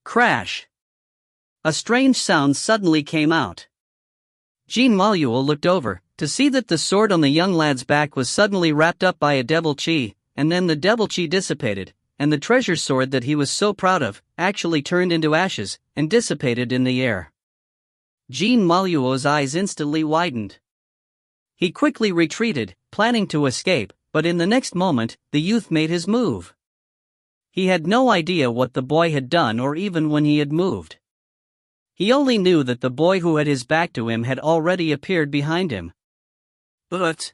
Crash! A strange sound suddenly came out. Jean Maluel looked over, to see that the sword on the young lad's back was suddenly wrapped up by a devil chi, and then the devil chi dissipated, and the treasure sword that he was so proud of, actually turned into ashes, and dissipated in the air. Jean Maluel's eyes instantly widened. He quickly retreated, planning to escape, but in the next moment, the youth made his move. He had no idea what the boy had done or even when he had moved. He only knew that the boy who had his back to him had already appeared behind him. But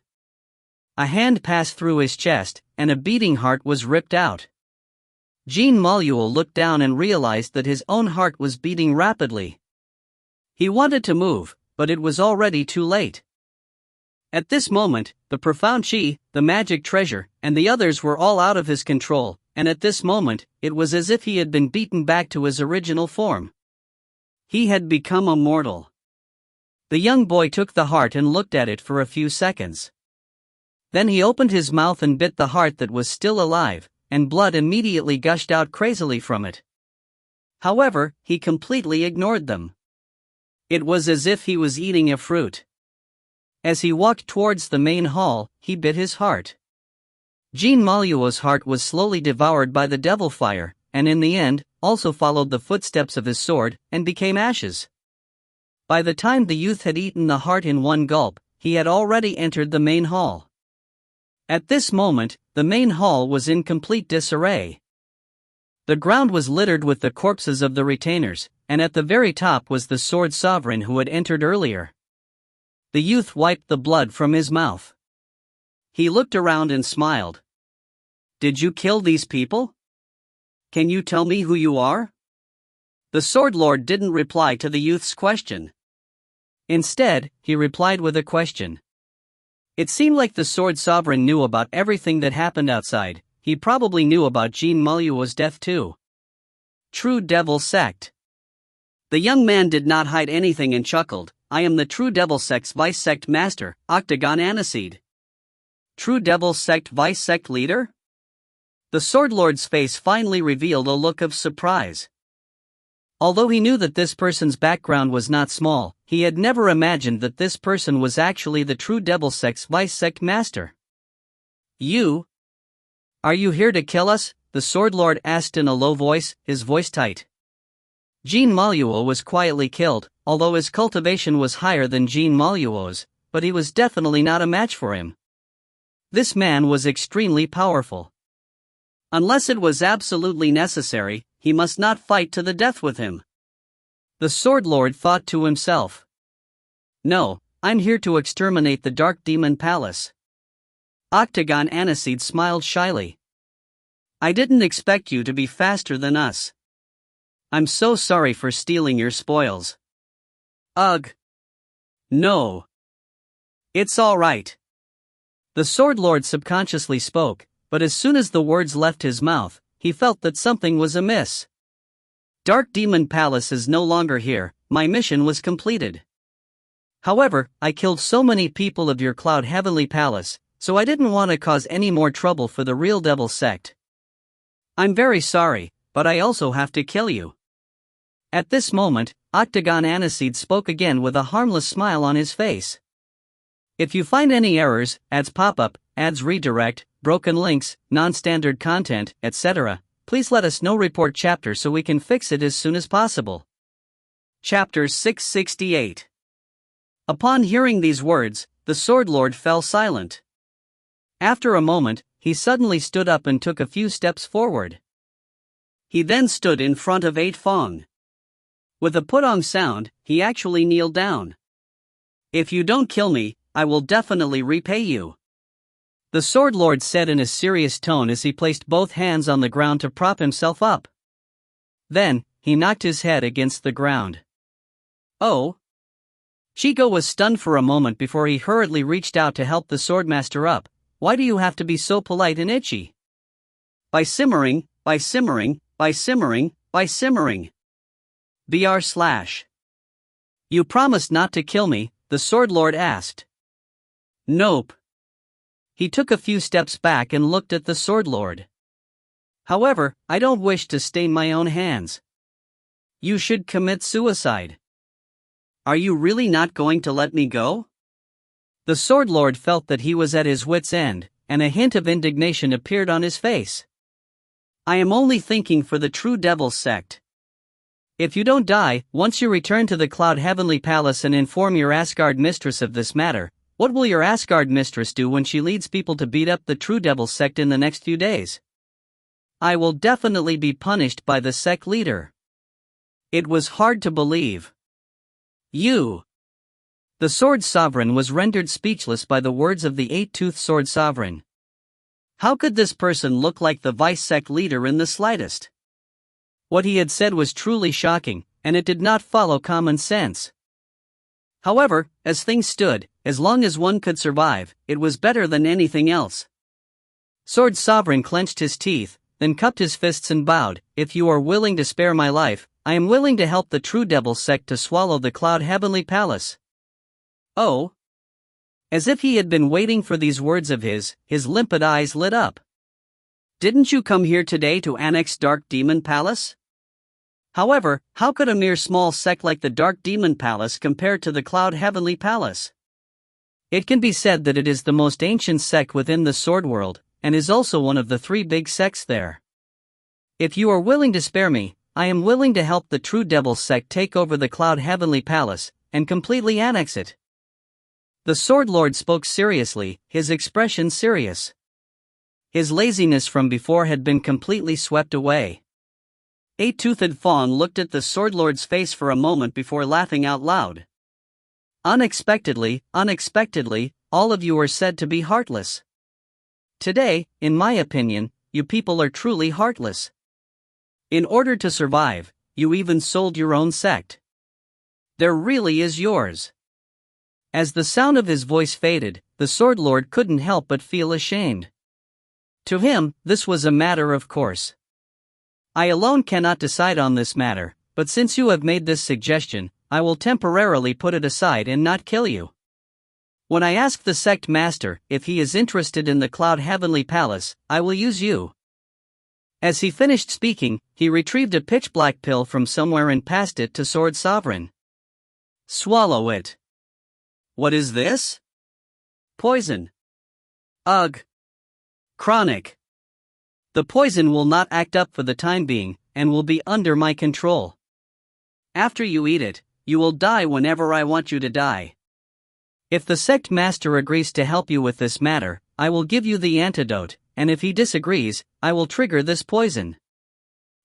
a hand passed through his chest, and a beating heart was ripped out. Jean Maluel looked down and realized that his own heart was beating rapidly. He wanted to move, but it was already too late. At this moment, the profound chi, the magic treasure, and the others were all out of his control, and at this moment, it was as if he had been beaten back to his original form. He had become immortal. The young boy took the heart and looked at it for a few seconds. Then he opened his mouth and bit the heart that was still alive, and blood immediately gushed out crazily from it. However, he completely ignored them. It was as if he was eating a fruit. As he walked towards the main hall, he bit his heart. Jean Maluel's heart was slowly devoured by the devil fire, and in the end, also followed the footsteps of his sword, and became ashes. By the time the youth had eaten the heart in one gulp, he had already entered the main hall. At this moment, the main hall was in complete disarray. The ground was littered with the corpses of the retainers, and at the very top was the sword sovereign who had entered earlier. The youth wiped the blood from his mouth. He looked around and smiled. "Did you kill these people? Can you tell me who you are?" The sword lord didn't reply to the youth's question. Instead, he replied with a question. It seemed like the sword sovereign knew about everything that happened outside. He probably knew about Jean Maluel's death too. True Devil Sect. The young man did not hide anything and chuckled. "I am the True Devil Sect's Vice Sect Master, Octagon Aniseed." True Devil Sect Vice Sect Leader? The Sword Lord's face finally revealed a look of surprise. Although he knew that this person's background was not small, he had never imagined that this person was actually the True Devil Sect's Vice Sect Master. "You? Are you here to kill us?" the Sword Lord asked in a low voice, his voice tight. Jean Maluel was quietly killed, although his cultivation was higher than Jean Maluel's, but he was definitely not a match for him. This man was extremely powerful. Unless it was absolutely necessary, he must not fight to the death with him. The Sword Lord thought to himself. "No, I'm here to exterminate the Dark Demon Palace." Octagon Aniseed smiled shyly. "I didn't expect you to be faster than us. I'm so sorry for stealing your spoils." "Ugh. No. It's all right." The Sword Lord subconsciously spoke, but as soon as the words left his mouth, he felt that something was amiss. "Dark Demon Palace is no longer here. My mission was completed. However, I killed so many people of your Cloud Heavenly Palace, so I didn't want to cause any more trouble for the real Devil Sect. I'm very sorry, but I also have to kill you." At this moment, Octagon Aniseed spoke again with a harmless smile on his face. "If you find any errors, ads pop-up, ads redirect, broken links, non-standard content, etc., please let us know. Report chapter so we can fix it as soon as possible." Chapter 668. Upon hearing these words, the Sword Lord fell silent. After a moment, he suddenly stood up and took a few steps forward. He then stood in front of 8 Fong. With a putong sound, he actually kneeled down. "If you don't kill me, I will definitely repay you," the Sword Lord said in a serious tone as he placed both hands on the ground to prop himself up. Then, he knocked his head against the ground. "Oh?" Chigo was stunned for a moment before he hurriedly reached out to help the Swordmaster up. "Why do you have to be so polite and itchy?" By simmering, by simmering, by simmering, by simmering. You promised not to kill me, the Sword Lord asked. "Nope." He took a few steps back and looked at the Sword Lord. "However, I don't wish to stain my own hands. You should commit suicide. Are you really not going to let me go? The Sword Lord felt that he was at his wit's end, and a hint of indignation appeared on his face. I am only thinking for the true Devil's sect. If you don't die, once you return to the Cloud Heavenly Palace and inform your Asgard mistress of this matter, what will your Asgard mistress do when she leads people to beat up the true Devil's sect in the next few days? I will definitely be punished by the sect leader. It was hard to believe. You. The Sword Sovereign was rendered speechless by the words of the Eight-Toothed Sword Sovereign. How could this person look like the vice sect leader in the slightest? What he had said was truly shocking, and it did not follow common sense. However, as things stood, as long as one could survive, it was better than anything else. Sword Sovereign clenched his teeth, then cupped his fists and bowed. If you are willing to spare my life, I am willing to help the true Devil sect to swallow the Cloud Heavenly Palace. Oh. As if he had been waiting for these words of his limpid eyes lit up. Didn't you come here today to annex Dark Demon Palace? However, how could a mere small sect like the Dark Demon Palace compare to the Cloud Heavenly Palace? It can be said that it is the most ancient sect within the Sword World, and is also one of the 3 big sects there. If you are willing to spare me, I am willing to help the true Devil sect take over the Cloud Heavenly Palace, and completely annex it. The Sword Lord spoke seriously, his expression serious. His laziness from before had been completely swept away. Eight-Toothed Fawn looked at the Sword Lord's face for a moment before laughing out loud. Unexpectedly, all of you are said to be heartless. Today, in my opinion, you people are truly heartless. In order to survive, you even sold your own sect. There really is yours. As the sound of his voice faded, the Sword Lord couldn't help but feel ashamed. To him, this was a matter of course. I alone cannot decide on this matter, but since you have made this suggestion, I will temporarily put it aside and not kill you. When I ask the sect master if he is interested in the Cloud Heavenly Palace, I will use you. As he finished speaking, he retrieved a pitch-black pill from somewhere and passed it to Sword Sovereign. Swallow it. What is this? Poison. Ugh. Chronic. The poison will not act up for the time being, and will be under my control. After you eat it, you will die whenever I want you to die. If the sect master agrees to help you with this matter, I will give you the antidote, and if he disagrees, I will trigger this poison.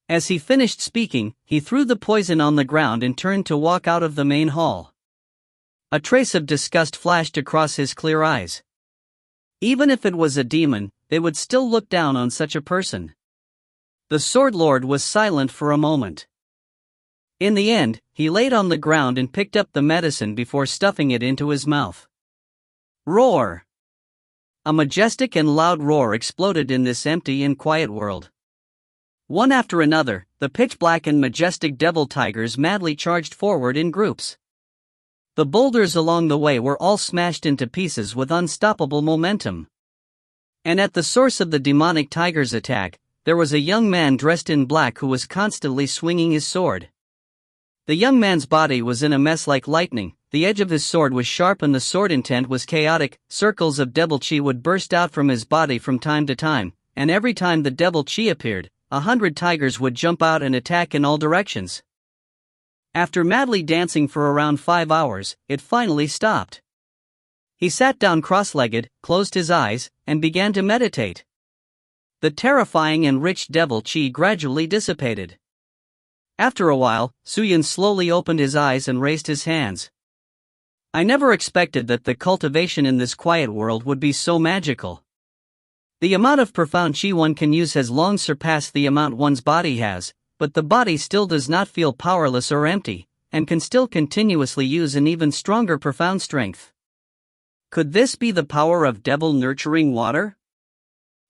As he finished speaking, he threw the poison on the ground and turned to walk out of the main hall. A trace of disgust flashed across his clear eyes. Even if it was a demon, they would still look down on such a person. The Sword Lord was silent for a moment. In the end, he laid on the ground and picked up the medicine before stuffing it into his mouth. Roar! A majestic and loud roar exploded in this empty and quiet world. One after another, the pitch-black and majestic devil tigers madly charged forward in groups. The boulders along the way were all smashed into pieces with unstoppable momentum. And at the source of the demonic tiger's attack, there was a young man dressed in black who was constantly swinging his sword. The young man's body was in a mess like lightning, the edge of his sword was sharp and the sword intent was chaotic. Circles of devil chi would burst out from his body from time to time, and every time the devil chi appeared, 100 tigers would jump out and attack in all directions. After madly dancing for around 5 hours, it finally stopped. He sat down cross-legged, closed his eyes, and began to meditate. The terrifying and rich devil chi gradually dissipated. After a while, Suyun slowly opened his eyes and raised his hands. I never expected that the cultivation in this quiet world would be so magical. The amount of profound chi one can use has long surpassed the amount one's body has, but the body still does not feel powerless or empty, and can still continuously use an even stronger profound strength. Could this be the power of devil nurturing water?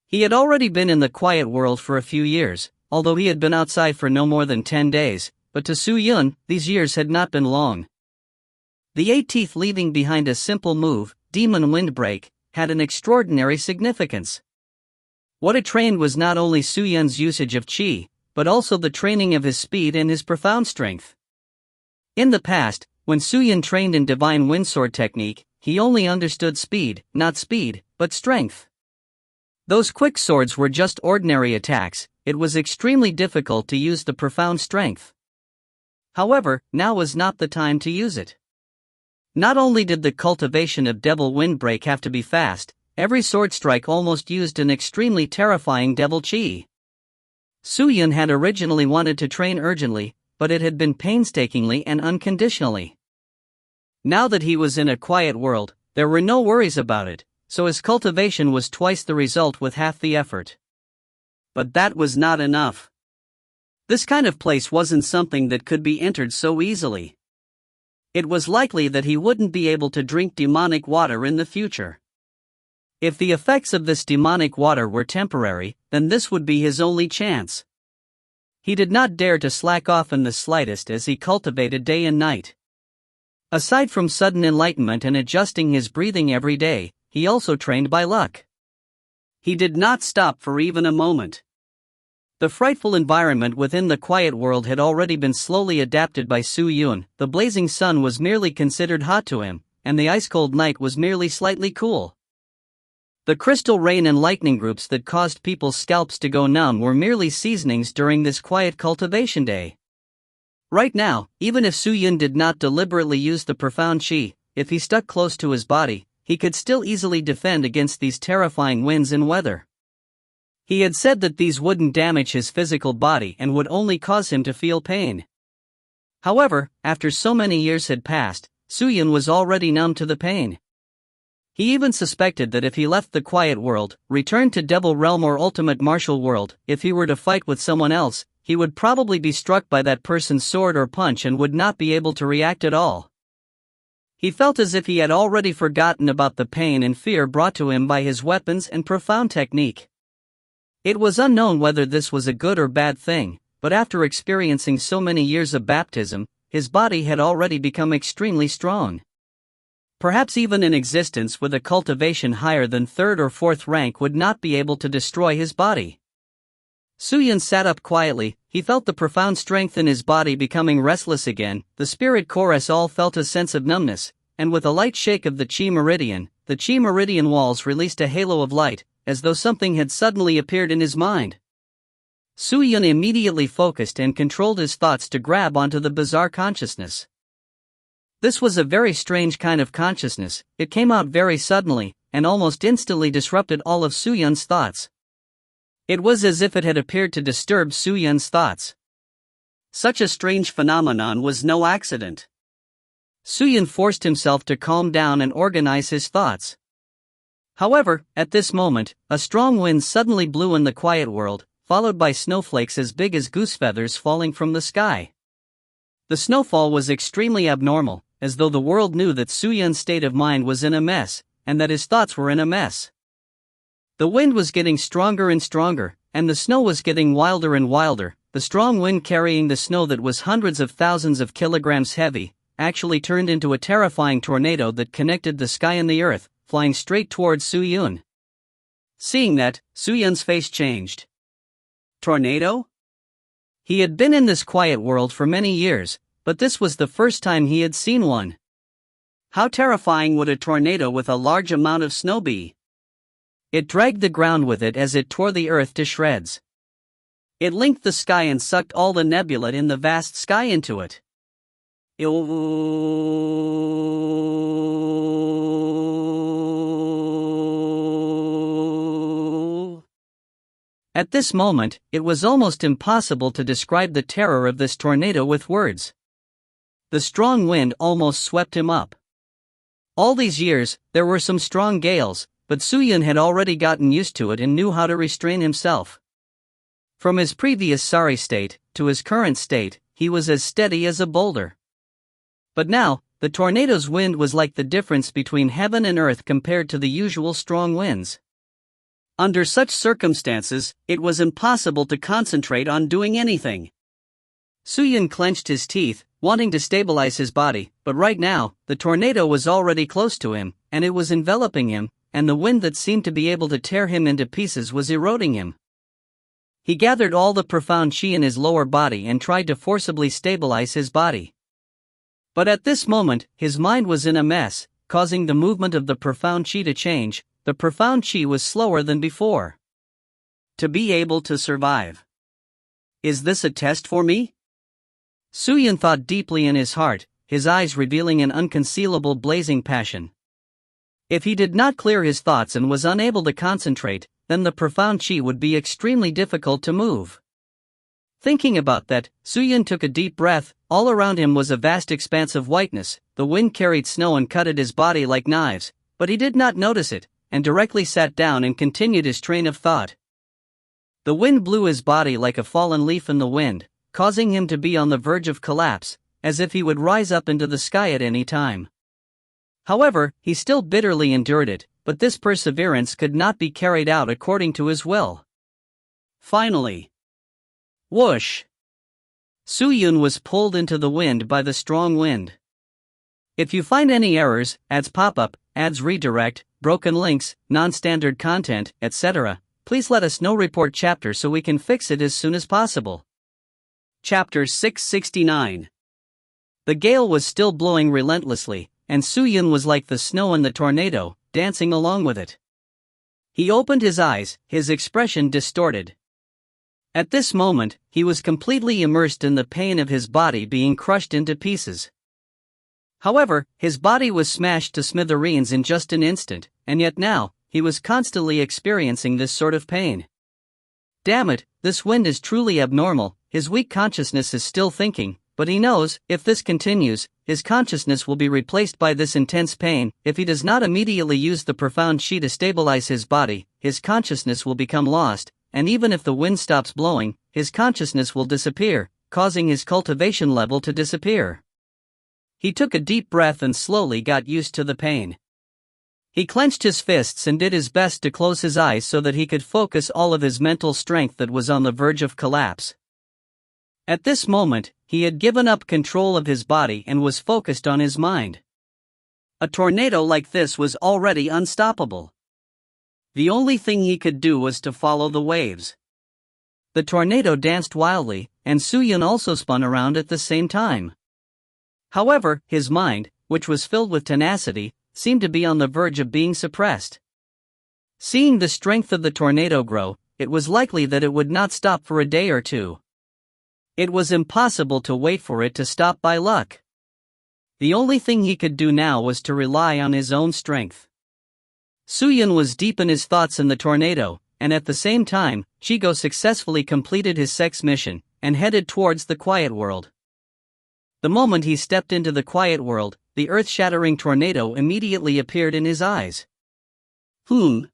He had already been in the quiet world for a few years, although he had been outside for no more than 10 days, but to Su Yun, these years had not been long. The 8 teeth leaving behind a simple move, Demon Windbreak, had an extraordinary significance. What it trained was not only Su Yun's usage of chi, but also the training of his speed and his profound strength. In the past, when Suyun trained in divine windsword technique, he only understood speed, not speed, but strength. Those quick swords were just ordinary attacks. It was extremely difficult to use the profound strength. However, now was not the time to use it. Not only did the cultivation of Devil Windbreak have to be fast, every sword strike almost used an extremely terrifying devil chi. Suyun had originally wanted to train urgently, but it had been painstakingly and unconditionally. Now that he was in a quiet world, there were no worries about it, so his cultivation was twice the result with half the effort. But that was not enough. This kind of place wasn't something that could be entered so easily. It was likely that he wouldn't be able to drink demonic water in the future. If the effects of this demonic water were temporary, then this would be his only chance. He did not dare to slack off in the slightest as he cultivated day and night. Aside from sudden enlightenment and adjusting his breathing every day, he also trained by luck. He did not stop for even a moment. The frightful environment within the quiet world had already been slowly adapted by Suyun. The blazing sun was merely considered hot to him, and the ice-cold night was merely slightly cool. The crystal rain and lightning groups that caused people's scalps to go numb were merely seasonings during this quiet cultivation day. Right now, even if Suyun did not deliberately use the profound chi, if he stuck close to his body, he could still easily defend against these terrifying winds and weather. He had said that these wouldn't damage his physical body and would only cause him to feel pain. However, after so many years had passed, Suyun was already numb to the pain. He even suspected that if he left the quiet world, returned to Devil Realm or Ultimate Martial World, if he were to fight with someone else, he would probably be struck by that person's sword or punch and would not be able to react at all. He felt as if he had already forgotten about the pain and fear brought to him by his weapons and profound technique. It was unknown whether this was a good or bad thing, but after experiencing so many years of baptism, his body had already become extremely strong. Perhaps even an existence with a cultivation higher than 3rd or 4th rank would not be able to destroy his body. Suyun sat up quietly. He felt the profound strength in his body becoming restless again. The spirit chorus all felt a sense of numbness, and with a light shake of the chi meridian, the chi meridian walls released a halo of light, as though something had suddenly appeared in his mind. Suyun immediately focused and controlled his thoughts to grab onto the bizarre consciousness. This was a very strange kind of consciousness. It came out very suddenly, and almost instantly disrupted all of Suyun's thoughts. It was as if it had appeared to disturb Suyun's thoughts. Such a strange phenomenon was no accident. Suyun forced himself to calm down and organize his thoughts. However, at this moment, a strong wind suddenly blew in the quiet world, followed by snowflakes as big as goose feathers falling from the sky. The snowfall was extremely abnormal, as though the world knew that Suyun's state of mind was in a mess, and that his thoughts were in a mess. The wind was getting stronger and stronger, and the snow was getting wilder and wilder. The strong wind carrying the snow that was hundreds of thousands of kilograms heavy, actually turned into a terrifying tornado that connected the sky and the earth, flying straight towards Suyun. Seeing that, Suyun's face changed. Tornado? He had been in this quiet world for many years, but this was the first time he had seen one. How terrifying would a tornado with a large amount of snow be? It dragged the ground with it as it tore the earth to shreds. It linked the sky and sucked all the nebula in the vast sky into it. At this moment, it was almost impossible to describe the terror of this tornado with words. The strong wind almost swept him up. All these years, there were some strong gales, but Suyun had already gotten used to it and knew how to restrain himself. From his previous sorry state to his current state, he was as steady as a boulder. But now, the tornado's wind was like the difference between heaven and earth compared to the usual strong winds. Under such circumstances, it was impossible to concentrate on doing anything. Suyun clenched his teeth, wanting to stabilize his body, but right now, the tornado was already close to him, and it was enveloping him, and the wind that seemed to be able to tear him into pieces was eroding him. He gathered all the profound chi in his lower body and tried to forcibly stabilize his body. But at this moment, his mind was in a mess, causing the movement of the profound chi to change. The profound chi was slower than before. To be able to survive. Is this a test for me? Su-Yun thought deeply in his heart, his eyes revealing an unconcealable blazing passion. If he did not clear his thoughts and was unable to concentrate, then the profound chi would be extremely difficult to move. Thinking about that, Su-Yun took a deep breath. All around him was a vast expanse of whiteness. The wind carried snow and cut at his body like knives, but he did not notice it, and directly sat down and continued his train of thought. The wind blew his body like a fallen leaf in the wind, causing him to be on the verge of collapse, as if he would rise up into the sky at any time. However, he still bitterly endured it, but this perseverance could not be carried out according to his will. Finally, whoosh! Su-Yun was pulled into the wind by the strong wind. If you find any errors, ads pop up, ads redirect, broken links, non-standard content, etc., please let us know. Report chapter so we can fix it as soon as possible. Chapter 669. The gale was still blowing relentlessly, and Su-Yun was like the snow in the tornado, dancing along with it. He opened his eyes, his expression distorted. At this moment, he was completely immersed in the pain of his body being crushed into pieces. However, his body was smashed to smithereens in just an instant, and yet now, he was constantly experiencing this sort of pain. Damn it, this wind is truly abnormal. His weak consciousness is still thinking, but he knows, if this continues, his consciousness will be replaced by this intense pain. If he does not immediately use the profound chi to stabilize his body, his consciousness will become lost, and even if the wind stops blowing, his consciousness will disappear, causing his cultivation level to disappear. He took a deep breath and slowly got used to the pain. He clenched his fists and did his best to close his eyes so that he could focus all of his mental strength that was on the verge of collapse. At this moment, he had given up control of his body and was focused on his mind. A tornado like this was already unstoppable. The only thing he could do was to follow the waves. The tornado danced wildly, and Su-Yun also spun around at the same time. However, his mind, which was filled with tenacity, seemed to be on the verge of being suppressed. Seeing the strength of the tornado grow, it was likely that it would not stop for a day or two. It was impossible to wait for it to stop by luck. The only thing he could do now was to rely on his own strength. Su-Yun was deep in his thoughts in the tornado, and at the same time, Chigo successfully completed his sex mission, and headed towards the quiet world. The moment he stepped into the quiet world, the earth-shattering tornado immediately appeared in his eyes. The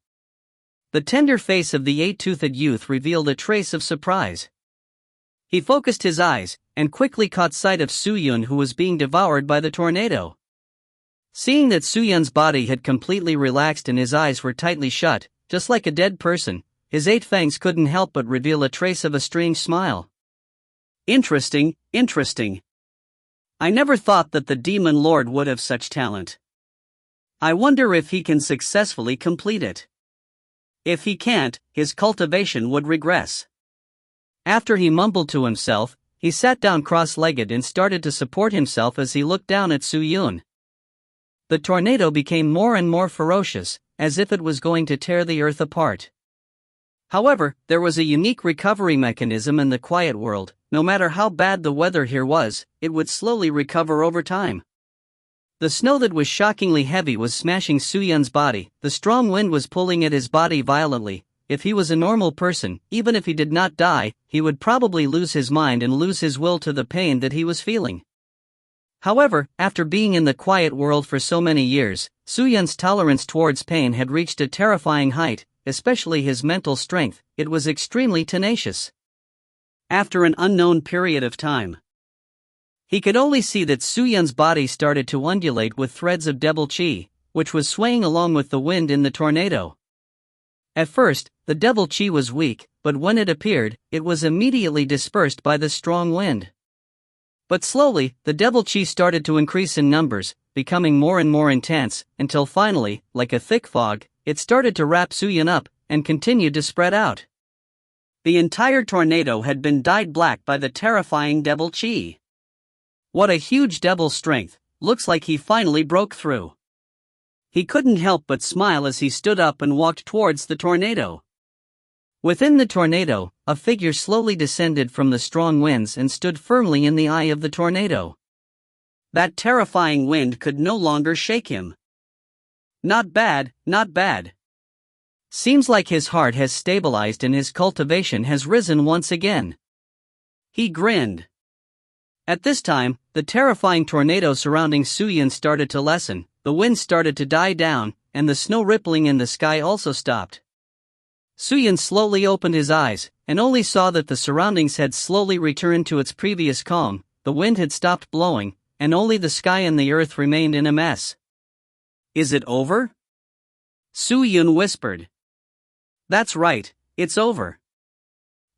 tender face of the eight-toothed youth revealed a trace of surprise. He focused his eyes, and quickly caught sight of Su-Yun, who was being devoured by the tornado. Seeing that Su-Yun's body had completely relaxed and his eyes were tightly shut, just like a dead person, his eight fangs couldn't help but reveal a trace of a strange smile. Interesting. I never thought that the Demon Lord would have such talent. I wonder if he can successfully complete it. If he can't, his cultivation would regress. After he mumbled to himself, he sat down cross-legged and started to support himself as he looked down at Su-Yun. The tornado became more and more ferocious, as if it was going to tear the earth apart. However, there was a unique recovery mechanism in the quiet world. No matter how bad the weather here was, it would slowly recover over time. The snow that was shockingly heavy was smashing Su-Yun's body. The strong wind was pulling at his body violently. If he was a normal person, even if he did not die, he would probably lose his mind and lose his will to the pain that he was feeling. However, after being in the quiet world for so many years, Su-Yun's tolerance towards pain had reached a terrifying height, especially his mental strength. It was extremely tenacious. After an unknown period of time, he could only see that Su-Yun's body started to undulate with threads of devil chi, which was swaying along with the wind in the tornado. At first, the devil chi was weak, but when it appeared, it was immediately dispersed by the strong wind. But slowly, the devil chi started to increase in numbers, becoming more and more intense, until finally, like a thick fog, it started to wrap Su-Yun up, and continued to spread out. The entire tornado had been dyed black by the terrifying devil chi. What a huge devil strength, looks like he finally broke through. He couldn't help but smile as he stood up and walked towards the tornado. Within the tornado, a figure slowly descended from the strong winds and stood firmly in the eye of the tornado. That terrifying wind could no longer shake him. Not bad, not bad. Seems like his heart has stabilized and his cultivation has risen once again. He grinned. At this time, the terrifying tornado surrounding Suyin started to lessen, the wind started to die down, and the snow rippling in the sky also stopped. Suyin slowly opened his eyes, and only saw that the surroundings had slowly returned to its previous calm, the wind had stopped blowing, and only the sky and the earth remained in a mess. Is it over? Suyin whispered. That's right, it's over.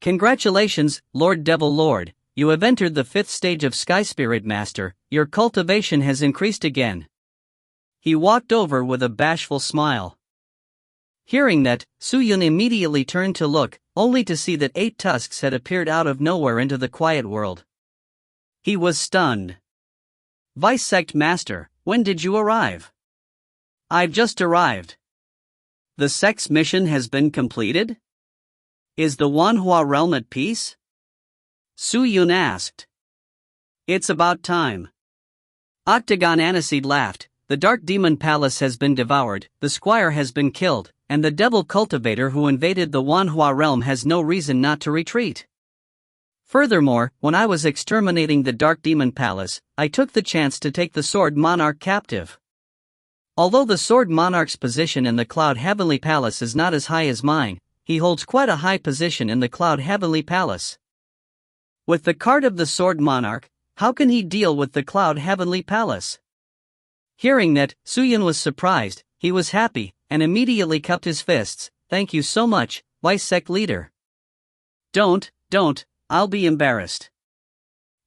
Congratulations, Lord Devil Lord, you have entered the 5th stage of Sky Spirit Master, your cultivation has increased again. He walked over with a bashful smile. Hearing that, Suyin immediately turned to look, only to see that 8 tusks had appeared out of nowhere into the quiet world. He was stunned. Vice Sect Master, when did you arrive? I've just arrived. The sect's mission has been completed? Is the Wanhua realm at peace? Suyin asked. It's about time. Octagon Aniseed laughed. The Dark Demon Palace has been devoured, the Squire has been killed, and the Devil Cultivator who invaded the Wanhua realm has no reason not to retreat. Furthermore, when I was exterminating the Dark Demon Palace, I took the chance to take the Sword Monarch captive. Although the Sword Monarch's position in the Cloud Heavenly Palace is not as high as mine, he holds quite a high position in the Cloud Heavenly Palace. With the card of the Sword Monarch, how can he deal with the Cloud Heavenly Palace? Hearing that, Suyin was surprised, he was happy, and immediately cupped his fists. Thank you so much, Vice Sect Leader. Don't, I'll be embarrassed.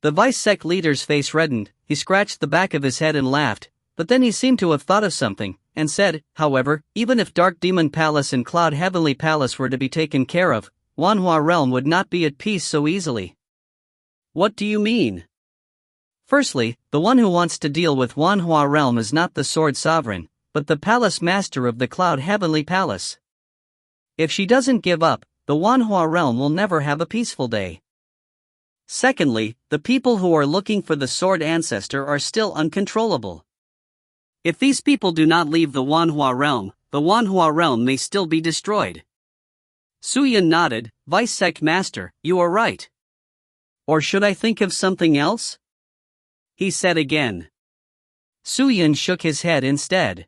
The Vice Sect Leader's face reddened, he scratched the back of his head and laughed, but then he seemed to have thought of something, and said, however, even if Dark Demon Palace and Cloud Heavenly Palace were to be taken care of, Wanhua Realm would not be at peace so easily. What do you mean? Firstly, the one who wants to deal with Wanhua Realm is not the Sword Sovereign, but the Palace Master of the Cloud Heavenly Palace. If she doesn't give up, the Wanhua Realm will never have a peaceful day. Secondly, the people who are looking for the Sword Ancestor are still uncontrollable. If these people do not leave the Wanhua Realm may still be destroyed. Suyin nodded, Vice Sect Master, you are right. Or should I think of something else? He said again. Suyin shook his head instead.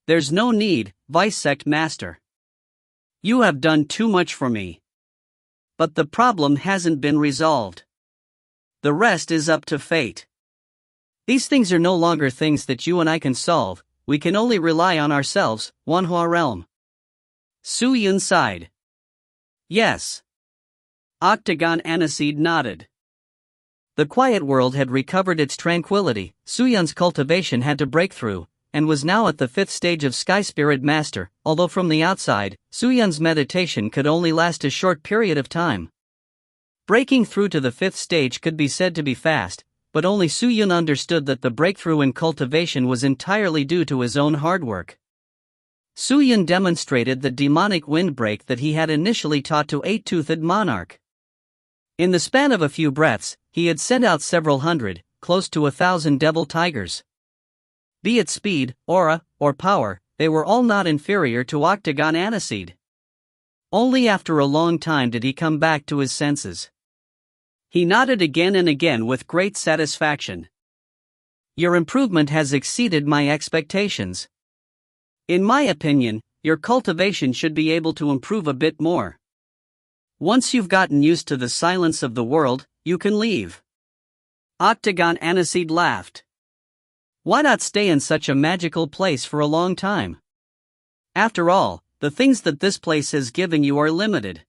There's no need, Vice Sect Master. You have done too much for me. But the problem hasn't been resolved. The rest is up to fate. These things are no longer things that you and I can solve, we can only rely on ourselves, Wanhua Realm. Suyin sighed. Yes. Octagon Aniseed nodded. The quiet world had recovered its tranquility, Suyin's cultivation had to break through, and was now at the 5th stage of Sky Spirit Master, although from the outside, Suyin's meditation could only last a short period of time. Breaking through to the 5th stage could be said to be fast, but only Suyin understood that the breakthrough in cultivation was entirely due to his own hard work. Suyin demonstrated the demonic windbreak that he had initially taught to 8-toothed Monarch. In the span of a few breaths, he had sent out several hundred, close to 1,000 devil tigers. Be it speed, aura, or power, they were all not inferior to Octagon Aniseed. Only after a long time did he come back to his senses. He nodded again and again with great satisfaction. Your improvement has exceeded my expectations. In my opinion, your cultivation should be able to improve a bit more. Once you've gotten used to the silence of the world, you can leave. Octagon Aniseed laughed. Why not stay in such a magical place for a long time? After all, the things that this place has given you are limited.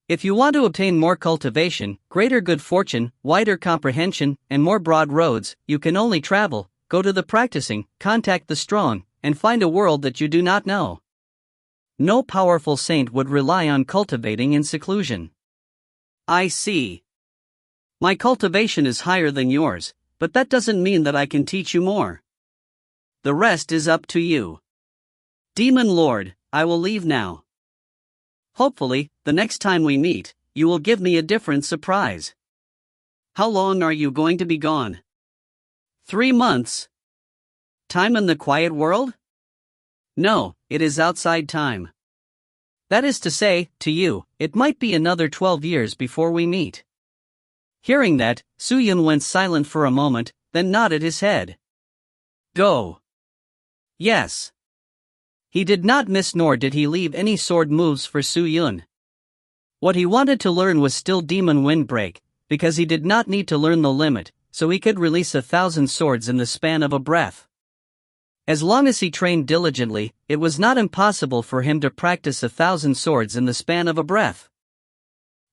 If you want to obtain more cultivation, greater good fortune, wider comprehension, and more broad roads, you can only travel, go to the practicing, contact the strong, and find a world that you do not know. No powerful saint would rely on cultivating in seclusion. I see. My cultivation is higher than yours, but that doesn't mean that I can teach you more. The rest is up to you. Demon Lord, I will leave now. Hopefully, the next time we meet, you will give me a different surprise. How long are you going to be gone? 3 months. Time in the quiet world? No, it is outside time. That is to say, to you, it might be another 12 years before we meet. Hearing that, Suyun went silent for a moment, then nodded his head. Go. Yes. He did not miss nor did he leave any sword moves for Suyun. What he wanted to learn was still Demon Windbreak, because he did not need to learn the limit, so he could release 1,000 swords in the span of a breath. As long as he trained diligently, it was not impossible for him to practice 1,000 swords in the span of a breath.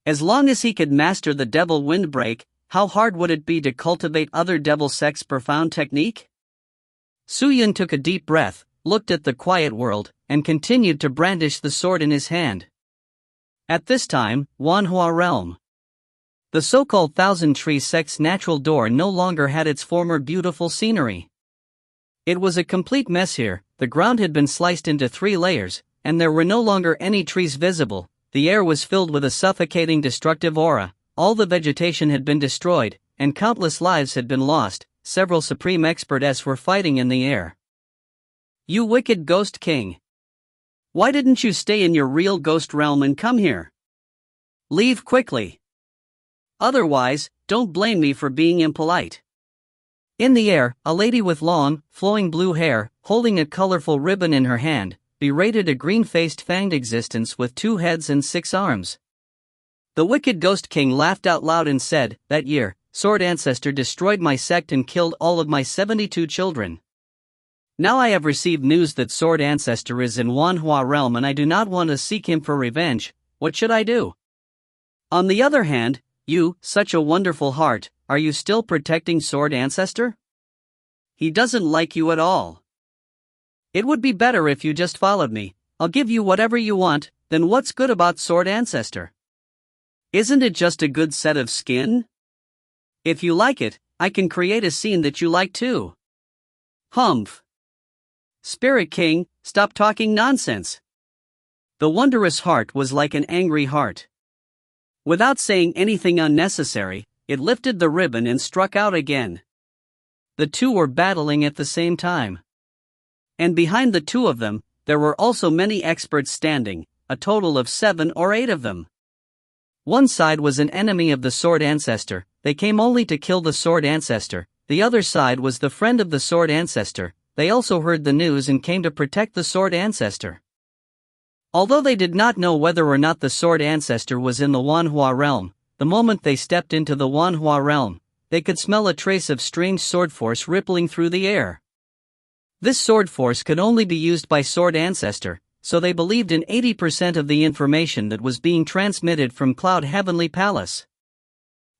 As long as he could master the Devil Windbreak, how hard would it be to cultivate other Devil Sect's profound technique? Suyun took a deep breath, looked at the quiet world, and continued to brandish the sword in his hand. At this time, Wanhua Realm. The so-called Thousand Tree Sect's natural door no longer had its former beautiful scenery. It was a complete mess here. The ground had been sliced into 3 layers, and there were no longer any trees visible. The air was filled with a suffocating destructive aura, all the vegetation had been destroyed, and countless lives had been lost. Several supreme experts were fighting in the air. You wicked ghost king! Why didn't you stay in your real ghost realm and come here? Leave quickly! Otherwise, don't blame me for being impolite. In the air, a lady with long, flowing blue hair, holding a colorful ribbon in her hand, berated a green-faced fanged existence with 2 heads and 6 arms. The wicked Ghost King laughed out loud and said, "That year, Sword Ancestor destroyed my sect and killed all of my 72 children. Now I have received news that Sword Ancestor is in Wanhua Realm and I do not want to seek him for revenge. What should I do?" On the other hand, you, such a wonderful heart, are you still protecting Sword Ancestor? He doesn't like you at all. It would be better if you just followed me. I'll give you whatever you want. Then what's good about Sword Ancestor? Isn't it just a good set of skin? If you like it, I can create a scene that you like too. Humph. Spirit King, stop talking nonsense. The wondrous heart was like an angry heart. Without saying anything unnecessary, it lifted the ribbon and struck out again. The two were battling at the same time. And behind the 2 of them, there were also many experts standing, a total of 7 or 8 of them. One side was an enemy of the Sword Ancestor, they came only to kill the Sword Ancestor. The other side was the friend of the Sword Ancestor, they also heard the news and came to protect the Sword Ancestor. Although they did not know whether or not the Sword Ancestor was in the Wanhua Realm, the moment they stepped into the Wanhua Realm, they could smell a trace of strange sword force rippling through the air. This sword force could only be used by Sword Ancestor, so they believed in 80% of the information that was being transmitted from Cloud Heavenly Palace.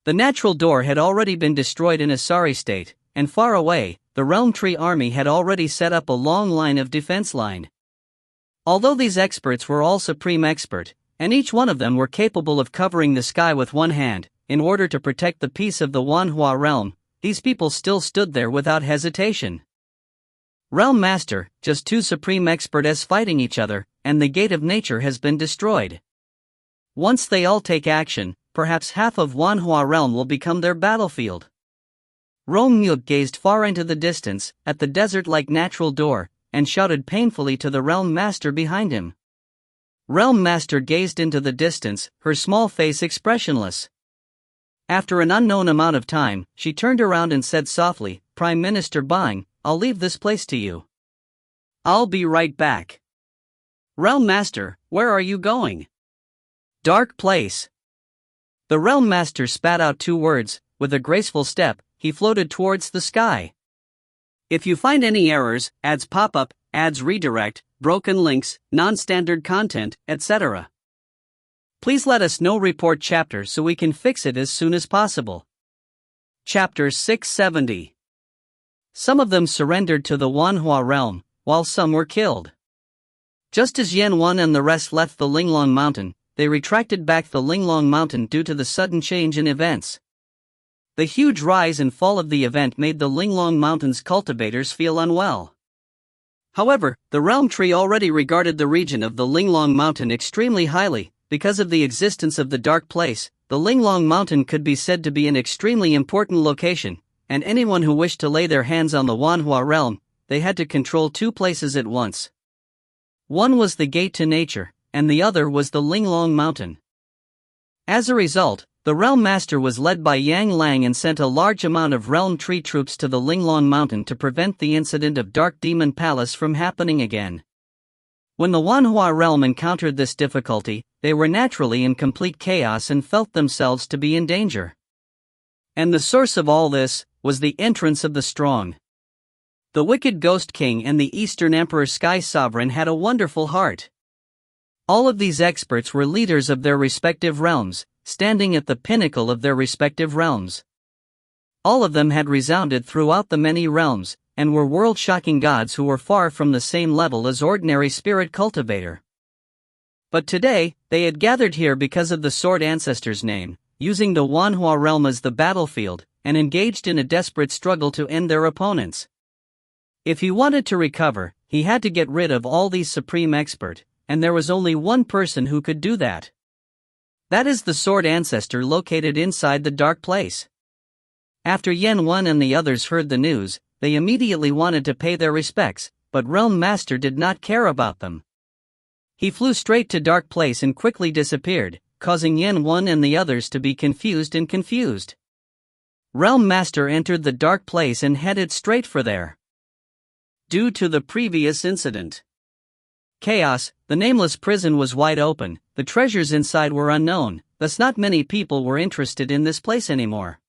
The natural door had already been destroyed in a sorry state, and far away, the Realm Tree Army had already set up a long line of defense line. Although these experts were all supreme expert, and each one of them were capable of covering the sky with one hand, in order to protect the peace of the Wanhua Realm, these people still stood there without hesitation. Realm Master, just 2 supreme experts fighting each other, and the gate of nature has been destroyed. Once they all take action, perhaps half of Wanhua Realm will become their battlefield. Rong Nyuk gazed far into the distance, at the desert-like natural door, and shouted painfully to the Realm Master behind him. Realm Master gazed into the distance, her small face expressionless. After an unknown amount of time, she turned around and said softly, "Prime Minister Bang, I'll leave this place to you. I'll be right back." "Realm Master, where are you going?" "Dark place." The Realm Master spat out 2 words, with a graceful step, he floated towards the sky. If you find any errors, ads pop up, ads redirect, broken links, non-standard content, etc., please let us know. Report chapter so we can fix it as soon as possible. Chapter 670. Some of them surrendered to the Wanhua Realm, while some were killed. Just as Yen Wen and the rest left the Linglong Mountain, they retracted back the Linglong Mountain due to the sudden change in events. The huge rise and fall of the event made the Linglong Mountain's cultivators feel unwell. However, the Realm Tree already regarded the region of the Linglong Mountain extremely highly. Because of the existence of the Dark Place, the Linglong Mountain could be said to be an extremely important location, and anyone who wished to lay their hands on the Wanhua realm, they had to control two places at once. One was the Gate to Nature, and the other was the Linglong Mountain. As a result, the Realm Master was led by Yang Lang and sent a large amount of Realm Tree troops to the Linglong Mountain to prevent the incident of Dark Demon Palace from happening again. When the Wanhua realm encountered this difficulty, they were naturally in complete chaos and felt themselves to be in danger. And the source of all this was the entrance of the strong. The wicked Ghost King and the Eastern Emperor Sky Sovereign had a wonderful heart. All of these experts were leaders of their respective realms, standing at the pinnacle of their respective realms. All of them had resounded throughout the many realms, and were world-shocking gods who were far from the same level as ordinary spirit cultivator. But today, they had gathered here because of the Sword Ancestor's name, using the Wanhua realm as the battlefield, and engaged in a desperate struggle to end their opponents. If he wanted to recover, he had to get rid of all these supreme experts, and there was only one person who could do that. That is the Sword Ancestor located inside the Dark Place. After Yen Wen and the others heard the news, they immediately wanted to pay their respects, but Realm Master did not care about them. He flew straight to Dark Place and quickly disappeared, causing Yen Wen and the others to be confused. Realm Master entered the Dark Place and headed straight for there. Due to the previous incident. Chaos, the nameless prison was wide open, the treasures inside were unknown, thus not many people were interested in this place anymore.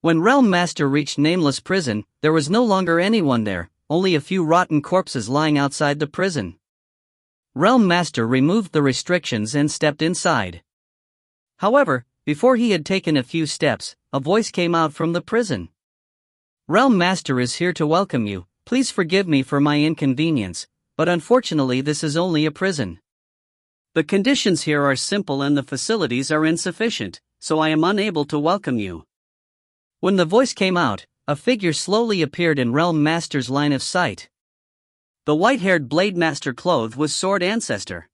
When Realm Master reached Nameless Prison, there was no longer anyone there, only a few rotten corpses lying outside the prison. Realm Master removed the restrictions and stepped inside. However, before he had taken a few steps, a voice came out from the prison. Realm Master is here to welcome you. Please forgive me for my inconvenience, but unfortunately this is only a prison. The conditions here are simple and the facilities are insufficient, so I am unable to welcome you. When the voice came out, a figure slowly appeared in Realm Master's line of sight. The white-haired Blade Master clothed with Sword Ancestor.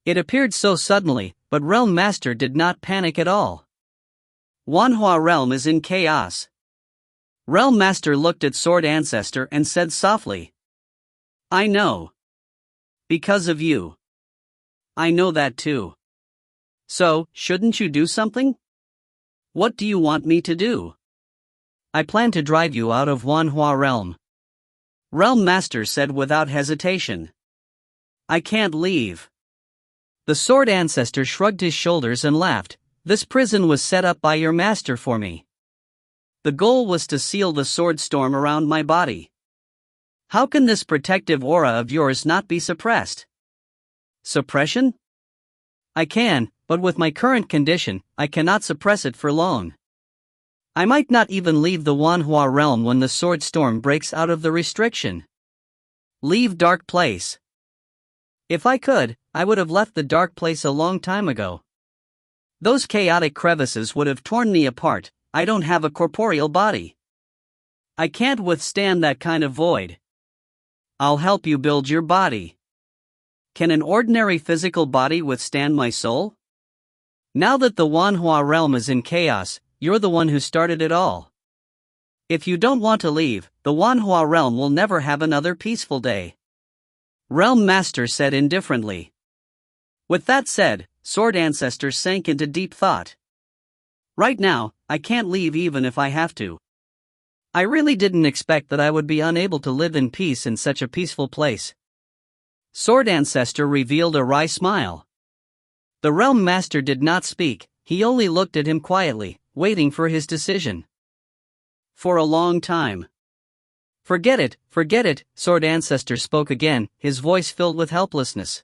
It appeared so suddenly, but Realm Master did not panic at all. Wanhua realm is in chaos. Realm Master looked at Sword Ancestor and said softly, I know. Because of you. I know that too. So, shouldn't you do something? What do you want me to do? I plan to drive you out of Wanhua realm. Realm Master said without hesitation. I can't leave. The Sword Ancestor shrugged his shoulders and laughed. This prison was set up by your master for me. The goal was to seal the sword storm around my body. How can this protective aura of yours not be suppressed? Suppression? I can, but with my current condition, I cannot suppress it for long. I might not even leave the Wanhua realm when the sword storm breaks out of the restriction. Leave Dark Place. If I could, I would have left the Dark Place a long time ago. Those chaotic crevices would have torn me apart. I don't have a corporeal body. I can't withstand that kind of void. I'll help you build your body. Can an ordinary physical body withstand my soul? Now that the Wanhua realm is in chaos, you're the one who started it all. If you don't want to leave, the Wanhua realm will never have another peaceful day. Realm Master said indifferently. With that said, Sword Ancestor sank into deep thought. Right now, I can't leave even if I have to. I really didn't expect that I would be unable to live in peace in such a peaceful place. Sword Ancestor revealed a wry smile. The Realm Master did not speak, he only looked at him quietly, waiting for his decision. For a long time. Forget it, Sword Ancestor spoke again, his voice filled with helplessness.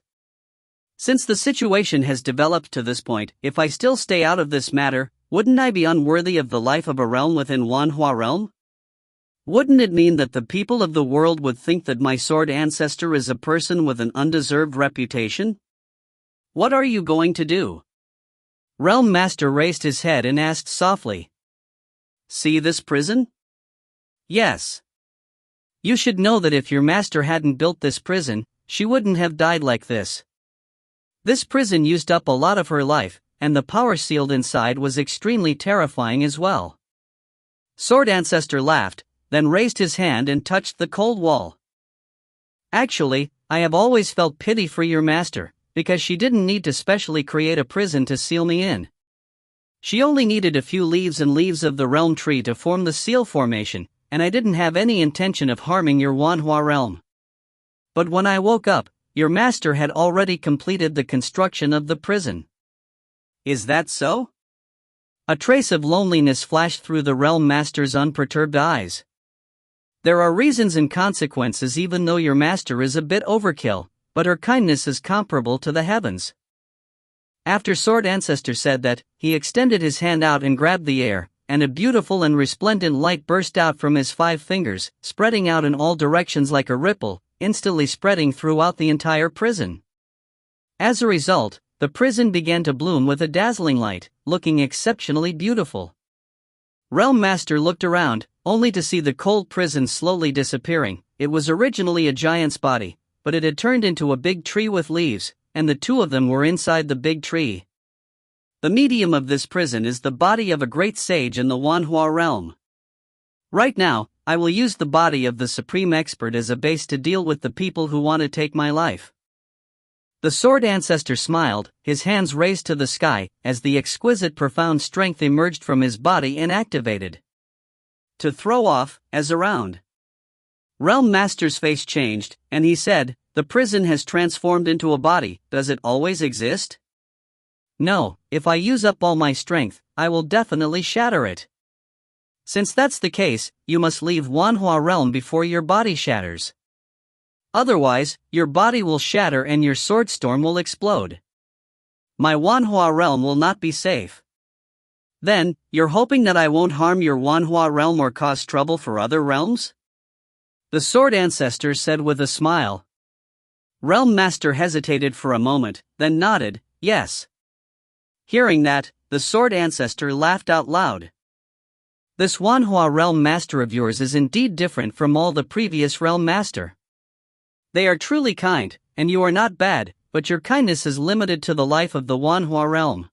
Since the situation has developed to this point, if I still stay out of this matter, wouldn't I be unworthy of the life of a realm within Wanhua realm? Wouldn't it mean that the people of the world would think that my sword ancestor is a person with an undeserved reputation? What are you going to do? Realm Master raised his head and asked softly. See this prison? Yes. You should know that if your master hadn't built this prison, she wouldn't have died like this. This prison used up a lot of her life, and the power sealed inside was extremely terrifying as well. Sword Ancestor laughed, then raised his hand and touched the cold wall. Actually, I have always felt pity for your master, because she didn't need to specially create a prison to seal me in. She only needed a few leaves and leaves of the realm tree to form the seal formation, and I didn't have any intention of harming your Wanhua realm. But when I woke up, your master had already completed the construction of the prison. Is that so? A trace of loneliness flashed through the realm master's unperturbed eyes. There are reasons and consequences even though your master is a bit overkill, but her kindness is comparable to the heavens. After Sword Ancestor said that, he extended his hand out and grabbed the air, and a beautiful and resplendent light burst out from his 5 fingers, spreading out in all directions like a ripple, instantly spreading throughout the entire prison. As a result, the prison began to bloom with a dazzling light, looking exceptionally beautiful. Realm Master looked around, only to see the cold prison slowly disappearing. It was originally a giant's body, but it had turned into a big tree with leaves, and the 2 of them were inside the big tree. The medium of this prison is the body of a great sage in the Wanhua realm. Right now, I will use the body of the supreme expert as a base to deal with the people who want to take my life. The Sword Ancestor smiled, his hands raised to the sky, as the exquisite profound strength emerged from his body and activated. To throw off, as around. Realm Master's face changed, and he said, "The prison has transformed into a body, does it always exist?" "No, if I use up all my strength, I will definitely shatter it." "Since that's the case, you must leave Wanhua realm before your body shatters. Otherwise, your body will shatter and your sword storm will explode. My Wanhua realm will not be safe." "Then, you're hoping that I won't harm your Wanhua realm or cause trouble for other realms?" the Sword Ancestor said with a smile. Realm Master hesitated for a moment, then nodded, yes. Hearing that, the Sword Ancestor laughed out loud. "This Wanhua Realm Master of yours is indeed different from all the previous Realm Master. They are truly kind, and you are not bad, but your kindness is limited to the life of the Wanhua Realm.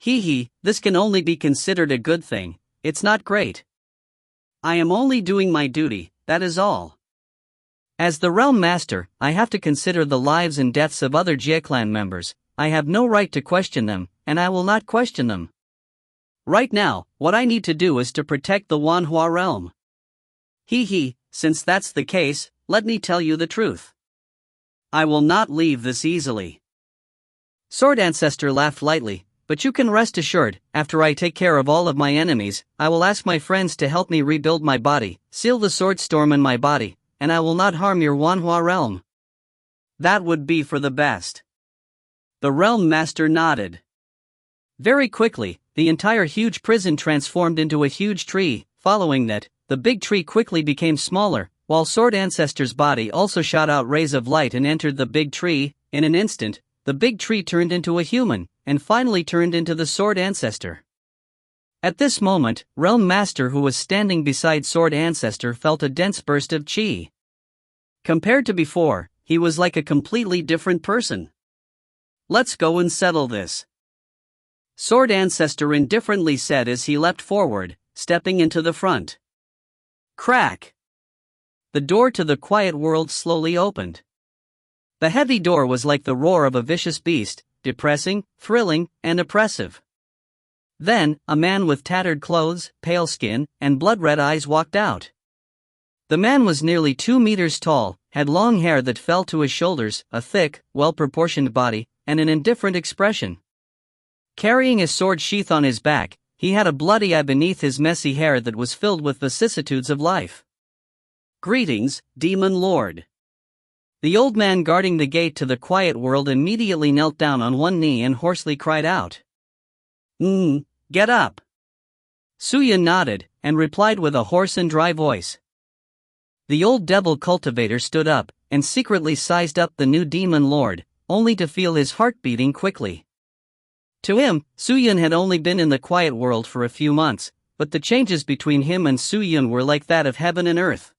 This can only be considered a good thing, it's not great. I am only doing my duty, that is all. As the Realm Master, I have to consider the lives and deaths of other Jie Clan members. I have no right to question them, and I will not question them. Right now, what I need to do is to protect the Wanhua realm. Since that's the case, let me tell you the truth. I will not leave this easily." Sword Ancestor laughed lightly, "But you can rest assured, after I take care of all of my enemies, I will ask my friends to help me rebuild my body, seal the sword storm in my body, and I will not harm your Wanhua realm." "That would be for the best." The Realm Master nodded. Very quickly, the entire huge prison transformed into a huge tree. Following that, the big tree quickly became smaller, while Sword Ancestor's body also shot out rays of light and entered the big tree. In an instant, the big tree turned into a human, and finally turned into the Sword Ancestor. At this moment, Realm Master, who was standing beside Sword Ancestor, felt a dense burst of chi. Compared to before, he was like a completely different person. "Let's go and settle this," Sword Ancestor indifferently said as he leapt forward, stepping into the front. Crack! The door to the quiet world slowly opened. The heavy door was like the roar of a vicious beast, depressing, thrilling, and oppressive. Then, a man with tattered clothes, pale skin, and blood-red eyes walked out. The man was nearly 2 meters tall, had long hair that fell to his shoulders, a thick, well-proportioned body, and an indifferent expression. Carrying a sword sheath on his back, he had a bloody eye beneath his messy hair that was filled with vicissitudes of life. "Greetings, Demon Lord." The old man guarding the gate to the quiet world immediately knelt down on one knee and hoarsely cried out. Get up." Suya nodded, and replied with a hoarse and dry voice. The old devil cultivator stood up, and secretly sized up the new demon lord, only to feel his heart beating quickly. To him, Su-Yun had only been in the quiet world for a few months, but the changes between him and Su-Yun were like that of heaven and earth.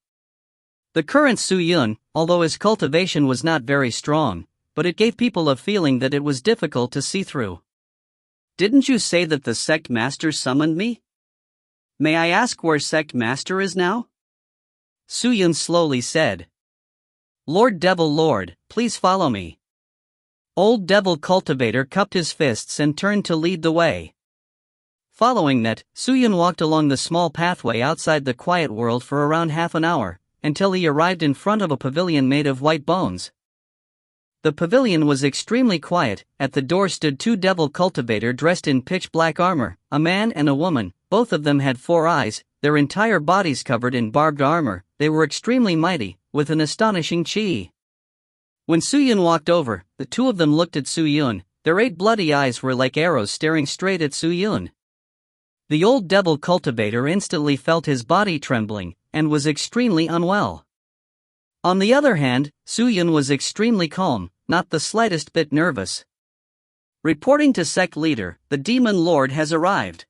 The current Su-Yun, although his cultivation was not very strong, but it gave people a feeling that it was difficult to see through. "Didn't you say that the sect master summoned me? May I ask where sect master is now?" Su-Yun slowly said. "Lord Devil Lord, please follow me." Old devil cultivator cupped his fists and turned to lead the way. Following that, Su-Yun walked along the small pathway outside the quiet world for around half an hour, until he arrived in front of a pavilion made of white bones. The pavilion was extremely quiet. At the door stood two devil cultivator dressed in pitch-black armor, a man and a woman. Both of them had 4 eyes, their entire bodies covered in barbed armor. They were extremely mighty, with an astonishing chi. When Su-Yun walked over, the two of them looked at Su-Yun. Their 8 bloody eyes were like arrows staring straight at Su-Yun. The old devil cultivator instantly felt his body trembling, and was extremely unwell. On the other hand, Su-Yun was extremely calm, not the slightest bit nervous. Reporting to sect leader, the demon lord has arrived.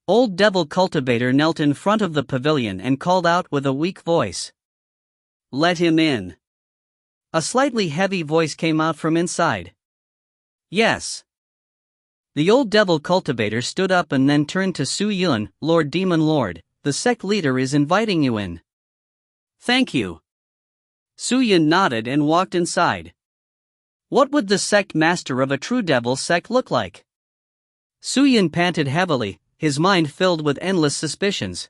Old devil cultivator knelt in front of the pavilion and called out with a weak voice. "Let him in." A slightly heavy voice came out from inside. "Yes." The old devil cultivator stood up and then turned to Su-Yun. "Lord Demon Lord, the sect leader is inviting you in." "Thank you." Su-Yun nodded and walked inside. What would the sect master of a true devil sect look like? Su-Yun panted heavily, his mind filled with endless suspicions.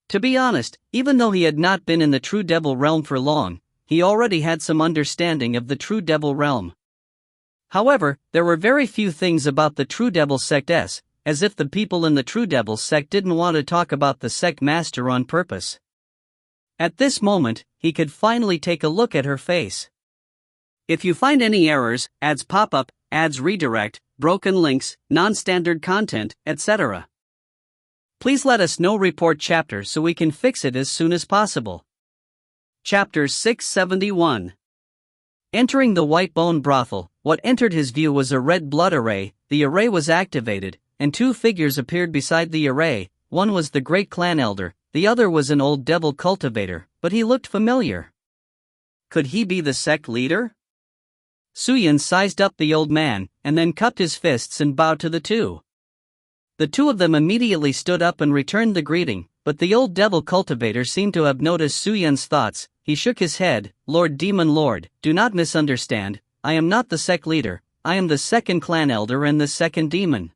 To be honest, even though he had not been in the true devil realm for long, he already had some understanding of the true devil realm. However, there were very few things about the true devil sect as if the people in the true devil sect didn't want to talk about the sect master on purpose. At this moment, he could finally take a look at her face. If you find any errors, ads pop up, ads redirect, broken links, non-standard content, etc., please let us know. Report chapter so we can fix it as soon as possible. Chapter 671. Entering the white bone brothel, what entered his view was a red blood array. The array was activated, and 2 figures appeared beside the array. One was the great clan elder, the other was an old devil cultivator, but he looked familiar. Could he be the sect leader? Su-Yun sized up the old man, and then cupped his fists and bowed to the two. The two of them immediately stood up and returned the greeting, but the old devil cultivator seemed to have noticed Su-Yun's thoughts. He shook his head. Lord Demon Lord, do not misunderstand, I am not the sect leader, I am the second clan elder and the second demon.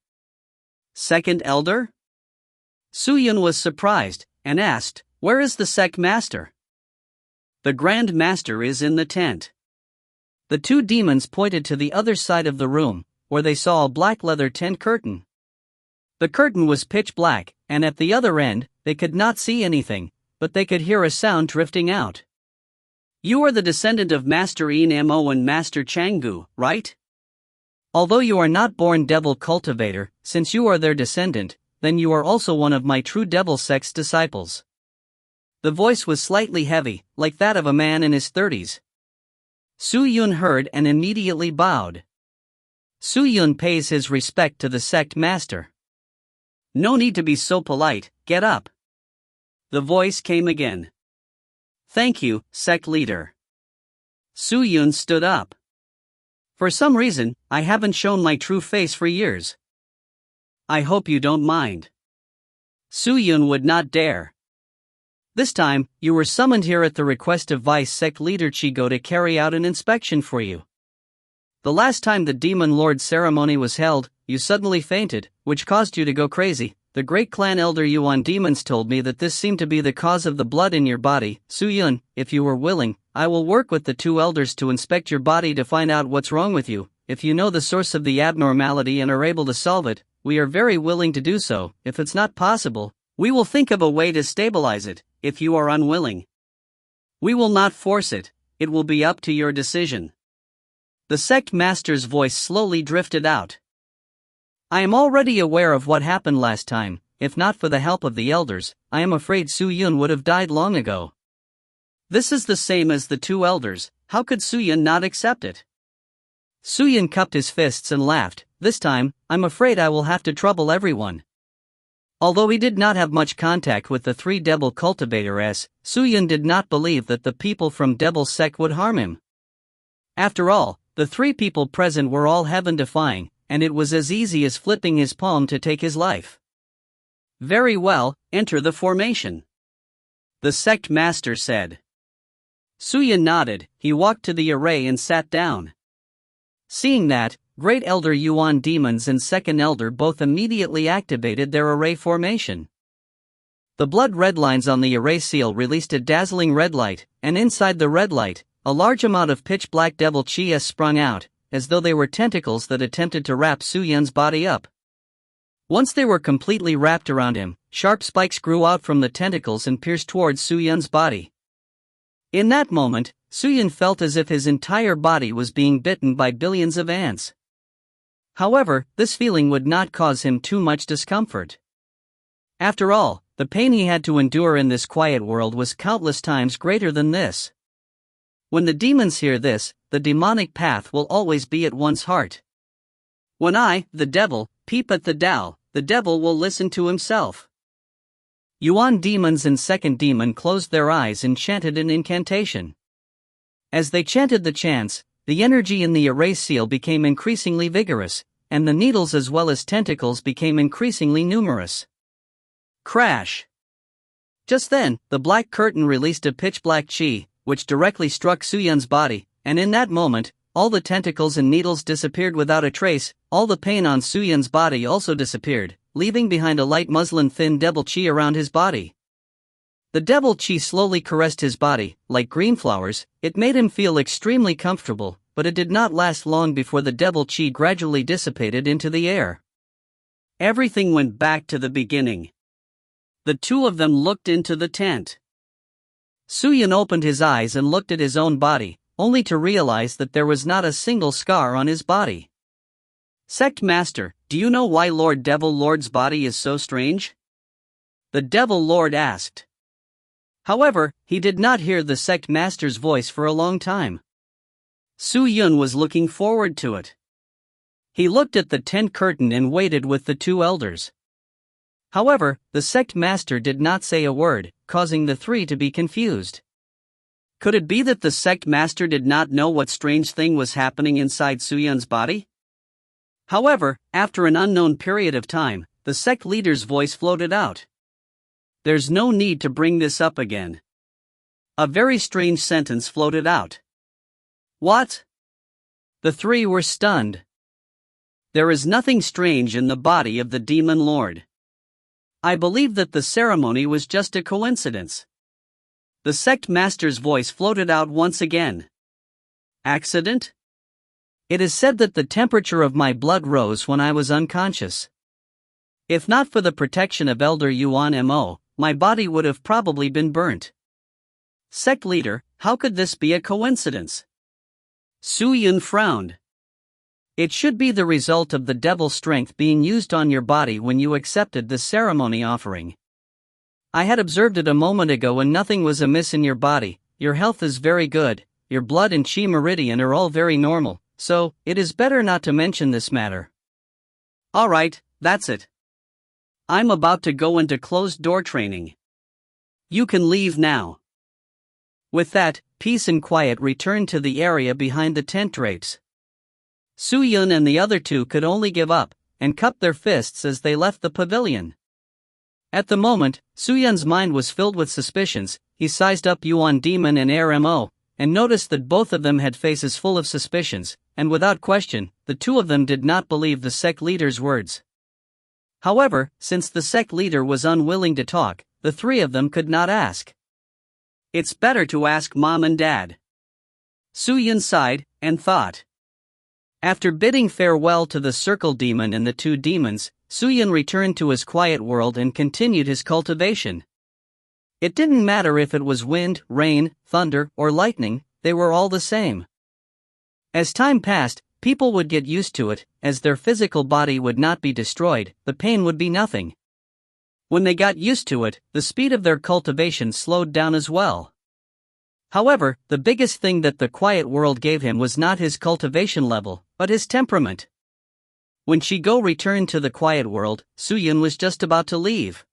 Second elder? Su-Yun was surprised, and asked, where is the sect master? The Grand Master is in the tent. The 2 demons pointed to the other side of the room, where they saw a black leather tent curtain. The curtain was pitch black, and at the other end, they could not see anything, but they could hear a sound drifting out. You are the descendant of Master Ian Mo and Master Changgu, right? Although you are not born devil cultivator, since you are their descendant, then you are also one of my true devil sect's disciples. The voice was slightly heavy, like that of a man in his 30s. Su-Yun heard and immediately bowed. Su-Yun pays his respect to the sect master. No need to be so polite, get up. The voice came again. Thank you, sect leader. Su-Yun stood up. For some reason, I haven't shown my true face for years. I hope you don't mind. Su-Yun would not dare. This time, you were summoned here at the request of Vice Sect Leader Chigo to carry out an inspection for you. The last time the Demon Lord ceremony was held, you suddenly fainted, which caused you to go crazy. The great clan elder Yuan Demons told me that this seemed to be the cause of the blood in your body. Su-Yun, if you were willing, I will work with the 2 elders to inspect your body to find out what's wrong with you. If you know the source of the abnormality and are able to solve it, we are very willing to do so. If it's not possible, we will think of a way to stabilize it. If you are unwilling, we will not force it, it will be up to your decision. The sect master's voice slowly drifted out. I am already aware of what happened last time. if not for the help of the elders, I am afraid Su-yun would have died long ago. This is the same as the two elders, how could Su-yun not accept it? Su-yun cupped his fists and laughed. This time, I'm afraid I will have to trouble everyone. Although he did not have much contact with the three devil cultivators, Su-yun did not believe that the people from Devil's sect would harm him. After all, the three people present were all heaven-defying, and it was as easy as flipping his palm to take his life. Very well, enter the formation, the sect master said. Su-yun nodded. He walked to the array and sat down. Seeing that, Great Elder Yuan demons and Second Elder both immediately activated their array formation. The blood red lines on the array seal released a dazzling red light, and inside the red light, a large amount of pitch-black devil chi sprung out, as though they were tentacles that attempted to wrap Su-yun's body up. Once they were completely wrapped around him, sharp spikes grew out from the tentacles and pierced towards Su-yun's body. In that moment, Su-yun felt as if his entire body was being bitten by billions of ants. However, this feeling would not cause him too much discomfort. After all, the pain he had to endure in this quiet world was countless times greater than this. When the demons hear this, the demonic path will always be at one's heart. When I, the devil, peep at the Tao, the devil will listen to himself. Yuan demons and second demon closed their eyes and chanted an incantation. As they chanted the chants, the energy in the array seal became increasingly vigorous, and the needles as well as tentacles became increasingly numerous. Crash! Just then, the black curtain released a pitch-black chi, which directly struck Su-yun's body, and in that moment, all the tentacles and needles disappeared without a trace. All the pain on Su-yun's body also disappeared, leaving behind a light muslin-thin devil chi around his body. The devil chi slowly caressed his body, like green flowers. It made him feel extremely comfortable, but it did not last long before the devil chi gradually dissipated into the air. Everything went back to the beginning. The two of them looked into the tent. Su-yun opened his eyes and looked at his own body, only to realize that there was not a single scar on his body. Sect Master, do you know why Lord Devil Lord's body is so strange? The Devil Lord asked. However, he did not hear the Sect Master's voice for a long time. Su-yun was looking forward to it. He looked at the tent curtain and waited with the two elders. However, the Sect Master did not say a word, causing the three to be confused. Could it be that the Sect Master did not know what strange thing was happening inside Su-yun's body? However, after an unknown period of time, the sect leader's voice floated out. There's no need to bring this up again. A very strange sentence floated out. What? The three were stunned. There is nothing strange in the body of the Demon Lord. I believe that the ceremony was just a coincidence. The sect master's voice floated out once again. Accident? It is said that the temperature of my blood rose when I was unconscious. If not for the protection of Elder Yuan Mo, my body would have probably been burnt. Sect leader, how could this be a coincidence? Su-yun frowned. It should be the result of the devil's strength being used on your body when you accepted the ceremony offering. I had observed it a moment ago and nothing was amiss in your body. Your health is very good, your blood and chi meridian are all very normal, so it is better not to mention this matter. Alright, that's it. I'm about to go into closed-door training. You can leave now. With that, peace and quiet returned to the area behind the tent drapes. Su-yun and the other two could only give up, and cup their fists as they left the pavilion. At the moment, Su-yun's mind was filled with suspicions. He sized up Yuan Demon and RMO, and noticed that both of them had faces full of suspicions, and without question, the two of them did not believe the sect leader's words. However, since the sect leader was unwilling to talk, the three of them could not ask. It's better to ask Mom and Dad. Su-yun sighed, and thought. After bidding farewell to the circle demon and the two demons, Su-yun returned to his quiet world and continued his cultivation. It didn't matter if it was wind, rain, thunder, or lightning, they were all the same. As time passed, people would get used to it, as their physical body would not be destroyed, the pain would be nothing. When they got used to it, the speed of their cultivation slowed down as well. However, the biggest thing that the quiet world gave him was not his cultivation level, but his temperament. When Shigo returned to the quiet world, Suyun was just about to leave.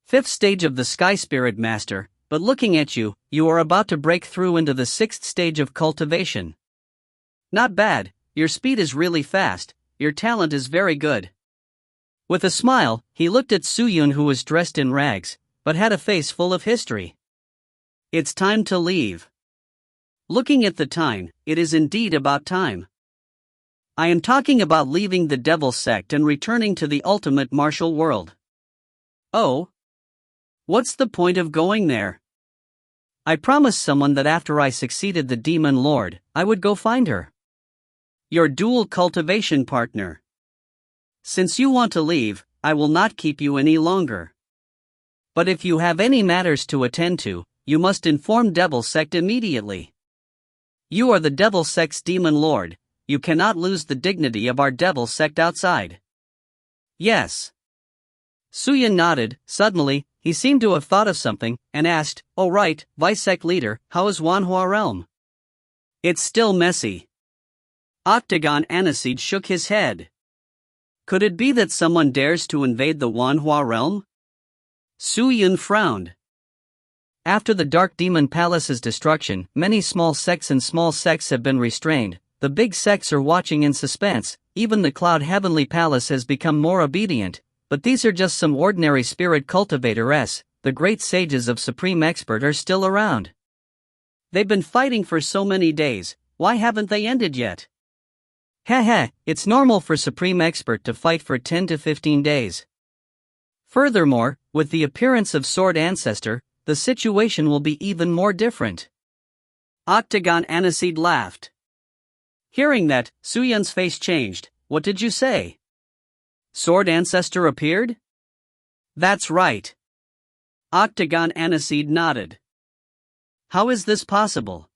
Fifth stage of the Sky Spirit Master, but looking at you, you are about to break through into the sixth stage of cultivation. Not bad, your speed is really fast, your talent is very good. With a smile, he looked at Suyun, who was dressed in rags, but had a face full of history. It's time to leave. Looking at the time, it is indeed about time. I am talking about leaving the Devil Sect and returning to the ultimate martial world. Oh? What's the point of going there? I promised someone that after I succeeded the Demon Lord, I would go find her. Your dual cultivation partner. Since you want to leave, I will not keep you any longer. But if you have any matters to attend to, you must inform Devil Sect immediately. You are the Devil Sect's Demon Lord, you cannot lose the dignity of our Devil Sect outside. Yes. Suyun nodded. Suddenly, he seemed to have thought of something, and asked, "Oh right, Vice-Sect Leader, how is Wanhua Realm?" It's still messy. Octagon Aniseed shook his head. Could it be that someone dares to invade the Wanhua Realm? Suyun frowned. After the Dark Demon Palace's destruction, many small sects have been restrained. The big sects are watching in suspense. Even the Cloud Heavenly Palace has become more obedient, but these are just some ordinary spirit cultivators. The great sages of Supreme Expert are still around. They've been fighting for so many days, why haven't they ended yet? It's normal for Supreme Expert to fight for 10 to 15 days. Furthermore, with the appearance of Sword Ancestor, the situation will be even more different. Octagon Aniseed laughed. Hearing that, Suyun's face changed. What did you say? Sword Ancestor appeared? That's right. Octagon Aniseed nodded. How is this possible?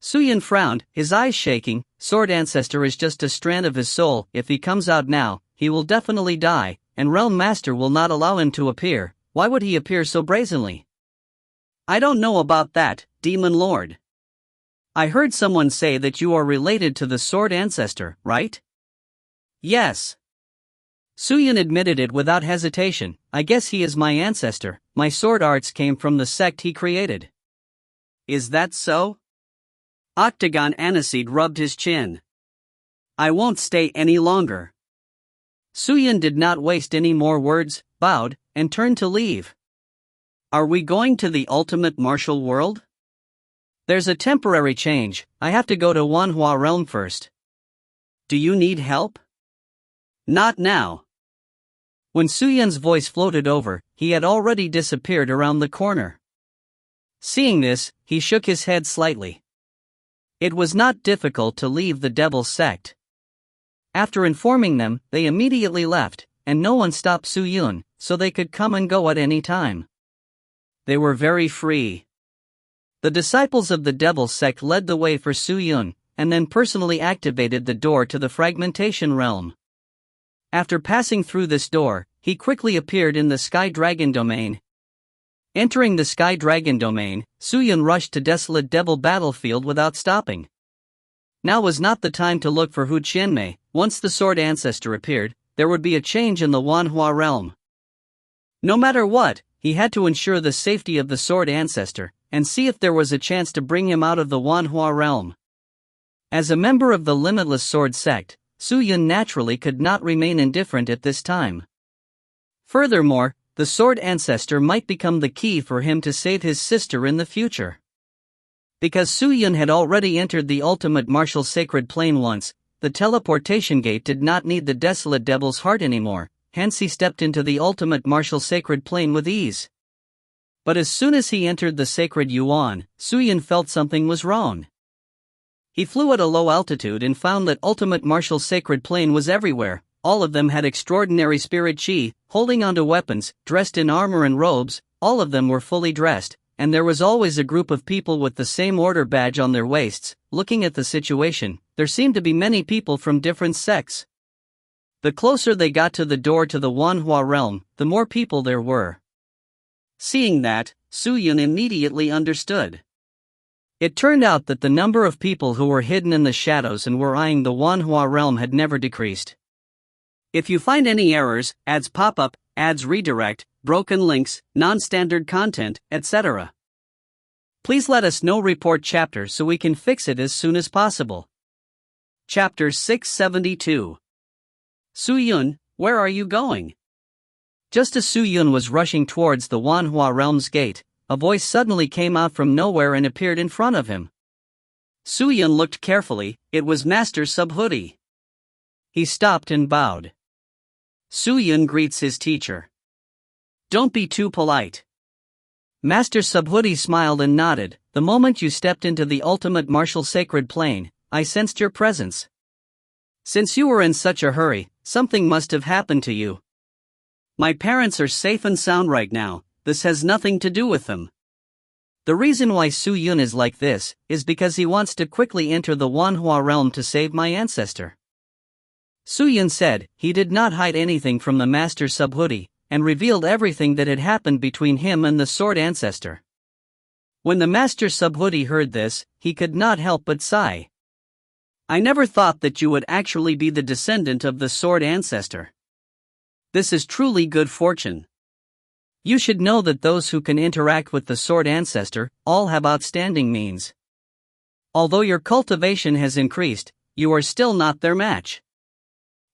Suyun frowned, his eyes shaking. Sword Ancestor is just a strand of his soul. If he comes out now, he will definitely die, and Realm Master will not allow him to appear. Why would he appear so brazenly? I don't know about that, Demon Lord. I heard someone say that you are related to the Sword Ancestor, right? Yes. Suyun admitted it without hesitation. I guess he is my ancestor. My sword arts came from the sect he created. Is that so? Octagon Aniseed rubbed his chin. I won't stay any longer. Suyun did not waste any more words, bowed, and turned to leave. Are we going to the ultimate martial world? There's a temporary change. I have to go to Wanhua Realm first. Do you need help? Not now. When Suyun's voice floated over, he had already disappeared around the corner. Seeing this, he shook his head slightly. It was not difficult to leave the Devil Sect. After informing them, they immediately left, and no one stopped Suyun, so they could come and go at any time. They were very free. The disciples of the Devil Sect led the way for Suyun, and then personally activated the door to the Fragmentation Realm. After passing through this door, he quickly appeared in the Sky Dragon Domain. Entering the Sky Dragon Domain, Suyun rushed to Desolate Devil Battlefield without stopping. Now was not the time to look for Hu Qianmei. Once the Sword Ancestor appeared, there would be a change in the Wanhua Realm. No matter what, he had to ensure the safety of the Sword Ancestor, and see if there was a chance to bring him out of the Wanhua Realm. As a member of the Limitless Sword Sect, Suyun naturally could not remain indifferent at this time. Furthermore, the Sword Ancestor might become the key for him to save his sister in the future. Because Suyun had already entered the ultimate martial sacred plane once, the teleportation gate did not need the Desolate Devil's heart anymore, hence he stepped into the ultimate martial sacred plane with ease. But as soon as he entered the sacred Yuan, Suyun felt something was wrong. He flew at a low altitude and found that ultimate martial sacred plane was everywhere. All of them had extraordinary spirit chi, holding onto weapons, dressed in armor and robes. All of them were fully dressed, and there was always a group of people with the same order badge on their waists. Looking at the situation, there seemed to be many people from different sects. The closer they got to the door to the Wanhua realm, the more people there were. Seeing that, Su Yun immediately understood. It turned out that the number of people who were hidden in the shadows and were eyeing the Wanhua realm had never decreased. If you find any errors, ads pop up, ads redirect, broken links, non-standard content, etc., please let us know. Report chapter so we can fix it as soon as possible. Chapter 672. Su Yun, where are you going? Just as Su Yun was rushing towards the Wanhua realm's gate, a voice suddenly came out from nowhere and appeared in front of him. Su Yun looked carefully. It was Master Subhuti. He stopped and bowed. Su Yun greets his teacher. Don't be too polite. Master Subhuti smiled and nodded. The moment you stepped into the ultimate martial sacred plane, I sensed your presence. Since you were in such a hurry, something must have happened to you. My parents are safe and sound right now. This has nothing to do with them. The reason why Su Yun is like this is because he wants to quickly enter the Wanhua realm to save my ancestor. Su Yun said. He did not hide anything from the Master Subhuti, and revealed everything that had happened between him and the Sword Ancestor. When the Master Subhuti heard this, he could not help but sigh. I never thought that you would actually be the descendant of the Sword Ancestor. This is truly good fortune. You should know that those who can interact with the Sword Ancestor all have outstanding means. Although your cultivation has increased, you are still not their match.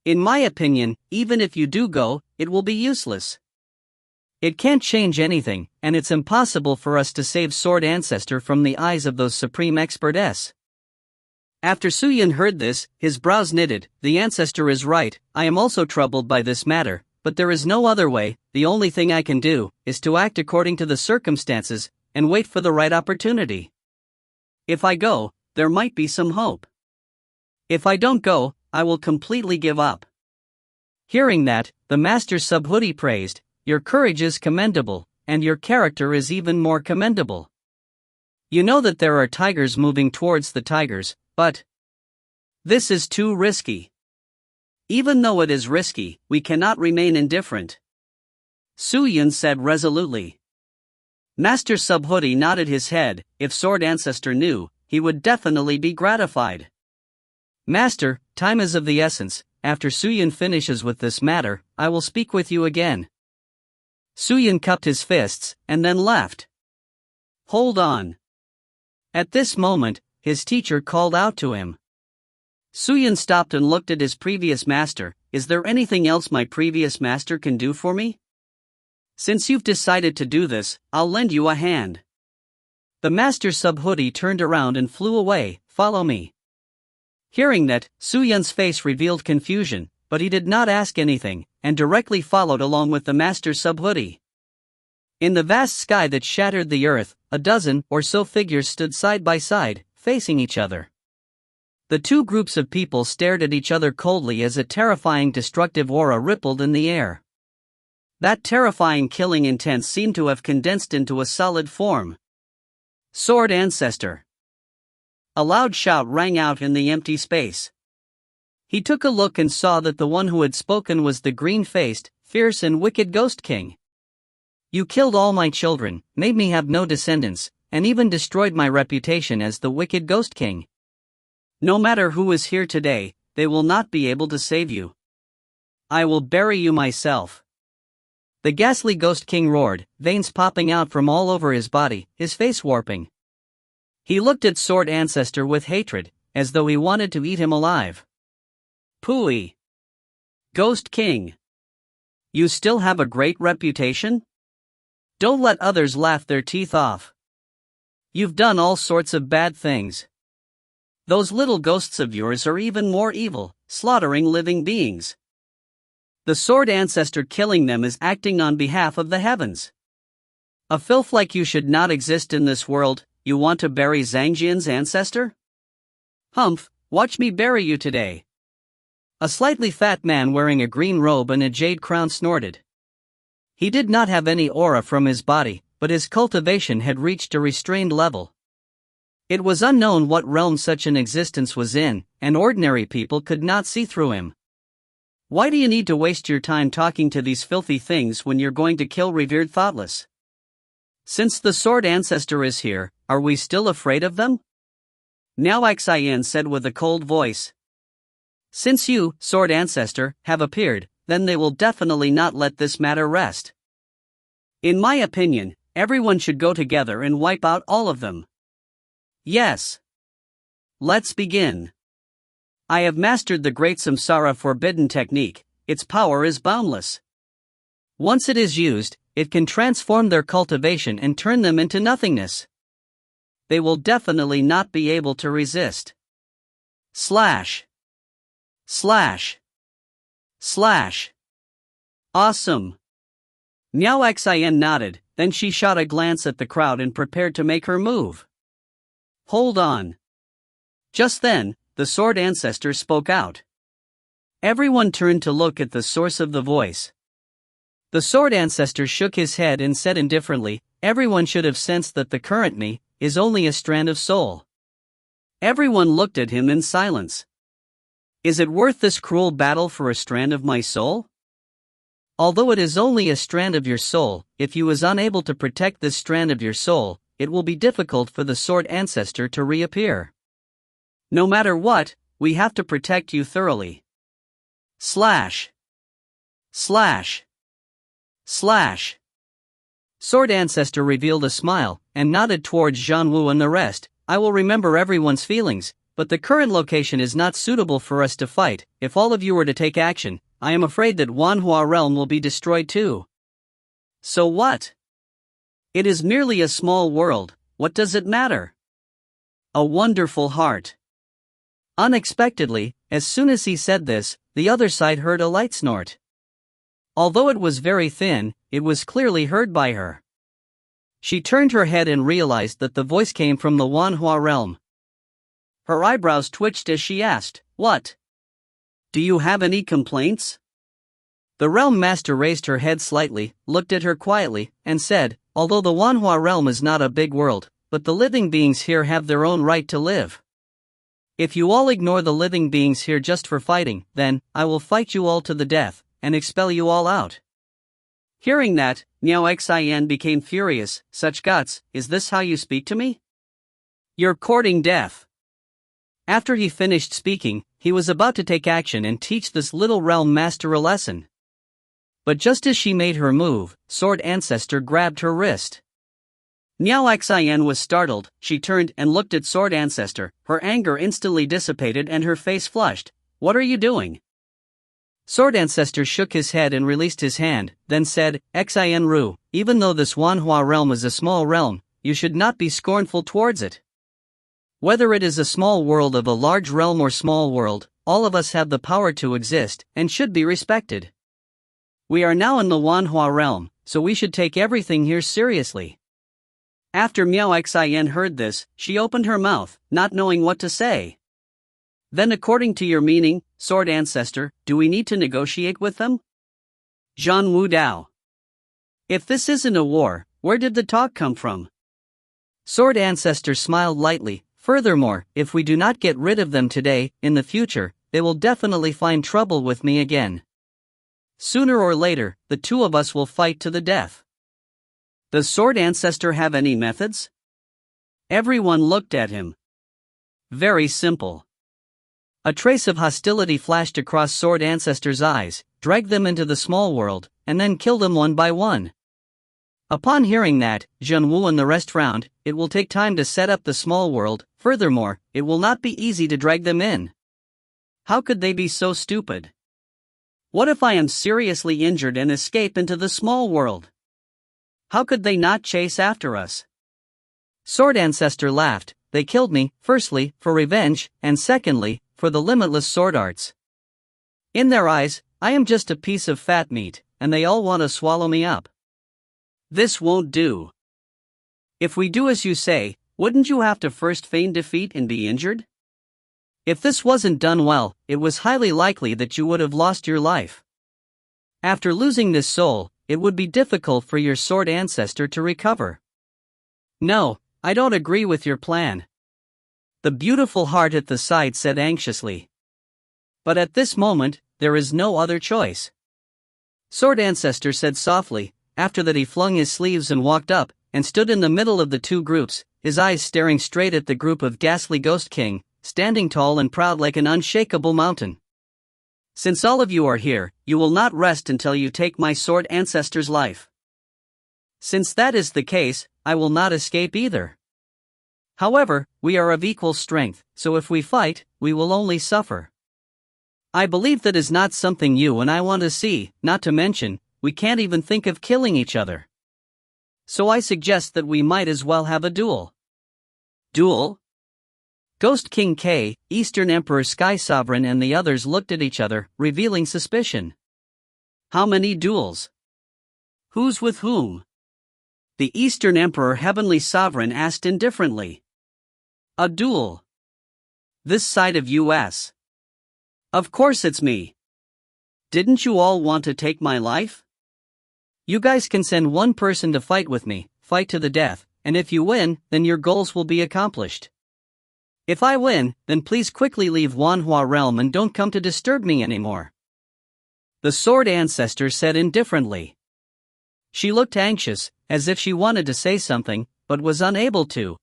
In my opinion, even if you do go, it will be useless. It can't change anything, and it's impossible for us to save Sword Ancestor from the eyes of those supreme experts. After Su Yun heard this, his brows knitted. The ancestor is right. I am also troubled by this matter, but there is no other way. The only thing I can do is to act according to the circumstances and wait for the right opportunity. If I go, there might be some hope. If I don't go, I will completely give up. Hearing that, the Master Subhuti praised. Your courage is commendable, and your character is even more commendable. You know that there are tigers moving towards the tigers, but this is too risky. Even though it is risky, we cannot remain indifferent. Su Yun said resolutely. Master Subhuti nodded his head. If Sword Ancestor knew, he would definitely be gratified. Master, time is of the essence. After Su Yun finishes with this matter, I will speak with you again. Su Yun cupped his fists, and then left. Hold on. At this moment, his teacher called out to him. Su Yun stopped and looked at his previous master. Is there anything else my previous master can do for me? Since you've decided to do this, I'll lend you a hand. The Master Subhuti turned around and flew away. Follow me. Hearing that, Su Yun's face revealed confusion, but he did not ask anything, and directly followed along with the Master Subhuti. In the vast sky that shattered the earth, a dozen or so figures stood side by side, facing each other. The two groups of people stared at each other coldly as a terrifying destructive aura rippled in the air. That terrifying killing intent seemed to have condensed into a solid form. Sword Ancestor. A loud shout rang out in the empty space. He took a look and saw that the one who had spoken was the green-faced, fierce and wicked Ghost King. You killed all my children, made me have no descendants, and even destroyed my reputation as the wicked Ghost King. No matter who is here today, they will not be able to save you. I will bury you myself. The ghastly Ghost King roared, veins popping out from all over his body, his face warping. He looked at Sword Ancestor with hatred, as though he wanted to eat him alive. Pooey. Ghost King. You still have a great reputation? Don't let others laugh their teeth off. You've done all sorts of bad things. Those little ghosts of yours are even more evil, slaughtering living beings. The Sword Ancestor killing them is acting on behalf of the heavens. A filth like you should not exist in this world. You want to bury Zhangjian's ancestor? Humph, watch me bury you today. A slightly fat man wearing a green robe and a jade crown snorted. He did not have any aura from his body, but his cultivation had reached a restrained level. It was unknown what realm such an existence was in, and ordinary people could not see through him. Why do you need to waste your time talking to these filthy things when you're going to kill revered thoughtless? Since the sword ancestor is here, are we still afraid of them? Niao Xian said with a cold voice. Since you, sword ancestor, have appeared, then they will definitely not let this matter rest. In my opinion, everyone should go together and wipe out all of them. Yes. Let's begin. I have mastered the Great Samsara Forbidden Technique. Its power is boundless. Once it is used, it can transform their cultivation and turn them into nothingness. They will definitely not be able to resist. Slash. Slash. Slash. Awesome. Niao Xian nodded, then she shot a glance at the crowd and prepared to make her move. Hold on. Just then, the sword ancestor spoke out. Everyone turned to look at the source of the voice. The sword ancestor shook his head and said indifferently, everyone should have sensed that the current me is only a strand of soul. Everyone looked at him in silence. Is it worth this cruel battle for a strand of my soul? Although it is only a strand of your soul, if you is unable to protect this strand of your soul, it will be difficult for the sword ancestor to reappear. No matter what, we have to protect you thoroughly. Slash. Slash. Slash. Sword ancestor revealed a smile, and nodded towards Zhan Wu and the rest. I will remember everyone's feelings, but the current location is not suitable for us to fight. If all of you were to take action, I am afraid that Wanhua realm will be destroyed too. So what? It is merely a small world, what does it matter? A wonderful heart. Unexpectedly, as soon as he said this, the other side heard a light snort. Although it was very thin, it was clearly heard by her. She turned her head and realized that the voice came from the Wanhua realm. Her eyebrows twitched as she asked, "What? Do you have any complaints?" The realm master raised her head slightly, looked at her quietly, and said, "Although the Wanhua realm is not a big world, but the living beings here have their own right to live. If you all ignore the living beings here just for fighting, then I will fight you all to the death, and expel you all out." Hearing that, Niao Xian became furious. Such guts, is this how you speak to me? You're courting death. After he finished speaking, he was about to take action and teach this little realm master a lesson. But just as she made her move, sword ancestor grabbed her wrist. Niao Xian was startled. She turned and looked at sword ancestor. Her anger instantly dissipated and her face flushed. "What are you doing?" Sword ancestor shook his head and released his hand, then said, "Xian Ru, even though this Wanhua realm is a small realm, you should not be scornful towards it. Whether it is a small world of a large realm or small world, all of us have the power to exist and should be respected. We are now in the Wanhua realm, so we should take everything here seriously." After Miao Xian heard this, she opened her mouth, not knowing what to say. "Then according to your meaning, sword ancestor, do we need to negotiate with them?" Zhan Wu Dao. "If this isn't a war, where did the talk come from?" Sword ancestor smiled lightly. "Furthermore, if we do not get rid of them today, in the future, they will definitely find trouble with me again. Sooner or later, the two of us will fight to the death." Does sword ancestor have any methods? Everyone looked at him. Very simple. A trace of hostility flashed across sword ancestor's eyes, dragged them into the small world, and then killed them one by one. Upon hearing that, Zhan Wu and the rest frowned. It will take time to set up the small world. Furthermore, it will not be easy to drag them in. How could they be so stupid? What if I am seriously injured and escape into the small world? How could they not chase after us? Sword ancestor laughed. They killed me, firstly, for revenge, and secondly, for the limitless sword arts. In their eyes, I am just a piece of fat meat, and they all want to swallow me up. This won't do. If we do as you say, wouldn't you have to first feign defeat and be injured? If this wasn't done well, it was highly likely that you would have lost your life. After losing this soul, it would be difficult for your sword ancestor to recover. No, I don't agree with your plan. The beautiful heart at the side said anxiously. But at this moment, there is no other choice. Sword Ancestor said softly. After that he flung his sleeves and walked up, and stood in the middle of the two groups, his eyes staring straight at the group of ghastly Ghost King, standing tall and proud like an unshakable mountain. Since all of you are here, you will not rest until you take my Sword Ancestor's life. Since that is the case, I will not escape either. However, we are of equal strength, so if we fight, we will only suffer. I believe that is not something you and I want to see, not to mention, we can't even think of killing each other. So I suggest that we might as well have a duel. Duel? Ghost King K, Eastern Emperor Sky Sovereign and the others looked at each other, revealing suspicion. How many duels? Who's with whom? The Eastern Emperor Heavenly Sovereign asked indifferently. A duel. This side of US. Of course it's me. Didn't you all want to take my life? You guys can send one person to fight with me, fight to the death, and if you win, then your goals will be accomplished. If I win, then please quickly leave Wanhua Realm and don't come to disturb me anymore. The Sword Ancestor said indifferently. She looked anxious, as if she wanted to say something, but was unable to.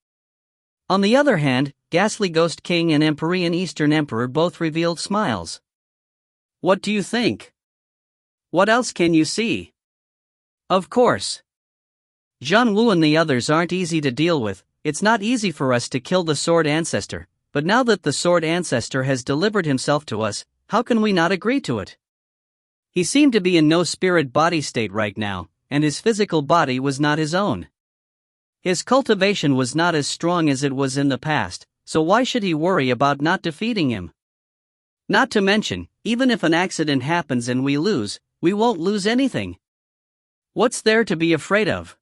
On the other hand, Ghastly Ghost King and Empyrean Eastern Emperor both revealed smiles. What do you think? What else can you see? Of course. Zhan Wu and the others aren't easy to deal with. It's not easy for us to kill the Sword Ancestor, but now that the Sword Ancestor has delivered himself to us, how can we not agree to it? He seemed to be in no spirit-body state right now, and his physical body was not his own. His cultivation was not as strong as it was in the past, so why should he worry about not defeating him? Not to mention, even if an accident happens and we lose, we won't lose anything. What's there to be afraid of?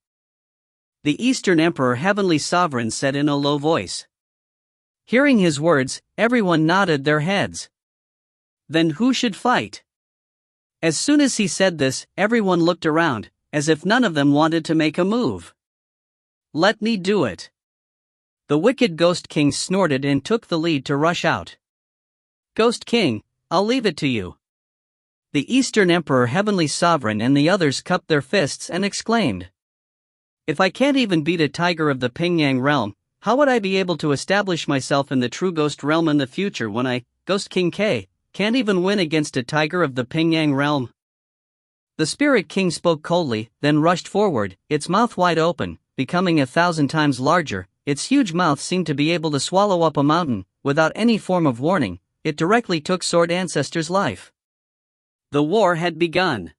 The Eastern Emperor Heavenly Sovereign said in a low voice. Hearing his words, everyone nodded their heads. Then who should fight? As soon as he said this, everyone looked around, as if none of them wanted to make a move. Let me do it. The wicked Ghost King snorted and took the lead to rush out. Ghost King, I'll leave it to you. The Eastern Emperor Heavenly Sovereign and the others cupped their fists and exclaimed. If I can't even beat a tiger of the Pingyang realm, how would I be able to establish myself in the true ghost realm in the future when I, Ghost King K, can't even win against a tiger of the Pingyang realm? The Spirit King spoke coldly, then rushed forward, its mouth wide open, becoming 1,000 times larger. Its huge mouth seemed to be able to swallow up a mountain. Without any form of warning, it directly took Sword Ancestor's life. The war had begun.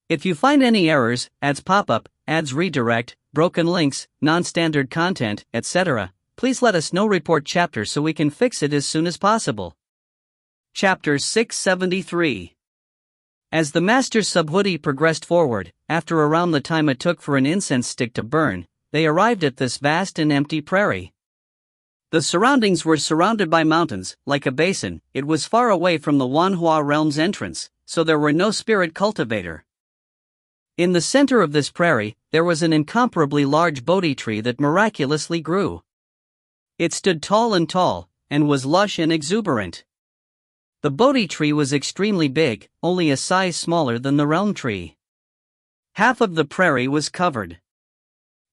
If you find any errors, ads pop-up, ads redirect, broken links, non-standard content, etc., please let us know. Report chapter so we can fix it as soon as possible. Chapter 673. As the Master's subhoodie progressed forward, after around the time it took for an incense stick to burn, they arrived at this vast and empty prairie. The surroundings were surrounded by mountains, like a basin. It was far away from the Wanhua Realm's entrance, so there were no spirit cultivator. In the center of this prairie, there was an incomparably large Bodhi tree that miraculously grew. It stood tall and was lush and exuberant. The Bodhi tree was extremely big, only a size smaller than the realm tree. Half of the prairie was covered.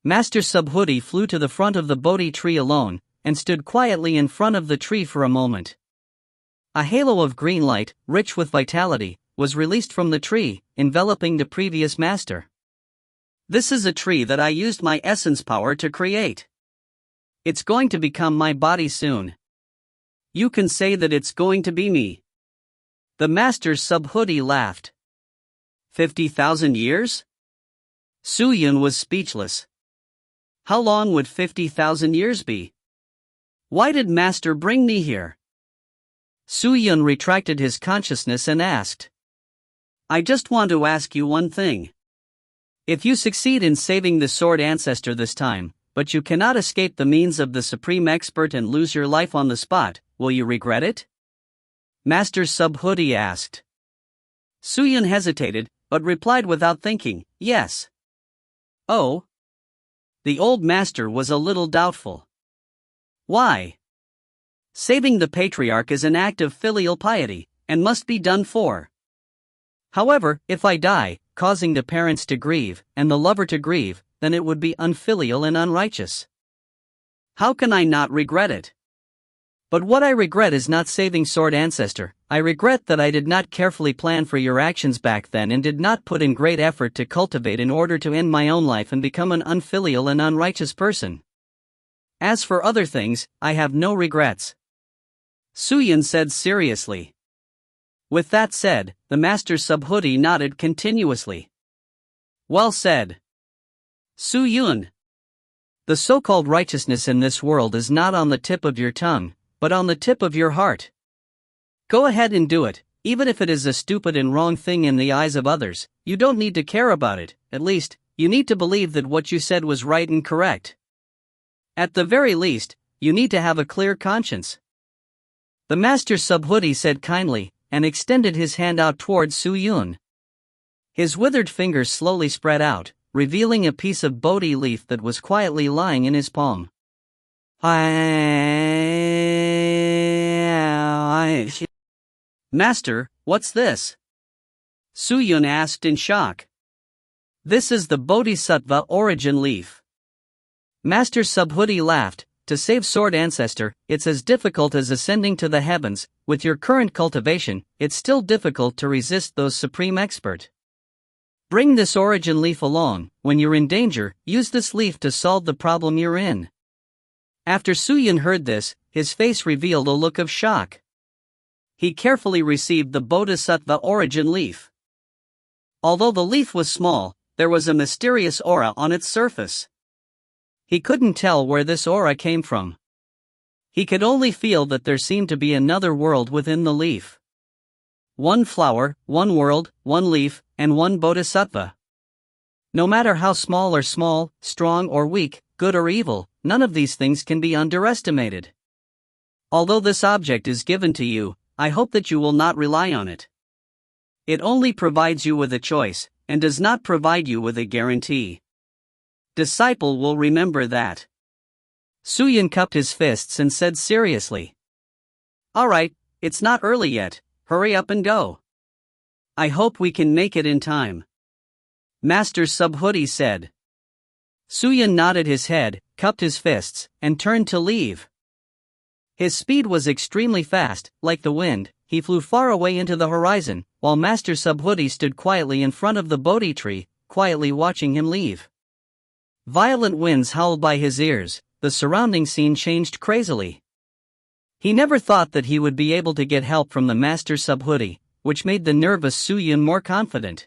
Master Subhoodie flew to the front of the Bodhi tree alone, and stood quietly in front of the tree for a moment. A halo of green light, rich with vitality, was released from the tree, enveloping the previous master. This is a tree that I used my essence power to create. It's going to become my body soon. You can say that it's going to be me. The Master's Subhoodie laughed. 50,000 years? Su Yun was speechless. How long would 50,000 years be? Why did Master bring me here? Su Yun retracted his consciousness and asked. I just want to ask you one thing. If you succeed in saving the Sword Ancestor this time, but you cannot escape the means of the Supreme Expert and lose your life on the spot, will you regret it? Master Subhoodie asked. Su Yun hesitated, but replied without thinking, yes. Oh? The old master was a little doubtful. Why? Saving the Patriarch is an act of filial piety, and must be done for. However, if I die, causing the parents to grieve, and the lover to grieve, then it would be unfilial and unrighteous. How can I not regret it? But what I regret is not saving Sword Ancestor. I regret that I did not carefully plan for your actions back then and did not put in great effort to cultivate in order to end my own life and become an unfilial and unrighteous person. As for other things, I have no regrets. Suyun said seriously. With that said, the Master Subhuti nodded continuously. Well said. Suyun. The so-called righteousness in this world is not on the tip of your tongue, but on the tip of your heart. Go ahead and do it, even if it is a stupid and wrong thing in the eyes of others. You don't need to care about it, at least, you need to believe that what you said was right and correct. At the very least, you need to have a clear conscience. The Master Subhuti said kindly, and extended his hand out towards Suyun. His withered fingers slowly spread out, revealing a piece of Bodhi leaf that was quietly lying in his palm. Master, what's this? Suyun asked in shock. This is the Bodhisattva origin leaf. Master Subhuti laughed. To save Sword Ancestor, it's as difficult as ascending to the heavens. With your current cultivation, it's still difficult to resist those supreme expert. Bring this origin leaf along. When you're in danger, use this leaf to solve the problem you're in. After Suyun heard this, his face revealed a look of shock. He carefully received the Bodhisattva origin leaf. Although the leaf was small, there was a mysterious aura on its surface. He couldn't tell where this aura came from. He could only feel that there seemed to be another world within the leaf. One flower, one world, one leaf, and one bodhisattva. No matter how small, strong or weak, good or evil, none of these things can be underestimated. Although this object is given to you, I hope that you will not rely on it. It only provides you with a choice, and does not provide you with a guarantee. Disciple will remember that. Suyun cupped his fists and said seriously. Alright, it's not early yet, hurry up and go. I hope we can make it in time. Master Subhuti said. Suyun nodded his head, cupped his fists, and turned to leave. His speed was extremely fast, like the wind. He flew far away into the horizon, while Master Subhuti stood quietly in front of the Bodhi tree, quietly watching him leave. Violent winds howled by his ears, the surrounding scene changed crazily. He never thought that he would be able to get help from the Master Subhuti, which made the nervous Suyun more confident.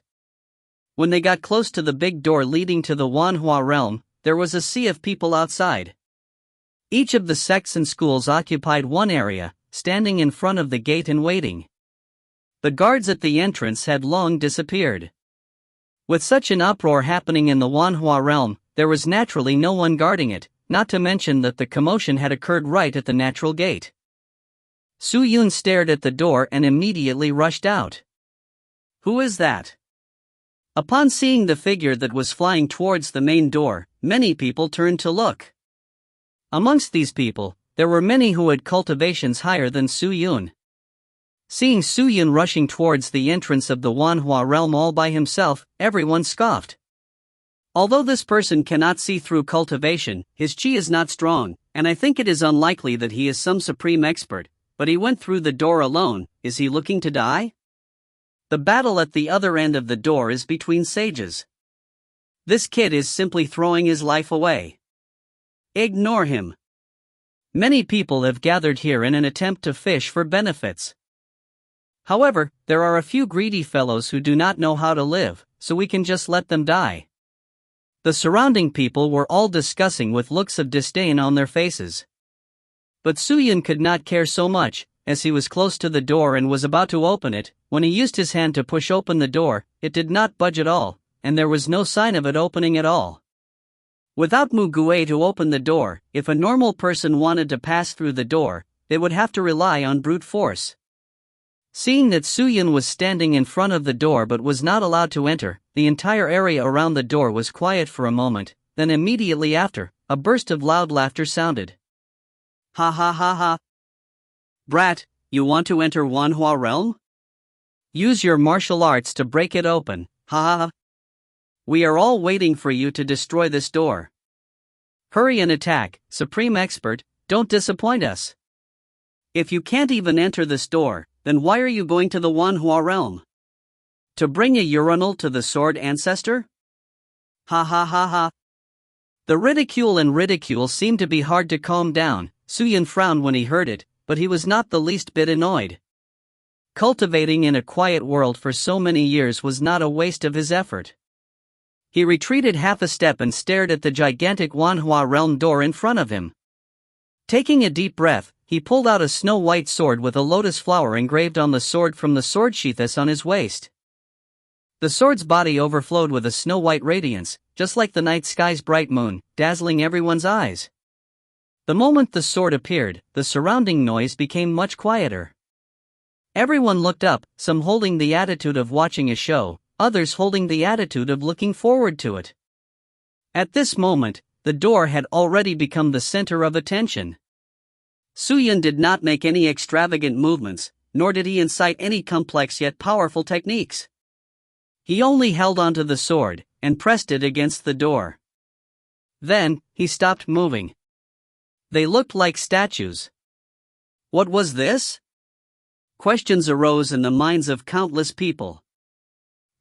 When they got close to the big door leading to the Wanhua realm, there was a sea of people outside. Each of the sects and schools occupied one area, standing in front of the gate and waiting. The guards at the entrance had long disappeared. With such an uproar happening in the Wanhua realm, there was naturally no one guarding it, not to mention that the commotion had occurred right at the natural gate. Suyun stared at the door and immediately rushed out. Who is that? Upon seeing the figure that was flying towards the main door, many people turned to look. Amongst these people, there were many who had cultivations higher than Suyun. Seeing Suyun rushing towards the entrance of the Wanhua realm all by himself, everyone scoffed. Although this person cannot see through cultivation, his chi is not strong, and I think it is unlikely that he is some supreme expert, but he went through the door alone. Is he looking to die? The battle at the other end of the door is between sages. This kid is simply throwing his life away. Ignore him. Many people have gathered here in an attempt to fish for benefits. However, there are a few greedy fellows who do not know how to live, so we can just let them die. The surrounding people were all discussing with looks of disdain on their faces. But Suyun could not care so much, as he was close to the door and was about to open it. When he used his hand to push open the door, it did not budge at all, and there was no sign of it opening at all. Without Mugue to open the door, if a normal person wanted to pass through the door, they would have to rely on brute force. Seeing that Suyun was standing in front of the door but was not allowed to enter, the entire area around the door was quiet for a moment, then immediately after, a burst of loud laughter sounded. Ha ha ha ha! Brat, you want to enter Wanhua realm? Use your martial arts to break it open, ha ha. We are all waiting for you to destroy this door. Hurry and attack, Supreme Expert, don't disappoint us. If you can't even enter this door, then why are you going to the Wanhua realm? To bring a urinal to the sword ancestor? Ha ha ha ha. The ridicule seemed to be hard to calm down. Suyin frowned when he heard it, but he was not the least bit annoyed. Cultivating in a quiet world for so many years was not a waste of his effort. He retreated half a step and stared at the gigantic Wanhua realm door in front of him. Taking a deep breath, he pulled out a snow-white sword with a lotus flower engraved on the sword from the sword sheaths on his waist. The sword's body overflowed with a snow-white radiance, just like the night sky's bright moon, dazzling everyone's eyes. The moment the sword appeared, the surrounding noise became much quieter. Everyone looked up, some holding the attitude of watching a show, others holding the attitude of looking forward to it. At this moment, the door had already become the center of attention. Suyin did not make any extravagant movements, nor did he incite any complex yet powerful techniques. He only held onto the sword, and pressed it against the door. Then, he stopped moving. They looked like statues. What was this? Questions arose in the minds of countless people.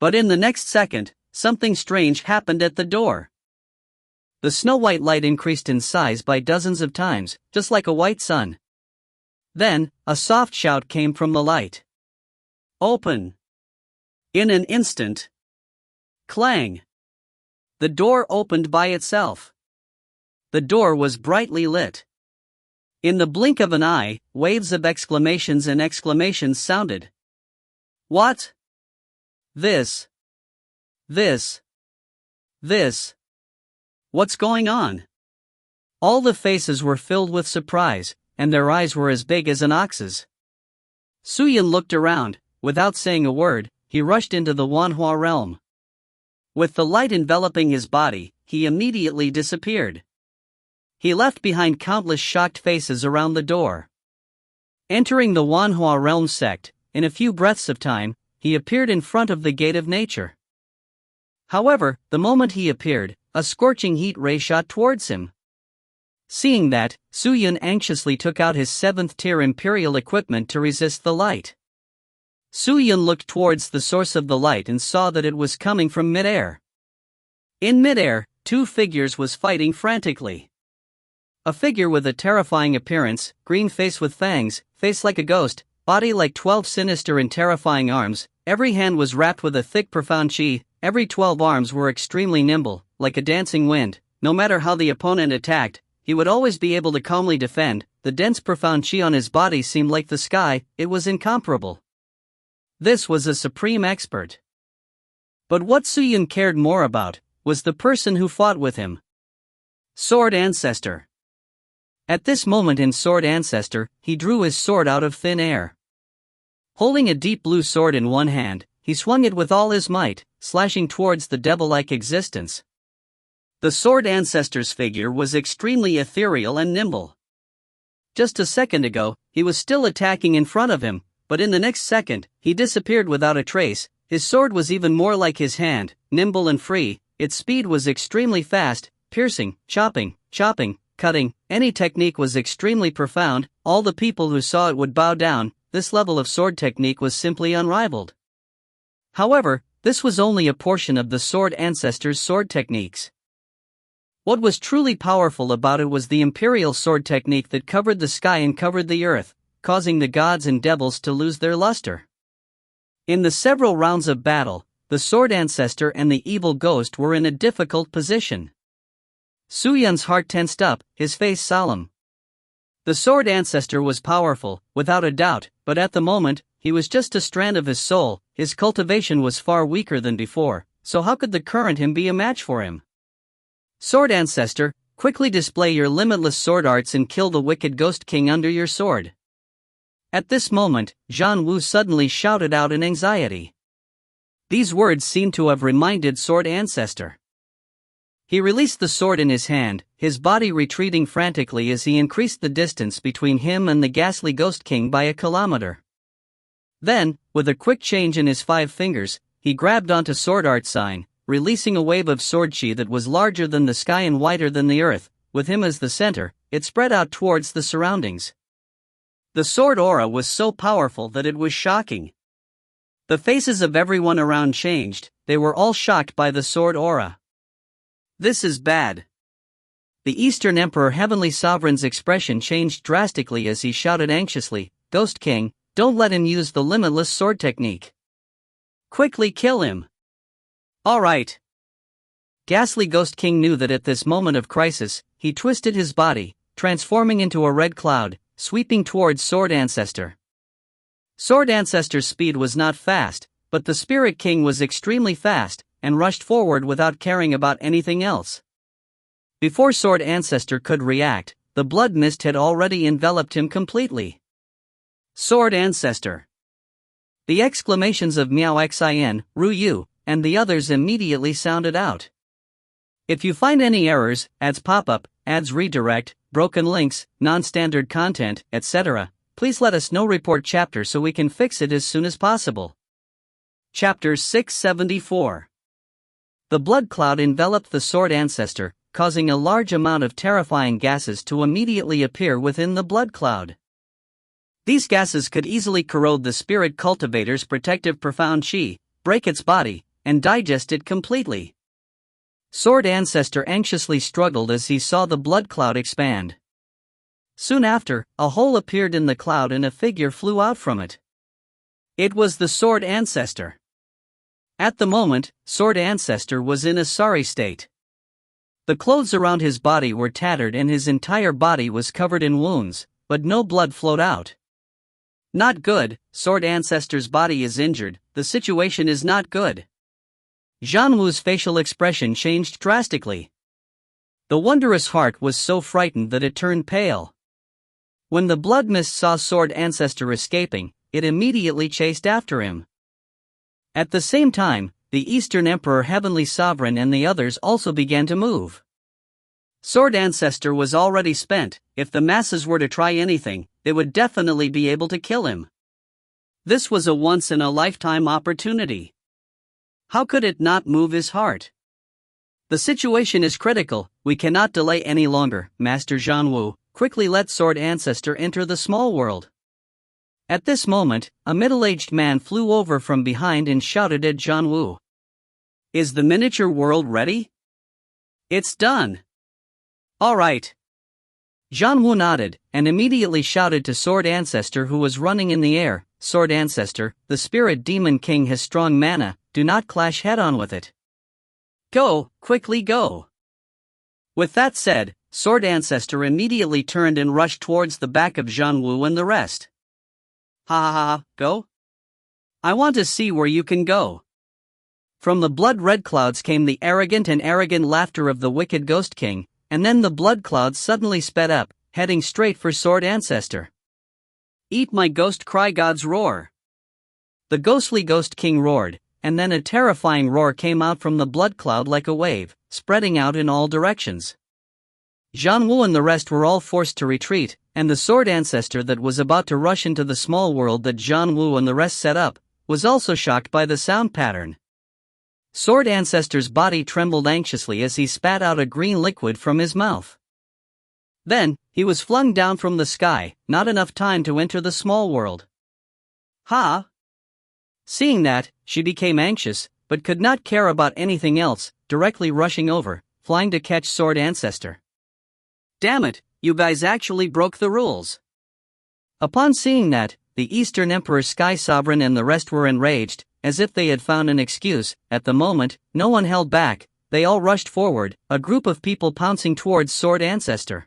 But in the next second, something strange happened at the door. The snow-white light increased in size by dozens of times, just like a white sun. Then, a soft shout came from the light. Open! In an instant. Clang! The door opened by itself. The door was brightly lit. In the blink of an eye, waves of exclamations and exclamations sounded. What? This. What's going on? All the faces were filled with surprise, and their eyes were as big as an ox's. Suyin looked around. Without saying a word, he rushed into the Wanhua realm. With the light enveloping his body, he immediately disappeared. He left behind countless shocked faces around the door. Entering the Wanhua realm sect, in a few breaths of time, he appeared in front of the gate of nature. However, the moment he appeared, a scorching heat ray shot towards him. Seeing that, Suyin anxiously took out his 7th-tier imperial equipment to resist the light. Suyin looked towards the source of the light and saw that it was coming from mid-air. In mid-air, two figures was fighting frantically. A figure with a terrifying appearance, green face with fangs, face like a ghost, body like 12 sinister and terrifying arms, every hand was wrapped with a thick profound chi, every 12 arms were extremely nimble, like a dancing wind. No matter how the opponent attacked, he would always be able to calmly defend. The dense profound chi on his body seemed like the sky, it was incomparable. This was a supreme expert. But what Suyin cared more about was the person who fought with him. Sword Ancestor. At this moment in Sword Ancestor, he drew his sword out of thin air. Holding a deep blue sword in one hand, he swung it with all his might, slashing towards the devil-like existence. The Sword Ancestor's figure was extremely ethereal and nimble. Just a second ago, he was still attacking in front of him, but in the next second, he disappeared without a trace. His sword was even more like his hand, nimble and free. Its speed was extremely fast, piercing, chopping, cutting. Any technique was extremely profound. All the people who saw it would bow down. This level of sword technique was simply unrivaled. However, this was only a portion of the Sword Ancestor's sword techniques. What was truly powerful about it was the imperial sword technique that covered the sky and covered the earth, causing the gods and devils to lose their luster. In the several rounds of battle, the Sword Ancestor and the evil ghost were in a difficult position. Suyun's heart tensed up, his face solemn. The Sword Ancestor was powerful, without a doubt, but at the moment, he was just a strand of his soul. His cultivation was far weaker than before, so how could the current him be a match for him? Sword Ancestor, quickly display your limitless sword arts and kill the wicked Ghost King under your sword. At this moment, Zhan Wu suddenly shouted out in anxiety. These words seemed to have reminded Sword Ancestor. He released the sword in his hand, his body retreating frantically as he increased the distance between him and the ghastly Ghost King by a kilometer. Then, with a quick change in his 5 fingers, he grabbed onto sword art sign, releasing a wave of sword chi that was larger than the sky and wider than the earth. With him as the center, it spread out towards the surroundings. The sword aura was so powerful that it was shocking. The faces of everyone around changed, they were all shocked by the sword aura. This is bad. The Eastern Emperor Heavenly Sovereign's expression changed drastically as he shouted anxiously, "Ghost King, don't let him use the limitless sword technique. Quickly kill him." Alright. Ghastly Ghost King knew that at this moment of crisis, he twisted his body, transforming into a red cloud, sweeping towards Sword Ancestor. Sword Ancestor's speed was not fast, but the Spirit King was extremely fast, and rushed forward without caring about anything else. Before Sword Ancestor could react, the blood mist had already enveloped him completely. Sword Ancestor. The exclamations of Miao Xin, Ru Yu, and the others immediately sounded out. If you find any errors, ads pop-up, ads redirect, broken links, non-standard content, etc., please let us know. Report chapter so we can fix it as soon as possible. Chapter 674. The blood cloud enveloped the Sword Ancestor, causing a large amount of terrifying gases to immediately appear within the blood cloud. These gases could easily corrode the spirit cultivator's protective profound chi, break its body, and digest it completely. Sword Ancestor anxiously struggled as he saw the blood cloud expand. Soon after, a hole appeared in the cloud and a figure flew out from it. It was the Sword Ancestor. At the moment, Sword Ancestor was in a sorry state. The clothes around his body were tattered and his entire body was covered in wounds, but no blood flowed out. Not good, Sword Ancestor's body is injured, the situation is not good. Zhan Wu's facial expression changed drastically. The wondrous heart was so frightened that it turned pale. When the blood mist saw Sword Ancestor escaping, it immediately chased after him. At the same time, the Eastern Emperor Heavenly Sovereign and the others also began to move. Sword Ancestor was already spent. If the masses were to try anything, they would definitely be able to kill him. This was a once-in-a-lifetime opportunity. How could it not move his heart? The situation is critical, we cannot delay any longer. Master Zhan Wu, quickly let Sword Ancestor enter the small world. At this moment, a middle-aged man flew over from behind and shouted at Zhan Wu. Is the miniature world ready? It's done. Alright. Zhan Wu nodded, and immediately shouted to Sword Ancestor who was running in the air, Sword Ancestor, the Spirit Demon King has strong mana, do not clash head-on with it. Go, quickly go. With that said, Sword Ancestor immediately turned and rushed towards the back of Zhan Wu and the rest. Ha ha ha, go? I want to see where you can go. From the blood-red clouds came the arrogant laughter of the wicked Ghost King, and then the blood clouds suddenly sped up, heading straight for Sword Ancestor. Eat my ghost, cry God's roar. The ghostly Ghost King roared, and then a terrifying roar came out from the blood cloud like a wave, spreading out in all directions. Zhan Wu and the rest were all forced to retreat, and the Sword Ancestor that was about to rush into the small world that Zhan Wu and the rest set up, was also shocked by the sound pattern. Sword Ancestor's body trembled anxiously as he spat out a green liquid from his mouth. Then, he was flung down from the sky, not enough time to enter the small world. Ha! Seeing that, she became anxious, but could not care about anything else, directly rushing over, flying to catch Sword Ancestor. Damn it, you guys actually broke the rules. Upon seeing that, the Eastern Emperor Sky Sovereign and the rest were enraged, as if they had found an excuse. At the moment, no one held back, they all rushed forward, a group of people pouncing towards Sword Ancestor.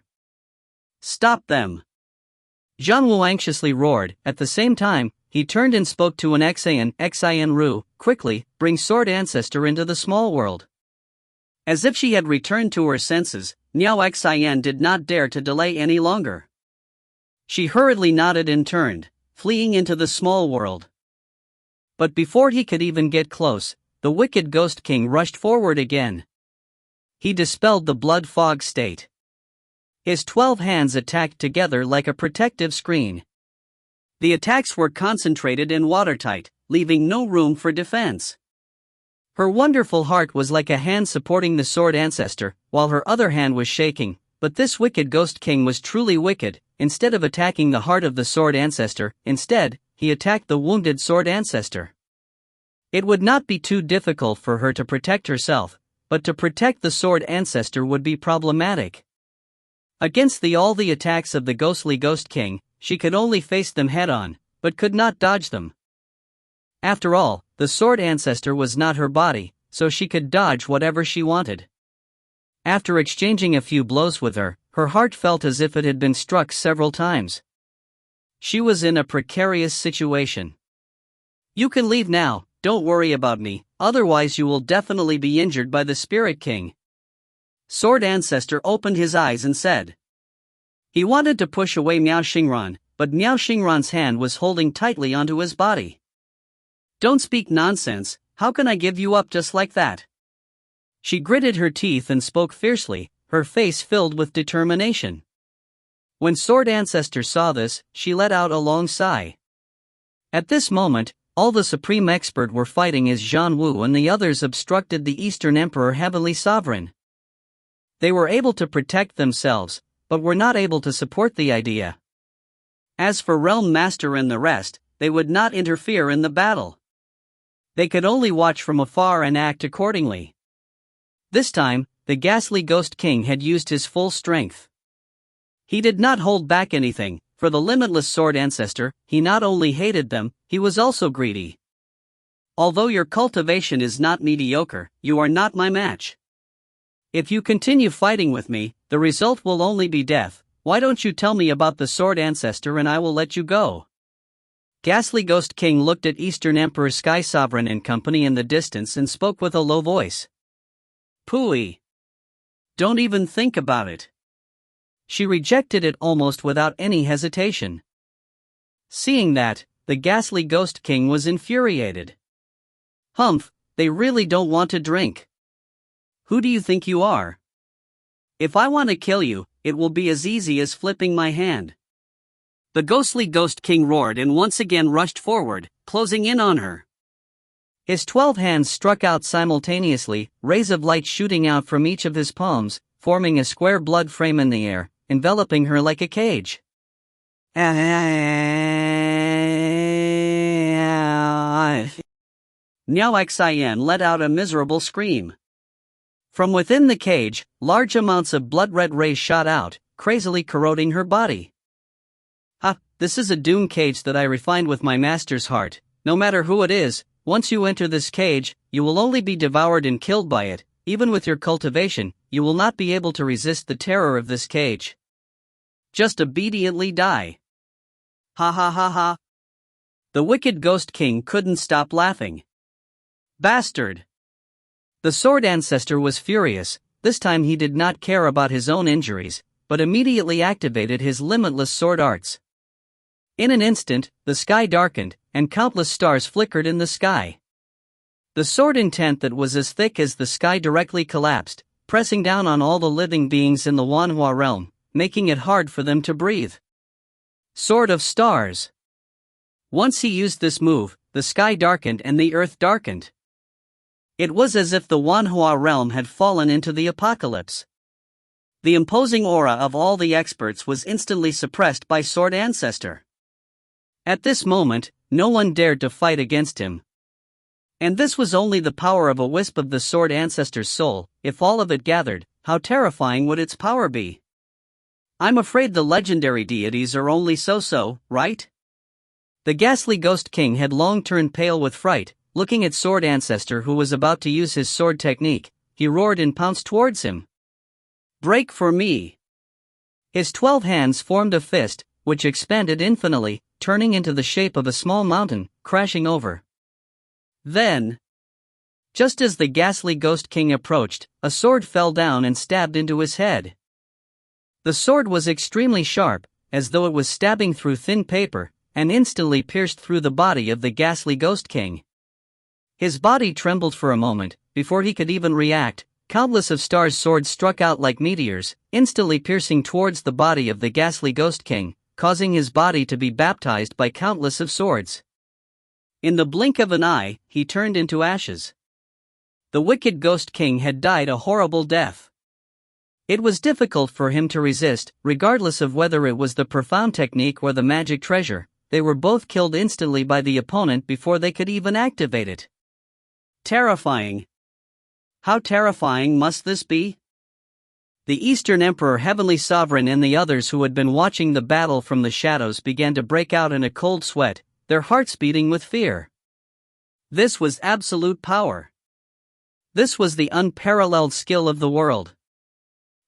Stop them! Zhan Wu anxiously roared. At the same time, he turned and spoke to an Xin Ru, quickly, bring Sword Ancestor into the small world. As if she had returned to her senses, Miao Xin did not dare to delay any longer. She hurriedly nodded and turned, fleeing into the small world. But before he could even get close, the wicked Ghost King rushed forward again. He dispelled the blood fog state. His 12 hands attacked together like a protective screen. The attacks were concentrated and watertight, leaving no room for defense. Her wonderful heart was like a hand supporting the sword ancestor, while her other hand was shaking. But this wicked Ghost King was truly wicked. Instead of attacking the heart of the sword ancestor, instead, he attacked the wounded sword ancestor. It would not be too difficult for her to protect herself, but to protect the sword ancestor would be problematic. Against all the attacks of the ghostly Ghost King, she could only face them head-on, but could not dodge them. After all, the sword ancestor was not her body, so she could dodge whatever she wanted. After exchanging a few blows with her, her heart felt as if it had been struck several times. She was in a precarious situation. "You can leave now, don't worry about me, otherwise you will definitely be injured by the Spirit King." Sword Ancestor opened his eyes and said. He wanted to push away Miao Xingran, but Miao Xingran's hand was holding tightly onto his body. "Don't speak nonsense, how can I give you up just like that?" She gritted her teeth and spoke fiercely, her face filled with determination. When Sword Ancestor saw this, she let out a long sigh. At this moment, all the Supreme Expert were fighting as Zhan Wu and the others obstructed the Eastern Emperor Heavenly Sovereign. They were able to protect themselves, but were not able to support the idea. As for Realm Master and the rest, they would not interfere in the battle. They could only watch from afar and act accordingly. This time, the ghastly Ghost King had used his full strength. He did not hold back anything. For the limitless sword ancestor, he not only hated them, he was also greedy. "Although your cultivation is not mediocre, you are not my match. If you continue fighting with me, the result will only be death. Why don't you tell me about the sword ancestor and I will let you go?" Ghastly Ghost King looked at Eastern Emperor Sky Sovereign and company in the distance and spoke with a low voice. "Pooey. Don't even think about it." She rejected it almost without any hesitation. Seeing that, the ghastly Ghost King was infuriated. "Humph, they really don't want to drink. Who do you think you are? If I want to kill you, it will be as easy as flipping my hand." The ghostly Ghost King roared and once again rushed forward, closing in on her. His 12 hands struck out simultaneously, rays of light shooting out from each of his palms, forming a square blood frame in the air, enveloping her like a cage. Miao Xian let out a miserable scream. From within the cage, large amounts of blood-red rays shot out, crazily corroding her body. "Ha, this is a doom cage that I refined with my master's heart. No matter who it is, once you enter this cage, you will only be devoured and killed by it. Even with your cultivation, you will not be able to resist the terror of this cage. Just obediently die." Ha ha ha ha. The wicked Ghost King couldn't stop laughing. "Bastard!" The sword ancestor was furious. This time he did not care about his own injuries, but immediately activated his limitless sword arts. In an instant, the sky darkened, and countless stars flickered in the sky. The sword intent that was as thick as the sky directly collapsed, pressing down on all the living beings in the Wanhua realm, making it hard for them to breathe. Sword of Stars. Once he used this move, the sky darkened and the earth darkened. It was as if the Wanhua realm had fallen into the apocalypse. The imposing aura of all the experts was instantly suppressed by Sword Ancestor. At this moment, no one dared to fight against him. And this was only the power of a wisp of the Sword Ancestor's soul. If all of it gathered, how terrifying would its power be? I'm afraid the legendary deities are only so-so, right? The ghastly Ghost King had long turned pale with fright, looking at Sword Ancestor who was about to use his sword technique. He roared and pounced towards him. "Break for me!" His 12 hands formed a fist, which expanded infinitely, turning into the shape of a small mountain, crashing over. Then, just as the ghastly Ghost King approached, a sword fell down and stabbed into his head. The sword was extremely sharp, as though it was stabbing through thin paper, and instantly pierced through the body of the ghastly Ghost King. His body trembled for a moment, before he could even react. Countless of stars' swords struck out like meteors, instantly piercing towards the body of the ghastly Ghost King, causing his body to be baptized by countless of swords. In the blink of an eye, he turned into ashes. The wicked Ghost King had died a horrible death. It was difficult for him to resist, regardless of whether it was the profound technique or the magic treasure. They were both killed instantly by the opponent before they could even activate it. Terrifying. How terrifying must this be? The Eastern Emperor, Heavenly Sovereign, and the others who had been watching the battle from the shadows began to break out in a cold sweat, their hearts beating with fear. This was absolute power. This was the unparalleled skill of the world.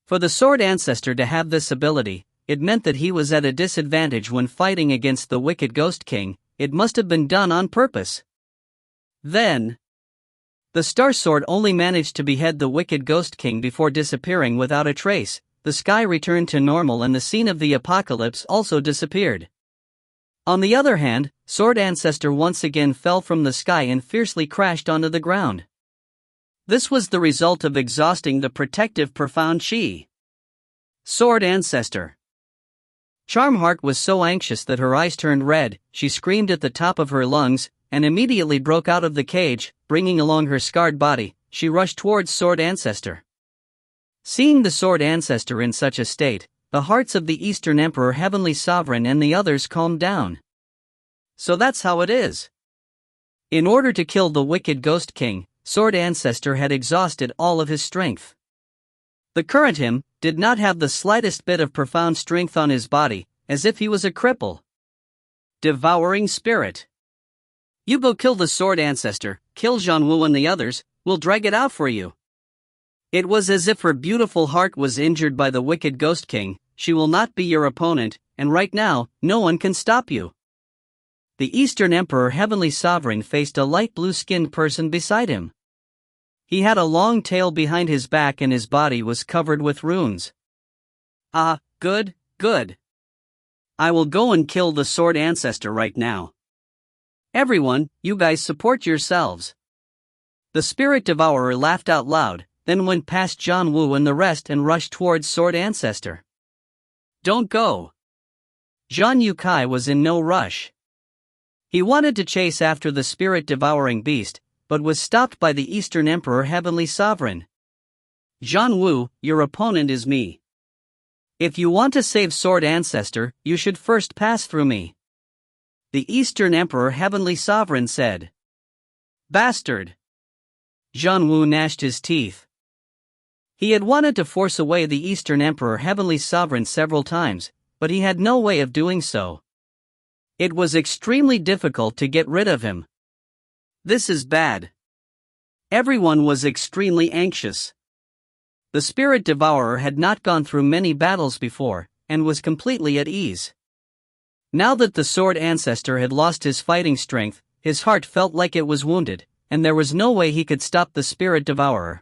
For the Sword Ancestor to have this ability, it meant that he was at a disadvantage when fighting against the wicked Ghost King. It must have been done on purpose. Then, the Star Sword only managed to behead the wicked Ghost King before disappearing without a trace. The sky returned to normal and the scene of the apocalypse also disappeared. On the other hand, Sword Ancestor once again fell from the sky and fiercely crashed onto the ground. This was the result of exhausting the protective profound chi. Sword Ancestor. Charmheart was so anxious that her eyes turned red. She screamed at the top of her lungs, and immediately broke out of the cage, bringing along her scarred body. She rushed towards Sword Ancestor. Seeing the Sword Ancestor in such a state, the hearts of the Eastern Emperor, Heavenly Sovereign, and the others calmed down. So that's how it is. In order to kill the wicked Ghost King, Sword Ancestor had exhausted all of his strength. The current him did not have the slightest bit of profound strength on his body, as if he was a cripple. Devouring Spirit. You go kill the Sword Ancestor, kill Jianwu and the others, we'll drag it out for you. It was as if her beautiful heart was injured by the wicked Ghost King. She will not be your opponent, and right now, no one can stop you. The Eastern Emperor, Heavenly Sovereign, faced a light blue-skinned person beside him. He had a long tail behind his back and his body was covered with runes. Ah, good, good. I will go and kill the Sword Ancestor right now. Everyone, you guys support yourselves. The Spirit Devourer laughed out loud, then went past Jianwu and the rest and rushed towards Sword Ancestor. Don't go. Zhan Yukai was in no rush. He wanted to chase after the spirit-devouring beast, but was stopped by the Eastern Emperor, Heavenly Sovereign. Jianwu, your opponent is me. If you want to save Sword Ancestor, you should first pass through me. The Eastern Emperor, Heavenly Sovereign, said. Bastard! Jianwu gnashed his teeth. He had wanted to force away the Eastern Emperor, Heavenly Sovereign, several times, but he had no way of doing so. It was extremely difficult to get rid of him. This is bad. Everyone was extremely anxious. The Spirit Devourer had not gone through many battles before, and was completely at ease. Now that the Sword Ancestor had lost his fighting strength, his heart felt like it was wounded, and there was no way he could stop the Spirit Devourer.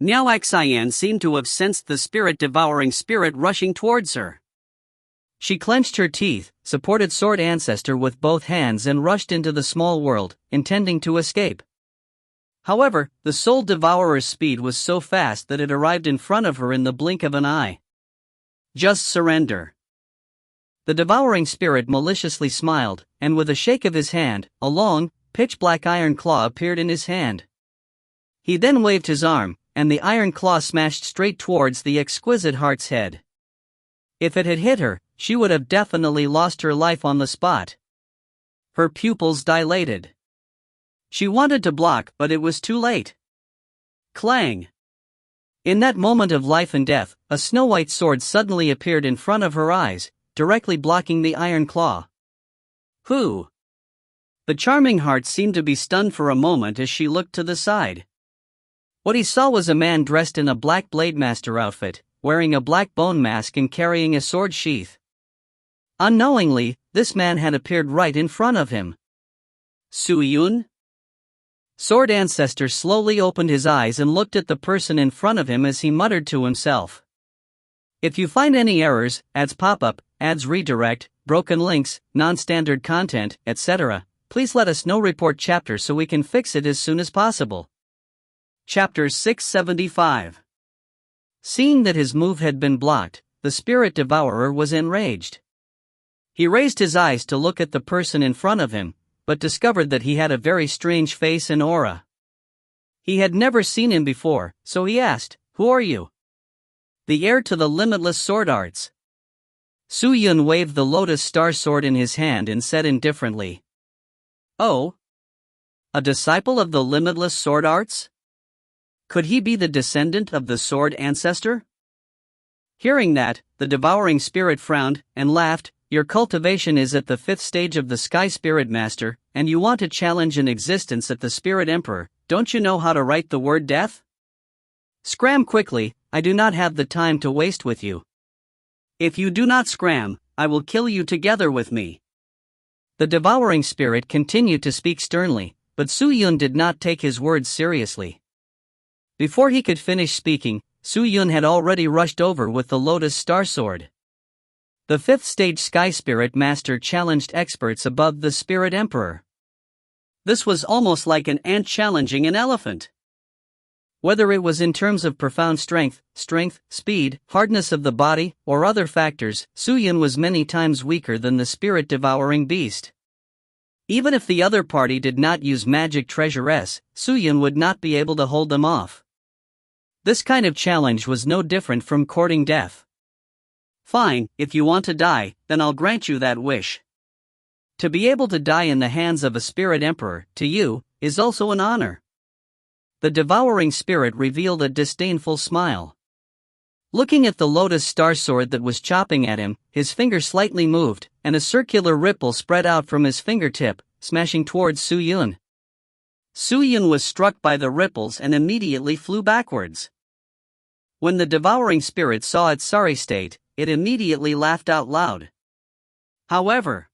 Miao Xian seemed to have sensed the spirit-devouring spirit rushing towards her. She clenched her teeth, supported Sword Ancestor with both hands and rushed into the small world, intending to escape. However, the Soul Devourer's speed was so fast that it arrived in front of her in the blink of an eye. Just surrender. The devouring spirit maliciously smiled, and with a shake of his hand, a long, pitch-black iron claw appeared in his hand. He then waved his arm, and the iron claw smashed straight towards the exquisite heart's head. If it had hit her, she would have definitely lost her life on the spot. Her pupils dilated. She wanted to block, but it was too late. Clang! In that moment of life and death, a snow-white sword suddenly appeared in front of her eyes, directly blocking the iron claw. Who? The charming heart seemed to be stunned for a moment as she looked to the side. What he saw was a man dressed in a black Blade Master outfit, wearing a black bone mask and carrying a sword sheath. Unknowingly, this man had appeared right in front of him. Suyun? Sword Ancestor slowly opened his eyes and looked at the person in front of him as he muttered to himself. If you find any errors, ads pop-up, ads redirect, broken links, non-standard content, etc., please let us know. Report chapter so we can fix it as soon as possible. Chapter 675. Seeing that his move had been blocked, the Spirit Devourer was enraged. He raised his eyes to look at the person in front of him, but discovered that he had a very strange face and aura. He had never seen him before, so he asked, "Who are you?" "The heir to the limitless sword arts." Su Yun waved the lotus star sword in his hand and said indifferently, "Oh? A disciple of the limitless sword arts? Could he be the descendant of the sword ancestor?" Hearing that, the devouring spirit frowned and laughed. "Your cultivation is at the 5th stage of the Sky Spirit Master, and you want to challenge an existence at the Spirit Emperor. Don't you know how to write the word death? Scram quickly, I do not have the time to waste with you. If you do not scram, I will kill you together with me." The devouring spirit continued to speak sternly, but Su Yun did not take his words seriously. Before he could finish speaking, Su Yun had already rushed over with the Lotus Star Sword. The 5th stage Sky Spirit Master challenged experts above the Spirit Emperor. This was almost like an ant challenging an elephant. Whether it was in terms of profound strength, speed, hardness of the body, or other factors, Su Yun was many times weaker than the spirit-devouring beast. Even if the other party did not use magic treasures, Su Yun would not be able to hold them off. This kind of challenge was no different from courting death. "Fine, if you want to die, then I'll grant you that wish. To be able to die in the hands of a spirit emperor, to you, is also an honor." The devouring spirit revealed a disdainful smile. Looking at the lotus star sword that was chopping at him, his finger slightly moved, and a circular ripple spread out from his fingertip, smashing towards Su Yun. Su Yun was struck by the ripples and immediately flew backwards. When the devouring spirit saw its sorry state, it immediately laughed out loud. However,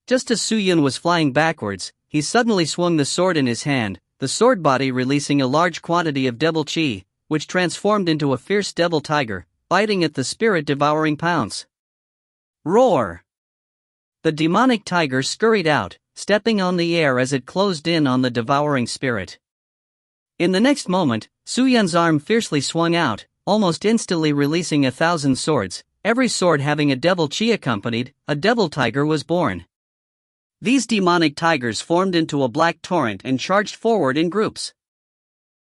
just as Su Yun was flying backwards, he suddenly swung the sword in his hand, the sword body releasing a large quantity of devil chi, which transformed into a fierce devil tiger, biting at the spirit-devouring pounce. Roar! The demonic tiger scurried out, stepping on the air as it closed in on the devouring spirit. In the next moment, Su Yun's arm fiercely swung out, almost instantly releasing 1,000 swords, every sword having a devil chi accompanied. A devil tiger was born. These demonic tigers formed into a black torrent and charged forward in groups.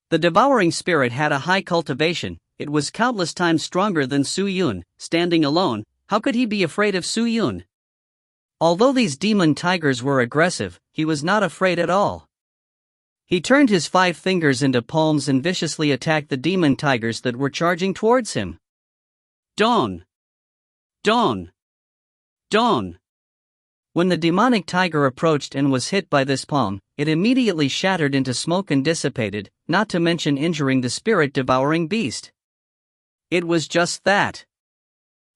The devouring spirit had a high cultivation. It was countless times stronger than Su Yun. Standing alone, how could he be afraid of Su Yun? Although these demon tigers were aggressive, he was not afraid at all. He turned his 5 fingers into palms and viciously attacked the demon tigers that were charging towards him. Dawn! Dawn! Dawn! When the demonic tiger approached and was hit by this palm, it immediately shattered into smoke and dissipated, not to mention injuring the spirit-devouring beast. It was just that.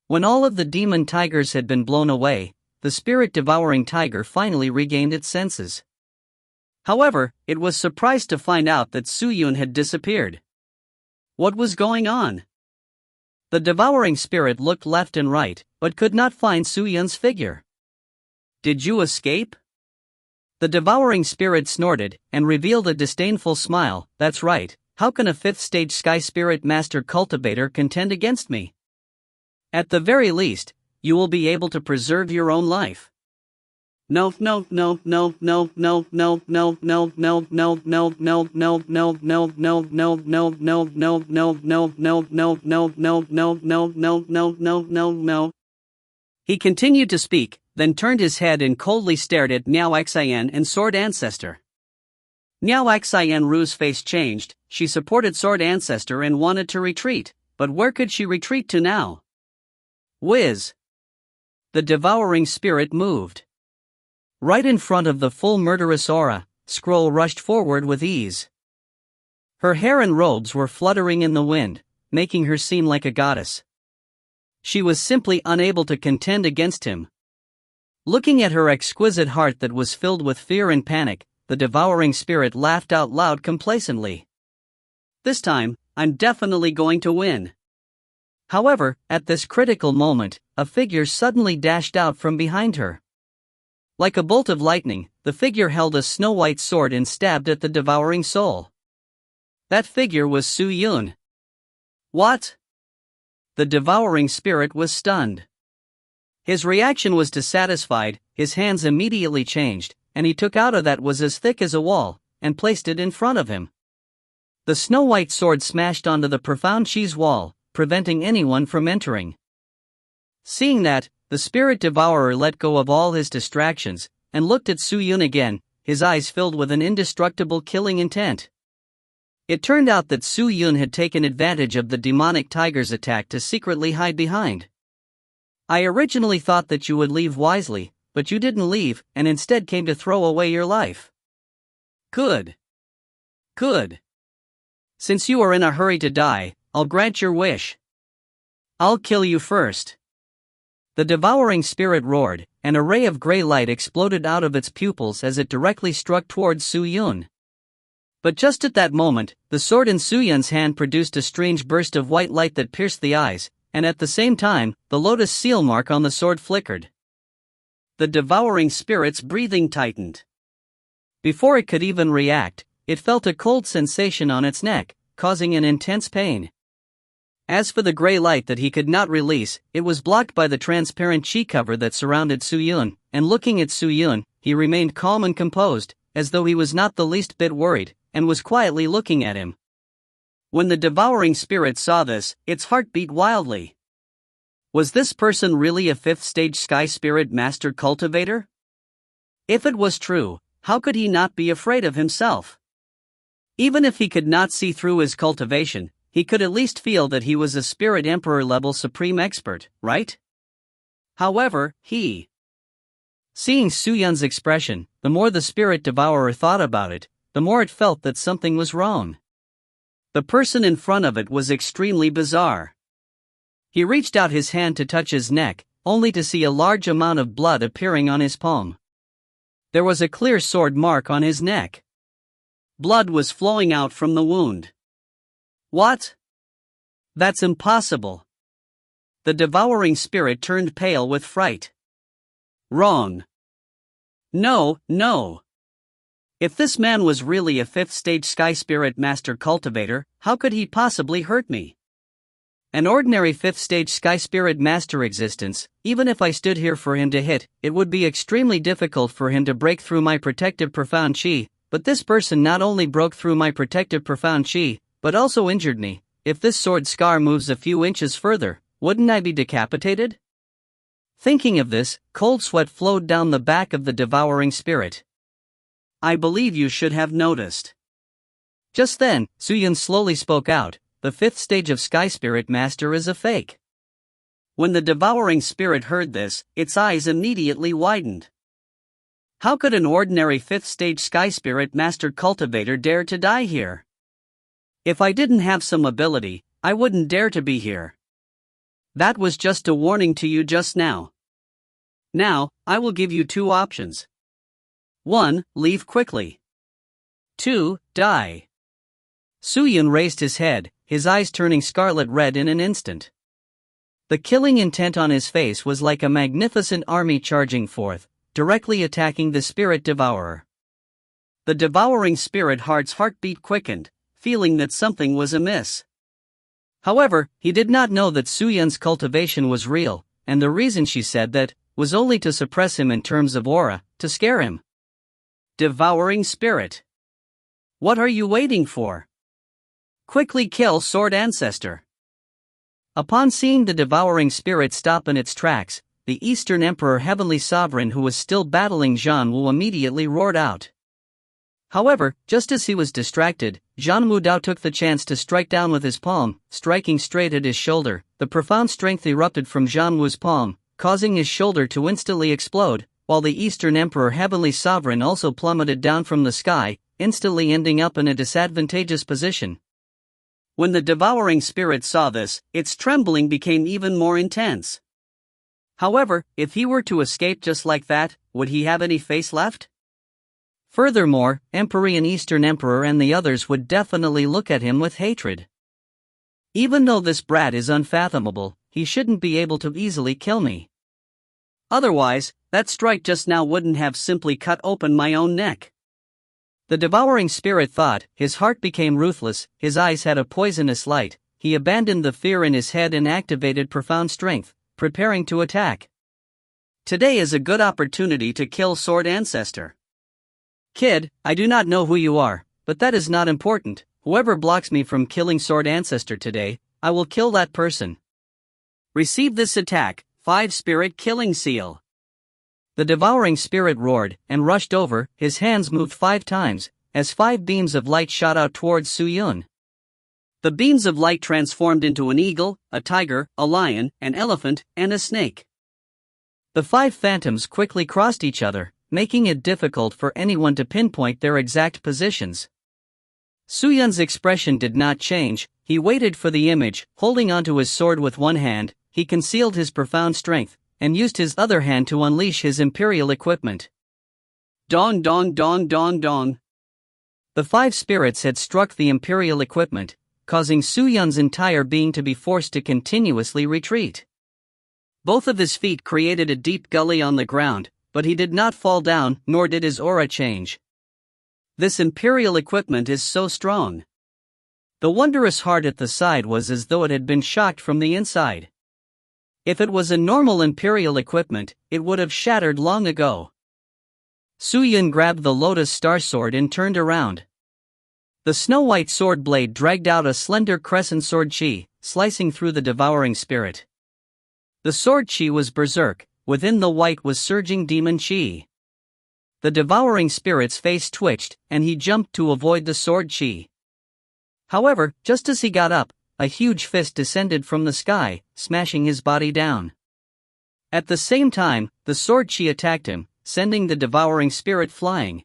When all of the demon tigers had been blown away, the spirit-devouring tiger finally regained its senses. However, it was surprised to find out that Su Yun had disappeared. What was going on? The devouring spirit looked left and right, but could not find Su Yun's figure. "Did you escape?" The devouring spirit snorted and revealed a disdainful smile. "That's right, how can a 5th stage Sky Spirit Master cultivator contend against me? At the very least, you will be able to preserve your own life." No. He continued to speak, then turned his head and coldly stared at Miao Xian and Sword Ancestor. Miao Xian Ru's face changed. She supported Sword Ancestor and wanted to retreat, but where could she retreat to now? Whiz! The devouring spirit moved. Right in front of the full murderous aura, Scroll rushed forward with ease. Her hair and robes were fluttering in the wind, making her seem like a goddess. She was simply unable to contend against him. Looking at her exquisite heart that was filled with fear and panic, the devouring spirit laughed out loud complacently. "This time, I'm definitely going to win." However, at this critical moment, a figure suddenly dashed out from behind her. Like a bolt of lightning, the figure held a snow-white sword and stabbed at the devouring soul. That figure was Su Yun. What? The devouring spirit was stunned. His reaction was dissatisfied, his hands immediately changed, and he took out a that was as thick as a wall, and placed it in front of him. The snow-white sword smashed onto the profound cheese wall, preventing anyone from entering. Seeing that, the spirit devourer let go of all his distractions, and looked at Su-Yun again, his eyes filled with an indestructible killing intent. It turned out that Su-Yun had taken advantage of the demonic tiger's attack to secretly hide behind. I originally thought that you would leave wisely, but you didn't leave, and instead came to throw away your life. Good. Good. Since you are in a hurry to die, I'll grant your wish. I'll kill you first. The devouring spirit roared, and a ray of gray light exploded out of its pupils as it directly struck towards Su-Yun. But just at that moment, the sword in Su-Yun's hand produced a strange burst of white light that pierced the eyes, and at the same time, the lotus seal mark on the sword flickered. The devouring spirit's breathing tightened. Before it could even react, it felt a cold sensation on its neck, causing an intense pain. As for the gray light that he could not release, it was blocked by the transparent chi cover that surrounded Su-Yun, and looking at Su-Yun, he remained calm and composed, as though he was not the least bit worried, and was quietly looking at him. When the devouring spirit saw this, its heart beat wildly. Was this person really a 5th stage sky spirit master cultivator? If it was true, how could he not be afraid of himself? Even if he could not see through his cultivation, he could at least feel that he was a spirit emperor level supreme expert, right? However, seeing Su-Yun's expression, the more the spirit devourer thought about it, the more it felt that something was wrong. The person in front of it was extremely bizarre. He reached out his hand to touch his neck, only to see a large amount of blood appearing on his palm. There was a clear sword mark on his neck. Blood was flowing out from the wound. What? That's impossible. The devouring spirit turned pale with fright. Wrong. No. If this man was really a 5th stage sky spirit master cultivator, how could he possibly hurt me? An ordinary 5th stage sky spirit master existence, even if I stood here for him to hit, it would be extremely difficult for him to break through my protective profound chi, but this person not only broke through my protective profound chi, but also injured me. If this sword scar moves a few inches further, wouldn't I be decapitated? Thinking of this, cold sweat flowed down the back of the devouring spirit. I believe you should have noticed. Just then, Su-Yun slowly spoke out, the 5th stage of Sky Spirit Master is a fake. When the devouring spirit heard this, its eyes immediately widened. How could an ordinary 5th stage Sky Spirit Master cultivator dare to die here? If I didn't have some ability, I wouldn't dare to be here. That was just a warning to you just now. Now, I will give you 2 options. 1. Leave quickly. 2. Die. Su-Yun raised his head, his eyes turning scarlet red in an instant. The killing intent on his face was like a magnificent army charging forth, directly attacking the spirit devourer. The devouring spirit heart's heartbeat quickened, feeling that something was amiss. However, he did not know that Su-Yun's cultivation was real, and the reason she said that was only to suppress him in terms of aura, to scare him. Devouring spirit. What are you waiting for? Quickly kill Sword Ancestor. Upon seeing the devouring spirit stop in its tracks, the Eastern Emperor Heavenly Sovereign who was still battling Zhan Wu immediately roared out. However, just as he was distracted, Zhan Wu Dao took the chance to strike down with his palm, striking straight at his shoulder. The profound strength erupted from Zhan Wu's palm, causing his shoulder to instantly explode, while the Eastern Emperor Heavenly Sovereign also plummeted down from the sky, instantly ending up in a disadvantageous position. When the devouring spirit saw this, its trembling became even more intense. However, if he were to escape just like that, would he have any face left? Furthermore, Empyrean Eastern Emperor and the others would definitely look at him with hatred. Even though this brat is unfathomable, he shouldn't be able to easily kill me. Otherwise, that strike just now wouldn't have simply cut open my own neck. The devouring spirit thought, his heart became ruthless, his eyes had a poisonous light, he abandoned the fear in his head and activated profound strength, preparing to attack. Today is a good opportunity to kill Sword Ancestor. Kid, I do not know who you are, but that is not important. Whoever blocks me from killing Sword Ancestor today, I will kill that person. Receive this attack, 5 Spirit Killing Seal. The devouring spirit roared and rushed over, his hands moved 5 times, as 5 beams of light shot out towards Su-Yun. The beams of light transformed into an eagle, a tiger, a lion, an elephant, and a snake. The 5 phantoms quickly crossed each other, making it difficult for anyone to pinpoint their exact positions. Su-Yun's expression did not change. He waited for the image, holding onto his sword with one hand. He concealed his profound strength, and used his other hand to unleash his imperial equipment. Dong dong dong dong dong. The 5 spirits had struck the imperial equipment, causing Su-Yun's entire being to be forced to continuously retreat. Both of his feet created a deep gully on the ground, but he did not fall down, nor did his aura change. This imperial equipment is so strong. The wondrous heart at the side was as though it had been shocked from the inside. If it was a normal imperial equipment, it would have shattered long ago. Su-Yun grabbed the Lotus Star Sword and turned around. The snow-white sword blade dragged out a slender crescent sword chi, slicing through the devouring spirit. The sword chi was berserk. Within the white was surging demon chi. The devouring spirit's face twitched, and he jumped to avoid the sword chi. However, just as he got up, a huge fist descended from the sky, smashing his body down. At the same time, the sword chi attacked him, sending the devouring spirit flying.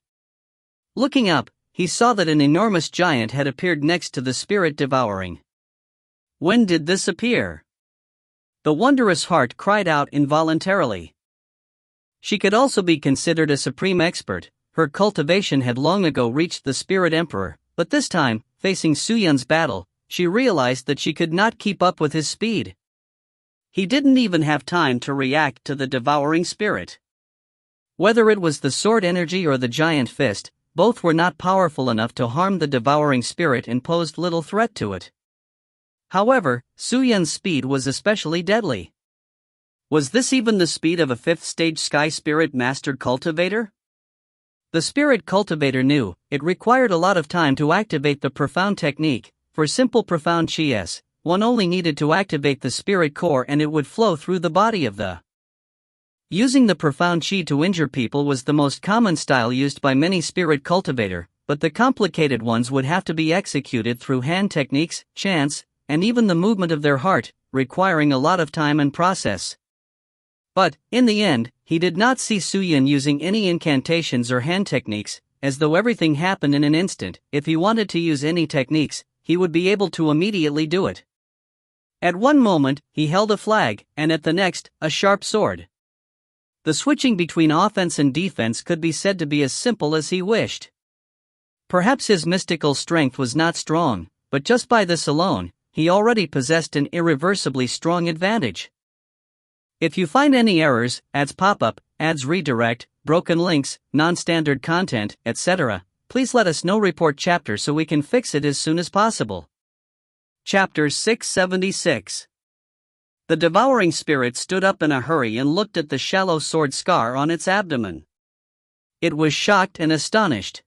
Looking up, he saw that an enormous giant had appeared next to the spirit devouring. When did this appear? The wondrous heart cried out involuntarily. She could also be considered a supreme expert. Her cultivation had long ago reached the Spirit Emperor, but this time, facing Su-Yun's battle, she realized that she could not keep up with his speed. He didn't even have time to react to the devouring spirit. Whether it was the sword energy or the giant fist, both were not powerful enough to harm the devouring spirit and posed little threat to it. However, Su-Yun's speed was especially deadly. Was this even the speed of a 5th-stage Sky Spirit Master Cultivator? The Spirit Cultivator knew it required a lot of time to activate the Profound technique. For simple Profound Chi-S, one only needed to activate the Spirit Core and it would flow through the body of the. Using the Profound Chi to injure people was the most common style used by many Spirit Cultivator, but the complicated ones would have to be executed through hand techniques, chants, and even the movement of their heart, requiring a lot of time and process. But, in the end, he did not see Su-Yun using any incantations or hand techniques, as though everything happened in an instant. If he wanted to use any techniques, he would be able to immediately do it. At one moment, he held a flag, and at the next, a sharp sword. The switching between offense and defense could be said to be as simple as he wished. Perhaps his mystical strength was not strong, but just by this alone, he already possessed an irreversibly strong advantage. If you find any errors, ads pop-up, ads redirect, broken links, non-standard content, etc., please let us know. Report chapter so we can fix it as soon as possible. Chapter 676. The devouring spirit stood up in a hurry and looked at the shallow sword scar on its abdomen. It was shocked and astonished.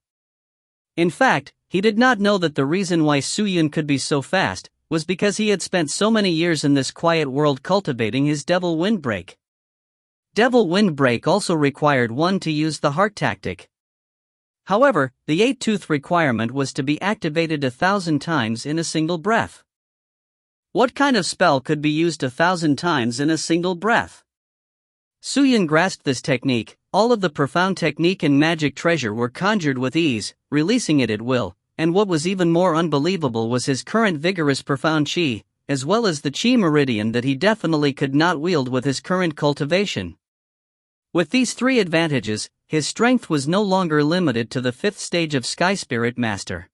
In fact, he did not know that the reason why Su-Yun could be so fast was because he had spent so many years in this quiet world cultivating his Devil Windbreak. Devil Windbreak also required one to use the heart tactic. However, the 8-tooth requirement was to be activated 1,000 times in a single breath. What kind of spell could be used 1,000 times in a single breath? Su-Yun grasped this technique. All of the profound technique and magic treasure were conjured with ease, releasing it at will. And what was even more unbelievable was his current vigorous profound chi, as well as the chi meridian that he definitely could not wield with his current cultivation. With these 3 advantages, his strength was no longer limited to the 5th stage of Sky Spirit Master.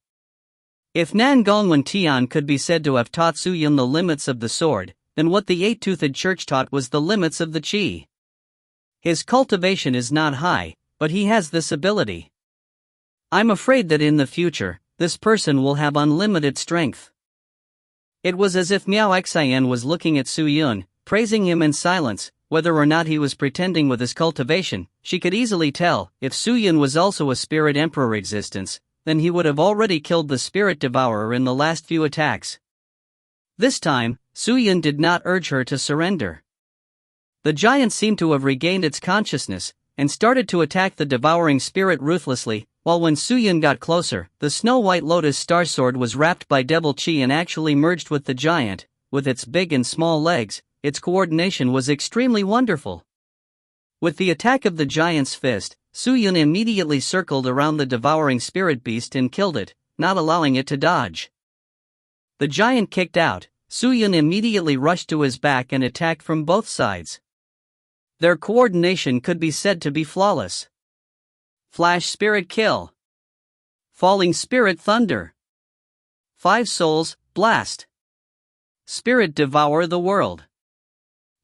If Nan Gongwen Tian could be said to have taught Su-Yun the limits of the sword, then what the 8-toothed church taught was the limits of the chi. His cultivation is not high, but he has this ability. I'm afraid that in the future, this person will have unlimited strength. It was as if Miao Xian was looking at Su-Yun, praising him in silence, whether or not he was pretending with his cultivation. She could easily tell, if Suyun was also a spirit emperor existence, then he would have already killed the spirit devourer in the last few attacks. This time, Suyun did not urge her to surrender. The giant seemed to have regained its consciousness, and started to attack the devouring spirit ruthlessly, while when Suyun got closer, the snow-white lotus star sword was wrapped by devil chi and actually merged with the giant. With its big and small legs, its coordination was extremely wonderful. With the attack of the giant's fist, Suyun immediately circled around the devouring spirit beast and killed it, not allowing it to dodge. The giant kicked out. Suyun immediately rushed to his back and attacked from both sides. Their coordination could be said to be flawless. Flash Spirit Kill. Falling Spirit Thunder. 5 Souls, Blast. Spirit Devour the World.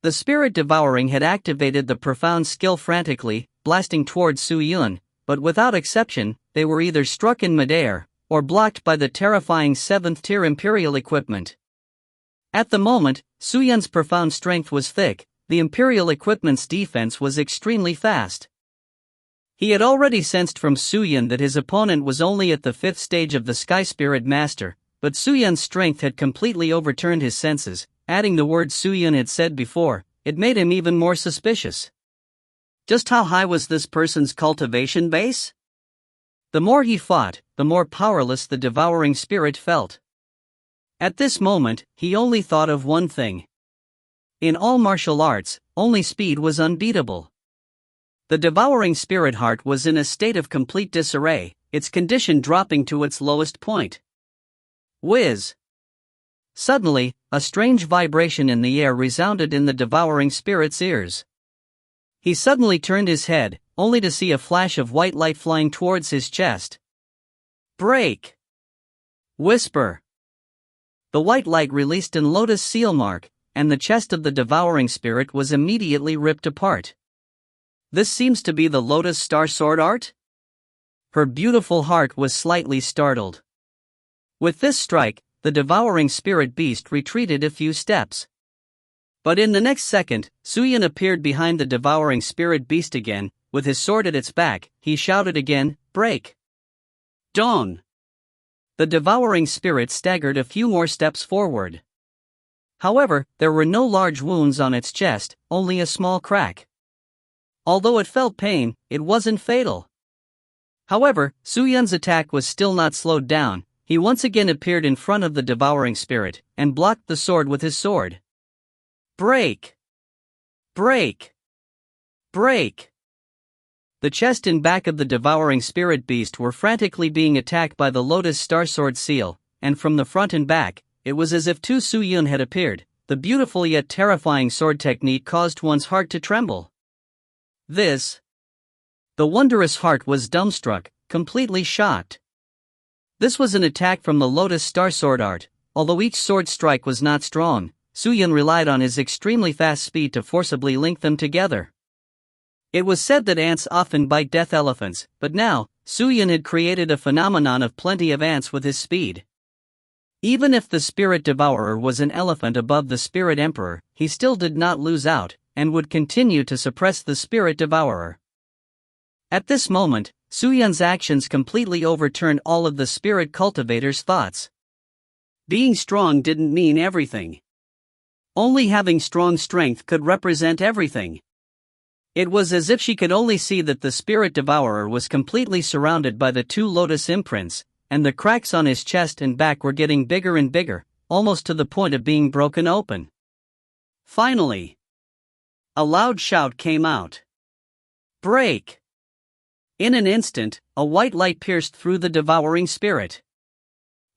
The Spirit Devouring had activated the profound skill frantically, blasting towards Suyun, but without exception, they were either struck in midair, or blocked by the terrifying 7th-tier Imperial equipment. At the moment, Suyun's profound strength was thick, the Imperial equipment's defense was extremely fast. He had already sensed from Suyun that his opponent was only at the 5th stage of the Sky Spirit Master, but Suyun's strength had completely overturned his senses. Adding the words Suyun had said before, it made him even more suspicious. Just how high was this person's cultivation base? The more he fought, the more powerless the devouring spirit felt. At this moment, he only thought of one thing. In all martial arts, only speed was unbeatable. The devouring spirit heart was in a state of complete disarray, its condition dropping to its lowest point. Whiz! Suddenly, a strange vibration in the air resounded in the devouring spirit's ears. He suddenly turned his head, only to see a flash of white light flying towards his chest. Break! Whisper! The white light released in Lotus seal mark, and the chest of the devouring spirit was immediately ripped apart. This seems to be the Lotus Star Sword art? Her beautiful heart was slightly startled. With this strike, the devouring spirit beast retreated a few steps. But in the next second, Suyun appeared behind the devouring spirit beast again, with his sword at its back. He shouted again, "Break! Dawn!" The devouring spirit staggered a few more steps forward. However, there were no large wounds on its chest, only a small crack. Although it felt pain, it wasn't fatal. However, Suyun's attack was still not slowed down. He once again appeared in front of the devouring spirit, and blocked the sword with his sword. Break! Break! Break! The chest and back of the devouring spirit beast were frantically being attacked by the Lotus Star Sword seal, and from the front and back, it was as if two Suyun had appeared. The beautiful yet terrifying sword technique caused one's heart to tremble. The wondrous heart was dumbstruck, completely shocked. This was an attack from the Lotus Star Sword art. Although each sword strike was not strong, Suyun relied on his extremely fast speed to forcibly link them together. It was said that ants often bite death elephants, but now, Suyun had created a phenomenon of plenty of ants with his speed. Even if the Spirit Devourer was an elephant above the Spirit Emperor, he still did not lose out, and would continue to suppress the Spirit Devourer. At this moment, Suyun's actions completely overturned all of the Spirit Cultivator's thoughts. Being strong didn't mean everything. Only having strong strength could represent everything. It was as if she could only see that the Spirit Devourer was completely surrounded by the two Lotus imprints, and the cracks on his chest and back were getting bigger and bigger, almost to the point of being broken open. Finally, a loud shout came out. Break! In an instant, a white light pierced through the devouring spirit.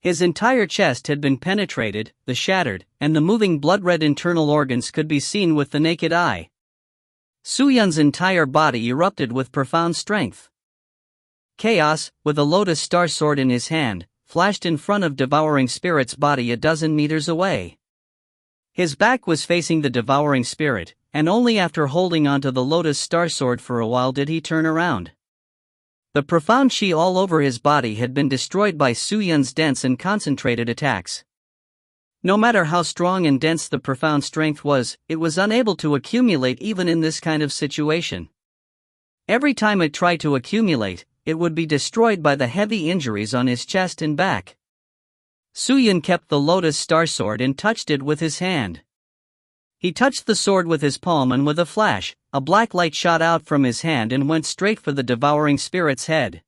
His entire chest had been penetrated, the shattered, and the moving blood-red internal organs could be seen with the naked eye. Suyun's entire body erupted with profound strength. Chaos, with a Lotus Star Sword in his hand, flashed in front of devouring spirit's body a dozen meters away. His back was facing the devouring spirit, and only after holding onto the Lotus Star Sword for a while did he turn around. The profound chi all over his body had been destroyed by Suyun's dense and concentrated attacks. No matter how strong and dense the profound strength was, it was unable to accumulate even in this kind of situation. Every time it tried to accumulate, it would be destroyed by the heavy injuries on his chest and back. Suyun kept the lotus star sword and touched it with his hand. He touched the sword with his palm, and with a flash, a black light shot out from his hand and went straight for the devouring spirit's head.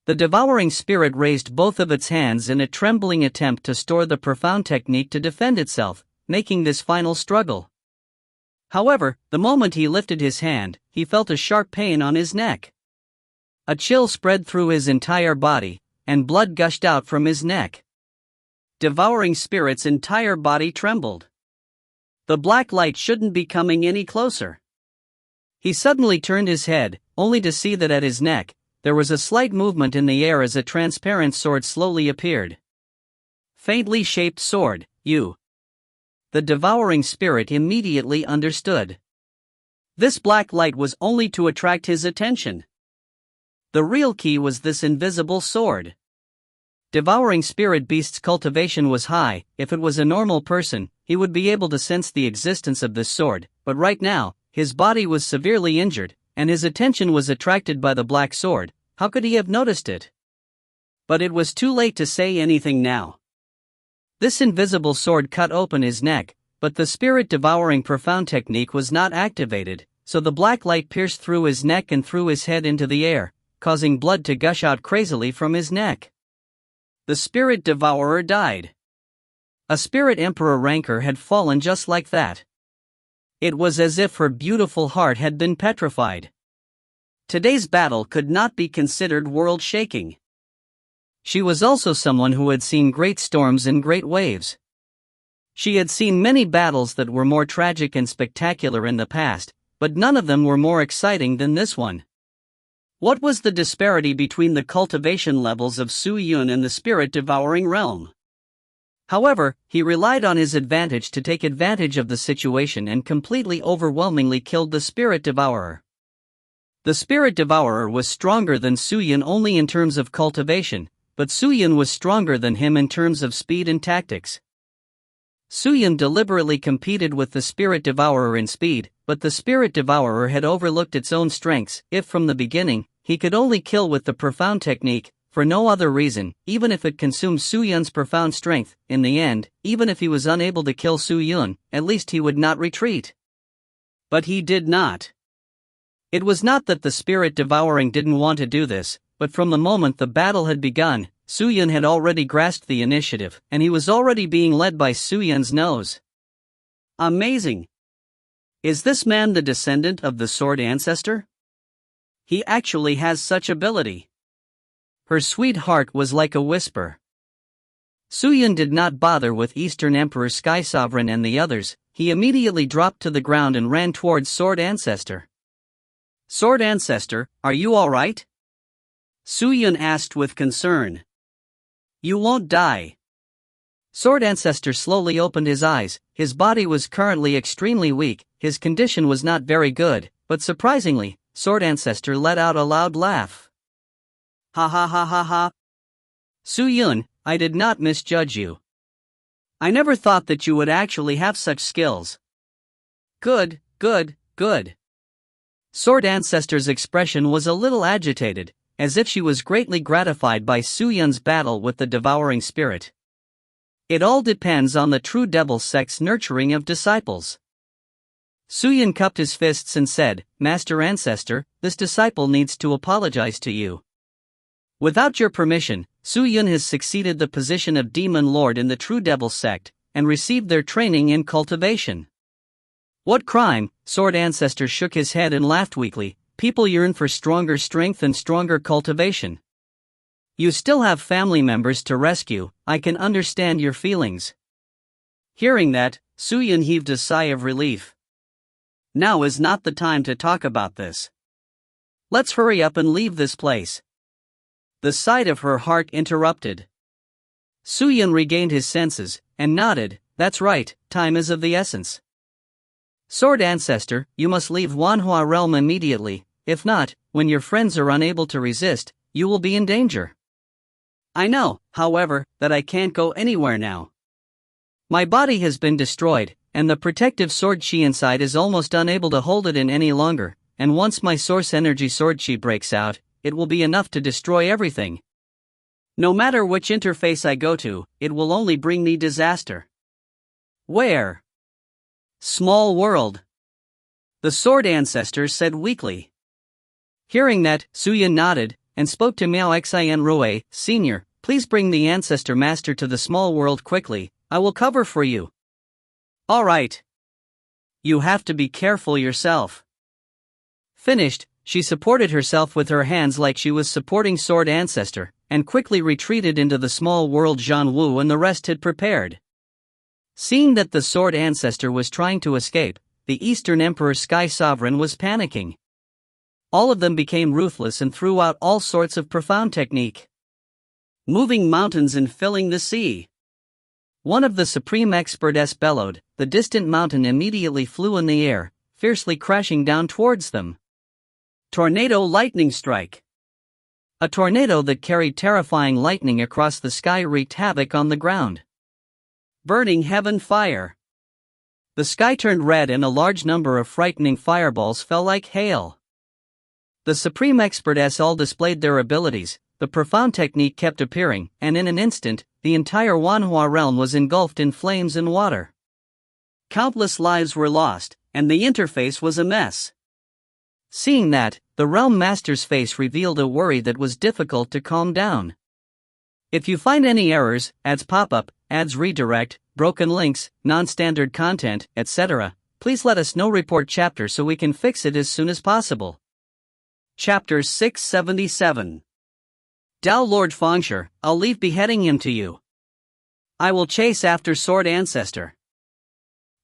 The devouring spirit raised both of its hands in a trembling attempt to store the profound technique to defend itself, making this final struggle. However, the moment he lifted his hand, he felt a sharp pain on his neck. A chill spread through his entire body, and blood gushed out from his neck. Devouring spirit's entire body trembled. The black light shouldn't be coming any closer. He suddenly turned his head, only to see that at his neck, there was a slight movement in the air as a transparent sword slowly appeared. Faintly shaped sword, you. The devouring spirit immediately understood. This black light was only to attract his attention. The real key was this invisible sword. Devouring spirit beast's cultivation was high. If it was a normal person, he would be able to sense the existence of this sword, but right now, his body was severely injured, and his attention was attracted by the black sword. How could he have noticed it? But it was too late to say anything now. This invisible sword cut open his neck, but the spirit-devouring profound technique was not activated, so the black light pierced through his neck and threw his head into the air, causing blood to gush out crazily from his neck. The spirit devourer died. A spirit emperor rancor had fallen just like that. It was as if her beautiful heart had been petrified. Today's battle could not be considered world-shaking. She was also someone who had seen great storms and great waves. She had seen many battles that were more tragic and spectacular in the past, but none of them were more exciting than this one. What was the disparity between the cultivation levels of Su Yun and the spirit-devouring realm? However, he relied on his advantage to take advantage of the situation and completely overwhelmingly killed the spirit devourer. The spirit devourer was stronger than Su Yun only in terms of cultivation, but Su Yun was stronger than him in terms of speed and tactics. Su Yun deliberately competed with the spirit devourer in speed, but the spirit devourer had overlooked its own strengths. If from the beginning, he could only kill with the profound technique, for no other reason, even if it consumed Su Yun's profound strength, in the end, even if he was unable to kill Su Yun, at least he would not retreat. But he did not. It was not that the spirit devouring didn't want to do this, but from the moment the battle had begun, Su Yun had already grasped the initiative, and he was already being led by Su Yun's nose. Amazing! Is this man the descendant of the sword ancestor? He actually has such ability. Her sweet heart was like a whisper. Su Yun did not bother with Eastern Emperor Sky Sovereign and the others. He immediately dropped to the ground and ran towards Sword Ancestor. Sword Ancestor, are you alright? Su Yun asked with concern. You won't die. Sword Ancestor slowly opened his eyes. His body was currently extremely weak, his condition was not very good, but surprisingly, Sword Ancestor let out a loud laugh. Ha ha ha ha ha. Su Yun, I did not misjudge you. I never thought that you would actually have such skills. Good, good, good. Sword Ancestor's expression was a little agitated, as if she was greatly gratified by Su Yun's battle with the devouring spirit. It all depends on the true devil sect's nurturing of disciples. Su Yun cupped his fists and said, Master Ancestor, this disciple needs to apologize to you. Without your permission, Su Yun has succeeded the position of Demon Lord in the True Devil sect, and received their training in cultivation. What crime? Sword Ancestor shook his head and laughed weakly. People yearn for stronger strength and stronger cultivation. You still have family members to rescue, I can understand your feelings. Hearing that, Su Yun heaved a sigh of relief. Now is not the time to talk about this. Let's hurry up and leave this place. The sight of her heart interrupted. Su Yun regained his senses, and nodded, that's right, time is of the essence. Sword Ancestor, you must leave Wanhua realm immediately, if not, when your friends are unable to resist, you will be in danger. I know, however, that I can't go anywhere now. My body has been destroyed, and the protective sword chi inside is almost unable to hold it in any longer, and once my source energy sword chi breaks out, it will be enough to destroy everything. No matter which interface I go to, it will only bring me disaster. Where? Small world. The sword ancestor said weakly. Hearing that, Suyin nodded, and spoke to Miao Xin Rue, Sr., please bring the ancestor master to the small world quickly, I will cover for you. Alright. You have to be careful yourself. Finished, she supported herself with her hands like she was supporting sword ancestor, and quickly retreated into the small world Zhan Wu and the rest had prepared. Seeing that the sword ancestor was trying to escape, the Eastern Emperor Sky Sovereign was panicking. All of them became ruthless and threw out all sorts of profound technique. Moving mountains and filling the sea. One of the supreme experts bellowed, the distant mountain immediately flew in the air, fiercely crashing down towards them. Tornado lightning strike. A tornado that carried terrifying lightning across the sky wreaked havoc on the ground. Burning heaven fire. The sky turned red and a large number of frightening fireballs fell like hail. The supreme experts all displayed their abilities, the profound technique kept appearing, and in an instant, the entire Wanhua realm was engulfed in flames and water. Countless lives were lost, and the interface was a mess. Seeing that, the realm master's face revealed a worry that was difficult to calm down. If you find any errors, ads pop up, ads redirect, broken links, non-standard content, etc., please let us know. Report chapter so we can fix it as soon as possible. Chapter 677. Dao Lord Fengshe, I'll leave beheading him to you. I will chase after Sword Ancestor.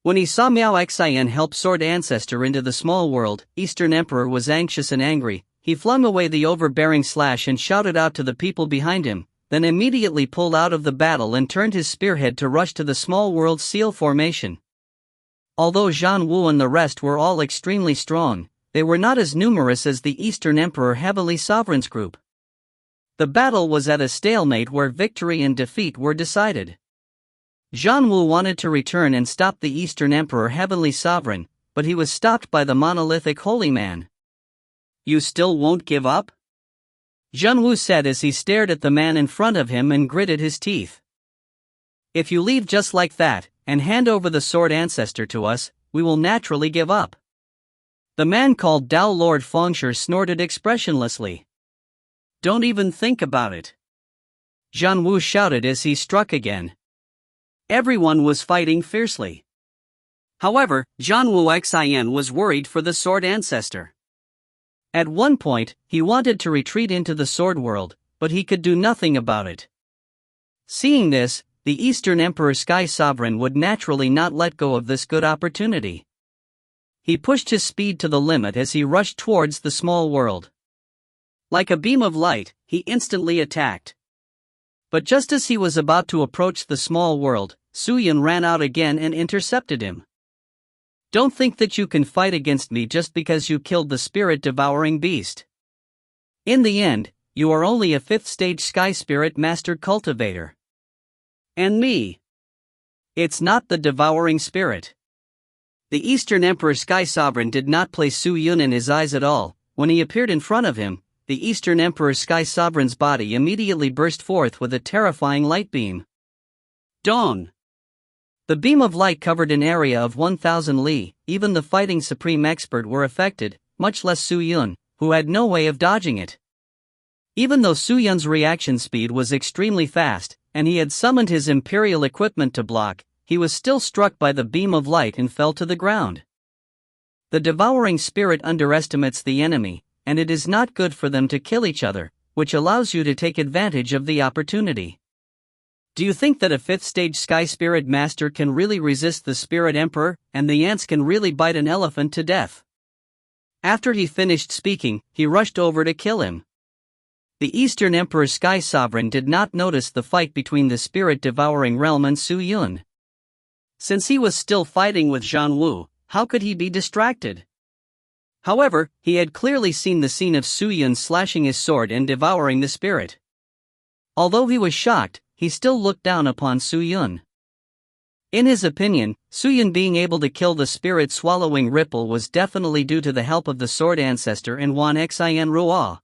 When he saw Miao Xin help Sword Ancestor into the small world, Eastern Emperor was anxious and angry. He flung away the overbearing slash and shouted out to the people behind him, then immediately pulled out of the battle and turned his spearhead to rush to the small world seal formation. Although Zhan Wu and the rest were all extremely strong, they were not as numerous as the Eastern Emperor Heavenly Sovereigns group. The battle was at a stalemate where victory and defeat were decided. Zhan Wu wanted to return and stop the Eastern Emperor Heavenly Sovereign, but he was stopped by the monolithic holy man. You still won't give up? Zhan Wu said as he stared at the man in front of him and gritted his teeth. If you leave just like that, and hand over the Sword Ancestor to us, we will naturally give up. The man called Dao Lord Fengshe snorted expressionlessly. Don't even think about it. Zhan Wu shouted as he struck again. Everyone was fighting fiercely. However, Zhan Wu Xin was worried for the Sword Ancestor. At one point, he wanted to retreat into the Sword World, but he could do nothing about it. Seeing this, the Eastern Emperor Sky Sovereign would naturally not let go of this good opportunity. He pushed his speed to the limit as he rushed towards the small world. Like a beam of light, he instantly attacked. But just as he was about to approach the small world, Suyin ran out again and intercepted him. Don't think that you can fight against me just because you killed the spirit-devouring beast. In the end, you are only a 5th stage Sky Spirit Master Cultivator. And me. It's not the devouring spirit. The Eastern Emperor Sky Sovereign did not place Suyin in his eyes at all. When he appeared in front of him, the Eastern Emperor Sky Sovereign's body immediately burst forth with a terrifying light beam. Dawn! The beam of light covered an area of 1,000 li. Even the fighting supreme expert were affected, much less Suyin, who had no way of dodging it. Even though Suyun's reaction speed was extremely fast, and he had summoned his imperial equipment to block, he was still struck by the beam of light and fell to the ground. The devouring spirit underestimates the enemy, and it is not good for them to kill each other, which allows you to take advantage of the opportunity. Do you think that a 5th stage Sky Spirit Master can really resist the Spirit Emperor, and the ants can really bite an elephant to death? After he finished speaking, he rushed over to kill him. The Eastern Emperor Sky Sovereign did not notice the fight between the spirit-devouring realm and Suyin. Since he was still fighting with Zhan Wu, how could he be distracted? However, he had clearly seen the scene of Suyin slashing his sword and devouring the spirit. Although he was shocked, he still looked down upon Suyin. In his opinion, Suyun being able to kill the spirit-swallowing Ripple was definitely due to the help of the sword ancestor in Wan Xin Ruo.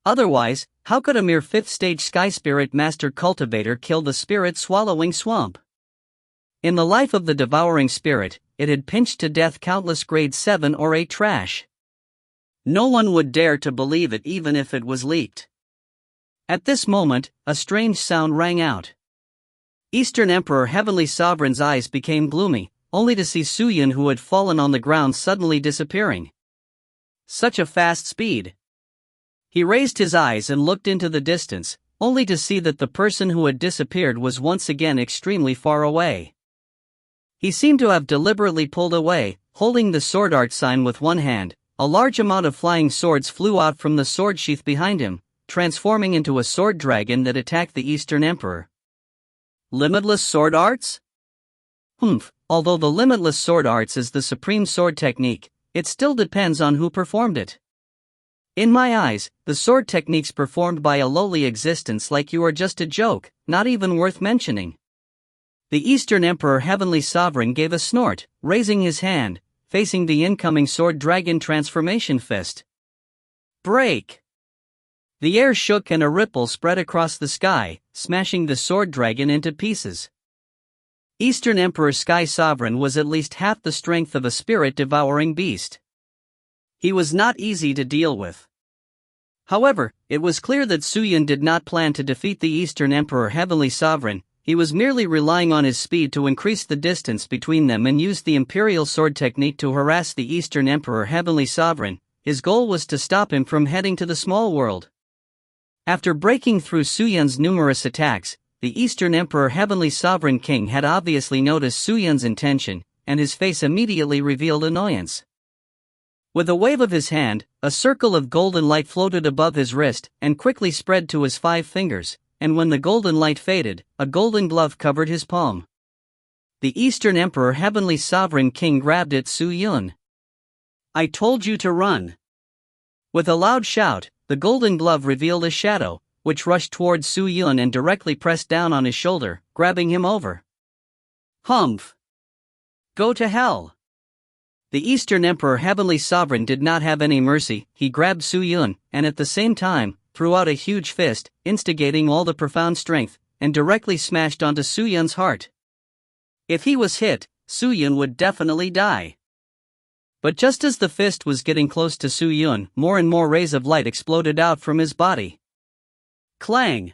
Otherwise, how could a mere 5th-stage Sky Spirit Master Cultivator kill the spirit-swallowing swamp? In the life of the devouring spirit, it had pinched to death countless grade 7 or 8 trash. No one would dare to believe it even if it was leaked. At this moment, a strange sound rang out. Eastern Emperor Heavenly Sovereign's eyes became gloomy, only to see Suyun, who had fallen on the ground, suddenly disappearing. Such a fast speed! He raised his eyes and looked into the distance, only to see that the person who had disappeared was once again extremely far away. He seemed to have deliberately pulled away, holding the sword art sign with one hand. A large amount of flying swords flew out from the sword sheath behind him, transforming into a sword dragon that attacked the Eastern Emperor. Limitless sword arts? Although the limitless sword arts is the supreme sword technique, it still depends on who performed it. In my eyes, the sword techniques performed by a lowly existence like you are just a joke, not even worth mentioning. The Eastern Emperor Heavenly Sovereign gave a snort, raising his hand, facing the incoming sword dragon transformation fist. Break! The air shook and a ripple spread across the sky, smashing the sword dragon into pieces. Eastern Emperor Sky Sovereign was at least half the strength of a spirit-devouring beast. He was not easy to deal with. However, it was clear that Suyun did not plan to defeat the Eastern Emperor Heavenly Sovereign. He was merely relying on his speed to increase the distance between them and used the Imperial Sword technique to harass the Eastern Emperor Heavenly Sovereign. His goal was to stop him from heading to the small world. After breaking through Suyun's numerous attacks, the Eastern Emperor Heavenly Sovereign King had obviously noticed Suyun's intention, and his face immediately revealed annoyance. With a wave of his hand, a circle of golden light floated above his wrist and quickly spread to his 5 fingers, and when the golden light faded, a golden glove covered his palm. The Eastern Emperor Heavenly Sovereign King grabbed at Suyun. "I told you to run." With a loud shout, the golden glove revealed a shadow, which rushed towards Suyun and directly pressed down on his shoulder, grabbing him over. "Humph! Go to hell!" The Eastern Emperor Heavenly Sovereign did not have any mercy. He grabbed Suyun, and at the same time, threw out a huge fist, instigating all the profound strength, and directly smashed onto Suyun's heart. If he was hit, Suyun would definitely die. But just as the fist was getting close to Suyun, more and more rays of light exploded out from his body. Clang!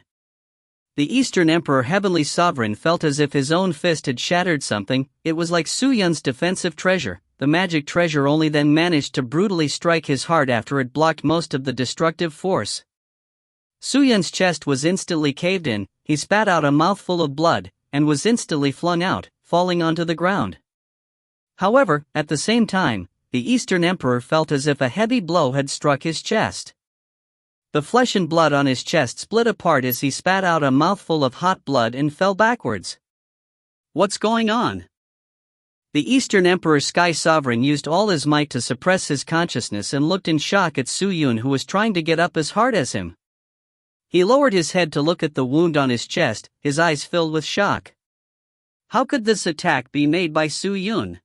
The Eastern Emperor Heavenly Sovereign felt as if his own fist had shattered something. It was like Suyun's defensive treasure. The magic treasure only then managed to brutally strike his heart after it blocked most of the destructive force. Suyun's chest was instantly caved in, he spat out a mouthful of blood, and was instantly flung out, falling onto the ground. However, at the same time, the Eastern Emperor felt as if a heavy blow had struck his chest. The flesh and blood on his chest split apart as he spat out a mouthful of hot blood and fell backwards. What's going on? The Eastern Emperor Sky Sovereign used all his might to suppress his consciousness and looked in shock at Suyun, who was trying to get up as hard as him. He lowered his head to look at the wound on his chest, his eyes filled with shock. How could this attack be made by Suyun?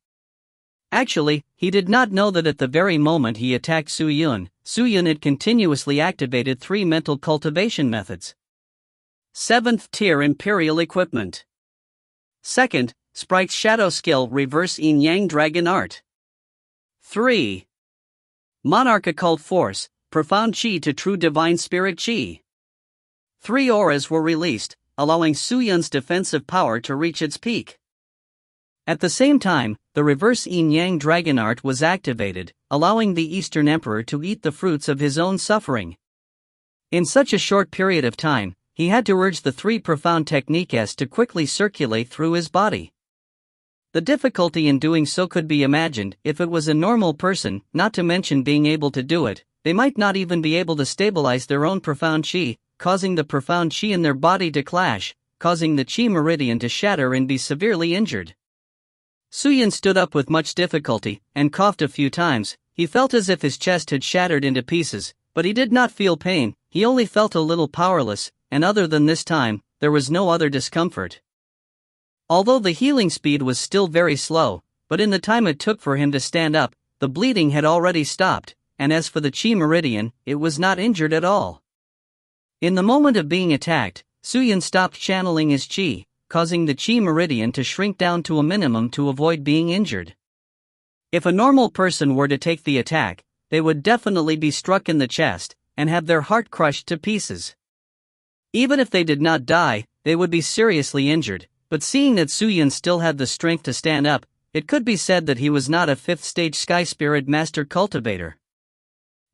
Actually, he did not know that at the very moment he attacked Suyun had continuously activated 3 mental cultivation methods. 7th tier Imperial Equipment. 2nd, Sprite's Shadow Skill Reverse Yin Yang Dragon Art. 3. Monarch Occult Force, Profound Chi to True Divine Spirit Chi. 3 auras were released, allowing Suyun's defensive power to reach its peak. At the same time, the Reverse Yin Yang Dragon Art was activated, allowing the Eastern Emperor to eat the fruits of his own suffering. In such a short period of time, he had to urge the 3 profound techniques to quickly circulate through his body. The difficulty in doing so could be imagined. If it was a normal person, not to mention being able to do it, they might not even be able to stabilize their own profound chi, causing the profound chi in their body to clash, causing the chi meridian to shatter and be severely injured. Suyun stood up with much difficulty, and coughed a few times. He felt as if his chest had shattered into pieces, but he did not feel pain, he only felt a little powerless, and other than this time, there was no other discomfort. Although the healing speed was still very slow, but in the time it took for him to stand up, the bleeding had already stopped, and as for the Chi Meridian, it was not injured at all. In the moment of being attacked, Suyun stopped channeling his Chi, causing the Chi Meridian to shrink down to a minimum to avoid being injured. If a normal person were to take the attack, they would definitely be struck in the chest, and have their heart crushed to pieces. Even if they did not die, they would be seriously injured, but seeing that Suyun still had the strength to stand up, it could be said that he was not a 5th stage Sky Spirit Master Cultivator.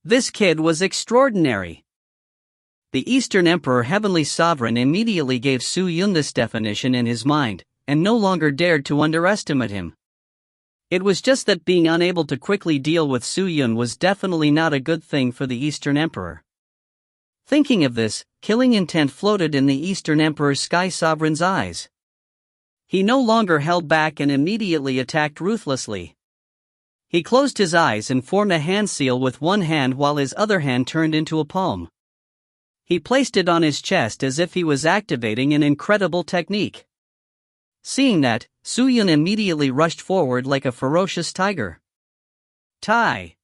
This kid was extraordinary. The Eastern Emperor Heavenly Sovereign immediately gave Suyun this definition in his mind, and no longer dared to underestimate him. It was just that being unable to quickly deal with Suyun was definitely not a good thing for the Eastern Emperor. Thinking of this, killing intent floated in the Eastern Emperor's Sky Sovereign's eyes. He no longer held back and immediately attacked ruthlessly. He closed his eyes and formed a hand seal with one hand while his other hand turned into a palm. He placed it on his chest as if he was activating an incredible technique. Seeing that, Suyun immediately rushed forward like a ferocious tiger. Tai!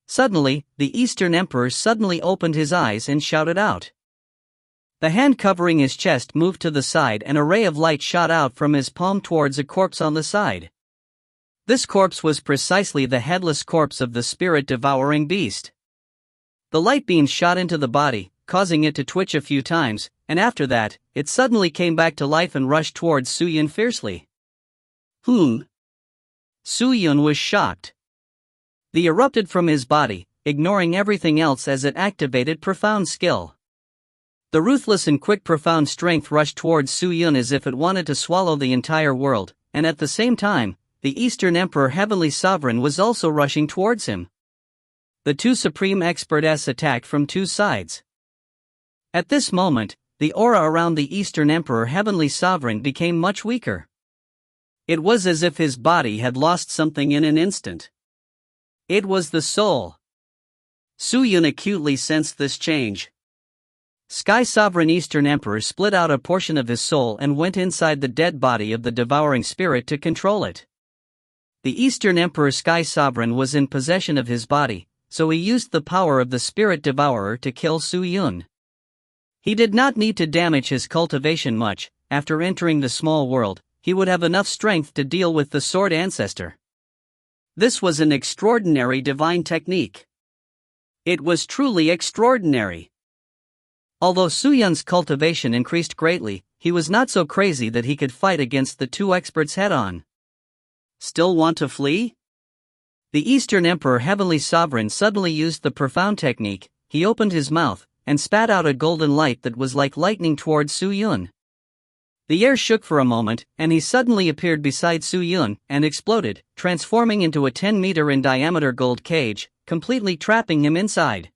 Suddenly, the Eastern Emperor suddenly opened his eyes and shouted out. The hand covering his chest moved to the side and a ray of light shot out from his palm towards a corpse on the side. This corpse was precisely the headless corpse of the spirit-devouring beast. The light beam shot into the body, causing it to twitch a few times, and after that, it suddenly came back to life and rushed towards Suyun fiercely. Suyun was shocked. The erupted from his body, ignoring everything else as it activated profound skill. The ruthless and quick profound strength rushed towards Suyun as if it wanted to swallow the entire world, and at the same time, the Eastern Emperor Heavenly Sovereign was also rushing towards him. The two Supreme Experts attacked from two sides. At this moment, the aura around the Eastern Emperor Heavenly Sovereign became much weaker. It was as if his body had lost something in an instant. It was the soul. Suyun acutely sensed this change. Sky Sovereign Eastern Emperor split out a portion of his soul and went inside the dead body of the devouring spirit to control it. The Eastern Emperor Sky Sovereign was in possession of his body, so he used the power of the Spirit Devourer to kill Suyun. He did not need to damage his cultivation much. After entering the small world, he would have enough strength to deal with the Sword Ancestor. This was an extraordinary divine technique. It was truly extraordinary. Although Suyun's cultivation increased greatly, he was not so crazy that he could fight against the two experts head-on. Still want to flee? The Eastern Emperor Heavenly Sovereign suddenly used the profound technique. He opened his mouth and spat out a golden light that was like lightning towards Suyun. The air shook for a moment, and he suddenly appeared beside Suyun and exploded, transforming into a 10-meter in diameter gold cage, completely trapping him inside.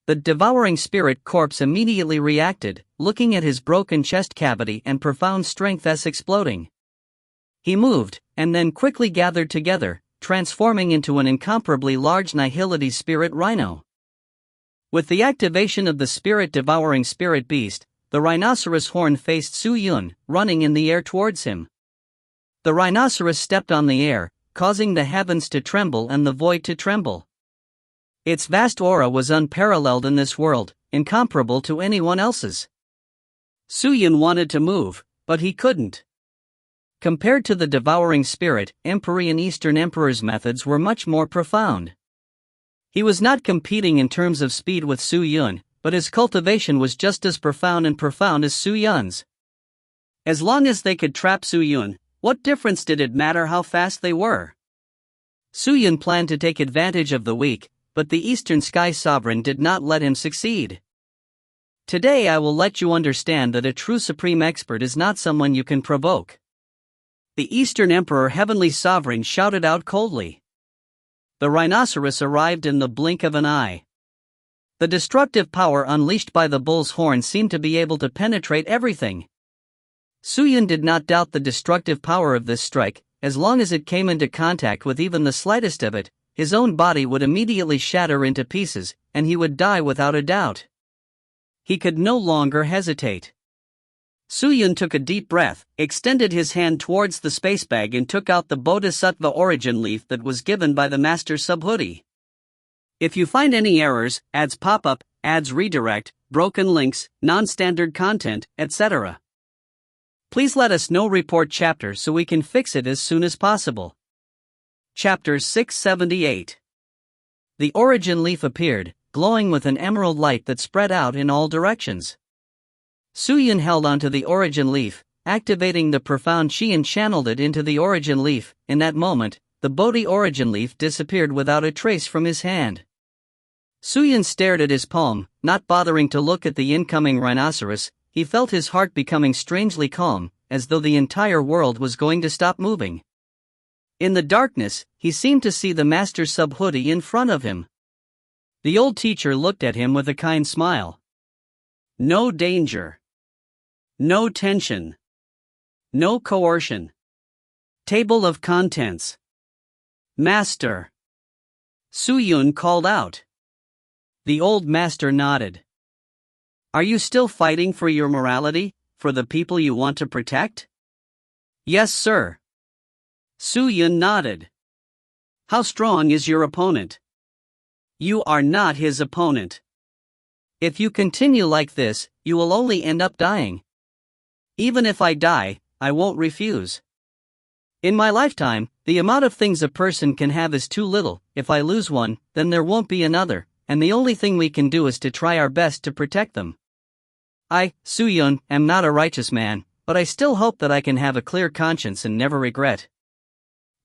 The devouring spirit corpse immediately reacted, looking at his broken chest cavity and profound strength as exploding. He moved, and then quickly gathered together, transforming into an incomparably large Nihility spirit rhino. With the activation of the spirit-devouring spirit beast, the rhinoceros horn faced Suyun, running in the air towards him. The rhinoceros stepped on the air, causing the heavens to tremble and the void to tremble. Its vast aura was unparalleled in this world, incomparable to anyone else's. Suyun wanted to move, but he couldn't. Compared to the devouring spirit, Empyrean Eastern Emperor's methods were much more profound. He was not competing in terms of speed with Suyun, but his cultivation was just as profound as Suyun's. As long as they could trap Suyun, what difference did it matter how fast they were? Suyun planned to take advantage of the weak, but the Eastern Sky Sovereign did not let him succeed. Today I will let you understand that a true Supreme Expert is not someone you can provoke. The Eastern Emperor Heavenly Sovereign shouted out coldly. The rhinoceros arrived in the blink of an eye. The destructive power unleashed by the bull's horn seemed to be able to penetrate everything. Suyun did not doubt the destructive power of this strike. As long as it came into contact with even the slightest of it, his own body would immediately shatter into pieces, and he would die without a doubt. He could no longer hesitate. Su-Yun took a deep breath, extended his hand towards the space bag and took out the Bodhisattva origin leaf that was given by the Master Subhoodie. If you find any errors, ads pop up, ads redirect, broken links, non-standard content, etc., please let us know. Report chapter so we can fix it as soon as possible. Chapter 678. The origin leaf appeared, glowing with an emerald light that spread out in all directions. Su-Yun held onto the origin leaf, activating the profound chi and channeled it into the origin leaf. In that moment, the Bodhi origin leaf disappeared without a trace from his hand. Su-Yun stared at his palm, not bothering to look at the incoming rhinoceros. He felt his heart becoming strangely calm, as though the entire world was going to stop moving. In the darkness, he seemed to see the Master Subhoodie in front of him. The old teacher looked at him with a kind smile. No danger. No tension. No coercion. Table of contents. Master. Su-Yun called out. The old master nodded. Are you still fighting for your morality, for the people you want to protect? Yes, sir. Su-Yun nodded. How strong is your opponent? You are not his opponent. If you continue like this, you will only end up dying. Even if I die, I won't refuse. In my lifetime, the amount of things a person can have is too little. If I lose one, then there won't be another, and the only thing we can do is to try our best to protect them. I, Su-Yun, am not a righteous man, but I still hope that I can have a clear conscience and never regret.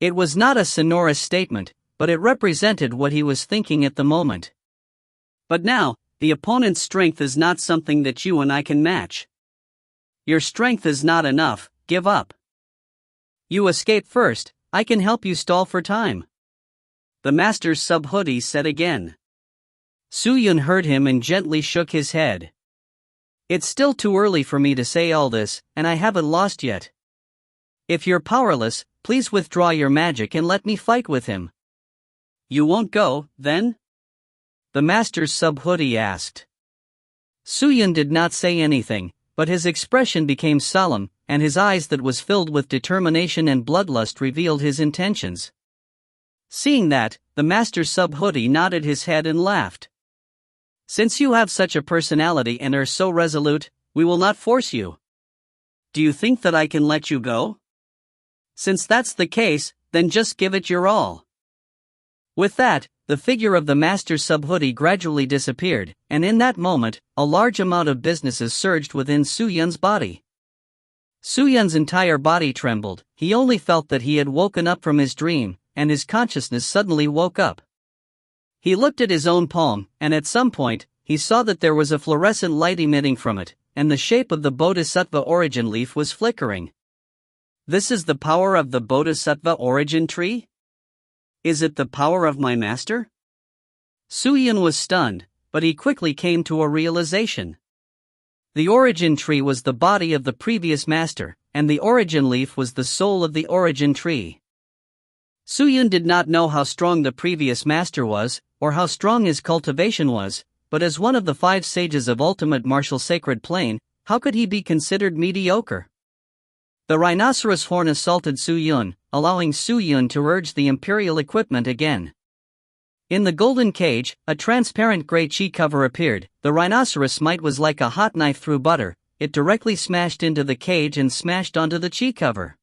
It was not a sonorous statement, but it represented what he was thinking at the moment. But now, the opponent's strength is not something that you and I can match. Your strength is not enough, give up. You escape first, I can help you stall for time. The Master Subhoodie said again. Su-Yun heard him and gently shook his head. It's still too early for me to say all this, and I haven't lost yet. If you're powerless, please withdraw your magic and let me fight with him. You won't go, then? The Master Subhoodie asked. Su-Yun did not say anything, but his expression became solemn, and his eyes that was filled with determination and bloodlust revealed his intentions. Seeing that, the Master Subhoodie nodded his head and laughed. Since you have such a personality and are so resolute, we will not force you. Do you think that I can let you go? Since that's the case, then just give it your all. With that, the figure of the Master Subhoodie gradually disappeared, and in that moment, a large amount of businesses surged within Su-Yun's body. Su-Yun's entire body trembled. He only felt that he had woken up from his dream, and his consciousness suddenly woke up. He looked at his own palm, and at some point, he saw that there was a fluorescent light emitting from it, and the shape of the Bodhisattva origin leaf was flickering. This is the power of the Bodhisattva origin tree? Is it the power of my master? Su-Yun was stunned, but he quickly came to a realization. The origin tree was the body of the previous master, and the origin leaf was the soul of the origin tree. Su-Yun did not know how strong the previous master was, or how strong his cultivation was, but as one of the 5 sages of ultimate martial sacred plane, how could he be considered mediocre? The rhinoceros horn assaulted Su-Yun, allowing Su-Yun to urge the imperial equipment again. In the golden cage, a transparent gray chi cover appeared. The rhinoceros might was like a hot knife through butter. It directly smashed into the cage and smashed onto the chi cover.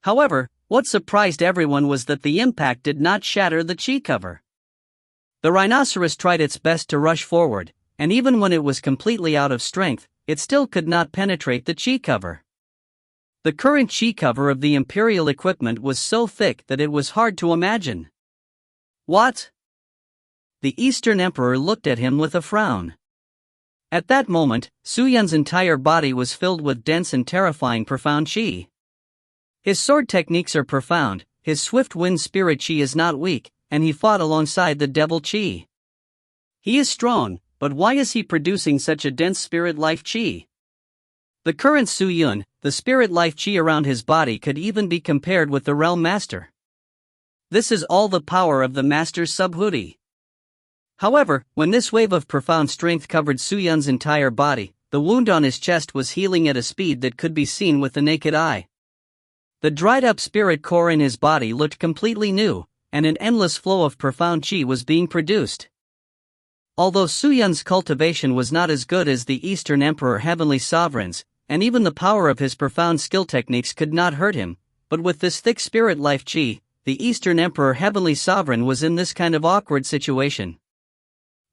However, what surprised everyone was that the impact did not shatter the chi cover. The rhinoceros tried its best to rush forward, and even when it was completely out of strength, it still could not penetrate the chi cover. The current chi cover of the imperial equipment was so thick that it was hard to imagine. What? The Eastern Emperor looked at him with a frown. At that moment, Su-Yun's entire body was filled with dense and terrifying profound chi. His sword techniques are profound, his swift wind spirit chi is not weak, and he fought alongside the devil chi. He is strong, but why is he producing such a dense spirit life chi? The current Su-Yun, the spirit life chi around his body could even be compared with the realm master. This is all the power of the Master Subhoodie. However, when this wave of profound strength covered Su-Yun's entire body, the wound on his chest was healing at a speed that could be seen with the naked eye. The dried-up spirit core in his body looked completely new, and an endless flow of profound qi was being produced. Although Su Yun's cultivation was not as good as the Eastern Emperor Heavenly Sovereign's, and even the power of his profound skill techniques could not hurt him, but with this thick spirit life qi, the Eastern Emperor Heavenly Sovereign was in this kind of awkward situation.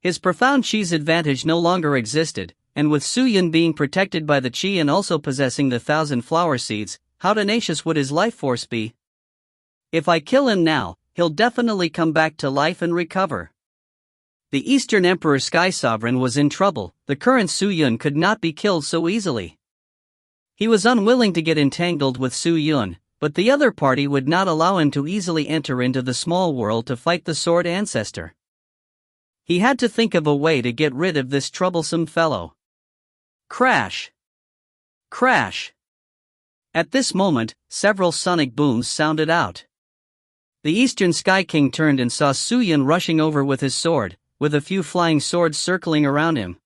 His profound qi's advantage no longer existed, and with Su Yun being protected by the qi and also possessing the 1,000 flower seeds, how tenacious would his life force be? If I kill him now, he'll definitely come back to life and recover. The Eastern Emperor Sky Sovereign was in trouble. The current Su Yun could not be killed so easily. He was unwilling to get entangled with Su Yun, but the other party would not allow him to easily enter into the small world to fight the Sword Ancestor. He had to think of a way to get rid of this troublesome fellow. Crash! Crash! At this moment, several sonic booms sounded out. The Eastern Sky King turned and saw Su Yun rushing over with his sword, with a few flying swords circling around him.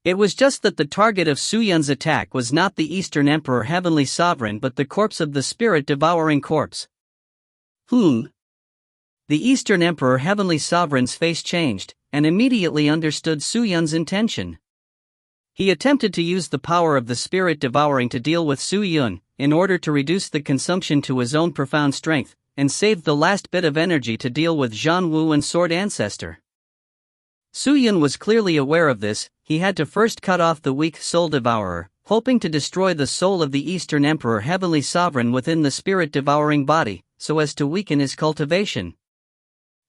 It was just that the target of Su Yun's attack was not the Eastern Emperor Heavenly Sovereign but the corpse of the spirit-devouring corpse. The Eastern Emperor Heavenly Sovereign's face changed, and immediately understood Su Yun's intention. He attempted to use the power of the spirit-devouring to deal with Su Yun, in order to reduce the consumption to his own profound strength, and save the last bit of energy to deal with Zhan Wu and Sword Ancestor. Su Yun was clearly aware of this. He had to first cut off the weak soul devourer, hoping to destroy the soul of the Eastern Emperor Heavenly Sovereign within the spirit-devouring body, so as to weaken his cultivation.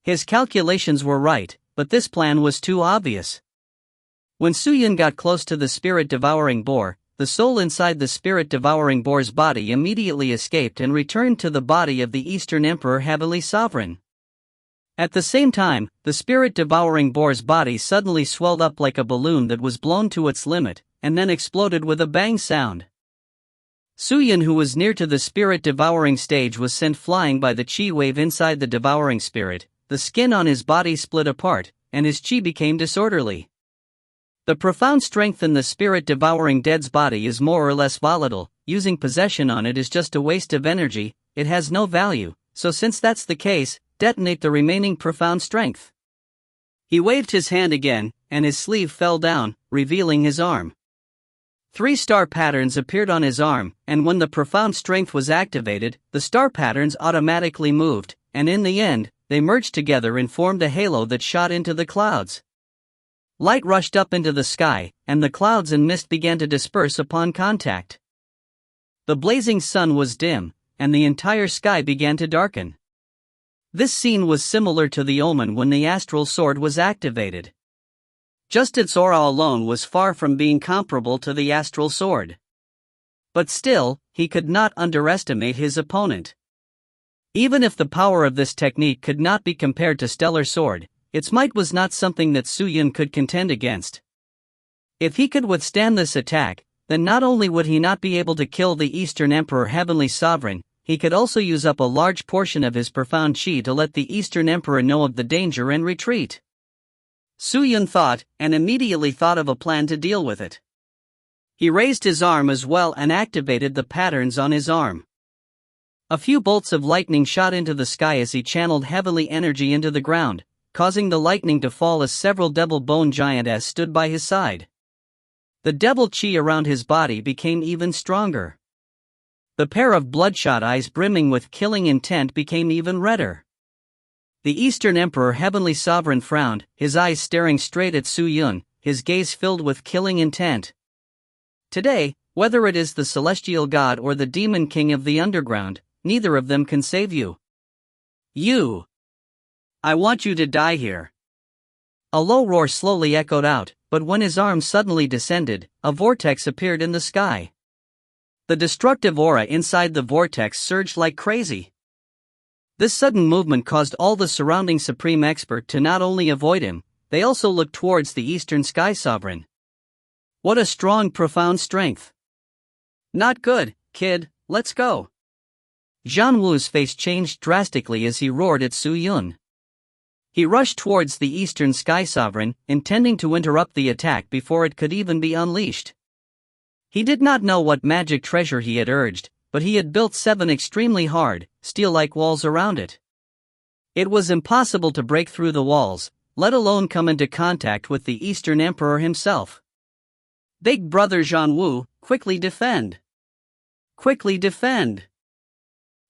His calculations were right, but this plan was too obvious. When Su Yun got close to the spirit-devouring boar, the soul inside the spirit-devouring boar's body immediately escaped and returned to the body of the Eastern Emperor Heavenly Sovereign. At the same time, the spirit-devouring boar's body suddenly swelled up like a balloon that was blown to its limit, and then exploded with a bang sound. Su Yun, who was near to the spirit-devouring stage, was sent flying by the qi wave inside the devouring spirit. The skin on his body split apart, and his qi became disorderly. The profound strength in the spirit-devouring dead's body is more or less volatile. Using possession on it is just a waste of energy. It has no value, so since that's the case, detonate the remaining profound strength. He waved his hand again, and his sleeve fell down, revealing his arm. 3 star patterns appeared on his arm, and when the profound strength was activated, the star patterns automatically moved, and in the end, they merged together and formed a halo that shot into the clouds. Light rushed up into the sky, and the clouds and mist began to disperse upon contact. The blazing sun was dim, and the entire sky began to darken. This scene was similar to the omen when the astral sword was activated. Just its aura alone was far from being comparable to the astral sword. But still, he could not underestimate his opponent. Even if the power of this technique could not be compared to Stellar Sword, its might was not something that Su Yun could contend against. If he could withstand this attack, then not only would he not be able to kill the Eastern Emperor Heavenly Sovereign, he could also use up a large portion of his profound qi to let the Eastern Emperor know of the danger and retreat. Su Yun thought, and immediately thought of a plan to deal with it. He raised his arm as well and activated the patterns on his arm. A few bolts of lightning shot into the sky as he channeled heavenly energy into the ground, causing the lightning to fall as several devil bone giantess stood by his side. The devil qi around his body became even stronger. The pair of bloodshot eyes brimming with killing intent became even redder. The Eastern Emperor Heavenly Sovereign frowned, his eyes staring straight at Su Yun, his gaze filled with killing intent. Today, whether it is the celestial god or the demon king of the underground, neither of them can save you. You! I want you to die here. A low roar slowly echoed out, but when his arm suddenly descended, a vortex appeared in the sky. The destructive aura inside the vortex surged like crazy. This sudden movement caused all the surrounding Supreme Expert to not only avoid him, they also looked towards the Eastern Sky Sovereign. What a strong, profound strength. Not good, kid, let's go. Zhan Wu's face changed drastically as he roared at Su Yun. He rushed towards the Eastern Sky Sovereign, intending to interrupt the attack before it could even be unleashed. He did not know what magic treasure he had urged, but he had built 7 extremely hard, steel-like walls around it. It was impossible to break through the walls, let alone come into contact with the Eastern Emperor himself. Big Brother Zhanwu, quickly defend! Quickly defend!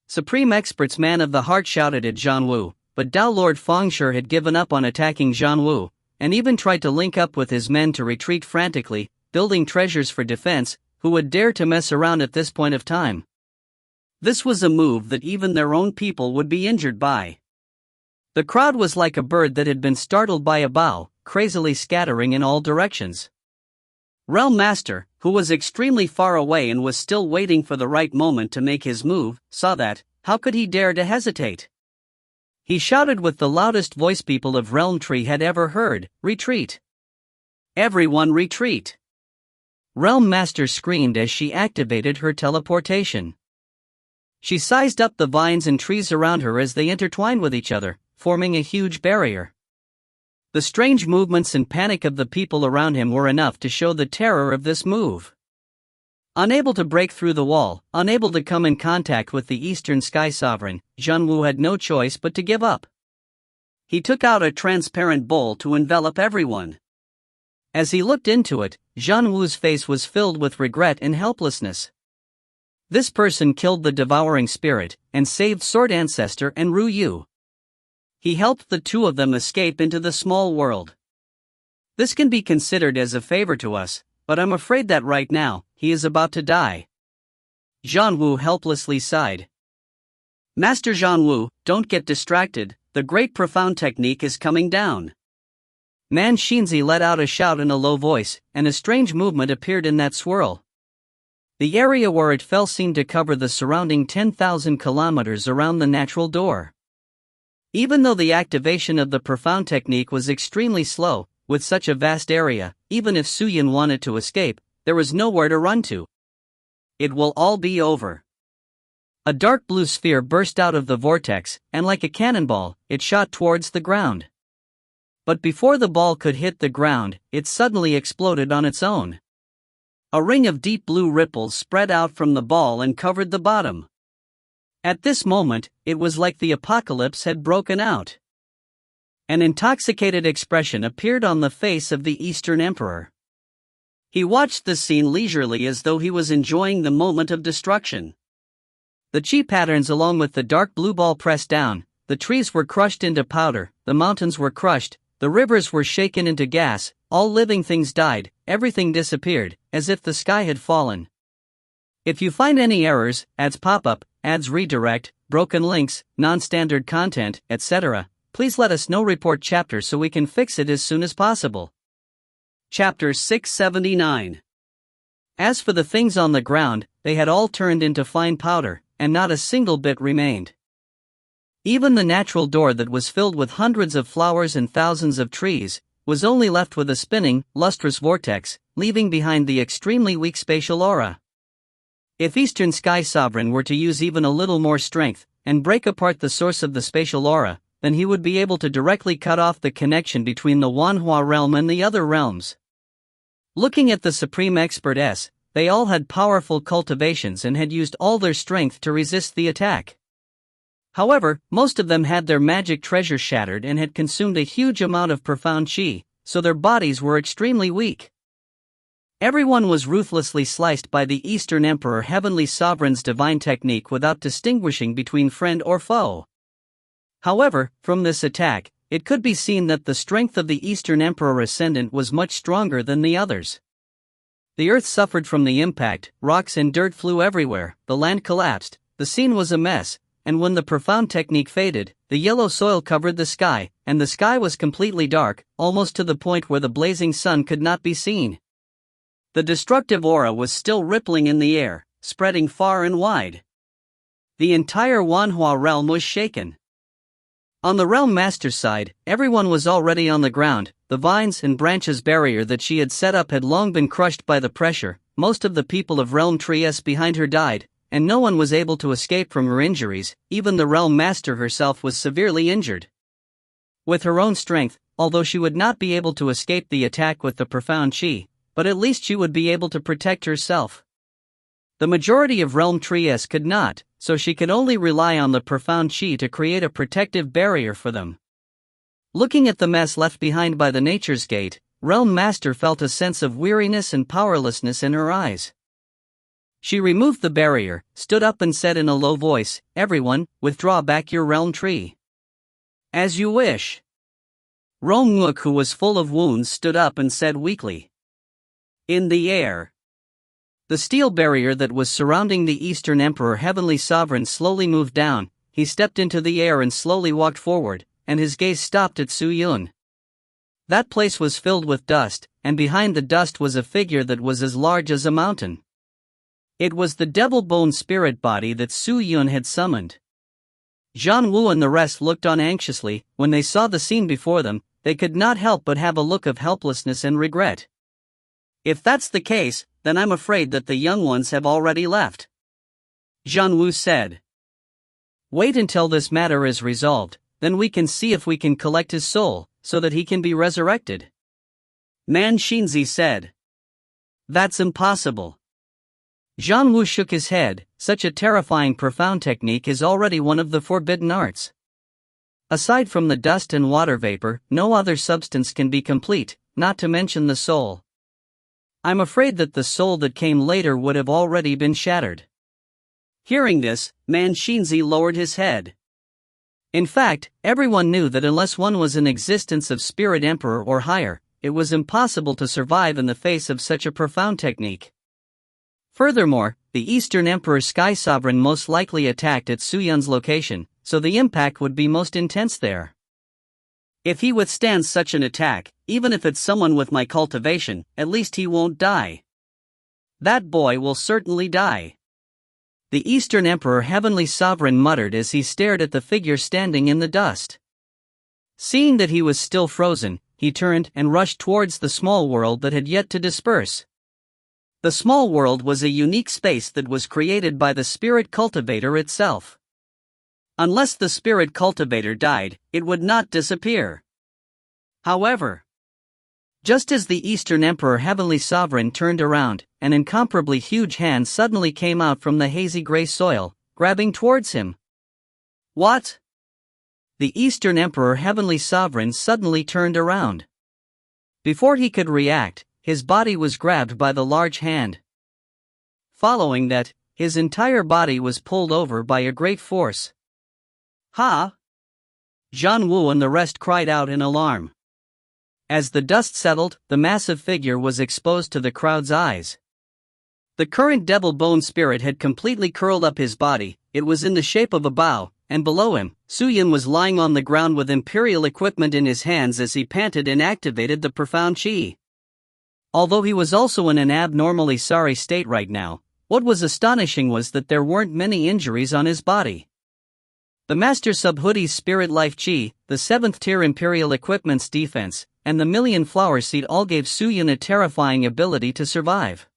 Supreme Expert's Man of the Heart shouted at Zhanwu, but Tao Lord Fengshi had given up on attacking Zhanwu, and even tried to link up with his men to retreat frantically, building treasures for defense. Who would dare to mess around at this point of time? This was a move that even their own people would be injured by. The crowd was like a bird that had been startled by a bough, crazily scattering in all directions. Realm Master, who was extremely far away and was still waiting for the right moment to make his move, saw that. How could he dare to hesitate? He shouted with the loudest voice people of Realm Tree had ever heard, "Retreat! Everyone retreat!" Realm Master screamed as she activated her teleportation. She sized up the vines and trees around her as they intertwined with each other, forming a huge barrier. The strange movements and panic of the people around him were enough to show the terror of this move. Unable to break through the wall, unable to come in contact with the Eastern Sky Sovereign, Zhanwu had no choice but to give up. He took out a transparent bowl to envelop everyone. As he looked into it, Zhanwu's face was filled with regret and helplessness. This person killed the devouring spirit, and saved Sword Ancestor and Ru Yu. He helped the two of them escape into the small world. This can be considered as a favor to us, but I'm afraid that right now, he is about to die. Zhanwu helplessly sighed. Master Zhanwu, don't get distracted, the great profound technique is coming down. Man Shinzi let out a shout in a low voice, and a strange movement appeared in that swirl. The area where it fell seemed to cover the surrounding 10,000 kilometers around the natural door. Even though the activation of the profound technique was extremely slow, with such a vast area, even if Suyin wanted to escape, there was nowhere to run to. It will all be over. A dark blue sphere burst out of the vortex, and like a cannonball, it shot towards the ground. But before the ball could hit the ground, it suddenly exploded on its own. A ring of deep blue ripples spread out from the ball and covered the bottom. At this moment, it was like the apocalypse had broken out. An intoxicated expression appeared on the face of the Eastern Emperor. He watched the scene leisurely as though he was enjoying the moment of destruction. The chi patterns along with the dark blue ball pressed down, the trees were crushed into powder, the mountains were crushed, the rivers were shaken into gas, all living things died, everything disappeared, as if the sky had fallen. If you find any errors, ads pop-up, ads redirect, broken links, non-standard content, etc., please let us know. Report chapter so we can fix it as soon as possible. Chapter 679. As for the things on the ground, they had all turned into fine powder, and not a single bit remained. Even the natural door that was filled with hundreds of flowers and thousands of trees, was only left with a spinning, lustrous vortex, leaving behind the extremely weak spatial aura. If Eastern Sky Sovereign were to use even a little more strength, and break apart the source of the spatial aura, then he would be able to directly cut off the connection between the Wanhua realm and the other realms. Looking at the Supreme Expert S, they all had powerful cultivations and had used all their strength to resist the attack. However, most of them had their magic treasure shattered and had consumed a huge amount of profound chi, so their bodies were extremely weak. Everyone was ruthlessly sliced by the Eastern Emperor Heavenly Sovereign's divine technique without distinguishing between friend or foe. However, from this attack, it could be seen that the strength of the Eastern Emperor Ascendant was much stronger than the others. The earth suffered from the impact, rocks and dirt flew everywhere, the land collapsed, the scene was a mess, and when the profound technique faded, the yellow soil covered the sky, and the sky was completely dark, almost to the point where the blazing sun could not be seen. The destructive aura was still rippling in the air, spreading far and wide. The entire Wanhua realm was shaken. On the Realm Master's side, everyone was already on the ground. The vines and branches barrier that she had set up had long been crushed by the pressure. Most of the people of Realm Tree behind her died, and no one was able to escape from her injuries. Even the Realm Master herself was severely injured. with her own strength, although she would not be able to escape the attack with the profound chi, but at least she would be able to protect herself. The majority of realm trees could not, so she could only rely on the profound chi to create a protective barrier for them. Looking at the mess left behind by the Nature's Gate, Realm Master felt a sense of weariness and powerlessness in her eyes. She removed the barrier, stood up and said in a low voice, "Everyone, withdraw back your realm tree." "As you wish." Romnuk, who was full of wounds, stood up and said weakly, "In the air." The steel barrier that was surrounding the Eastern Emperor Heavenly Sovereign slowly moved down. He stepped into the air and slowly walked forward, and his gaze stopped at Su Yun. That place was filled with dust, and behind the dust was a figure that was as large as a mountain. It was the devil bone spirit body that Su Yun had summoned. Zhan Wu and the rest looked on anxiously. When they saw the scene before them, they could not help but have a look of helplessness and regret. "If that's the case, then I'm afraid that the young ones have already left," Zhan Wu said. "Wait until this matter is resolved, then we can see if we can collect his soul, so that he can be resurrected," Man Shinzi said. "That's impossible." Zhan Wu shook his head. "Such a terrifying profound technique is already one of the forbidden arts. Aside from the dust and water vapor, no other substance can be complete, not to mention the soul. I'm afraid that the soul that came later would have already been shattered." Hearing this, Man Shinzi lowered his head. In fact, everyone knew that unless one was in existence of Spirit Emperor or higher, it was impossible to survive in the face of such a profound technique. Furthermore, the Eastern Emperor Sky Sovereign most likely attacked at Su Yun's location, so the impact would be most intense there. If he withstands such an attack, even if it's someone with my cultivation, at least he won't die. That boy will certainly die. The Eastern Emperor Heavenly Sovereign muttered as he stared at the figure standing in the dust. Seeing that he was still frozen, he turned and rushed towards the small world that had yet to disperse. The small world was a unique space that was created by the spirit cultivator itself. Unless the spirit cultivator died, it would not disappear. However, just as the Eastern Emperor Heavenly Sovereign turned around, an incomparably huge hand suddenly came out from the hazy gray soil, grabbing towards him. "What?" The Eastern Emperor Heavenly Sovereign suddenly turned around. Before he could react, his body was grabbed by the large hand. Following that, his entire body was pulled over by a great force. "Ha!" Zhan Wu and the rest cried out in alarm. As the dust settled, the massive figure was exposed to the crowd's eyes. The current devil bone spirit had completely curled up his body. It was in the shape of a bow, and below him, Su Yun was lying on the ground with imperial equipment in his hands as he panted and activated the profound chi. Although he was also in an abnormally sorry state right now, what was astonishing was that there weren't many injuries on his body. The Master Subhoodie's Spirit Life Chi, the 7th tier Imperial Equipment's defense, and the Million Flower Seed all gave Su Yun a terrifying ability to survive.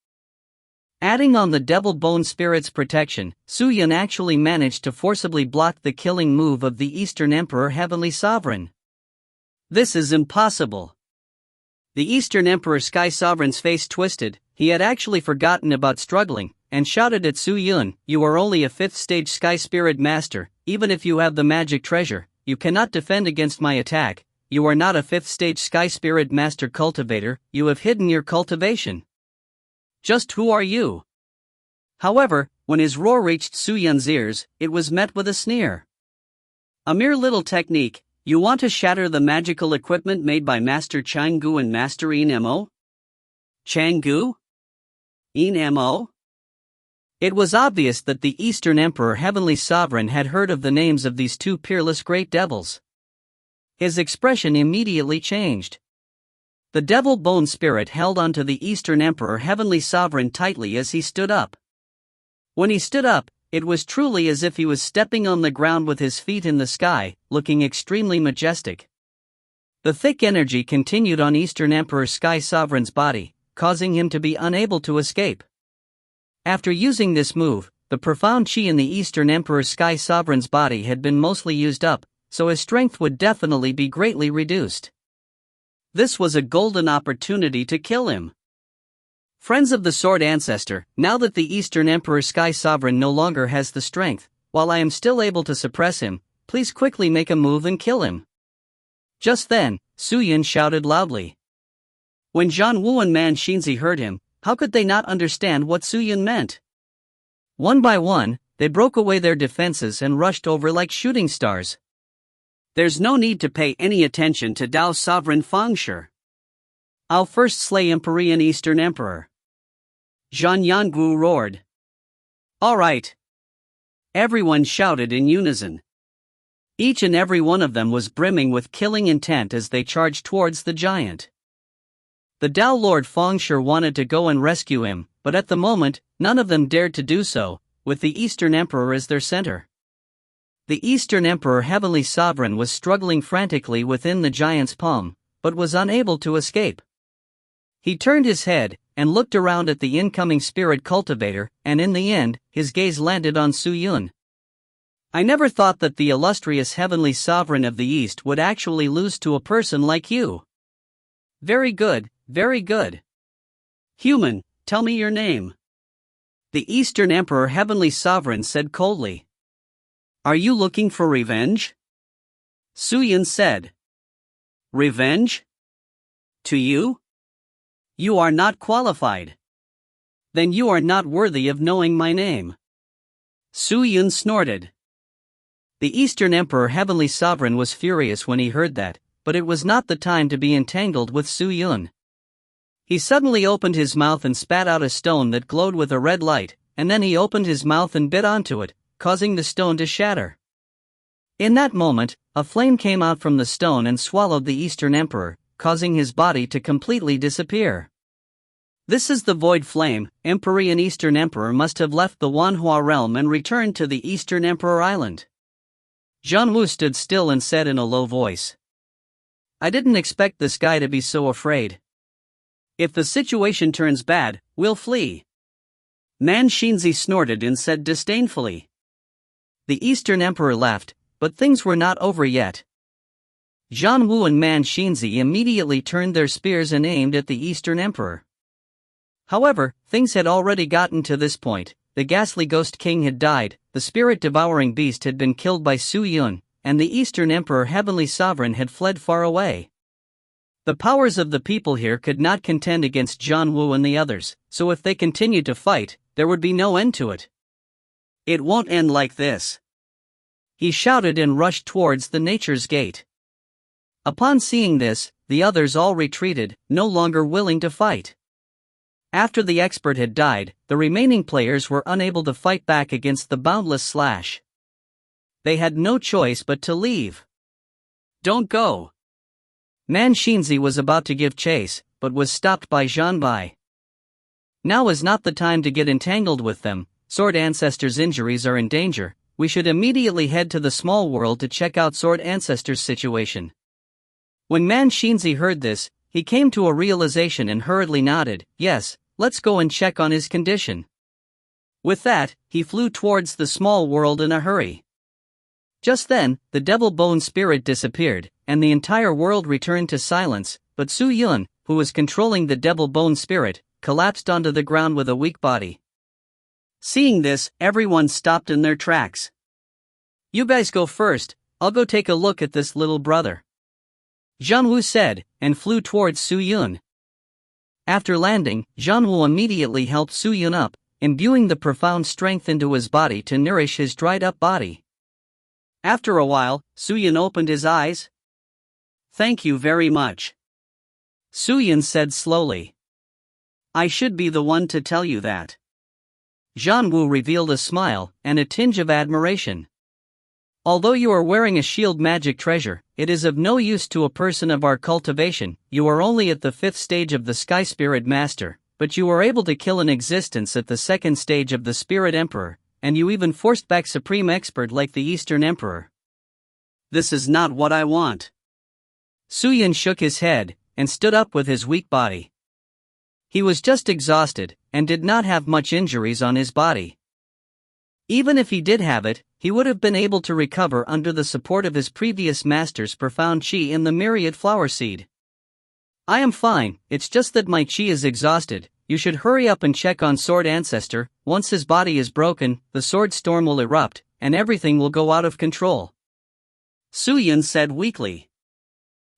Adding on the Devil Bone Spirit's protection, Su Yun actually managed to forcibly block the killing move of the Eastern Emperor Heavenly Sovereign. "This is impossible." The Eastern Emperor Sky Sovereign's face twisted. He had actually forgotten about struggling, and shouted at Su Yun, "You are only a 5th stage Sky Spirit Master. Even if you have the magic treasure, you cannot defend against my attack. You are not a 5th stage Sky Spirit Master cultivator, you have hidden your cultivation. Just who are you?" However, when his roar reached Su Yun's ears, it was met with a sneer. "A mere little technique, you want to shatter the magical equipment made by Master Changgu and Master Enmo? Changgu? Enmo?" It was obvious that the Eastern Emperor Heavenly Sovereign had heard of the names of these two peerless great devils. His expression immediately changed. The devil bone spirit held onto the Eastern Emperor Heavenly Sovereign tightly as he stood up. When he stood up, it was truly as if he was stepping on the ground with his feet in the sky, looking extremely majestic. The thick energy continued on Eastern Emperor Sky Sovereign's body, causing him to be unable to escape. After using this move, the profound chi in the Eastern Emperor Sky Sovereign's body had been mostly used up, so his strength would definitely be greatly reduced. This was a golden opportunity to kill him. Friends of the Sword Ancestor, now that the Eastern Emperor Sky Sovereign no longer has the strength, while I am still able to suppress him, please quickly make a move and kill him. Just then, Su Yun shouted loudly. When Zhan Wu and Man Xinzi heard him, how could they not understand what Su Yun meant? One by one, they broke away their defenses and rushed over like shooting stars. There's no need to pay any attention to Dao's sovereign Fangshi. I'll first slay Empyrean Eastern Emperor. Zhan Yangu roared. All right. Everyone shouted in unison. Each and every one of them was brimming with killing intent as they charged towards the giant. The Dao Lord Fangshi wanted to go and rescue him, but at the moment, none of them dared to do so, with the Eastern Emperor as their center. The Eastern Emperor Heavenly Sovereign was struggling frantically within the giant's palm, but was unable to escape. He turned his head and looked around at the incoming spirit cultivator, and in the end, his gaze landed on Su Yun. I never thought that the illustrious Heavenly Sovereign of the East would actually lose to a person like you. Very good, very good. Human, tell me your name. The Eastern Emperor Heavenly Sovereign said coldly. Are you looking for revenge? Su Yun said. Revenge? To you? You are not qualified. Then you are not worthy of knowing my name. Su Yun snorted. The Eastern Emperor Heavenly Sovereign was furious when he heard that, but it was not the time to be entangled with Su Yun. He suddenly opened his mouth and spat out a stone that glowed with a red light, and then he opened his mouth and bit onto it, causing the stone to shatter. In that moment, a flame came out from the stone and swallowed the Eastern Emperor, causing his body to completely disappear. This is the Void Flame. Empyrean Eastern Emperor must have left the Wanhua realm and returned to the Eastern Emperor Island. Zhan Wu stood still and said in a low voice. I didn't expect this guy to be so afraid. If the situation turns bad, we'll flee. Man Xinzi snorted and said disdainfully. The Eastern Emperor laughed, but things were not over yet. Zhan Wu and Man Xinzi immediately turned their spears and aimed at the Eastern Emperor. However, things had already gotten to this point. The ghastly Ghost King had died, the spirit-devouring beast had been killed by Su Yun, and the Eastern Emperor Heavenly Sovereign had fled far away. The powers of the people here could not contend against Zhan Wu and the others, so if they continued to fight, there would be no end to it. It won't end like this. He shouted and rushed towards the Nature's Gate. Upon seeing this, the others all retreated, no longer willing to fight. After the expert had died, the remaining players were unable to fight back against the boundless slash. They had no choice but to leave. Don't go. Man Xinzi was about to give chase, but was stopped by Zhan Bai. Now is not the time to get entangled with them. Sword Ancestor's injuries are in danger. We should immediately head to the small world to check out Sword Ancestor's situation. When Man Xinzi heard this, he came to a realization and hurriedly nodded. Yes, let's go and check on his condition. With that, he flew towards the small world in a hurry. Just then, the Devil Bone Spirit disappeared, and the entire world returned to silence, but Su Yun, who was controlling the Devil Bone Spirit, collapsed onto the ground with a weak body. Seeing this, everyone stopped in their tracks. You guys go first, I'll go take a look at this little brother. Zhan Wu said, and flew towards Su Yun. After landing, Zhan Wu immediately helped Su Yun up, imbuing the profound strength into his body to nourish his dried-up body. After a while, Su Yun opened his eyes. Thank you very much. Su Yun said slowly. I should be the one to tell you that. Zhan Wu revealed a smile and a tinge of admiration. Although you are wearing a shield magic treasure, it is of no use to a person of our cultivation. You are only at the 5th stage of the Sky Spirit Master, but you are able to kill an existence at the 2nd stage of the Spirit Emperor, and you even forced back Supreme Expert like the Eastern Emperor. This is not what I want. Su Yun shook his head and stood up with his weak body. He was just exhausted and did not have much injuries on his body. Even if he did have it, he would have been able to recover under the support of his previous master's profound chi in the myriad flower seed. I am fine, it's just that my chi is exhausted. You should hurry up and check on Sword Ancestor. Once his body is broken, the sword storm will erupt, and everything will go out of control. Su Yun said weakly.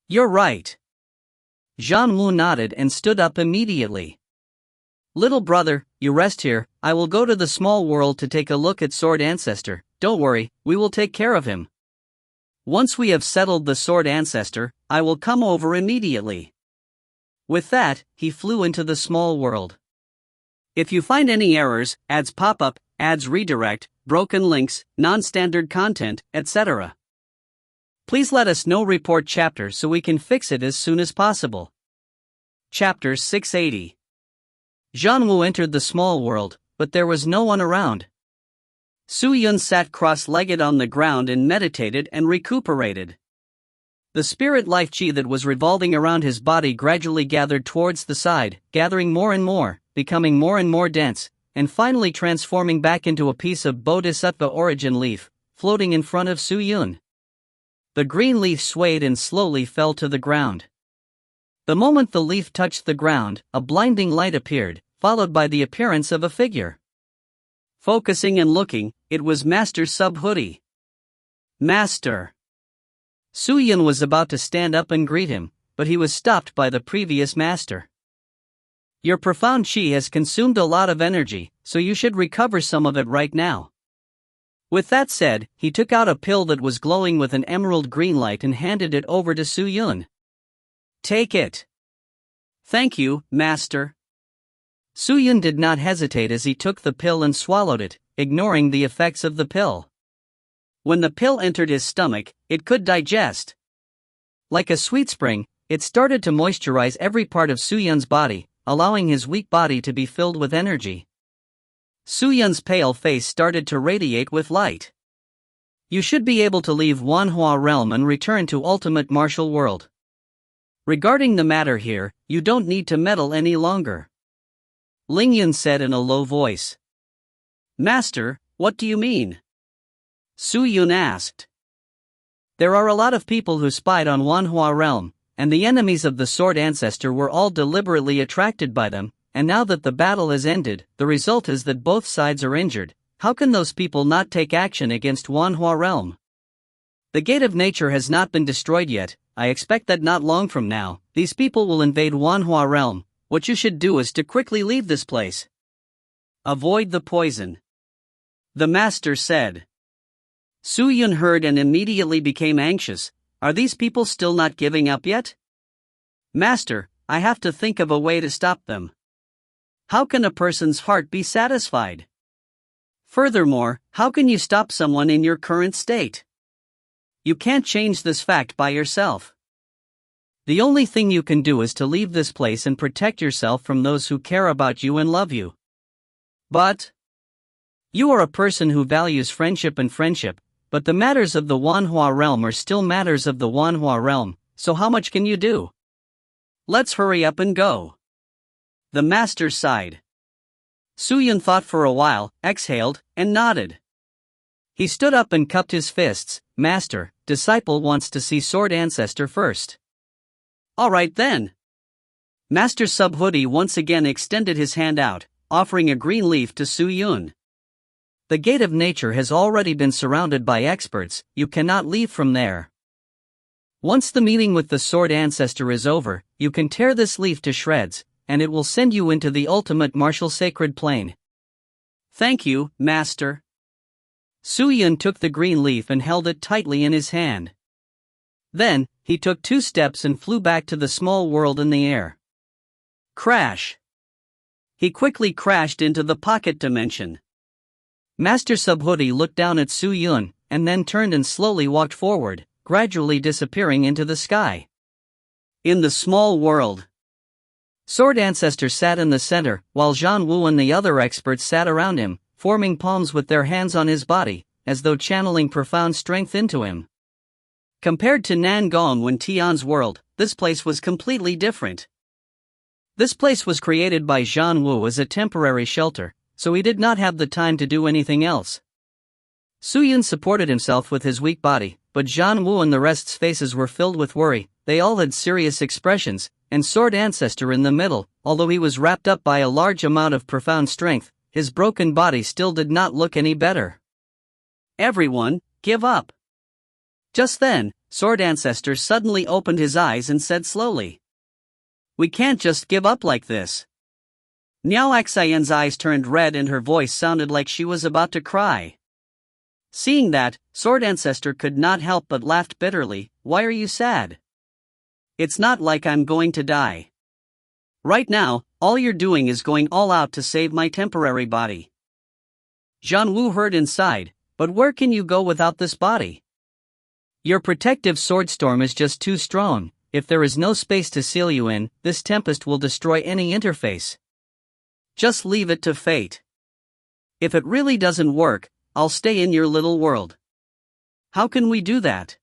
You're right. Zhan Wu nodded and stood up immediately. Little brother, you rest here. I will go to the small world to take a look at Sword Ancestor. Don't worry, we will take care of him. Once we have settled the Sword Ancestor, I will come over immediately. With that, he flew into the small world. If you find any errors, ads pop up, ads redirect, broken links, non-standard content, etc., please let us know. Report chapter so we can fix it as soon as possible. Chapter 680. Zhan Wu entered the small world, but there was no one around. Su Yun sat cross-legged on the ground and meditated and recuperated. The spirit life chi that was revolving around his body gradually gathered towards the side, gathering more and more, becoming more and more dense, and finally transforming back into a piece of Bodhisattva origin leaf, floating in front of Su Yun. The green leaf swayed and slowly fell to the ground. The moment the leaf touched the ground, a blinding light appeared, followed by the appearance of a figure. Focusing and looking, it was Master Subhoodie. Master! Su Yun was about to stand up and greet him, but he was stopped by the previous master. Your profound chi has consumed a lot of energy, so you should recover some of it right now. With that said, he took out a pill that was glowing with an emerald green light and handed it over to Su Yun. Take it. Thank you, master. Su Yun did not hesitate as he took the pill and swallowed it, ignoring the effects of the pill. When the pill entered his stomach, it could digest. Like a sweet spring, it started to moisturize every part of Su Yun's body, allowing his weak body to be filled with energy. Su Yun's pale face started to radiate with light. You should be able to leave Wanhua realm and return to ultimate martial world. Regarding the matter here, you don't need to meddle any longer. Ling Yun said in a low voice. Master, what do you mean? Su Yun asked. There are a lot of people who spied on Wanhua realm, and the enemies of the Sword Ancestor were all deliberately attracted by them, and now that the battle has ended, the result is that both sides are injured. How can those people not take action against Wanhua realm? The Gate of Nature has not been destroyed yet. I expect that not long from now, these people will invade Wanhua realm. What you should do is to quickly leave this place. Avoid the poison. The master said. Su Yun heard and immediately became anxious. Are these people still not giving up yet? Master, I have to think of a way to stop them. How can a person's heart be satisfied? Furthermore, how can you stop someone in your current state? You can't change this fact by yourself. The only thing you can do is to leave this place and protect yourself from those who care about you and love you. But you are a person who values friendship, but the matters of the Wanhua realm are still matters of the Wanhua realm, so how much can you do? Let's hurry up and go. The master sighed. Su Yun thought for a while, exhaled, and nodded. He stood up and cupped his fists. Master, disciple wants to see Sword Ancestor first. Alright then. Master Subhoodie once again extended his hand out, offering a green leaf to Su Yun. The Gate of Nature has already been surrounded by experts, you cannot leave from there. Once the meeting with the Sword Ancestor is over, you can tear this leaf to shreds, and it will send you into the ultimate martial sacred plane. Thank you, Master. Su Yun took the green leaf and held it tightly in his hand. Then, he took 2 steps and flew back to the small world in the air. Crash! He quickly crashed into the pocket dimension. Master Subhoodie looked down at Su Yun, and then turned and slowly walked forward, gradually disappearing into the sky. In the small world, Sword Ancestor sat in the center, while Zhan Wu and the other experts sat around him, forming palms with their hands on his body, as though channeling profound strength into him. Compared to Nangong when Tian's world, this place was completely different. This place was created by Zhan Wu as a temporary shelter, so he did not have the time to do anything else. Suyun supported himself with his weak body, but Zhan Wu and the rest's faces were filled with worry. They all had serious expressions, and Sword Ancestor in the middle, although he was wrapped up by a large amount of profound strength, his broken body still did not look any better. Everyone, give up. Just then, Sword Ancestor suddenly opened his eyes and said slowly, "We can't just give up like this." Miao Xian's eyes turned red and her voice sounded like she was about to cry. Seeing that, Sword Ancestor could not help but laughed bitterly. "Why are you sad? It's not like I'm going to die. Right now, all you're doing is going all out to save my temporary body." Zhan Wu heard and sighed, "But where can you go without this body? Your protective sword storm is just too strong. If there is no space to seal you in, this tempest will destroy any interface. Just leave it to fate. If it really doesn't work, I'll stay in your little world." "How can we do that?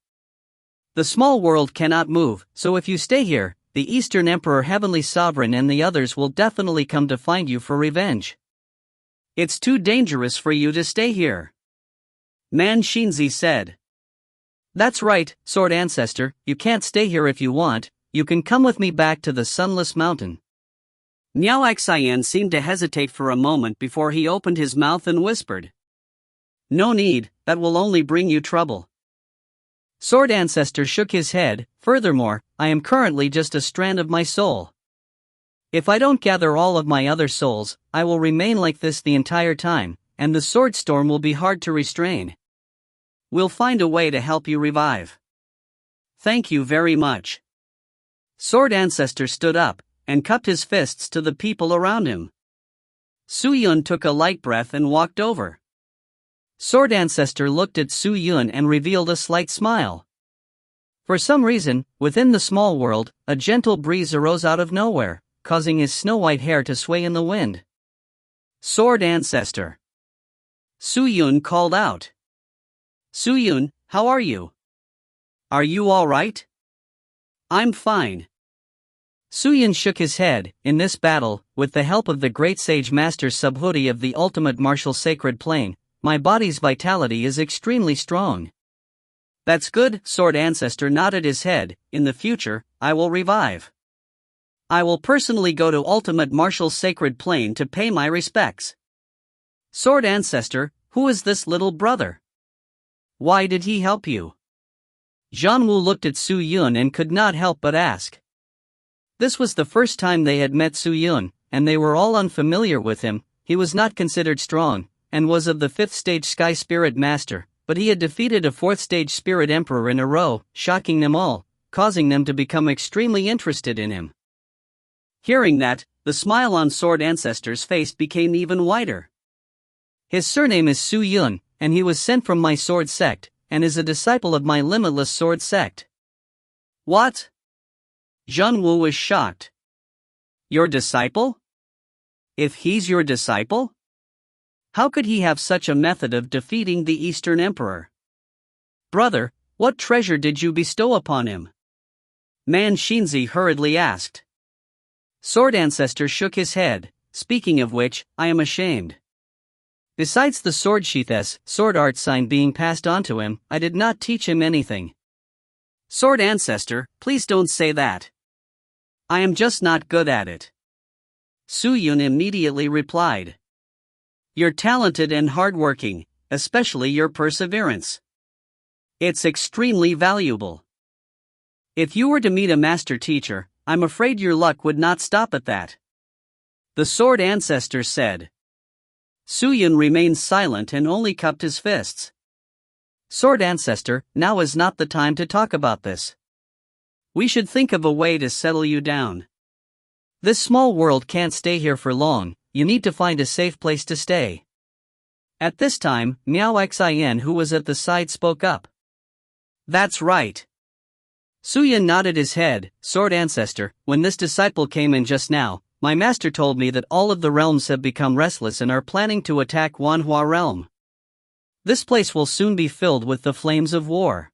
The small world cannot move, so if you stay here, the Eastern Emperor Heavenly Sovereign and the others will definitely come to find you for revenge. It's too dangerous for you to stay here," Man Shinzi said. "That's right, Sword Ancestor, you can't stay here if you want, you can come with me back to the Sunless Mountain." Miao Xian seemed to hesitate for a moment before he opened his mouth and whispered, "No need, that will only bring you trouble." Sword Ancestor shook his head. "Furthermore, I am currently just a strand of my soul. If I don't gather all of my other souls, I will remain like this the entire time, and the sword storm will be hard to restrain. We'll find a way to help you revive." "Thank you very much." Sword Ancestor stood up and cupped his fists to the people around him. Suyun took a light breath and walked over. Sword Ancestor looked at Suyun and revealed a slight smile. For some reason, within the small world, a gentle breeze arose out of nowhere, causing his snow-white hair to sway in the wind. "Sword Ancestor!" Suyun called out. "Suyun, how are you? Are you all right?" "I'm fine." Suyun shook his head. "In this battle, with the help of the great sage Master Subhuti of the ultimate martial sacred plane, my body's vitality is extremely strong." "That's good," Sword Ancestor nodded his head. "In the future, I will revive. I will personally go to ultimate martial sacred plane to pay my respects." "Sword Ancestor, who is this little brother? Why did he help you?" Zhan Wu looked at Suyun and could not help but ask. This was the first time they had met Suyun, and they were all unfamiliar with him. He was not considered strong, and was of the 5th stage Sky Spirit Master, but he had defeated a 4th stage Spirit Emperor in a row, shocking them all, causing them to become extremely interested in him. Hearing that, the smile on Sword Ancestor's face became even wider. "His surname is Suyun, and he was sent from my sword sect, and is a disciple of my limitless sword sect." "What?" Zhan Wu was shocked. "Your disciple? If he's your disciple? How could he have such a method of defeating the Eastern Emperor? Brother, what treasure did you bestow upon him?" Man Shinzi hurriedly asked. Sword Ancestor shook his head. "Speaking of which, I am ashamed. Besides the sword sheath's sword art sign being passed on to him, I did not teach him anything." "Sword Ancestor, please don't say that. I am just not good at it." Suyun immediately replied. "You're talented and hardworking, especially your perseverance. It's extremely valuable. If you were to meet a master teacher, I'm afraid your luck would not stop at that," the Sword Ancestor said. Suyun remained silent and only cupped his fists. "Sword Ancestor, now is not the time to talk about this. We should think of a way to settle you down. This small world can't stay here for long, you need to find a safe place to stay." At this time, Miao Xian, who was at the side, spoke up. "That's right." Suyun nodded his head. "Sword Ancestor, when this disciple came in just now, my master told me that all of the realms have become restless and are planning to attack Wanhua realm. This place will soon be filled with the flames of war."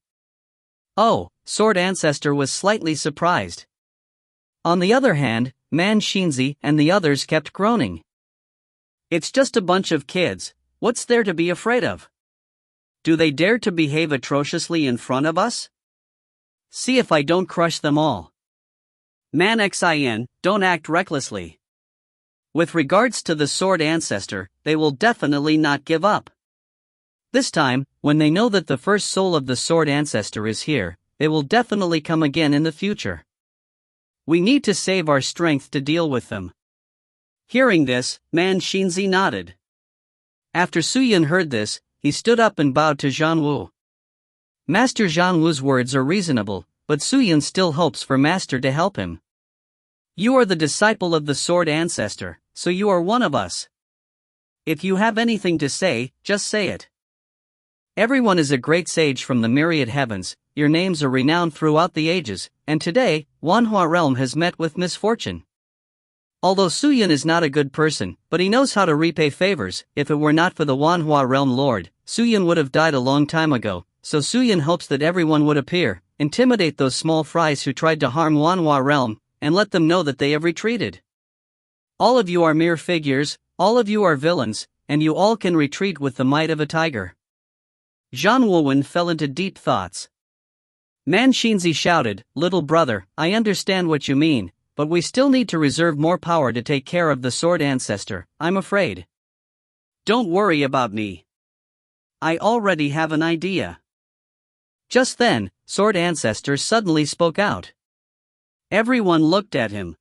Oh, Sword Ancestor was slightly surprised. On the other hand, Man Shinzi and the others kept groaning. "It's just a bunch of kids, what's there to be afraid of? Do they dare to behave atrociously in front of us? See if I don't crush them all. Man xin, don't act recklessly. With regards to the sword ancestor, they will definitely not give up. This time, when they know that the first soul of the sword ancestor is here, they will definitely come again in the future. We need to save our strength to deal with them. Hearing this, Man Xinzi nodded. After Suyun heard this, he stood up and bowed to Zhang Wu. Master Zhang Wu's words are reasonable, but Suyun still hopes for Master to help him. You are the disciple of the sword ancestor, so you are one of us. If you have anything to say, just say it. Everyone is a great sage from the myriad heavens, your names are renowned throughout the ages, and today, Wanhua realm has met with misfortune. Although Suyun is not a good person, but he knows how to repay favors. If it were not for the Wanhua realm lord, Suyun would have died a long time ago, so Suyun hopes that everyone would appear, intimidate those small fries who tried to harm Wanhua realm, and let them know that they have retreated. All of you are mere figures, all of you are villains, and you all can retreat with the might of a tiger. Zhan Wuwen fell into deep thoughts. Man Xinzi shouted, Little brother, I understand what you mean, but we still need to reserve more power to take care of the sword ancestor, I'm afraid. Don't worry about me. I already have an idea. Just then, sword ancestor suddenly spoke out. Everyone looked at him.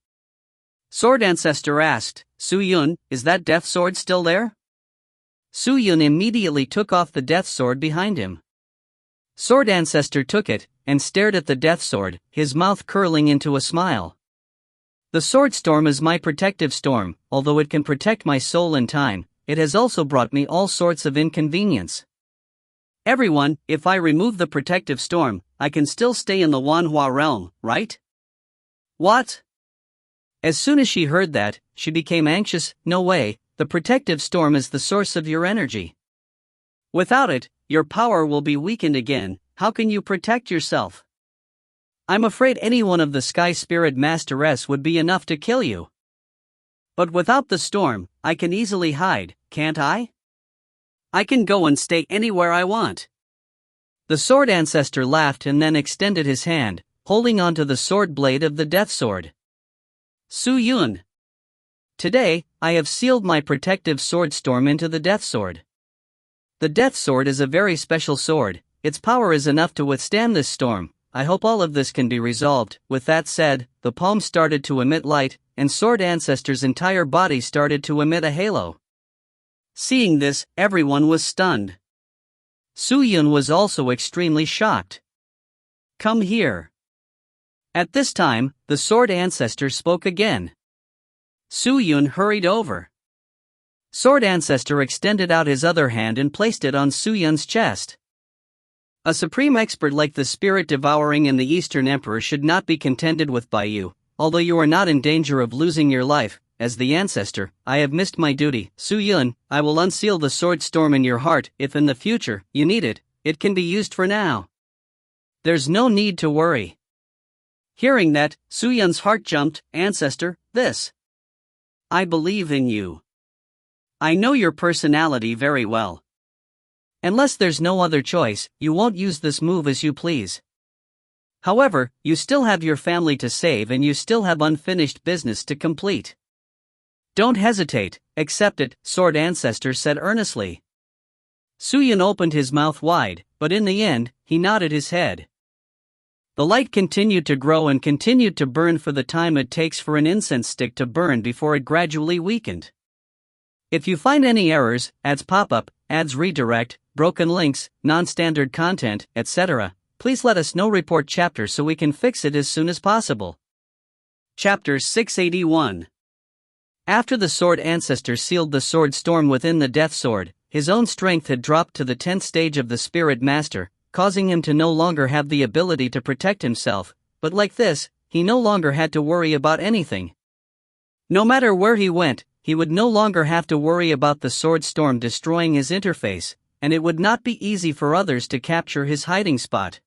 Sword ancestor asked, Suyun, is that death sword still there? Suyun immediately took off the death sword behind him. Sword ancestor took it, and stared at the death sword, his mouth curling into a smile. The sword storm is my protective storm, although it can protect my soul in time, it has also brought me all sorts of inconvenience. Everyone, if I remove the protective storm, I can still stay in the Wanhua realm, right? What? As soon as she heard that, she became anxious. No way, the protective storm is the source of your energy. Without it, your power will be weakened again. How can you protect yourself? I'm afraid any one of the Sky Spirit Masteress would be enough to kill you. But without the storm, I can easily hide, can't I? I can go and stay anywhere I want. The sword ancestor laughed and then extended his hand, holding onto the sword blade of the death sword. Suyun. Today, I have sealed my protective sword storm into the death sword. The death sword is a very special sword, its power is enough to withstand this storm. I hope all of this can be resolved. With that said, the palm started to emit light, and sword ancestor's entire body started to emit a halo. Seeing this, everyone was stunned. Suyun was also extremely shocked. Come here. At this time, the sword ancestor spoke again. Suyun hurried over. Sword ancestor extended out his other hand and placed it on Suyun's chest. A supreme expert like the spirit devouring and the Eastern Emperor should not be contended with by you, although you are not in danger of losing your life. As the ancestor, I have missed my duty. Suyun, I will unseal the sword storm in your heart. If in the future you need it, it can be used for now. There's no need to worry. Hearing that, Suyun's heart jumped. Ancestor, this. I believe in you. I know your personality very well. Unless there's no other choice, you won't use this move as you please. However, you still have your family to save and you still have unfinished business to complete. Don't hesitate, accept it, sword ancestor said earnestly. Suyun opened his mouth wide, but in the end, he nodded his head. The light continued to grow and continued to burn for the time it takes for an incense stick to burn before it gradually weakened. If you find any errors, ads pop-up, ads redirect, broken links, non-standard content, etc., please let us know. Report chapter so we can fix it as soon as possible. Chapter 681. After the sword ancestor sealed the sword storm within the death sword, his own strength had dropped to the 10th stage of the spirit master, causing him to no longer have the ability to protect himself, but like this, he no longer had to worry about anything. No matter where he went, he would no longer have to worry about the sword storm destroying his interface, and it would not be easy for others to capture his hiding spot.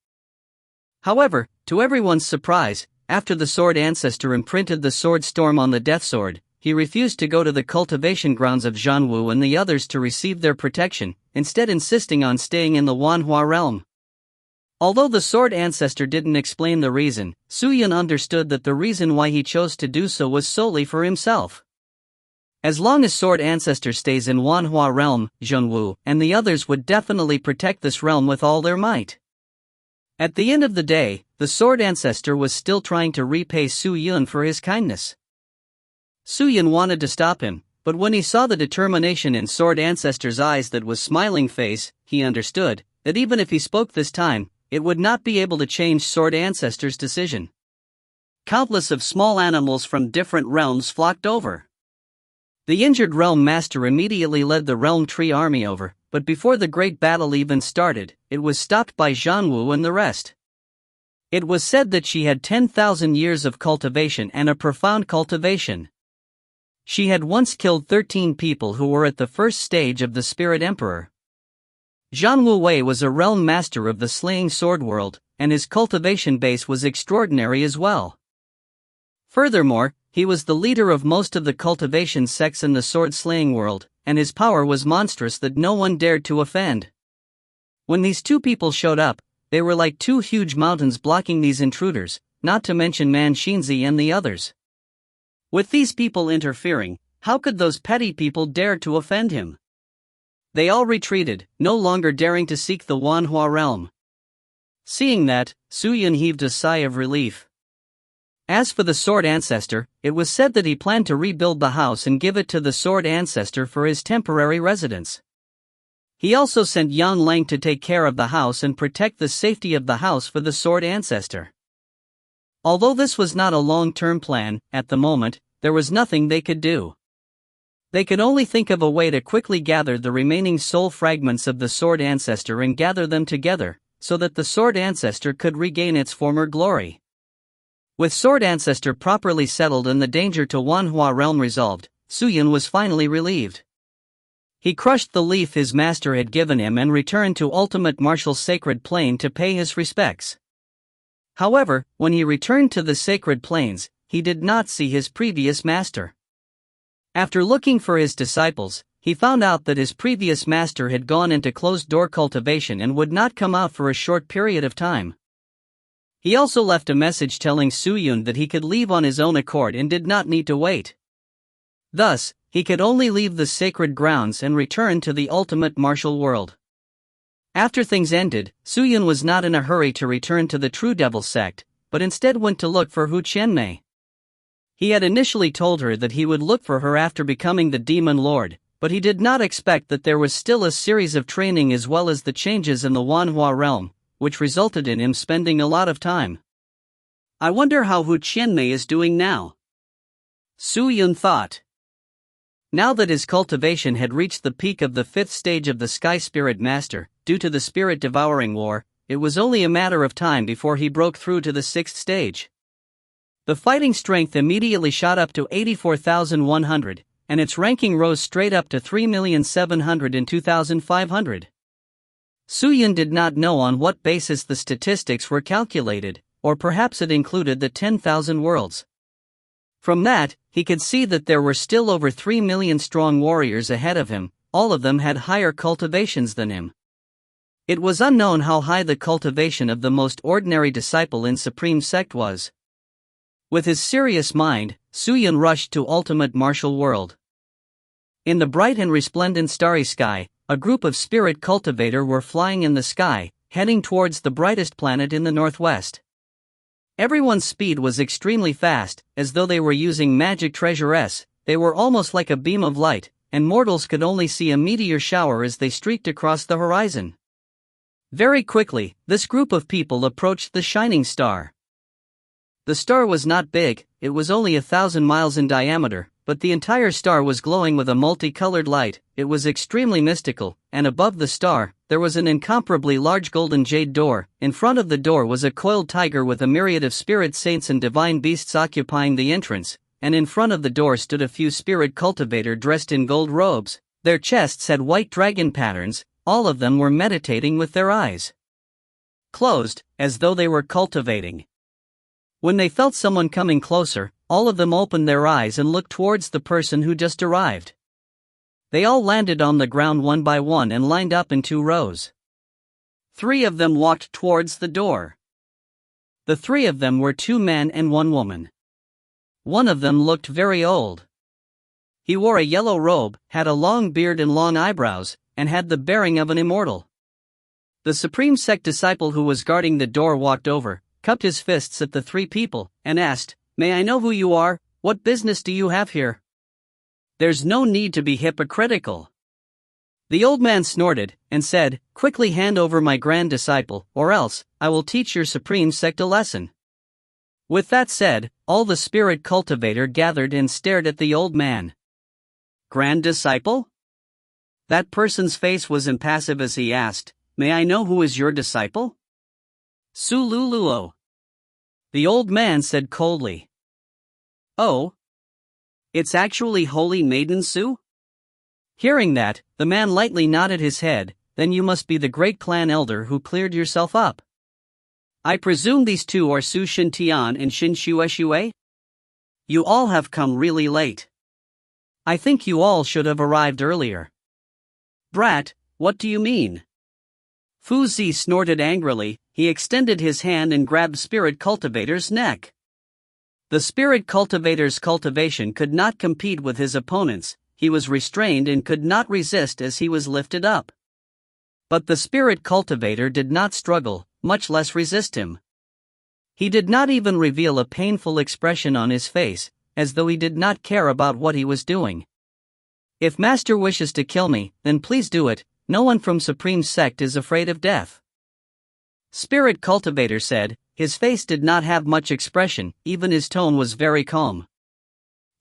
However, to everyone's surprise, after the sword ancestor imprinted the sword storm on the death sword, he refused to go to the cultivation grounds of Zhanwu and the others to receive their protection, instead insisting on staying in the Wanhua realm. Although the Sword Ancestor didn't explain the reason, Su Yun understood that the reason why he chose to do so was solely for himself. As long as Sword Ancestor stays in Wanhua realm, Zhanwu and the others would definitely protect this realm with all their might. At the end of the day, the Sword Ancestor was still trying to repay Su Yun for his kindness. Su Yun wanted to stop him, but when he saw the determination in Sword Ancestor's eyes, that was smiling face, he understood that even if he spoke this time, it would not be able to change Sword Ancestor's decision. Countless of small animals from different realms flocked over. The injured Realm Master immediately led the Realm Tree army over, but before the great battle even started, it was stopped by Zhanwu and the rest. It was said that she had 10,000 years of cultivation and a profound cultivation. She had once killed 13 people who were at the first stage of the Spirit Emperor. Zhanwu Wei was a Realm Master of the Slaying Sword world, and his cultivation base was extraordinary as well. Furthermore, he was the leader of most of the cultivation sects in the sword-slaying world, and his power was monstrous that no one dared to offend. When these two people showed up, they were like two huge mountains blocking these intruders, not to mention Man Shinzi and the others. With these people interfering, how could those petty people dare to offend him? They all retreated, no longer daring to seek the Wanhua realm. Seeing that, Su Yun heaved a sigh of relief. As for the Sword Ancestor, it was said that he planned to rebuild the house and give it to the Sword Ancestor for his temporary residence. He also sent Yang Lang to take care of the house and protect the safety of the house for the Sword Ancestor. Although this was not a long-term plan, at the moment, there was nothing they could do. They could only think of a way to quickly gather the remaining soul fragments of the Sword Ancestor and gather them together, so that the Sword Ancestor could regain its former glory. With Sword Ancestor properly settled and the danger to Wanhua realm resolved, Su Yun was finally relieved. He crushed the leaf his master had given him and returned to Ultimate Martial's sacred plane to pay his respects. However, when he returned to the sacred plains, he did not see his previous master. After looking for his disciples, he found out that his previous master had gone into closed-door cultivation and would not come out for a short period of time. He also left a message telling Su Yun that he could leave on his own accord and did not need to wait. Thus, he could only leave the sacred grounds and return to the ultimate martial world. After things ended, Su Yun was not in a hurry to return to the True Devil sect, but instead went to look for Hu Qianmei. He had initially told her that he would look for her after becoming the Demon Lord, but he did not expect that there was still a series of training as well as the changes in the Wanhua realm, which resulted in him spending a lot of time. I wonder how Hu Qianmei is doing now. Su Yun thought. Now that his cultivation had reached the peak of the 5th stage of the Sky Spirit Master, due to the Spirit Devouring War, it was only a matter of time before he broke through to the 6th stage. The fighting strength immediately shot up to 84,100, and its ranking rose straight up to 3,702,500. Su Yun did not know on what basis the statistics were calculated, or perhaps it included the 10,000 worlds. From that, he could see that there were still over 3 million strong warriors ahead of him, all of them had higher cultivations than him. It was unknown how high the cultivation of the most ordinary disciple in Supreme Sect was. With his serious mind, Su Yun rushed to Ultimate Martial World. In the bright and resplendent starry sky, a group of spirit cultivator were flying in the sky, heading towards the brightest planet in the northwest. Everyone's speed was extremely fast, as though they were using magic treasures. They were almost like a beam of light, and mortals could only see a meteor shower as they streaked across the horizon. Very quickly, this group of people approached the shining star. The star was not big, it was only 1,000 miles in diameter, but the entire star was glowing with a multicolored light. It was extremely mystical, and above the star, there was an incomparably large golden jade door. In front of the door was a coiled tiger with a myriad of spirit saints and divine beasts occupying the entrance, and in front of the door stood a few spirit cultivator dressed in gold robes. Their chests had white dragon patterns, all of them were meditating with their eyes closed, as though they were cultivating. When they felt someone coming closer, all of them opened their eyes and looked towards the person who just arrived. They all landed on the ground one by one and lined up in 2 rows. 3 of them walked towards the door. The 3 of them were 2 men and 1 woman. One of them looked very old. He wore a yellow robe, had a long beard and long eyebrows, and had the bearing of an immortal. The Supreme Sect disciple who was guarding the door walked over, cupped his fists at the 3 people, and asked, "May I know who you are? What business do you have here?" "There's no need to be hypocritical." The old man snorted, and said, "Quickly hand over my grand disciple, or else, I will teach your Supreme Sect a lesson." With that said, all the spirit cultivator gathered and stared at the old man. "Grand disciple?" That person's face was impassive as he asked, "May I know who is your disciple?" "Sululuo." The old man said coldly. "Oh? It's actually Holy Maiden Su?" Hearing that, the man lightly nodded his head. "Then you must be the great clan elder who cleared yourself up. I presume these 2 are Su Shintian and Shin Shueshue? You all have come really late. I think you all should have arrived earlier." "Brat, what do you mean?" Fu Zi snorted angrily. He extended his hand and grabbed Spirit Cultivator's neck. The Spirit Cultivator's cultivation could not compete with his opponent's. He was restrained and could not resist as he was lifted up. But the Spirit Cultivator did not struggle, much less resist him. He did not even reveal a painful expression on his face, as though he did not care about what he was doing. "If Master wishes to kill me, then please do it. No one from Supreme Sect is afraid of death." Spirit Cultivator said. His face did not have much expression, even his tone was very calm.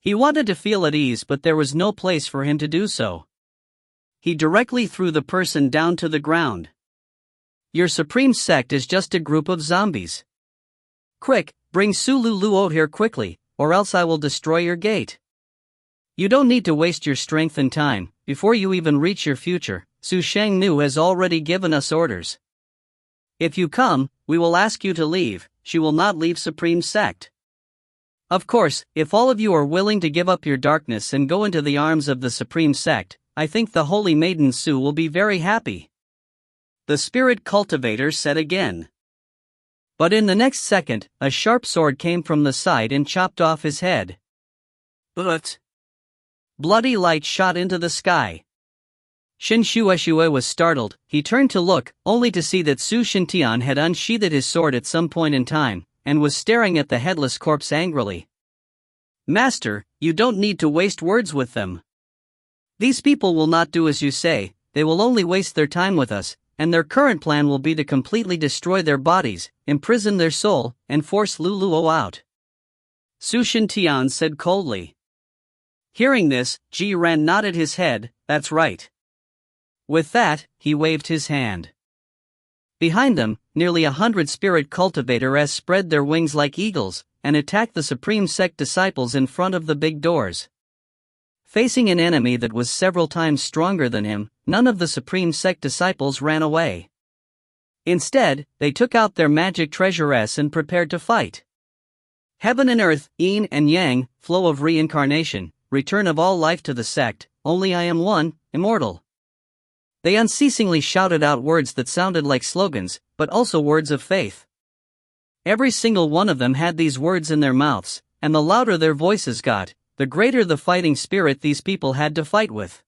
He wanted to feel at ease, but there was no place for him to do so. He directly threw the person down to the ground. "Your Supreme Sect is just a group of zombies. Quick, bring Sululu out here quickly, or else I will destroy your gate. You don't need to waste your strength and time. Before you even reach your future, Su Shangnu has already given us orders. If you come, we will ask you to leave. She will not leave Supreme Sect. Of course, if all of you are willing to give up your darkness and go into the arms of the Supreme Sect, I think the Holy Maiden Su will be very happy." The Spirit Cultivator said again. But in the next second, a sharp sword came from the side and chopped off his head. But bloody light shot into the sky. Shin Shueshue was startled. He turned to look, only to see that Su Shintian had unsheathed his sword at some point in time, and was staring at the headless corpse angrily. "Master, you don't need to waste words with them. These people will not do as you say. They will only waste their time with us, and their current plan will be to completely destroy their bodies, imprison their soul, and force Luluo out," Su Shintian said coldly. Hearing this, Ji Ran nodded his head. "That's right." With that, he waved his hand. Behind them, nearly 100 spirit cultivators spread their wings like eagles, and attacked the Supreme Sect disciples in front of the big doors. Facing an enemy that was several times stronger than him, none of the Supreme Sect disciples ran away. Instead, they took out their magic treasures and prepared to fight. Heaven and earth, yin and yang, flow of reincarnation, return of all life to the sect, only I am one, immortal. They unceasingly shouted out words that sounded like slogans, but also words of faith. Every single one of them had these words in their mouths, and the louder their voices got, the greater the fighting spirit these people had to fight with.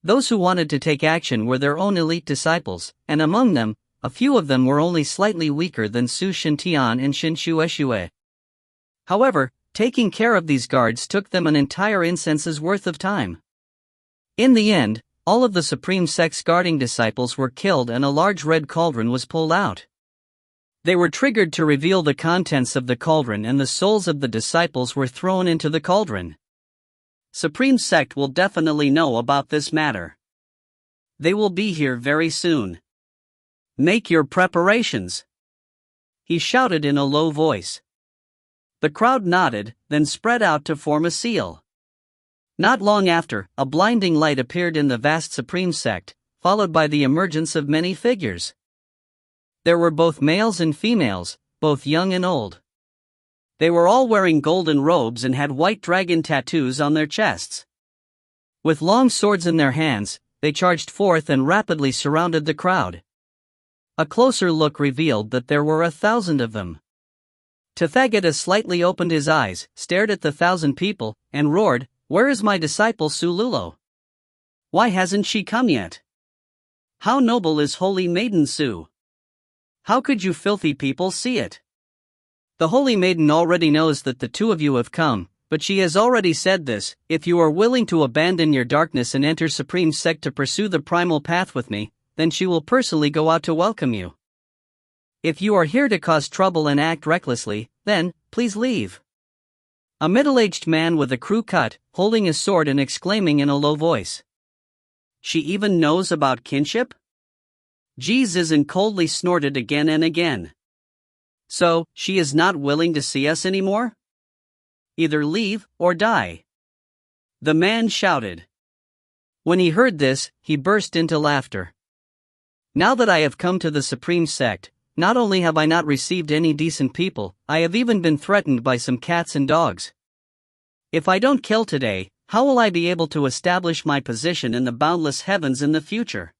Those who wanted to take action were their own elite disciples, and among them, a few of them were only slightly weaker than Su Shintian and Shin Shueshue. However, taking care of these guards took them an entire incense's worth of time. In the end, all of the Supreme Sect's guarding disciples were killed and a large red cauldron was pulled out. They were triggered to reveal the contents of the cauldron, and the souls of the disciples were thrown into the cauldron. Supreme Sect will definitely know about this matter. They will be here very soon. Make your preparations, he shouted in a low voice. The crowd nodded, then spread out to form a seal. Not long after, a blinding light appeared in the vast Supreme Sect, followed by the emergence of many figures. There were both males and females, both young and old. They were all wearing golden robes and had white dragon tattoos on their chests. With long swords in their hands, they charged forth and rapidly surrounded the crowd. A closer look revealed that there were 1,000 of them. Tathaggata slightly opened his eyes, stared at the 1,000 people, and roared, "Where is my disciple Sululo? Why hasn't she come yet? How noble is Holy Maiden Su? How could you filthy people see it? The Holy Maiden already knows that the two of you have come, but she has already said this: if you are willing to abandon your darkness and enter Supreme Sect to pursue the primal path with me, then she will personally go out to welcome you. If you are here to cause trouble and act recklessly, then, please leave." A middle-aged man with a crew cut, holding a sword and exclaiming in a low voice. "She even knows about kinship?" Jesus and coldly snorted again and again. "So, she is not willing to see us anymore? Either leave, or die," the man shouted. When he heard this, he burst into laughter. "Now that I have come to the Supreme Sect, not only have I not received any decent people, I have even been threatened by some cats and dogs. If I don't kill today, how will I be able to establish my position in the boundless heavens in the future?"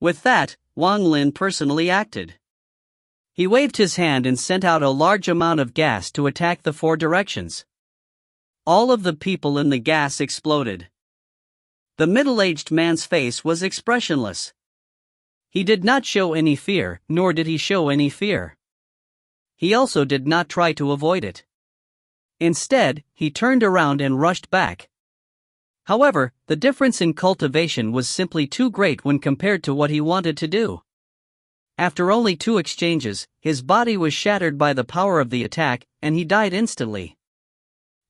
With that, Wang Lin personally acted. He waved his hand and sent out a large amount of gas to attack the 4 directions. All of the people in the gas exploded. The middle-aged man's face was expressionless. He did not show any fear, nor did he show any fear. He also did not try to avoid it. Instead, he turned around and rushed back. However, the difference in cultivation was simply too great when compared to what he wanted to do. After only 2 exchanges, his body was shattered by the power of the attack, and he died instantly.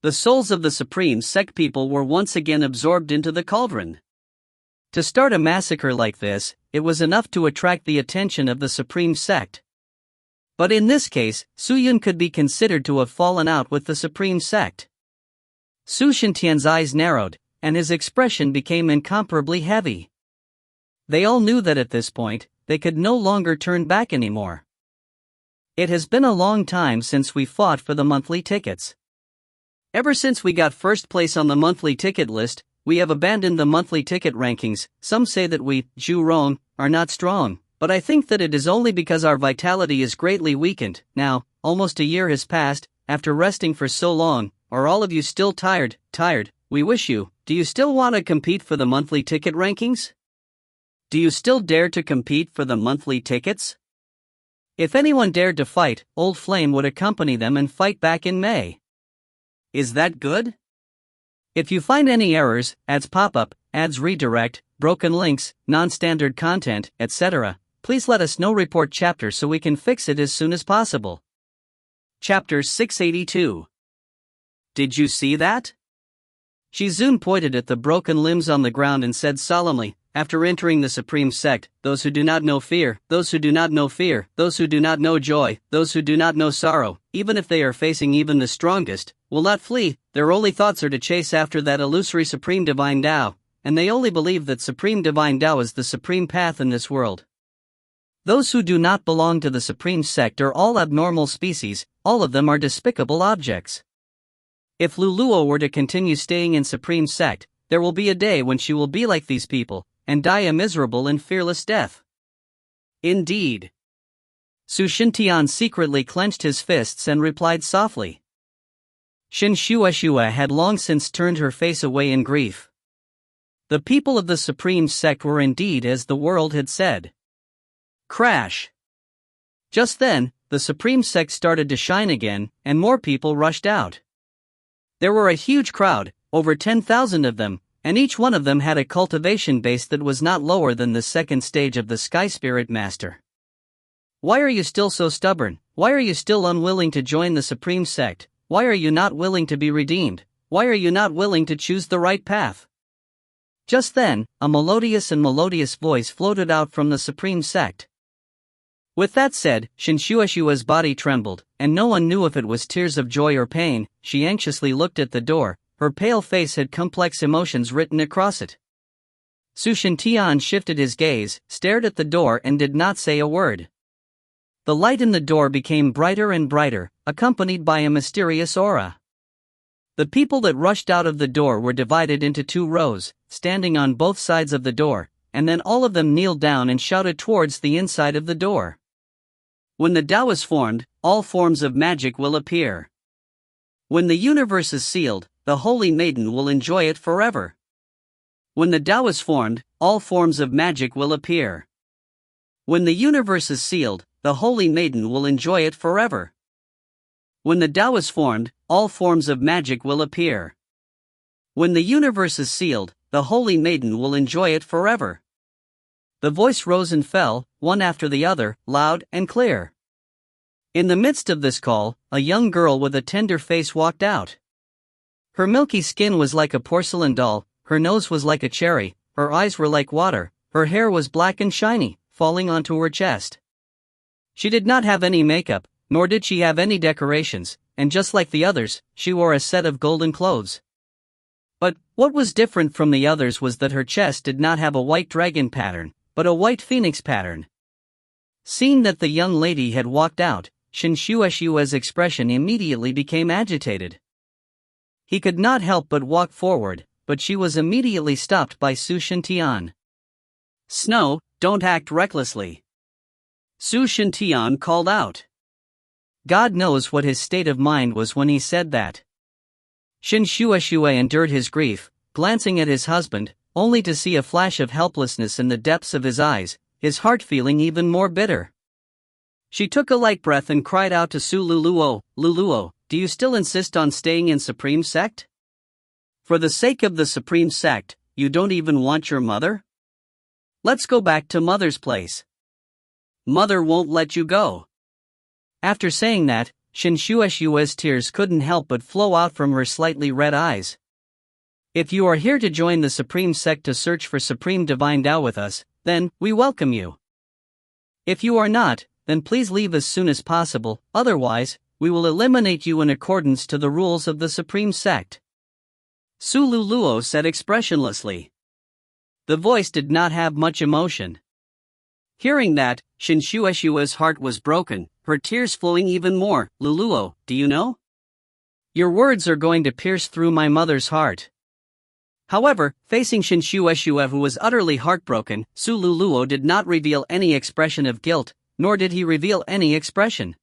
The souls of the Supreme Sect people were once again absorbed into the cauldron. To start a massacre like this, it was enough to attract the attention of the Supreme Sect. But in this case, Su Yun could be considered to have fallen out with the Supreme Sect. Su Shintian's eyes narrowed, and his expression became incomparably heavy. They all knew that at this point, they could no longer turn back anymore. It has been a long time since we fought for the monthly tickets. Ever since we got first place on the monthly ticket list, we have abandoned the monthly ticket rankings. Some say that we, Zhu are not strong, but I think that it is only because our vitality is greatly weakened. Now, almost a year has passed, after resting for so long. Are all of you still tired? We wish you. Do you still want to compete for the monthly ticket rankings? Do you still dare to compete for the monthly tickets? If anyone dared to fight, Old Flame would accompany them and fight back in May. Is that good? If you find any errors, ads pop up, ads redirect, broken links, non-standard content, etc., please let us know. Report chapter so we can fix it as soon as possible. Chapter 682. Did you see that? Shizun pointed at the broken limbs on the ground and said solemnly, after entering the Supreme Sect, those who do not know fear, those who do not know fear, those who do not know joy, those who do not know sorrow, even if they are facing even the strongest, will not flee. Their only thoughts are to chase after that illusory Supreme Divine Tao, and they only believe that Supreme Divine Tao is the supreme path in this world. Those who do not belong to the Supreme Sect are all abnormal species, all of them are despicable objects. If Luluo were to continue staying in Supreme Sect, there will be a day when she will be like these people, and die a miserable and fearless death. Indeed. Su Shintian secretly clenched his fists and replied softly. Shin Shueshua had long since turned her face away in grief. The people of the Supreme Sect were indeed as the world had said. Crash! Just then, the Supreme Sect started to shine again, and more people rushed out. There were a huge crowd, over 10,000 of them, and each one of them had a cultivation base that was not lower than the second stage of the Sky Spirit Master. Why are you still so stubborn? Why are you still unwilling to join the Supreme Sect? Why are you not willing to be redeemed? Why are you not willing to choose the right path? Just then, a melodious voice floated out from the Supreme Sect. With that said, Shinshueshua's body trembled, and no one knew if it was tears of joy or pain. She anxiously looked at the door. Her pale face had complex emotions written across it. Su Shintian shifted his gaze, stared at the door and did not say a word. The light in the door became brighter and brighter, accompanied by a mysterious aura. The people that rushed out of the door were divided into 2 rows, standing on both sides of the door, and then all of them kneeled down and shouted towards the inside of the door. When the Tao is formed, all forms of magic will appear. When the universe is sealed, the Holy Maiden will enjoy it forever. When the Tao is formed, all forms of magic will appear. When the universe is sealed, the Holy Maiden will enjoy it forever. When the Tao is formed, all forms of magic will appear. When the universe is sealed, the Holy Maiden will enjoy it forever. The voice rose and fell, one after the other, loud and clear. In the midst of this call, a young girl with a tender face walked out. Her milky skin was like a porcelain doll, her nose was like a cherry, her eyes were like water, her hair was black and shiny, falling onto her chest. She did not have any makeup, nor did she have any decorations, and just like the others, she wore a set of golden clothes. But what was different from the others was that her chest did not have a white dragon pattern, but a white phoenix pattern. Seeing that the young lady had walked out, Shin Shueshue's expression immediately became agitated. He could not help but walk forward, but she was immediately stopped by Su Shintian. "Snow, don't act recklessly," Su Shintian called out. God knows what his state of mind was when he said that. Shin Shueshue endured his grief, glancing at his husband, only to see a flash of helplessness in the depths of his eyes, his heart feeling even more bitter. She took a light breath and cried out to Su Luluo, "Luluo, do you still insist on staying in Supreme Sect? For the sake of the Supreme Sect, you don't even want your mother? Let's go back to Mother's place. Mother won't let you go." After saying that, Shin Shueshue's tears couldn't help but flow out from her slightly red eyes. "If you are here to join the Supreme Sect to search for Supreme Divine Tao with us, then we welcome you. If you are not, then please leave as soon as possible, otherwise, we will eliminate you in accordance to the rules of the Supreme Sect," Su Luluo said expressionlessly. The voice did not have much emotion. Hearing that, Shin Shueshue's heart was broken, her tears flowing even more. "Luluo, do you know? Your words are going to pierce through my mother's heart." However, facing Shin Shueshue, who was utterly heartbroken, Su Luluo did not reveal any expression of guilt, nor did he reveal any expression.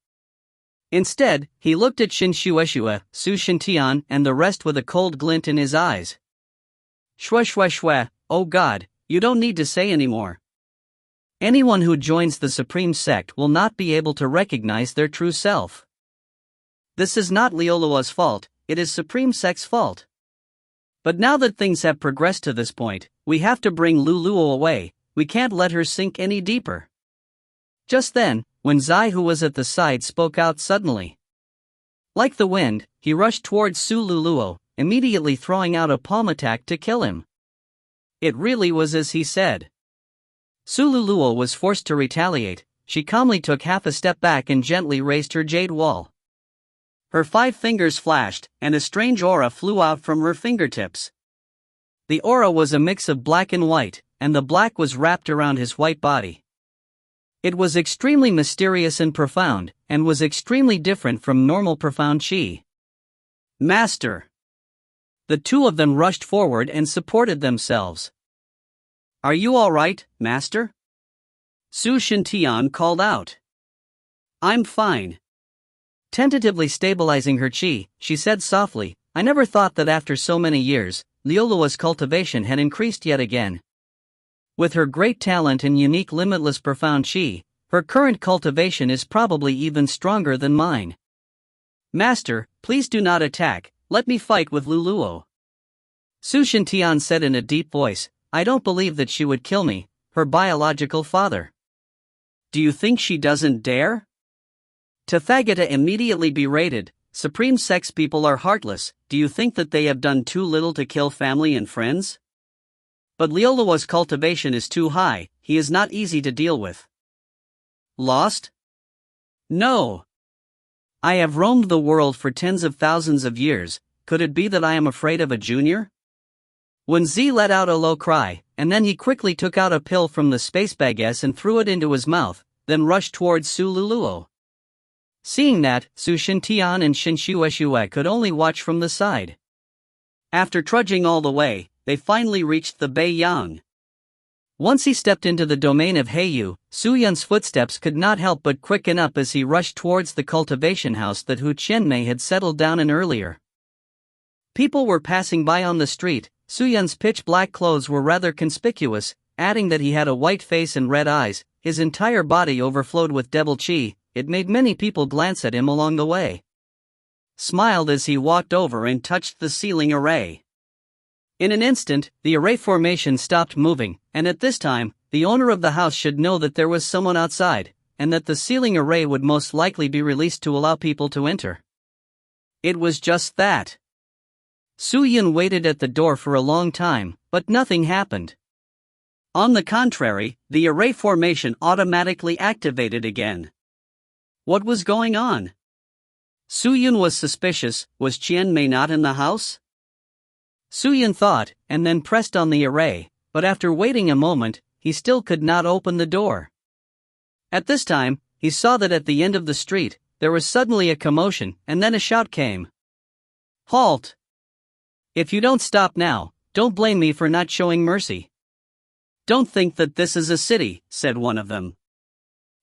Instead, he looked at Shin Shueshue, Su Shintian, and the rest with a cold glint in his eyes. "Shwe, oh God, you don't need to say anymore. Anyone who joins the Supreme Sect will not be able to recognize their true self. This is not Liolua's fault, it is Supreme Sect's fault. But now that things have progressed to this point, we have to bring Luluo away, we can't let her sink any deeper." Just then, when Zai, who was at the side, spoke out suddenly. Like the wind, he rushed towards Su Luluo, immediately throwing out a palm attack to kill him. It really was as he said. Su Luluo was forced to retaliate. She calmly took half a step back and gently raised her jade wall. Her 5 fingers flashed, and a strange aura flew out from her fingertips. The aura was a mix of black and white, and the black was wrapped around his white body. It was extremely mysterious and profound, and was extremely different from normal profound chi. "Master!" The 2 of them rushed forward and supported themselves. "Are you all right, Master?" Su Shintian called out. "I'm fine." Tentatively stabilizing her chi, she said softly, "I never thought that after so many years, Liolua's cultivation had increased yet again. With her great talent and unique limitless profound chi, her current cultivation is probably even stronger than mine. Master, please do not attack, let me fight with Luluo." Su Shintian said in a deep voice, "I don't believe that she would kill me, her biological father." "Do you think she doesn't dare?" Tathagata immediately berated, "Supreme Sect's people are heartless, do you think that they have done too little to kill family and friends? But Liolua's cultivation is too high, he is not easy to deal with." "Lost? No. I have roamed the world for tens of thousands of years, could it be that I am afraid of a junior?" When Z let out a low cry, and then he quickly took out a pill from the space baguette and threw it into his mouth, then rushed towards Su Luluo. Seeing that, Su Shintian and Shin Shueshue could only watch from the side. After trudging all the way, they finally reached the Bei Yang. Once he stepped into the domain of Heiyu, Su Yun's footsteps could not help but quicken up as he rushed towards the cultivation house that Hu Qianmei had settled down in earlier. People were passing by on the street. Su Yun's pitch-black clothes were rather conspicuous, adding that he had a white face and red eyes. His entire body overflowed with devil chi. It made many people glance at him along the way. Smiled as he walked over and touched the ceiling array. In an instant, the array formation stopped moving, and at this time, the owner of the house should know that there was someone outside, and that the ceiling array would most likely be released to allow people to enter. It was just that. Su Yun waited at the door for a long time, but nothing happened. On the contrary, the array formation automatically activated again. What was going on? Su Yun was suspicious. Was Qianmei not in the house? Su Yun thought, and then pressed on the array, but after waiting a moment, he still could not open the door. At this time, he saw that at the end of the street, there was suddenly a commotion, and then a shout came. "Halt! If you don't stop now, don't blame me for not showing mercy." "Don't think that this is a city," said one of them.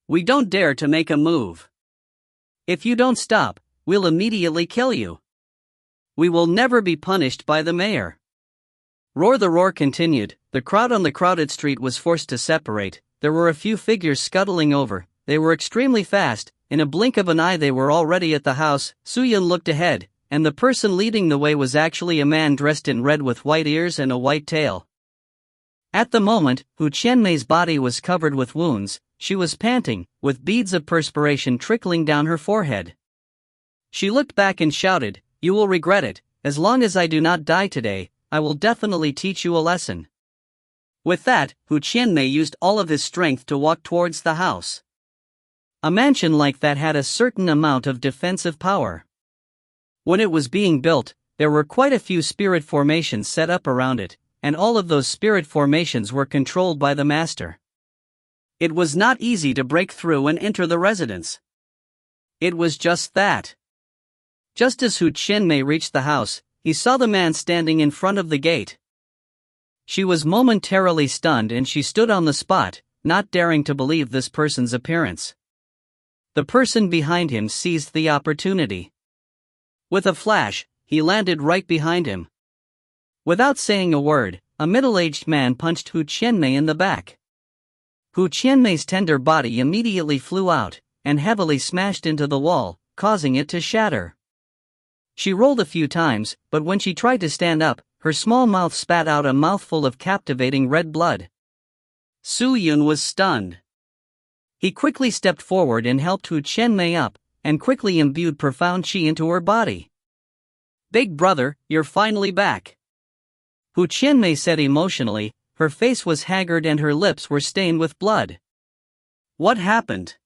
"We don't dare to make a move. If you don't stop, we'll immediately kill you. We will never be punished by the mayor." Roar the roar continued. The crowd on the crowded street was forced to separate. There were a few figures scuttling over. They were extremely fast. In a blink of an eye they were already at the house. Su Yun looked ahead, and the person leading the way was actually a man dressed in red with white ears and a white tail. At the moment, Hu Qianmei's body was covered with wounds. She was panting, with beads of perspiration trickling down her forehead. She looked back and shouted, "You will regret it. As long as I do not die today, I will definitely teach you a lesson." With that, Hu Qianmei used all of his strength to walk towards the house. A mansion like that had a certain amount of defensive power. When it was being built, there were quite a few spirit formations set up around it, and all of those spirit formations were controlled by the master. It was not easy to break through and enter the residence. It was just that. Just as Hu Qianmei reached the house, he saw the man standing in front of the gate. She was momentarily stunned and she stood on the spot, not daring to believe this person's appearance. The person behind him seized the opportunity. With a flash, he landed right behind him. Without saying a word, a middle-aged man punched Hu Qianmei in the back. Hu Qianmei's tender body immediately flew out, and heavily smashed into the wall, causing it to shatter. She rolled a few times, but when she tried to stand up, her small mouth spat out a mouthful of captivating red blood. Su Yun was stunned. He quickly stepped forward and helped Hu Qianmei up, and quickly imbued profound qi into her body. "Big brother, you're finally back," Hu Qianmei said emotionally. Her face was haggard and her lips were stained with blood. "What happened?"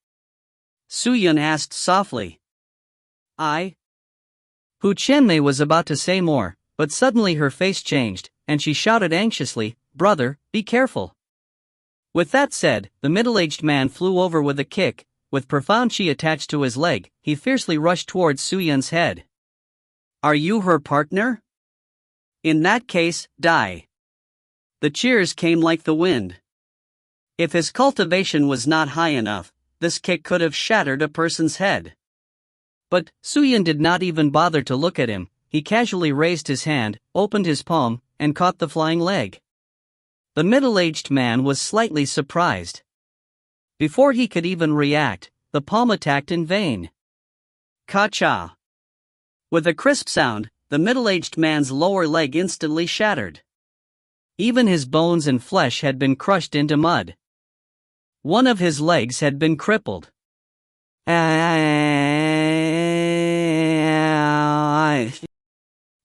Su Yun asked softly. Hu Qianmei was about to say more, but suddenly her face changed, and she shouted anxiously, "Brother, be careful." With that said, the middle-aged man flew over with a kick. With profound qi attached to his leg, he fiercely rushed towards Su Yun's head. "Are you her partner? In that case, die." The cheers came like the wind. If his cultivation was not high enough, this kick could have shattered a person's head. But Su Yun did not even bother to look at him. He casually raised his hand, opened his palm, and caught the flying leg. The middle-aged man was slightly surprised. Before he could even react, the palm attacked in vain. Ka-cha! With a crisp sound, the middle-aged man's lower leg instantly shattered. Even his bones and flesh had been crushed into mud. One of his legs had been crippled.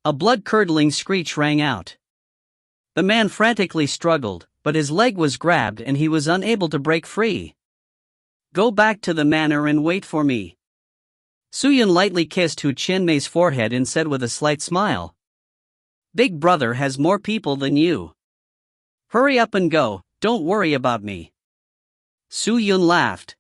A blood-curdling screech rang out. The man frantically struggled, but his leg was grabbed and he was unable to break free. "Go back to the manor and wait for me." Su Yun lightly kissed Hu Qianmei's forehead and said with a slight smile, "Big brother has more people than you. Hurry up and go, don't worry about me." Su Yun laughed.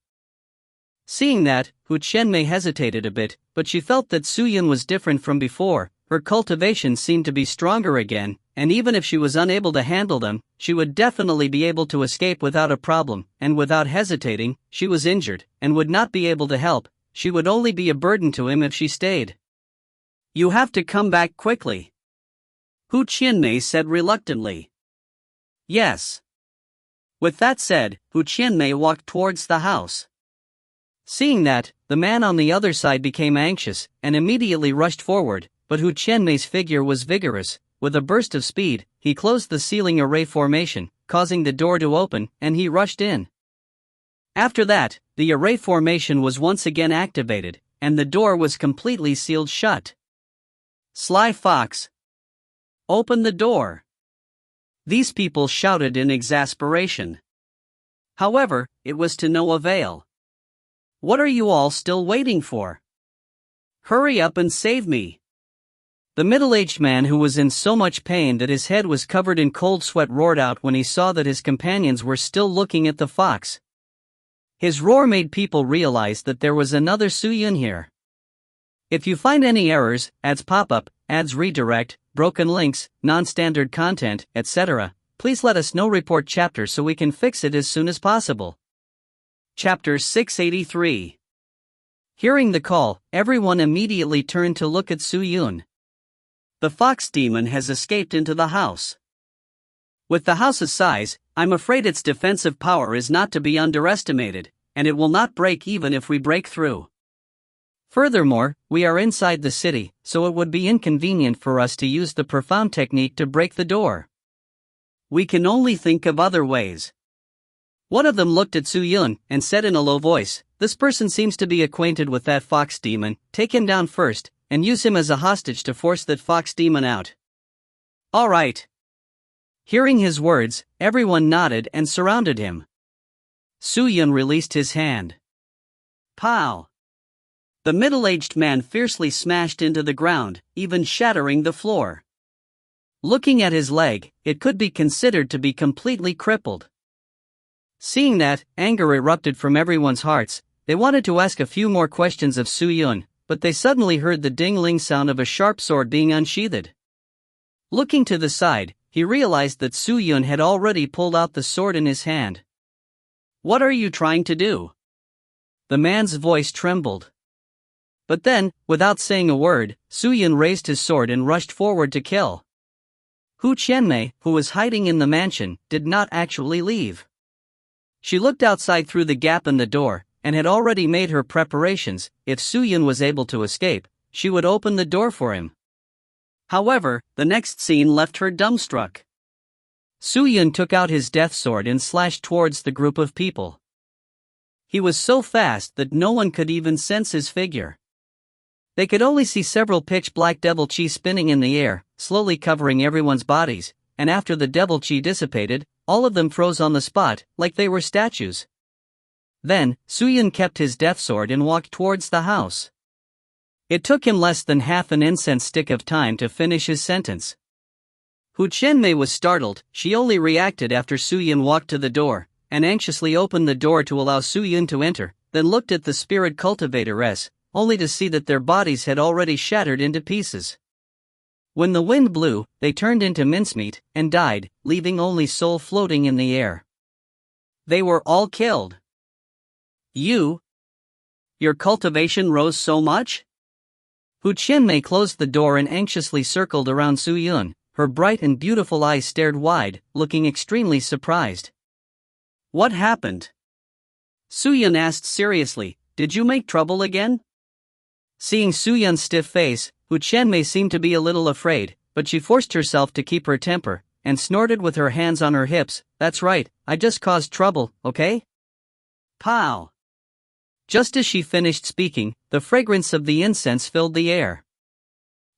Seeing that, Hu Qianmei hesitated a bit, but she felt that Su Yun was different from before. Her cultivation seemed to be stronger again, and even if she was unable to handle them, she would definitely be able to escape without a problem, and without hesitating, she was injured, and would not be able to help. She would only be a burden to him if she stayed. You have to come back quickly, Hu Qianmei said reluctantly. Yes. With that said, Hu Qianmei walked towards the house. Seeing that, the man on the other side became anxious, and immediately rushed forward, but Hu Qianmei's figure was vigorous. With a burst of speed, he closed the ceiling array formation, causing the door to open, and he rushed in. After that, the array formation was once again activated, and the door was completely sealed shut. Sly Fox! Open the door! These people shouted in exasperation. However, it was to no avail. What are you all still waiting for? Hurry up and save me! The middle-aged man who was in so much pain that his head was covered in cold sweat roared out when he saw that his companions were still looking at the fox. His roar made people realize that there was another Su Yun here. If you find any errors, ads pop-up, ads redirect, broken links, non-standard content, etc., please let us know. Report chapter so we can fix it as soon as possible. Chapter 683. Hearing the call, everyone immediately turned to look at Su Yun. The fox demon has escaped into the house. With the house's size, I'm afraid its defensive power is not to be underestimated, and it will not break even if we break through. Furthermore, we are inside the city, so it would be inconvenient for us to use the profound technique to break the door. We can only think of other ways. One of them looked at Su Yun and said in a low voice, "This person seems to be acquainted with that fox demon. Take him down first, and use him as a hostage to force that fox demon out." All right. Hearing his words, everyone nodded and surrounded him. Su Yun released his hand. Pow! The middle-aged man fiercely smashed into the ground, even shattering the floor. Looking at his leg, it could be considered to be completely crippled. Seeing that, anger erupted from everyone's hearts. They wanted to ask a few more questions of Su Yun, but they suddenly heard the ding-ling sound of a sharp sword being unsheathed. Looking to the side, he realized that Su Yun had already pulled out the sword in his hand. What are you trying to do? The man's voice trembled. But then, without saying a word, Su Yun raised his sword and rushed forward to kill. Hu Qianmei, who was hiding in the mansion, did not actually leave. She looked outside through the gap in the door, and had already made her preparations. If Su Yun was able to escape, she would open the door for him. However, the next scene left her dumbstruck. Su Yun took out his death sword and slashed towards the group of people. He was so fast that no one could even sense his figure. They could only see several pitch-black devil chi spinning in the air, slowly covering everyone's bodies, and after the devil chi dissipated, all of them froze on the spot, like they were statues. Then, Su Yun kept his death sword and walked towards the house. It took him less than half an incense stick of time to finish his sentence. Hu Qianmei was startled. She only reacted after Su Yun walked to the door, and anxiously opened the door to allow Su Yun to enter, then looked at the spirit cultivators, only to see that their bodies had already shattered into pieces. When the wind blew, they turned into mincemeat, and died, leaving only soul floating in the air. They were all killed. Your cultivation rose so much? Hu Qianmei closed the door and anxiously circled around Su Yun. Her bright and beautiful eyes stared wide, looking extremely surprised. What happened? Su Yun asked seriously, did you make trouble again? Seeing Su Yun's stiff face, Hu Qianmei seemed to be a little afraid, but she forced herself to keep her temper, and snorted with her hands on her hips, that's right, I just caused trouble, okay? Pow! Just as she finished speaking, the fragrance of the incense filled the air.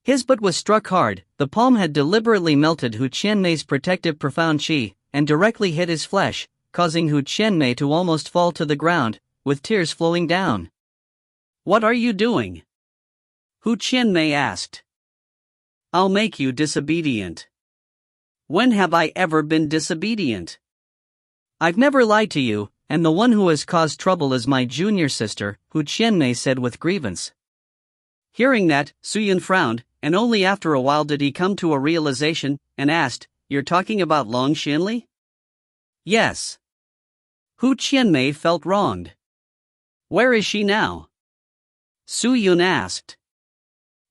His butt was struck hard. The palm had deliberately melted Hu Qianmei's protective profound qi, and directly hit his flesh, causing Hu Qianmei to almost fall to the ground, with tears flowing down. What are you doing? Hu Qianmei asked. I'll make you disobedient. When have I ever been disobedient? I've never lied to you, and the one who has caused trouble is my junior sister, Hu Qianmei said with grievance. Hearing that, Suyun frowned, and only after a while did he come to a realization, and asked, "You're talking about Long Qianli?" "Yes." Hu Qianmei felt wronged. "Where is she now?" Suyun asked.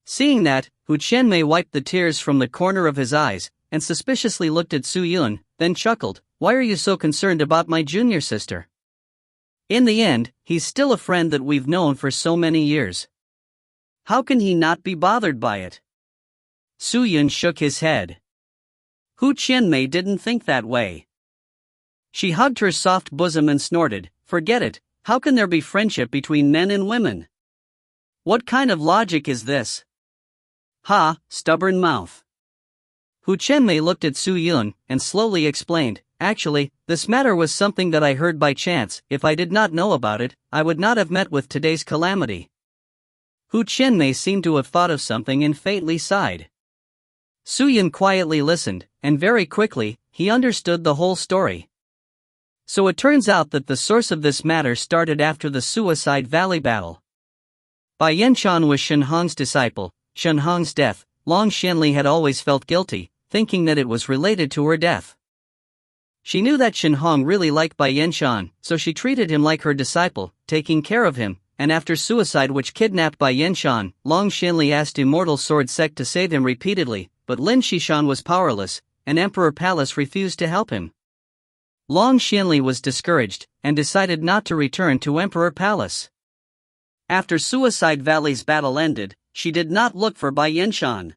Seeing that, Hu Qianmei wiped the tears from the corner of his eyes, and suspiciously looked at Suyun, then chuckled, "Why are you so concerned about my junior sister? In the end, he's still a friend that we've known for so many years. How can he not be bothered by it?" Suyun shook his head. Hu Qianmei didn't think that way. She hugged her soft bosom and snorted, "Forget it, how can there be friendship between men and women? What kind of logic is this? Ha, stubborn mouth." Hu Qianmei looked at Suyun and slowly explained, "Actually, this matter was something that I heard by chance. If I did not know about it, I would not have met with today's calamity." Hu Qianmei seemed to have thought of something and faintly sighed. Suyun quietly listened, and very quickly, he understood the whole story. So it turns out that the source of this matter started after the Suicide Valley battle. Bai Yanshan was Shen Hong's disciple. Shen Hong's death, Long Qianli had always felt guilty, thinking that it was related to her death. She knew that Shen Hong really liked Bai Yanshan, so she treated him like her disciple, taking care of him, and after suicide which kidnapped Bai Yanshan, Long Qianli asked Immortal Sword Sect to save him repeatedly, but Lin Shishan was powerless, and Emperor Palace refused to help him. Long Qianli was discouraged, and decided not to return to Emperor Palace. After Suicide Valley's battle ended, she did not look for Bai Yanshan.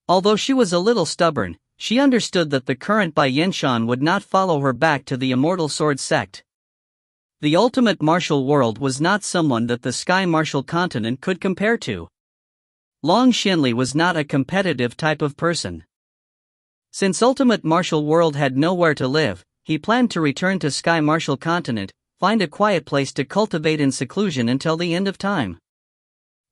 Although she was a little stubborn, she understood that the current Bai Yanshan would not follow her back to the Immortal Sword Sect. The ultimate martial world was not someone that the Sky Martial Continent could compare to. Long Qianli was not a competitive type of person. Since Ultimate Martial World had nowhere to live, he planned to return to Sky Martial Continent, find a quiet place to cultivate in seclusion until the end of time.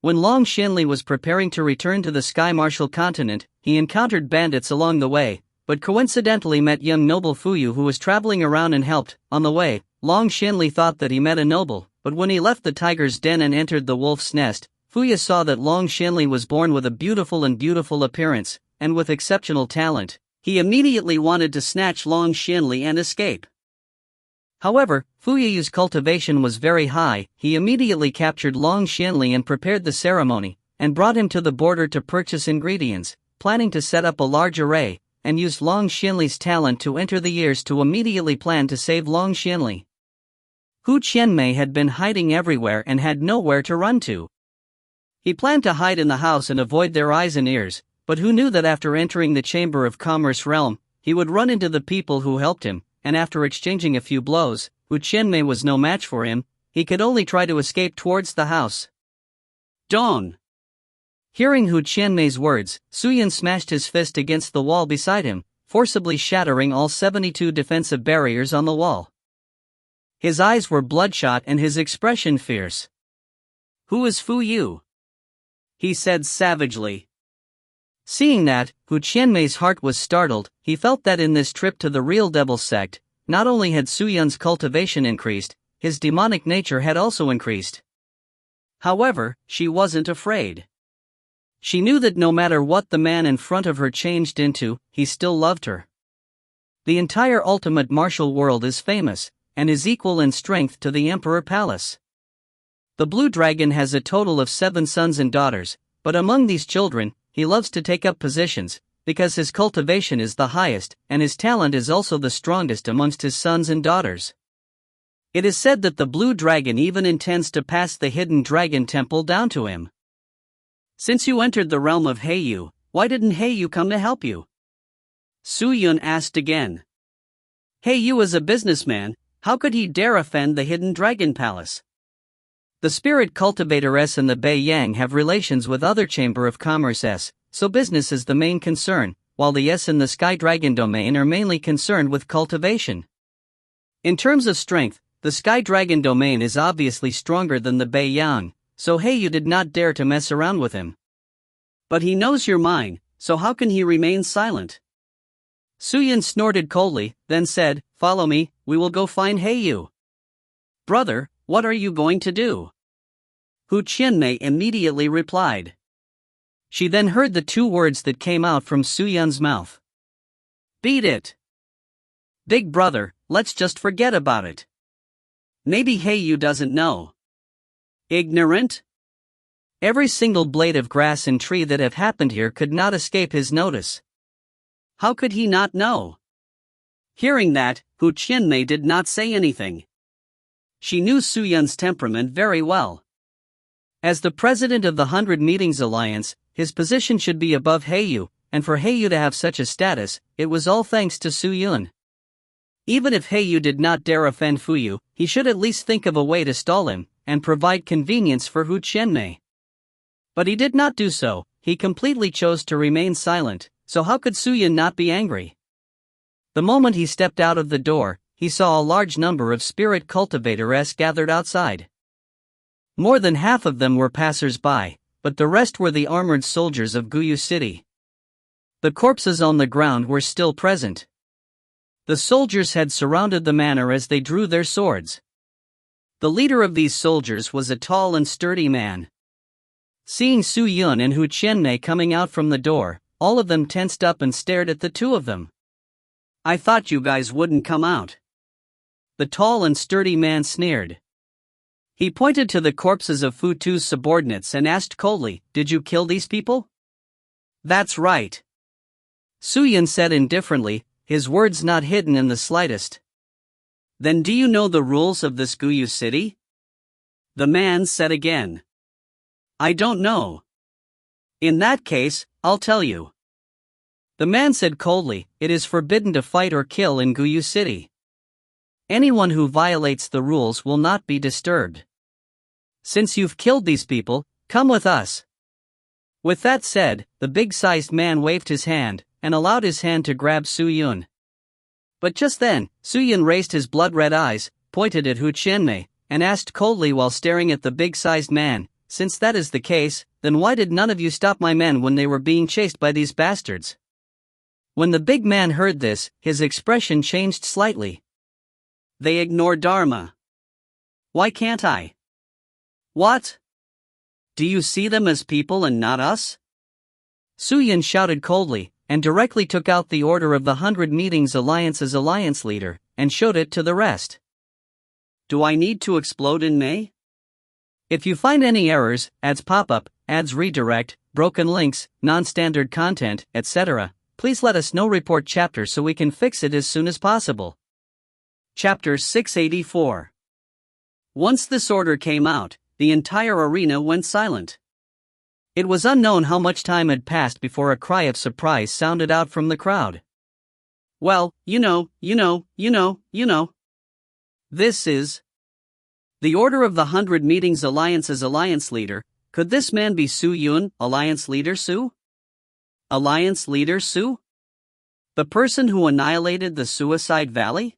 When Long Qianli was preparing to return to the Sky Martial Continent, he encountered bandits along the way, but coincidentally met young noble Fuyu who was traveling around and helped. On the way, Long Qianli thought that he met a noble, but when he left the tiger's den and entered the wolf's nest, Fuyu saw that Long Qianli was born with a beautiful appearance, and with exceptional talent. He immediately wanted to snatch Long Qianli and escape. However, Fuyu's cultivation was very high. He immediately captured Long Qianli and prepared the ceremony, and brought him to the border to purchase ingredients, planning to set up a large array, and used Long Qianli's talent to enter the ears to immediately plan to save Long Qianli. Hu Qianmei had been hiding everywhere and had nowhere to run to. He planned to hide in the house and avoid their eyes and ears, but who knew that after entering the Chamber of Commerce realm, he would run into the people who helped him, and after exchanging a few blows, Hu Qianmei was no match for him. He could only try to escape towards the house. Dong! Hearing Hu Qianmei's words, Suyun smashed his fist against the wall beside him, forcibly shattering all 72 defensive barriers on the wall. His eyes were bloodshot and his expression fierce. "Who is Fuyu?" he said savagely. Seeing that, Hu Qianmei's heart was startled. He felt that in this trip to the real Devil Sect, not only had Suyun's cultivation increased, his demonic nature had also increased. However, she wasn't afraid. She knew that no matter what the man in front of her changed into, he still loved her. The entire ultimate martial world is famous, and is equal in strength to the Emperor Palace. The Blue Dragon has a total of 7 sons and daughters, but among these children, he loves to take up positions, because his cultivation is the highest, and his talent is also the strongest amongst his sons and daughters. It is said that the Blue Dragon even intends to pass the Hidden Dragon Temple down to him. "Since you entered the realm of Heiyu, why didn't Heiyu come to help you?" Suyun asked again. Heiyu is a businessman, how could he dare offend the Hidden Dragon Palace? The Spirit Cultivator S and the Bei Yang have relations with other Chamber of Commerce S, so business is the main concern, while the S and the Sky Dragon Domain are mainly concerned with cultivation. In terms of strength, the Sky Dragon Domain is obviously stronger than the Bei Yang, so Heiyu did not dare to mess around with him. But he knows your mind, so how can he remain silent? Suyun snorted coldly, then said, "Follow me, we will go find Heiyu." Brother, what are you going to do? Hu Qianmei immediately replied. She then heard the two words that came out from Su Yun's mouth. Beat it. Big brother, let's just forget about it. Maybe Heiyu doesn't know. Ignorant? Every single blade of grass and tree that have happened here could not escape his notice. How could he not know? Hearing that, Hu Qianmei did not say anything. She knew Su Yun's temperament very well. As the president of the 100 Meetings Alliance, his position should be above Heiyu, and for Heiyu to have such a status, it was all thanks to Su Yun. Even if Heiyu did not dare offend Fuyu, he should at least think of a way to stall him, and provide convenience for Hu Qianmei. But he did not do so. He completely chose to remain silent, so how could Su Yun not be angry? The moment he stepped out of the door, he saw a large number of spirit cultivators gathered outside. More than half of them were passers-by, but the rest were the armored soldiers of Guyu City. The corpses on the ground were still present. The soldiers had surrounded the manor as they drew their swords. The leader of these soldiers was a tall and sturdy man. Seeing Su Yun and Hu Qianmei coming out from the door, all of them tensed up and stared at the two of them. I thought you guys wouldn't come out. The tall and sturdy man sneered. He pointed to the corpses of Fu Tu's subordinates and asked coldly, Did you kill these people? That's right. Su Yun said indifferently, his words not hidden in the slightest. Then do you know the rules of this Guyu city? The man said again. I don't know. In that case, I'll tell you. The man said coldly, It is forbidden to fight or kill in Guyu city. Anyone who violates the rules will not be disturbed. Since you've killed these people, come with us. With that said, the big-sized man waved his hand, and allowed his hand to grab Su Yun. But just then, Su Yun raised his blood-red eyes, pointed at Hu Qianmei, and asked coldly while staring at the big-sized man, Since that is the case, then why did none of you stop my men when they were being chased by these bastards? When the big man heard this, his expression changed slightly. They ignore Dharma. Why can't I? What? Do you see them as people and not us? Su Yun shouted coldly, and directly took out the Order of the 100 Meetings Alliance's alliance leader, and showed it to the rest. Do I need to explode in May? If you find any errors, ads pop-up, ads redirect, broken links, non-standard content, etc., please let us know. Report chapter so we can fix it as soon as possible. Chapter 684. Once this order came out, the entire arena went silent. It was unknown how much time had passed before a cry of surprise sounded out from the crowd. Well, you know. This is the Order of the 100 Meetings Alliance's alliance leader. Could this man be Su Yun, alliance leader Su? Alliance leader Su? The person who annihilated the Suicide Valley?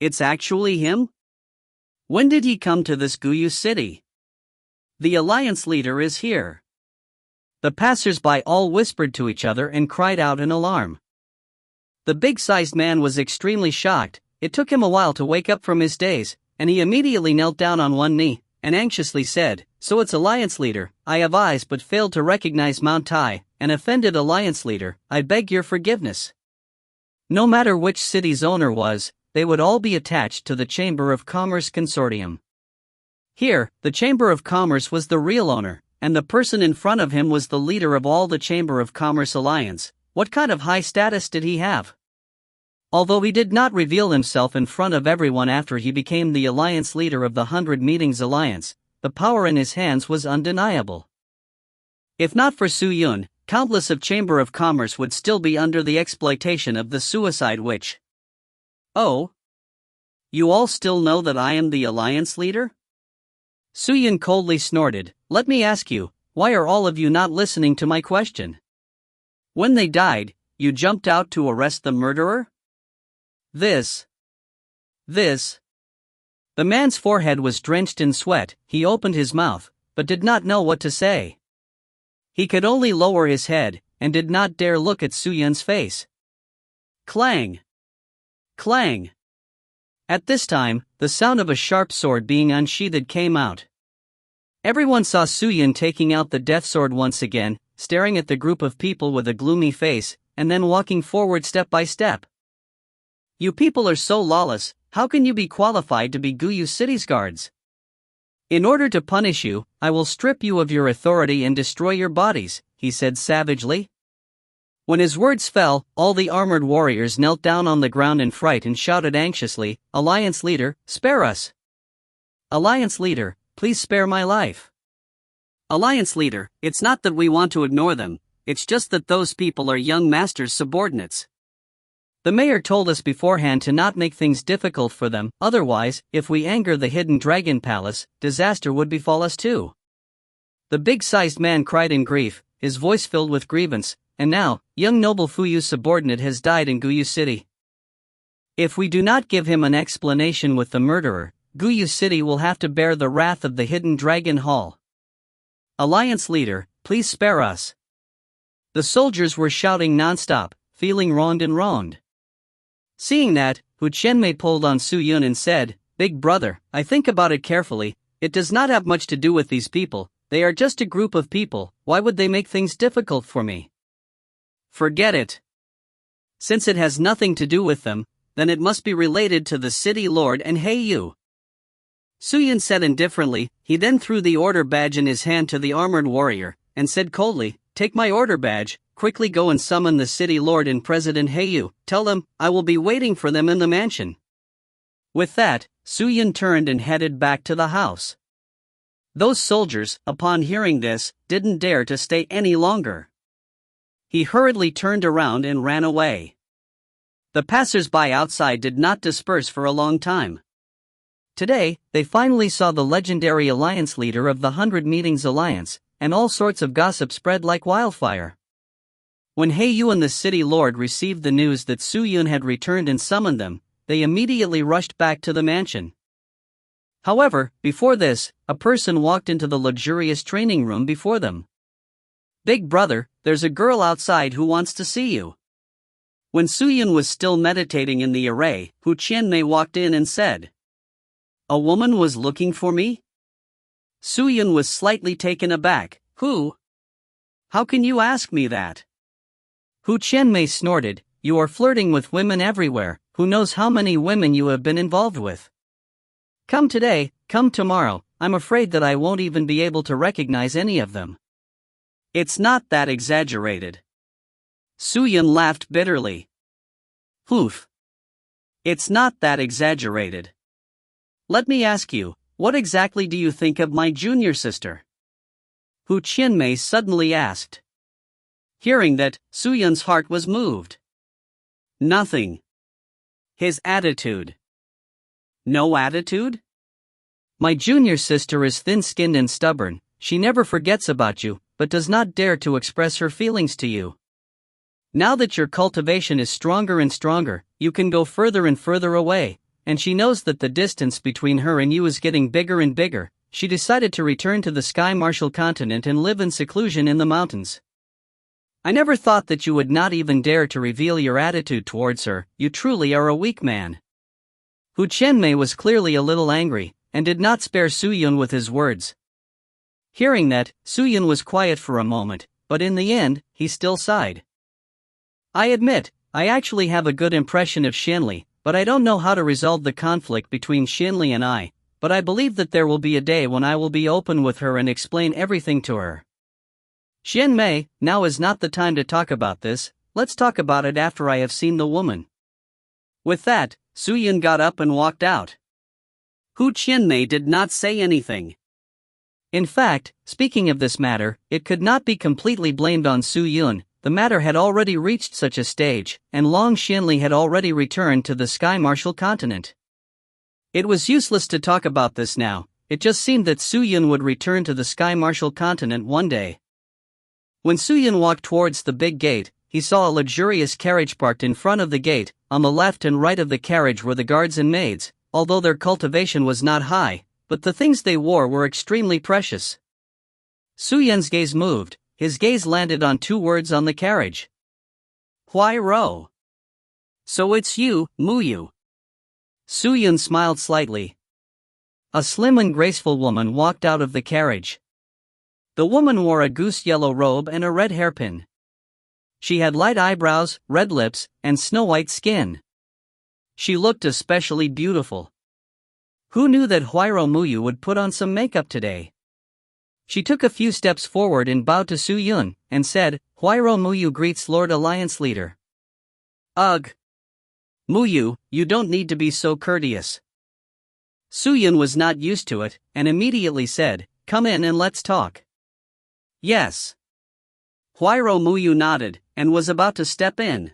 It's actually him? When did he come to this Guyu city? The alliance leader is here. The passers-by all whispered to each other and cried out in alarm. The big-sized man was extremely shocked. It took him a while to wake up from his daze, and he immediately knelt down on one knee, and anxiously said, So it's alliance leader, I have eyes but failed to recognize Mount Tai, an offended alliance leader, I beg your forgiveness. No matter which city's owner was, they would all be attached to the Chamber of Commerce Consortium. Here, the Chamber of Commerce was the real owner, and the person in front of him was the leader of all the Chamber of Commerce Alliance. What kind of high status did he have? Although he did not reveal himself in front of everyone after he became the alliance leader of the 100 Meetings Alliance, the power in his hands was undeniable. If not for Su Yun, countless of Chamber of Commerce would still be under the exploitation of the Suicide Witch. Oh? You all still know that I am the alliance leader? Su Yun coldly snorted, Let me ask you, why are all of you not listening to my question? When they died, you jumped out to arrest the murderer? This. The man's forehead was drenched in sweat. He opened his mouth, but did not know what to say. He could only lower his head, and did not dare look at Su Yun's face. Clang! Clang! At this time, the sound of a sharp sword being unsheathed came out. Everyone saw Suyun taking out the death sword once again, staring at the group of people with a gloomy face, and then walking forward step by step. You people are so lawless, how can you be qualified to be Guyu City's guards? In order to punish you, I will strip you of your authority and destroy your bodies, he said savagely. When his words fell, all the armored warriors knelt down on the ground in fright and shouted anxiously, Alliance leader, spare us! Alliance leader, please spare my life. Alliance leader, it's not that we want to ignore them, it's just that those people are young master's subordinates. The mayor told us beforehand to not make things difficult for them, otherwise, if we anger the hidden dragon palace, disaster would befall us too. The big-sized man cried in grief, his voice filled with grievance, and now, young noble Fuyu's subordinate has died in Guyu City. If we do not give him an explanation with the murderer, Guyu City will have to bear the wrath of the hidden dragon hall. Alliance leader, please spare us. The soldiers were shouting non-stop, feeling wronged and wronged. Seeing that, Hu Qianmei pulled on Suyun and said, Big brother, I think about it carefully, it does not have much to do with these people, they are just a group of people, why would they make things difficult for me? Forget it. Since it has nothing to do with them, then it must be related to the city lord and Heiyu. Suyun said indifferently, he then threw the order badge in his hand to the armored warrior, and said coldly, Take my order badge, quickly go and summon the city lord and President Heiyu, tell them, I will be waiting for them in the mansion. With that, Suyun turned and headed back to the house. Those soldiers, upon hearing this, didn't dare to stay any longer. He hurriedly turned around and ran away. The passers-by outside did not disperse for a long time. Today, they finally saw the legendary alliance leader of the 100 Meetings Alliance, and all sorts of gossip spread like wildfire. When Heiyu and the city lord received the news that Suyun had returned and summoned them, they immediately rushed back to the mansion. However, before this, a person walked into the luxurious training room before them. Big brother, there's a girl outside who wants to see you. When Suyun was still meditating in the array, Hu Qianmei walked in and said, A woman was looking for me? Suyun was slightly taken aback. Who? How can you ask me that? Hu Qianmei snorted, You are flirting with women everywhere, who knows how many women you have been involved with. Come today, come tomorrow, I'm afraid that I won't even be able to recognize any of them. It's not that exaggerated. Suyun laughed bitterly. Oof. It's not that exaggerated. Let me ask you, what exactly do you think of my junior sister? Hu Qianmei suddenly asked. Hearing that, Suyun's heart was moved. Nothing. His attitude. No attitude? My junior sister is thin-skinned and stubborn, she never forgets about you, but does not dare to express her feelings to you. Now that your cultivation is stronger and stronger, you can go further and further away, and she knows that the distance between her and you is getting bigger and bigger. She decided to return to the Sky Martial continent and live in seclusion in the mountains. I never thought that you would not even dare to reveal your attitude towards her, you truly are a weak man. Hu Qianmei was clearly a little angry, and did not spare Suyun with his words. Hearing that, Suyun was quiet for a moment, but in the end, he still sighed. I admit, I actually have a good impression of Xianli, but I don't know how to resolve the conflict between Xianli and I, but I believe that there will be a day when I will be open with her and explain everything to her. Xianmei, now is not the time to talk about this, let's talk about it after I have seen the woman. With that, Suyun got up and walked out. Hu Qianmei did not say anything. In fact, speaking of this matter, it could not be completely blamed on Suyun. The matter had already reached such a stage, and Long Xianli had already returned to the Sky Martial continent. It was useless to talk about this now, it just seemed that Suyun would return to the Sky Martial continent one day. When Suyun walked towards the big gate, he saw a luxurious carriage parked in front of the gate. On the left and right of the carriage were the guards and maids, although their cultivation was not high, but the things they wore were extremely precious. Suyun's gaze moved, his gaze landed on two words on the carriage. Huai Ro. So it's you, Muyu. Su Yun smiled slightly. A slim and graceful woman walked out of the carriage. The woman wore a goose-yellow robe and a red hairpin. She had light eyebrows, red lips, and snow-white skin. She looked especially beautiful. Who knew that Huayro Muyu would put on some makeup today? She took a few steps forward and bowed to Su Yun, and said, "Huayro Muyu greets Lord Alliance Leader." "Ugh! Muyu, you don't need to be so courteous." Su Yun was not used to it, and immediately said, "Come in and let's talk." "Yes." Huayro Muyu nodded, and was about to step in.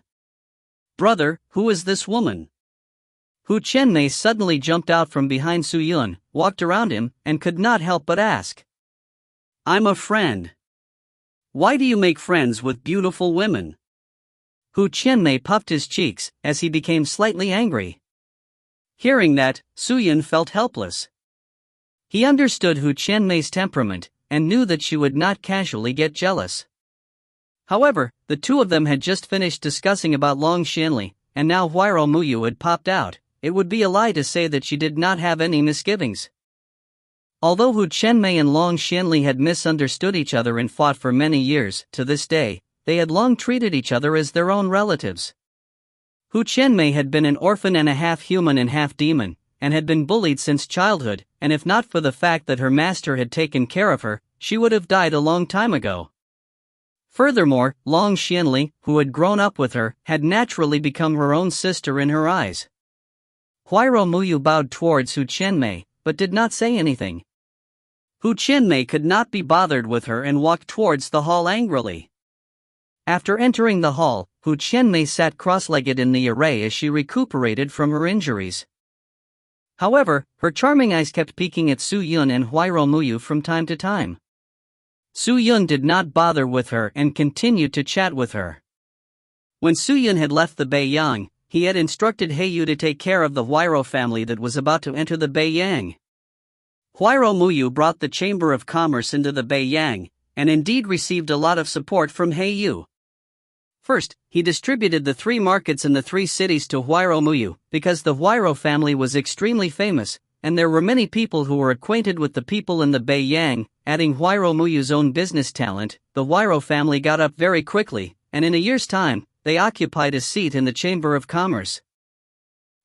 "Brother, who is this woman?" Hu Chenmei suddenly jumped out from behind Su Yun, walked around him, and could not help but ask. "I'm a friend. Why do you make friends with beautiful women?" Hu Chenmei puffed his cheeks, as he became slightly angry. Hearing that, Su Yun felt helpless. He understood Hu Chenmei's temperament, and knew that she would not casually get jealous. However, the two of them had just finished discussing about Long Xianli, and now Huayro Muyu had popped out. It would be a lie to say that she did not have any misgivings. Although Hu Chenmei and Long Xianli had misunderstood each other and fought for many years, to this day, they had long treated each other as their own relatives. Hu Chenmei had been an orphan and a half-human and half-demon, and had been bullied since childhood, and if not for the fact that her master had taken care of her, she would have died a long time ago. Furthermore, Long Xianli, who had grown up with her, had naturally become her own sister in her eyes. Huayro Muyu bowed towards Hu Chenmei, but did not say anything. Hu Chenmei could not be bothered with her and walked towards the hall angrily. After entering the hall, Hu Chenmei sat cross-legged in the array as she recuperated from her injuries. However, her charming eyes kept peeking at Su Yun and Huayro Muyu from time to time. Su Yun did not bother with her and continued to chat with her. When Su Yun had left the Beiyang, he had instructed Heiyu to take care of the Huayro family that was about to enter the Beiyang. Huayro Muyu brought the Chamber of Commerce into the Beiyang, and indeed received a lot of support from Heiyu. First, he distributed the 3 markets in the 3 cities to Huayro Muyu, because the Huayro family was extremely famous, and there were many people who were acquainted with the people in the Beiyang. Adding Huayro Muyu's own business talent, the Huayro family got up very quickly, and in a year's time, they occupied a seat in the Chamber of Commerce.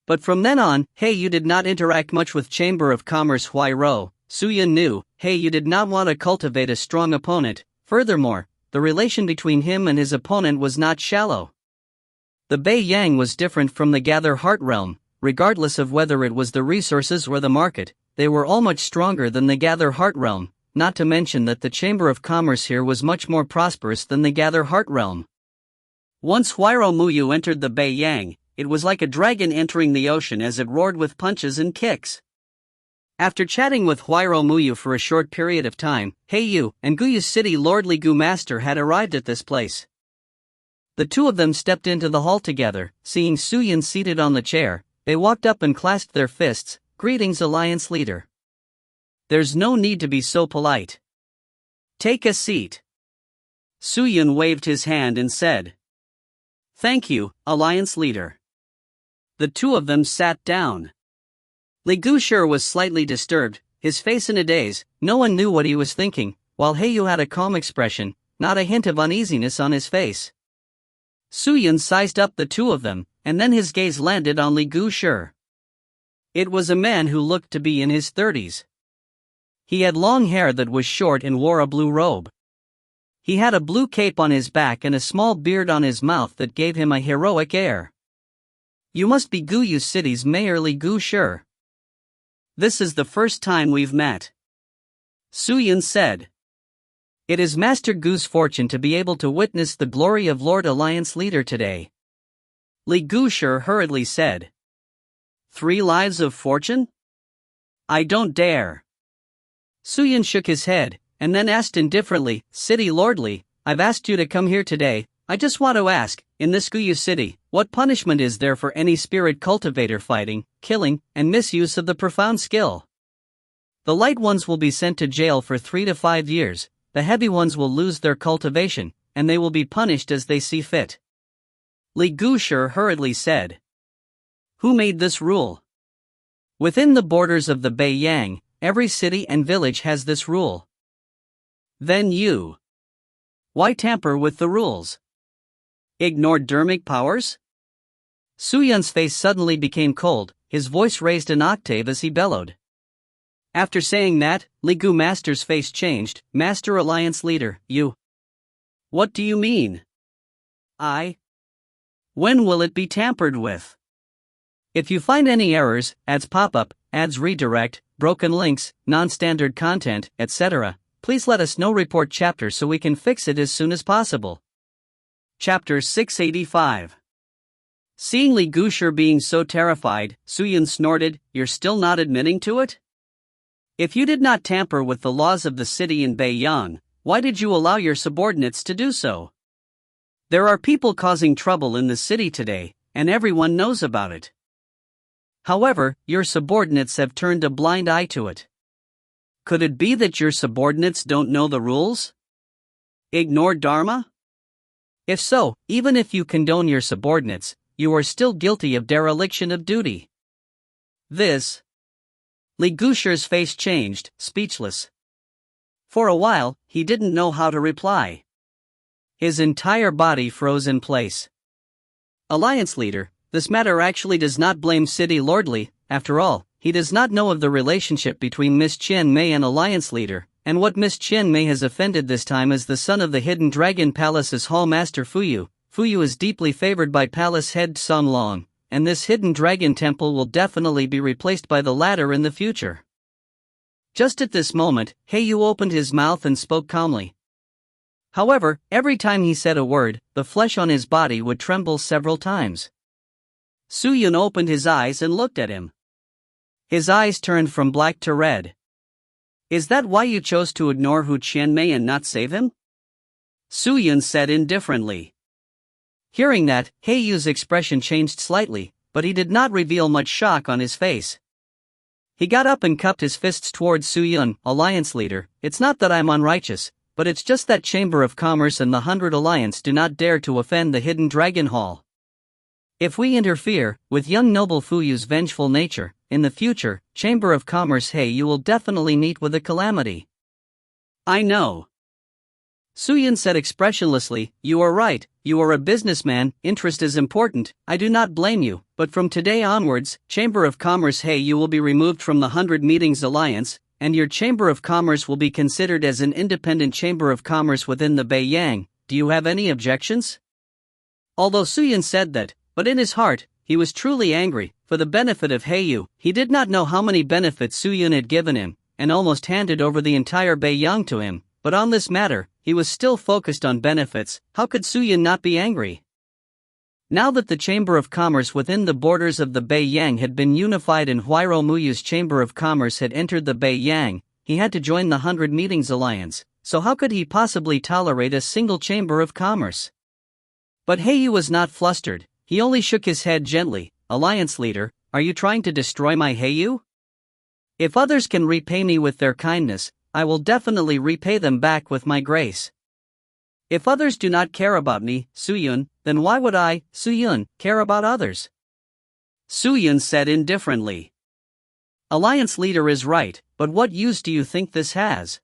But from then on, Heiyu did not interact much with Chamber of Commerce Huayro. Su Yun knew, Heiyu did not want to cultivate a strong opponent. Furthermore, the relation between him and his opponent was not shallow. The Beiyang was different from the Gather Heart realm. Regardless of whether it was the resources or the market, they were all much stronger than the Gather Heart realm, not to mention that the Chamber of Commerce here was much more prosperous than the Gather Heart realm. Once Huayro Muyu entered the Beiyang, it was like a dragon entering the ocean as it roared with punches and kicks. After chatting with Huayro Muyu for a short period of time, Heiyu and Guyu's city Lord Li Gu Master had arrived at this place. The two of them stepped into the hall together. Seeing Su Yun seated on the chair, they walked up and clasped their fists. "Greetings, Alliance Leader. There's no need to be so polite. Take a seat." Su Yun waved his hand and said, "Thank you, Alliance Leader." The two of them sat down. Li Gu Shi was slightly disturbed, his face in a daze. No one knew what he was thinking, while Heiyu had a calm expression, not a hint of uneasiness on his face. Su Yun sized up the two of them, and then his gaze landed on Li Gu Shi. It was a man who looked to be in his 30s. He had long hair that was short and wore a blue robe. He had a blue cape on his back and a small beard on his mouth that gave him a heroic air. "You must be Guyu City's Mayor Li Gu Shi. This is the first time we've met," Su Yun said. "It is Master Gu's fortune to be able to witness the glory of Lord Alliance Leader today," Li Gu Shi hurriedly said. "3 lives of fortune? I don't dare." Su Yun shook his head, and then asked indifferently, "City Lord Li, I've asked you to come here today. I just want to ask, in this Guyu city, what punishment is there for any spirit cultivator fighting, killing, and misuse of the profound skill? The light ones will be sent to jail for 3 to 5 years, the heavy ones will lose their cultivation, and they will be punished as they see fit," Li Gu Shi hurriedly said. "Who made this rule?" Within the borders of the Beiyang, every city and village has this rule. Then you. Why tamper with the rules? Ignore dermic powers? Su Yun's face suddenly became cold, his voice raised an octave as he bellowed. After saying that, Li Gu Master's face changed. Master Alliance Leader, you. What do you mean? When will it be tampered with? If you find any errors, ads pop-up, ads redirect, broken links, non-standard content, etc., please let us know. Report chapter so we can fix it as soon as possible. Chapter 685. Seeing Li Gushir being so terrified, Su Yun snorted, "You're still not admitting to it? If you did not tamper with the laws of the city in Beiyang, why did you allow your subordinates to do so? There are people causing trouble in the city today, and everyone knows about it. However, your subordinates have turned a blind eye to it. Could it be that your subordinates don't know the rules? Ignore Dharma? If so, even if you condone your subordinates, you are still guilty of dereliction of duty." This. Li Gushir's face changed, speechless. For a while, he didn't know how to reply. His entire body froze in place. Alliance Leader, this matter actually does not blame City Lord Li. After all, he does not know of the relationship between Miss Qian Mei and Alliance Leader, and what Miss Qian Mei has offended this time is the son of the Hidden Dragon Palace's Hall Master Fuyu. Fuyu is deeply favored by Palace Head Sun Long, and this Hidden Dragon Temple will definitely be replaced by the latter in the future. Just at this moment, Heiyu opened his mouth and spoke calmly. However, every time he said a word, the flesh on his body would tremble several times. Su Yun opened his eyes and looked at him. His eyes turned from black to red. "Is that why you chose to ignore Hu Qianmei and not save him?" Su Yun said indifferently. Hearing that, Heiyu's expression changed slightly, but he did not reveal much shock on his face. He got up and cupped his fists towards Su Yun. "Alliance Leader, it's not that I'm unrighteous, but it's just that Chamber of Commerce and the 100 Alliance do not dare to offend the Hidden Dragon Hall. If we interfere, with young noble Fuyu's vengeful nature, in the future, Chamber of Commerce you will definitely meet with a calamity." "I know." Su Yun said expressionlessly, "You are right, you are a businessman, interest is important, I do not blame you, but from today onwards, Chamber of Commerce you will be removed from the 100 Meetings Alliance, and your Chamber of Commerce will be considered as an independent Chamber of Commerce within the Beiyang. Do you have any objections?" Although Su Yun said that, but in his heart, he was truly angry. For the benefit of Heiyu, he did not know how many benefits Su Yun had given him, and almost handed over the entire Beiyang to him, but on this matter, he was still focused on benefits. How could Su Yun not be angry? Now that the Chamber of Commerce within the borders of the Beiyang had been unified and Huairou Muyu's Chamber of Commerce had entered the Beiyang, he had to join the 100 Meetings Alliance, so how could he possibly tolerate a single Chamber of Commerce? But Heiyu was not flustered, he only shook his head gently. "Alliance Leader, are you trying to destroy my Heiyu? If others can repay me with their kindness, I will definitely repay them back with my grace. If others do not care about me, Su Yun, then why would I, Su Yun, care about others?" Su Yun said indifferently. "Alliance Leader is right, but what use do you think this has?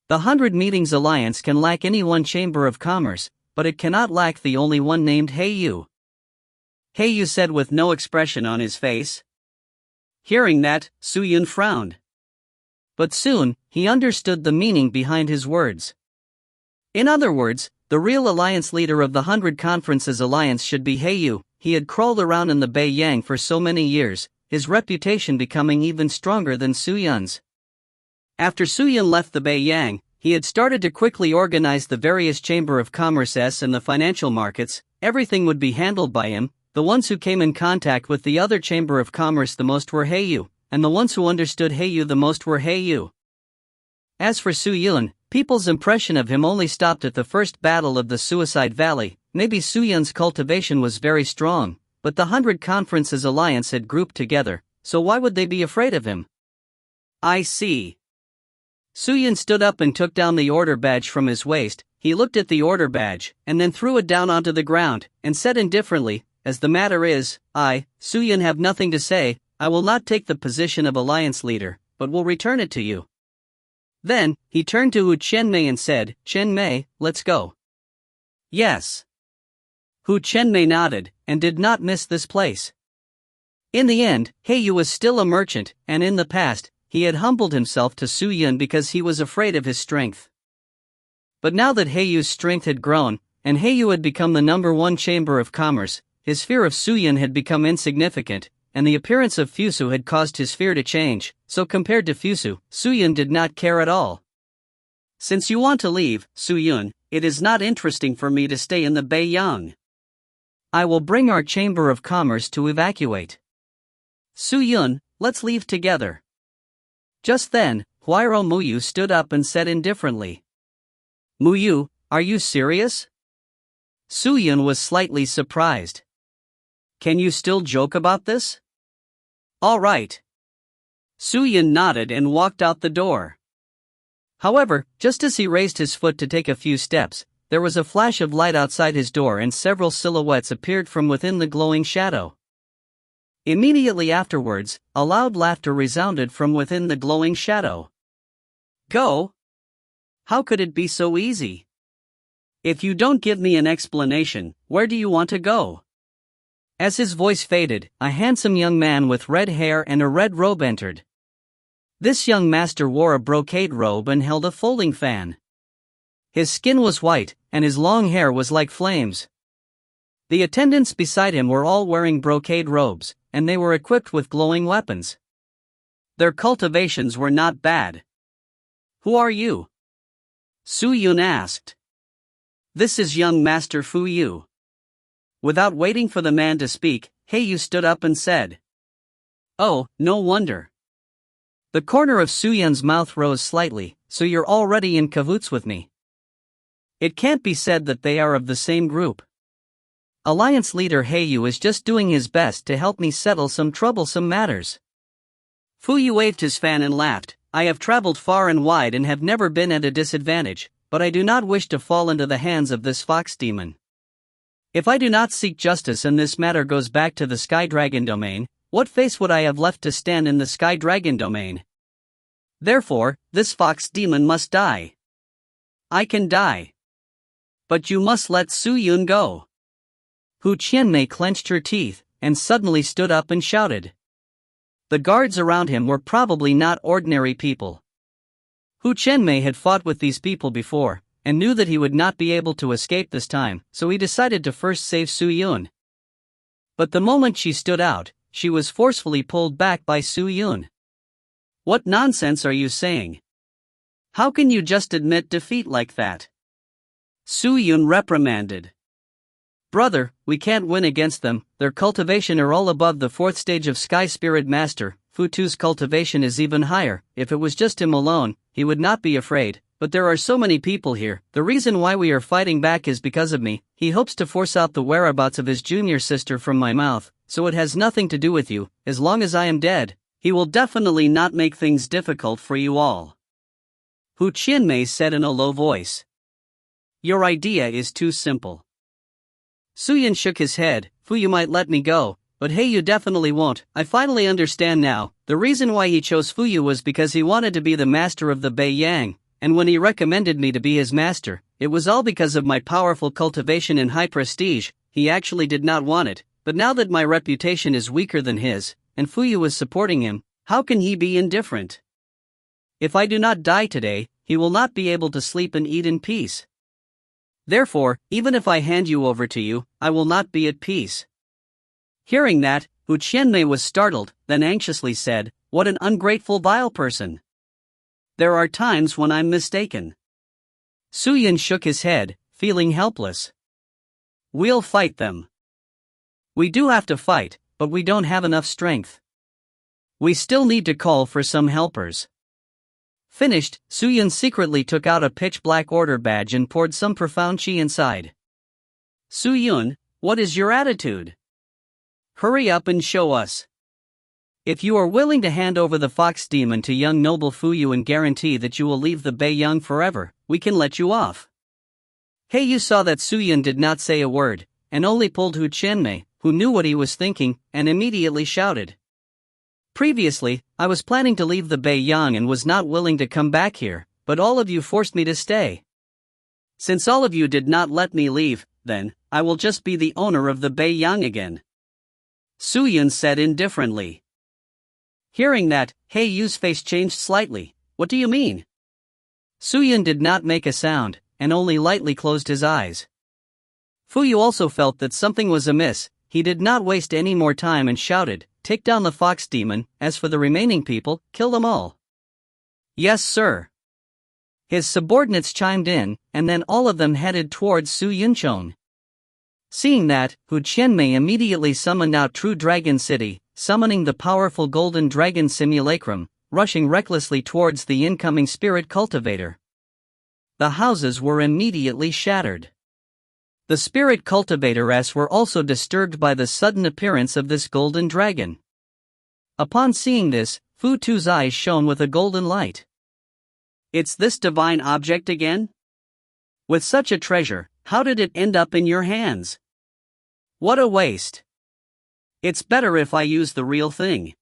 The 100 Meetings Alliance can lack any one Chamber of Commerce, but it cannot lack the only one named Heiyu." Heiyu said with no expression on his face. Hearing that, Su Yun frowned. But soon, he understood the meaning behind his words. In other words, the real alliance leader of the 100 Conferences Alliance should be Heiyu. He had crawled around in the Beiyang for so many years, his reputation becoming even stronger than Su Yun's. After Su Yun left the Beiyang, he had started to quickly organize the various Chamber of Commerce and the financial markets. Everything would be handled by him. The ones who came in contact with the other Chamber of Commerce the most were Heiyu, and the ones who understood Heiyu the most were Heiyu. As for Su Yun, people's impression of him only stopped at the first battle of the Suicide Valley. Maybe Su Yun's cultivation was very strong, but the 100 Conferences Alliance had grouped together, so why would they be afraid of him? "I see." Su Yun stood up and took down the order badge from his waist. He looked at the order badge, and then threw it down onto the ground, and said indifferently, "As the matter is, I, Su Yun, have nothing to say. I will not take the position of alliance leader, but will return it to you. Then, he turned to Hu Qianmei and said, Qianmei, let's go. Yes. Hu Qianmei nodded, and did not miss this place. In the end, Yu was still a merchant, and in the past, he had humbled himself to Su Yun because he was afraid of his strength. But now that Yu's strength had grown, and Yu had become the #1 chamber of commerce, his fear of Su Yun had become insignificant, and the appearance of Fusu had caused his fear to change, so compared to Fusu, Su Yun did not care at all. Since you want to leave, Su Yun, it is not interesting for me to stay in the Beiyang. I will bring our chamber of commerce to evacuate. Su Yun, let's leave together. Just then, Huairo Muyu stood up and said indifferently. Muyu, are you serious? Su Yun was slightly surprised. Can you still joke about this? All right. Su Yun nodded and walked out the door. However, just as he raised his foot to take a few steps, there was a flash of light outside his door and several silhouettes appeared from within the glowing shadow. Immediately afterwards, a loud laughter resounded from within the glowing shadow. Go? How could it be so easy? If you don't give me an explanation, where do you want to go? As his voice faded, a handsome young man with red hair and a red robe entered. This young master wore a brocade robe and held a folding fan. His skin was white, and his long hair was like flames. The attendants beside him were all wearing brocade robes, and they were equipped with glowing weapons. Their cultivations were not bad. Who are you? Su Yun asked. This is young Master Fu Yu. Without waiting for the man to speak, Yu stood up and said. Oh, no wonder. The corner of Su Yun's mouth rose slightly, so you're already in cahoots with me. It can't be said that they are of the same group. Alliance leader Yu is just doing his best to help me settle some troublesome matters. Fu Yu waved his fan and laughed. I have traveled far and wide and have never been at a disadvantage, but I do not wish to fall into the hands of this fox demon. If I do not seek justice and this matter goes back to the Sky Dragon domain, what face would I have left to stand in the Sky Dragon domain? Therefore, this fox demon must die. I can die. But you must let Su Yun go. Hu Qianmei clenched her teeth, and suddenly stood up and shouted. The guards around him were probably not ordinary people. Hu Qianmei had fought with these people before, and knew that he would not be able to escape this time, so he decided to first save Su Yun. But the moment she stood out, she was forcefully pulled back by Su Yun. What nonsense are you saying? How can you just admit defeat like that? Su Yun reprimanded. Brother, we can't win against them, their cultivation are all above the 4th stage of Sky Spirit Master, Futu's cultivation is even higher. If it was just him alone, he would not be afraid, but there are so many people here. The reason why we are fighting back is because of me. He hopes to force out the whereabouts of his junior sister from my mouth, so it has nothing to do with you. As long as I am dead, he will definitely not make things difficult for you all. Hu Qianmei said in a low voice. Your idea is too simple. Su Yun shook his head. Fu Yu might let me go, but Yu definitely won't. I finally understand now. The reason why he chose Fu Yu was because he wanted to be the master of the Beiyang, and when he recommended me to be his master, it was all because of my powerful cultivation and high prestige. He actually did not want it, but now that my reputation is weaker than his, and Fu Yu is supporting him, how can he be indifferent? If I do not die today, he will not be able to sleep and eat in peace. Therefore, even if I hand you over to you, I will not be at peace. Hearing that, Hu Qianmei was startled, then anxiously said, What an ungrateful vile person. There are times when I'm mistaken. Su Yun shook his head, feeling helpless. We'll fight them. We do have to fight, but we don't have enough strength. We still need to call for some helpers. Finished, Su Yun secretly took out a pitch-black order badge and poured some profound qi inside. Su Yun, what is your attitude? Hurry up and show us. If you are willing to hand over the fox demon to young noble Fu Yu and guarantee that you will leave the Beiyang forever, we can let you off. Yu saw that Su Yun did not say a word, and only pulled Hu Qianmei, who knew what he was thinking, and immediately shouted. Previously, I was planning to leave the Beiyang and was not willing to come back here, but all of you forced me to stay. Since all of you did not let me leave, then, I will just be the owner of the Beiyang again. Su Yun said indifferently. Hearing that, He Yu's face changed slightly. What do you mean? Su Yun did not make a sound, and only lightly closed his eyes. Fu Yu also felt that something was amiss. He did not waste any more time and shouted, "Take down the fox demon, as for the remaining people, kill them all." "Yes, sir." His subordinates chimed in, and then all of them headed towards Su Yunchong. Seeing that, Hu Qianmei immediately summoned out True Dragon City, summoning the powerful Golden Dragon Simulacrum, rushing recklessly towards the incoming spirit cultivator. The houses were immediately shattered. The spirit cultivators were also disturbed by the sudden appearance of this golden dragon. Upon seeing this, Fu Tu's eyes shone with a golden light. "It's this divine object again? With such a treasure, how did it end up in your hands? What a waste. It's better if I use the real thing."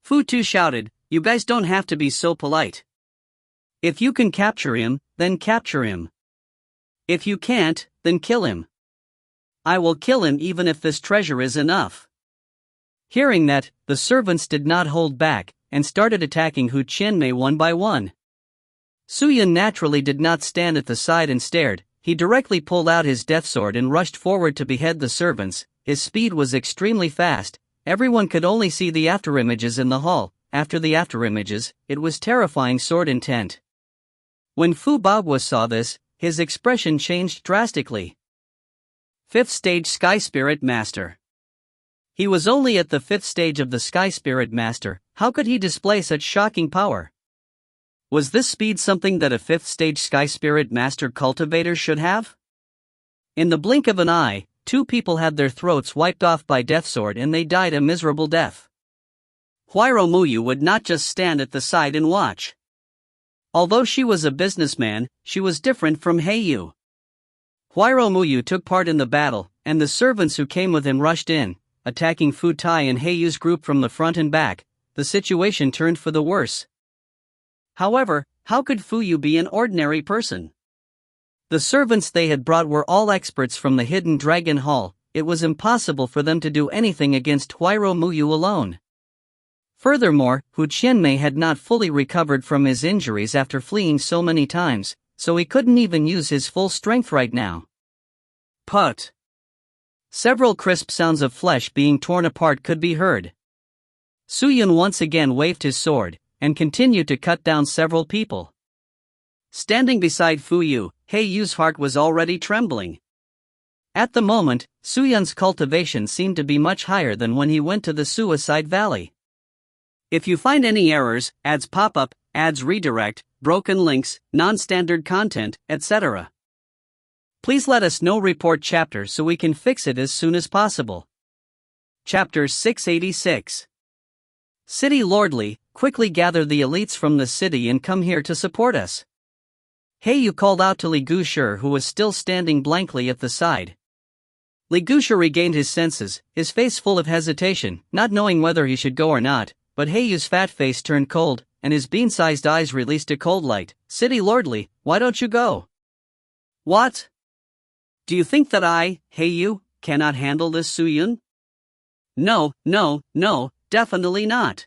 Fu Tu shouted, "You guys don't have to be so polite. If you can capture him, then capture him. If you can't, then kill him. I will kill him even if this treasure is enough." Hearing that, the servants did not hold back, and started attacking Hu Qianmei one by one. Su Yun naturally did not stand at the side and stared. He directly pulled out his death sword and rushed forward to behead the servants. His speed was extremely fast. Everyone could only see the afterimages in the hall. After the afterimages, it was terrifying sword intent. When Fu Baoguo saw this, his expression changed drastically. 5th Stage Sky Spirit Master. He was only at the 5th stage of the Sky Spirit Master. How could he display such shocking power? Was this speed something that a 5th stage Sky Spirit Master cultivator should have? In the blink of an eye, 2 people had their throats wiped off by death sword and they died a miserable death. Huairo Muyu would not just stand at the side and watch. Although she was a businessman, she was different from Heiyu. Huairo Muyu took part in the battle, and the servants who came with him rushed in, attacking Fu Tai and Heiyu's group from the front and back. The situation turned for the worse. However, how could Fu Yu be an ordinary person? The servants they had brought were all experts from the Hidden Dragon Hall. It was impossible for them to do anything against Huairo Muyu alone. Furthermore, Hu Qianmei had not fully recovered from his injuries after fleeing so many times, so he couldn't even use his full strength right now. Put. Several crisp sounds of flesh being torn apart could be heard. Su Yun once again waved his sword, and continued to cut down several people. Standing beside Fu Yu, He Yu's heart was already trembling. At the moment, Su Yun's cultivation seemed to be much higher than when he went to the Suicide Valley. If you find any errors, ads pop up, ads redirect, broken links, non-standard content, etc., please let us know. Report chapter so we can fix it as soon as possible. Chapter 686. City Lordly, quickly gather the elites from the city and come here to support us. Heiyu called out to Li Gushi, who was still standing blankly at the side. Li Gushi regained his senses, his face full of hesitation, not knowing whether he should go or not. But Heiyu's fat face turned cold, and his bean-sized eyes released a cold light. "City Lordly, why don't you go?" "What? Do you think that I, Heiyu, cannot handle this, Su Yun?" No, definitely not."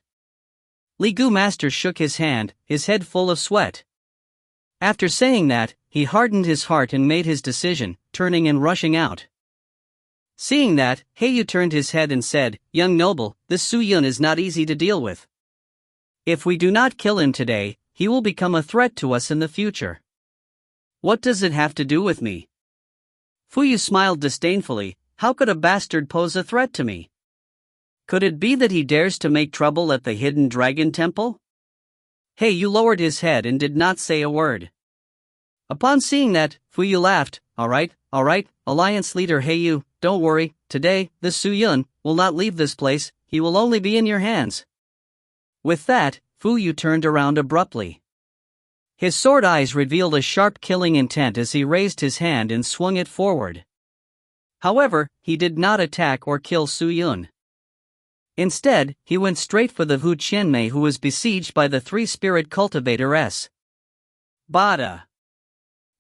Li Gu Master shook his hand, his head full of sweat. After saying that, he hardened his heart and made his decision, turning and rushing out. Seeing that, Heiyu turned his head and said, "Young noble, this Su Yun is not easy to deal with. If we do not kill him today, he will become a threat to us in the future." "What does it have to do with me?" Fu Yu smiled disdainfully. "How could a bastard pose a threat to me? Could it be that he dares to make trouble at the Hidden Dragon Temple?" Heiyu lowered his head and did not say a word. Upon seeing that, Fu Yu laughed. All right, Alliance Leader Heiyu, don't worry, today, this Su Yun will not leave this place, he will only be in your hands." With that, Fu Yu turned around abruptly. His sword eyes revealed a sharp killing intent as he raised his hand and swung it forward. However, he did not attack or kill Su Yun. Instead, he went straight for the Hu Qianmei, who was besieged by the three spirit cultivators. Bada!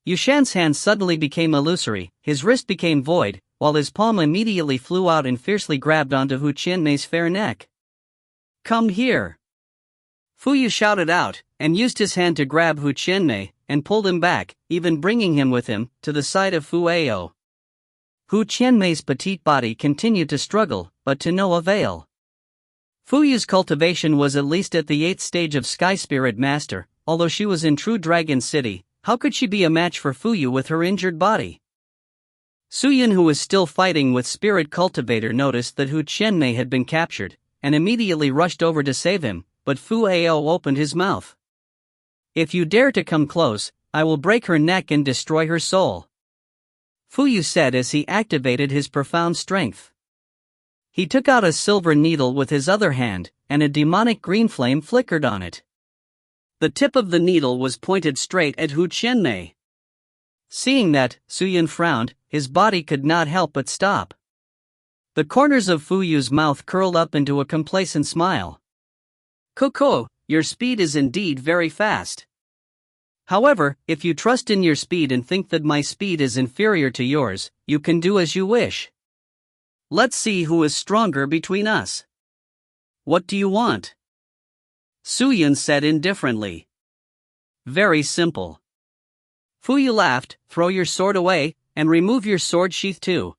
Yushan's hand suddenly became illusory, his wrist became void, while his palm immediately flew out and fiercely grabbed onto Hu Qianmei's fair neck. Come here! Fu Yu shouted out, and used his hand to grab Hu Qianmei, and pulled him back, even bringing him with him, to the side of Fu Ao. Hu Qianmei's petite body continued to struggle, but to no avail. Fu Yu's cultivation was at least at the 8th stage of Sky Spirit Master. Although she was in True Dragon City, how could she be a match for Fu Yu with her injured body? Su Yun, who was still fighting with Spirit Cultivator, noticed that Hu Qianmei had been captured, and immediately rushed over to save him, but Fu Ao opened his mouth. If you dare to come close, I will break her neck and destroy her soul, Fu Yu said as he activated his profound strength. He took out a silver needle with his other hand, and a demonic green flame flickered on it. The tip of the needle was pointed straight at Hu Qianmei. Seeing that, Su Yun frowned, his body could not help but stop. The corners of Fu Yu's mouth curled up into a complacent smile. Coco, your speed is indeed very fast. However, if you trust in your speed and think that my speed is inferior to yours, you can do as you wish. Let's see who is stronger between us. What do you want? Su Yun said indifferently. Very simple. Fu Yu laughed. Throw your sword away, and remove your sword sheath too.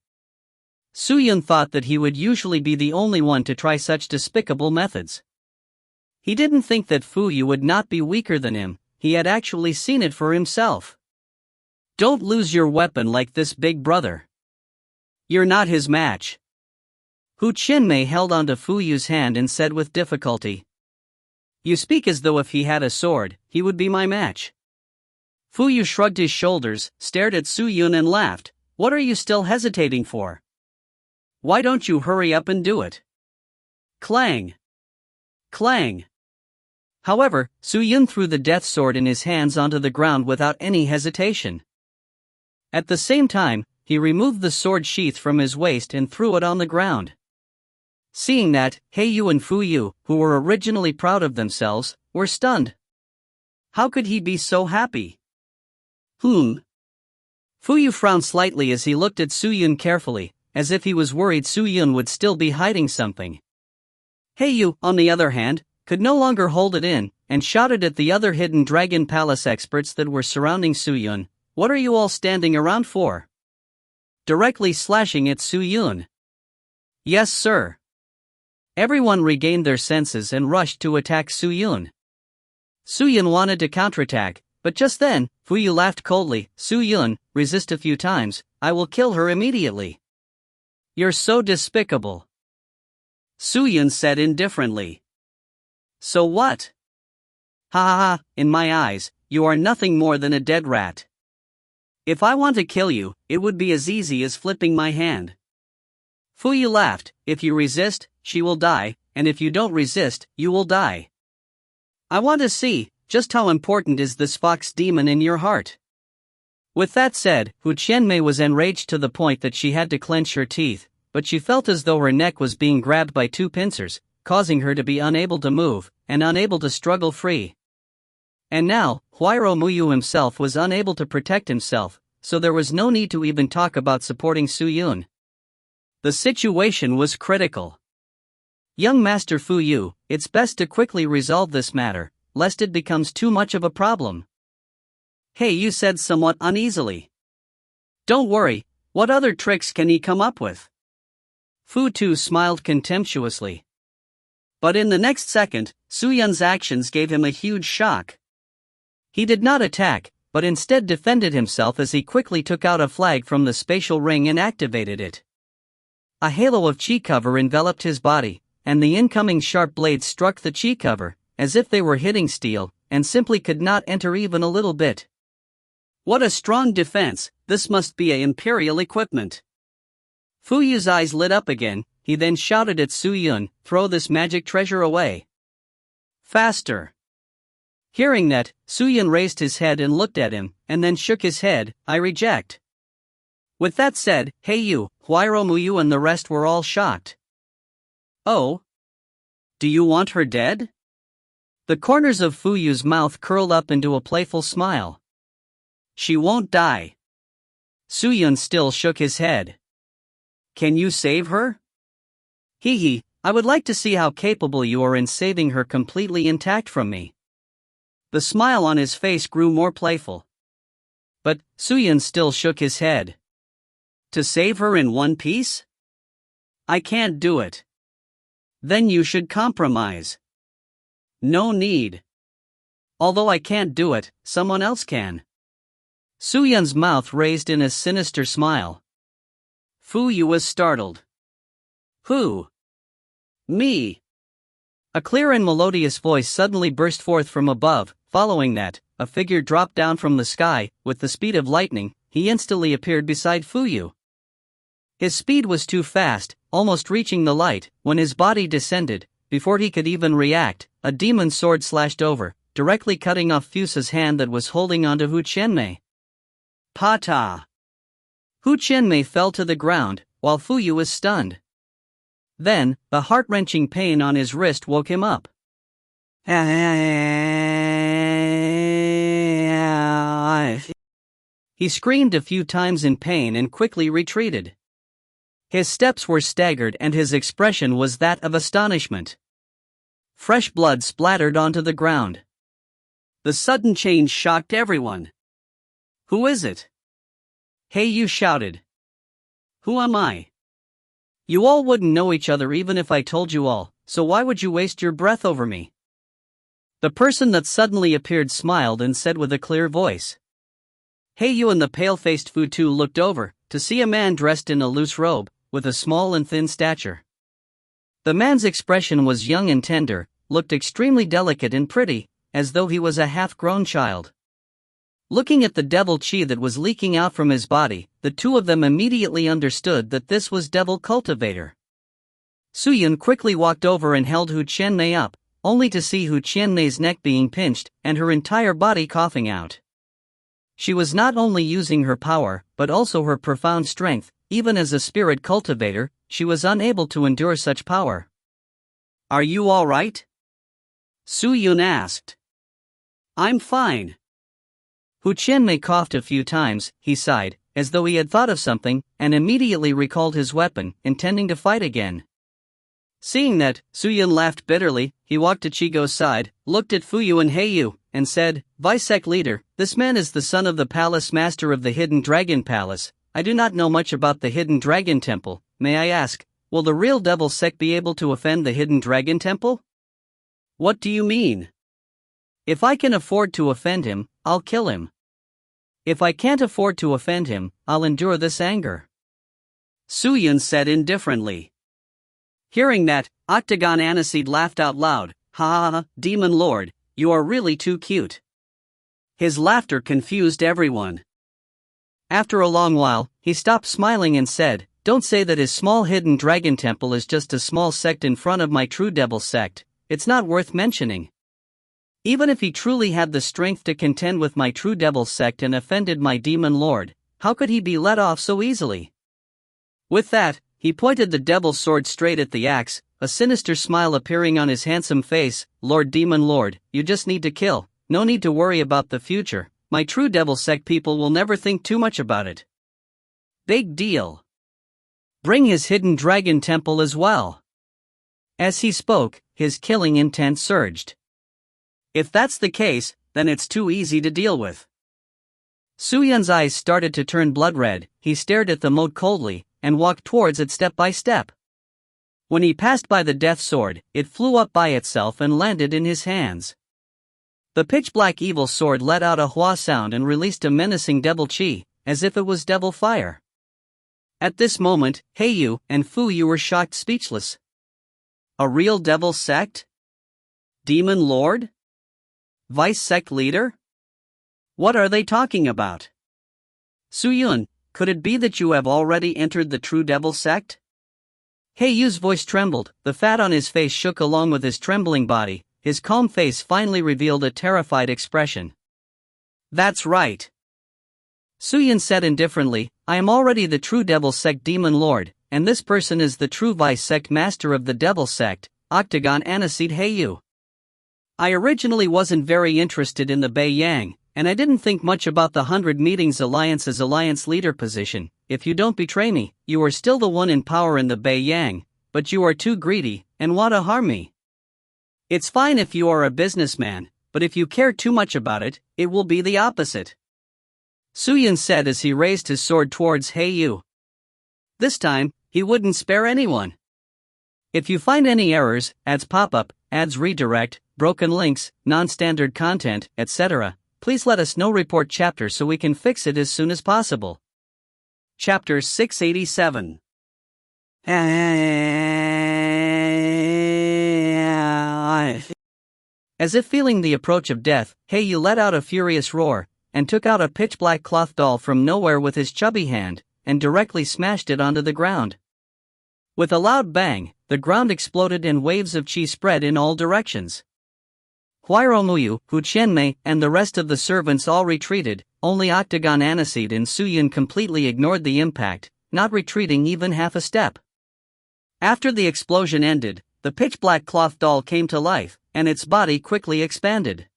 Su Yun thought that he would usually be the only one to try such despicable methods. He didn't think that Fu Yu would not be weaker than him, he had actually seen it for himself. Don't lose your weapon like this, big brother. You're not his match. Hu Qianmei held onto Fu Yu's hand and said with difficulty. You speak as though if he had a sword, he would be my match. Fu Yu shrugged his shoulders, stared at Su Yun and laughed. What are you still hesitating for? Why don't you hurry up and do it? Clang! Clang! However, Su Yun threw the death sword in his hands onto the ground without any hesitation. At the same time, he removed the sword sheath from his waist and threw it on the ground. Seeing that, He Yu and Fu Yu, who were originally proud of themselves, were stunned. How could he be so happy? Fu Yu frowned slightly as he looked at Su Yun carefully, as if he was worried Su Yun would still be hiding something. He Yu, on the other hand, could no longer hold it in, and shouted at the other hidden Dragon Palace experts that were surrounding Su Yun. What are you all standing around for? Directly slashing at Su Yun. Yes, sir. Everyone regained their senses and rushed to attack Su Yun. Su Yun wanted to counterattack, but just then, Fu Yu laughed coldly. Su Yun, resist a few times, I will kill her immediately. You're so despicable. Su Yun said indifferently. So what? Ha ha ha, in my eyes, you are nothing more than a dead rat. If I want to kill you, it would be as easy as flipping my hand. Fu Yu laughed. If you resist, she will die, and if you don't resist, you will die. I want to see, just how important is this fox demon in your heart? With that said, Hu Qianmei was enraged to the point that she had to clench her teeth, but she felt as though her neck was being grabbed by two pincers, causing her to be unable to move, and unable to struggle free. And now, Huairo Muyu himself was unable to protect himself, so there was no need to even talk about supporting Su Yun. The situation was critical. Young Master Fu Yu, it's best to quickly resolve this matter, lest it becomes too much of a problem. Hey, you said somewhat uneasily. Don't worry, what other tricks can he come up with? Fu Tu smiled contemptuously. But in the next second, Su Yun's actions gave him a huge shock. He did not attack, but instead defended himself as he quickly took out a flag from the spatial ring and activated it. A halo of chi cover enveloped his body, and the incoming sharp blades struck the chi cover, as if they were hitting steel, and simply could not enter even a little bit. What a strong defense, this must be a imperial equipment. Fu Yu's eyes lit up again, he then shouted at Su Yun, throw this magic treasure away. Faster. Hearing that, Su Yun raised his head and looked at him, and then shook his head, I reject. With that said, He Yu, Huairo Muyu and the rest were all shocked. Oh? Do you want her dead? The corners of Fuyu's mouth curled up into a playful smile. She won't die. Suyun still shook his head. Can you save her? Hee, I would like to see how capable you are in saving her completely intact from me. The smile on his face grew more playful. But Suyun still shook his head. To save her in one piece? I can't do it. Then you should compromise. No need. Although I can't do it, someone else can. Suyun's mouth raised in a sinister smile. Fuyu was startled. Who? Me. A clear and melodious voice suddenly burst forth from above. Following that, a figure dropped down from the sky. With the speed of lightning, he instantly appeared beside Fuyu. His speed was too fast, almost reaching the light. When his body descended, before he could even react, a demon sword slashed over, directly cutting off Fusa's hand that was holding onto Hu Qianmei. Pata! Hu Qianmei fell to the ground, while Fuyu was stunned. Then, the heart-wrenching pain on his wrist woke him up. He screamed a few times in pain and quickly retreated. His steps were staggered and his expression was that of astonishment. Fresh blood splattered onto the ground. The sudden change shocked everyone. Who is it? Yu shouted. Who am I? You all wouldn't know each other even if I told you all, so why would you waste your breath over me? The person that suddenly appeared smiled and said with a clear voice. Yu and the pale-faced Futu looked over, to see a man dressed in a loose robe, with a small and thin stature. The man's expression was young and tender, looked extremely delicate and pretty, as though he was a half-grown child. Looking at the devil chi that was leaking out from his body, the two of them immediately understood that this was Devil Cultivator. Suyun quickly walked over and held Hu Qianmei up, only to see Hu Qianmei's neck being pinched and her entire body coughing out. She was not only using her power, but also her profound strength. Even as a spirit cultivator, she was unable to endure such power. Are you all right? Suyun asked. I'm fine. Hu Qianmei coughed a few times. He sighed, as though he had thought of something, and immediately recalled his weapon, intending to fight again. Seeing that, Suyun laughed bitterly. He walked to Chigo's side, looked at Fuyu and Yu, and said, Vice-Sect leader, this man is the son of the palace master of the Hidden Dragon Palace. I do not know much about the Hidden Dragon Temple. May I ask, will the real Devil Sect be able to offend the Hidden Dragon Temple? What do you mean? If I can afford to offend him, I'll kill him. If I can't afford to offend him, I'll endure this anger. Suyun said indifferently. Hearing that, Octagon Aniseed laughed out loud. Ha ha ha, Demon Lord, you are really too cute. His laughter confused everyone. After a long while, he stopped smiling and said, Don't say that his small hidden dragon temple is just a small sect in front of my true devil sect. It's not worth mentioning. Even if he truly had the strength to contend with my true devil sect and offended my demon lord, how could he be let off so easily? With that, he pointed the devil's sword straight at the axe, a sinister smile appearing on his handsome face. Lord Demon Lord, you just need to kill, no need to worry about the future. My true devil sect people will never think too much about it. Big deal. Bring his hidden dragon temple as well. As he spoke, his killing intent surged. If that's the case, then it's too easy to deal with. Suyun's eyes started to turn blood red. He stared at the moat coldly, and walked towards it step by step. When he passed by the death sword, it flew up by itself and landed in his hands. The pitch-black evil sword let out a hua sound and released a menacing devil chi, as if it was devil fire. At this moment, Yu and Fuyu were shocked speechless. A real devil sect? Demon Lord? Vice-Sect leader? What are they talking about? Suyun, could it be that you have already entered the true devil sect? Yu's voice trembled, the fat on his face shook along with his trembling body. His calm face finally revealed a terrified expression. That's right. Suyun said indifferently, I am already the true devil sect demon lord, and this person is the true vice-sect master of the devil sect. Octagon Aniseed Heiyu. I originally wasn't very interested in the Beiyang, and I didn't think much about the 100 Meetings Alliance's alliance leader position. If you don't betray me, you are still the one in power in the Beiyang, but you are too greedy, and want to harm me. It's fine if you are a businessman, but if you care too much about it, it will be the opposite. Suyun said as he raised his sword towards Heiyu. This time, he wouldn't spare anyone. If you find any errors, ads pop up, ads redirect, broken links, non-standard content, etc., please let us know. Report chapter so we can fix it as soon as possible. Chapter 687. As if feeling the approach of death, Heiyu let out a furious roar, and took out a pitch-black cloth doll from nowhere with his chubby hand, and directly smashed it onto the ground. With a loud bang, the ground exploded and waves of chi spread in all directions. Huiromuyu, Hu Qianmei, and the rest of the servants all retreated. Only Octagon Aniseed and Suyun completely ignored the impact, not retreating even half a step. After the explosion ended, the pitch-black cloth doll came to life, and its body quickly expanded.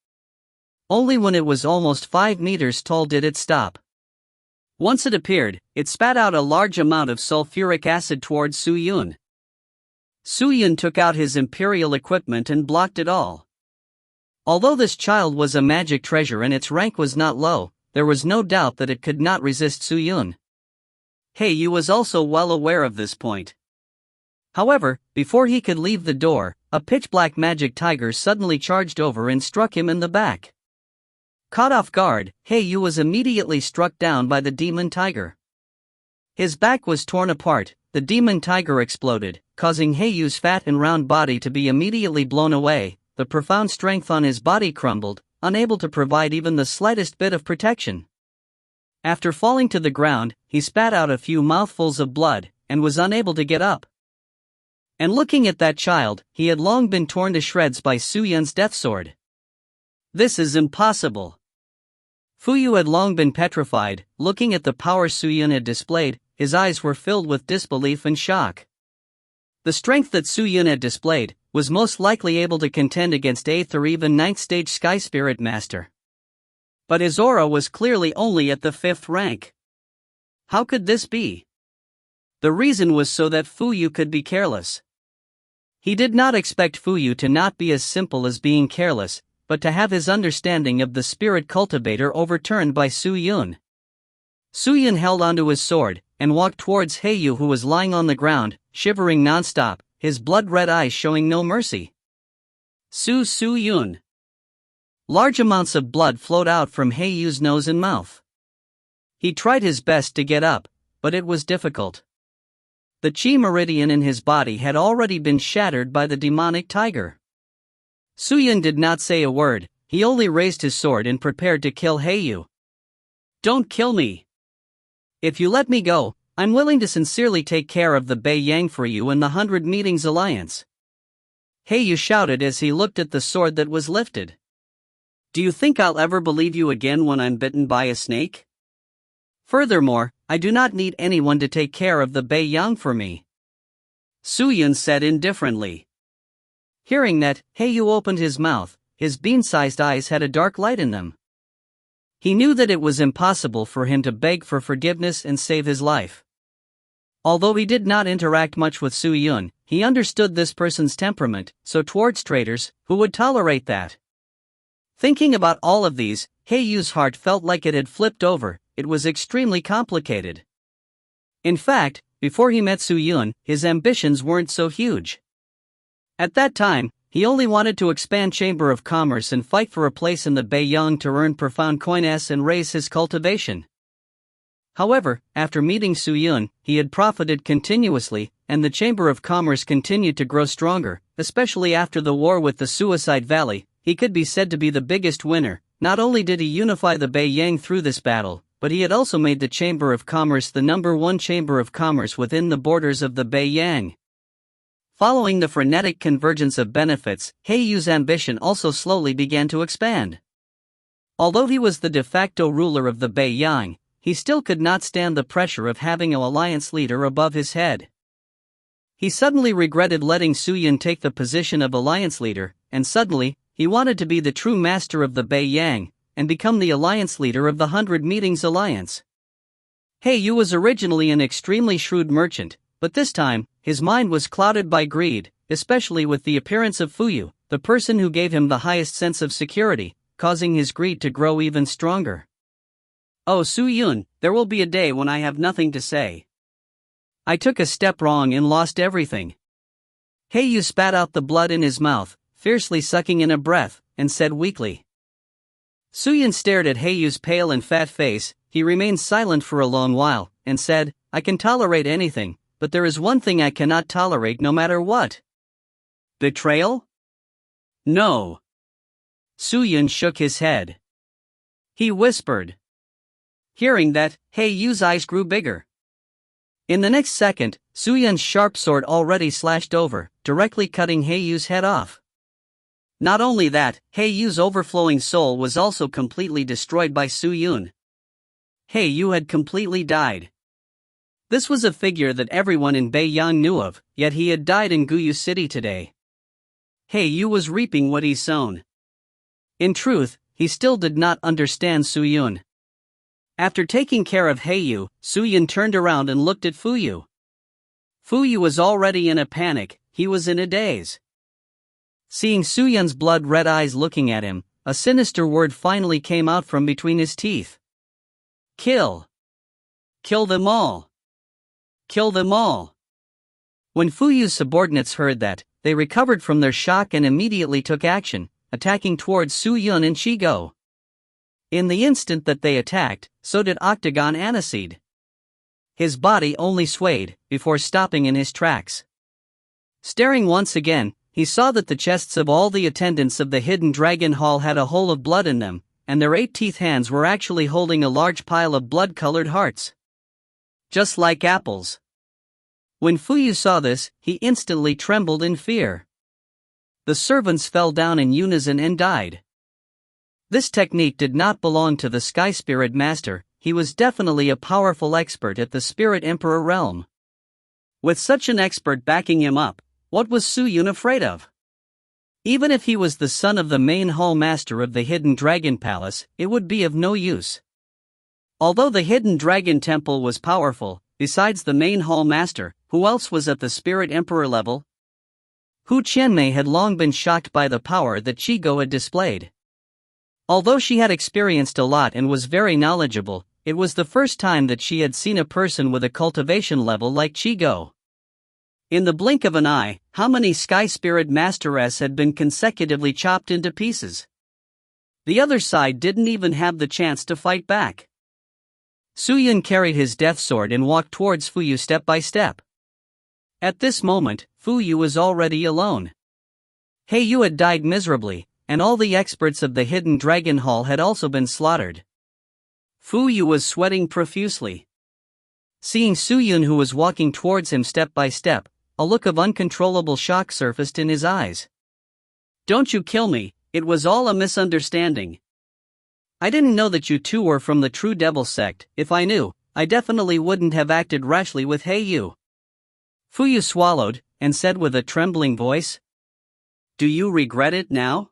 Only when it was almost 5 meters tall did it stop. Once it appeared, it spat out a large amount of sulfuric acid towards Suyun. Suyun took out his imperial equipment and blocked it all. Although this child was a magic treasure and its rank was not low, there was no doubt that it could not resist Suyun. Heiyu was also well aware of this point. However, before he could leave the door, a pitch-black magic tiger suddenly charged over and struck him in the back. Caught off guard, Heiyu was immediately struck down by the demon tiger. His back was torn apart, the demon tiger exploded, causing Heiyu's fat and round body to be immediately blown away. The profound strength on his body crumbled, unable to provide even the slightest bit of protection. After falling to the ground, he spat out a few mouthfuls of blood, and was unable to get up. And looking at that child, he had long been torn to shreds by Suyun's death sword. This is impossible. Fuyu had long been petrified. Looking at the power Suyun had displayed, his eyes were filled with disbelief and shock. The strength that Suyun had displayed was most likely able to contend against 8th or even 9th stage Sky Spirit Master. But his aura was clearly only at the 5th rank. How could this be? The reason was so that Fuyu could be careless. He did not expect Fuyu to not be as simple as being careless, but to have his understanding of the spirit cultivator overturned by Suyun. Suyun held onto his sword, and walked towards Heiyu, who was lying on the ground, shivering non-stop, his blood-red eyes showing no mercy. Suyun. Large amounts of blood flowed out from Heiyu's nose and mouth. He tried his best to get up, but it was difficult. The chi meridian in his body had already been shattered by the demonic tiger. Suyun did not say a word, he only raised his sword and prepared to kill Heiyu. Don't kill me. If you let me go, I'm willing to sincerely take care of the Beiyang for you and the 100 Meetings Alliance. Heiyu shouted as he looked at the sword that was lifted. Do you think I'll ever believe you again when I'm bitten by a snake? Furthermore, I do not need anyone to take care of the Beiyang for me. Suyun said indifferently. Hearing that, Heiyu opened his mouth, his bean-sized eyes had a dark light in them. He knew that it was impossible for him to beg for forgiveness and save his life. Although he did not interact much with Suyun, he understood this person's temperament, so towards traitors, who would tolerate that? Thinking about all of these, Heiyu's heart felt like it had flipped over. It was extremely complicated. In fact, before he met Suyun, his ambitions weren't so huge. At that time, he only wanted to expand Chamber of Commerce and fight for a place in the Beiyang to earn profound coins and raise his cultivation. However, after meeting Suyun, he had profited continuously, and the Chamber of Commerce continued to grow stronger, especially after the war with the Suicide Valley. He could be said to be the biggest winner. Not only did he unify the Beiyang through this battle, but he had also made the Chamber of Commerce the #1 Chamber of Commerce within the borders of the Beiyang. Following the frenetic convergence of benefits, Heiyu's ambition also slowly began to expand. Although he was the de facto ruler of the Beiyang, he still could not stand the pressure of having an alliance leader above his head. He suddenly regretted letting Su Yun take the position of alliance leader, and suddenly, he wanted to be the true master of the Bei Yang, and become the alliance leader of the 100 Meetings Alliance. He Yu was originally an extremely shrewd merchant, but this time, his mind was clouded by greed, especially with the appearance of Fu Yu, the person who gave him the highest sense of security, causing his greed to grow even stronger. Oh Su Yun, there will be a day when I have nothing to say. I took a step wrong and lost everything. He Yu spat out the blood in his mouth, fiercely sucking in a breath, and said weakly. Su Yun stared at He Yu's pale and fat face. He remained silent for a long while, and said, I can tolerate anything, but there is one thing I cannot tolerate no matter what. Betrayal? No. Su Yun shook his head. He whispered. Hearing that, He Yu's eyes grew bigger. In the next second, Su Yun's sharp sword already slashed over, directly cutting He Yu's head off. Not only that, He Yu's overflowing soul was also completely destroyed by Su Yun. He Yu had completely died. This was a figure that everyone in Beiyang knew of, yet he had died in Guyu City today. He Yu was reaping what he sown. In truth, he still did not understand Su Yun. After taking care of He Yu, Su Yun turned around and looked at Fu Yu. Fu Yu was already in a panic, he was in a daze. Seeing Su Yun's blood-red eyes looking at him, a sinister word finally came out from between his teeth. Kill. Kill them all. Kill them all. When Fu Yu's subordinates heard that, they recovered from their shock and immediately took action, attacking towards Su Yun and Shigo. In the instant that they attacked, so did Octagon Aniseed. His body only swayed, before stopping in his tracks. Staring once again, he saw that the chests of all the attendants of the Hidden Dragon Hall had a hole of blood in them, and their 8-teeth hands were actually holding a large pile of blood-colored hearts. Just like apples. When Fu Yu saw this, he instantly trembled in fear. The servants fell down in unison and died. This technique did not belong to the Sky Spirit Master, he was definitely a powerful expert at the Spirit Emperor realm. With such an expert backing him up, what was Su Yun afraid of? Even if he was the son of the main hall master of the Hidden Dragon Palace, it would be of no use. Although the Hidden Dragon Temple was powerful, besides the main hall master, who else was at the Spirit Emperor level? Hu Qianmei had long been shocked by the power that Shigo had displayed. Although she had experienced a lot and was very knowledgeable, it was the first time that she had seen a person with a cultivation level like Shigo. In the blink of an eye, how many Sky Spirit Masteress had been consecutively chopped into pieces? The other side didn't even have the chance to fight back. Su Yun carried his death sword and walked towards Fu Yu step by step. At this moment, Fu Yu was already alone. He Yu had died miserably, and all the experts of the Hidden Dragon Hall had also been slaughtered. Fu Yu was sweating profusely. Seeing Su Yun, who was walking towards him step by step, a look of uncontrollable shock surfaced in his eyes. Don't you kill me, it was all a misunderstanding. I didn't know that you two were from the True Devil sect. If I knew, I definitely wouldn't have acted rashly with He Yu. Fu Yu swallowed, and said with a trembling voice, Do you regret it now?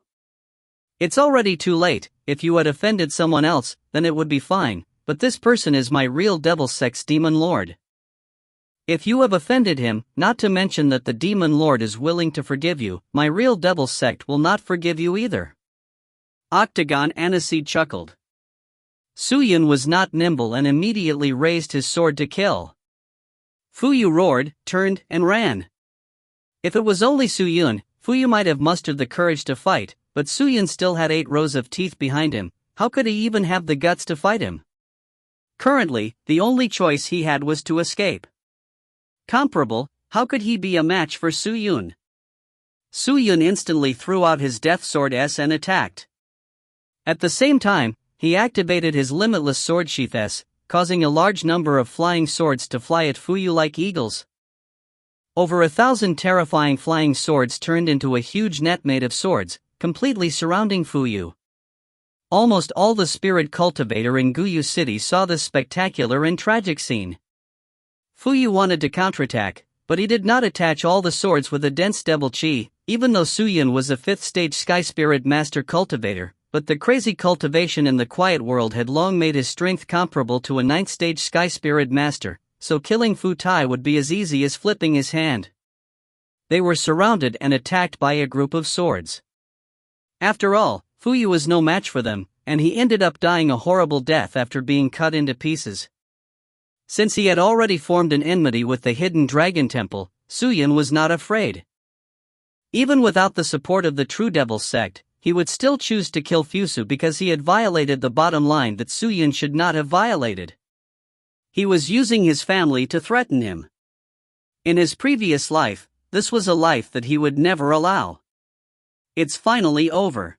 It's already too late. If you had offended someone else, then it would be fine, but this person is my real Devil Sect's Demon Lord. If you have offended him, not to mention that the Demon Lord is willing to forgive you, my real Devil Sect will not forgive you either. Octagon Aniseed chuckled. Su Yun was not nimble and immediately raised his sword to kill. Fu Yu roared, turned, and ran. If it was only Su Yun, Fu Yu might have mustered the courage to fight, but Su Yun still had 8 rows of teeth behind him. How could he even have the guts to fight him? Currently, the only choice he had was to escape. Comparable, how could he be a match for Su Yun? Su Yun instantly threw out his death sword S and attacked. At the same time, he activated his limitless sword sheath S, causing a large number of flying swords to fly at Fu Yu like eagles. Over 1,000 terrifying flying swords turned into a huge net made of swords, completely surrounding Fu Yu. Almost all the spirit cultivator in Guyu City saw this spectacular and tragic scene. Fu Yu wanted to counterattack, but he did not attach all the swords with a dense devil chi, even though Suyun was a 5th stage Sky Spirit Master cultivator, but the crazy cultivation in the quiet world had long made his strength comparable to a 9th stage Sky Spirit Master, so killing Fu Tai would be as easy as flipping his hand. They were surrounded and attacked by a group of swords. After all, Fuyu was no match for them, and he ended up dying a horrible death after being cut into pieces. Since he had already formed an enmity with the Hidden Dragon Temple, Suyun was not afraid. Even without the support of the True Devil sect, he would still choose to kill Fusu because he had violated the bottom line that Suyun should not have violated. He was using his family to threaten him. In his previous life, this was a life that he would never allow. It's finally over.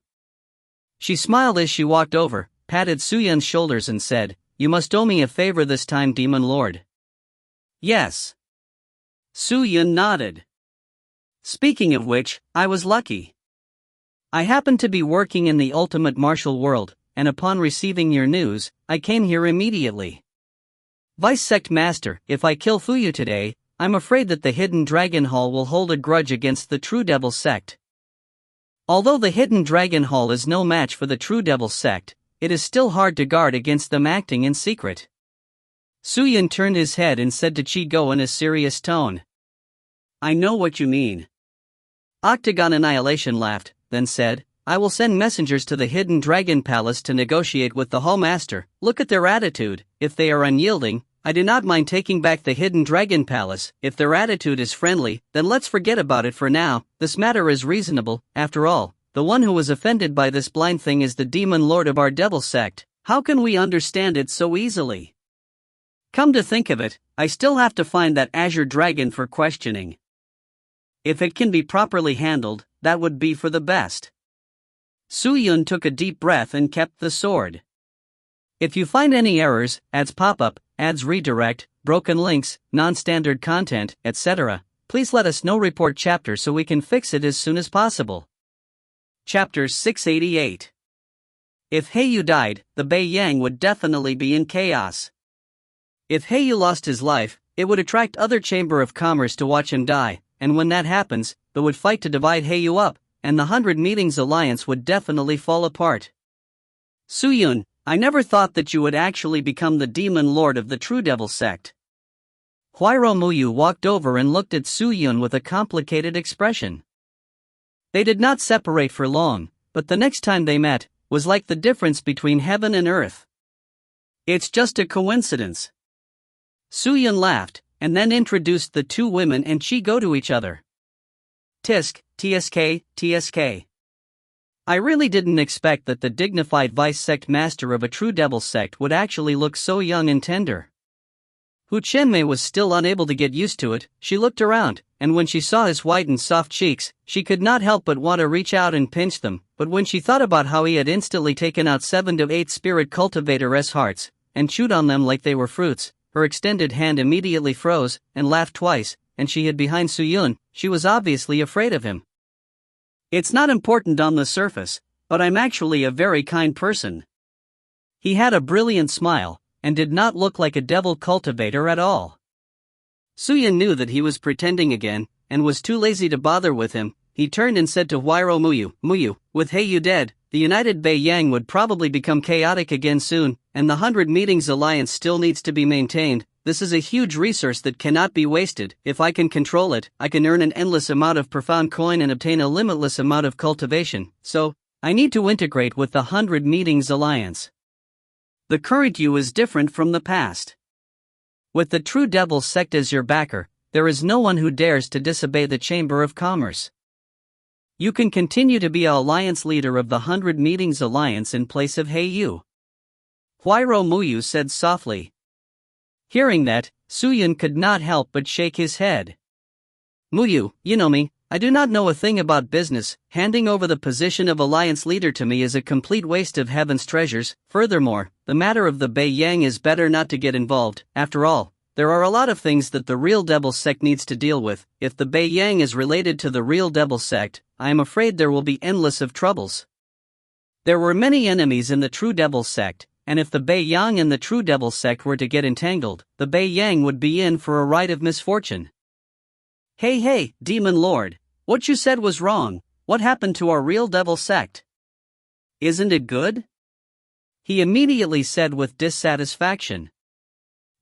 She smiled as she walked over, patted Suyun's shoulders and said, "You must owe me a favor this time, Demon Lord." "Yes." Suyun nodded. "Speaking of which, I was lucky. I happened to be working in the ultimate martial world, and upon receiving your news, I came here immediately. Vice Sect Master, if I kill Fuyu today, I'm afraid that the Hidden Dragon Hall will hold a grudge against the True Devil sect. Although the Hidden Dragon Hall is no match for the True Devil sect, it is still hard to guard against them acting in secret." Suyun turned his head and said to Chi-Go in a serious tone, "I know what you mean." Octagon Annihilation laughed, then said, "I will send messengers to the Hidden Dragon Palace to negotiate with the Hall Master. Look at their attitude. If they are unyielding, I do not mind taking back the Hidden Dragon Palace. If their attitude is friendly, then let's forget about it for now. This matter is reasonable. After all, the one who was offended by this blind thing is the Demon Lord of our Devil sect. How can we understand it so easily? Come to think of it, I still have to find that Azure Dragon for questioning. If it can be properly handled, that would be for the best." Suyun took a deep breath and kept the sword. "If you find any errors, ads pop-up, ads redirect, broken links, non-standard content, etc., please let us know. Report chapter so we can fix it as soon as possible." Chapter 688. If Heiyu died, the Bei Yang would definitely be in chaos. If Heiyu lost his life, it would attract other Chamber of Commerce to watch him die, and when that happens, they would fight to divide Heiyu up, and the 100 Meetings Alliance would definitely fall apart. "Suyun, I never thought that you would actually become the Demon Lord of the True Devil sect." Huairou Muyu walked over and looked at Suyun with a complicated expression. They did not separate for long, but the next time they met was like the difference between heaven and earth. "It's just a coincidence." Suyun laughed, and then introduced the two women and Chi-Go to each other. "Tisk, TSK. I really didn't expect that the dignified Vice Sect Master of a True Devil sect would actually look so young and tender." Hu Chenmei was still unable to get used to it. She looked around, and when she saw his white and soft cheeks, she could not help but want to reach out and pinch them, but when she thought about how he had instantly taken out 7 to 8 Spirit Cultivator's hearts, and chewed on them like they were fruits, her extended hand immediately froze, and laughed twice, and she hid behind Suyun. She was obviously afraid of him. "It's not important on the surface, but I'm actually a very kind person." He had a brilliant smile, and did not look like a devil cultivator at all. Suyun knew that he was pretending again, and was too lazy to bother with him. He turned and said to Huairou Muyu, "With Heiyu dead, the United Bei Yang would probably become chaotic again soon, and the 100 Meetings Alliance still needs to be maintained. This is a huge resource that cannot be wasted. If I can control it, I can earn an endless amount of profound coin and obtain a limitless amount of cultivation, so I need to integrate with the 100 Meetings Alliance. The current you is different from the past. With the True Devil sect as your backer, there is no one who dares to disobey the Chamber of Commerce. You can continue to be an alliance leader of the 100 Meetings Alliance in place of Heiyu." Huairou Muyu said softly. Hearing that, Suyun could not help but shake his head. "Muyu, you know me, I do not know a thing about business. Handing over the position of alliance leader to me is a complete waste of heaven's treasures. Furthermore, the matter of the Bei Yang is better not to get involved. After all, there are a lot of things that the real Devil sect needs to deal with. If the Bei Yang is related to the real Devil sect, I am afraid there will be endless of troubles. There were many enemies in the True Devil sect, and if the Bei Yang and the True Devil sect were to get entangled, the Bei Yang would be in for a ride of misfortune." Hey, Demon Lord, what you said was wrong. What happened to our real devil sect? Isn't it good? He immediately said with dissatisfaction.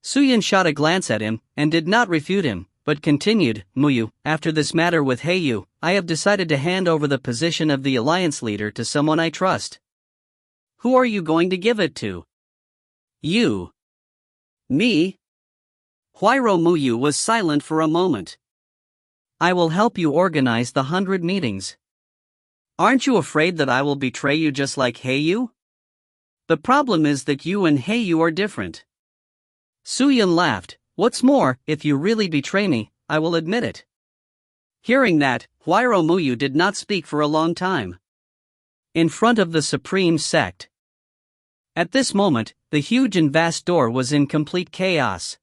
Suyin shot a glance at him, and did not refute him, but continued, Muyu, after this matter with Heiyu, I have decided to hand over the position of the alliance leader to someone I trust. Who are you going to give it to? You. Me? Huiro Muyu was silent for a moment. I will help you organize the 100 meetings. Aren't you afraid that I will betray you just like Heiyu? The problem is that you and Heiyu are different. Suyin laughed. What's more, if you really betray me, I will admit it. Hearing that, Huiro Muyu did not speak for a long time. In front of the Supreme Sect. At this moment, the huge and vast door was in complete chaos.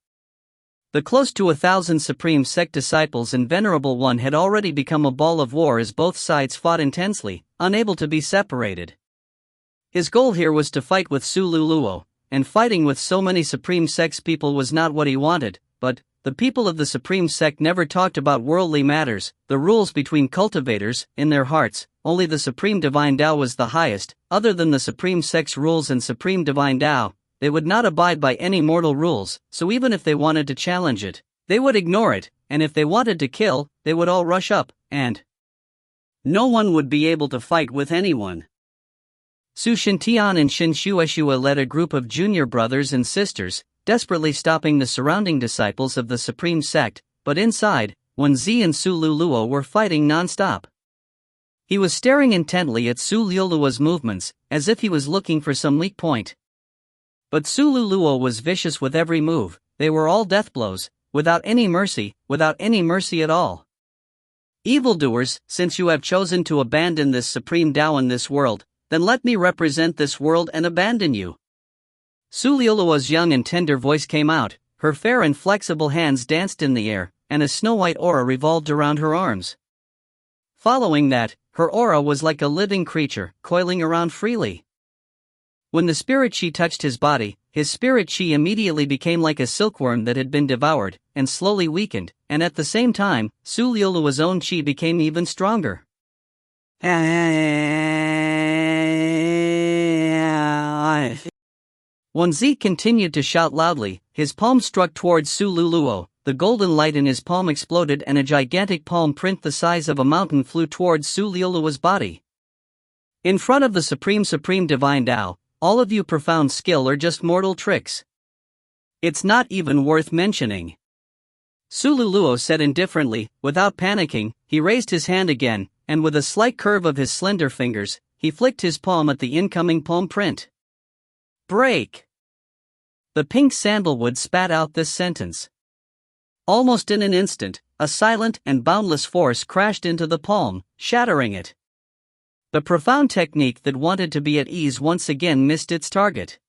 The close to 1,000 Supreme Sect disciples and Venerable One had already become a ball of war as both sides fought intensely, unable to be separated. His goal here was to fight with Su Luluo, and fighting with so many Supreme Sect's people was not what he wanted, but the people of the Supreme Sect never talked about worldly matters, the rules between cultivators, in their hearts. Only the Supreme Divine Tao was the highest. Other than the Supreme Sect's rules and Supreme Divine Tao, they would not abide by any mortal rules, so even if they wanted to challenge it, they would ignore it, and if they wanted to kill, they would all rush up, and no one would be able to fight with anyone. Su Shintian and Shin Shueshua led a group of junior brothers and sisters, desperately stopping the surrounding disciples of the Supreme Sect, but inside, Wen Zi and Su Luluo were fighting non-stop. He was staring intently at Su Luluo's movements, as if he was looking for some weak point. But Su Luluo was vicious with every move. They were all death blows, without any mercy at all. Evildoers, since you have chosen to abandon this Supreme Tao in this world, then let me represent this world and abandon you. Su Luluo's young and tender voice came out, her fair and flexible hands danced in the air, and a snow-white aura revolved around her arms. Following that, her aura was like a living creature, coiling around freely. When the spirit chi touched his body, his spirit chi immediately became like a silkworm that had been devoured, and slowly weakened, and at the same time, Su Luluo's own chi became even stronger. Wen Zi continued to shout loudly, his palm struck towards Su Luluo, the golden light in his palm exploded and a gigantic palm print the size of a mountain flew towards Su Luluo's body. In front of the Supreme Divine Tao, all of you profound skill are just mortal tricks. It's not even worth mentioning. Su Luluo said indifferently, without panicking, he raised his hand again, and with a slight curve of his slender fingers, he flicked his palm at the incoming palm print. Break! The pink sandalwood spat out this sentence. Almost in an instant, a silent and boundless force crashed into the palm, shattering it. The profound technique that wanted to be at ease once again missed its target.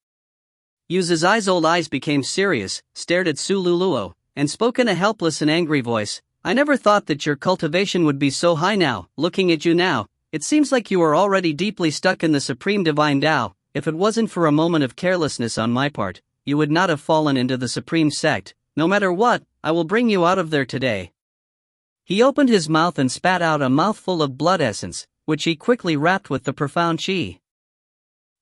Yu's old eyes became serious, stared at Su Luluo, and spoke in a helpless and angry voice. I never thought that your cultivation would be so high now. Looking at you now, it seems like you are already deeply stuck in the Supreme Divine Tao. If it wasn't for a moment of carelessness on my part, you would not have fallen into the Supreme Sect. No matter what, I will bring you out of there today. He opened his mouth and spat out a mouthful of blood essence, which he quickly wrapped with the profound chi.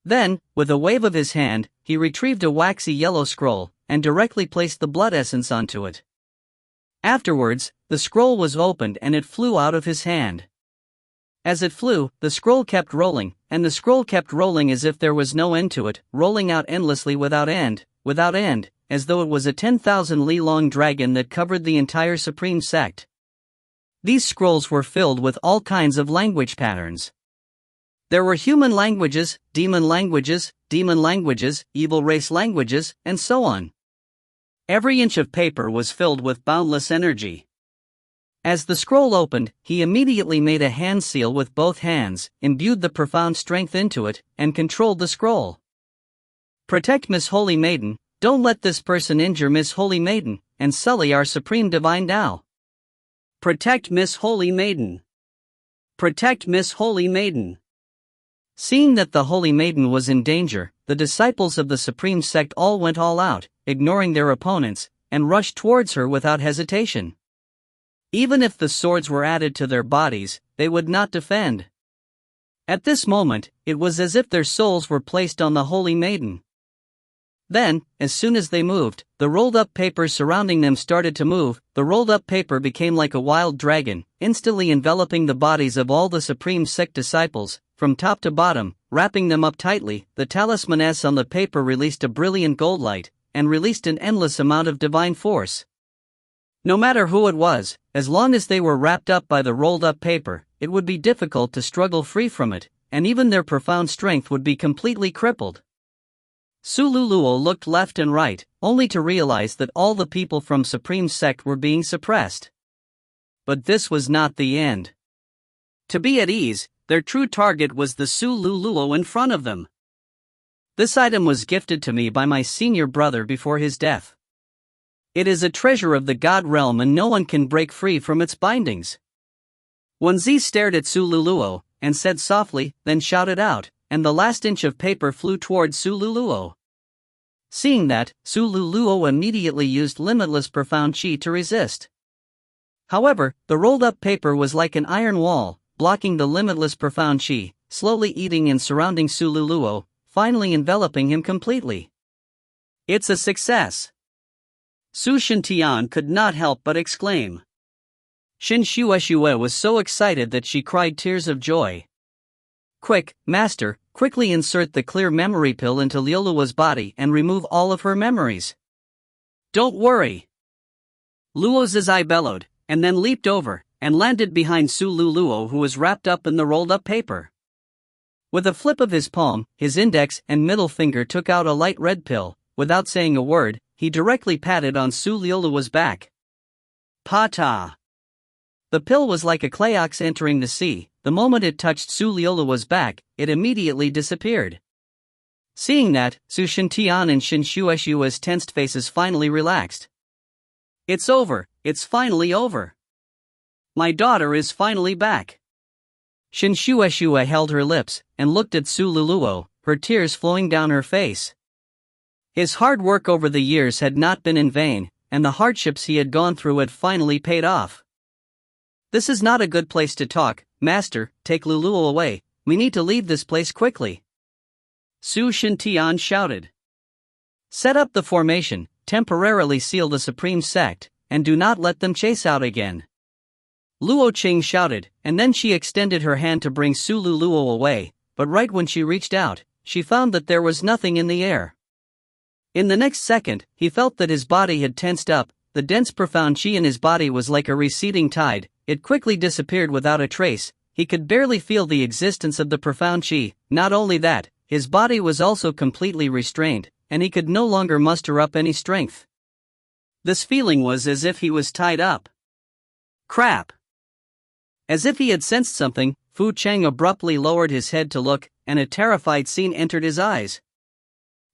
Then, with a wave of his hand, he retrieved a waxy yellow scroll, and directly placed the blood essence onto it. Afterwards, the scroll was opened and it flew out of his hand. As it flew, the scroll kept rolling, and the scroll kept rolling as if there was no end to it, rolling out endlessly without end, as though it was a 10,000 li long dragon that covered the entire Supreme Sect. These scrolls were filled with all kinds of language patterns. There were human languages, demon languages, evil race languages, and so on. Every inch of paper was filled with boundless energy. As the scroll opened, he immediately made a hand seal with both hands, imbued the profound strength into it, and controlled the scroll. Protect Miss Holy Maiden, don't let this person injure Miss Holy Maiden, and sully our Supreme Divine Tao. Protect Miss Holy Maiden. Protect Miss Holy Maiden. Seeing that the Holy Maiden was in danger, the disciples of the Supreme Sect all went all out, ignoring their opponents, and rushed towards her without hesitation. Even if the swords were added to their bodies, they would not defend. At this moment, it was as if their souls were placed on the holy maiden. Then, as soon as they moved, the rolled-up paper surrounding them started to move. The rolled-up paper became like a wild dragon, instantly enveloping the bodies of all the Supreme Sect disciples, from top to bottom, wrapping them up tightly. The talismaness on the paper released a brilliant gold light, and released an endless amount of divine force. No matter who it was, as long as they were wrapped up by the rolled-up paper, it would be difficult to struggle free from it, and even their profound strength would be completely crippled. Sululuo looked left and right, only to realize that all the people from Supreme Sect were being suppressed. But this was not the end. To be at ease, their true target was the Sululuo in front of them. This item was gifted to me by my senior brother before his death. It is a treasure of the God realm and no one can break free from its bindings. Wenzi stared at Sululuo, and said softly, then shouted out, and the last inch of paper flew towards Sululuo. Seeing that, Sululuo immediately used limitless profound chi to resist. However, the rolled-up paper was like an iron wall, blocking the limitless profound chi, slowly eating and surrounding Sululuo, finally enveloping him completely. It's a success! Su Shintian could not help but exclaim. Shin Shueshue was so excited that she cried tears of joy. Quick, master, quickly insert the clear memory pill into Liolua's body and remove all of her memories. Don't worry. Luo's eye bellowed, and then leaped over, and landed behind Sululuo, who was wrapped up in the rolled-up paper. With a flip of his palm, his index and middle finger took out a light red pill. Without saying a word, he directly patted on Sululua's back. Pa-ta! The pill was like a clay ox entering the sea. The moment it touched Sululua's back, it immediately disappeared. Seeing that, Su Shintian and Shin Shueshue's tensed faces finally relaxed. It's over, it's finally over. My daughter is finally back. Shin Shueshue held her lips, and looked at Sululuo, her tears flowing down her face. His hard work over the years had not been in vain, and the hardships he had gone through had finally paid off. This is not a good place to talk, master, take Luluo away, we need to leave this place quickly. Su Shintian shouted. Set up the formation, temporarily seal the Supreme Sect, and do not let them chase out again. Luo Qing shouted, and then she extended her hand to bring Sululuo away, but right when she reached out, she found that there was nothing in the air. In the next second, he felt that his body had tensed up. The dense profound chi in his body was like a receding tide. It quickly disappeared without a trace. He could barely feel the existence of the profound chi. Not only that, his body was also completely restrained, and he could no longer muster up any strength. This feeling was as if he was tied up. Crap! As if he had sensed something, Fu Cheng abruptly lowered his head to look, and a terrified scene entered his eyes.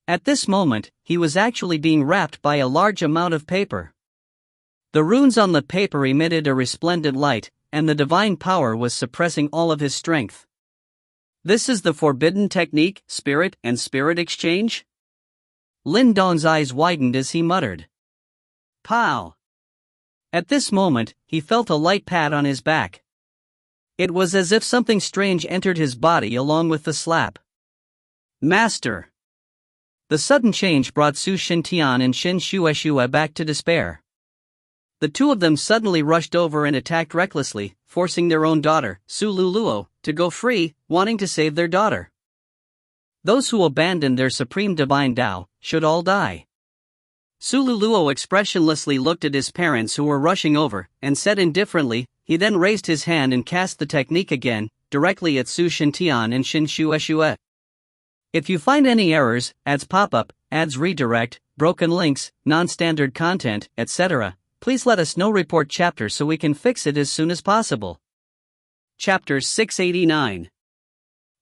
At this moment, he was actually being wrapped by a large amount of paper. The runes on the paper emitted a resplendent light, and the divine power was suppressing all of his strength. This is the forbidden technique, spirit and spirit exchange? Lin Dong's eyes widened as he muttered. Pow! At this moment, he felt a light pat on his back. It was as if something strange entered his body along with the slap. Master! The sudden change brought Su Shintian and Shin Shueshue back to despair. The two of them suddenly rushed over and attacked recklessly, forcing their own daughter, Sululuo, to go free, wanting to save their daughter. Those who abandoned their supreme divine Tao should all die. Sululuo expressionlessly looked at his parents who were rushing over, and said indifferently. He then raised his hand and cast the technique again, directly at Su Shintian and Shin Shueshue. If you find any errors, ads pop-up, ads redirect, broken links, non-standard content, etc., please let us know. Report chapter so we can fix it as soon as possible. Chapter 689.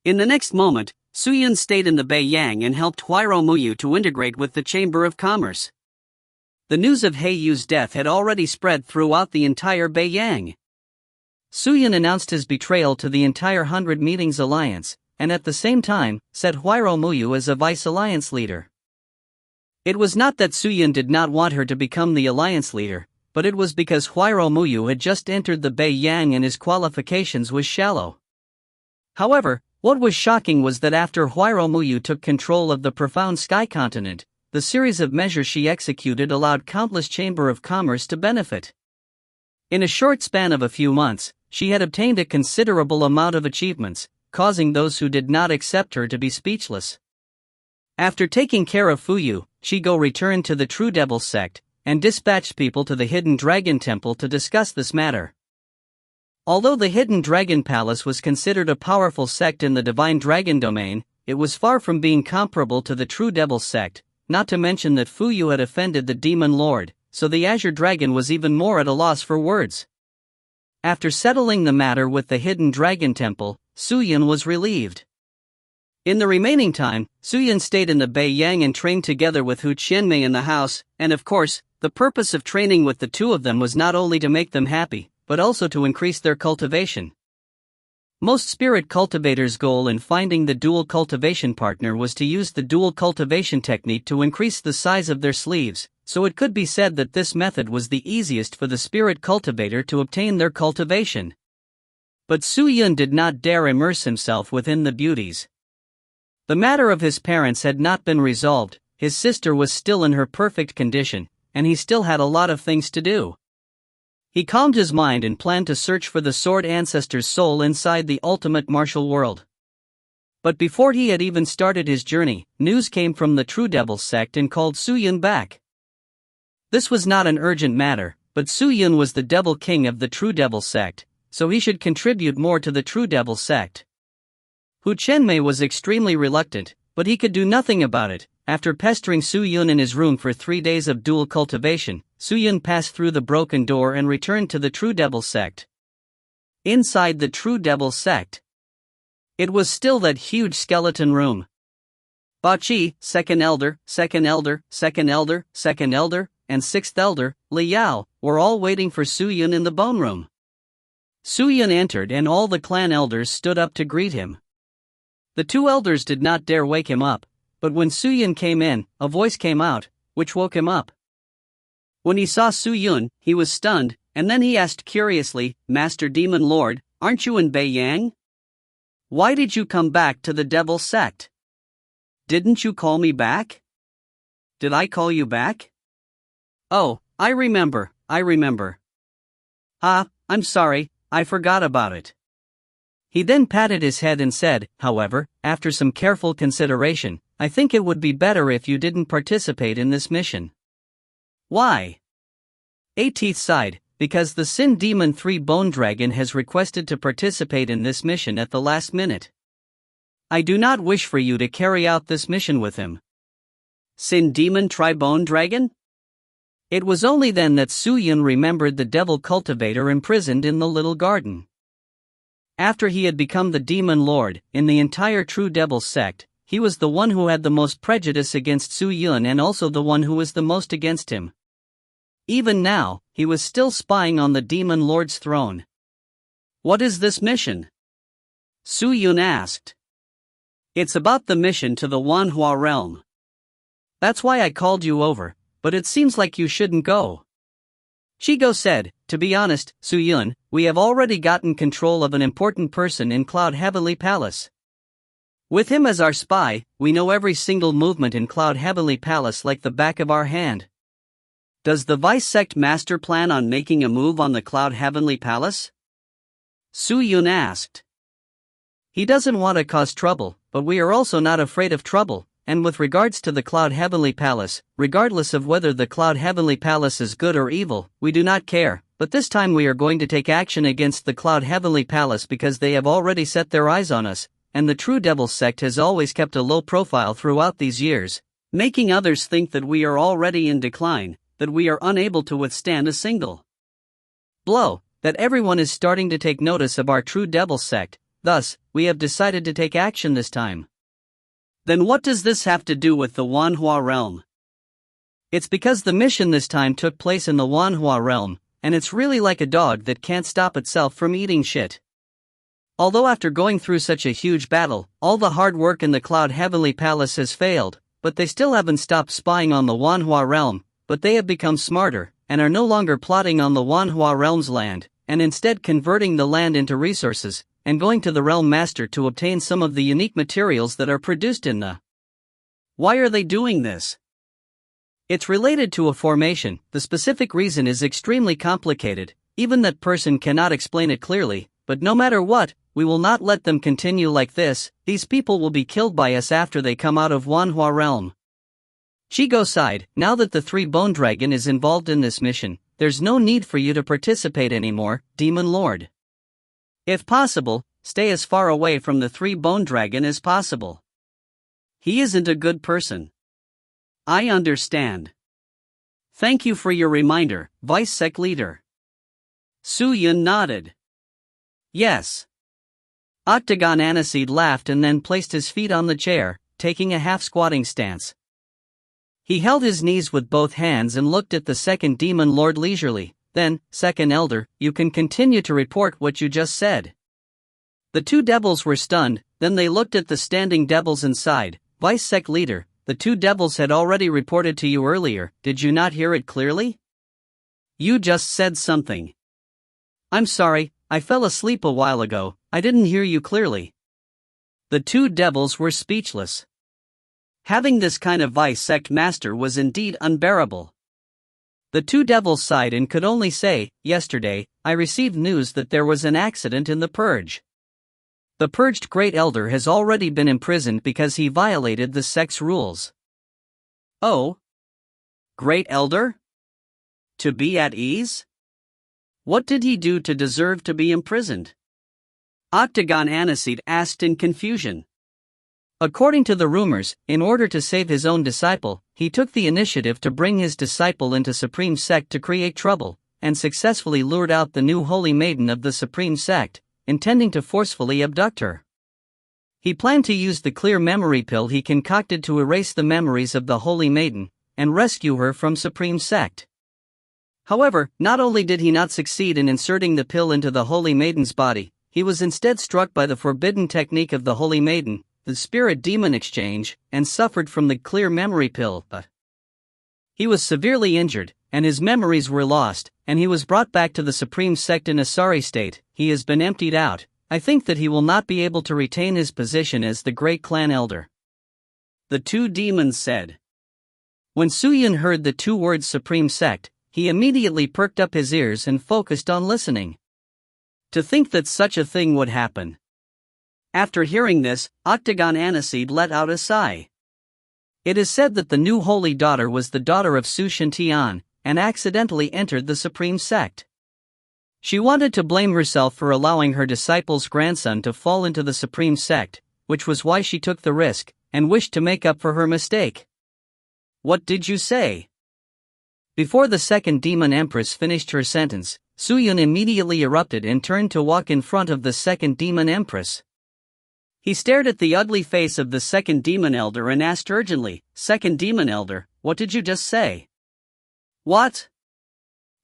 In the next moment, Suyun stayed in the Beiyang and helped Huiro Muyu to integrate with the Chamber of Commerce. The news of Heiyu's death had already spread throughout the entire Beiyang. Suyun announced his betrayal to the entire 100 Meetings Alliance, and at the same time, set Huiro Muyu as a vice alliance leader. It was not that Suyun did not want her to become the alliance leader, but it was because Huayro Muyu had just entered the Bei Yang and his qualifications was shallow. However, what was shocking was that after Huayro Muyu took control of the profound sky continent, the series of measures she executed allowed countless Chamber of Commerce to benefit. In a short span of a few months, she had obtained a considerable amount of achievements, causing those who did not accept her to be speechless. After taking care of Fuyu, Shigo returned to the True Devil sect, and dispatched people to the Hidden Dragon Temple to discuss this matter. Although the Hidden Dragon Palace was considered a powerful sect in the Divine Dragon domain, it was far from being comparable to the True Devil sect, not to mention that Fuyu had offended the Demon Lord, so the Azure Dragon was even more at a loss for words. After settling the matter with the Hidden Dragon Temple, Suyun was relieved. In the remaining time, Suyun stayed in the Bei Yang and trained together with Hu Qianmei in the house, and of course, the purpose of training with the two of them was not only to make them happy, but also to increase their cultivation. Most spirit cultivators' goal in finding the dual cultivation partner was to use the dual cultivation technique to increase the size of their sleeves, so it could be said that this method was the easiest for the spirit cultivator to obtain their cultivation. But Suyun did not dare immerse himself within the beauties. The matter of his parents had not been resolved, his sister was still in her perfect condition, and he still had a lot of things to do. He calmed his mind and planned to search for the Sword Ancestor's soul inside the ultimate martial world. But before he had even started his journey, news came from the True Devil sect and called Suyun back. This was not an urgent matter, but Suyun was the Devil King of the True Devil sect, so he should contribute more to the True Devil sect. Hu Qianmei was extremely reluctant, but he could do nothing about it. After pestering Suyun in his room for 3 days of dual cultivation, Suyun passed through the broken door and returned to the True Devil sect. Inside the True Devil sect, it was still that huge skeleton room. Ba Qi, second elder, second elder, second elder, second elder, and sixth elder, Li Yao, were all waiting for Suyun in the bone room. Suyun entered and all the clan elders stood up to greet him. The two elders did not dare wake him up, but when Suyun came in, a voice came out, which woke him up. When he saw Suyun, he was stunned, and then he asked curiously, "Master Demon Lord, aren't you in Bei Yang? Why did you come back to the Devil sect? Didn't you call me back?" "Did I call you back? Oh, I remember. I'm sorry, I forgot about it." He then patted his head and said, "However, after some careful consideration, I think it would be better if you didn't participate in this mission." "Why?" Ateeth sighed, "Because the Sin Demon 3 Bone Dragon has requested to participate in this mission at the last minute. I do not wish for you to carry out this mission with him." Sin Demon Tri-Bone Dragon? It was only then that Suyun remembered the devil cultivator imprisoned in the little garden. After he had become the Demon Lord, in the entire True Devil sect, he was the one who had the most prejudice against Suyun and also the one who was the most against him. Even now, he was still spying on the Demon Lord's throne. "What is this mission?" Suyun asked. "It's about the mission to the Wanhua realm. That's why I called you over, but it seems like you shouldn't go." Shigo said, "To be honest, Suyun, we have already gotten control of an important person in Cloud Heavenly Palace. With him as our spy, we know every single movement in Cloud Heavenly Palace like the back of our hand. Does the Vice Sect Master plan on making a move on the Cloud Heavenly Palace?" Suyun asked. "He doesn't want to cause trouble, but we are also not afraid of trouble. And with regards to the Cloud Heavenly Palace, regardless of whether the Cloud Heavenly Palace is good or evil, we do not care, but this time we are going to take action against the Cloud Heavenly Palace because they have already set their eyes on us, and the True Devil sect has always kept a low profile throughout these years, making others think that we are already in decline, that we are unable to withstand a single blow, that everyone is starting to take notice of our True Devil sect, thus, we have decided to take action this time." "Then what does this have to do with the Wanhua realm?" "It's because the mission this time took place in the Wanhua realm, and it's really like a dog that can't stop itself from eating shit. Although after going through such a huge battle, all the hard work in the Cloud Heavenly Palace has failed, but they still haven't stopped spying on the Wanhua realm, but they have become smarter, and are no longer plotting on the Wanhua realm's land, and instead converting the land into resources, and going to the Realm Master to obtain some of the unique materials that are produced in the. Why are they doing this? It's related to a formation. The specific reason is extremely complicated, even that person cannot explain it clearly, but no matter what, we will not let them continue like this. These people will be killed by us after they come out of Wanhua realm. Shigo sighed. Now that the 3-Bone Dragon is involved in this mission, there's no need for you to participate anymore, Demon Lord. If possible, stay as far away from the 3-Bone Dragon as possible. He isn't a good person. I understand. Thank you for your reminder, Vice Sec Leader. Su Yun nodded. Yes. Octagon Aniseed laughed and then placed his feet on the chair, taking a half-squatting stance. He held his knees with both hands and looked at the second Demon Lord leisurely. Then, Second Elder, you can continue to report what you just said. The 2 devils were stunned, then they looked at the standing devils and sighed. Vice Sec Leader, the 2 devils had already reported to you earlier. Did you not hear it clearly? You just said something. I'm sorry, I fell asleep a while ago. I didn't hear you clearly. The 2 devils were speechless. Having this kind of Vice Sect Master was indeed unbearable. The 2 devils sighed and could only say, yesterday, I received news that there was an accident in the Purge. The purged Great Elder has already been imprisoned because he violated the sect's rules. Oh? Great Elder? To be at ease? What did he do to deserve to be imprisoned? Octagon Aniseed asked in confusion. According to the rumors, in order to save his own disciple, he took the initiative to bring his disciple into Supreme Sect to create trouble, and successfully lured out the new Holy Maiden of the Supreme Sect, intending to forcefully abduct her. He planned to use the clear memory pill he concocted to erase the memories of the Holy Maiden, and rescue her from Supreme Sect. However, not only did he not succeed in inserting the pill into the Holy Maiden's body, he was instead struck by the forbidden technique of the Holy Maiden, the Spirit-Demon exchange, and suffered from the clear memory pill. But he was severely injured, and his memories were lost, and he was brought back to the Supreme Sect in a sorry state. He has been emptied out. I think that he will not be able to retain his position as the Great Clan Elder. The 2 demons said. When Su Yun heard the 2 words Supreme Sect, he immediately perked up his ears and focused on listening. To think that such a thing would happen. After hearing this, Octagon Aniseed let out a sigh. It is said that the new holy daughter was the daughter of Su Shintian, and accidentally entered the Supreme Sect. She wanted to blame herself for allowing her disciple's grandson to fall into the Supreme Sect, which was why she took the risk, and wished to make up for her mistake. What did you say? Before the second Demon Empress finished her sentence, Su Yun immediately erupted and turned to walk in front of the second Demon Empress. He stared at the ugly face of the second Demon Elder and asked urgently, Second Demon Elder, what did you just say? What?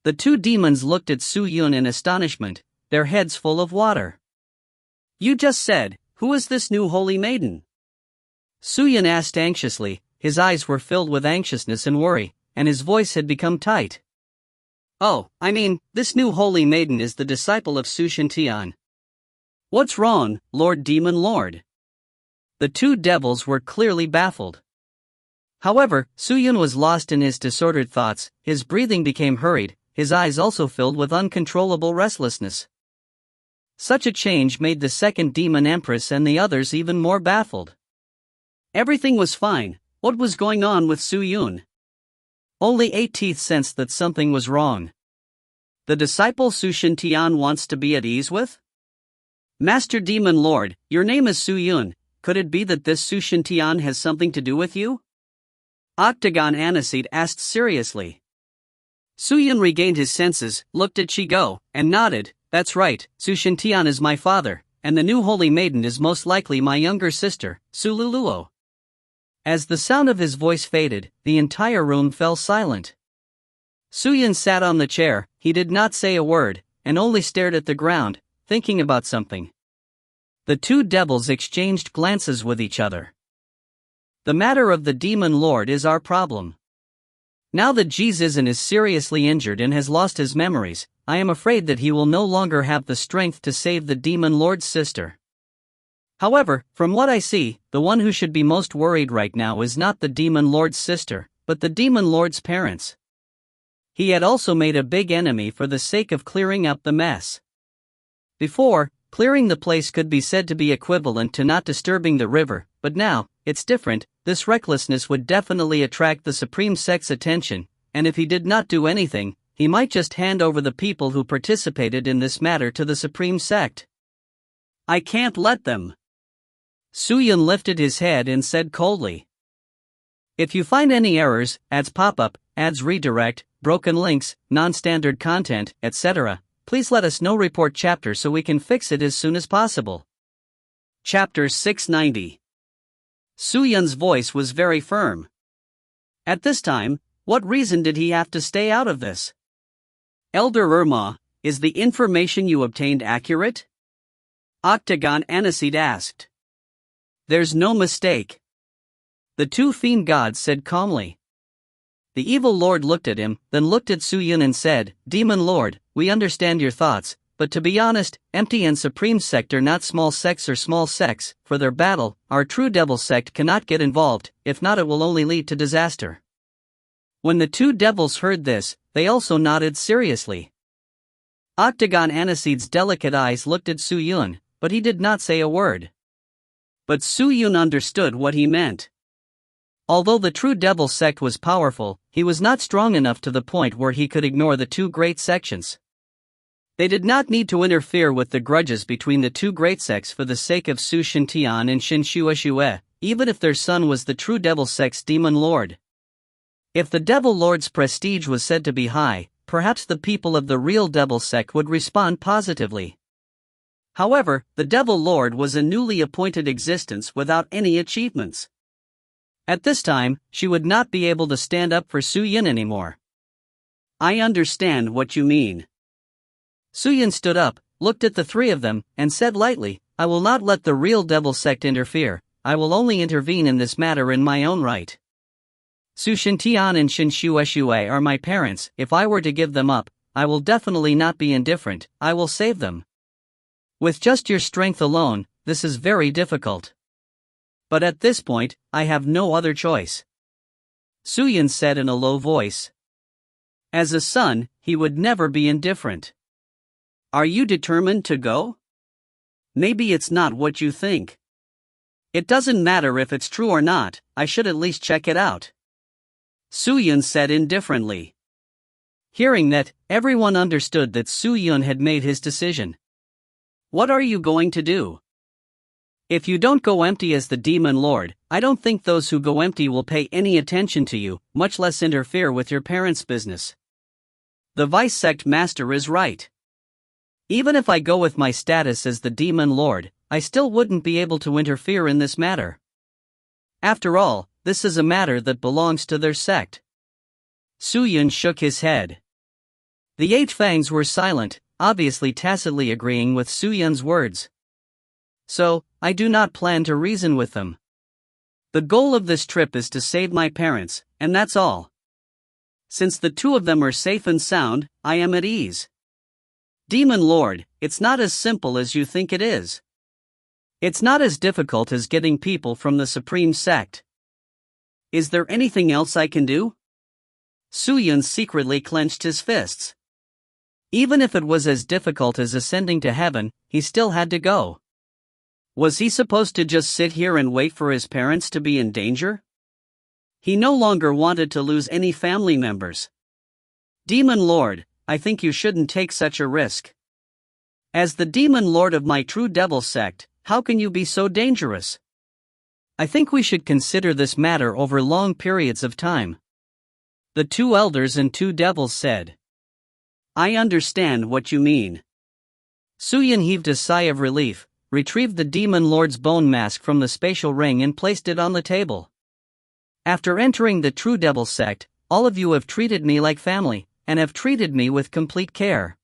The 2 demons looked at Su Yun in astonishment, their heads full of water. You just said, who is this new holy maiden? Su Yun asked anxiously. His eyes were filled with anxiousness and worry, and his voice had become tight. Oh, I mean, this new holy maiden is the disciple of Su Shintian. What's wrong, Lord Demon Lord? The 2 devils were clearly baffled. However, Su Yun was lost in his disordered thoughts, his breathing became hurried, his eyes also filled with uncontrollable restlessness. Such a change made the second Demon Empress and the others even more baffled. Everything was fine. What was going on with Su Yun? Only 8 Teeth sensed that something was wrong. The disciple Su Shintian wants to be at ease with? Master Demon Lord, your name is Su Yun. Could it be that this Su Shintian has something to do with you? Octagon Aniseed asked seriously. Su Yun regained his senses, looked at Shigo, and nodded. That's right, Su Shintian is my father, and the new holy maiden is most likely my younger sister, Su Luluo. As the sound of his voice faded, the entire room fell silent. Su Yun sat on the chair. He did not say a word, and only stared at the ground, thinking about something. The 2 devils exchanged glances with each other. The matter of the Demon Lord is our problem. Now that Jesus is seriously injured and has lost his memories, I am afraid that he will no longer have the strength to save the Demon Lord's sister. However, from what I see, the one who should be most worried right now is not the Demon Lord's sister, but the Demon Lord's parents. He had also made a big enemy for the sake of clearing up the mess. Before, clearing the place could be said to be equivalent to not disturbing the river, but now, it's different. This recklessness would definitely attract the Supreme Sect's attention, and if he did not do anything, he might just hand over the people who participated in this matter to the Supreme Sect. I can't let them. Suyun lifted his head and said coldly. If you find any errors, ads pop-up, ads redirect, broken links, non-standard content, etc., please let us know. Report chapter so we can fix it as soon as possible. Chapter 690. Suyun's voice was very firm. At this time, what reason did he have to stay out of this? Elder Irma, is the information you obtained accurate? Octagon Aniseed asked. There's no mistake. The two fiend gods said calmly. The evil lord looked at him, then looked at Suyun and said, Demon Lord, we understand your thoughts, but to be honest, empty and Supreme Sect are not small sects or small sects. For their battle, our true Devil Sect cannot get involved, if not it will only lead to disaster. When the two devils heard this, they also nodded seriously. Octagon Aniseed's delicate eyes looked at Suyun, but he did not say a word. But Suyun understood what he meant. Although the true Devil Sect was powerful, he was not strong enough to the point where he could ignore the two great sections. They did not need to interfere with the grudges between the two great sects for the sake of Su Shintian and Shin Shueshue, even if their son was the true Devil Sect's Demon Lord. If the Devil Lord's prestige was said to be high, perhaps the people of the real Devil Sect would respond positively. However, the Devil Lord was a newly appointed existence without any achievements. At this time, she would not be able to stand up for Suyun anymore. I understand what you mean. Suyun stood up, looked at the three of them, and said lightly, I will not let the real Devil Sect interfere. I will only intervene in this matter in my own right. Su Shintian and Shin Shueshue are my parents. If I were to give them up, I will definitely not be indifferent. I will save them. With just your strength alone, this is very difficult. But at this point, I have no other choice. Suyun said in a low voice. As a son, he would never be indifferent. Are you determined to go? Maybe it's not what you think. It doesn't matter if it's true or not, I should at least check it out. Suyun said indifferently. Hearing that, everyone understood that Suyun had made his decision. What are you going to do? If you don't go empty as the Demon Lord, I don't think those who go empty will pay any attention to you, much less interfere with your parents' business. The Vice Sect Master is right. Even if I go with my status as the Demon Lord, I still wouldn't be able to interfere in this matter. After all, this is a matter that belongs to their sect. Suyun shook his head. The Eight Fangs were silent, obviously tacitly agreeing with Suyun's words. So, I do not plan to reason with them. The goal of this trip is to save my parents, and that's all. Since the two of them are safe and sound, I am at ease. Demon Lord, it's not as simple as you think it is. It's not as difficult as getting people from the Supreme Sect. Is there anything else I can do? Suyun secretly clenched his fists. Even if it was as difficult as ascending to heaven, he still had to go. Was he supposed to just sit here and wait for his parents to be in danger? He no longer wanted to lose any family members. Demon Lord, I think you shouldn't take such a risk. As the Demon Lord of my true Devil Sect, how can you be so dangerous? I think we should consider this matter over long periods of time. The two elders and two devils said. I understand what you mean. Suyun heaved a sigh of relief, retrieved the Demon Lord's bone mask from the spatial ring and placed it on the table. After entering the true Devil Sect, all of you have treated me like family, and have treated me with complete care.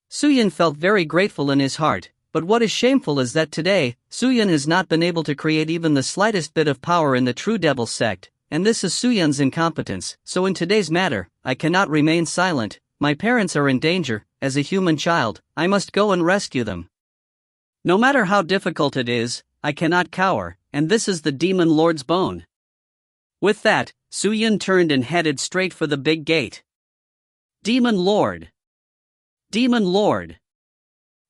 Suyun felt very grateful in his heart, but what is shameful is that today, Suyun has not been able to create even the slightest bit of power in the true Devil Sect, and this is Suyun's incompetence, so in today's matter, I cannot remain silent. My parents are in danger. As a human child, I must go and rescue them. No matter how difficult it is, I cannot cower, and this is the Demon Lord's bone." With that, Suyun turned and headed straight for the big gate. "Demon Lord! Demon Lord!"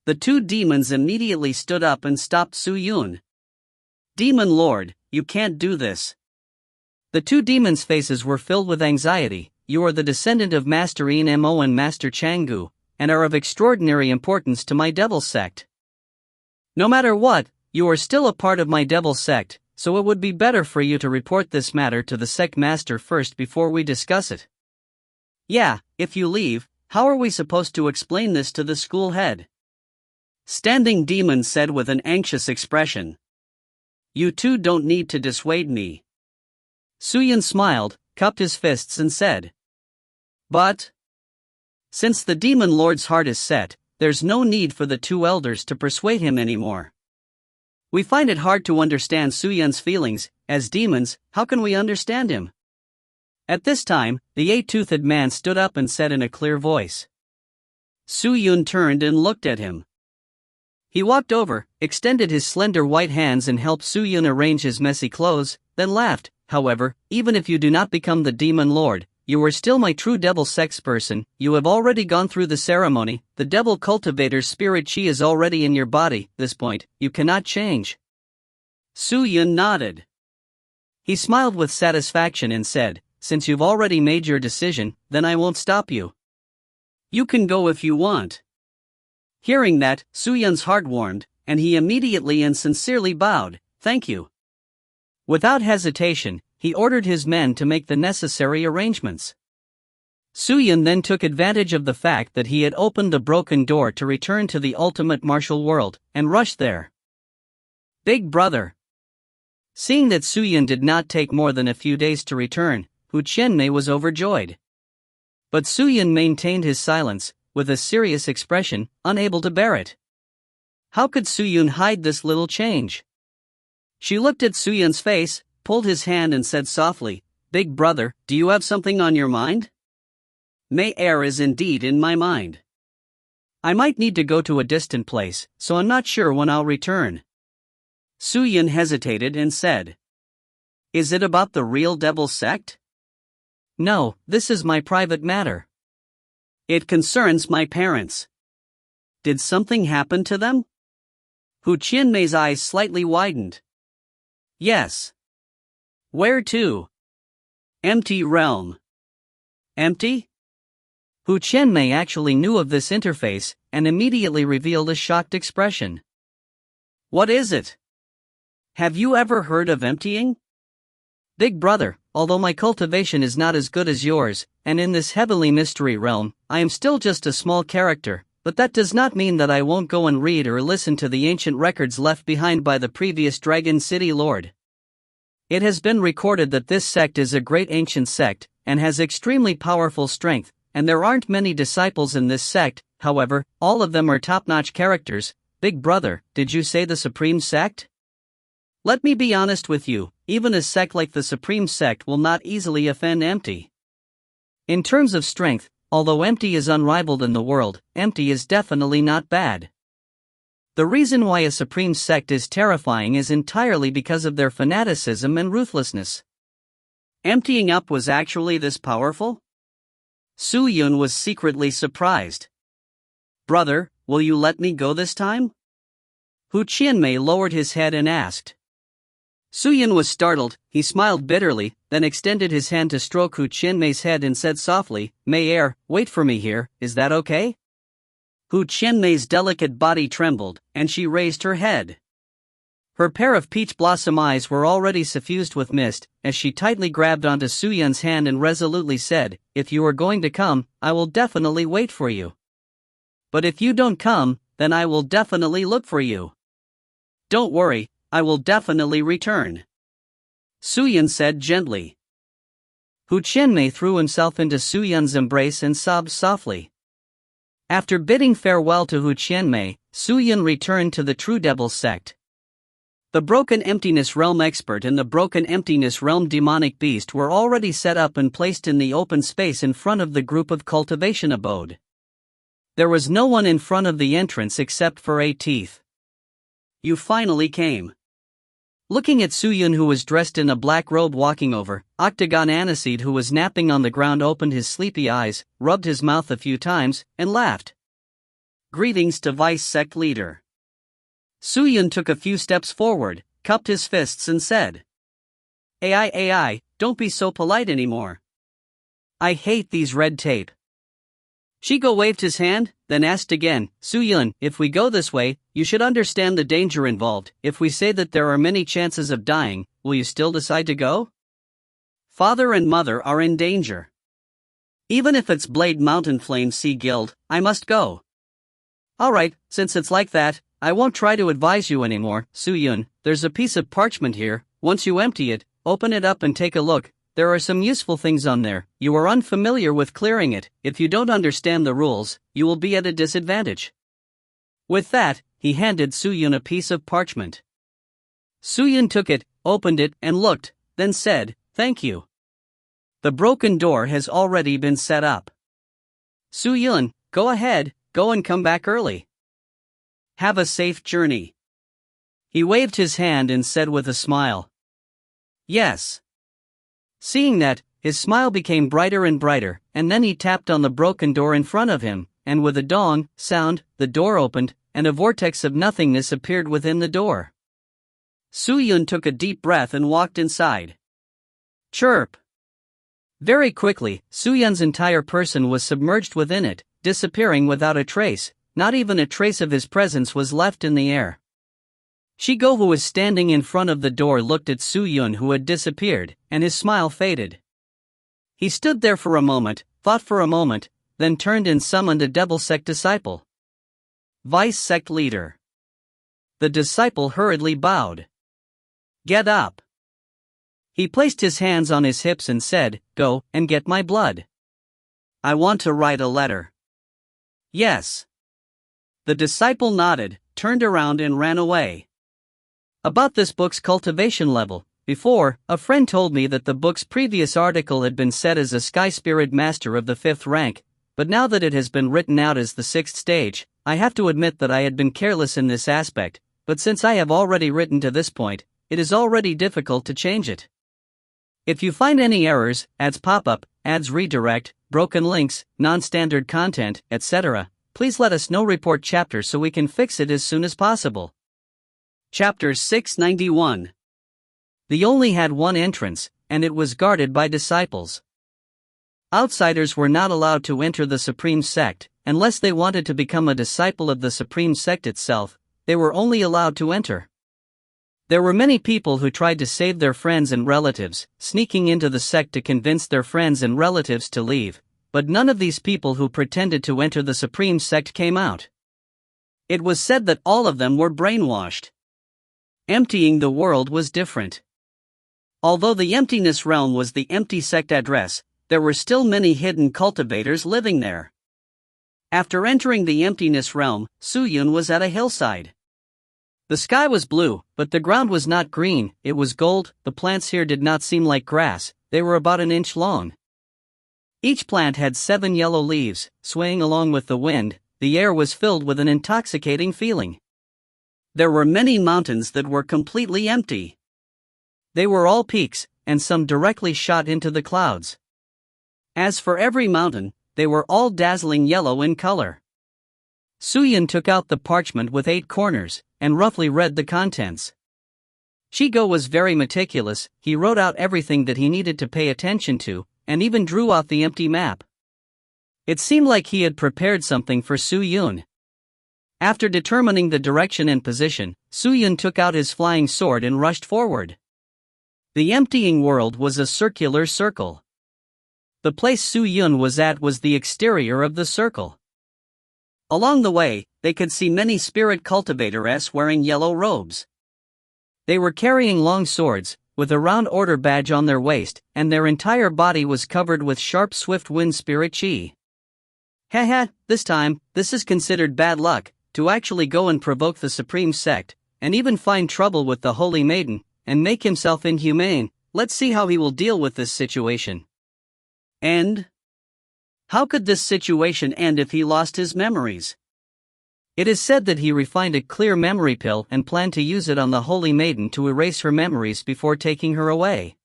The two demons immediately stood up and stopped Suyun. "Demon Lord, you can't do this." The two demons' faces were filled with anxiety. "You are the descendant of Master Enmo and Master Changgu, and are of extraordinary importance to my devil sect. No matter what, you are still a part of my devil sect, so it would be better for you to report this matter to the sect master first before we discuss it." "Yeah, if you leave, how are we supposed to explain this to the school head?" Standing Demon said with an anxious expression. "You two don't need to dissuade me." Suyun smiled, cupped his fists and said, "But since the Demon Lord's heart is set, there's no need for the two elders to persuade him anymore. We find it hard to understand Suyun's feelings. As demons, how can we understand him?" At this time, the eight-toothed man stood up and said in a clear voice. Suyun turned and looked at him. He walked over, extended his slender white hands and helped Suyun arrange his messy clothes, then laughed. "However, even if you do not become the Demon Lord, you are still my true devil sex person. You have already gone through the ceremony. The devil cultivator's spirit chi is already in your body. This point, you cannot change." Suyun nodded. He smiled with satisfaction and said, "Since you've already made your decision, then I won't stop you. You can go if you want." Hearing that, Suyun's heart warmed, and he immediately and sincerely bowed. "Thank you." Without hesitation, he ordered his men to make the necessary arrangements. Suyun then took advantage of the fact that he had opened the broken door to return to the ultimate martial world, and rushed there. Big Brother. Seeing that Suyun did not take more than a few days to return, Hu Qianmei was overjoyed. But Suyun maintained his silence, with a serious expression, unable to bear it. How could Suyun hide this little change? She looked at Suyun's face, pulled his hand and said softly, "Big Brother, do you have something on your mind?" "Mei Er is indeed in my mind. I might need to go to a distant place, so I'm not sure when I'll return." Suyun hesitated and said, "Is it about the real devil sect?" "No, this is my private matter. It concerns my parents." "Did something happen to them?" Hu Qianmei's eyes slightly widened. "Yes." "Where to?" "Empty realm." "Empty?" Hu Qianmei actually knew of this interface, and immediately revealed a shocked expression. "What is it? Have you ever heard of emptying?" "Big Brother, although my cultivation is not as good as yours, and in this heavenly mystery realm, I am still just a small character, but that does not mean that I won't go and read or listen to the ancient records left behind by the previous Dragon City Lord. It has been recorded that this sect is a great ancient sect, and has extremely powerful strength, and there aren't many disciples in this sect. However, all of them are top-notch characters." "Big Brother, did you say the Supreme Sect?" "Let me be honest with you, even a sect like the Supreme Sect will not easily offend Empty. In terms of strength, although Empty is unrivaled in the world, Empty is definitely not bad. The reason why a Supreme Sect is terrifying is entirely because of their fanaticism and ruthlessness." Emptying up was actually this powerful? Suyun was secretly surprised. "Brother, will you let me go this time?" Hu Qianmei lowered his head and asked. Suyun was startled. He smiled bitterly, then extended his hand to stroke Hu Qianmei's head and said softly, "Mei Er, wait for me here, is that okay?" Hu Qianmei's delicate body trembled, and she raised her head. Her pair of peach blossom eyes were already suffused with mist, as she tightly grabbed onto Suyun's hand and resolutely said, "If you are going to come, I will definitely wait for you. But if you don't come, then I will definitely look for you. Don't worry, I will definitely return," Suyun said gently. Hu Qianmei threw himself into Suyun's embrace and sobbed softly. After bidding farewell to Hu Qianmei, Suyun returned to the True Devil sect. The Broken Emptiness Realm expert and the Broken Emptiness Realm demonic beast were already set up and placed in the open space in front of the group of cultivation abode. There was no one in front of the entrance except for 8 teeth. You finally came. Looking at Suyun, who was dressed in a black robe, walking over, Octagon Aniseed, who was napping on the ground, opened his sleepy eyes, rubbed his mouth a few times, and laughed. Greetings to Vice Sect Leader. Suyun took a few steps forward, cupped his fists and said, AI, don't be so polite anymore. I hate these red tape. Shigo waved his hand, then asked again, Suyun, if we go this way, you should understand the danger involved. If we say that there are many chances of dying, will you still decide to go? Father and mother are in danger. Even if it's Blade Mountain Flame Sea Guild, I must go. Alright, since it's like that, I won't try to advise you anymore. Suyun, there's a piece of parchment here. Once you empty it, open it up and take a look. There are some useful things on there. You are unfamiliar with clearing it. If you don't understand the rules, you will be at a disadvantage. With that, he handed Suyun a piece of parchment. Suyun took it, opened it, and looked, then said, Thank you. The broken door has already been set up. Suyun, go ahead, go and come back early. Have a safe journey. He waved his hand and said with a smile, Yes. Seeing that, his smile became brighter and brighter, and then he tapped on the broken door in front of him, and with a dong sound, the door opened, and a vortex of nothingness appeared within the door. Suyun took a deep breath and walked inside. Chirp! Very quickly, Suyun's entire person was submerged within it, disappearing without a trace. Not even a trace of his presence was left in the air. Shigo, who was standing in front of the door, looked at Suyun, who had disappeared, and his smile faded. He stood there for a moment, thought for a moment, then turned and summoned a Devil Sect disciple. Vice Sect Leader. The disciple hurriedly bowed. Get up. He placed his hands on his hips and said, Go and get my blood. I want to write a letter. Yes. The disciple nodded, turned around and ran away. About this book's cultivation level. Before, a friend told me that the book's previous article had been set as a Sky Spirit Master of the 5th rank, but now that it has been written out as the 6th stage, I have to admit that I had been careless in this aspect, but since I have already written to this point, it is already difficult to change it. If you find any errors, ads pop-up, ads redirect, broken links, non-standard content, etc., please let us know. Report chapter so we can fix it as soon as possible. Chapter 691. They only had one entrance, and it was guarded by disciples. Outsiders were not allowed to enter the Supreme Sect, unless they wanted to become a disciple of the Supreme Sect itself. They were only allowed to enter. There were many people who tried to save their friends and relatives, sneaking into the sect to convince their friends and relatives to leave, but none of these people who pretended to enter the Supreme Sect came out. It was said that all of them were brainwashed. Emptying the world was different. Although the Emptiness Realm was the empty sect address, there were still many hidden cultivators living there. After entering the Emptiness Realm, Suyun was at a hillside. The sky was blue, but the ground was not green, it was gold. The plants here did not seem like grass, they were about an inch long. Each plant had 7 yellow leaves, swaying along with the wind. The air was filled with an intoxicating feeling. There were many mountains that were completely empty. They were all peaks, and some directly shot into the clouds. As for every mountain, they were all dazzling yellow in color. Suyun took out the parchment with 8 corners, and roughly read the contents. Shigo was very meticulous, he wrote out everything that he needed to pay attention to, and even drew out the empty map. It seemed like he had prepared something for Suyun. After determining the direction and position, Suyun took out his flying sword and rushed forward. The emptying world was a circular circle. The place Suyun was at was the exterior of the circle. Along the way, they could see many spirit cultivators wearing yellow robes. They were carrying long swords, with a round order badge on their waist, and their entire body was covered with sharp swift wind spirit chi. Haha, this time, this is considered bad luck, to actually go and provoke the Supreme Sect. and even find trouble with the Holy Maiden, and make himself inhumane. Let's see how he will deal with this situation. End? How could this situation end if he lost his memories? It is said that he refined a clear memory pill and planned to use it on the Holy Maiden to erase her memories before taking her away.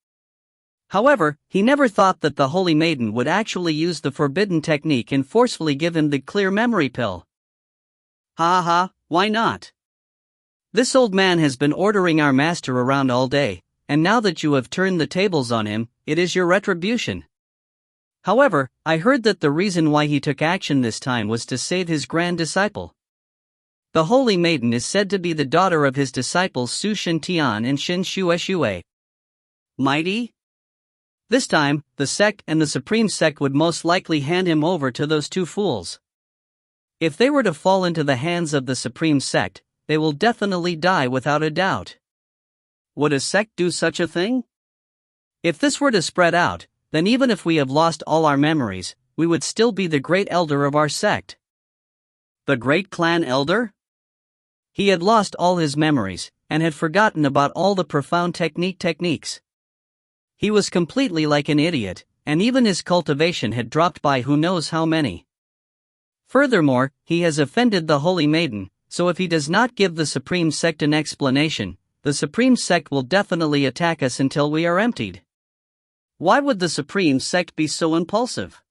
However, he never thought that the Holy Maiden would actually use the forbidden technique and forcefully give him the clear memory pill. Ha ha, why not? This old man has been ordering our master around all day, and now that you have turned the tables on him, it is your retribution. However, I heard that the reason why he took action this time was to save his grand disciple. The Holy Maiden is said to be the daughter of his disciples Su Shintian and Shin Shueshue. Mighty? This time, the sect and the Supreme Sect would most likely hand him over to those two fools. If they were to fall into the hands of the Supreme Sect, they will definitely die without a doubt. Would a sect do such a thing? If this were to spread out, then even if we have lost all our memories, we would still be the great elder of our sect. The great clan elder? He had lost all his memories, and had forgotten about all the profound techniques. He was completely like an idiot, and even his cultivation had dropped by who knows how many. Furthermore, he has offended the Holy Maiden, so if he does not give the Supreme Sect an explanation, the Supreme Sect will definitely attack us until we are emptied. Why would the Supreme Sect be so impulsive?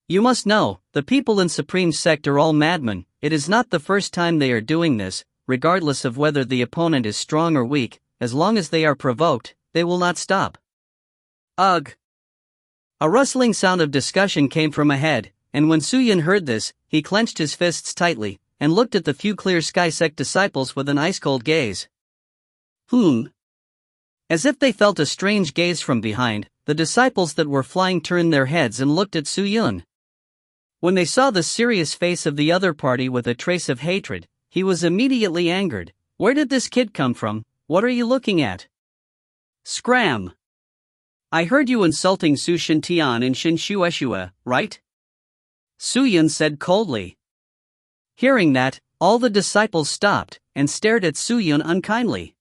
You must know, the people in Supreme Sect are all madmen. It is not the first time they are doing this, regardless of whether the opponent is strong or weak, as long as they are provoked, they will not stop. Ugh! A rustling sound of discussion came from ahead, and when Suyun heard this, he clenched his fists tightly, and looked at the few Clear Sky Sect disciples with an ice-cold gaze. As if they felt a strange gaze from behind, the disciples that were flying turned their heads and looked at Suyun. When they saw the serious face of the other party with a trace of hatred, he was immediately angered. Where did this kid come from? What are you looking at? Scram! I heard you insulting Su Shintian and Shin Shueshue, right? Suyun said coldly. Hearing that, all the disciples stopped, and stared at Suyun unkindly.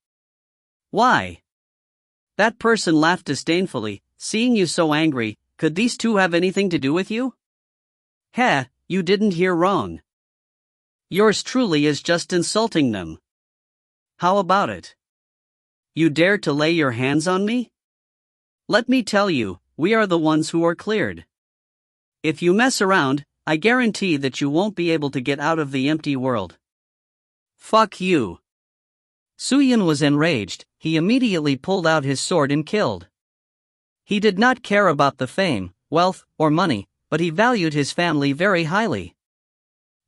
Why? That person laughed disdainfully. Seeing you so angry, could these two have anything to do with you? Heh, you didn't hear wrong. Yours truly is just insulting them. How about it? You dare to lay your hands on me? Let me tell you, we are the ones who are cleared. If you mess around, I guarantee that you won't be able to get out of the empty world. Fuck you. Suyun was enraged. He immediately pulled out his sword and killed. He did not care about the fame, wealth, or money, but he valued his family very highly.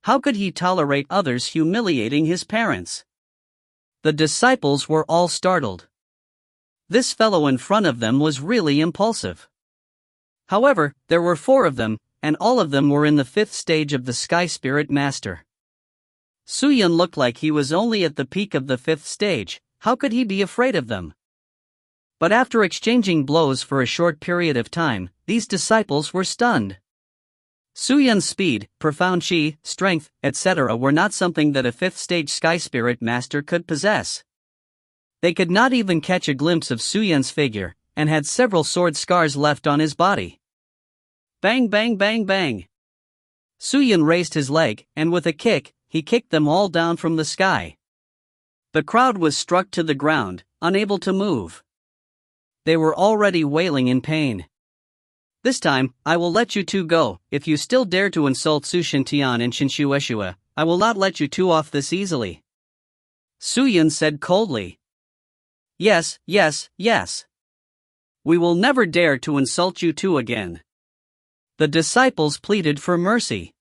How could he tolerate others humiliating his parents? The disciples were all startled. This fellow in front of them was really impulsive. However, there were 4 of them, and all of them were in the 5th stage of the Sky Spirit Master. Suyun looked like he was only at the peak of the 5th stage. How could he be afraid of them? But after exchanging blows for a short period of time, these disciples were stunned. Suyun's speed, profound chi, strength, etc. were not something that a 5th stage Sky Spirit Master could possess. They could not even catch a glimpse of Suyun's figure, and had several sword scars left on his body. Bang bang bang bang! Suyun raised his leg, and with a kick, he kicked them all down from the sky. The crowd was struck to the ground, unable to move. They were already wailing in pain. This time, I will let you two go. If you still dare to insult Su Shintian and Shin Shueshue, I will not let you two off this easily. Suyun said coldly. Yes. We will never dare to insult you two again. The disciples pleaded for mercy.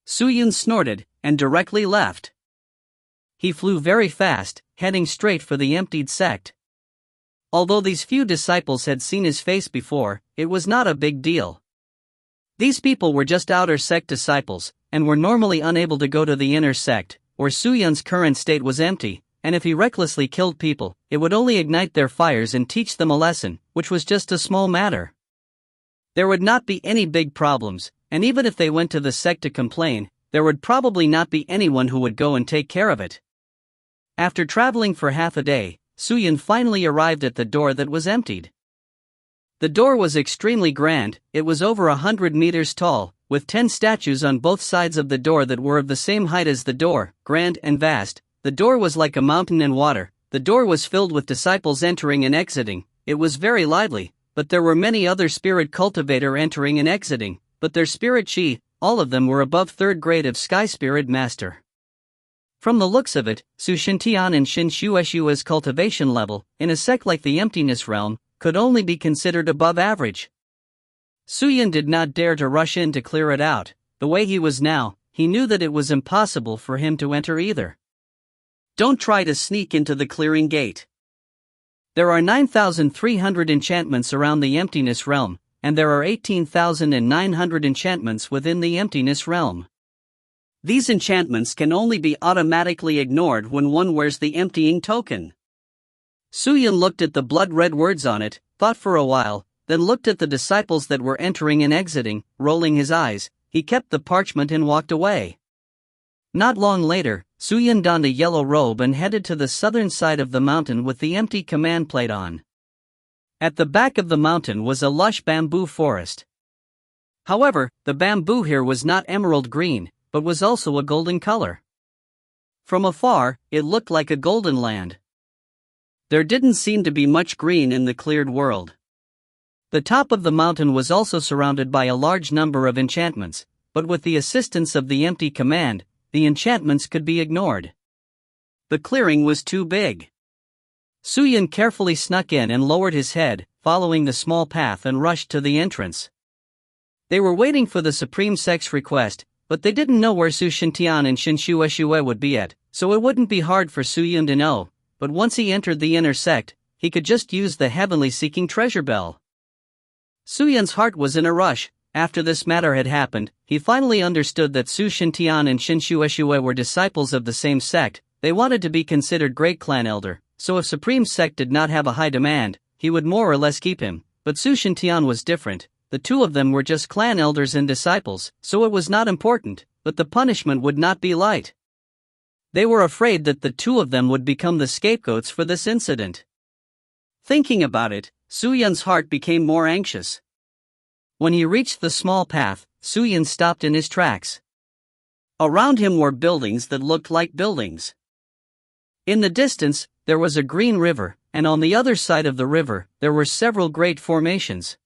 Suyun snorted, and directly left. He flew very fast, heading straight for the emptied sect. Although these few disciples had seen his face before, it was not a big deal. These people were just outer sect disciples, and were normally unable to go to the inner sect, where Suyun's current state was empty, and if he recklessly killed people, it would only ignite their fires and teach them a lesson, which was just a small matter. There would not be any big problems, and even if they went to the sect to complain, there would probably not be anyone who would go and take care of it. After traveling for half a day, Suyun finally arrived at the door that was emptied. The door was extremely grand. It was over 100 meters tall, with 10 statues on both sides of the door that were of the same height as the door, grand and vast. The door was like a mountain in water. The door was filled with disciples entering and exiting. It was very lively, but there were many other spirit cultivator entering and exiting, but their spirit chi, all of them were above 3rd grade of Sky Spirit Master. From the looks of it, Su Shintian and Shin Shueshua's cultivation level, in a sect like the Emptiness Realm, could only be considered above average. Suyun did not dare to rush in to clear it out. The way he was now, he knew that it was impossible for him to enter either. Don't try to sneak into the clearing gate. There are 9,300 enchantments around the Emptiness Realm, and there are 18,900 enchantments within the Emptiness Realm. These enchantments can only be automatically ignored when one wears the emptying token. Suyun looked at the blood-red words on it, thought for a while, then looked at the disciples that were entering and exiting, rolling his eyes. He kept the parchment and walked away. Not long later, Suyun donned a yellow robe and headed to the southern side of the mountain with the empty command plate on. At the back of the mountain was a lush bamboo forest. However, the bamboo here was not emerald green, but was also a golden color. From afar, it looked like a golden land. There didn't seem to be much green in the cleared world. The top of the mountain was also surrounded by a large number of enchantments, but with the assistance of the empty command, the enchantments could be ignored. The clearing was too big. Suyun carefully snuck in and lowered his head, following the small path, and rushed to the entrance. They were waiting for the Supreme Sect's request, but they didn't know where Su Shintian and Shin Shueshue would be at, so it wouldn't be hard for Suyun to know, but once he entered the inner sect, he could just use the heavenly seeking treasure bell. Suyun's heart was in a rush. After this matter had happened, he finally understood that Su Shintian and Shin Shueshue were disciples of the same sect. They wanted to be considered great clan elder, so if Supreme Sect did not have a high demand, he would more or less keep him, but Su Shintian was different. The two of them were just clan elders and disciples, so it was not important, but the punishment would not be light. They were afraid that the two of them would become the scapegoats for this incident. Thinking about it, Suyun's heart became more anxious. When he reached the small path, Suyun stopped in his tracks. Around him were buildings that looked like buildings. In the distance, there was a green river, and on the other side of the river, there were several great formations.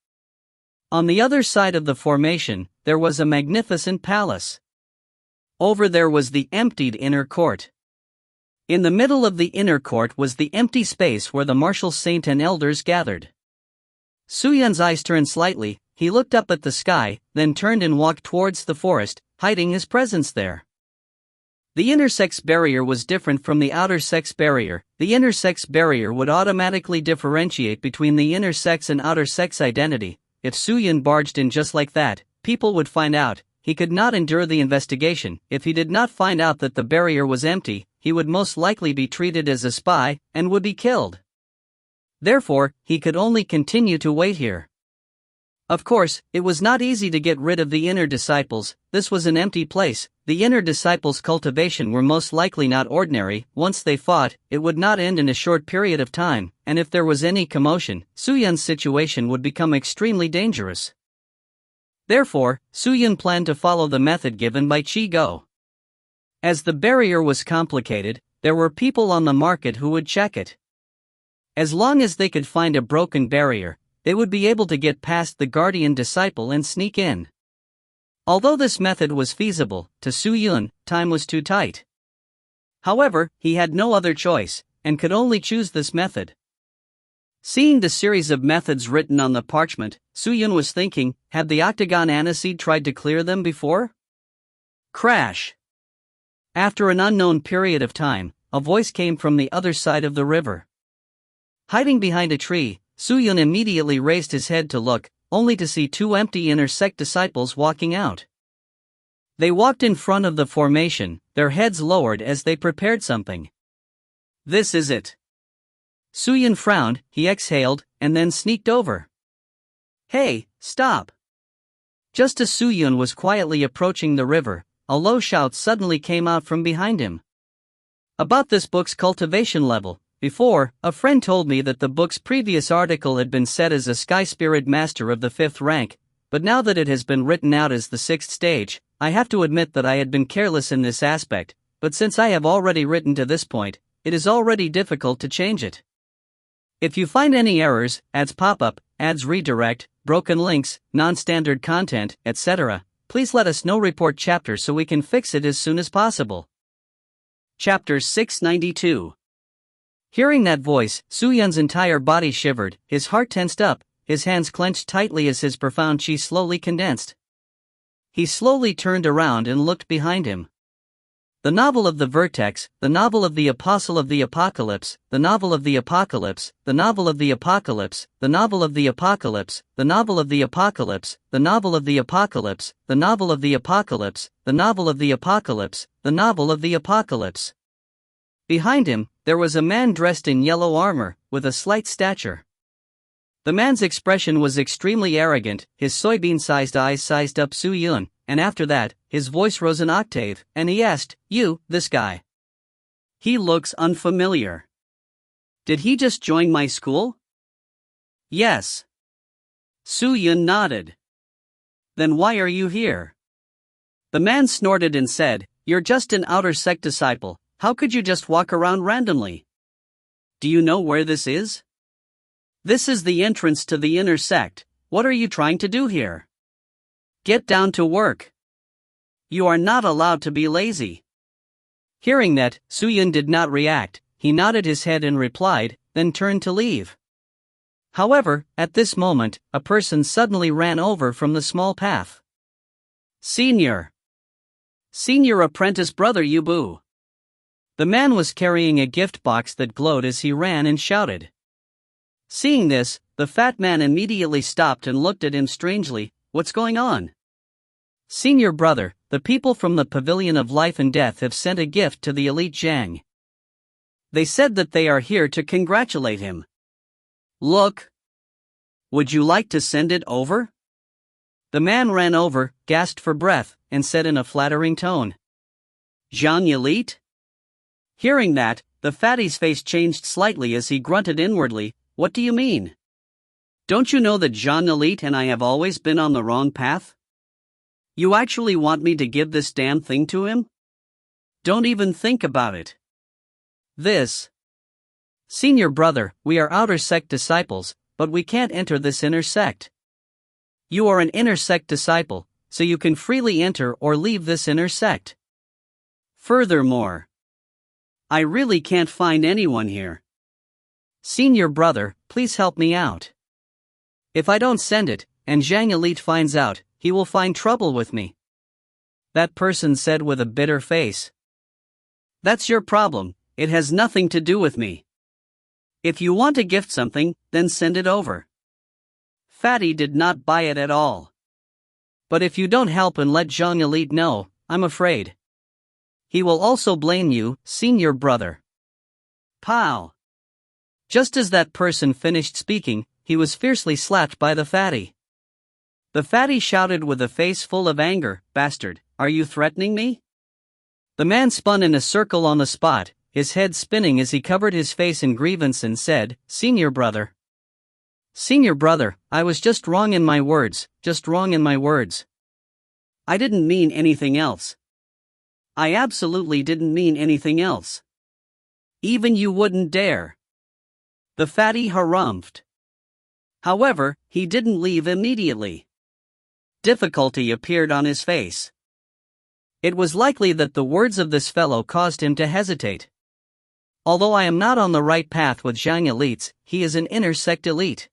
On the other side of the formation, there was a magnificent palace. Over there was the emptied inner court. In the middle of the inner court was the empty space where the martial saint and elders gathered. Suyun's eyes turned slightly. He looked up at the sky, then turned and walked towards the forest, hiding his presence there. The inner sex barrier was different from the outer sex barrier. The inner sex barrier would automatically differentiate between the inner sex and outer sex identity. If Suyun barged in just like that, people would find out. He could not endure the investigation. If he did not find out that the barrier was empty, he would most likely be treated as a spy and would be killed. Therefore, he could only continue to wait here. Of course, it was not easy to get rid of the inner disciples. This was an empty place. The inner disciples' cultivation were most likely not ordinary. Once they fought, it would not end in a short period of time, and if there was any commotion, Suyun's situation would become extremely dangerous. Therefore, Suyun planned to follow the method given by Chi Go. As the barrier was complicated, there were people on the market who would check it. As long as they could find a broken barrier, they would be able to get past the guardian disciple and sneak in. Although this method was feasible, to Suyun, time was too tight. However, he had no other choice, and could only choose this method. Seeing the series of methods written on the parchment, Suyun was thinking, had the Octagon Aniseed tried to clear them before? Crash! After an unknown period of time, a voice came from the other side of the river. Hiding behind a tree, Suyun immediately raised his head to look, only to see two empty inner sect disciples walking out. They walked in front of the formation, their heads lowered as they prepared something. This is it. Suyun frowned, he exhaled, and then sneaked over. Hey, stop! Just as Suyun was quietly approaching the river, a low shout suddenly came out from behind him. About this book's cultivation level. Before, a friend told me that the book's previous article had been set as a Sky Spirit Master of the 5th rank, but now that it has been written out as the 6th stage, I have to admit that I had been careless in this aspect, but since I have already written to this point, it is already difficult to change it. If you find any errors, ads pop up, ads redirect, broken links, non-standard content, etc., please let us know. Report chapter so we can fix it as soon as possible. Chapter 692. Hearing that voice, Soo-Yun's entire body shivered, his heart tensed up, his hands clenched tightly as his profound chi slowly condensed. He slowly turned around and looked behind him. The novel of the Vertex, the novel of the Apostle of the Apocalypse, the novel of the Apocalypse, the novel of the Apocalypse, the novel of the Apocalypse, the novel of the Apocalypse, the novel of the Apocalypse, the novel of the Apocalypse, the novel of the Apocalypse, the novel of the Apocalypse. Behind him, there was a man dressed in yellow armor, with a slight stature. The man's expression was extremely arrogant, his soybean-sized eyes sized up Soo-Yun, and after that, his voice rose an octave, and he asked, "You, this guy. He looks unfamiliar. Did he just join my school?" "Yes." Soo-Yun nodded. "Then why are you here?" The man snorted and said, "You're just an outer sect disciple, how could you just walk around randomly? Do you know where this is? This is the entrance to the inner sect. What are you trying to do here? Get down to work. You are not allowed to be lazy." Hearing that, Soo-Yun did not react, he nodded his head and replied, then turned to leave. However, at this moment, a person suddenly ran over from the small path. Senior apprentice brother Yubu." The man was carrying a gift box that glowed as he ran and shouted. Seeing this, the fat man immediately stopped and looked at him strangely. "What's going on?" "Senior brother, the people from the Pavilion of Life and Death have sent a gift to the elite Zhang. They said that they are here to congratulate him. Look. Would you like to send it over?" The man ran over, gasped for breath, and said in a flattering tone, "Zhang elite?" Hearing that, the fatty's face changed slightly as he grunted inwardly, "What do you mean? Don't you know that Zhang elite and I have always been on the wrong path? You actually want me to give this damn thing to him? Don't even think about it." This. "Senior brother, we are outer sect disciples, but we can't enter this inner sect. You are an inner sect disciple, so you can freely enter or leave this inner sect. Furthermore, I really can't find anyone here. Senior brother, please help me out. If I don't send it, and Zhang elite finds out, he will find trouble with me." That person said with a bitter face. "That's your problem, it has nothing to do with me. If you want to gift something, then send it over." Fatty did not buy it at all. "But if you don't help and let Zhang elite know, I'm afraid he will also blame you, senior brother." Pow! Just as that person finished speaking, he was fiercely slapped by the fatty. The fatty shouted with a face full of anger, "Bastard, are you threatening me?" The man spun in a circle on the spot, his head spinning as he covered his face in grievance and said, "Senior brother. Senior brother, I was just wrong in my words, I didn't mean anything else. I absolutely didn't mean anything else. Even you wouldn't dare." The fatty harumphed. However, he didn't leave immediately. Difficulty appeared on his face. It was likely that the words of this fellow caused him to hesitate. "Although I am not on the right path with Zhang elites, he is an inner sect elite.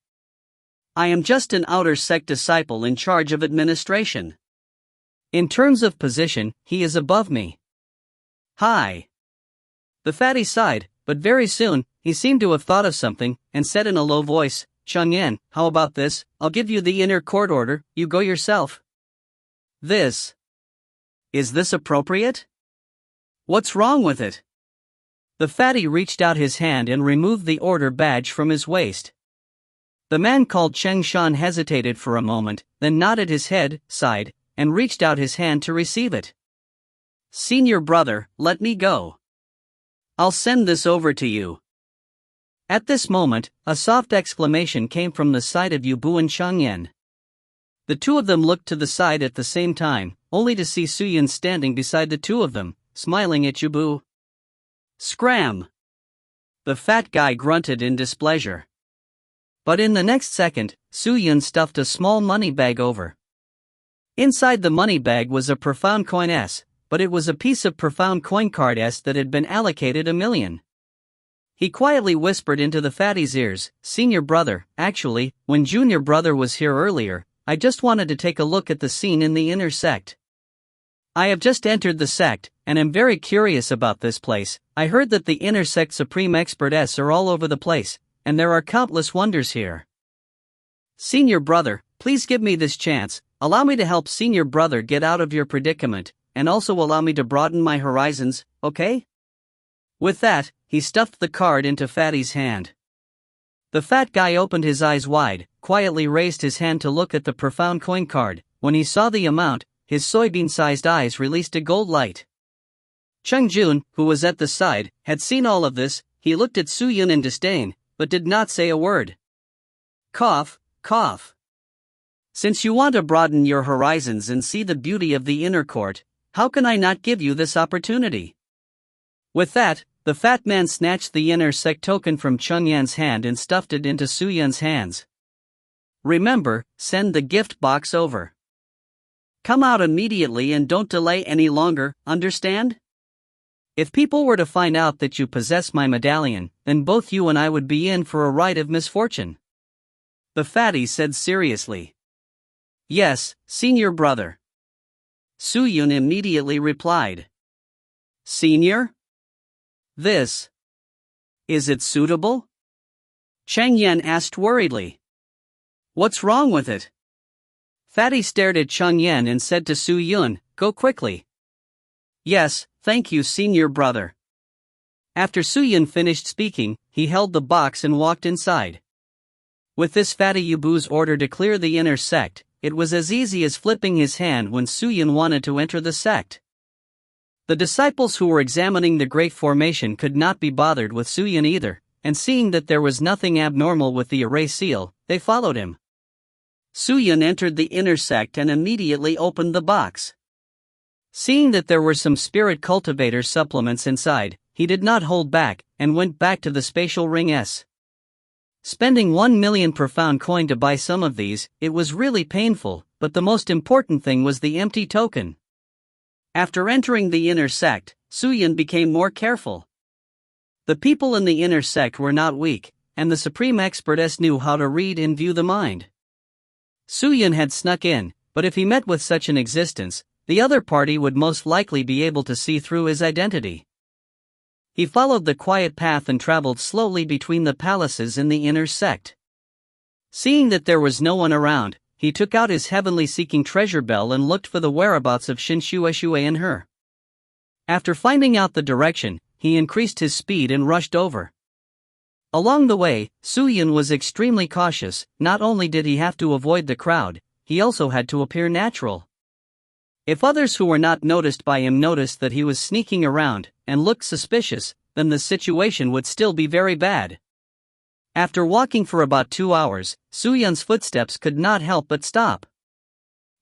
I am just an outer sect disciple in charge of administration. In terms of position, he is above me. Hi." The fatty sighed, but very soon, he seemed to have thought of something, and said in a low voice, "Changyan, how about this? I'll give you the inner court order, you go yourself." Is this appropriate? What's wrong with it? The fatty reached out his hand and removed the order badge from his waist. The man called Cheng Shan hesitated for a moment, then nodded his head, sighed, and reached out his hand to receive it. "Senior brother, let me go. I'll send this over to you. At this moment, a soft exclamation came from the side of Yubu and Changyan. The two of them looked to the side at the same time, only to see Suyun standing beside the two of them, smiling at Yubu. Scram! The fat guy grunted in displeasure. But in the next second, Suyun stuffed a small money bag over. Inside the money bag was a profound coin S, but it was a piece of profound coin card S that had been allocated 1,000,000. He quietly whispered into the fatty's ears, "Senior brother, actually, when junior brother was here earlier, I just wanted to take a look at the scene in the inner sect. I have just entered the sect, and am very curious about this place. I heard that the inner sect supreme experts are all over the place, and there are countless wonders here. Senior brother, please give me this chance, allow me to help senior brother get out of your predicament, and also allow me to broaden my horizons, okay?" With that, he stuffed the card into Fatty's hand. The fat guy opened his eyes wide, quietly raised his hand to look at the profound coin card. When he saw the amount, his soybean-sized eyes released a gold light. Chung Jun, who was at the side, had seen all of this. He looked at Suyun in disdain, but did not say a word. Cough, cough. Since you want to broaden your horizons and see the beauty of the inner court, how can I not give you this opportunity? With that, the fat man snatched the inner sect token from Chungyan's hand and stuffed it into Suyun's hands. Remember, send the gift box over. Come out immediately and don't delay any longer, understand? If people were to find out that you possess my medallion, then both you and I would be in for a ride of misfortune. The fatty said seriously. Yes, senior brother. Suyun immediately replied. Senior? This. Is it suitable? Changyan asked worriedly. What's wrong with it? Fatty stared at Changyan and said to Suyun, Go quickly. Yes, thank you senior brother. After Suyun finished speaking, he held the box and walked inside. With this Fatty Yubu's order to clear the inner sect, it was as easy as flipping his hand when Suyun wanted to enter the sect. The disciples who were examining the Great Formation could not be bothered with Suyun either, and seeing that there was nothing abnormal with the array seal, they followed him. Suyun entered the inner sect and immediately opened the box. Seeing that there were some spirit cultivator supplements inside, he did not hold back, and went back to the spatial ring S. Spending 1,000,000 profound coin to buy some of these, it was really painful, but the most important thing was the empty token. After entering the inner sect, Suyun became more careful. The people in the inner sect were not weak, and the supreme expertess knew how to read and view the mind. Suyun had snuck in, but if he met with such an existence, the other party would most likely be able to see through his identity. He followed the quiet path and traveled slowly between the palaces in the inner sect. Seeing that there was no one around, he took out his heavenly-seeking treasure bell and looked for the whereabouts of Shinshueshue and her. After finding out the direction, he increased his speed and rushed over. Along the way, Suyun was extremely cautious. Not only did he have to avoid the crowd, he also had to appear natural. If others who were not noticed by him noticed that he was sneaking around and looked suspicious, then the situation would still be very bad. After walking for about 2 hours, Suyun's footsteps could not help but stop.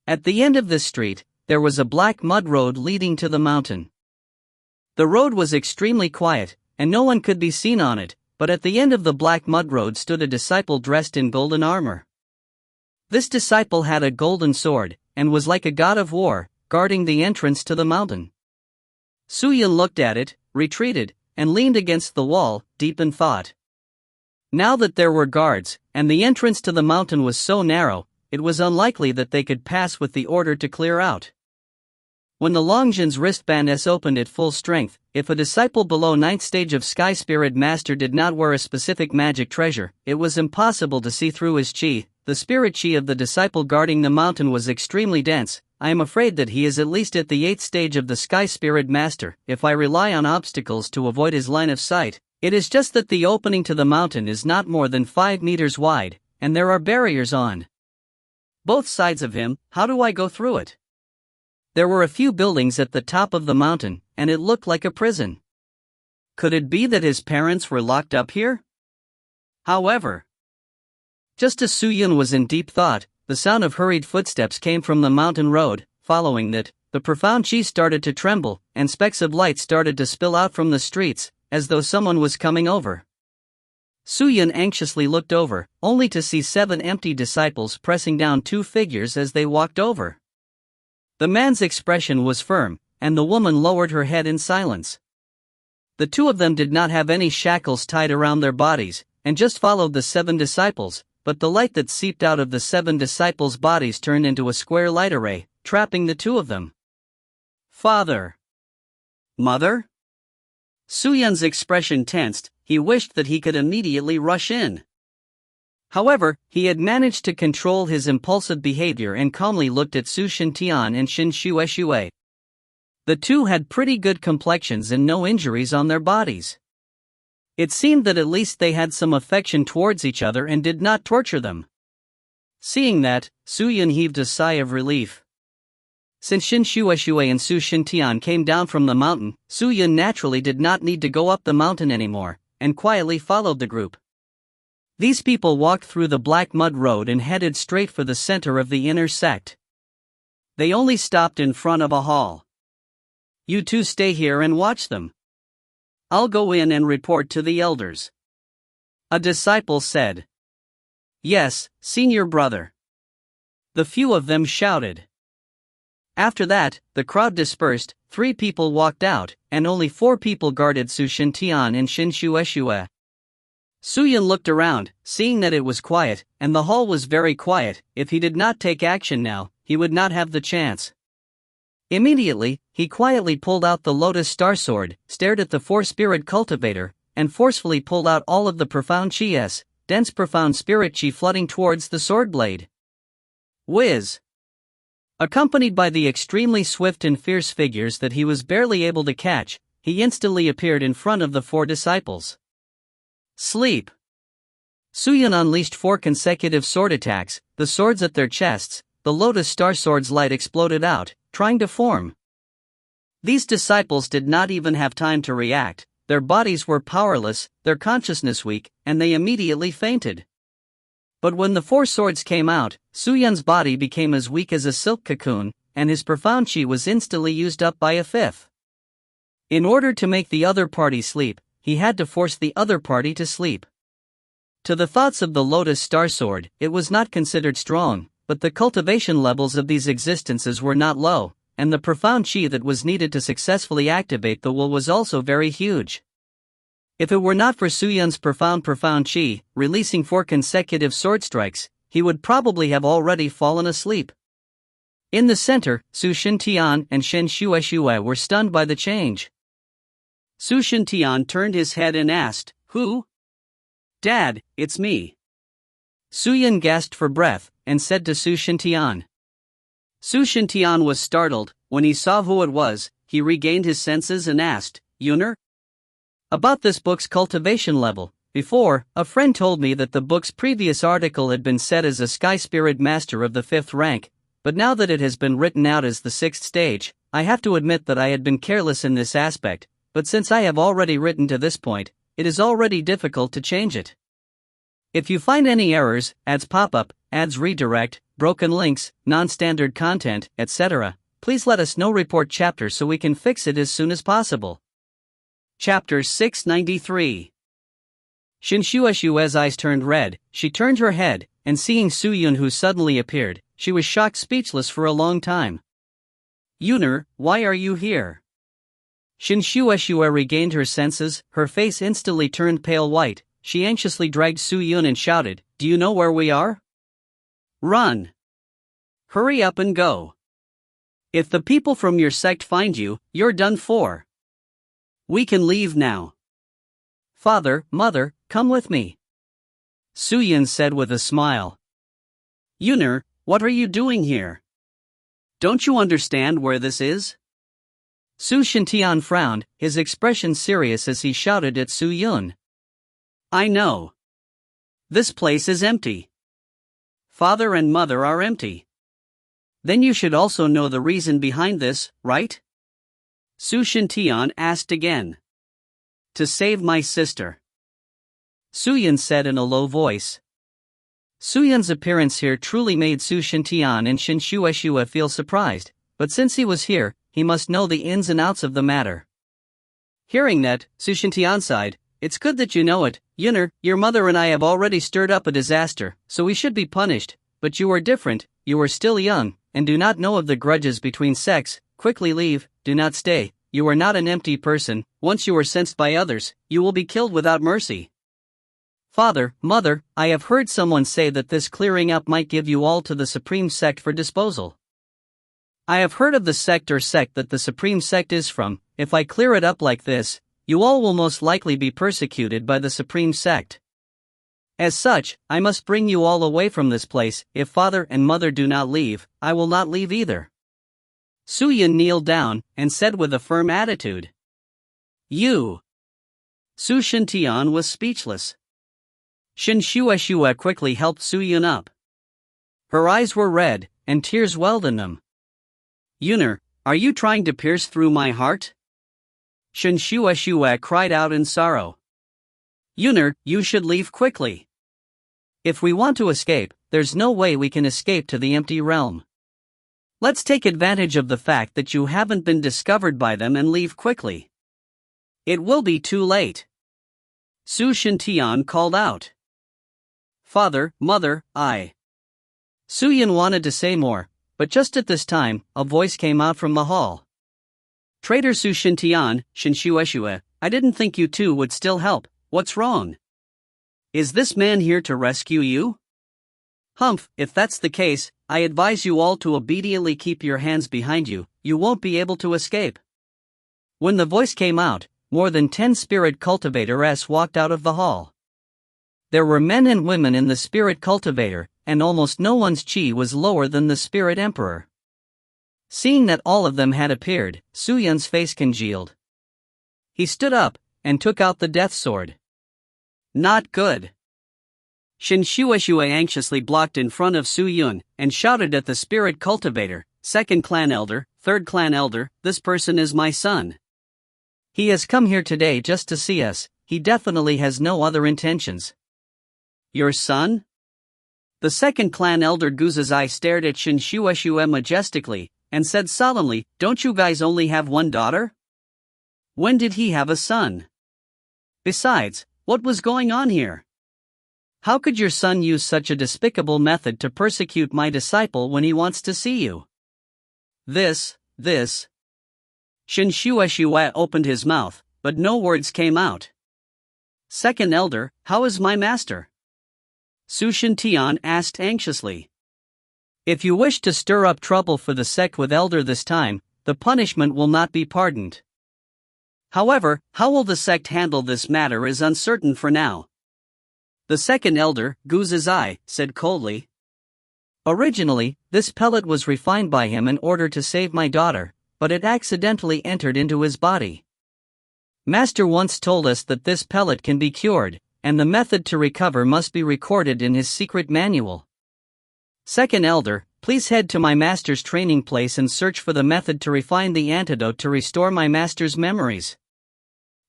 At the end of this street, there was a black mud road leading to the mountain. The road was extremely quiet, and no one could be seen on it, but at the end of the black mud road stood a disciple dressed in golden armor. This disciple had a golden sword, and was like a god of war, guarding the entrance to the mountain. Suyun looked at it, retreated, and leaned against the wall, deep in thought. Now that there were guards, and the entrance to the mountain was so narrow, it was unlikely that they could pass with the order to clear out. When the Longjin's wristband S opened at full strength, if a disciple below 9th stage of Sky Spirit Master did not wear a specific magic treasure, it was impossible to see through his chi. The spirit chi of the disciple guarding the mountain was extremely dense. I am afraid that he is at least at the 8th stage of the Sky Spirit Master. If I rely on obstacles to avoid his line of sight, it is just that the opening to the mountain is not more than 5 meters wide, and there are barriers on both sides of him. How do I go through it? There were a few buildings at the top of the mountain, and it looked like a prison. Could it be that his parents were locked up here? However, just as Su-yun was in deep thought, the sound of hurried footsteps came from the mountain road. Following that, the profound chi started to tremble, and specks of light started to spill out from the streets, as though someone was coming over. Su-yun anxiously looked over, only to see 7 empty disciples pressing down 2 figures as they walked over. The man's expression was firm, and the woman lowered her head in silence. The 2 of them did not have any shackles tied around their bodies, and just followed the 7 disciples, but the light that seeped out of the 7 disciples' bodies turned into a square light array, trapping the 2 of them. Father. Mother? Su-yun's expression tensed. He wished that he could immediately rush in. However, he had managed to control his impulsive behavior and calmly looked at Su Shintian and Shin Shueshue. The 2 had pretty good complexions and no injuries on their bodies. It seemed that at least they had some affection towards each other and did not torture them. Seeing that, Su-yun heaved a sigh of relief. Since Shin Shueshue and Su Shintian came down from the mountain, Su-yun naturally did not need to go up the mountain anymore, and quietly followed the group. These people walked through the black mud road and headed straight for the center of the inner sect. They only stopped in front of a hall. You 2 stay here and watch them. I'll go in and report to the elders. A disciple said. Yes, senior brother. The few of them shouted. After that, the crowd dispersed, 3 people walked out, and only 4 people guarded Su Shintian and Shin Shueshue. Su-yun looked around, seeing that it was quiet, and the hall was very quiet. If he did not take action now, he would not have the chance. Immediately, he quietly pulled out the lotus star sword, stared at the 4-spirit cultivator, and forcefully pulled out all of the profound chi-s, dense profound spirit chi flooding towards the sword blade. Whiz! Accompanied by the extremely swift and fierce figures that he was barely able to catch, he instantly appeared in front of the 4 disciples. Sleep! Su-yun unleashed 4 consecutive sword attacks, the swords at their chests. The lotus star sword's light exploded out, trying to form. These disciples did not even have time to react. Their bodies were powerless, their consciousness weak, and they immediately fainted. But when the 4 swords came out, Su-yun's body became as weak as a silk cocoon, and his profound chi was instantly used up by a 5th. In order to make the other party sleep, he had to force the other party to sleep. To the thoughts of the lotus star sword, it was not considered strong, but the cultivation levels of these existences were not low, and the profound chi that was needed to successfully activate the will was also very huge. If it were not for Su-yun's profound chi, releasing 4 consecutive sword strikes, he would probably have already fallen asleep. In the center, Su Shintian and Shin Shueshue were stunned by the change. Su Shintian turned his head and asked, "Who?" "Dad, it's me." Su-yun gasped for breath, and said to Su Shintian. Su Shintian was startled. When he saw who it was, he regained his senses and asked, "Yuner?" About this book's cultivation level. Before, a friend told me that the book's previous article had been set as a Sky Spirit Master of the 5th rank, but now that it has been written out as the 6th stage, I have to admit that I had been careless in this aspect, but since I have already written to this point, it is already difficult to change it. If you find any errors, ads pop-up, ads redirect, broken links, non-standard content, etc., please let us know. Report chapter so we can fix it as soon as possible. Chapter 693. Shin Shueshue's eyes turned red. She turned her head, and seeing Su-yun who suddenly appeared, she was shocked, speechless for a long time. "Yuner, why are you here?" Shin Shueshue regained her senses, her face instantly turned pale white. She anxiously dragged Su-yun and shouted, "Do you know where we are? Run! Hurry up and go! If the people from your sect find you, you're done for. We can leave now." "Father, mother, come with me," Su-yun said with a smile. "Yuner, what are you doing here? Don't you understand where this is?" Su Shintian frowned, his expression serious as he shouted at Su-yun. "I know. This place is empty. Father and mother are empty. Then you should also know the reason behind this, right?" Su Shintian asked again. To save my sister, Suyun said in a low voice. Suyun's appearance here truly made Su Shintian and Shin Shueshua feel surprised, but since he was here, he must know the ins and outs of the matter. Hearing that, Su Shintian sighed. It's good that you know it, Yunner. Your mother and I have already stirred up a disaster, so we should be punished, but you are different, you are still young, and do not know of the grudges between sects. Quickly leave, do not stay, you are not an empty person. Once you are sensed by others, you will be killed without mercy. Father, mother, I have heard someone say that this clearing up might give you all to the Supreme Sect for disposal. I have heard of the sect or sect that the Supreme Sect is from. If I clear it up like this, you all will most likely be persecuted by the Supreme Sect. As such, I must bring you all away from this place. If father and mother do not leave, I will not leave either. Suyun kneeled down and said with a firm attitude. You. Su Shintian was speechless. Shin Shueshua quickly helped Suyun up. Her eyes were red, and tears welled in them. Yunner, are you trying to pierce through my heart? Shin Shueshua cried out in sorrow. Yunner, you should leave quickly. If we want to escape, there's no way we can escape to the empty realm. Let's take advantage of the fact that you haven't been discovered by them and leave quickly. It will be too late. Su Shintian called out. Father, mother, I. Suyun wanted to say more, but just at this time, a voice came out from the hall. Traitor Su Shintian, Shin Shueshua, I didn't think you two would still help. What's wrong? Is this man here to rescue you? Humph, if that's the case, I advise you all to obediently keep your hands behind you. You won't be able to escape. When the voice came out, more than 10 spirit cultivators walked out of the hall. There were men and women in the spirit cultivator, and almost no one's chi was lower than the spirit emperor. Seeing that all of them had appeared, Suyun's face congealed. He stood up and took out the death sword. Not good. Shin Shueshua anxiously blocked in front of Suyun and shouted at the spirit cultivator, Second clan elder, third clan elder, this person is my son. He has come here today just to see us. He definitely has no other intentions. Your son? The second clan elder Guza's eye stared at Shin Shueshua majestically, and said solemnly, don't you guys only have one daughter? When did he have a son? Besides, what was going on here? How could your son use such a despicable method to persecute my disciple when he wants to see you? This. Shin Shueshua opened his mouth, but no words came out. Second elder, how is my master? Su Shintian asked anxiously. If you wish to stir up trouble for the sect with elder this time, the punishment will not be pardoned. However, how will the sect handle this matter is uncertain for now. The second elder, Guza's eye, said coldly. Originally, this pellet was refined by him in order to save my daughter, but it accidentally entered into his body. Master once told us that this pellet can be cured, and the method to recover must be recorded in his secret manual. Second elder, please head to my master's training place and search for the method to refine the antidote to restore my master's memories.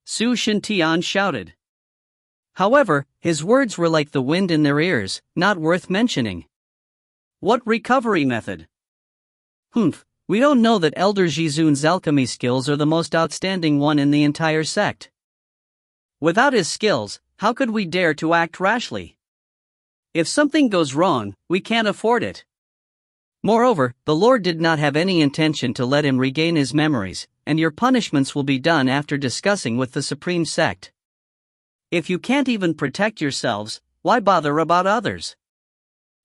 Su Shintian shouted. However, his words were like the wind in their ears, not worth mentioning. What recovery method? We don't know that Elder Jizun's alchemy skills are the most outstanding one in the entire sect. Without his skills, how could we dare to act rashly? If something goes wrong, we can't afford it. Moreover, the Lord did not have any intention to let him regain his memories, and your punishments will be done after discussing with the Supreme Sect. If you can't even protect yourselves, why bother about others?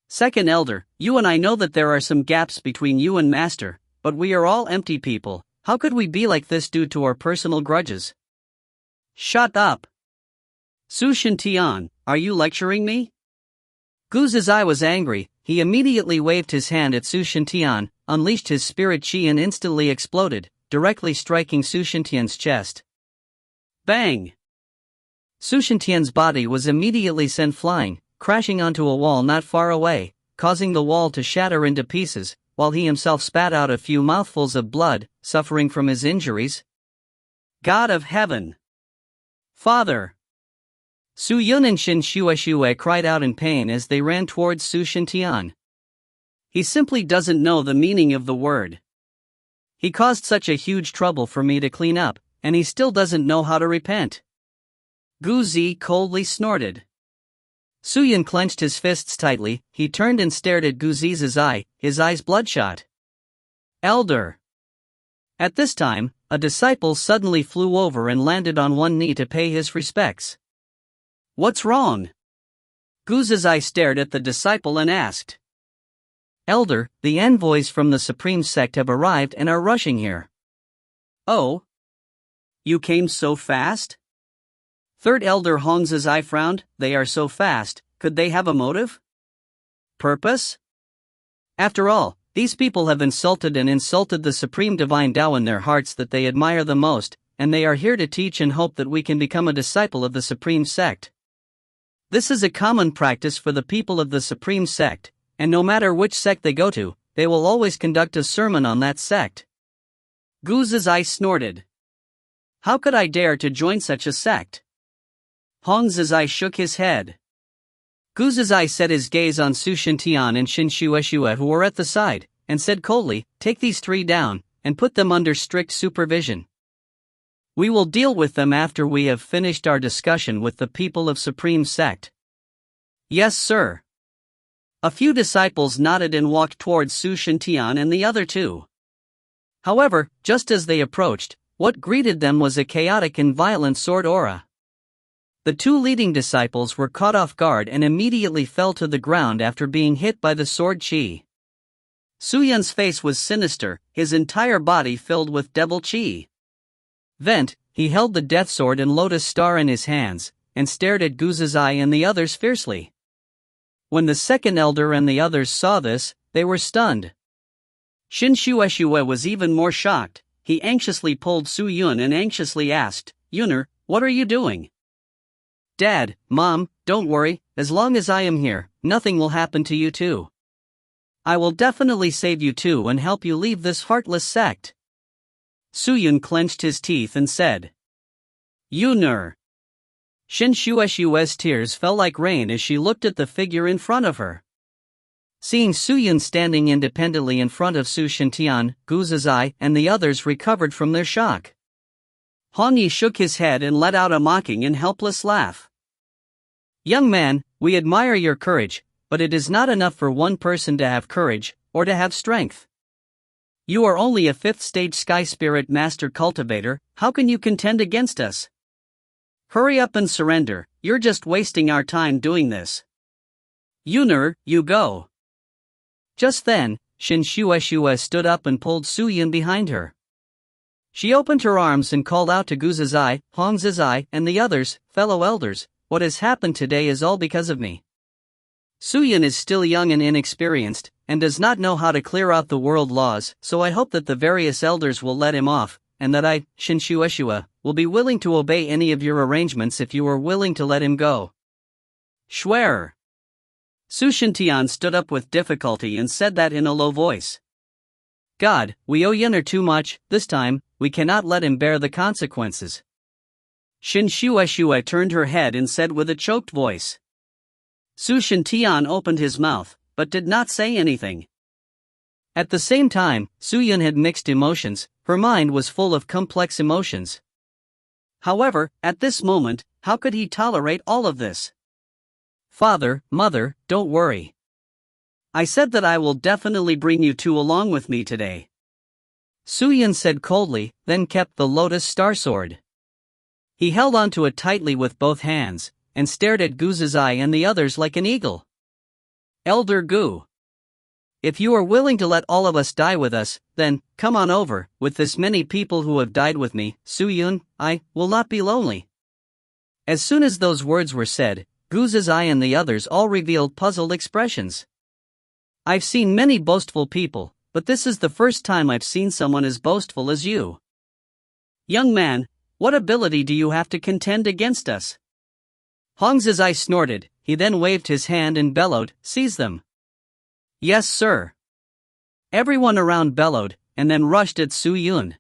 Second elder, you and I know that there are some gaps between you and Master, but we are all empty people. How could we be like this due to our personal grudges? Shut up. Su Shintian, are you lecturing me? Guza's eye was angry. He immediately waved his hand at Su Shintian, unleashed his spirit chi and instantly exploded, directly striking Su Shintian's chest. Bang! Su Shintian's body was immediately sent flying, crashing onto a wall not far away, causing the wall to shatter into pieces, while he himself spat out a few mouthfuls of blood, suffering from his injuries. God of heaven! Father! Su Yun and Shin Shueshue cried out in pain as they ran towards Su Shintian. He simply doesn't know the meaning of the word. He caused such a huge trouble for me to clean up, and he still doesn't know how to repent. Gu Zi coldly snorted. Su Yun clenched his fists tightly. He turned and stared at Gu Zi's eye, his eyes bloodshot. Elder! At this time, a disciple suddenly flew over and landed on one knee to pay his respects. What's wrong? Gu Zizai stared at the disciple and asked. Elder, the envoys from the Supreme Sect have arrived and are rushing here. Oh? You came so fast? Third Elder Hong Zizai frowned. They are so fast, could they have a motive? Purpose? After all, these people have insulted the Supreme Divine Tao in their hearts that they admire the most, and they are here to teach and hope that we can become a disciple of the Supreme Sect. This is a common practice for the people of the Supreme Sect, and no matter which sect they go to, they will always conduct a sermon on that sect. Gu Zizai snorted. How could I dare to join such a sect? Hong Zizai shook his head. Gu Zizai set his gaze on Su Shintian and Shin Shueshue who were at the side, and said coldly, take these three down, and put them under strict supervision. We will deal with them after we have finished our discussion with the people of Supreme Sect. Yes, sir. A few disciples nodded and walked towards Su Shintian and the other two. However, just as they approached, what greeted them was a chaotic and violent sword aura. The two leading disciples were caught off guard and immediately fell to the ground after being hit by the sword chi. Su Yun's face was sinister, his entire body filled with devil chi. He held the death sword and lotus star in his hands, and stared at Gu Zizai and the others fiercely. When the second elder and the others saw this, they were stunned. Shin Shueshue was even more shocked. He anxiously pulled Su Yun and anxiously asked, Yuner, what are you doing? Dad, Mom, don't worry, as long as I am here, nothing will happen to you too. I will definitely save you too and help you leave this heartless sect. Su Yun clenched his teeth and said, Yuner. Shin Shueshue's tears fell like rain as she looked at the figure in front of her. Seeing Su Yun standing independently in front of Su Shintian, Gu Zizai, and the others recovered from their shock. Hong Yi shook his head and let out a mocking and helpless laugh. Young man, we admire your courage, but it is not enough for one person to have courage, or to have strength. You are only a 5th stage Sky Spirit Master Cultivator, how can you contend against us? Hurry up and surrender, you're just wasting our time doing this. Yuner, you go. Just then, Shin Shueshue stood up and pulled Su Yun behind her. She opened her arms and called out to Gu Zizai, Hong Zizai, and the others, fellow elders, what has happened today is all because of me. Su Yun is still young and inexperienced, and does not know how to clear out the world laws, so I hope that the various elders will let him off, and that I, Shin Shueshue, will be willing to obey any of your arrangements if you are willing to let him go. Schwer. Su Shintian stood up with difficulty and said that in a low voice. God, we owe Yuner too much, this time, we cannot let him bear the consequences. Shin Shueshue turned her head and said with a choked voice. Su Shintian opened his mouth, but did not say anything. At the same time, Su Yun had mixed emotions, her mind was full of complex emotions. However, at this moment, how could he tolerate all of this? Father, Mother, don't worry. I said that I will definitely bring you two along with me today. Su Yun said coldly, then kept the lotus star sword. He held onto it tightly with both hands, and stared at Gu Zizai and the others like an eagle. Elder Gu. If you are willing to let all of us die with us, then, come on over, with this many people who have died with me, Su Yun, I will not be lonely. As soon as those words were said, Gu Zizai and the others all revealed puzzled expressions. I've seen many boastful people, but this is the first time I've seen someone as boastful as you. Young man, what ability do you have to contend against us? Hong Zizai snorted, he then waved his hand and bellowed, seize them. Yes, sir. Everyone around bellowed, and then rushed at Su Yun.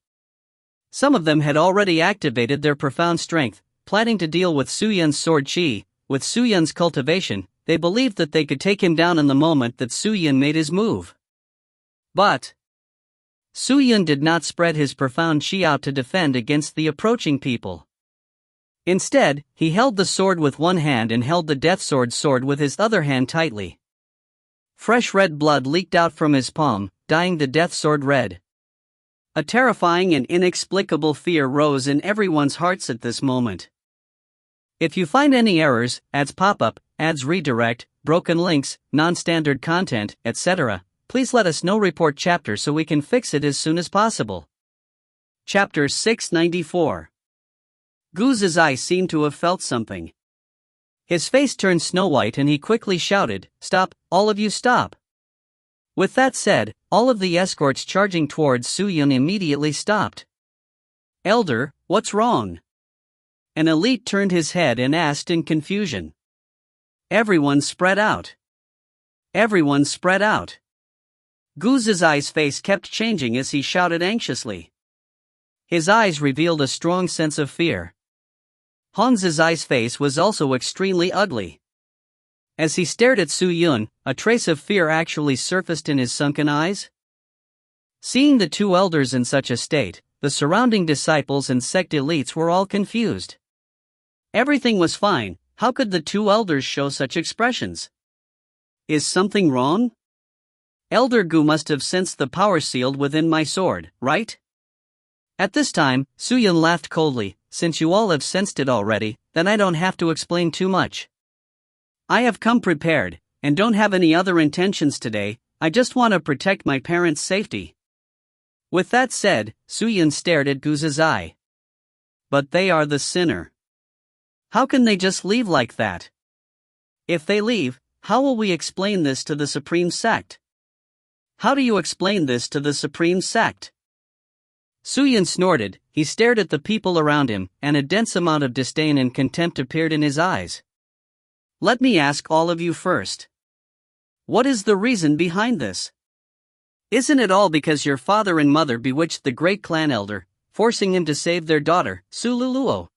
Some of them had already activated their profound strength, planning to deal with Su Yun's sword chi. With Su Yun's cultivation, they believed that they could take him down in the moment that Su Yun made his move. But Su Yun did not spread his profound chi out to defend against the approaching people. Instead, he held the sword with one hand and held the death sword with his other hand tightly. Fresh red blood leaked out from his palm, dyeing the death sword red. A terrifying and inexplicable fear rose in everyone's hearts at this moment. If you find any errors, ads pop up, ads redirect, broken links, non-standard content, etc., please let us know. Report chapter so we can fix it as soon as possible. Chapter 694. Gu's eyes seemed to have felt something. His face turned snow-white and he quickly shouted, "Stop, all of you stop!" With that said, all of the escorts charging towards Su Yun immediately stopped. "Elder, what's wrong?" An elite turned his head and asked in confusion. Everyone spread out. Everyone spread out. Gu's eyes face kept changing as he shouted anxiously. His eyes revealed a strong sense of fear. Hong's eyes face was also extremely ugly. As he stared at Su Yun, a trace of fear actually surfaced in his sunken eyes. Seeing the two elders in such a state, the surrounding disciples and sect elites were all confused. Everything was fine, how could the two elders show such expressions? Is something wrong? Elder Gu must have sensed the power sealed within my sword, right? At this time, Su Yun laughed coldly. Since you all have sensed it already, then I don't have to explain too much. I have come prepared, and don't have any other intentions today. I just want to protect my parents' safety. With that said, Su Yun stared at Gu's eye. But they are the sinner. How can they just leave like that? If they leave, how will we explain this to the Supreme Sect? How do you explain this to the Supreme Sect? Su Yun snorted, he stared at the people around him, and a dense amount of disdain and contempt appeared in his eyes. Let me ask all of you first. What is the reason behind this? Isn't it all because your father and mother bewitched the great clan elder, forcing him to save their daughter, Su Luluo?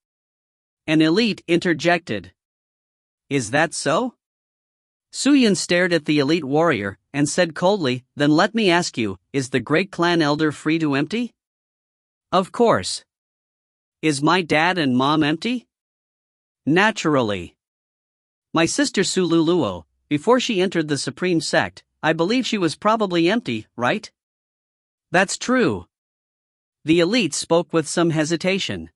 An elite interjected. Is that so? Su Yun stared at the elite warrior, and said coldly, then let me ask you, is the great clan elder free to empty? Of course. Is my dad and mom empty? Naturally. My sister Su Luluo, before she entered the Supreme Sect, I believe she was probably empty, right? That's true. The elite spoke with some hesitation.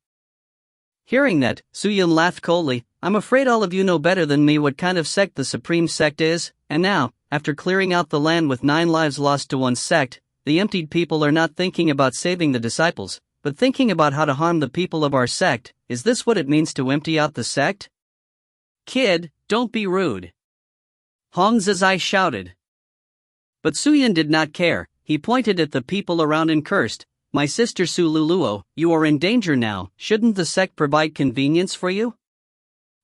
Hearing that, Su Yun laughed coldly. I'm afraid all of you know better than me what kind of sect the Supreme Sect is, and now, after clearing out the land with 9 lives lost to one sect, the emptied people are not thinking about saving the disciples, but thinking about how to harm the people of our sect. Is this what it means to empty out the sect? Kid, don't be rude. Hong's eye shouted. But Su Yun did not care. He pointed at the people around and cursed, my sister Su Luluo, you are in danger now. Shouldn't the sect provide convenience for you?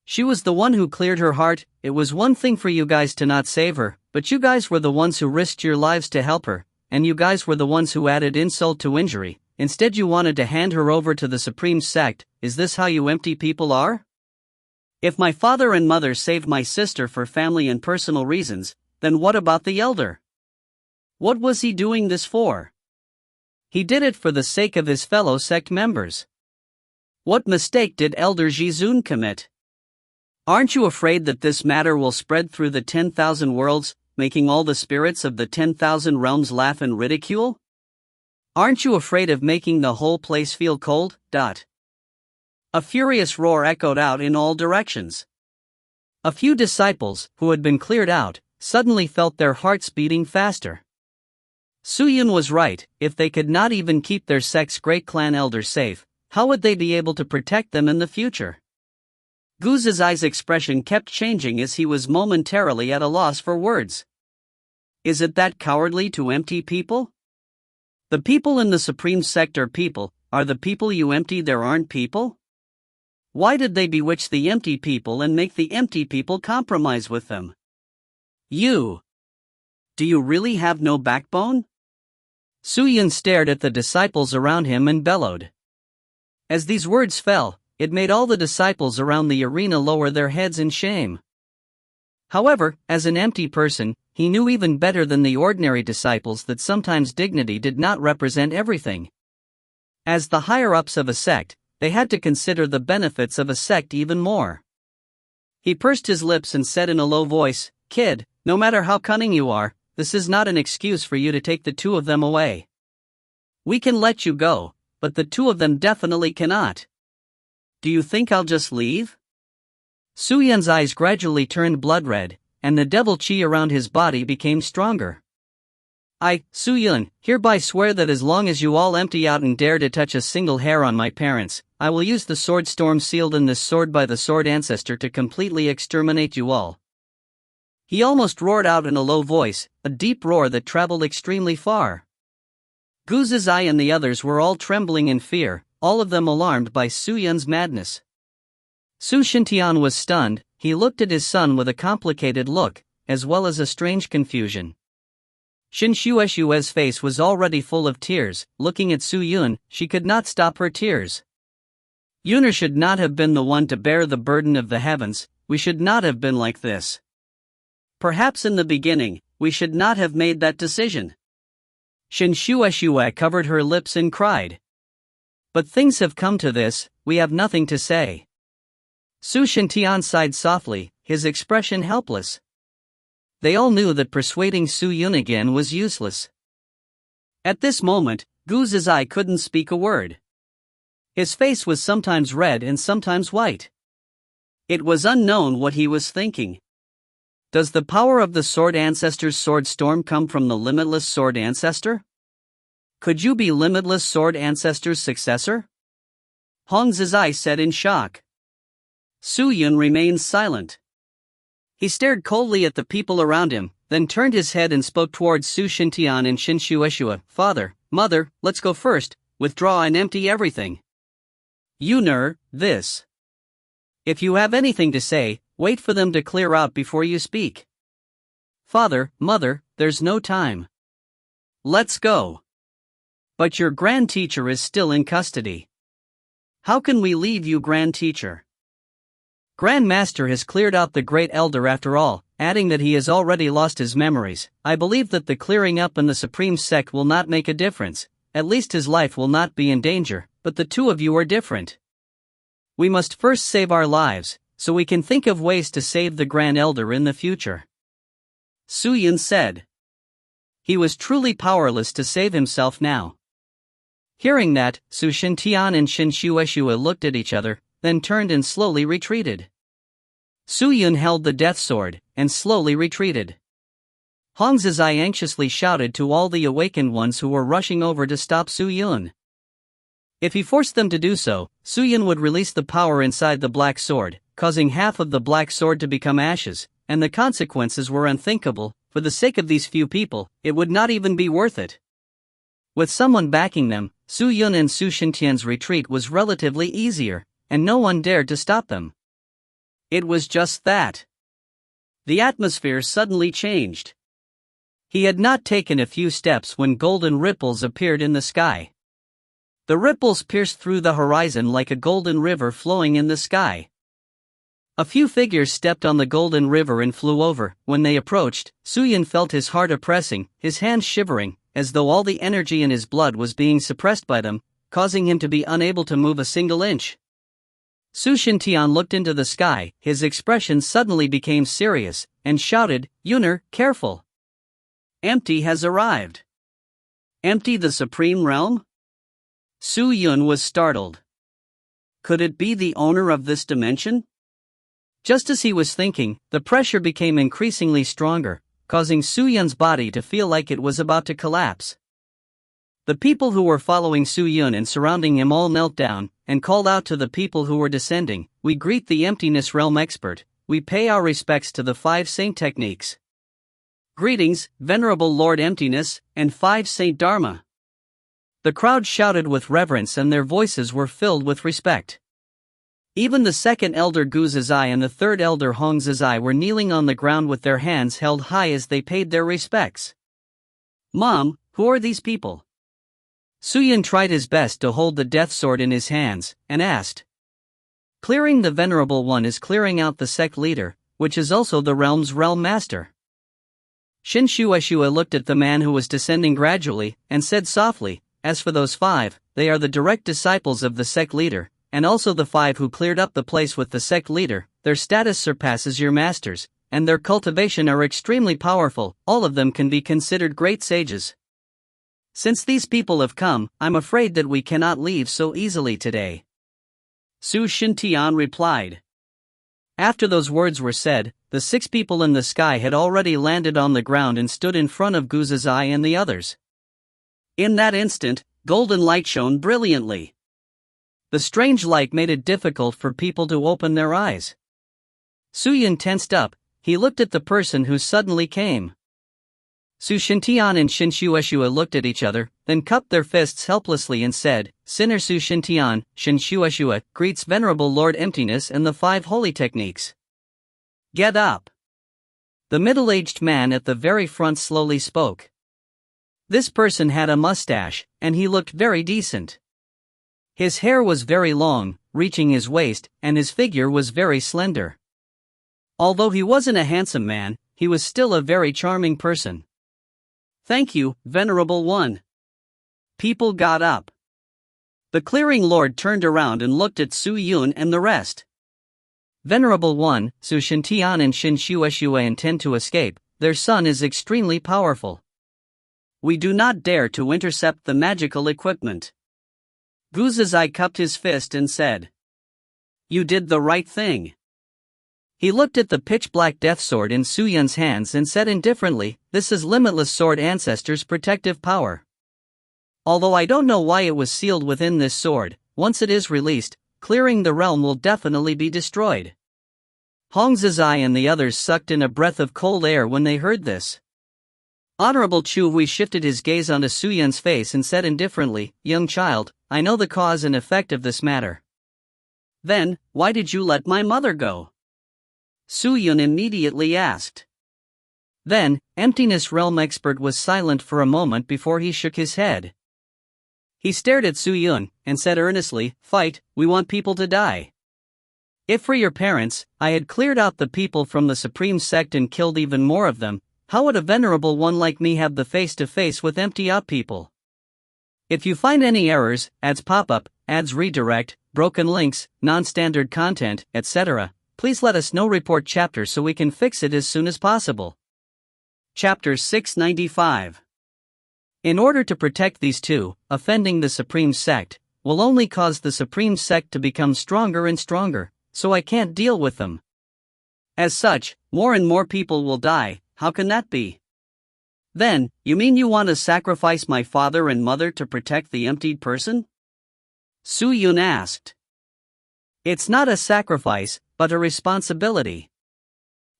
She was the one who cleared her heart. It was one thing for you guys to not save her, but you guys were the ones who risked your lives to help her, and you guys were the ones who added insult to injury. Instead you wanted to hand her over to the Supreme Sect. Is this how you empty people are? If my father and mother saved my sister for family and personal reasons, then what about the elder? What was he doing this for? He did it for the sake of his fellow sect members. What mistake did Elder Jizun commit? Aren't you afraid that this matter will spread through the 10,000 worlds, making all the spirits of the 10,000 realms laugh and ridicule? Aren't you afraid of making the whole place feel cold? A furious roar echoed out in all directions. A few disciples, who had been cleared out, suddenly felt their hearts beating faster. Su Yun was right. If they could not even keep their sect's great clan elder safe, how would they be able to protect them in the future? Gu's eyes expression kept changing as he was momentarily at a loss for words. Is it that cowardly to empty people? The people in the Supreme Sect are people. Are the people you empty there aren't people? Why did they bewitch the empty people and make the empty people compromise with them? You. Do you really have no backbone? Su Yun stared at the disciples around him and bellowed. As these words fell, it made all the disciples around the arena lower their heads in shame. However, as an empty person, he knew even better than the ordinary disciples that sometimes dignity did not represent everything. As the higher-ups of a sect, they had to consider the benefits of a sect even more. He pursed his lips and said in a low voice, "Kid, no matter how cunning you are, this is not an excuse for you to take the two of them away. We can let you go, but the two of them definitely cannot. Do you think I'll just leave?" Su Yun's eyes gradually turned blood red, and the devil chi around his body became stronger. "I, Su Yun, hereby swear that as long as you all empty out and dare to touch a single hair on my parents, I will use the sword storm sealed in this sword by the sword ancestor to completely exterminate you all." He almost roared out in a low voice, a deep roar that traveled extremely far. Gu Zizai and the others were all trembling in fear, all of them alarmed by Su Yun's madness. Su Shintian was stunned. He looked at his son with a complicated look, as well as a strange confusion. Shin Shueshue's face was already full of tears. Looking at Su Yun, she could not stop her tears. "Yuner should not have been the one to bear the burden of the heavens. We should not have been like this. Perhaps in the beginning, we should not have made that decision." Shin Shueshue covered her lips and cried. "But things have come to this, we have nothing to say." Su Shintian sighed softly, his expression helpless. They all knew that persuading Su Yun again was useless. At this moment, Gu Zizai couldn't speak a word. His face was sometimes red and sometimes white. It was unknown what he was thinking. Does the power of the Sword Ancestor's sword storm come from the limitless Sword Ancestor? Could you be limitless Sword Ancestor's successor? Hong Zizai said in shock. Su Yun remained silent. He stared coldly at the people around him, then turned his head and spoke towards Su Shintian and Shin Shueshue. "Father, Mother, let's go first, withdraw and empty everything. Yuner, this. If you have anything to say, wait for them to clear out before you speak. Father, Mother, there's no time. Let's go." "But your grand teacher is still in custody. How can we leave you, grand teacher?" "Grand Master has cleared out the great elder after all," adding that he has already lost his memories. "I believe that the clearing up in the Supreme Sect will not make a difference. At least his life will not be in danger, but the two of you are different. We must first save our lives, so we can think of ways to save the Grand Elder in the future." Su Yun said. He was truly powerless to save himself now. Hearing that, Su Shintian and Shin Shueshue looked at each other, then turned and slowly retreated. Su Yun held the death sword, and slowly retreated. Hong Zizai anxiously shouted to all the awakened ones who were rushing over to stop Su Yun. If he forced them to do so, Su Yun would release the power inside the black sword, causing half of the black sword to become ashes, and the consequences were unthinkable. For the sake of these few people, it would not even be worth it. With someone backing them, Su Yun and Su Shintian's retreat was relatively easier, and no one dared to stop them. It was just that. The atmosphere suddenly changed. He had not taken a few steps when golden ripples appeared in the sky. The ripples pierced through the horizon like a golden river flowing in the sky. A few figures stepped on the golden river and flew over. When they approached, Su Yun felt his heart oppressing, his hands shivering, as though all the energy in his blood was being suppressed by them, causing him to be unable to move a single inch. Su Shintian looked into the sky, his expression suddenly became serious, and shouted, "Yuner, careful! Empty has arrived." "Empty the Supreme Realm?" Su Yun was startled. Could it be the owner of this dimension? Just as he was thinking, the pressure became increasingly stronger, causing Su Yun's body to feel like it was about to collapse. The people who were following Su Yun and surrounding him all knelt down, and called out to the people who were descending, "We greet the Emptiness Realm expert, we pay our respects to the 5 Saint Techniques. Greetings, Venerable Lord Emptiness, and 5 Saint Dharma." The crowd shouted with reverence and their voices were filled with respect. Even the second elder Gu Zizai and the third elder Hong Zizai were kneeling on the ground with their hands held high as they paid their respects. "Mom, who are these people?" Su Yun tried his best to hold the death sword in his hands, and asked. Clearing the Venerable One is clearing out the sect leader, which is also the realm's realm master. Shinshueshua looked at the man who was descending gradually, and said softly, "As for those 5, they are the direct disciples of the sect leader, and also the 5 who cleared up the place with the sect leader. Their status surpasses your master's, and their cultivation are extremely powerful. All of them can be considered great sages. Since these people have come, I'm afraid that we cannot leave so easily today." Su Shintian replied. After those words were said, the 6 people in the sky had already landed on the ground and stood in front of Guzazai and the others. In that instant, golden light shone brilliantly. The strange light made it difficult for people to open their eyes. Suyun tensed up. He looked at the person who suddenly came. Su Shintian and Shinshueshua looked at each other, then cupped their fists helplessly and said, "Sinner Su Shintian, Shinshueshua, greets Venerable Lord Emptiness and the 5 holy techniques. Get up." The middle-aged man at the very front slowly spoke. This person had a mustache, and he looked very decent. His hair was very long, reaching his waist, and his figure was very slender. Although he wasn't a handsome man, he was still a very charming person. "Thank you, Venerable One." People got up. The clearing lord turned around and looked at Su Yun and the rest. "Venerable One, Su Shintian and Shinshueshua intend to escape. Their son is extremely powerful. We do not dare to intercept the magical equipment." Guzazai cupped his fist and said, "You did the right thing." He looked at the pitch-black death sword in Su Yun's hands and said indifferently, "This is Limitless Sword Ancestor's protective power. Although I don't know why it was sealed within this sword, once it is released, clearing the realm will definitely be destroyed." Hongzazai and the others sucked in a breath of cold air when they heard this. Honorable Chu Hui shifted his gaze onto Su Yun's face and said indifferently, "Young child, I know the cause and effect of this matter." "Then, why did you let my mother go?" Su Yun immediately asked. Then, Emptiness Realm Expert was silent for a moment before he shook his head. He stared at Su Yun, and said earnestly, "Fight, we want people to die. If for your parents, I had cleared out the people from the Supreme Sect and killed even more of them, how would a Venerable One like me have the face-to-face with empty-out people? If you find any errors, ads pop-up, ads redirect, broken links, non-standard content, etc., please let us know. Report chapter so we can fix it as soon as possible." Chapter 695. In order to protect these 2, offending the Supreme Sect will only cause the Supreme Sect to become stronger and stronger, so I can't deal with them. As such, more and more people will die. How can that be? Then, you mean you want to sacrifice my father and mother to protect the emptied person? Su Yun asked. It's not a sacrifice, but a responsibility.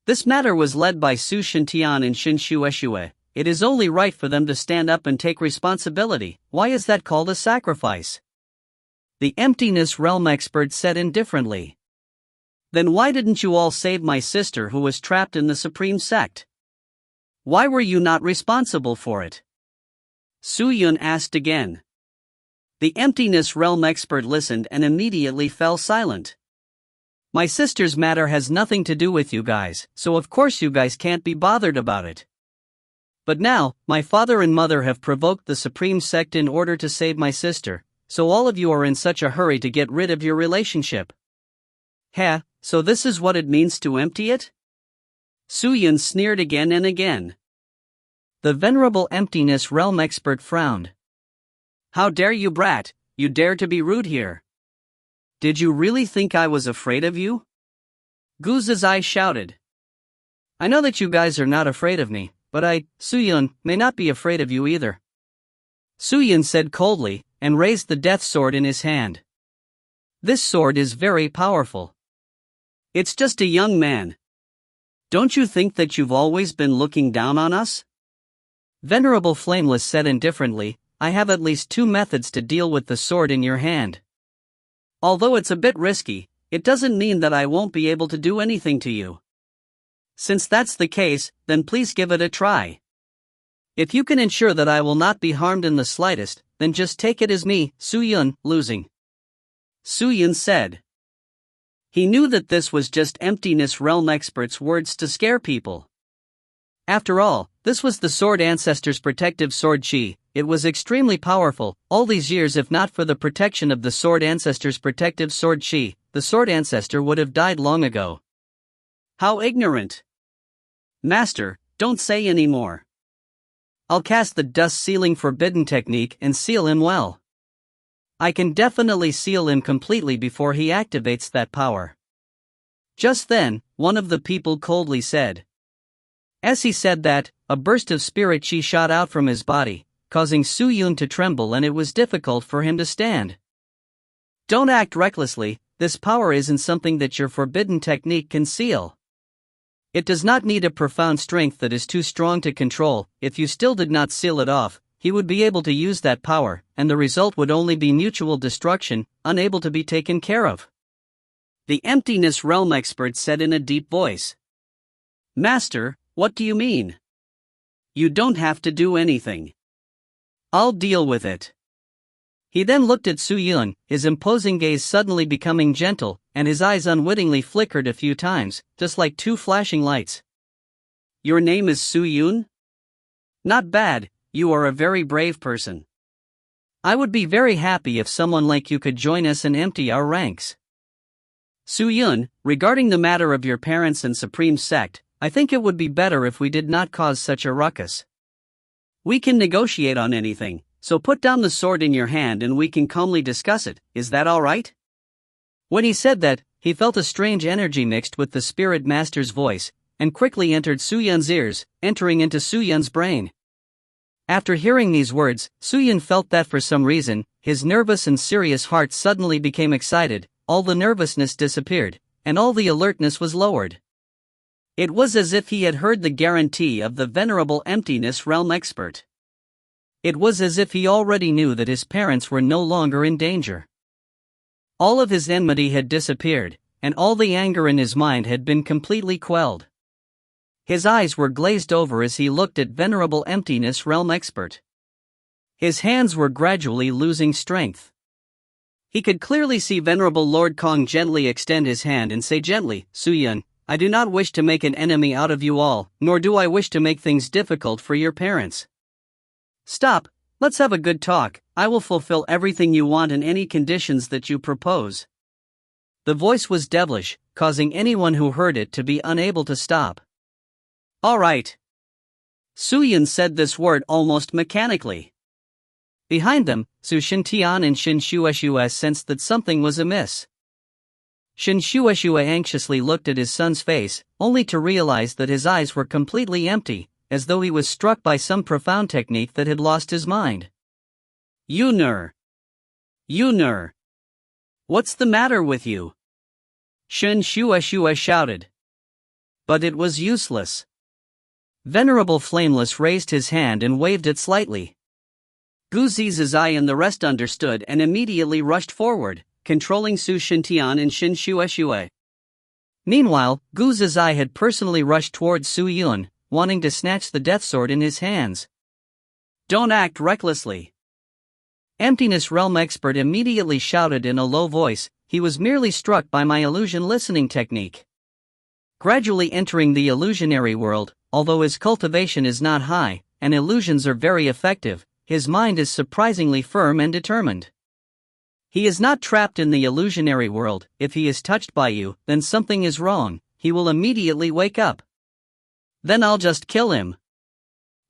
This matter was led by Su Shintian and Shinshueshua. It is only right for them to stand up and take responsibility. Why is that called a sacrifice? The Emptiness Realm Expert said indifferently. Then why didn't you all save my sister who was trapped in the Supreme Sect? Why were you not responsible for it? Su Yun asked again. The Emptiness Realm Expert listened and immediately fell silent. My sister's matter has nothing to do with you guys, so of course you guys can't be bothered about it. But now, my father and mother have provoked the Supreme Sect in order to save my sister, so all of you are in such a hurry to get rid of your relationship. Heh, so this is what it means to empty it? Su Yun sneered again and again. The Venerable Emptiness Realm Expert frowned. How dare you, brat, you dare to be rude here. Did you really think I was afraid of you? Guzazai shouted. I know that you guys are not afraid of me, but I, Su Yun, may not be afraid of you either. Su Yun said coldly, and raised the death sword in his hand. This sword is very powerful. It's just a young man. Don't you think that you've always been looking down on us? Venerable Flameless said indifferently, I have at least 2 methods to deal with the sword in your hand. Although it's a bit risky, it doesn't mean that I won't be able to do anything to you. Since that's the case, then please give it a try. If you can ensure that I will not be harmed in the slightest, then just take it as me, Su Yun, losing. Su Yun said. He knew that this was just Emptiness Realm experts' words to scare people. After all, this was the Sword Ancestor's protective sword chi. It was extremely powerful. All these years, if not for the protection of the Sword Ancestor's protective sword chi, the Sword Ancestor would have died long ago. How ignorant! Master, don't say any more. I'll cast the Dust Sealing Forbidden technique and seal him well. I can definitely seal him completely before he activates that power. Just then, one of the people coldly said. As he said that, a burst of spirit chi shot out from his body, causing Su Yun to tremble, and it was difficult for him to stand. Don't act recklessly. This power isn't something that your forbidden technique can seal. It does not need a profound strength that is too strong to control. If you still did not seal it off, he would be able to use that power, and the result would only be mutual destruction, unable to be taken care of. The Emptiness Realm expert said in a deep voice. Master, what do you mean? You don't have to do anything. I'll deal with it. He then looked at Su Yun, his imposing gaze suddenly becoming gentle, and his eyes unwittingly flickered a few times, just like two flashing lights. Your name is Su Yun? Not bad, you are a very brave person. I would be very happy if someone like you could join us and empty our ranks. Su Yun, regarding the matter of your parents and Supreme Sect, I think it would be better if we did not cause such a ruckus. We can negotiate on anything, so put down the sword in your hand and we can calmly discuss it. Is that all right? When he said that, he felt a strange energy mixed with the Spirit Master's voice, and quickly entered Su Yun's ears, entering into Su Yun's brain. After hearing these words, Su Yun felt that for some reason, his nervous and serious heart suddenly became excited, all the nervousness disappeared, and all the alertness was lowered. It was as if he had heard the guarantee of the venerable Emptiness Realm expert. It was as if he already knew that his parents were no longer in danger. All of his enmity had disappeared, and all the anger in his mind had been completely quelled. His eyes were glazed over as he looked at venerable Emptiness Realm expert. His hands were gradually losing strength. He could clearly see venerable Lord Kong gently extend his hand and say gently, Su Yun, I do not wish to make an enemy out of you all, nor do I wish to make things difficult for your parents. Stop, let's have a good talk. I will fulfill everything you want and any conditions that you propose. The voice was devilish, causing anyone who heard it to be unable to stop. All right. Su Yun said this word almost mechanically. Behind them, Su Shintian and Shin Shueshue sensed that something was amiss. Shin Shueshue anxiously looked at his son's face, only to realize that his eyes were completely empty, as though he was struck by some profound technique that had lost his mind. Yunur! What's the matter with you? Shin Shueshue shouted. But it was useless. Venerable Flameless raised his hand and waved it slightly. Gu Zizai and the rest understood and immediately rushed forward, controlling Su Shintian and Shin Shueshue. Meanwhile, Gu Zizai had personally rushed towards Su Yun, wanting to snatch the death sword in his hands. Don't act recklessly. Emptiness Realm expert immediately shouted in a low voice, he was merely struck by my illusion listening technique. Gradually entering the illusionary world, although his cultivation is not high, and illusions are very effective, his mind is surprisingly firm and determined. He is not trapped in the illusionary world. If he is touched by you, then something is wrong, he will immediately wake up. Then I'll just kill him.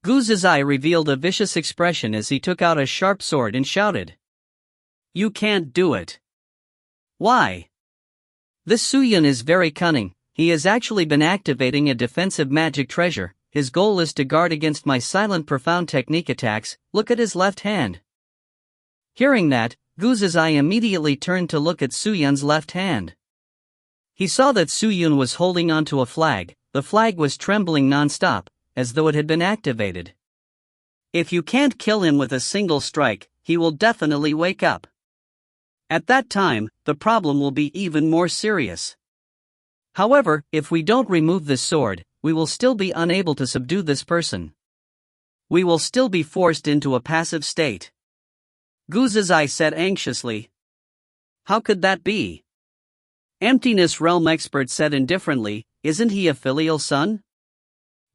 Gu Zizai revealed a vicious expression as he took out a sharp sword and shouted. You can't do it. Why? This Su Yun is very cunning. He has actually been activating a defensive magic treasure. His goal is to guard against my silent profound technique attacks. Look at his left hand. Hearing that, Gu Zizai immediately turned to look at Su Yun's left hand. He saw that Su Yun was holding onto a flag. The flag was trembling non-stop, as though it had been activated. If you can't kill him with a single strike, he will definitely wake up. At that time, the problem will be even more serious. However, if we don't remove this sword, we will still be unable to subdue this person. We will still be forced into a passive state. Gu Zizai said anxiously. How could that be? Emptiness Realm expert said indifferently, isn't he a filial son?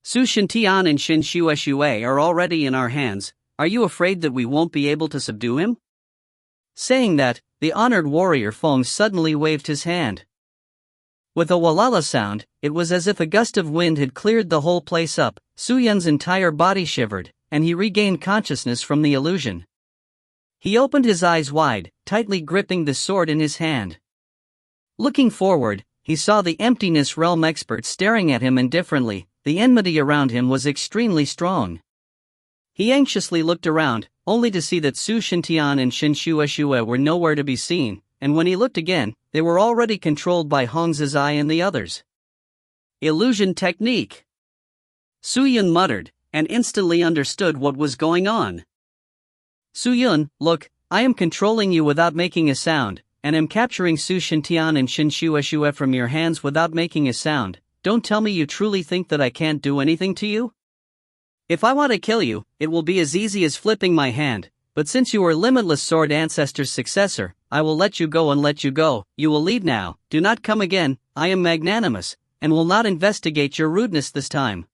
Su Shintian and Shin Shueshue are already in our hands, are you afraid that we won't be able to subdue him? Saying that, the honored warrior Feng suddenly waved his hand. With a walala sound, it was as if a gust of wind had cleared the whole place up. Su Yun's entire body shivered, and he regained consciousness from the illusion. He opened his eyes wide, tightly gripping the sword in his hand. Looking forward, he saw the Emptiness Realm expert staring at him indifferently. The enmity around him was extremely strong. He anxiously looked around, only to see that Su Shintian and Shin Shueshue were nowhere to be seen, and when he looked again, they were already controlled by Hong Zizai and the others. Illusion technique. Su Yun muttered, and instantly understood what was going on. Su Yun, look, I am controlling you without making a sound, and am capturing Su Shintian and Shin Shueshue from your hands without making a sound. Don't tell me you truly think that I can't do anything to you? If I want to kill you, it will be as easy as flipping my hand, but since you are Limitless Sword Ancestor's successor, I will let you go and let you go. You will leave now, do not come again. I am magnanimous, and will not investigate your rudeness this time.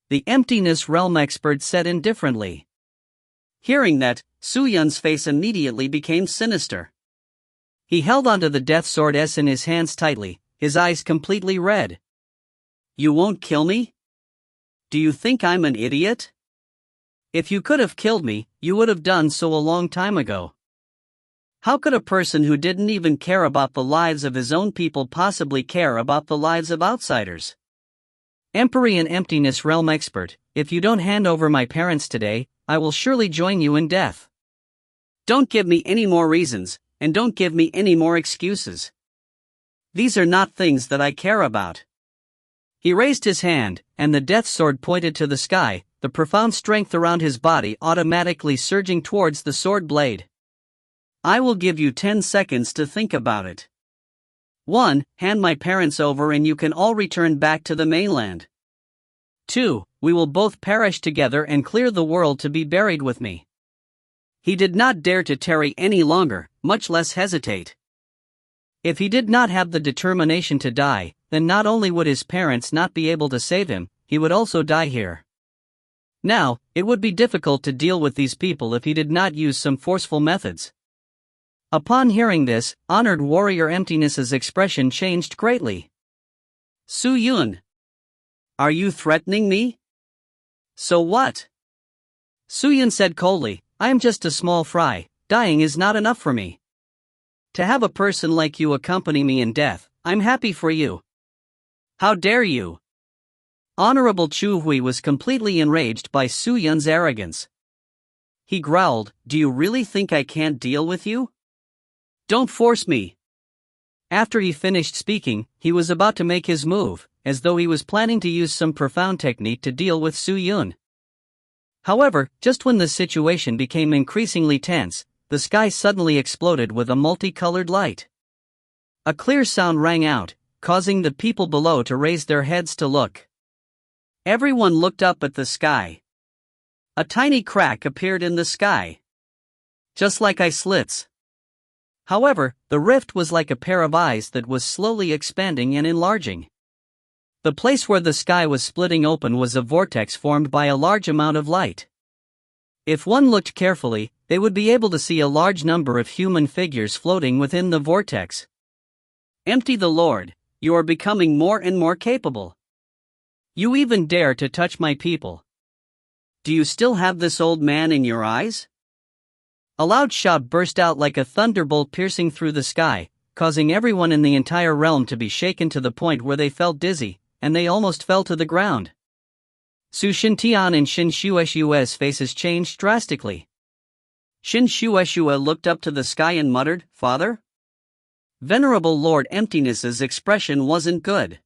The Emptiness Realm expert said indifferently. Hearing that, Su Yun's face immediately became sinister. He held onto the Death Sword S in his hands tightly, his eyes completely red. You won't kill me? Do you think I'm an idiot? If you could have killed me, you would have done so a long time ago. How could a person who didn't even care about the lives of his own people possibly care about the lives of outsiders? Empyrean Emptiness Realm expert, if you don't hand over my parents today, I will surely join you in death. Don't give me any more reasons, and don't give me any more excuses. These are not things that I care about. He raised his hand, and the death sword pointed to the sky, the profound strength around his body automatically surging towards the sword blade. I will give you 10 seconds to think about it. 1. Hand my parents over and you can all return back to the mainland. 2. We will both perish together and clear the world to be buried with me. He did not dare to tarry any longer, much less hesitate. If he did not have the determination to die, then not only would his parents not be able to save him, he would also die here. Now, it would be difficult to deal with these people if he did not use some forceful methods. Upon hearing this, honored warrior Emptiness's expression changed greatly. Su Yun. Are you threatening me? So what? Su Yun said coldly, I am just a small fry, dying is not enough for me. To have a person like you accompany me in death, I'm happy for you. How dare you? Honorable Chu Hui was completely enraged by Su Yun's arrogance. He growled, do you really think I can't deal with you? Don't force me. After he finished speaking, he was about to make his move, as though he was planning to use some profound technique to deal with Su Yun. However, just when the situation became increasingly tense, the sky suddenly exploded with a multicolored light. A clear sound rang out, causing the people below to raise their heads to look. Everyone looked up at the sky. A tiny crack appeared in the sky. Just like eye slits. However, the rift was like a pair of eyes that was slowly expanding and enlarging. The place where the sky was splitting open was a vortex formed by a large amount of light. If one looked carefully, they would be able to see a large number of human figures floating within the vortex. Empty the Lord, you are becoming more and more capable. You even dare to touch my people. Do you still have this old man in your eyes? A loud shout burst out like a thunderbolt piercing through the sky, causing everyone in the entire realm to be shaken to the point where they felt dizzy, and they almost fell to the ground. Su Shintian and Shin Shueshue's faces changed drastically. Shin Shueshue looked up to the sky and muttered, Father? Venerable Lord Emptiness's expression wasn't good.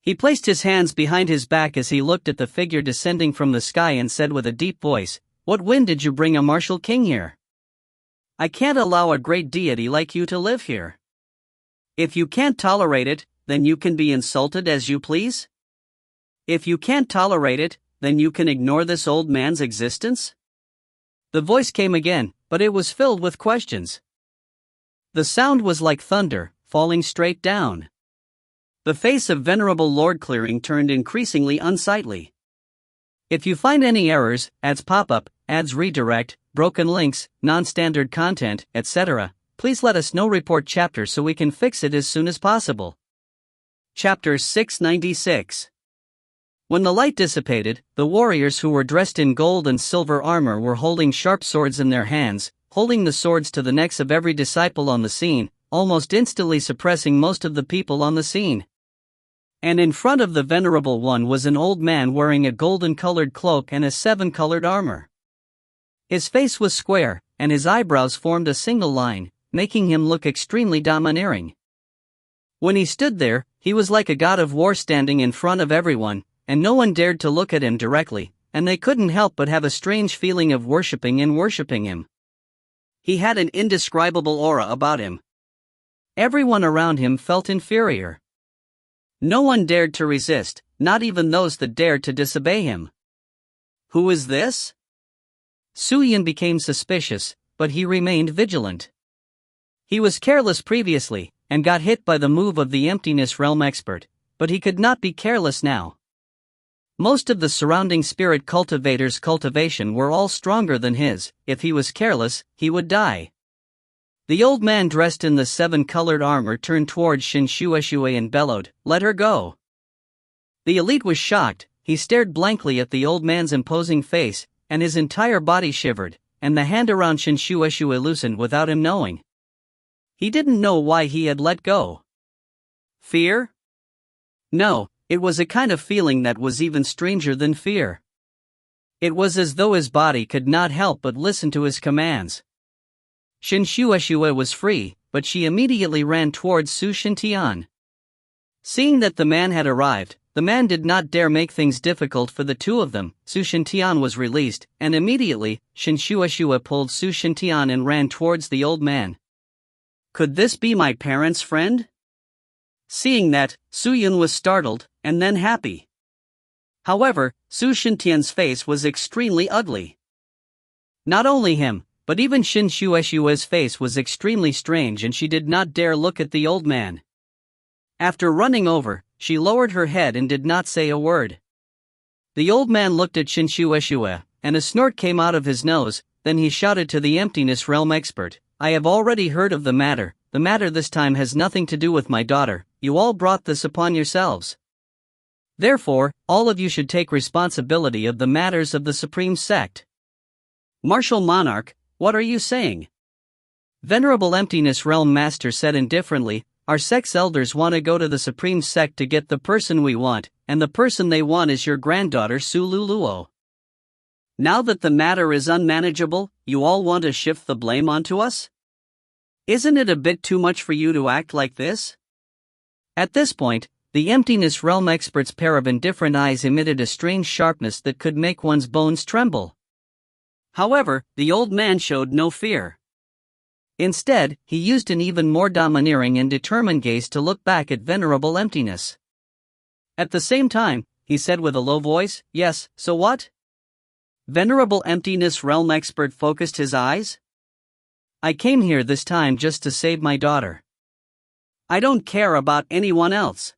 He placed his hands behind his back as he looked at the figure descending from the sky and said with a deep voice, What wind did you bring a martial king here? I can't allow a great deity like you to live here. If you can't tolerate it, then you can be insulted as you please? If you can't tolerate it, then you can ignore this old man's existence? The voice came again, but it was filled with questions. The sound was like thunder, falling straight down. The face of Venerable Lord Clearing turned increasingly unsightly. If you find any errors, ads pop-up, ads redirect, broken links, non-standard content, etc., please let us know. Report chapter so we can fix it as soon as possible. Chapter 696. When the light dissipated, the warriors who were dressed in gold and silver armor were holding sharp swords in their hands, holding the swords to the necks of every disciple on the scene, almost instantly suppressing most of the people on the scene. And in front of the Venerable One was an old man wearing a golden-colored cloak and a 7-colored armor. His face was square, and his eyebrows formed a single line, making him look extremely domineering. When he stood there, he was like a god of war standing in front of everyone, and no one dared to look at him directly, and they couldn't help but have a strange feeling of worshipping him. He had an indescribable aura about him. Everyone around him felt inferior. No one dared to resist, not even those that dared to disobey him. Who is this? Su Yun became suspicious, but he remained vigilant. He was careless previously, and got hit by the move of the Emptiness Realm expert, but he could not be careless now. Most of the surrounding spirit cultivators' cultivation were all stronger than his. If he was careless, he would die. The old man dressed in the 7-colored armor turned towards Shin Shueshue and bellowed, "Let her go!" The elite was shocked. He stared blankly at the old man's imposing face, and his entire body shivered, and the hand around Shin Shueshue loosened without him knowing. He didn't know why he had let go. Fear? No, it was a kind of feeling that was even stranger than fear. It was as though his body could not help but listen to his commands. Shin Shueshue was free, but she immediately ran towards Su Shintian. Seeing that the man had arrived, the man did not dare make things difficult for the two of them. Su Shintian was released, and immediately, Shin Shueshue pulled Su Shintian and ran towards the old man. Could this be my parents' friend? Seeing that, Su Yun was startled, and then happy. However, Su Shintian's face was extremely ugly. Not only him, but even Shin Shueshue's face was extremely strange, and she did not dare look at the old man. After running over, she lowered her head and did not say a word. The old man looked at Shin Shueshue, and a snort came out of his nose. Then he shouted to the Emptiness Realm expert, "I have already heard of the matter. The matter this time has nothing to do with my daughter. You all brought this upon yourselves. Therefore, all of you should take responsibility of the matters of the Supreme Sect." "Martial Monarch, what are you saying?" Venerable Emptiness Realm Master said indifferently, "Our sect's elders want to go to the Supreme Sect to get the person we want, and the person they want is your granddaughter Su Luluo. Now that the matter is unmanageable, you all want to shift the blame onto us? Isn't it a bit too much for you to act like this?" At this point, the Emptiness Realm expert's pair of indifferent eyes emitted a strange sharpness that could make one's bones tremble. However, the old man showed no fear. Instead, he used an even more domineering and determined gaze to look back at Venerable Emptiness. At the same time, he said with a low voice, "Yes, so what?" Venerable Emptiness Realm expert focused his eyes. "I came here this time just to save my daughter. I don't care about anyone else."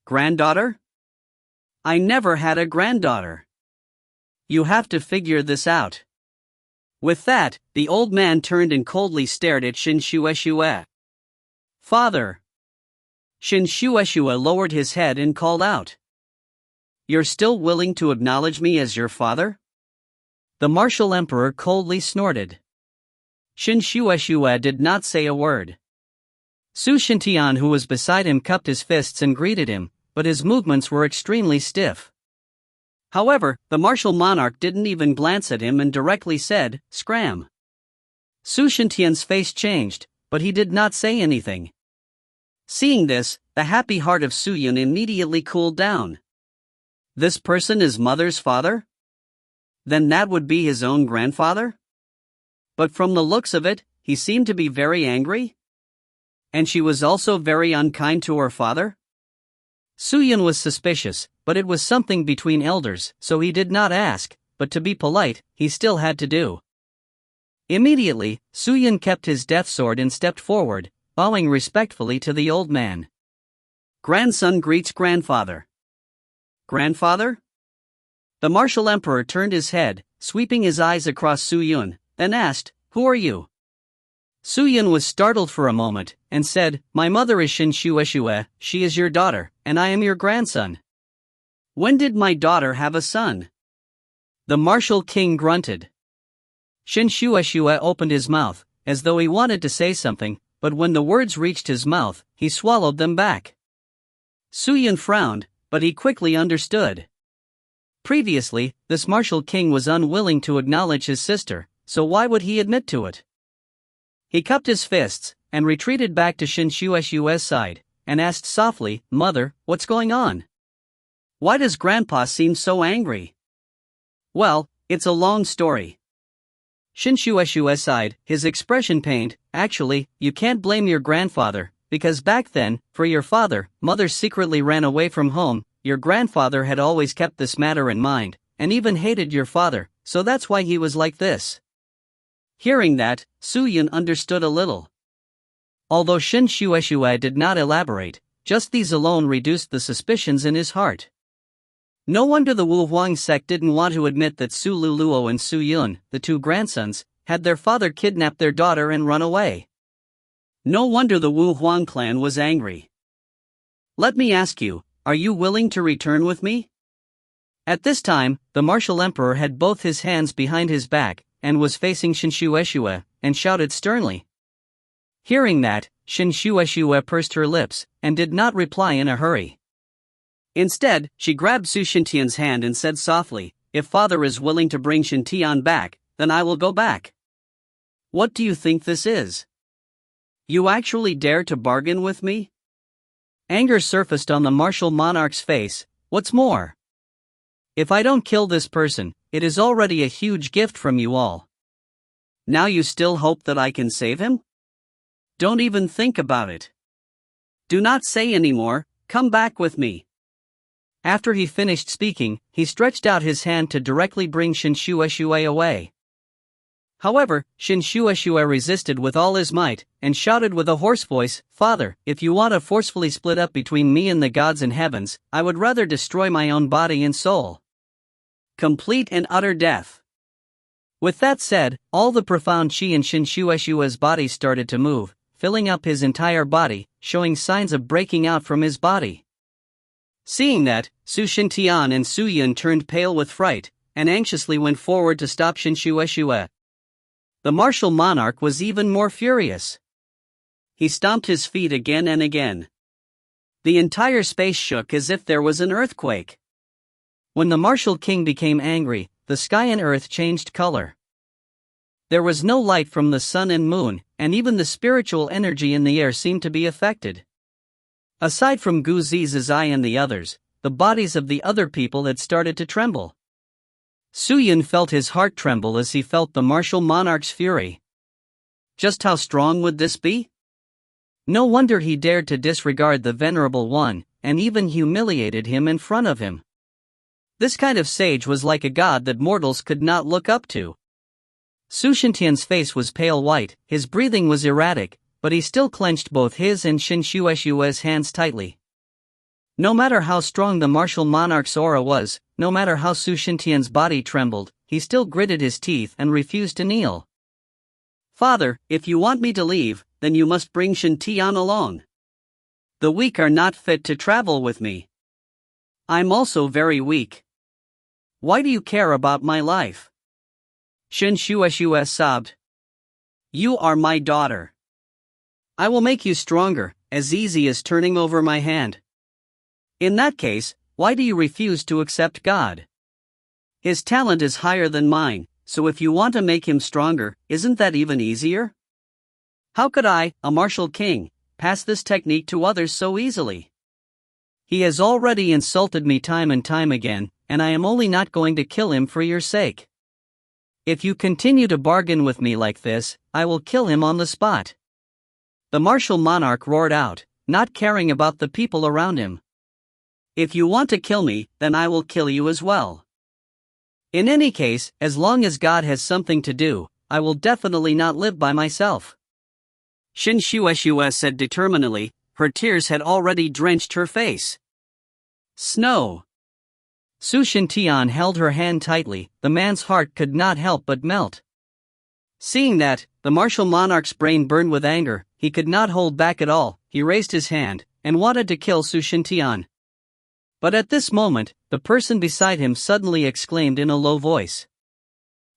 "Granddaughter? I never had a granddaughter. You have to figure this out." With that, the old man turned and coldly stared at Shin Shueshue. "Father!" Shin Shueshue lowered his head and called out, "You're still willing to acknowledge me as your father?" The martial emperor coldly snorted. Shin Shueshue did not say a word. Su Shintian, who was beside him, cupped his fists and greeted him, but his movements were extremely stiff. However, the martial monarch didn't even glance at him and directly said, "Scram." Su Shintian's face changed, but he did not say anything. Seeing this, the happy heart of Su Yun immediately cooled down. This person is Mother's father? Then that would be his own grandfather? But from the looks of it, he seemed to be very angry. And she was also very unkind to her father? Su Yun was suspicious, but it was something between elders, so he did not ask, but to be polite, he still had to do. Immediately, Su Yun kept his death sword and stepped forward, bowing respectfully to the old man. Grandson greets grandfather. Grandfather? The martial emperor turned his head, sweeping his eyes across Su Yun, then asked, "Who are you?" Su Yun was startled for a moment, and said, "My mother is Shin Shueshue, she is your daughter, and I am your grandson." "When did my daughter have a son?" The martial king grunted. Shin Shueshue opened his mouth, as though he wanted to say something, but when the words reached his mouth, he swallowed them back. Su Yun frowned, but he quickly understood. Previously, this martial king was unwilling to acknowledge his sister, so why would he admit to it? He cupped his fists, and retreated back to Shin Shueshue's side, and asked softly, "Mother, what's going on? Why does Grandpa seem so angry?" "Well, it's a long story." Shin Shueshue sighed, his expression pained. "Actually, you can't blame your grandfather, because back then, for your father, mother secretly ran away from home. Your grandfather had always kept this matter in mind, and even hated your father, so that's why he was like this." Hearing that, Su Yun understood a little. Although Shin Shueshue did not elaborate, just these alone reduced the suspicions in his heart. No wonder the Wu Huang sect didn't want to admit that Su Luluo and Su Yun, the two grandsons, had their father kidnap their daughter and run away. No wonder the Wu Huang clan was angry. "Let me ask you, are you willing to return with me?" At this time, the martial emperor had both his hands behind his back, and was facing Shin Shueshue, and shouted sternly. Hearing that, Shin Shueshue pursed her lips, and did not reply in a hurry. Instead, she grabbed Su Shintian's hand and said softly, "If father is willing to bring Shintian back, then I will go back." "What do you think this is? You actually dare to bargain with me?" Anger surfaced on the martial monarch's face. "What's more, if I don't kill this person, it is already a huge gift from you all. Now you still hope that I can save him? Don't even think about it. Do not say any more, come back with me." After he finished speaking, he stretched out his hand to directly bring Shin Shueshue away. However, Shin Shueshue resisted with all his might, and shouted with a hoarse voice, "Father, if you want to forcefully split up between me and the gods in heavens, I would rather destroy my own body and soul. Complete and utter death." With that said, all the profound chi in Shin Shueshue's body started to move, filling up his entire body, showing signs of breaking out from his body. Seeing that, Su Shintian and Su Yun turned pale with fright, and anxiously went forward to stop Shin Shueshue. The martial monarch was even more furious. He stomped his feet again and again. The entire space shook as if there was an earthquake. When the martial king became angry, the sky and earth changed color. There was no light from the sun and moon, and even the spiritual energy in the air seemed to be affected. Aside from Gu Zizai and the others, the bodies of the other people had started to tremble. Su Yun felt his heart tremble as he felt the martial monarch's fury. Just how strong would this be? No wonder he dared to disregard the venerable one, and even humiliated him in front of him. This kind of sage was like a god that mortals could not look up to. Su Shintian's face was pale white, his breathing was erratic, but he still clenched both his and Shin Shueshue's hands tightly. No matter how strong the martial monarch's aura was, no matter how Su Shintian's body trembled, he still gritted his teeth and refused to kneel. "Father, if you want me to leave, then you must bring Shintian along. The weak are not fit to travel with me. I'm also very weak. Why do you care about my life?" Shin Shueshue sobbed. "You are my daughter. I will make you stronger, as easy as turning over my hand." "In that case, why do you refuse to accept God? His talent is higher than mine, so if you want to make him stronger, isn't that even easier? How could I, a martial king, pass this technique to others so easily? He has already insulted me time and time again, and I am only not going to kill him for your sake. If you continue to bargain with me like this, I will kill him on the spot." The martial monarch roared out, not caring about the people around him. "If you want to kill me, then I will kill you as well. In any case, as long as God has something to do, I will definitely not live by myself." Shin Shueshue said determinedly. Her tears had already drenched her face. Snow. Su Shintian held her hand tightly. The man's heart could not help but melt. Seeing that, the martial monarch's brain burned with anger. He could not hold back at all. He raised his hand and wanted to kill Su Shintian. But at this moment, the person beside him suddenly exclaimed in a low voice.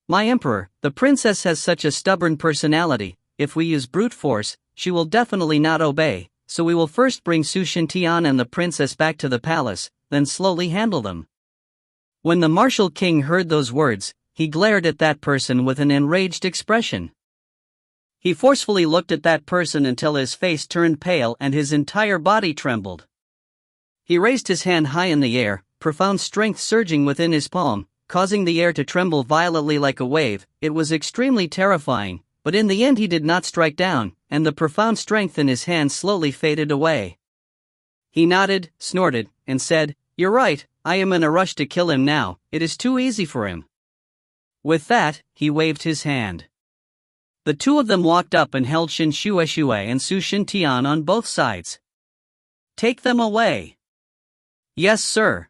My emperor, the princess has such a stubborn personality. If we use brute force, she will definitely not obey, so we will first bring Su Shintian and the princess back to the palace, then slowly handle them. When the martial king heard those words, he glared at that person with an enraged expression. He forcefully looked at that person until his face turned pale and his entire body trembled. He raised his hand high in the air, profound strength surging within his palm, causing the air to tremble violently like a wave. It was extremely terrifying, but in the end he did not strike down, and the profound strength in his hand slowly faded away. He nodded, snorted, and said, You're right, I am in a rush to kill him now, it is too easy for him. With that, he waved his hand. The two of them walked up and held Shin Shueshue and Su Shintian on both sides. Take them away. Yes, sir.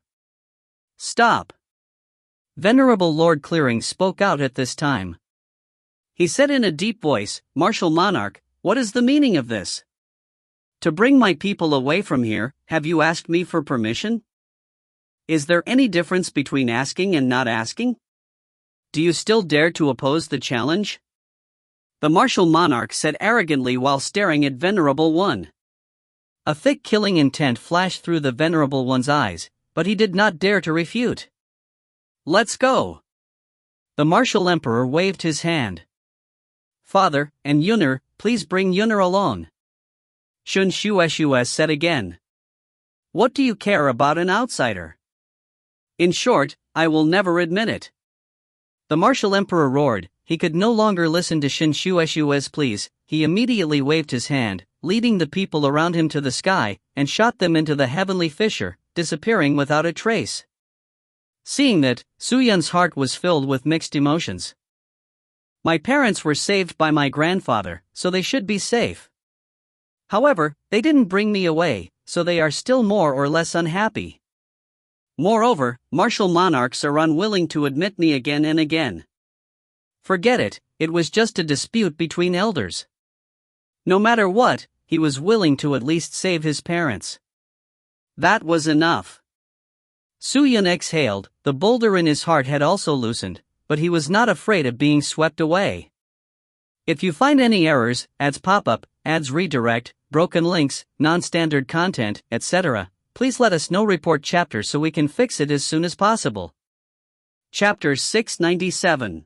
Stop. Venerable Lord Clearing spoke out at this time. He said in a deep voice, Martial monarch, what is the meaning of this? To bring my people away from here, have you asked me for permission? Is there any difference between asking and not asking? Do you still dare to oppose the challenge? The martial monarch said arrogantly while staring at Venerable One. A thick killing intent flashed through the Venerable One's eyes, but he did not dare to refute. Let's go. The martial emperor waved his hand. Father, and Yunner, please bring Yunner along. Shin Shueshue said again. What do you care about an outsider? In short, I will never admit it. The martial emperor roared. He could no longer listen to Shin Shueshue's pleas. He immediately waved his hand, leading the people around him to the sky, and shot them into the heavenly fissure, disappearing without a trace. Seeing that, Su Yun's heart was filled with mixed emotions. My parents were saved by my grandfather, so they should be safe. However, they didn't bring me away, so they are still more or less unhappy. Moreover, martial monarchs are unwilling to admit me again and again. Forget it, it was just a dispute between elders. No matter what, he was willing to at least save his parents. That was enough. Su Yun exhaled. The boulder in his heart had also loosened, but he was not afraid of being swept away. If you find any errors, ads pop up, ads redirect, broken links, non-standard content, etc., please let us know. Report chapter so we can fix it as soon as possible. Chapter 697.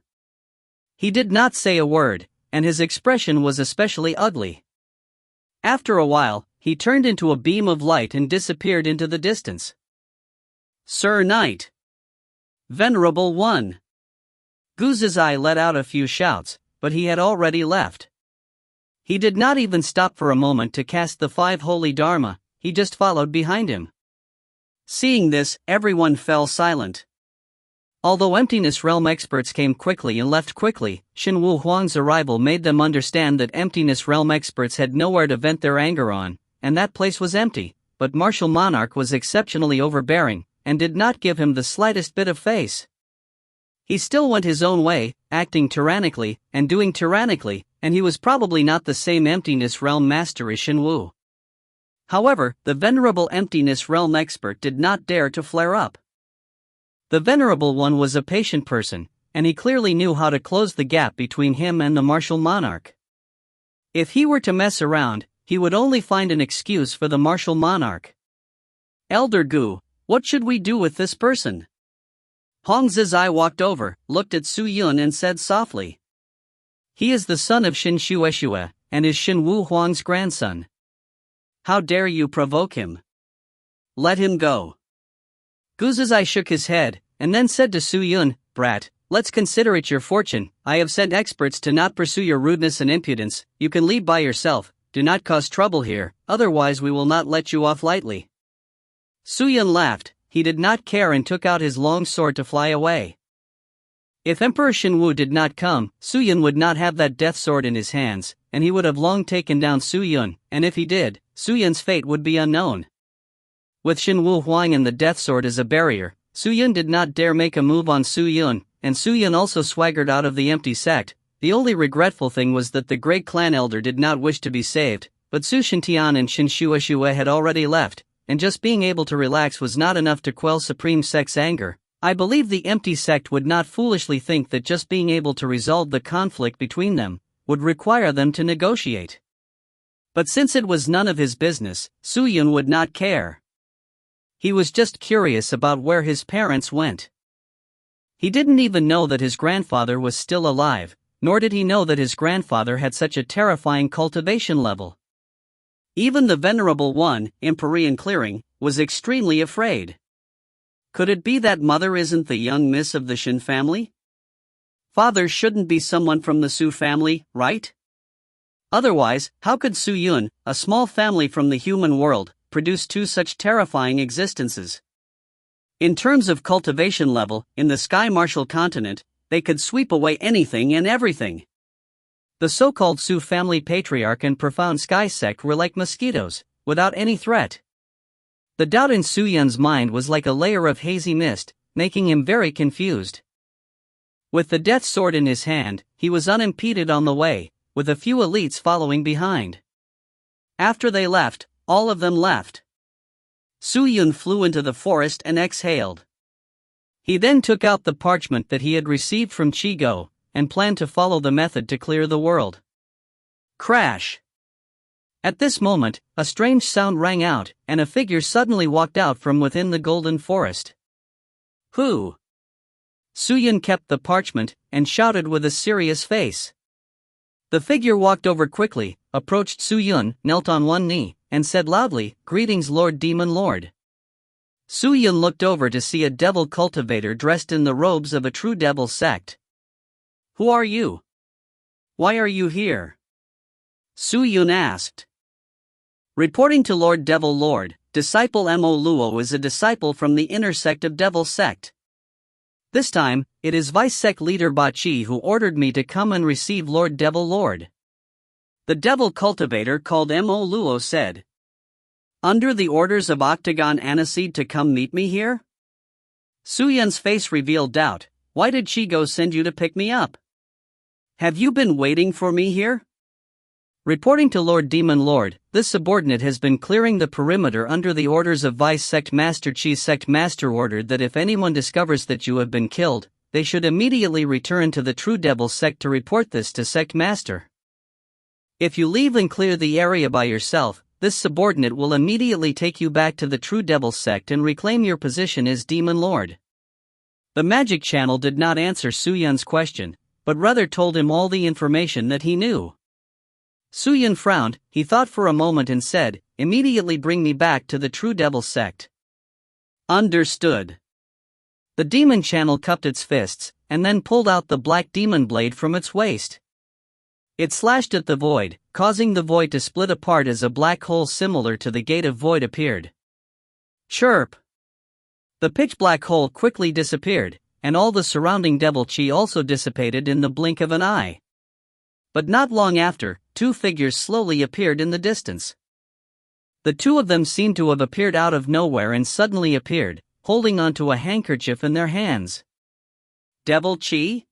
He did not say a word, and his expression was especially ugly. After a while, he turned into a beam of light and disappeared into the distance. Sir Knight! Venerable One! Gu's eye let out a few shouts, but he had already left. He did not even stop for a moment to cast the 5 holy dharma, he just followed behind him. Seeing this, everyone fell silent. Although Emptiness Realm experts came quickly and left quickly, Xin Wu Huang's arrival made them understand that Emptiness Realm experts had nowhere to vent their anger on, and that place was empty, but Martial Monarch was exceptionally overbearing, and did not give him the slightest bit of face. He still went his own way, acting tyrannically, and doing tyrannically, and he was probably not the same Emptiness Realm master as Xin Wu. However, the Venerable Emptiness Realm expert did not dare to flare up. The Venerable One was a patient person, and he clearly knew how to close the gap between him and the Martial Monarch. If he were to mess around, he would only find an excuse for the Martial Monarch. Elder Gu, what should we do with this person? Hong Zizai walked over, looked at Su Yun and said softly. He is the son of Shin Shueshue, and is Xin Wu Huang's grandson. How dare you provoke him? Let him go. Gu Zizai shook his head, and then said to Su Yun, Brat, let's consider it your fortune. I have sent experts to not pursue your rudeness and impudence. You can leave by yourself, do not cause trouble here, otherwise we will not let you off lightly. Su Yun laughed, he did not care and took out his long sword to fly away. If Emperor Shenwu did not come, Su Yun would not have that death sword in his hands, and he would have long taken down Su Yun, and if he did, Su Yun's fate would be unknown. With Shenwu Huang and the death sword as a barrier, Su Yun did not dare make a move on Su Yun, and Su Yun also swaggered out of the empty sect. The only regretful thing was that the great clan elder did not wish to be saved, but Su Shintian and Shin Shuashue had already left, and just being able to relax was not enough to quell Supreme Sect's anger. I believe the empty sect would not foolishly think that just being able to resolve the conflict between them would require them to negotiate. But since it was none of his business, Su Yun would not care. He was just curious about where his parents went. He didn't even know that his grandfather was still alive, nor did he know that his grandfather had such a terrifying cultivation level. Even the Venerable One, Empyrean Clearing, was extremely afraid. Could it be that mother isn't the young miss of the Shin family? Father shouldn't be someone from the Su family, right? Otherwise, how could Su Yun, a small family from the human world, produce two such terrifying existences? In terms of cultivation level, in the Sky Martial continent, they could sweep away anything and everything. The so-called Su family patriarch and profound Sky sect were like mosquitoes, without any threat. The doubt in Su Yun's mind was like a layer of hazy mist, making him very confused. With the death sword in his hand, he was unimpeded on the way, with a few elites following behind. After they left, all of them left. Su Yun flew into the forest and exhaled. He then took out the parchment that he had received from Chi Go, and planned to follow the method to clear the world. Crash! At this moment, a strange sound rang out, and a figure suddenly walked out from within the golden forest. Who? Su Yun kept the parchment, and shouted with a serious face. The figure walked over quickly, approached Su Yun, knelt on one knee, and said loudly, "Greetings, Lord Demon Lord." Su Yun looked over to see a devil cultivator dressed in the robes of a true devil sect. "Who are you? Why are you here?" Su Yun asked. Reporting to Lord Devil Lord, disciple Mo Luo is a disciple from the inner sect of Devil Sect. This time, it is Vice Sect leader Ba Chi who ordered me to come and receive Lord Devil Lord. The devil cultivator called Mo Luo said. Under the orders of Octagon Aniseed to come meet me here? Su Yun's face revealed doubt. Why did Chi Go send you to pick me up? Have you been waiting for me here? Reporting to Lord Demon Lord, this subordinate has been clearing the perimeter under the orders of Vice Sect Master Chi. Sect Master ordered that if anyone discovers that you have been killed, they should immediately return to the True Devil Sect to report this to Sect Master. If you leave and clear the area by yourself, this subordinate will immediately take you back to the True Devil Sect and reclaim your position as Demon Lord. The magic channel did not answer Su Yun's question, but rather told him all the information that he knew. Su Yun frowned, he thought for a moment and said, "Immediately bring me back to the True Devil Sect." Understood. The demon channel cupped its fists, and then pulled out the black demon blade from its waist. It slashed at the void, causing the void to split apart as a black hole similar to the gate of void appeared. Chirp! The pitch-black hole quickly disappeared, and all the surrounding devil chi also dissipated in the blink of an eye. But not long after, two figures slowly appeared in the distance. The two of them seemed to have appeared out of nowhere and suddenly appeared, holding onto a handkerchief in their hands. Devil Chi?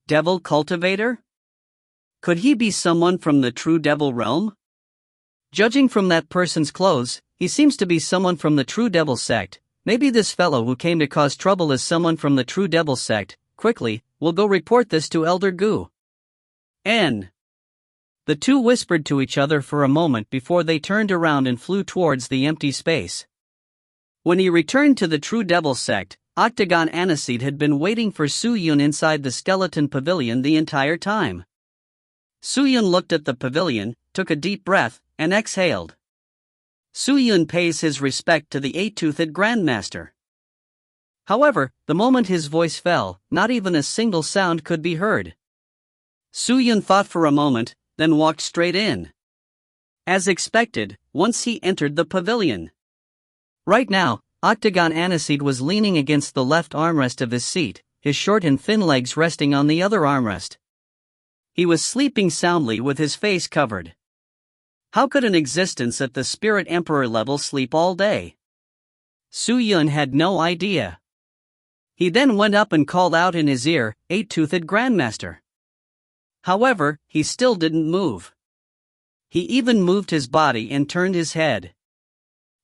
Devil Cultivator? Could he be someone from the True Devil realm? Judging from that person's clothes, he seems to be someone from the True Devil Sect. Maybe this fellow who came to cause trouble is someone from the True Devil Sect. Quickly, we'll go report this to Elder Gu. The two whispered to each other for a moment before they turned around and flew towards the empty space. When he returned to the True Devil Sect, Octagon Aniseed had been waiting for Su Yun inside the skeleton pavilion the entire time. Su Yun looked at the pavilion, took a deep breath, and exhaled. Su Yun pays his respect to the eight-toothed Grandmaster. However, the moment his voice fell, not even a single sound could be heard. Su Yun thought for a moment, then walked straight in. As expected, once he entered the pavilion. Right now, Octagon Aniseed was leaning against the left armrest of his seat, his short and thin legs resting on the other armrest. He was sleeping soundly with his face covered. How could an existence at the Spirit Emperor level sleep all day? Su-Yun had no idea. He then went up and called out in his ear, "Eight-toothed Grandmaster." However, he still didn't move. He even moved his body and turned his head.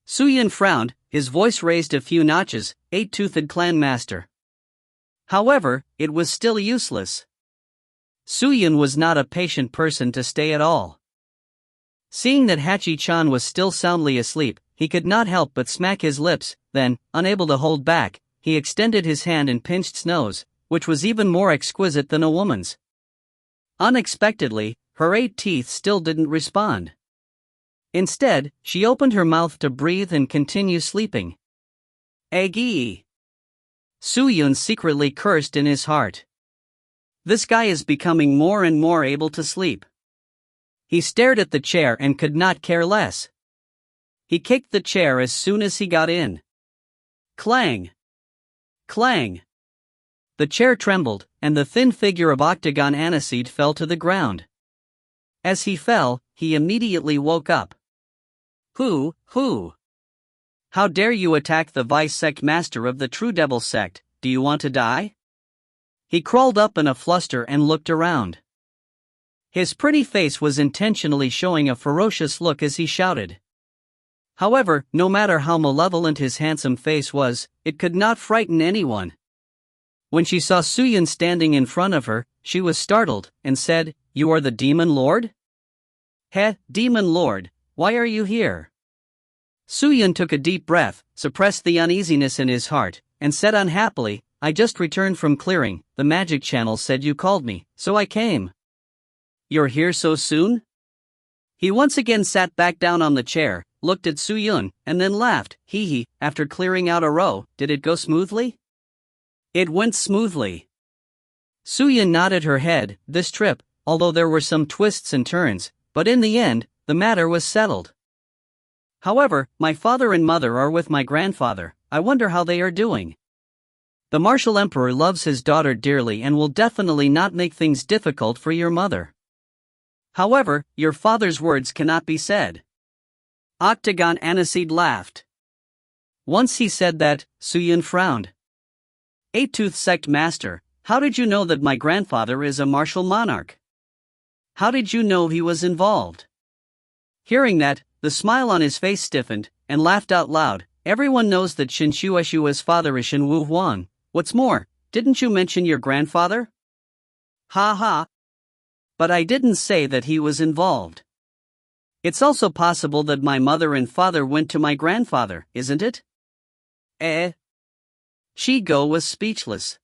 Su-Yun frowned, his voice raised a few notches, "Eight-toothed Clan Master." However, it was still useless. Su-Yun was not a patient person to stay at all. Seeing that Hachi-chan was still soundly asleep, he could not help but smack his lips, then, unable to hold back, he extended his hand and pinched Snow's, which was even more exquisite than a woman's. Unexpectedly, her 8 teeth still didn't respond. Instead, she opened her mouth to breathe and continue sleeping. Agee! Su-Yun secretly cursed in his heart. This guy is becoming more and more able to sleep. He stared at the chair and could not care less. He kicked the chair as soon as he got in. Clang! Clang! The chair trembled, and the thin figure of Octagon Aniseed fell to the ground. As he fell, he immediately woke up. Who? How dare you attack the vice sect master of the True Devil sect? Do you want to die? He crawled up in a fluster and looked around. His pretty face was intentionally showing a ferocious look as he shouted. However, no matter how malevolent his handsome face was, it could not frighten anyone. When she saw Su-Yun standing in front of her, she was startled, and said, "You are the Demon Lord?" Demon Lord, why are you here?" Su-Yun took a deep breath, suppressed the uneasiness in his heart, and said unhappily, "I just returned from clearing, the magic channel said you called me, so I came." "You're here so soon?" He once again sat back down on the chair, looked at Su-Yun, and then laughed, "Hee. After clearing out a row, did it go smoothly?" "It went smoothly." Su-Yun nodded her head. This trip, although there were some twists and turns, but in the end, the matter was settled. "However, my father and mother are with my grandfather. I wonder how they are doing." "The Martial Emperor loves his daughter dearly and will definitely not make things difficult for your mother. However, your father's words cannot be said." Octagon Aniseed laughed. Once he said that, Su-Yun frowned. "Eight-Tooth Sect Master, how did you know that my grandfather is a martial monarch? How did you know he was involved?" Hearing that, the smile on his face stiffened, and laughed out loud. "Everyone knows that Shin Shueshua's father is Shin Wu Huang. What's more, didn't you mention your grandfather?" "Ha ha. But I didn't say that he was involved. It's also possible that my mother and father went to my grandfather, isn't it?" Shigo was speechless.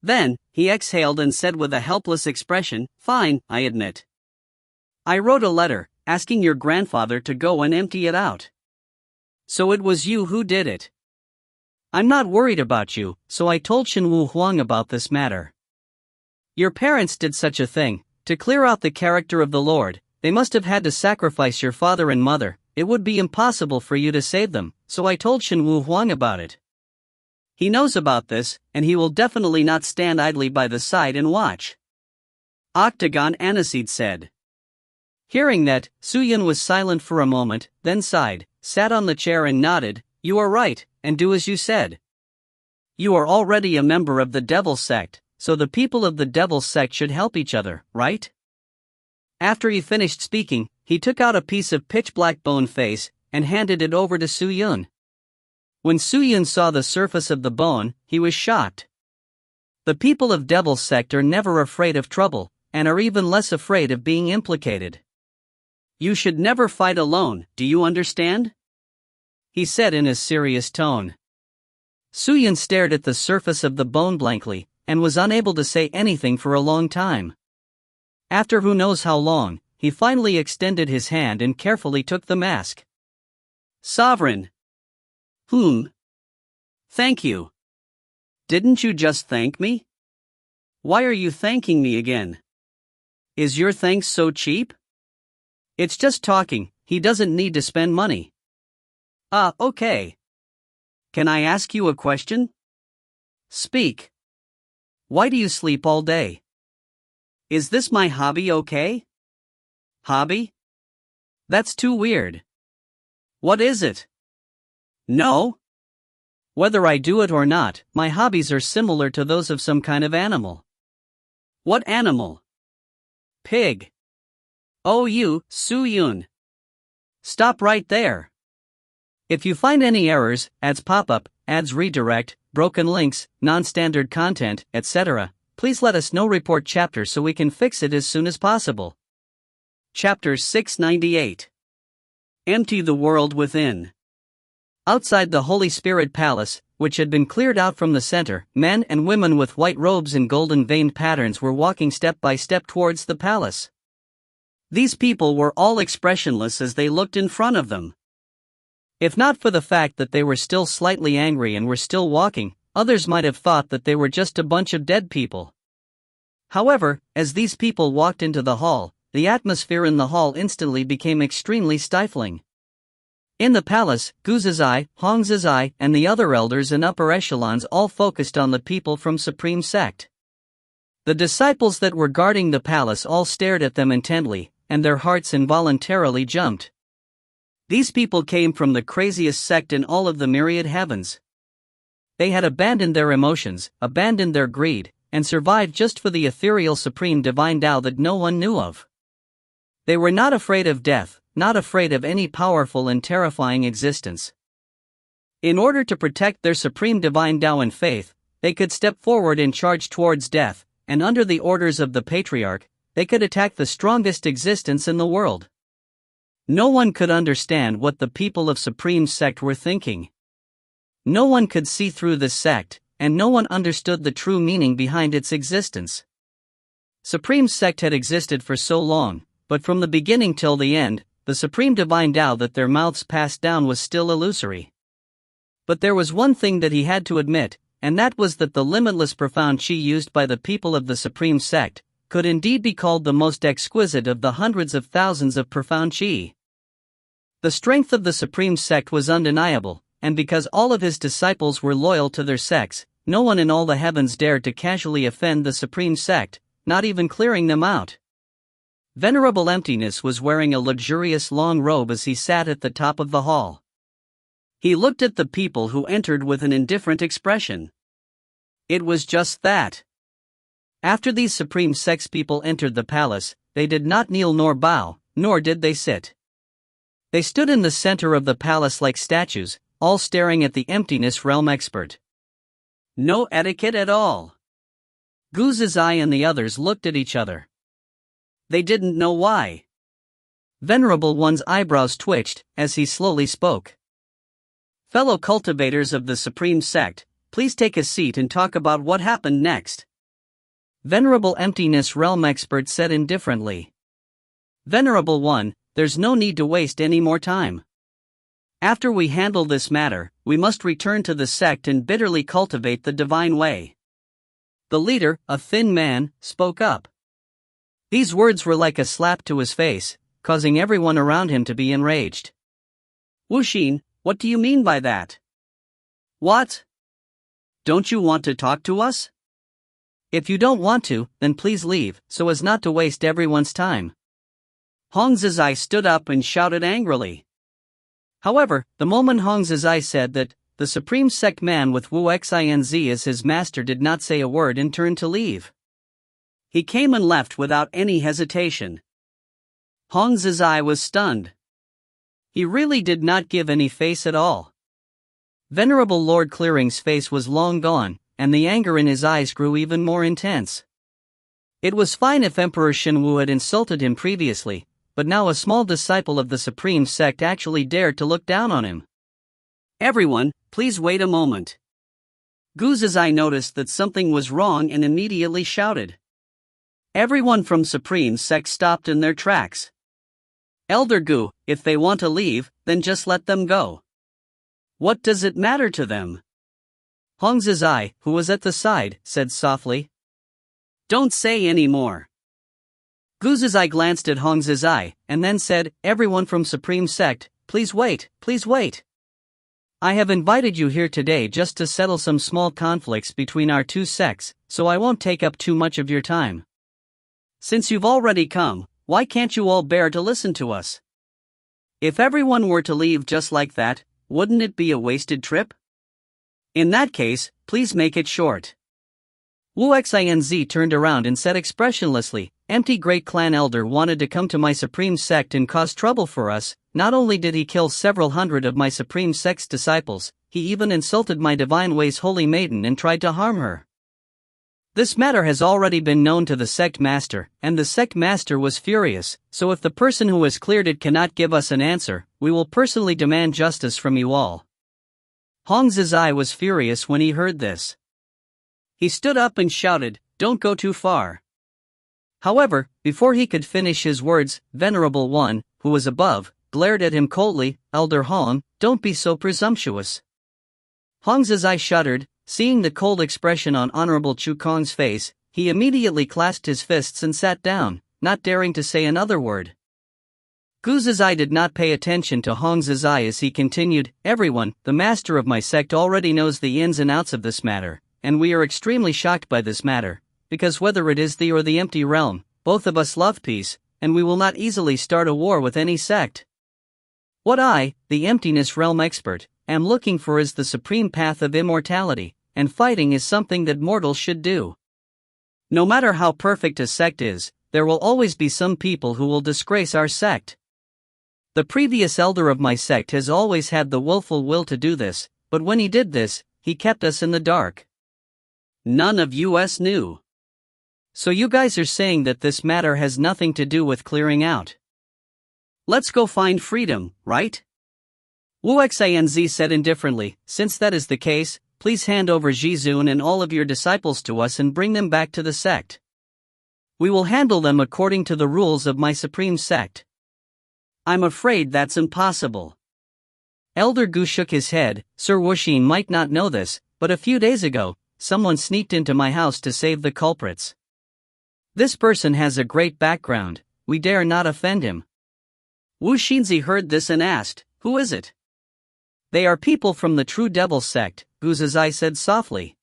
Then, he exhaled and said with a helpless expression, "Fine, I admit. I wrote a letter, asking your grandfather to go and empty it out. So it was you who did it. I'm not worried about you, so I told Shin Wu Huang about this matter. Your parents did such a thing. To clear out the character of the Lord, they must have had to sacrifice your father and mother. It would be impossible for you to save them, so I told Shin Wu Huang about it. He knows about this, and he will definitely not stand idly by the side and watch." Octagon Aniseed said. Hearing that, Su-Yun was silent for a moment, then sighed, sat on the chair and nodded. "You are right, and do as you said. You are already a member of the Devil Sect, so the people of the Devil Sect should help each other, right?" After he finished speaking, he took out a piece of pitch-black bone face, and handed it over to Su-Yun. When Su-Yun saw the surface of the bone, he was shocked. The people of Devil Sect are never afraid of trouble, and are even less afraid of being implicated. "You should never fight alone, do you understand?" he said in a serious tone. Su-Yun stared at the surface of the bone blankly, and was unable to say anything for a long time. After who knows how long, he finally extended his hand and carefully took the mask. "Sovereign." Thank you." "Didn't you just thank me? Why are you thanking me again? Is your thanks so cheap?" "It's just talking, he doesn't need to spend money." "Okay. Can I ask you a question?" "Speak." Why do you sleep all day? Is this my hobby, okay? Hobby? That's too weird. What is it? No? Whether I do it or not, my hobbies are similar to those of some kind of animal. What animal? Pig. Oh, you, Soo-yoon. Stop right there. If you find any errors, ads pop up, ads redirect, broken links, non-standard content, etc., please let us know. Report chapter so we can fix it as soon as possible. Chapter 698. Empty the world within. Outside the Holy Spirit Palace, which had been cleared out from the center, men and women with white robes and golden veined patterns were walking step by step towards the palace. These people were all expressionless as they looked in front of them. If not for the fact that they were still slightly angry and were still walking, others might have thought that they were just a bunch of dead people. However, as these people walked into the hall, the atmosphere in the hall instantly became extremely stifling. In the palace, Gu Zizai, Hong Zizai, and the other elders and upper echelons all focused on the people from Supreme Sect. The disciples that were guarding the palace all stared at them intently, and their hearts involuntarily jumped. These people came from the craziest sect in all of the myriad heavens. They had abandoned their emotions, abandoned their greed, and survived just for the ethereal supreme divine Tao that no one knew of. They were not afraid of death, not afraid of any powerful and terrifying existence. In order to protect their supreme divine Tao and faith, they could step forward and charge towards death, and under the orders of the patriarch, they could attack the strongest existence in the world. No one could understand what the people of Supreme Sect were thinking. No one could see through this sect, and no one understood the true meaning behind its existence. Supreme Sect had existed for so long, but from the beginning till the end, the supreme divine Tao that their mouths passed down was still illusory. But there was one thing that he had to admit, and that was that the limitless profound chi used by the people of the Supreme Sect could indeed be called the most exquisite of the hundreds of thousands of profound chi. The strength of the Supreme Sect was undeniable, and because all of his disciples were loyal to their sects, no one in all the heavens dared to casually offend the Supreme Sect, not even clearing them out. Venerable Emptiness was wearing a luxurious long robe as he sat at the top of the hall. He looked at the people who entered with an indifferent expression. It was just that. After these Supreme Sects people entered the palace, they did not kneel nor bow, nor did they sit. They stood in the center of the palace like statues, all staring at the Emptiness Realm expert. No etiquette at all. Gu Zizai and the others looked at each other. They didn't know why. Venerable One's eyebrows twitched as he slowly spoke. Fellow cultivators of the Supreme Sect, please take a seat and talk about what happened next. Venerable Emptiness Realm expert said indifferently. Venerable One, there's no need to waste any more time. After we handle this matter, we must return to the sect and bitterly cultivate the divine way. The leader, a thin man, spoke up. These words were like a slap to his face, causing everyone around him to be enraged. Wuxin, what do you mean by that? What? Don't you want to talk to us? If you don't want to, then please leave, so as not to waste everyone's time. Hong Zizai stood up and shouted angrily. However, the moment Hong Zizai said that, the Supreme Sect man with Wu Xinz as his master did not say a word and turned to leave. He came and left without any hesitation. Hong Zizai was stunned. He really did not give any face at all. Venerable Lord Clearing's face was long gone, and the anger in his eyes grew even more intense. It was fine if Emperor Shenwu had insulted him previously, but now a small disciple of the Supreme Sect actually dared to look down on him. Everyone, please wait a moment. Gu Zizai noticed that something was wrong and immediately shouted. Everyone from Supreme Sect stopped in their tracks. Elder Gu, if they want to leave, then just let them go. What does it matter to them? Hong Zizai, who was at the side, said softly. Don't say any more. Gu Zizai glanced at Hong Zizai, and then said, everyone from Supreme Sect, please wait, please wait. I have invited you here today just to settle some small conflicts between our two sects, so I won't take up too much of your time. Since you've already come, why can't you all bear to listen to us? If everyone were to leave just like that, wouldn't it be a wasted trip? In that case, please make it short. Wu Xinz turned around and said expressionlessly, "Empty Great Clan Elder wanted to come to my Supreme Sect and cause trouble for us. Not only did he kill several hundred of my Supreme Sect's disciples, he even insulted my Divine Way's Holy Maiden and tried to harm her. This matter has already been known to the Sect Master, and the Sect Master was furious, so if the person who has cleared it cannot give us an answer, we will personally demand justice from you all." Hong Zizai was furious when he heard this. He stood up and shouted, "Don't go too far." However, before he could finish his words, Venerable One, who was above, glared at him coldly, "Elder Hong, don't be so presumptuous." Hong Zizai shuddered. Seeing the cold expression on Honorable Chu Kong's face, he immediately clasped his fists and sat down, not daring to say another word. Gu Zizai did not pay attention to Hong Zizai as he continued, "Everyone, the master of my sect already knows the ins and outs of this matter, and we are extremely shocked by this matter, because whether it is the or the empty realm, both of us love peace, and we will not easily start a war with any sect. What I, the emptiness realm expert, am looking for is the supreme path of immortality, and fighting is something that mortals should do. No matter how perfect a sect is, there will always be some people who will disgrace our sect. The previous elder of my sect has always had the willful will to do this, but when he did this, he kept us in the dark. None of us knew. So you guys are saying that this matter has nothing to do with clearing out. Let's go find freedom, right?" Wu Xinz said indifferently, "Since that is the case, please hand over Jizun and all of your disciples to us and bring them back to the sect. We will handle them according to the rules of my Supreme Sect." "I'm afraid that's impossible." Elder Gu shook his head. "Sir Wuxin might not know this, but a few days ago, someone sneaked into my house to save the culprits. This person has a great background, we dare not offend him." Wu Xinzi heard this and asked, "Who is it?" "They are people from the True Devil Sect," Gu Zizai said softly.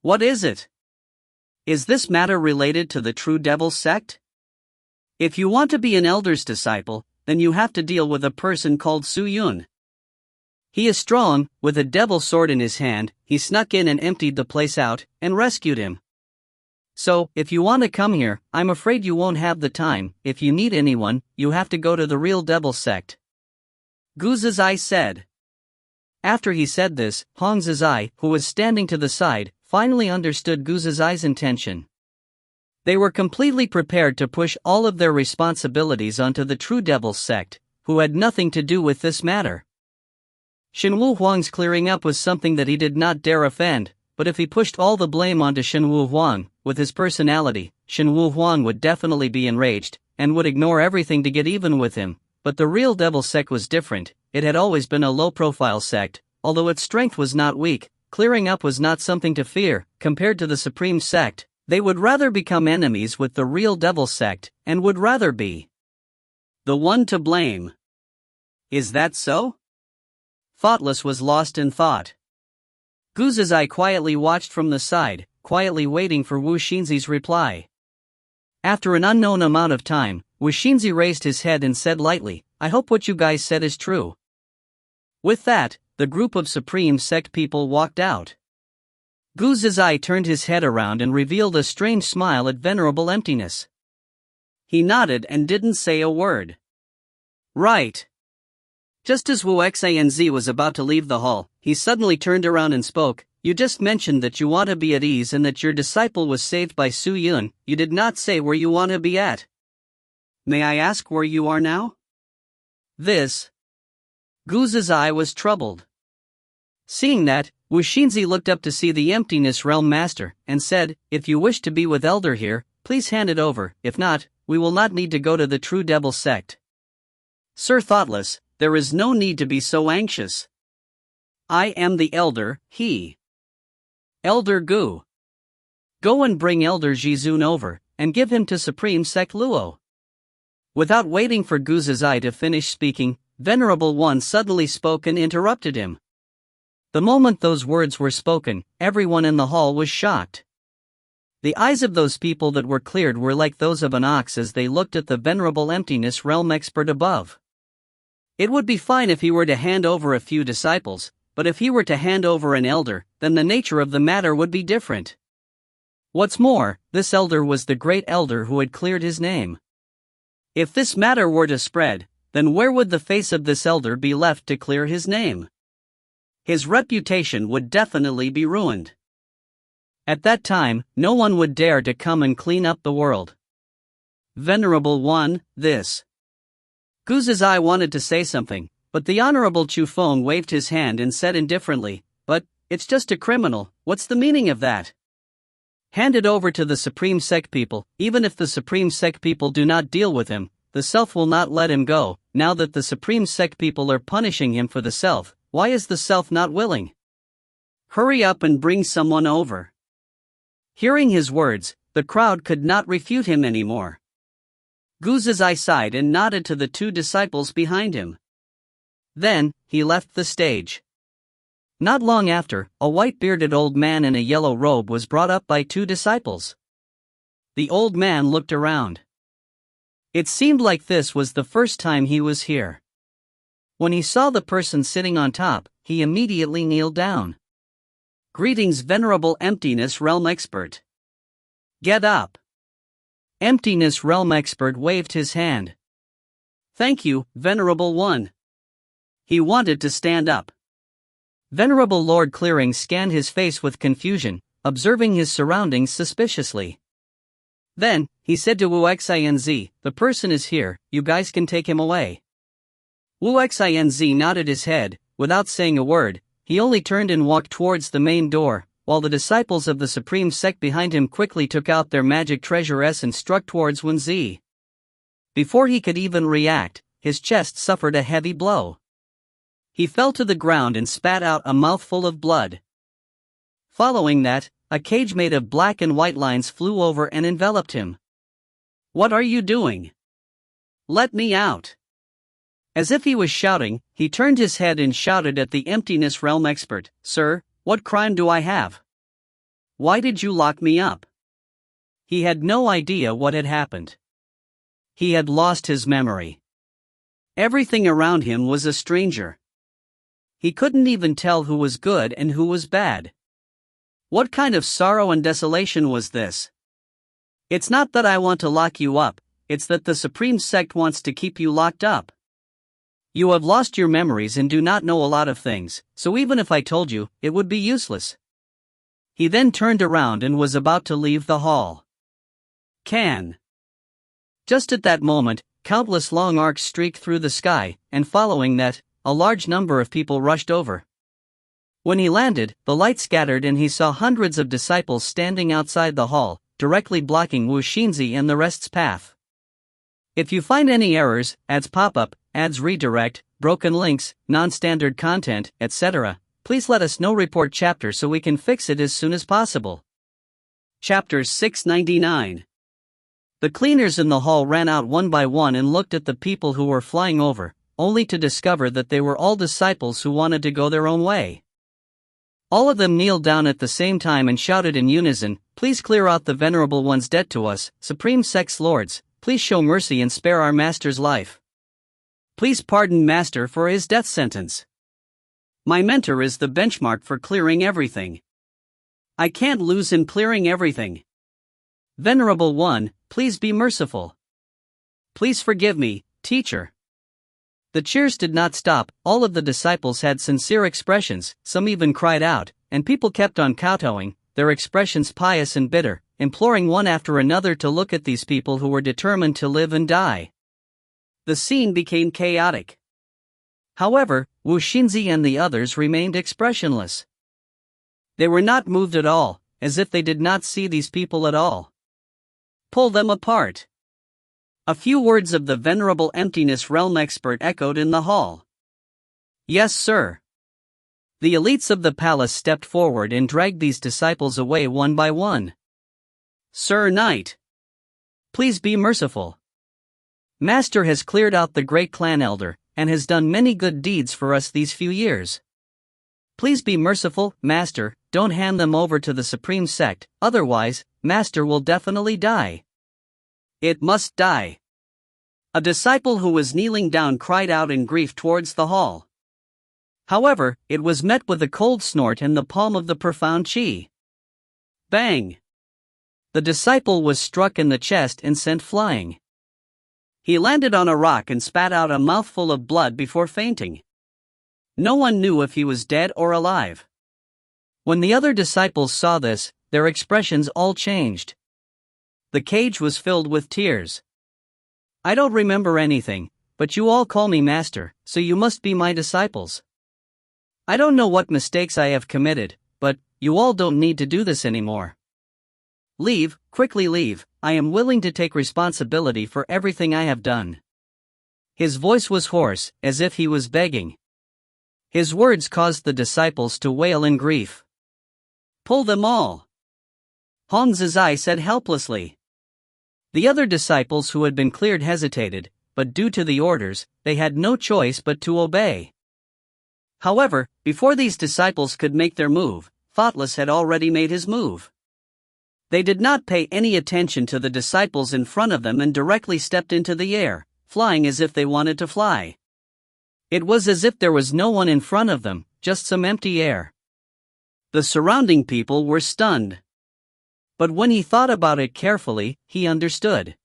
"What is it? Is this matter related to the True Devil Sect? If you want to be an elder's disciple, then you have to deal with a person called Su Yun. He is strong, with a devil sword in his hand. He snuck in and emptied the place out, and rescued him. So, if you want to come here, I'm afraid you won't have the time. If you need anyone, you have to go to the real Devil Sect," Gu Zizai said. After he said this, Hong Zizai, who was standing to the side, finally understood Gu Zizai's intention. They were completely prepared to push all of their responsibilities onto the True Devil Sect, who had nothing to do with this matter. Shenwu Huang's clearing up was something that he did not dare offend, but if he pushed all the blame onto Shenwu Huang, with his personality, Shenwu Huang would definitely be enraged, and would ignore everything to get even with him. But the real Devil Sect was different. It had always been a low-profile sect, although its strength was not weak. Clearing up was not something to fear. Compared to the Supreme Sect, they would rather become enemies with the real Devil Sect, and would rather be the one to blame. Is that so? Thoughtless was lost in thought. Gu Zizai quietly watched from the side, quietly waiting for Wu Xinzi's reply. After an unknown amount of time, Wu Xinzi raised his head and said lightly, "I hope what you guys said is true." With that, the group of Supreme Sect people walked out. Gu Zizai turned his head around and revealed a strange smile at Venerable Emptiness. He nodded and didn't say a word. "Right." Just as Wu Xinz was about to leave the hall, he suddenly turned around and spoke, "You just mentioned that you want to be at ease and that your disciple was saved by Su Yun. You did not say where you want to be at. May I ask where you are now?" Gu Zizai was troubled. Seeing that, Wu Xinzi looked up to see the Emptiness Realm Master, and said, "If you wish to be with Elder here, please hand it over. If not, we will not need to go to the True Devil Sect." "Sir Thoughtless, there is no need to be so anxious. I am the Elder, Elder Gu. Go and bring Elder Jizun over, and give him to Supreme Sect Luo." Without waiting for Gu Zizai to finish speaking, Venerable One suddenly spoke and interrupted him. The moment those words were spoken, everyone in the hall was shocked. The eyes of those people that were cleared were like those of an ox as they looked at the venerable emptiness realm expert above. It would be fine if he were to hand over a few disciples, but if he were to hand over an elder, then the nature of the matter would be different. What's more, this elder was the great elder who had cleared his name. If this matter were to spread, then where would the face of this elder be left to clear his name? His reputation would definitely be ruined. At that time, no one would dare to come and clean up the world. Venerable One, this. Gu's eye wanted to say something, but the Honorable Chu Feng waved his hand and said indifferently, "But, it's just a criminal, what's the meaning of that? Hand it over to the Supreme Sect people. Even if the Supreme Sect people do not deal with him, the self will not let him go. Now that the Supreme Sect people are punishing him for the self, why is the self not willing? Hurry up and bring someone over." Hearing his words, the crowd could not refute him anymore. Gu's eye sighed and nodded to the two disciples behind him. Then, he left the stage. Not long after, a white-bearded old man in a yellow robe was brought up by two disciples. The old man looked around. It seemed like this was the first time he was here. When he saw the person sitting on top, he immediately kneeled down. "Greetings, Venerable Emptiness Realm Expert. Get up." Emptiness Realm Expert waved his hand. "Thank you, Venerable One." He wanted to stand up. Venerable Lord Clearing scanned his face with confusion, observing his surroundings suspiciously. Then, he said to Wu Xinz, "The person is here, you guys can take him away." Wu Xinz nodded his head. Without saying a word, he only turned and walked towards the main door, while the disciples of the Supreme Sect behind him quickly took out their magic treasures and struck towards Wenzi. Before he could even react, his chest suffered a heavy blow. He fell to the ground and spat out a mouthful of blood. Following that, a cage made of black and white lines flew over and enveloped him. "What are you doing? Let me out!" As if he was shouting, he turned his head and shouted at the Emptiness Realm Expert, "Sir, what crime do I have? Why did you lock me up?" He had no idea what had happened. He had lost his memory. Everything around him was a stranger. He couldn't even tell who was good and who was bad. What kind of sorrow and desolation was this? "It's not that I want to lock you up, it's that the Supreme Sect wants to keep you locked up. You have lost your memories and do not know a lot of things, so even if I told you, it would be useless." He then turned around and was about to leave the hall. Just at that moment, countless long arcs streaked through the sky, and following that, a large number of people rushed over. When he landed, the light scattered and he saw hundreds of disciples standing outside the hall, directly blocking Wu Xinzi and the rest's path. If you find any errors, ads pop-up, ads redirect, broken links, non-standard content, etc., please let us know. Report chapter so we can fix it as soon as possible. Chapter 699. The cleaners in the hall ran out one by one and looked at the people who were flying over, only to discover that they were all disciples who wanted to go their own way. All of them kneeled down at the same time and shouted in unison, "Please clear out the Venerable One's debt to us, Supreme Sect's lords, please show mercy and spare our master's life. Please pardon master for his death sentence. My mentor is the benchmark for clearing everything. I can't lose him clearing everything. Venerable One, please be merciful. Please forgive me, teacher." The cheers did not stop. All of the disciples had sincere expressions, some even cried out, and people kept on kowtowing, their expressions pious and bitter, imploring one after another to look at these people who were determined to live and die. The scene became chaotic. However, Wu Xinzi and the others remained expressionless. They were not moved at all, as if they did not see these people at all. Pull them apart. A few words of the Venerable Emptiness Realm Expert echoed in the hall. "Yes, sir." The elites of the palace stepped forward and dragged these disciples away one by one. "Sir Knight, please be merciful. Master has cleared out the great clan elder, and has done many good deeds for us these few years. Please be merciful, Master, don't hand them over to the Supreme Sect, otherwise, Master will definitely die. It must die. A disciple who was kneeling down cried out in grief towards the hall. However, it was met with a cold snort and the palm of the profound chi. Bang! The disciple was struck in the chest and sent flying. He landed on a rock and spat out a mouthful of blood before fainting. No one knew if he was dead or alive. When the other disciples saw this, their expressions all changed. The cage was filled with tears. I don't remember anything, but you all call me Master, so you must be my disciples. I don't know what mistakes I have committed, but you all don't need to do this anymore. Leave, quickly leave, I am willing to take responsibility for everything I have done. His voice was hoarse, as if he was begging. His words caused the disciples to wail in grief. Pull them all! Hong Zizai said helplessly. The other disciples who had been cleared hesitated, but due to the orders, they had no choice but to obey. However, before these disciples could make their move, Thoughtless had already made his move. They did not pay any attention to the disciples in front of them and directly stepped into the air, flying as if they wanted to fly. It was as if there was no one in front of them, just some empty air. The surrounding people were stunned. But when he thought about it carefully, he understood.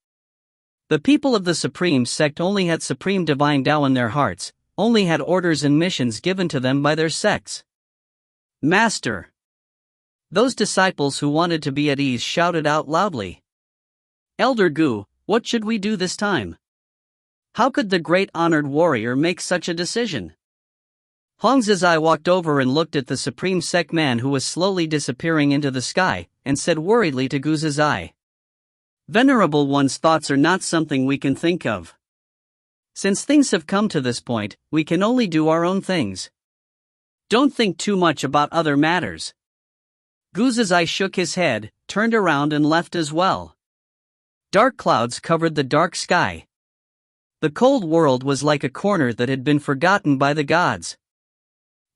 The people of the Supreme Sect only had Supreme Divine Tao in their hearts, only had orders and missions given to them by their sects. Master! Those disciples who wanted to be at ease shouted out loudly. Elder Gu, what should we do this time? How could the great honored warrior make such a decision? Hong Zizai walked over and looked at the Supreme Sect man who was slowly disappearing into the sky, and said worriedly to Gu Zizai. Venerable One's thoughts are not something we can think of. Since things have come to this point, we can only do our own things. Don't think too much about other matters. Gu Zizai shook his head, turned around and left as well. Dark clouds covered the dark sky. The cold world was like a corner that had been forgotten by the gods.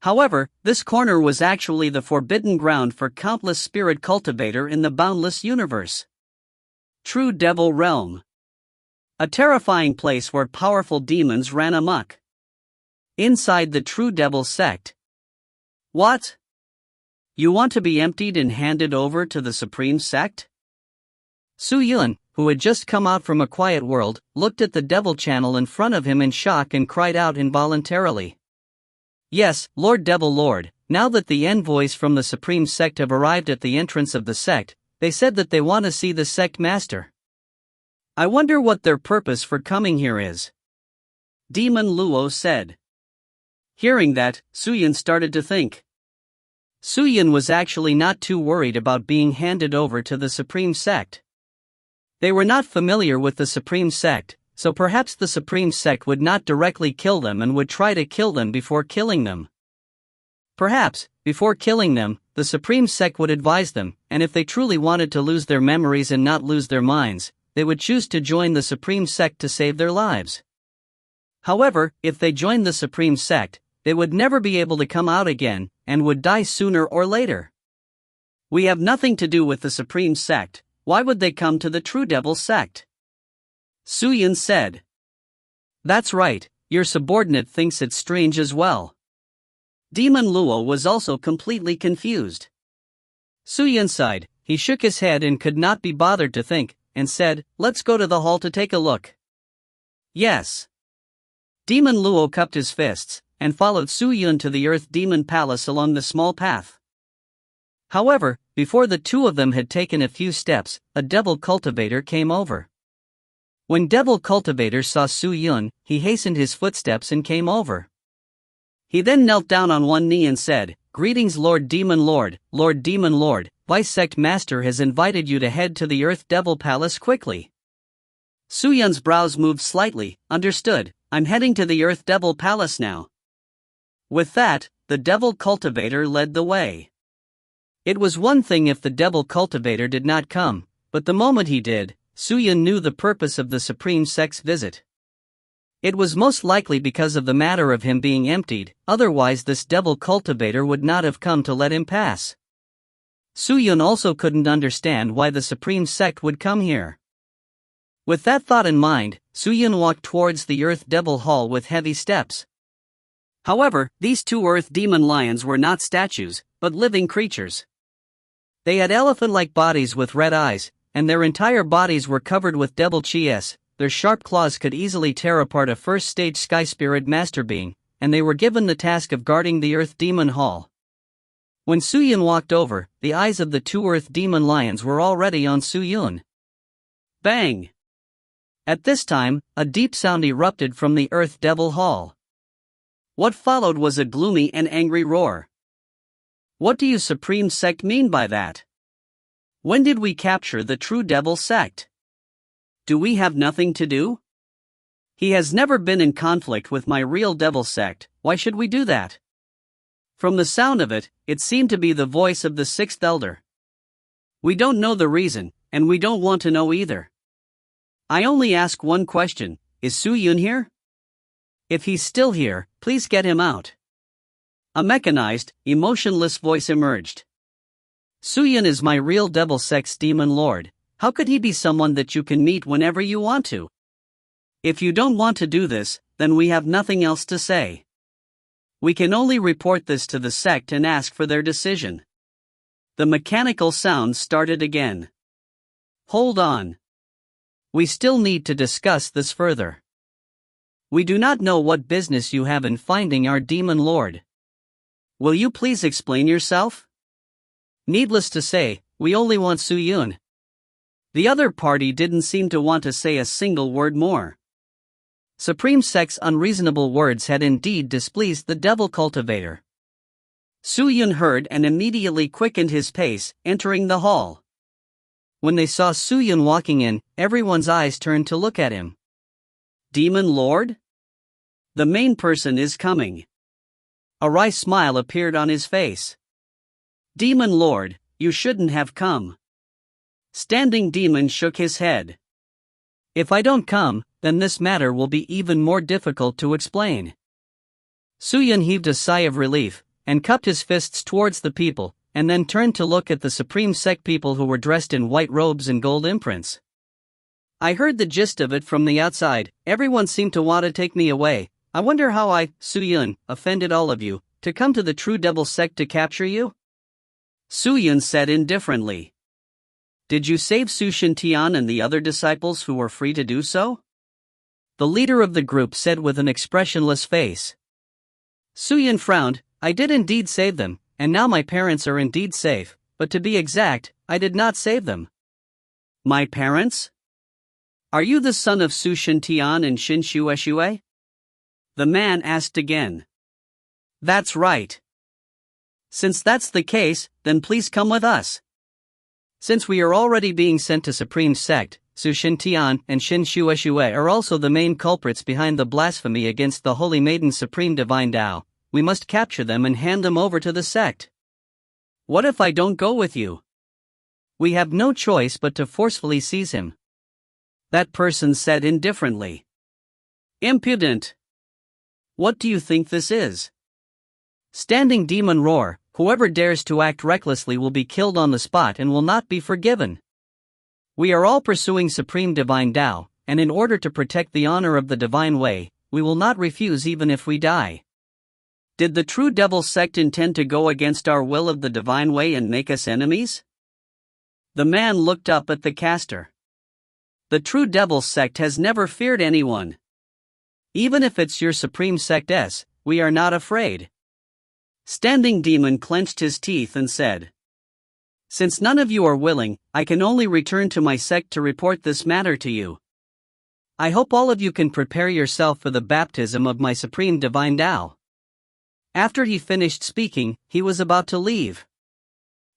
However, this corner was actually the forbidden ground for countless spirit cultivator in the boundless universe. True Devil Realm. A terrifying place where powerful demons ran amok. Inside the True Devil Sect. What? You want to be emptied and handed over to the Supreme Sect? Su Yun, who had just come out from a quiet world, looked at the devil channel in front of him in shock and cried out involuntarily. Yes, Lord Devil Lord, now that the envoys from the Supreme Sect have arrived at the entrance of the sect, they said that they want to see the sect master. I wonder what their purpose for coming here is. Demon Luo said. Hearing that, Su Yun started to think. Su Yun was actually not too worried about being handed over to the Supreme Sect. They were not familiar with the Supreme Sect, so perhaps the Supreme Sect would not directly kill them and would try to kill them before killing them. Perhaps, before killing them, the Supreme Sect would advise them, and if they truly wanted to lose their memories and not lose their minds, they would choose to join the Supreme Sect to save their lives. However, if they joined the Supreme Sect, they would never be able to come out again, and would die sooner or later. We have nothing to do with the Supreme Sect, why would they come to the True Devil Sect? Su Yun said. That's right, your subordinate thinks it's strange as well. Demon Luo was also completely confused. Su Yun sighed, he shook his head and could not be bothered to think, and said, let's go to the hall to take a look. Yes. Demon Luo cupped his fists, and followed Su Yun to the Earth Demon Palace along the small path. However, before the two of them had taken a few steps, a devil cultivator came over. When Devil Cultivator saw Su Yun, he hastened his footsteps and came over. He then knelt down on one knee and said, Greetings Lord Demon Lord, Lord Demon Lord, Vice Sect Master has invited you to head to the Earth Devil Palace quickly. Su Yun's brows moved slightly, understood, I'm heading to the Earth Devil Palace now. With that, the Devil Cultivator led the way. It was one thing if the Devil Cultivator did not come, but the moment he did, Su Yun knew the purpose of the Supreme Sect's visit. It was most likely because of the matter of him being emptied, otherwise this devil cultivator would not have come to let him pass. Suyun also couldn't understand why the Supreme Sect would come here. With that thought in mind, Suyun walked towards the Earth Devil Hall with heavy steps. However, these two Earth Demon Lions were not statues, but living creatures. They had elephant-like bodies with red eyes, and their entire bodies were covered with devil chi. Their sharp claws could easily tear apart a first-stage Sky Spirit Master Being, and they were given the task of guarding the Earth Demon Hall. When Suyun walked over, the eyes of the two Earth Demon Lions were already on Suyun. Bang! At this time, a deep sound erupted from the Earth Devil Hall. What followed was a gloomy and angry roar. What do you Supreme Sect mean by that? When did we capture the true Devil Sect? Do we have nothing to do? He has never been in conflict with my real Devil Sect, why should we do that? From the sound of it, it seemed to be the voice of the sixth elder. We don't know the reason, and we don't want to know either. I only ask one question, is Suyun here? If he's still here, please get him out. A mechanized, emotionless voice emerged. Suyun is my real Devil Sect's demon lord. How could he be someone that you can meet whenever you want to? If you don't want to do this, then we have nothing else to say. We can only report this to the sect and ask for their decision. The mechanical sound started again. Hold on. We still need to discuss this further. We do not know what business you have in finding our demon lord. Will you please explain yourself? Needless to say, we only want Suyun. The other party didn't seem to want to say a single word more. Supreme Sect's unreasonable words had indeed displeased the devil cultivator. Suyun heard and immediately quickened his pace, entering the hall. When they saw Suyun walking in, everyone's eyes turned to look at him. Demon Lord? The main person is coming. A wry smile appeared on his face. Demon Lord, you shouldn't have come. Standing Demon shook his head. If I don't come, then this matter will be even more difficult to explain. Suyun heaved a sigh of relief, and cupped his fists towards the people, and then turned to look at the Supreme Sect people who were dressed in white robes and gold imprints. I heard the gist of it from the outside, everyone seemed to want to take me away. I wonder how I, Suyun, offended all of you, to come to the true Devil Sect to capture you? Suyun said indifferently. Did you save Su Shintian and the other disciples who were free to do so? The leader of the group said with an expressionless face. Suyun frowned. I did indeed save them, and now my parents are indeed safe, but to be exact, I did not save them. My parents? Are you the son of Su Shintian and Shin Shueshue? The man asked again. That's right. Since that's the case, then please come with us. Since we are already being sent to Supreme Sect, Su Shintian and Shin Shueshue are also the main culprits behind the blasphemy against the Holy Maiden Supreme Divine Tao. We must capture them and hand them over to the sect. What if I don't go with you? We have no choice but to forcefully seize him. That person said indifferently. Impudent. What do you think this is? Standing Demon roar, whoever dares to act recklessly will be killed on the spot and will not be forgiven. We are all pursuing Supreme Divine Tao, and in order to protect the honor of the Divine Way, we will not refuse even if we die. Did the true Devil Sect intend to go against our will of the Divine Way and make us enemies? The man looked up at the caster. The true Devil Sect has never feared anyone. Even if it's your Supreme Sect, we are not afraid. Standing Demon clenched his teeth and said, Since none of you are willing, I can only return to my sect to report this matter to you. I hope all of you can prepare yourself for the baptism of my Supreme Divine Tao. After he finished speaking, he was about to leave.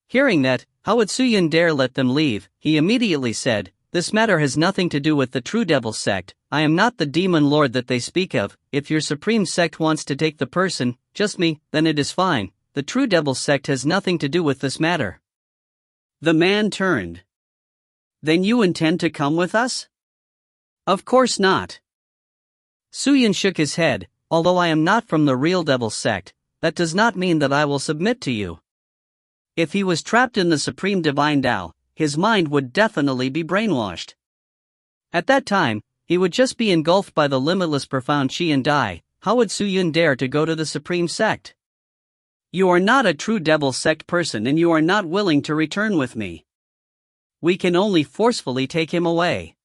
Hearing that, how would Suyun dare let them leave, he immediately said, This matter has nothing to do with the true Devil Sect. I am not the demon lord that they speak of. If your Supreme Sect wants to take the person, just me, then it is fine. The true Devil Sect has nothing to do with this matter. The man turned. Then you intend to come with us? Of course not. Suyun shook his head. Although I am not from the real devil sect, that does not mean that I will submit to you. If he was trapped in the Supreme Divine Tao, his mind would definitely be brainwashed. At that time, he would just be engulfed by the limitless profound Qi and die. How would Suyun dare to go to the Supreme Sect? You are not a true devil sect person and you are not willing to return with me. We can only forcefully take him away.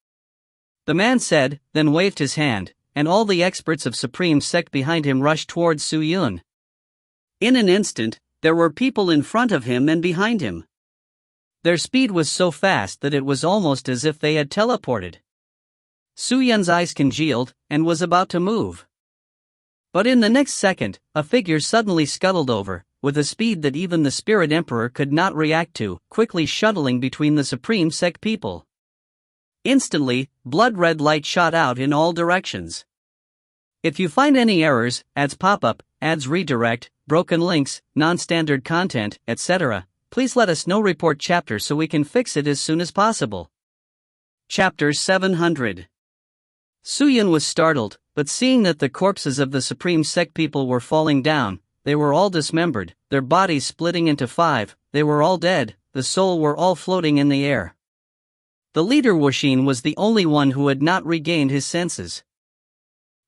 The man said, then waved his hand, and all the experts of Supreme Sect behind him rushed towards Suyun. In an instant, there were people in front of him and behind him. Their speed was so fast that it was almost as if they had teleported. Suyun's eyes congealed, and was about to move. But in the next second, a figure suddenly scuttled over, with a speed that even the Spirit Emperor could not react to, quickly shuttling between the Supreme Sect people. Instantly, blood-red light shot out in all directions. If you find any errors, ads pop-up, ads redirect, broken links, non-standard content, etc., please let us know. Report chapter so we can fix it as soon as possible. Chapter 700. Suyun was startled, but seeing that the corpses of the Supreme Sect people were falling down, they were all dismembered, their bodies splitting into 5, they were all dead, the soul were all floating in the air. The leader Wuxin was the only one who had not regained his senses.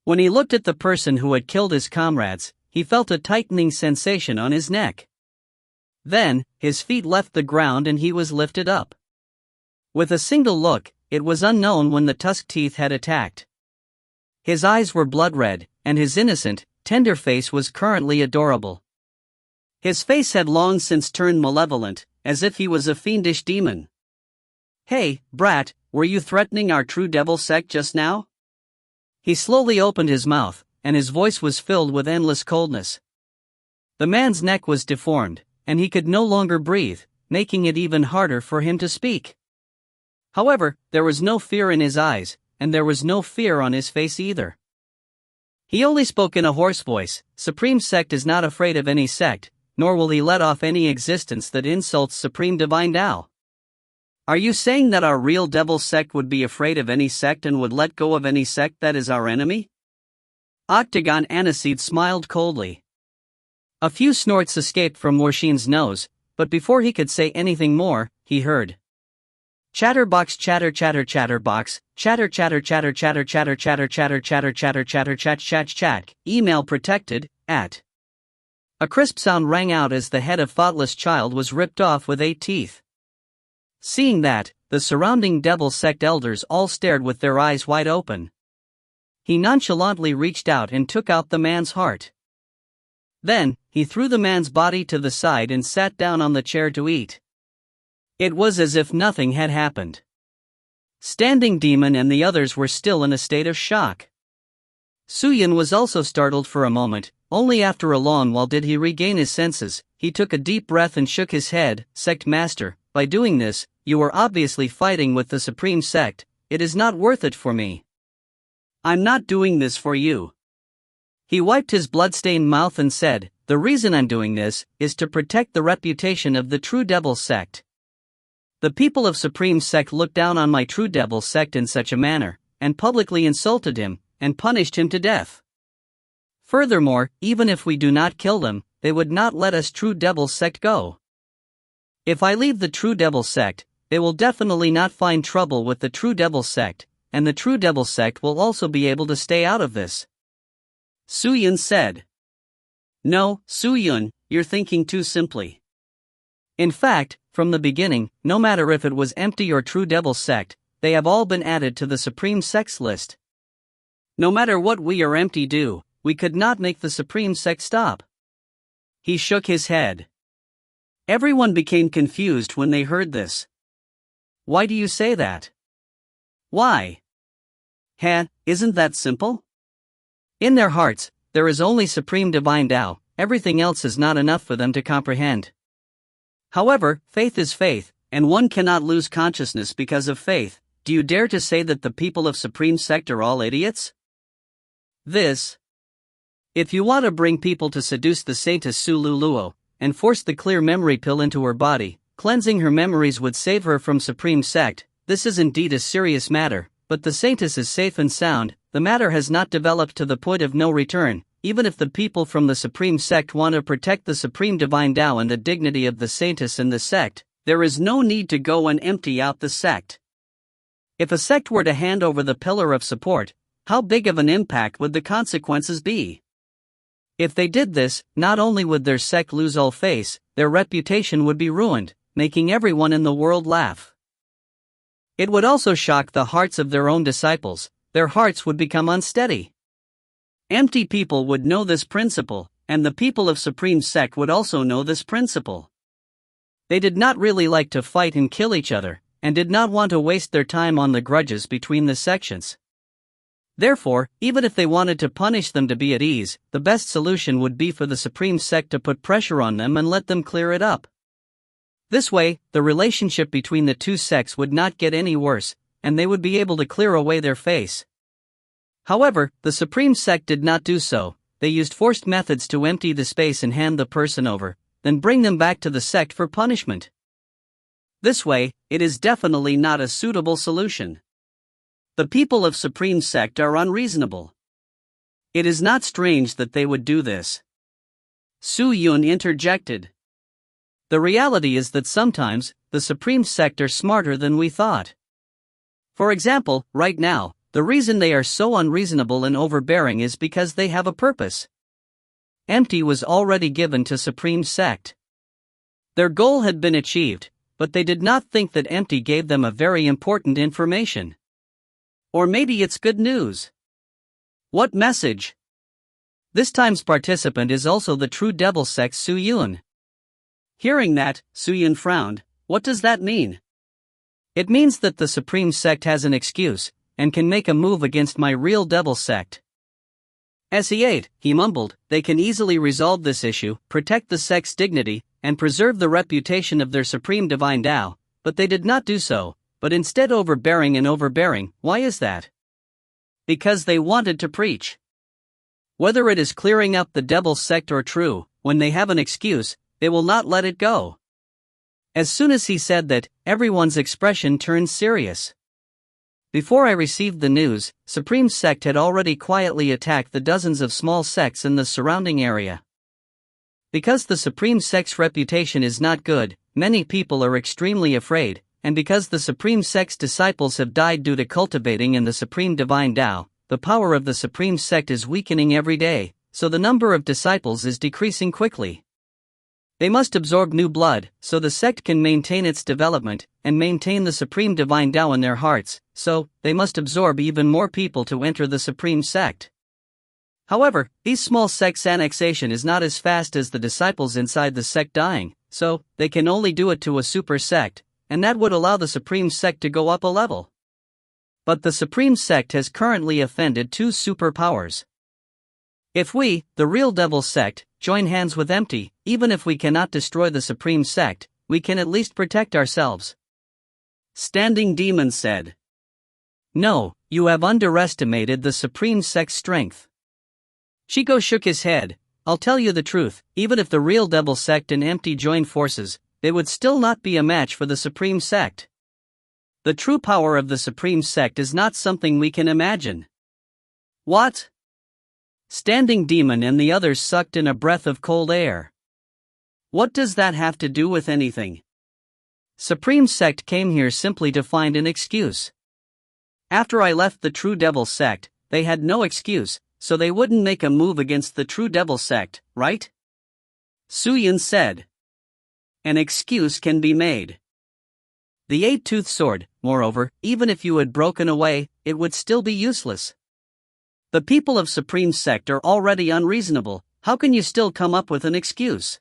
When he looked at the person who had killed his comrades, he felt a tightening sensation on his neck. Then, his feet left the ground and he was lifted up. With a single look, it was unknown when the tusk teeth had attacked. His eyes were blood-red, and his innocent, tender face was currently adorable. His face had long since turned malevolent, as if he was a fiendish demon. Hey, brat, were you threatening our true devil sect just now? He slowly opened his mouth, and his voice was filled with endless coldness. The man's neck was deformed, and he could no longer breathe, making it even harder for him to speak. However, there was no fear in his eyes, and there was no fear on his face either. He only spoke in a hoarse voice. Supreme Sect is not afraid of any sect, nor will he let off any existence that insults Supreme Divine Tao. Are you saying that our real devil sect would be afraid of any sect and would let go of any sect that is our enemy? Octagon Aniseed smiled coldly. A few snorts escaped from Wuxin's nose, but before he could say anything more, he heard. Chatterbox chatter chatter chatterbox, chatter chatter chatter chatter chatter chatter chatter chatter chatter chatter chat chat chat, email protected, @ A crisp sound rang out as the head of Thoughtless Child was ripped off with 8 teeth. Seeing that, the surrounding devil sect elders all stared with their eyes wide open. He nonchalantly reached out and took out the man's heart. Then, he threw the man's body to the side and sat down on the chair to eat. It was as if nothing had happened. Standing Demon and the others were still in a state of shock. Suyun was also startled for a moment. Only after a long while did he regain his senses. He took a deep breath and shook his head. Sect Master, by doing this, you are obviously fighting with the Supreme Sect. It is not worth it for me. I'm not doing this for you. He wiped his blood-stained mouth and said, the reason I'm doing this is to protect the reputation of the True Devil Sect. The people of Supreme Sect looked down on my True Devil Sect in such a manner, and publicly insulted him, and punished him to death. Furthermore, even if we do not kill them, they would not let us True Devil Sect go. If I leave the True Devil Sect, they will definitely not find trouble with the True Devil Sect, and the True Devil Sect will also be able to stay out of this. Suyun said. No, Suyun, you're thinking too simply. In fact, from the beginning, no matter if it was empty or True Devil Sect, they have all been added to the Supreme Sect's list. No matter what we or empty do, we could not make the Supreme Sect stop. He shook his head. Everyone became confused when they heard this. Why do you say that? Why? Isn't that simple? In their hearts, there is only Supreme Divine Tao, everything else is not enough for them to comprehend. However, faith is faith, and one cannot lose consciousness because of faith. Do you dare to say that the people of Supreme Sect are all idiots? If you want to bring people to seduce the Saintess Su Luluo, and force the clear memory pill into her body, cleansing her memories would save her from Supreme Sect, this is indeed a serious matter, but the Saintess is safe and sound, the matter has not developed to the point of no return. Even if the people from the Supreme Sect want to protect the Supreme Divine Tao and the dignity of the saintess in the sect, there is no need to go and empty out the sect. If a sect were to hand over the pillar of support, how big of an impact would the consequences be? If they did this, not only would their sect lose all face, their reputation would be ruined, making everyone in the world laugh. It would also shock the hearts of their own disciples. Their hearts would become unsteady. Empty people would know this principle, and the people of Supreme Sect would also know this principle. They did not really like to fight and kill each other, and did not want to waste their time on the grudges between the sections. Therefore, even if they wanted to punish them to be at ease, the best solution would be for the Supreme Sect to put pressure on them and let them clear it up. This way, the relationship between the two sects would not get any worse, and they would be able to clear away their face. However, the Supreme Sect did not do so. They used forced methods to empty the space and hand the person over, then bring them back to the sect for punishment. This way, it is definitely not a suitable solution. The people of Supreme Sect are unreasonable. It is not strange that they would do this. Su Yun interjected. The reality is that sometimes, the Supreme Sect are smarter than we thought. For example, right now, the reason they are so unreasonable and overbearing is because they have a purpose. Empty was already given to Supreme Sect. Their goal had been achieved, but they did not think that Empty gave them a very important information. Or maybe it's good news. What message? This time's participant is also the true Devil Sect's Su Yun. Hearing that, Su Yun frowned. What does that mean? It means that the Supreme Sect has an excuse, and can make a move against my real Devil Sect. As he ate, he mumbled, they can easily resolve this issue, protect the sect's dignity, and preserve the reputation of their Supreme Divine Tao, but they did not do so, but instead overbearing and overbearing. Why is that? Because they wanted to preach. Whether it is clearing up the Devil Sect or true, when they have an excuse, they will not let it go. As soon as he said that, everyone's expression turned serious. Before I received the news, Supreme Sect had already quietly attacked the dozens of small sects in the surrounding area. Because the Supreme Sect's reputation is not good, many people are extremely afraid, and because the Supreme Sect's disciples have died due to cultivating in the Supreme Divine Tao, the power of the Supreme Sect is weakening every day, so the number of disciples is decreasing quickly. They must absorb new blood, so the sect can maintain its development, and maintain the Supreme Divine Tao in their hearts, so, they must absorb even more people to enter the Supreme Sect. However, these small sects' annexation is not as fast as the disciples inside the sect dying, so, they can only do it to a super sect, and that would allow the Supreme Sect to go up a level. But the Supreme Sect has currently offended two superpowers. If we, the real Devil Sect, join hands with Empty, even if we cannot destroy the Supreme Sect, we can at least protect ourselves. Standing Demon said. No, you have underestimated the Supreme Sect's strength. Chico shook his head. I'll tell you the truth, even if the real Devil Sect and Empty join forces, they would still not be a match for the Supreme Sect. The true power of the Supreme Sect is not something we can imagine. What? Standing Demon and the others sucked in a breath of cold air. What does that have to do with anything? Supreme Sect came here simply to find an excuse. After I left the True Devil Sect, they had no excuse, so they wouldn't make a move against the True Devil Sect, right? Su Yun said. An excuse can be made. The eight-toothed sword, moreover, even if you had broken away, it would still be useless. The people of Supreme Sect are already unreasonable, how can you still come up with an excuse?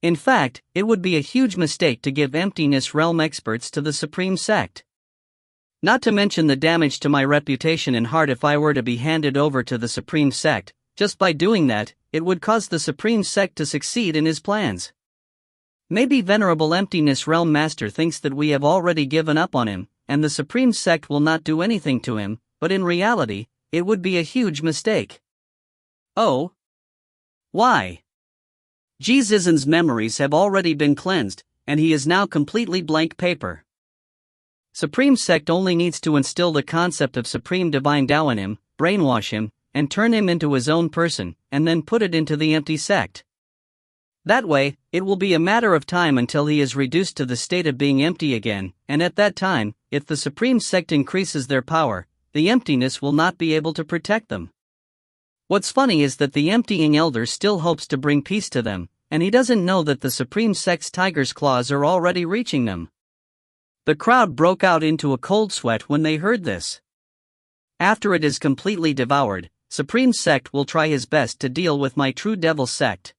In fact, it would be a huge mistake to give Emptiness Realm experts to the Supreme Sect. Not to mention the damage to my reputation and heart if I were to be handed over to the Supreme Sect. Just by doing that, it would cause the Supreme Sect to succeed in his plans. Maybe Venerable Emptiness Realm Master thinks that we have already given up on him, and the Supreme Sect will not do anything to him, but in reality, it would be a huge mistake. Oh? Why? Jizizen's memories have already been cleansed, and he is now completely blank paper. Supreme Sect only needs to instill the concept of Supreme Divine Tao in him, brainwash him, and turn him into his own person, and then put it into the empty sect. That way, it will be a matter of time until he is reduced to the state of being empty again, and at that time, if the Supreme Sect increases their power, the emptiness will not be able to protect them. What's funny is that the emptying elder still hopes to bring peace to them, and he doesn't know that the Supreme Sect's tiger's claws are already reaching them. The crowd broke out into a cold sweat when they heard this. After it is completely devoured, Supreme Sect will try his best to deal with my true devil sect.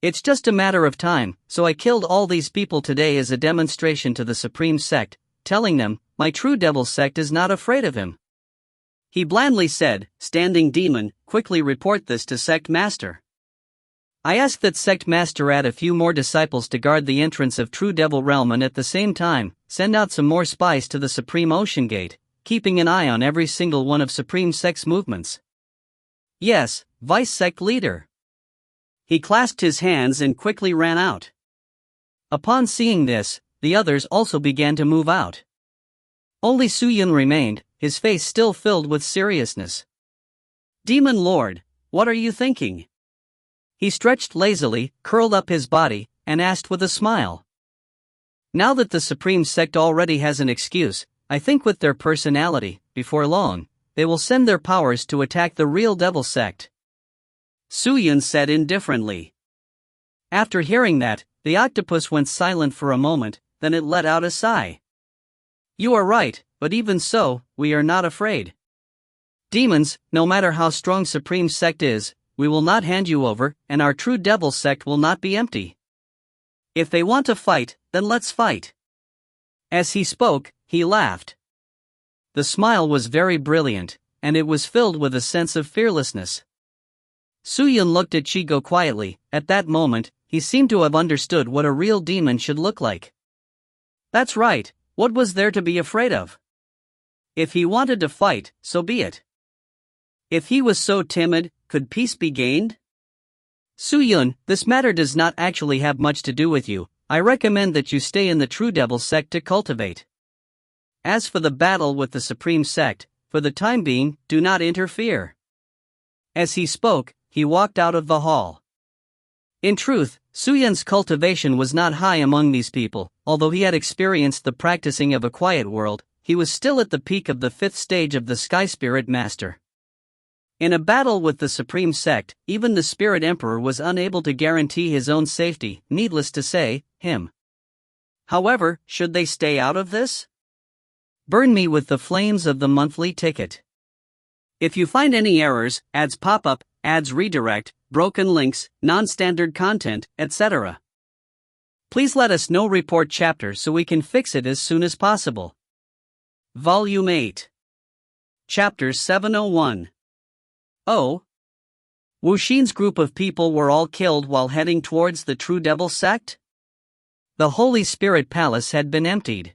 It's just a matter of time, so I killed all these people today as a demonstration to the Supreme Sect, telling them, my true devil sect is not afraid of him. He blandly said, Standing Demon, quickly report this to Sect Master. I ask that Sect Master add a few more disciples to guard the entrance of True Devil Realm and at the same time, send out some more spies to the Supreme Ocean Gate, keeping an eye on every single one of Supreme Sect's movements. Yes, Vice Sect Leader. He clasped his hands and quickly ran out. Upon seeing this, the others also began to move out. Only Su-Yun remained, his face still filled with seriousness. Demon Lord, what are you thinking? He stretched lazily, curled up his body, and asked with a smile. Now that the Supreme Sect already has an excuse, I think with their personality, before long, they will send their powers to attack the real Devil Sect. Su-Yun said indifferently. After hearing that, the octopus went silent for a moment, then it let out a sigh. You are right, but even so, we are not afraid. Demons, no matter how strong Supreme Sect is, we will not hand you over, and our true Devil Sect will not be empty. If they want to fight, then let's fight. As he spoke, he laughed. The smile was very brilliant, and it was filled with a sense of fearlessness. Su-Yun looked at Chigo quietly. At that moment, he seemed to have understood what a real demon should look like. That's right, what was there to be afraid of? If he wanted to fight, so be it. If he was so timid, could peace be gained? Su-Yun, this matter does not actually have much to do with you. I recommend that you stay in the True Devil Sect to cultivate. As for the battle with the Supreme Sect, for the time being, do not interfere. As he spoke, he walked out of the hall. In truth, Su-Yun's cultivation was not high among these people. Although he had experienced the practicing of a quiet world, he was still at the peak of the 5th stage of the Sky Spirit Master. In a battle with the Supreme Sect, even the Spirit Emperor was unable to guarantee his own safety, needless to say, him. However, should they stay out of this? Burn me with the flames of the monthly ticket. If you find any errors, ads pop up, ads redirect, broken links, non-standard content, etc., please let us know. Report chapter so we can fix it as soon as possible. Volume 8. Chapter 701. Oh. Wu Xin's group of people were all killed while heading towards the True Devil Sect? The Holy Spirit Palace had been emptied.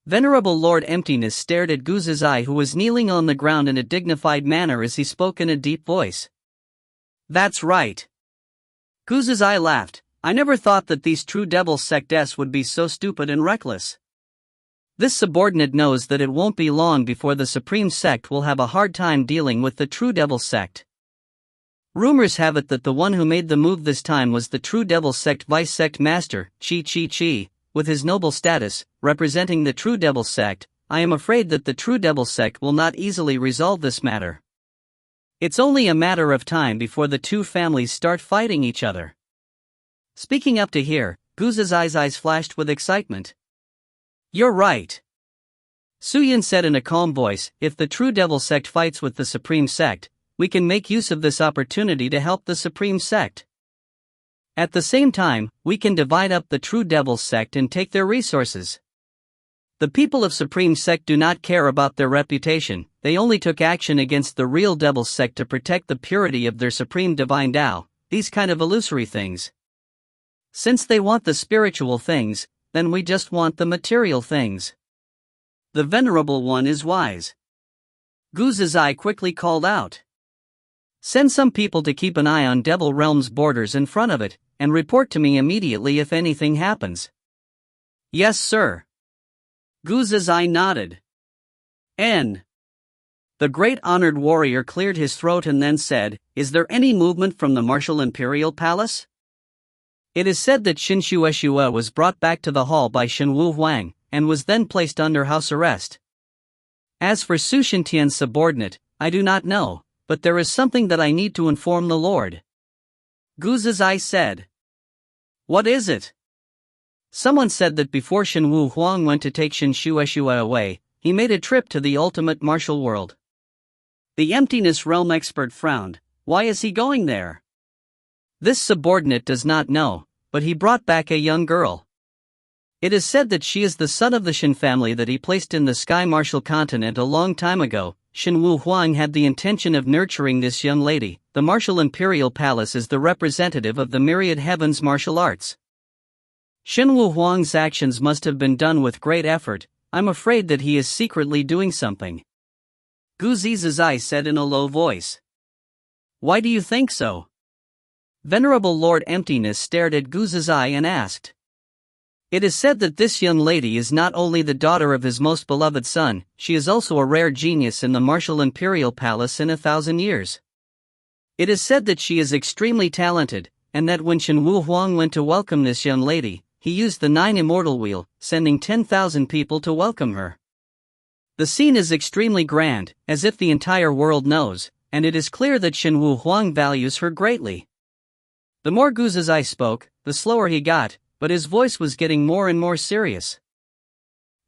Venerable Lord Emptiness stared at Gu Zizai, who was kneeling on the ground in a dignified manner as he spoke in a deep voice. That's right. Gu Zizai laughed. I never thought that these True Devil Sects would be so stupid and reckless. This subordinate knows that it won't be long before the Supreme Sect will have a hard time dealing with the True Devil Sect. Rumors have it that the one who made the move this time was the True Devil Sect Vice Sect Master, Chi. With his noble status, representing the True Devil Sect, I am afraid that the True Devil Sect will not easily resolve this matter. It's only a matter of time before the two families start fighting each other. Speaking up to here, Gu Zizai's eyes flashed with excitement. You're right. Su-Yun said in a calm voice, if the True Devil Sect fights with the Supreme Sect, we can make use of this opportunity to help the Supreme Sect. At the same time, we can divide up the True Devil Sect and take their resources. The people of Supreme Sect do not care about their reputation, they only took action against the real Devil Sect to protect the purity of their Supreme Divine Tao, these kind of illusory things. Since they want the spiritual things, then we just want the material things. The Venerable One is wise. Gu Zizai quickly called out. Send some people to keep an eye on Devil Realm's borders in front of it, and report to me immediately if anything happens. Yes, sir. Gu Zizai nodded. N. The great honored warrior cleared his throat and then said, "Is there any movement from the martial imperial palace?" It is said that Xin Shueshue was brought back to the hall by Shen Wu Huang, and was then placed under house arrest. As for Su Shintian's subordinate, I do not know, but there is something that I need to inform the Lord. Gu Zizai said. What is it? Someone said that before Shen Wu Huang went to take Xin Shueshue away, he made a trip to the ultimate martial world. The Emptiness Realm expert frowned. Why is he going there? This subordinate does not know, but he brought back a young girl. It is said that she is the son of the Shen family that he placed in the Sky Martial Continent a long time ago. Shen Wu Huang had the intention of nurturing this young lady. The Martial Imperial Palace is the representative of the myriad heavens martial arts. Shen Wu Huang's actions must have been done with great effort. I'm afraid that he is secretly doing something. Gu Zizai said in a low voice. Why do you think so? Venerable Lord Emptiness stared at Gu Zizai and asked. It is said that this young lady is not only the daughter of his most beloved son, she is also a rare genius in the Martial Imperial Palace in 1,000 years. It is said that she is extremely talented, and that when Shen Wu Huang went to welcome this young lady, he used the 9 Immortal Wheel, sending 10,000 people to welcome her. The scene is extremely grand, as if the entire world knows, and it is clear that Shen Wu Huang values her greatly. The more Gu Zizai spoke, the slower he got, but his voice was getting more and more serious.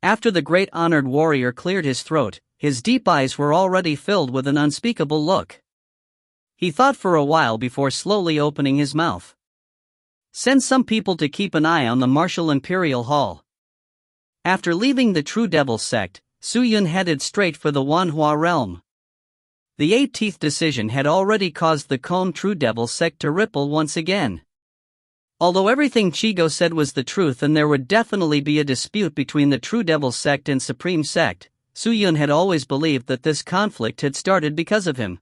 After the great honored warrior cleared his throat, his deep eyes were already filled with an unspeakable look. He thought for a while before slowly opening his mouth. Send some people to keep an eye on the Martial Imperial Hall. After leaving the True Devil sect, Su Yun headed straight for the Wanhua realm. The 18th decision had already caused the calm True Devil sect to ripple once again. Although everything Chigo said was the truth and there would definitely be a dispute between the True Devil sect and Supreme sect, Su Yun had always believed that this conflict had started because of him.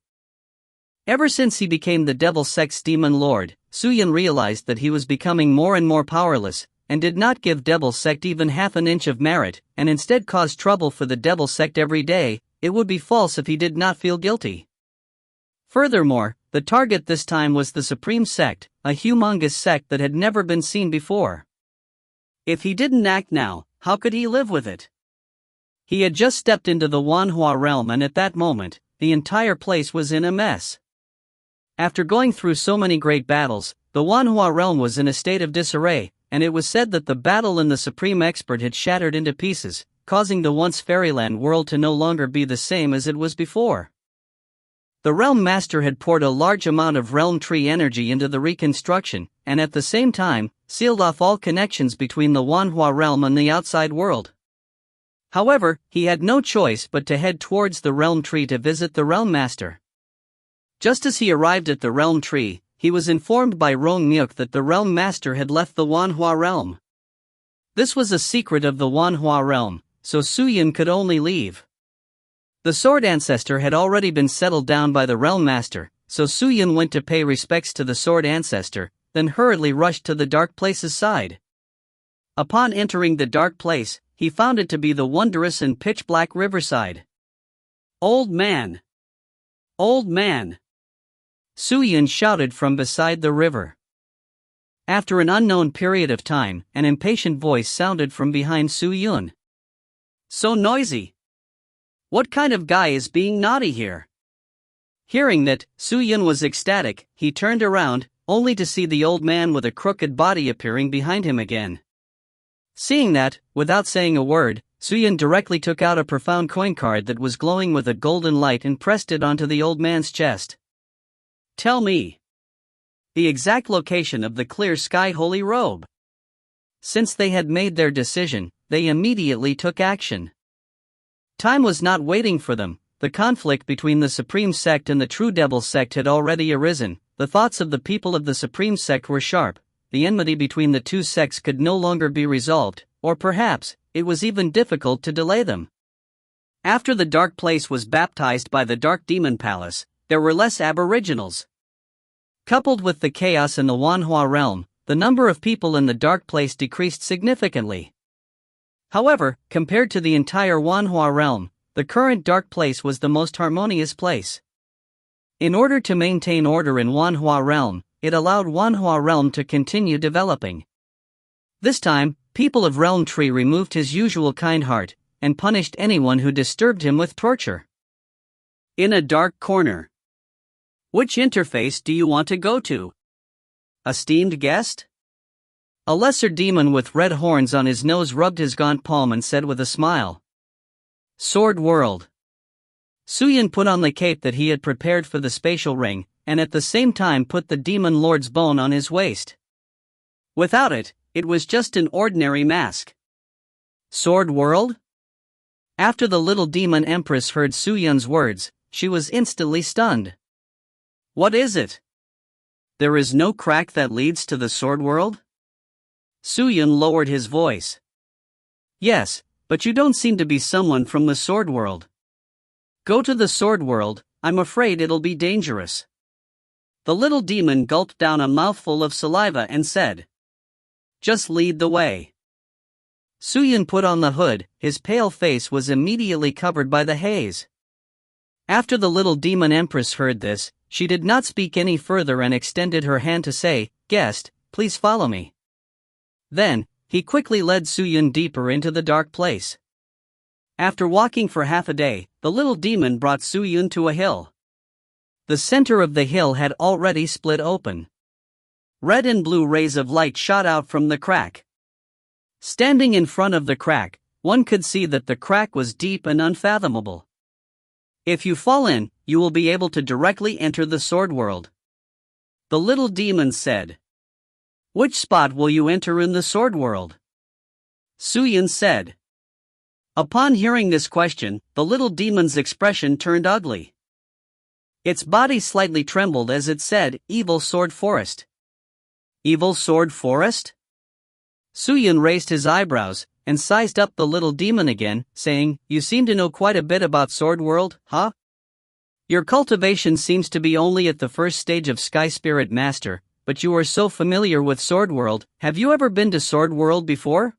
Ever since he became the Devil sect's demon lord, Su Yun realized that he was becoming more and more powerless, and did not give Devil sect even half an inch of merit, and instead caused trouble for the Devil sect every day. It would be false if he did not feel guilty. Furthermore, the target this time was the Supreme sect, a humongous sect that had never been seen before. If he didn't act now, how could he live with it? He had just stepped into the Wanhua realm and at that moment, the entire place was in a mess. After going through so many great battles, the Wanhua realm was in a state of disarray, and it was said that the battle in the Supreme Expert had shattered into pieces, causing the once fairyland world to no longer be the same as it was before. The Realm Master had poured a large amount of Realm Tree energy into the reconstruction, and at the same time, sealed off all connections between the Wanhua realm and the outside world. However, he had no choice but to head towards the Realm Tree to visit the Realm Master. Just as he arrived at the Realm Tree, he was informed by Rong Nyuk that the Realm Master had left the Wanhua realm. This was a secret of the Wanhua realm, so Su Yun could only leave. The Sword Ancestor had already been settled down by the Realm Master, so Su Yun went to pay respects to the Sword Ancestor, then hurriedly rushed to the Dark Place's side. Upon entering the Dark Place, he found it to be the wondrous and pitch-black riverside. Old man! Old man! Su Yun shouted from beside the river. After an unknown period of time, an impatient voice sounded from behind Su Yun. So noisy! What kind of guy is being naughty here? Hearing that, Su Yun was ecstatic. He turned around, only to see the old man with a crooked body appearing behind him again. Seeing that, without saying a word, Su Yun directly took out a profound coin card that was glowing with a golden light and pressed it onto the old man's chest. Tell me the exact location of the clear sky holy robe. Since they had made their decision, they immediately took action. Time was not waiting for them. The conflict between the Supreme Sect and the True Devil Sect had already arisen. The thoughts of the people of the Supreme Sect were sharp. The enmity between the two sects could no longer be resolved, or perhaps, it was even difficult to delay them. After the Dark Place was baptized by the Dark Demon Palace, there were less aboriginals. Coupled with the chaos in the Wanhua realm, the number of people in the Dark Place decreased significantly. However, compared to the entire Wanhua realm, the current dark place was the most harmonious place. In order to maintain order in Wanhua Realm, it allowed Wanhua Realm to continue developing. This time, people of Realm Tree removed his usual kind heart, and punished anyone who disturbed him with torture. In a dark corner. Which interface do you want to go to? Esteemed guest? A lesser demon with red horns on his nose rubbed his gaunt palm and said with a smile. Sword World. Suyin put on the cape that he had prepared for the spatial ring, and at the same time put the demon lord's bone on his waist. Without it, it was just an ordinary mask. Sword World? After the little demon empress heard Suyun's words, she was instantly stunned. What is it? There is no crack that leads to the Sword World? Suyun lowered his voice. Yes, but you don't seem to be someone from the Sword World. Go to the Sword World, I'm afraid it'll be dangerous. The little demon gulped down a mouthful of saliva and said. Just lead the way. Suyun put on the hood, his pale face was immediately covered by the haze. After the little demon empress heard this, she did not speak any further and extended her hand to say, Guest, please follow me. Then, he quickly led Suyun deeper into the dark place. After walking for half a day, the little demon brought Suyun to a hill. The center of the hill had already split open. Red and blue rays of light shot out from the crack. Standing in front of the crack, one could see that the crack was deep and unfathomable. If you fall in, you will be able to directly enter the Sword World. The little demon said. Which spot will you enter in the Sword World? Suyun said. Upon hearing this question, the little demon's expression turned ugly. Its body slightly trembled as it said, Evil Sword Forest. Evil Sword Forest? Suyun raised his eyebrows, and sized up the little demon again, saying, You seem to know quite a bit about Sword World, huh? Your cultivation seems to be only at the first stage of Sky Spirit Master, but you are so familiar with Sword World, have you ever been to Sword World before?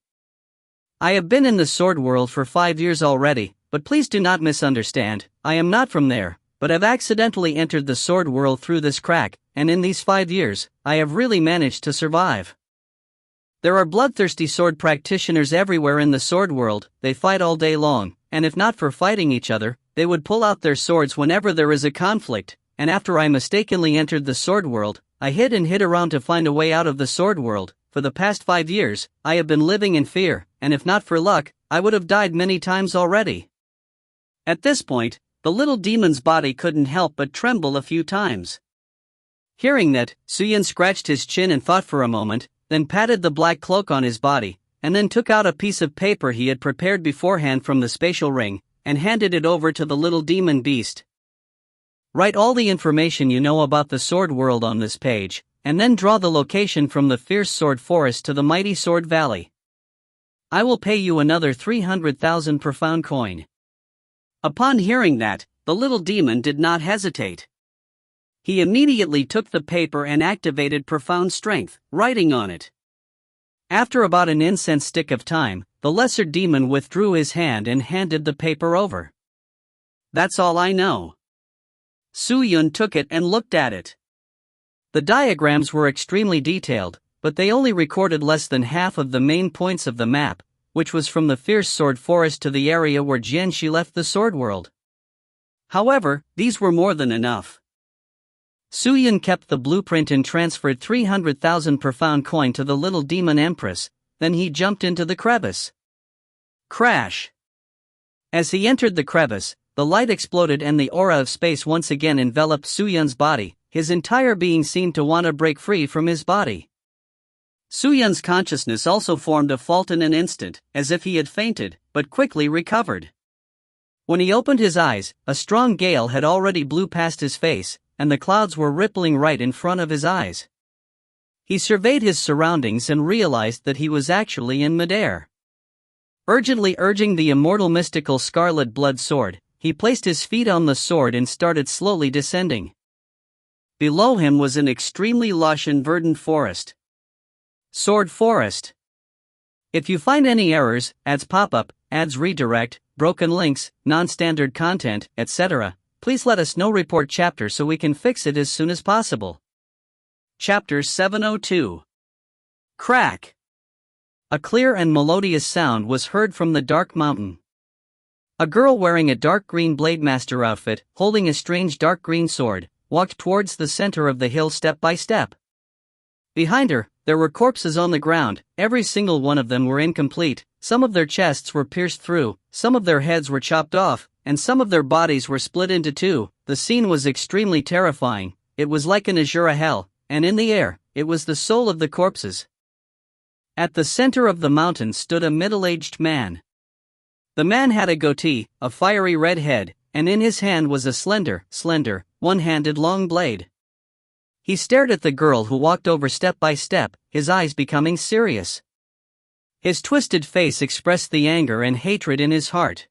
I have been in the Sword World for 5 years already, but please do not misunderstand, I am not from there, but have accidentally entered the Sword World through this crack, and in these 5 years, I have really managed to survive. There are bloodthirsty sword practitioners everywhere in the Sword World, they fight all day long, and if not for fighting each other, they would pull out their swords whenever there is a conflict, and after I mistakenly entered the Sword World, I hid and hid around to find a way out of the Sword World. For the past 5 years, I have been living in fear, and if not for luck, I would have died many times already. At this point, the little demon's body couldn't help but tremble a few times. Hearing that, Suyun scratched his chin and thought for a moment, then patted the black cloak on his body, and then took out a piece of paper he had prepared beforehand from the spatial ring, and handed it over to the little demon beast. Write all the information you know about the Sword World on this page, and then draw the location from the Fierce Sword Forest to the Mighty Sword Valley. I will pay you another 300,000 profound coin. Upon hearing that, the little demon did not hesitate. He immediately took the paper and activated profound strength, writing on it. After about an incense stick of time, the lesser demon withdrew his hand and handed the paper over. That's all I know. Suyun took it and looked at it. The diagrams were extremely detailed, but they only recorded less than half of the main points of the map, which was from the Fierce Sword Forest to the area where Jianxi left the Sword World. However, these were more than enough. Suyun kept the blueprint and transferred 300,000 profound coin to the little demon empress, then he jumped into the crevice. Crash! As he entered the crevice, the light exploded and the aura of space once again enveloped Suyun's body, his entire being seemed to want to break free from his body. Suyun's consciousness also formed a fault in an instant, as if he had fainted, but quickly recovered. When he opened his eyes, a strong gale had already blew past his face, and the clouds were rippling right in front of his eyes. He surveyed his surroundings and realized that he was actually in midair. Urgently urging the immortal mystical scarlet blood sword, he placed his feet on the sword and started slowly descending. Below him was an extremely lush and verdant forest. Sword Forest. If you find any errors, ads pop-up, ads redirect, broken links, non-standard content, etc., please let us know. Report chapter so we can fix it as soon as possible. Chapter 702. Crack. A clear and melodious sound was heard from the dark mountain. A girl wearing a dark green Blademaster outfit, holding a strange dark green sword, walked towards the center of the hill step by step. Behind her, there were corpses on the ground. Every single one of them were incomplete. Some of their chests were pierced through, some of their heads were chopped off, and some of their bodies were split into two. The scene was extremely terrifying. It was like an Azura hell, and in the air, it was the soul of the corpses. At the center of the mountain stood a middle-aged man. The man had a goatee, a fiery red head, and in his hand was a slender, one-handed long blade. He stared at the girl who walked over step by step, his eyes becoming serious. His twisted face expressed the anger and hatred in his heart.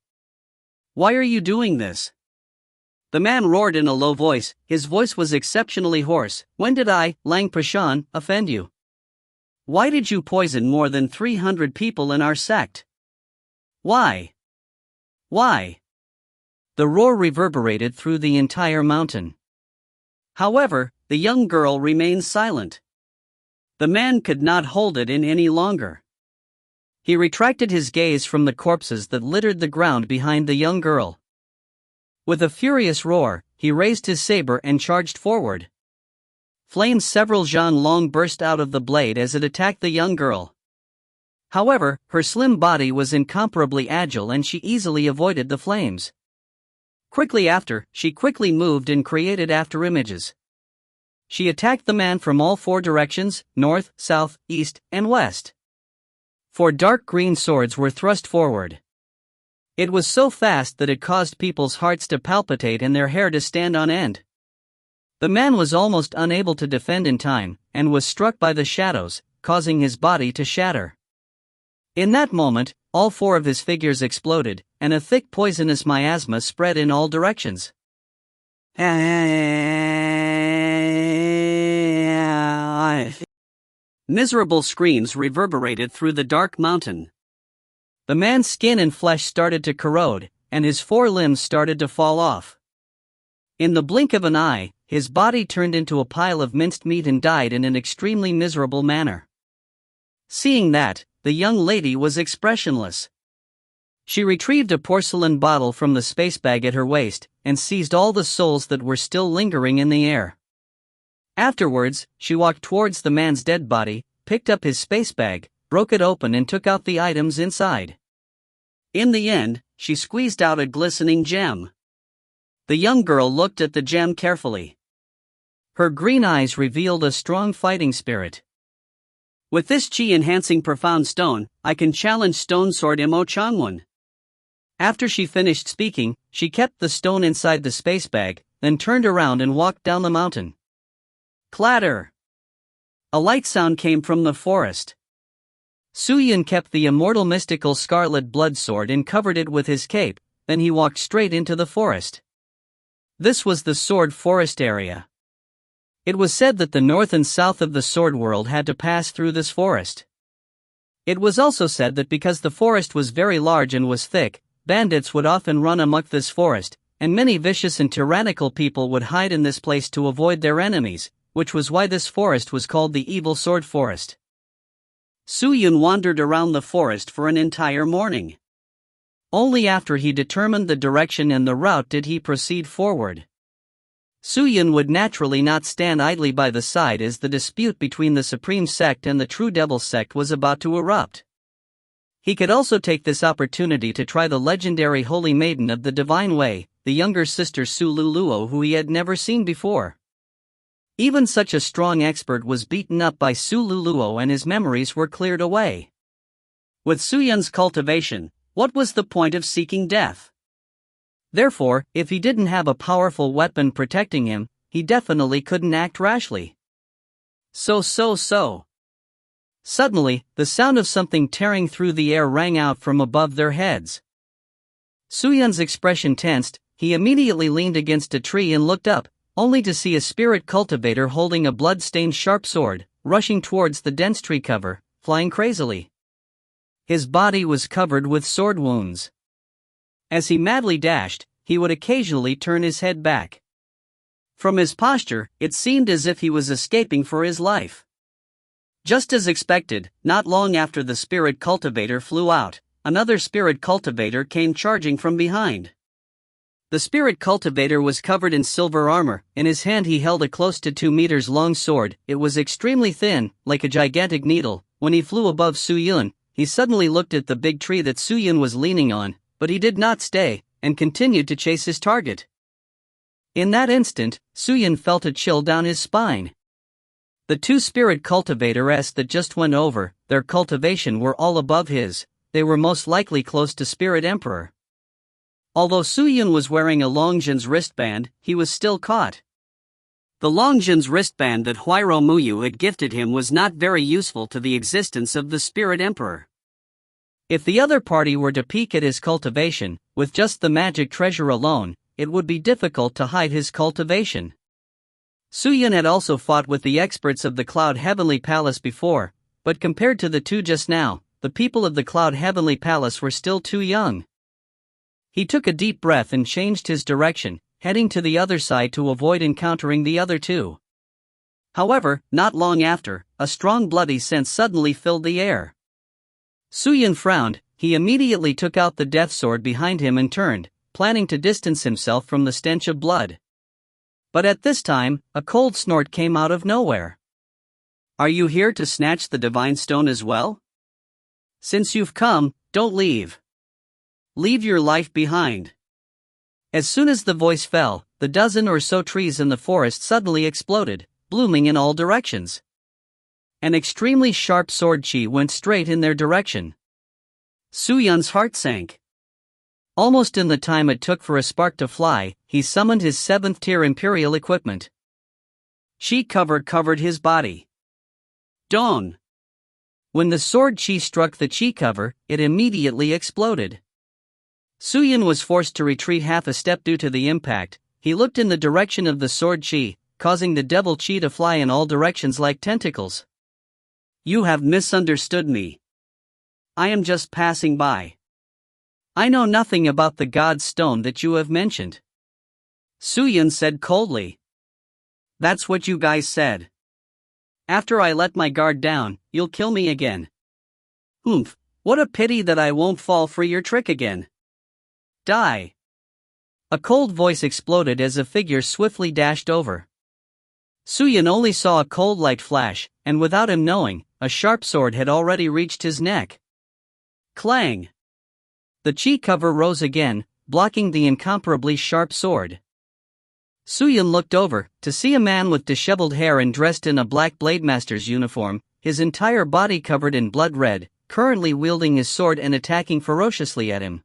"Why are you doing this?" The man roared in a low voice. His voice was exceptionally hoarse. "When did I, Lang Prashan, offend you? Why did you poison more than 300 people in our sect? Why? Why?" The roar reverberated through the entire mountain. However, the young girl remained silent. The man could not hold it in any longer. He retracted his gaze from the corpses that littered the ground behind the young girl. With a furious roar, he raised his saber and charged forward. Flames several zhan long burst out of the blade as it attacked the young girl. However, her slim body was incomparably agile and she easily avoided the flames. Quickly after, she quickly moved and created afterimages. She attacked the man from all four directions, north, south, east, and west. 4 dark green swords were thrust forward. It was so fast that it caused people's hearts to palpitate and their hair to stand on end. The man was almost unable to defend in time, and was struck by the shadows, causing his body to shatter. In that moment, all 4 of his figures exploded, and a thick poisonous miasma spread in all directions. Miserable screams reverberated through the dark mountain. The man's skin and flesh started to corrode, and his 4 limbs started to fall off. In the blink of an eye, his body turned into a pile of minced meat and died in an extremely miserable manner. Seeing that, the young lady was expressionless. She retrieved a porcelain bottle from the space bag at her waist, and seized all the souls that were still lingering in the air. Afterwards, she walked towards the man's dead body, picked up his space bag, broke it open and took out the items inside. In the end, she squeezed out a glistening gem. The young girl looked at the gem carefully. Her green eyes revealed a strong fighting spirit. "With this chi-enhancing profound stone, I can challenge Stone Sword Imo Changwon." After she finished speaking, she kept the stone inside the space bag, then turned around and walked down the mountain. Clatter! A light sound came from the forest. Suyun kept the immortal mystical scarlet blood sword and covered it with his cape, then he walked straight into the forest. This was the sword forest area. It was said that the north and south of the sword world had to pass through this forest. It was also said that because the forest was very large and was thick, bandits would often run amok this forest, and many vicious and tyrannical people would hide in this place to avoid their enemies, which was why this forest was called the Evil Sword Forest. Suyun wandered around the forest for an entire morning. Only after he determined the direction and the route did he proceed forward. Suyun would naturally not stand idly by the side as the dispute between the Supreme Sect and the True Devil Sect was about to erupt. He could also take this opportunity to try the legendary Holy Maiden of the Divine Way, the younger sister Su Luluo, who he had never seen before. Even such a strong expert was beaten up by Su Luluo and his memories were cleared away. With Suyun's cultivation, what was the point of seeking death? Therefore, if he didn't have a powerful weapon protecting him, he definitely couldn't act rashly. So. Suddenly, the sound of something tearing through the air rang out from above their heads. Suyun's expression tensed, he immediately leaned against a tree and looked up, only to see a spirit cultivator holding a blood-stained sharp sword, rushing towards the dense tree cover, flying crazily. His body was covered with sword wounds. As he madly dashed, he would occasionally turn his head back. From his posture, it seemed as if he was escaping for his life. Just as expected, not long after the spirit cultivator flew out, another spirit cultivator came charging from behind. The spirit cultivator was covered in silver armor. In his hand he held a close to 2 meters long sword. It was extremely thin, like a gigantic needle. When he flew above Su Yun, he suddenly looked at the big tree that Su Yun was leaning on, but he did not stay, and continued to chase his target. In that instant, Su Yun felt a chill down his spine. The 2 spirit cultivators that just went over, their cultivation were all above his. They were most likely close to Spirit Emperor. Although Su Yun was wearing a Longjin's wristband, he was still caught. The Longjin's wristband that Huiro Muyu had gifted him was not very useful to the existence of the Spirit Emperor. If the other party were to peek at his cultivation, with just the magic treasure alone, it would be difficult to hide his cultivation. Su Yun had also fought with the experts of the Cloud Heavenly Palace before, but compared to the 2 just now, the people of the Cloud Heavenly Palace were still too young. He took a deep breath and changed his direction, heading to the other side to avoid encountering the other 2. However, not long after, a strong bloody scent suddenly filled the air. Su Yun frowned. He immediately took out the death sword behind him and turned, planning to distance himself from the stench of blood. But at this time, a cold snort came out of nowhere. "Are you here to snatch the divine stone as well? Since you've come, don't leave. Leave your life behind." As soon as the voice fell, the dozen or so trees in the forest suddenly exploded, blooming in all directions. An extremely sharp sword chi went straight in their direction. Su Yun's heart sank. Almost in the time it took for a spark to fly, he summoned his 7th tier imperial equipment. Chi covered his body. Dawn! When the sword chi struck the chi cover, it immediately exploded. Su Yun was forced to retreat half a step due to the impact. He looked in the direction of the sword chi, causing the devil chi to fly in all directions like tentacles. "You have misunderstood me. I am just passing by. I know nothing about the God's stone that you have mentioned," Su Yun said coldly. "That's what you guys said. After I let my guard down, you'll kill me again. Oomph, what a pity that I won't fall for your trick again. Die!" A cold voice exploded as a figure swiftly dashed over. Su Yun only saw a cold light flash, and without him knowing, a sharp sword had already reached his neck. Clang! The chi cover rose again, blocking the incomparably sharp sword. Su Yun looked over, to see a man with disheveled hair and dressed in a black Blademaster's uniform, his entire body covered in blood red, currently wielding his sword and attacking ferociously at him.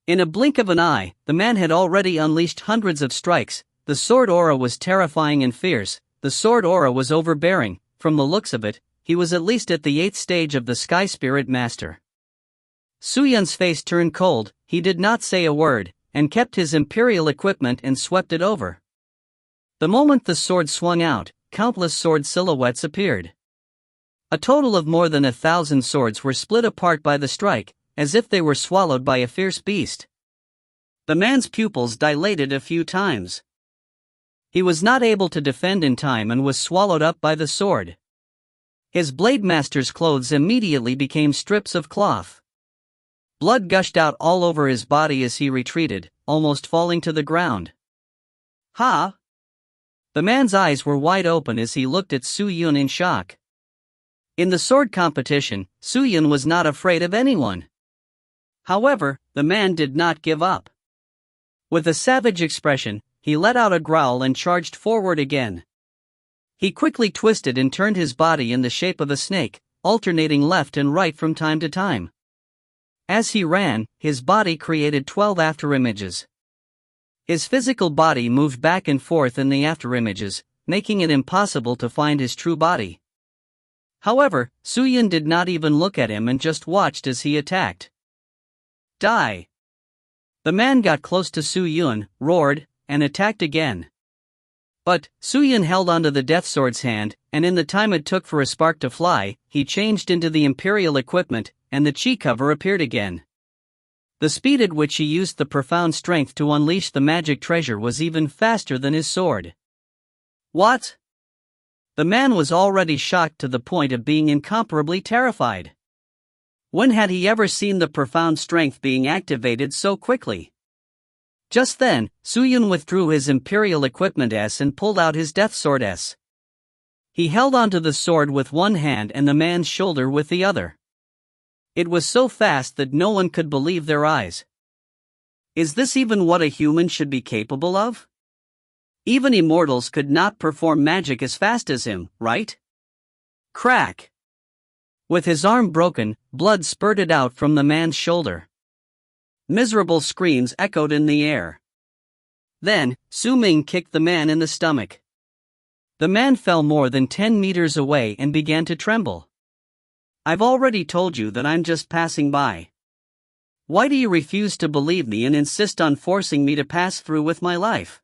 In a blink of an eye, the man had already unleashed hundreds of strikes. The sword aura was terrifying and fierce. The sword aura was overbearing. From the looks of it, he was at least at the 8th stage of the Sky Spirit Master. Su Yun's face turned cold. He did not say a word, and kept his imperial equipment and swept it over. The moment the sword swung out, countless sword silhouettes appeared. A total of more than 1,000 swords were split apart by the strike, as if they were swallowed by a fierce beast. The man's pupils dilated a few times. He was not able to defend in time and was swallowed up by the sword. His Blademaster's clothes immediately became strips of cloth. Blood gushed out all over his body as he retreated, almost falling to the ground. "Ha!" The man's eyes were wide open as he looked at Su Yun in shock. In the sword competition, Su Yun was not afraid of anyone. However, the man did not give up. With a savage expression, he let out a growl and charged forward again. He quickly twisted and turned his body in the shape of a snake, alternating left and right from time to time. As he ran, his body created 12 afterimages. His physical body moved back and forth in the afterimages, making it impossible to find his true body. However, Su Yun did not even look at him and just watched as he attacked. "Die!" The man got close to Su Yun, roared, and attacked again. But Suyun held onto the death sword's hand, and in the time it took for a spark to fly, he changed into the Imperial equipment, and the chi cover appeared again. The speed at which he used the profound strength to unleash the magic treasure was even faster than his sword. What? The man was already shocked to the point of being incomparably terrified. When had he ever seen the profound strength being activated so quickly? Just then, Suyun withdrew his Imperial equipment S and pulled out his death sword S. He held onto the sword with one hand and the man's shoulder with the other. It was so fast that no one could believe their eyes. Is this even what a human should be capable of? Even immortals could not perform magic as fast as him, right? Crack! With his arm broken, blood spurted out from the man's shoulder. Miserable screams echoed in the air. Then, Su Ming kicked the man in the stomach. The man fell more than 10 meters away and began to tremble. I've already told you that I'm just passing by. Why do you refuse to believe me and insist on forcing me to pass through with my life?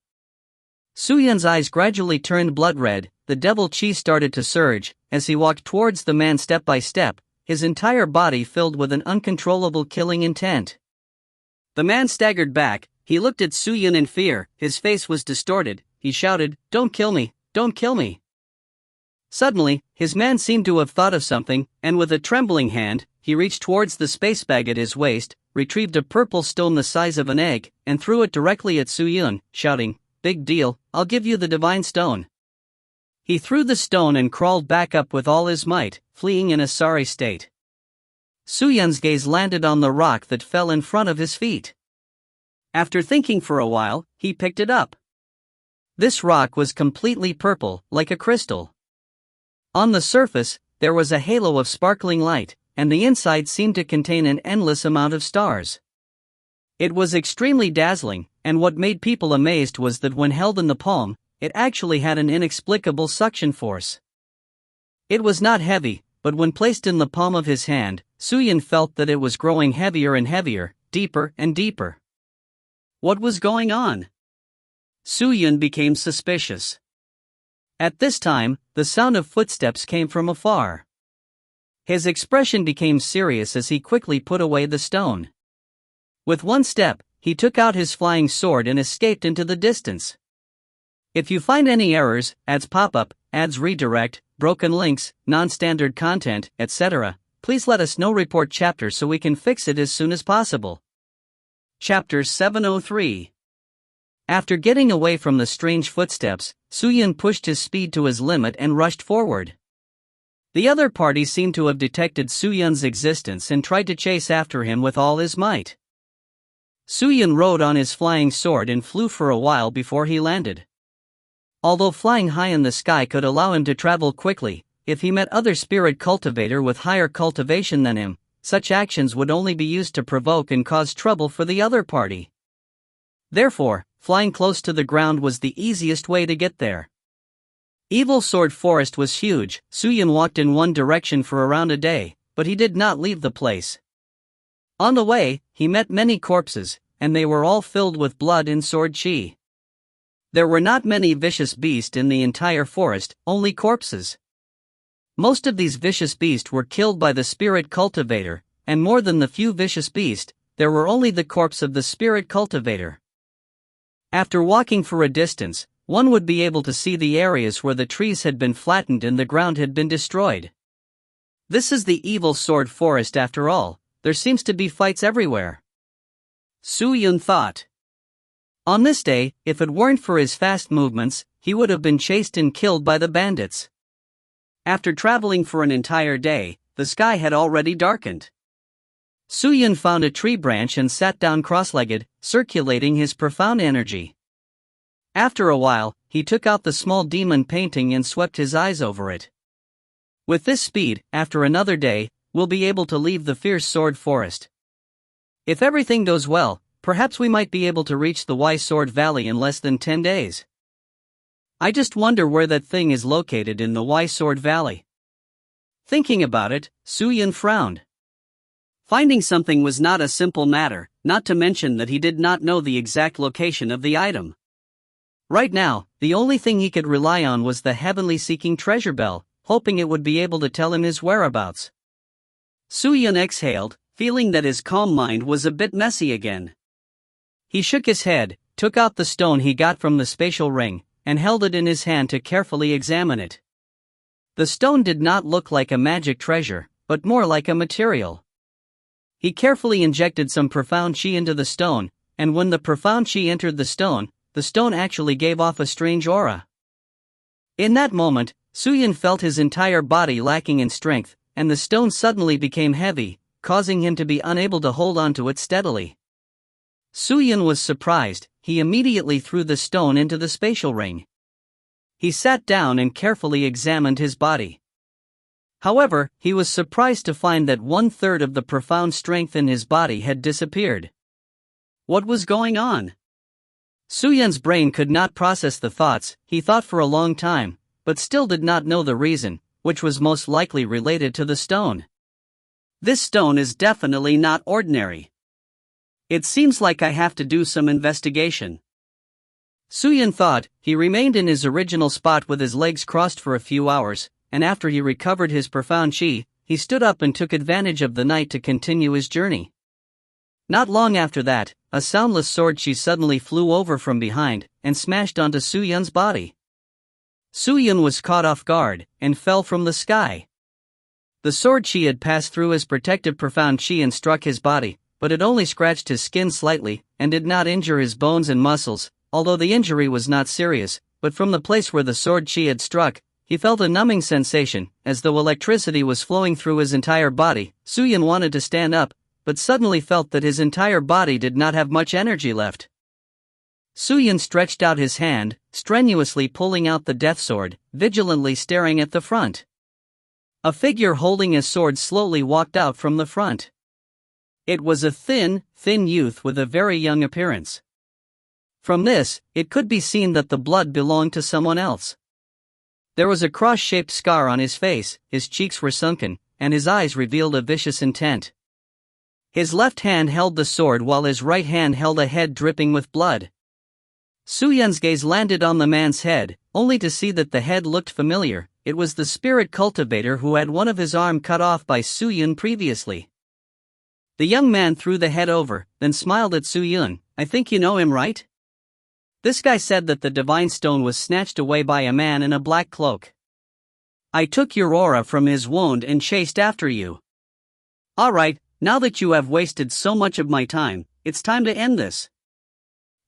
Suyun's eyes gradually turned blood red, the devil chi started to surge, as he walked towards the man step by step, his entire body filled with an uncontrollable killing intent. The man staggered back, he looked at Suyun in fear, his face was distorted, he shouted, "Don't kill me, don't kill me." Suddenly, his man seemed to have thought of something, and with a trembling hand, he reached towards the space bag at his waist, retrieved a purple stone the size of an egg, and threw it directly at Suyun, shouting, "Big deal, I'll give you the divine stone." He threw the stone and crawled back up with all his might, fleeing in a sorry state. Suyun's gaze landed on the rock that fell in front of his feet. After thinking for a while, he picked it up. This rock was completely purple, like a crystal. On the surface, there was a halo of sparkling light, and the inside seemed to contain an endless amount of stars. It was extremely dazzling, and what made people amazed was that when held in the palm, it actually had an inexplicable suction force. It was not heavy, but when placed in the palm of his hand, Suyun felt that it was growing heavier and heavier, deeper and deeper. What was going on? Suyun became suspicious. At this time, the sound of footsteps came from afar. His expression became serious as he quickly put away the stone. With one step, he took out his flying sword and escaped into the distance. If you find any errors, ads pop-up, ads redirect, broken links, non-standard content, etc., please let us know. Report chapter so we can fix it as soon as possible. Chapter 703. After getting away from the strange footsteps, Suyun pushed his speed to his limit and rushed forward. The other party seemed to have detected Suyun's existence and tried to chase after him with all his might. Suyun rode on his flying sword and flew for a while before he landed. Although flying high in the sky could allow him to travel quickly, if he met other spirit cultivator with higher cultivation than him, such actions would only be used to provoke and cause trouble for the other party. Therefore, flying close to the ground was the easiest way to get there. Evil Sword Forest was huge. Suyun walked in one direction for around a day, but he did not leave the place. On the way, he met many corpses, and they were all filled with blood and sword chi. There were not many vicious beasts in the entire forest, only corpses. Most of these vicious beasts were killed by the spirit cultivator, and more than the few vicious beasts, there were only the corpse of the spirit cultivator. After walking for a distance, one would be able to see the areas where the trees had been flattened and the ground had been destroyed. This is the Evil Sword Forest after all, there seems to be fights everywhere. Suyun thought. On this day, if it weren't for his fast movements, he would have been chased and killed by the bandits. After traveling for an entire day, the sky had already darkened. Suyun found a tree branch and sat down cross-legged, circulating his profound energy. After a while, he took out the small demon painting and swept his eyes over it. With this speed, after another day, we'll be able to leave the fierce sword forest. If everything goes well, perhaps we might be able to reach the Y Sword Valley in less than 10 days. I just wonder where that thing is located in the Y Sword Valley. Thinking about it, Suyun frowned. Finding something was not a simple matter, not to mention that he did not know the exact location of the item. Right now, the only thing he could rely on was the heavenly seeking treasure bell, hoping it would be able to tell him his whereabouts. Soo-yun exhaled, feeling that his calm mind was a bit messy again. He shook his head, took out the stone he got from the spatial ring, and held it in his hand to carefully examine it. The stone did not look like a magic treasure, but more like a material. He carefully injected some profound chi into the stone, and when the profound chi entered the stone actually gave off a strange aura. In that moment, Soo-yun felt his entire body lacking in strength, and the stone suddenly became heavy, causing him to be unable to hold onto it steadily. Soo-yun was surprised. He immediately threw the stone into the spatial ring. He sat down and carefully examined his body. However, he was surprised to find that 1/3 of the profound strength in his body had disappeared. What was going on? Soo-yun's brain could not process the thoughts. He thought for a long time, but still did not know the reason, which was most likely related to the stone. This stone is definitely not ordinary. It seems like I have to do some investigation. Soo-yun thought. He remained in his original spot with his legs crossed for a few hours, and after he recovered his profound chi, he stood up and took advantage of the night to continue his journey. Not long after that, a soundless sword chi suddenly flew over from behind and smashed onto Soo-yun's body. Soo-yun was caught off guard and fell from the sky. The sword chi had passed through his protective profound chi and struck his body, but it only scratched his skin slightly and did not injure his bones and muscles, although the injury was not serious. But from the place where the sword chi had struck, he felt a numbing sensation, as though electricity was flowing through his entire body. Soo-yun wanted to stand up, but suddenly felt that his entire body did not have much energy left. Soo-yun stretched out his hand, strenuously pulling out the death sword, vigilantly staring at the front. A figure holding a sword slowly walked out from the front. It was a thin youth with a very young appearance. From this, it could be seen that the blood belonged to someone else. There was a cross-shaped scar on his face, his cheeks were sunken, and his eyes revealed a vicious intent. His left hand held the sword while his right hand held a head dripping with blood. Soo-yun's gaze landed on the man's head, only to see that the head looked familiar. It was the spirit cultivator who had one of his arm cut off by Soo-yun previously. The young man threw the head over, then smiled at Soo-yun. I think you know him, right? This guy said that the divine stone was snatched away by a man in a black cloak. I took your aura from his wound and chased after you. Alright, now that you have wasted so much of my time, it's time to end this.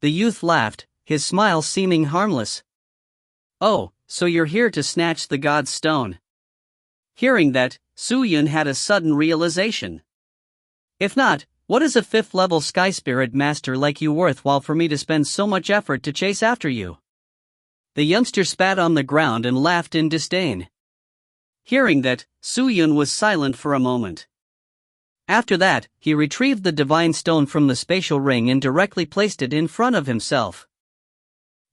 The youth laughed, his smile seeming harmless. Oh, so you're here to snatch the god's stone. Hearing that, Soo-yun had a sudden realization. If not, what is a 5th-level sky spirit master like you worthwhile for me to spend so much effort to chase after you? The youngster spat on the ground and laughed in disdain. Hearing that, Soo-yun was silent for a moment. After that, he retrieved the divine stone from the spatial ring and directly placed it in front of himself.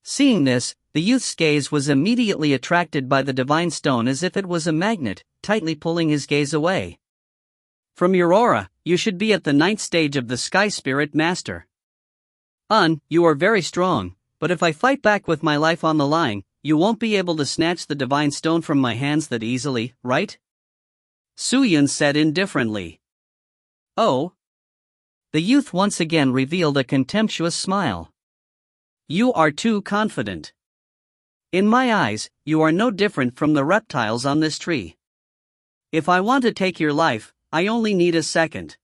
Seeing this, the youth's gaze was immediately attracted by the divine stone as if it was a magnet, tightly pulling his gaze away. From your aura, you should be at the 9th stage of the Sky Spirit Master. You are very strong, but if I fight back with my life on the line, you won't be able to snatch the divine stone from my hands that easily, right? Soo-yun said indifferently. Oh? The youth once again revealed a contemptuous smile. You are too confident. In my eyes, you are no different from the reptiles on this tree. If I want to take your life, I only need a second.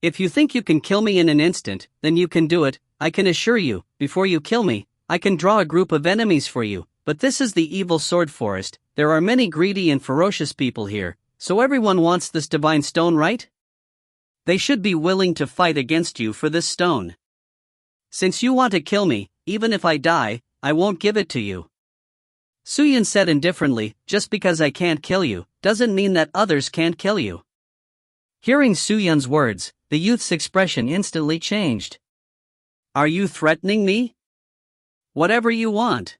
If you think you can kill me in an instant, then you can do it. I can assure you, before you kill me, I can draw a group of enemies for you, but this is the evil sword forest. There are many greedy and ferocious people here, so everyone wants this divine stone, right? They should be willing to fight against you for this stone. Since you want to kill me, even if I die, I won't give it to you. Soo-yun said indifferently, just because I can't kill you, doesn't mean that others can't kill you. Hearing Soo-yun's words, the youth's expression instantly changed. Are you threatening me? Whatever you want.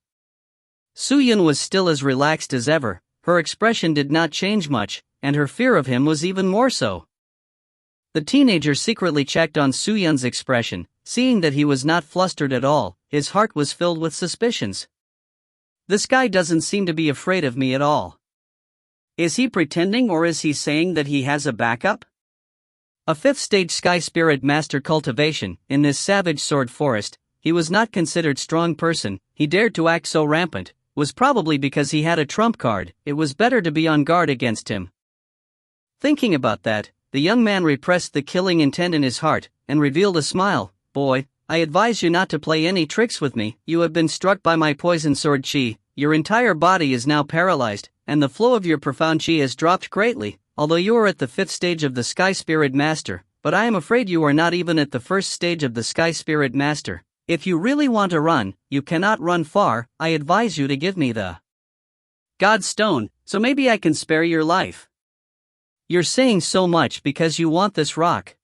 Soo-yun was still as relaxed as ever, her expression did not change much, and her fear of him was even more so. The teenager secretly checked on Soo-Yun's expression. Seeing that he was not flustered at all, his heart was filled with suspicions. This guy doesn't seem to be afraid of me at all. Is he pretending, or is he saying that he has a backup? A 5th stage Sky Spirit Master cultivation. In this savage sword forest, he was not considered strong person. He dared to act so rampant, was probably because he had a trump card. It was better to be on guard against him. Thinking about that, the young man repressed the killing intent in his heart, and revealed a smile. Boy, I advise you not to play any tricks with me. You have been struck by my poison sword chi. Your entire body is now paralyzed, and the flow of your profound chi has dropped greatly, although you are at the 5th stage of the Sky Spirit Master, but I am afraid you are not even at the 1st stage of the Sky Spirit Master. If you really want to run, you cannot run far. I advise you to give me the God Stone, so maybe I can spare your life. You're saying so much because you want this rock.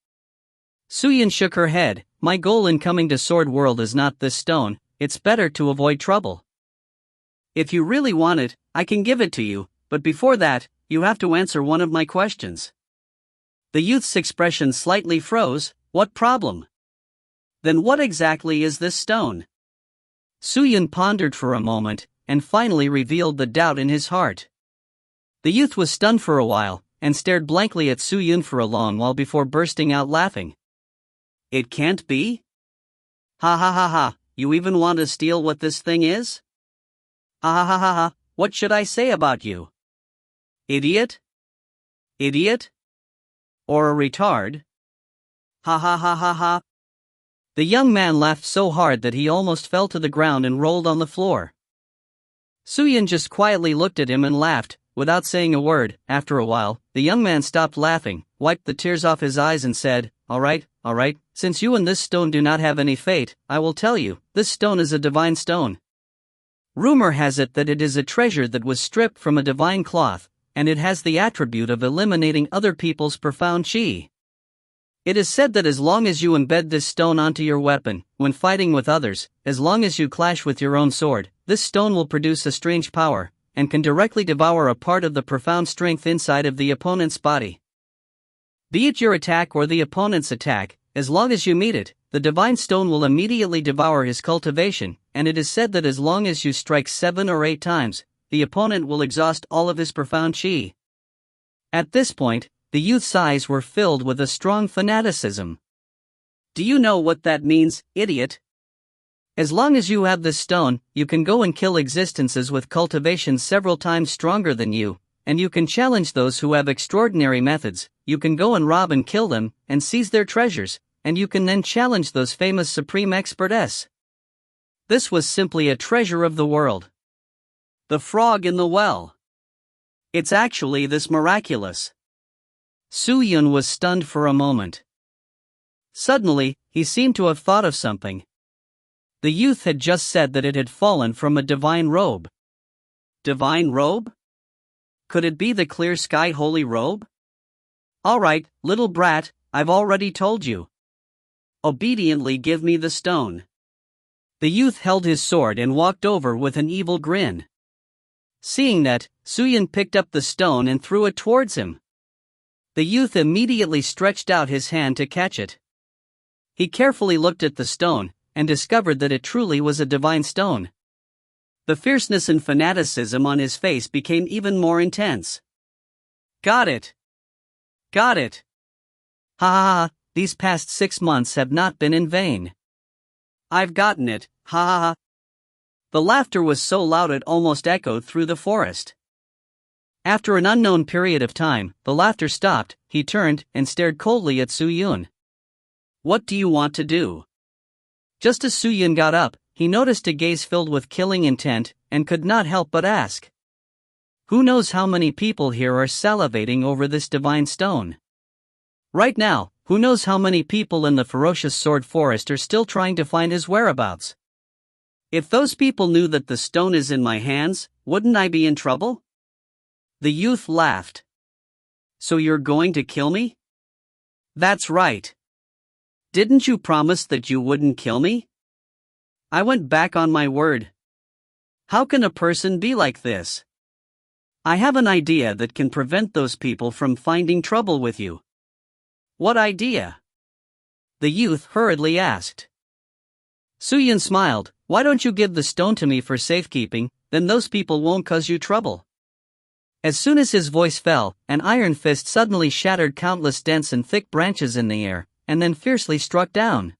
Soo-Yun shook her head. My goal in coming to Sword World is not this stone. It's better to avoid trouble. If you really want it, I can give it to you, but before that, you have to answer one of my questions. The youth's expression slightly froze. What problem? Then what exactly is this stone? Soo-Yun pondered for a moment, and finally revealed the doubt in his heart. The youth was stunned for a while, and stared blankly at Soo-Yun for a long while before bursting out laughing. It can't be? Ha ha ha ha, you even want to steal what this thing is? Ha ha ha ha ha, what should I say about you? Idiot? Idiot? Or a retard? Ha ha ha ha ha. The young man laughed so hard that he almost fell to the ground and rolled on the floor. Soo-Yun just quietly looked at him and laughed, without saying a word. After a while, the young man stopped laughing, wiped the tears off his eyes and said, all right, since you and this stone do not have any fate, I will tell you, this stone is a divine stone. Rumor has it that it is a treasure that was stripped from a divine cloth, and it has the attribute of eliminating other people's profound chi. It is said that as long as you embed this stone onto your weapon, when fighting with others, as long as you clash with your own sword, this stone will produce a strange power, and can directly devour a part of the profound strength inside of the opponent's body. Be it your attack or the opponent's attack, as long as you meet it, the divine stone will immediately devour his cultivation, and it is said that as long as you strike 7 or 8 times, the opponent will exhaust all of his profound chi. At this point, the youth's eyes were filled with a strong fanaticism. Do you know what that means, idiot? As long as you have this stone, you can go and kill existences with cultivation several times stronger than you, and you can challenge those who have extraordinary methods. You can go and rob and kill them, and seize their treasures, and you can then challenge those famous supreme experts. This was simply a treasure of the world. The frog in the well. It's actually this miraculous. Soo-Yun was stunned for a moment. Suddenly, he seemed to have thought of something. The youth had just said that it had fallen from a divine robe. Divine robe? Could it be the clear sky holy robe? All right, little brat, I've already told you. Obediently give me the stone. The youth held his sword and walked over with an evil grin. Seeing that, Soo-Yun picked up the stone and threw it towards him. The youth immediately stretched out his hand to catch it. He carefully looked at the stone, and discovered that it truly was a divine stone. The fierceness and fanaticism on his face became even more intense. Got it! Got it! Ha ha ha, these past 6 months have not been in vain. I've gotten it, ha ha ha. The laughter was so loud it almost echoed through the forest. After an unknown period of time, the laughter stopped. He turned and stared coldly at Soo-Yun. What do you want to do? Just as Soo-Yun got up, he noticed a gaze filled with killing intent, and could not help but ask. Who knows how many people here are salivating over this divine stone? Right now, who knows how many people in the ferocious sword forest are still trying to find his whereabouts? If those people knew that the stone is in my hands, wouldn't I be in trouble? The youth laughed. So you're going to kill me? That's right. Didn't you promise that you wouldn't kill me? I went back on my word. How can a person be like this? I have an idea that can prevent those people from finding trouble with you. What idea? The youth hurriedly asked. Suyun smiled. Why don't you give the stone to me for safekeeping, then those people won't cause you trouble. As soon as his voice fell, an iron fist suddenly shattered countless dense and thick branches in the air, and then fiercely struck down.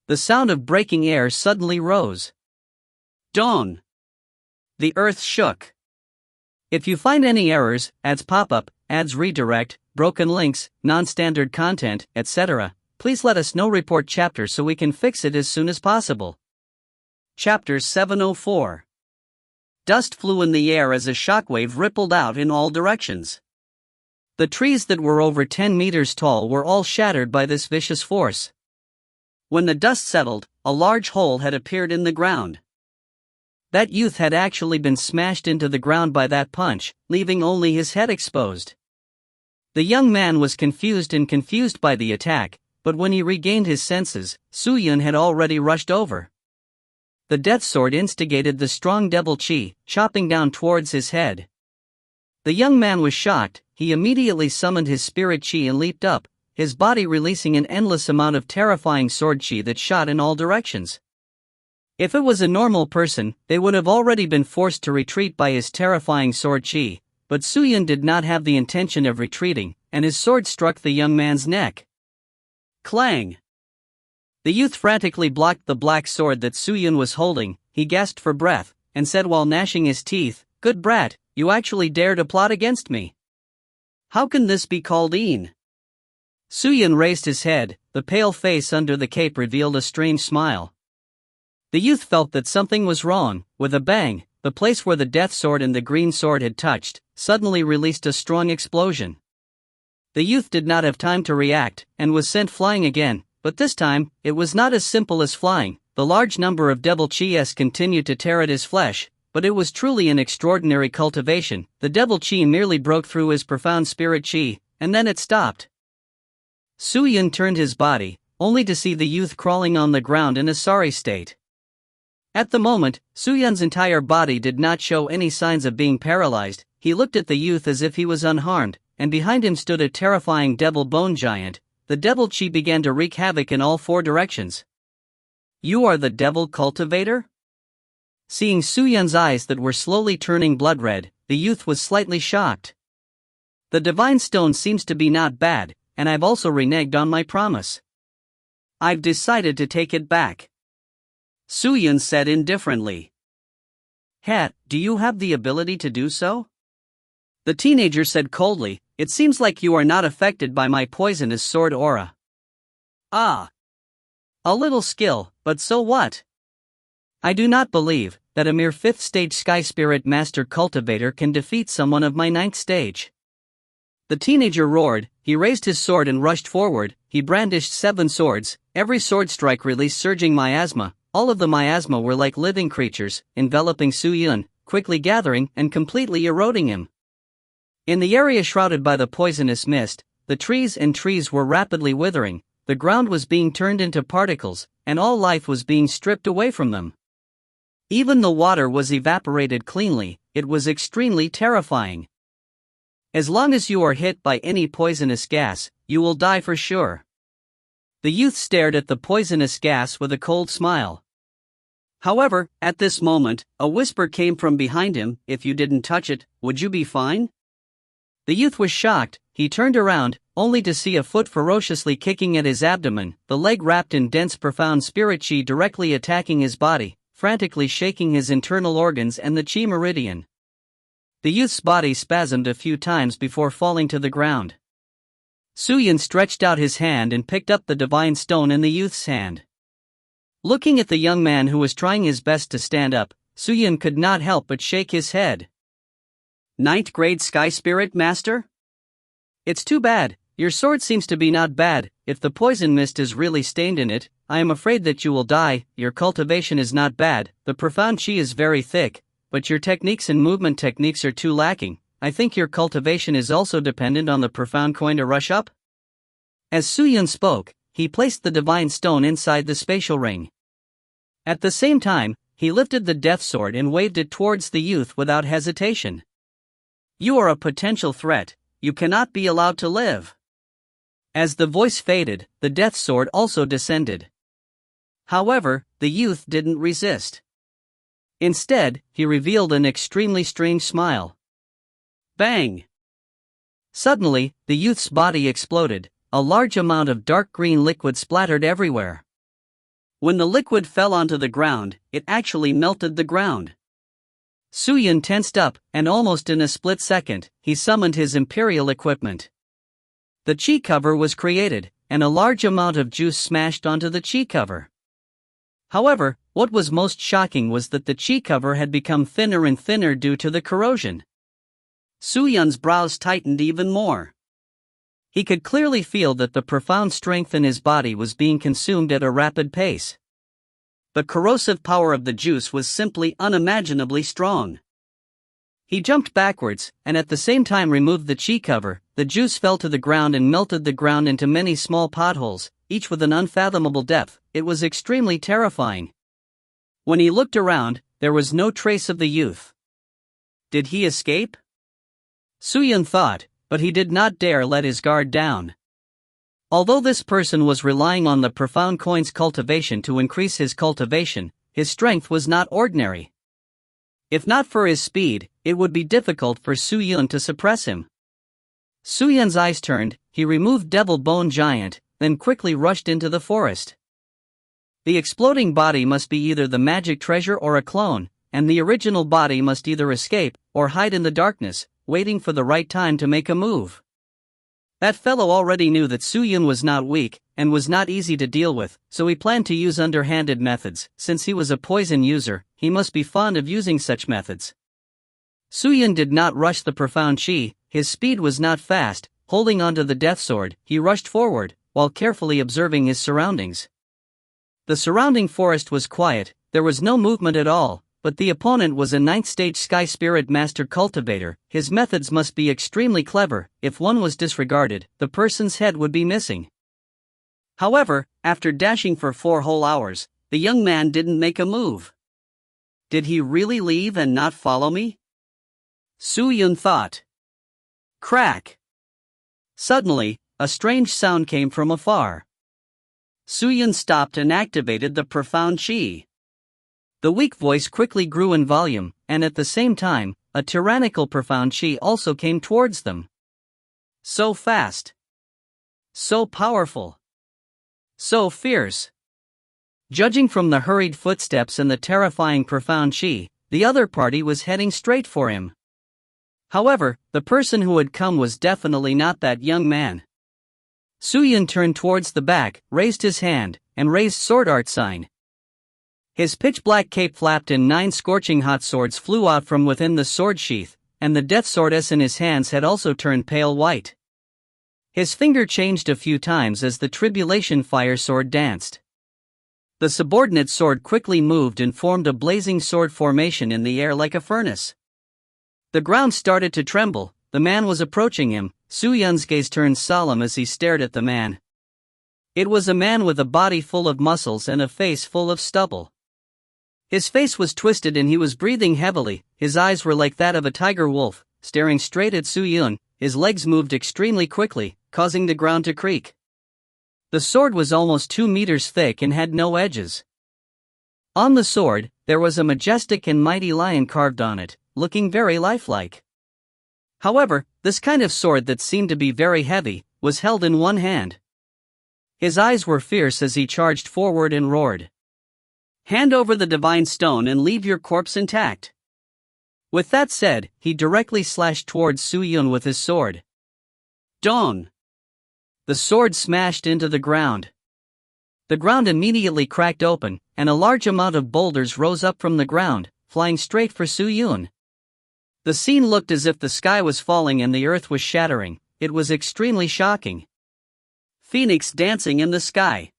The sound of breaking air suddenly rose. Dawn. The earth shook. If you find any errors, ads pop-up, ads redirect, broken links, non-standard content, etc., please let us know. Report chapter so we can fix it as soon as possible. Chapter 704. Dust flew in the air as a shockwave rippled out in all directions. The trees that were over 10 meters tall were all shattered by this vicious force. When the dust settled, a large hole had appeared in the ground. That youth had actually been smashed into the ground by that punch, leaving only his head exposed. The young man was confused by the attack, but when he regained his senses, Suyun had already rushed over. The death sword instigated the strong devil chi, chopping down towards his head. The young man was shocked. He immediately summoned his spirit chi and leaped up, his body releasing an endless amount of terrifying sword chi that shot in all directions. If it was a normal person, they would have already been forced to retreat by his terrifying sword chi, but Suyun did not have the intention of retreating, and his sword struck the young man's neck. Clang! The youth frantically blocked the black sword that Suyun was holding. He gasped for breath, and said while gnashing his teeth, "Good brat, you actually dare to plot against me. How can this be called een?" Suyun raised his head. The pale face under the cape revealed a strange smile. The youth felt that something was wrong. With a bang, the place where the death sword and the green sword had touched suddenly released a strong explosion. The youth did not have time to react, and was sent flying again. But this time, it was not as simple as flying. The large number of devil chi continued to tear at his flesh, but it was truly an extraordinary cultivation. The devil chi merely broke through his profound spirit chi, and then it stopped. Suyun turned his body, only to see the youth crawling on the ground in a sorry state. At the moment, Suyun's entire body did not show any signs of being paralyzed. He looked at the youth as if he was unharmed, and behind him stood a terrifying devil bone giant. The devil chi began to wreak havoc in all four directions. You are the devil cultivator? Seeing Suyun's eyes that were slowly turning blood red, the youth was slightly shocked. The divine stone seems to be not bad, and I've also reneged on my promise. I've decided to take it back. Suyun said indifferently. Do you have the ability to do so? The teenager said coldly, it seems like you are not affected by my poisonous sword aura. Ah. A little skill, but so what? I do not believe that a mere 5th stage Sky Spirit Master Cultivator can defeat someone of my 9th stage. The teenager roared. He raised his sword and rushed forward. He brandished 7 swords, every sword strike released surging miasma. All of the miasma were like living creatures, enveloping Suyun, quickly gathering and completely eroding him. In the area shrouded by the poisonous mist, the trees were rapidly withering, the ground was being turned into particles, and all life was being stripped away from them. Even the water was evaporated cleanly. It was extremely terrifying. As long as you are hit by any poisonous gas, you will die for sure. The youth stared at the poisonous gas with a cold smile. However, at this moment, a whisper came from behind him, if you didn't touch it, would you be fine? The youth was shocked. He turned around, only to see a foot ferociously kicking at his abdomen, the leg wrapped in dense profound spirit chi directly attacking his body, frantically shaking his internal organs and the chi meridian. The youth's body spasmed a few times before falling to the ground. Suyun stretched out his hand and picked up the divine stone in the youth's hand. Looking at the young man who was trying his best to stand up, Suyun could not help but shake his head. 9th grade Sky Spirit Master? It's too bad. Your sword seems to be not bad. If the poison mist is really stained in it, I am afraid that you will die. Your cultivation is not bad. The profound chi is very thick, but your techniques and movement techniques are too lacking. I think your cultivation is also dependent on the profound coin to rush up. As Suyun spoke, he placed the divine stone inside the spatial ring. At the same time, he lifted the death sword and waved it towards the youth without hesitation. You are a potential threat. You cannot be allowed to live. As the voice faded, the death sword also descended. However, the youth didn't resist. Instead, he revealed an extremely strange smile. Bang! Suddenly, the youth's body exploded. A large amount of dark green liquid splattered everywhere. When the liquid fell onto the ground, it actually melted the ground. Su-Yun tensed up, and almost in a split second, he summoned his imperial equipment. The chi cover was created, and a large amount of juice smashed onto the chi cover. However, what was most shocking was that the chi cover had become thinner and thinner due to the corrosion. Su-Yun's brows tightened even more. He could clearly feel that the profound strength in his body was being consumed at a rapid pace. The corrosive power of the juice was simply unimaginably strong. He jumped backwards, and at the same time removed the chi cover. The juice fell to the ground and melted the ground into many small potholes, each with an unfathomable depth. It was extremely terrifying. When he looked around, there was no trace of the youth. Did he escape? Su-Yun thought, but he did not dare let his guard down. Although this person was relying on the profound coin's cultivation to increase his cultivation, his strength was not ordinary. If not for his speed, it would be difficult for Su-Yun to suppress him. Su-Yun's eyes turned, he removed Devil Bone Giant, then quickly rushed into the forest. The exploding body must be either the magic treasure or a clone, and the original body must either escape or hide in the darkness, waiting for the right time to make a move. That fellow already knew that Su-Yun was not weak, and was not easy to deal with, so he planned to use underhanded methods. Since he was a poison user, he must be fond of using such methods. Su-Yun did not rush the profound chi, his speed was not fast. Holding onto the death sword, he rushed forward, while carefully observing his surroundings. The surrounding forest was quiet, there was no movement at all. But the opponent was a 9th stage Sky Spirit Master Cultivator. His methods must be extremely clever. If one was disregarded, the person's head would be missing. However, after dashing for 4 whole hours, the young man didn't make a move. Did he really leave and not follow me? Su-Yun thought. Crack! Suddenly, a strange sound came from afar. Su-Yun stopped and activated the profound chi. The weak voice quickly grew in volume, and at the same time, a tyrannical profound chi also came towards them. So fast. So powerful. So fierce. Judging from the hurried footsteps and the terrifying profound chi, the other party was heading straight for him. However, the person who had come was definitely not that young man. Su-Yun turned towards the back, raised his hand, and raised sword art sign. His pitch-black cape flapped and 9 scorching hot swords flew out from within the sword sheath, and the death swordess in his hands had also turned pale white. His finger changed a few times as the tribulation fire sword danced. The subordinate sword quickly moved and formed a blazing sword formation in the air like a furnace. The ground started to tremble. The man was approaching him. Su-Yun's gaze turned solemn as he stared at the man. It was a man with a body full of muscles and a face full of stubble. His face was twisted and he was breathing heavily. His eyes were like that of a tiger wolf, staring straight at Su-Yun. His legs moved extremely quickly, causing the ground to creak. The sword was almost 2 meters thick and had no edges. On the sword, there was a majestic and mighty lion carved on it, looking very lifelike. However, this kind of sword that seemed to be very heavy, was held in one hand. His eyes were fierce as he charged forward and roared. "Hand over the divine stone and leave your corpse intact." With that said, he directly slashed towards Su-Yun with his sword. Dong! The sword smashed into the ground. The ground immediately cracked open, and a large amount of boulders rose up from the ground, flying straight for Su-Yun. The scene looked as if the sky was falling and the earth was shattering. It was extremely shocking. Phoenix dancing in the sky.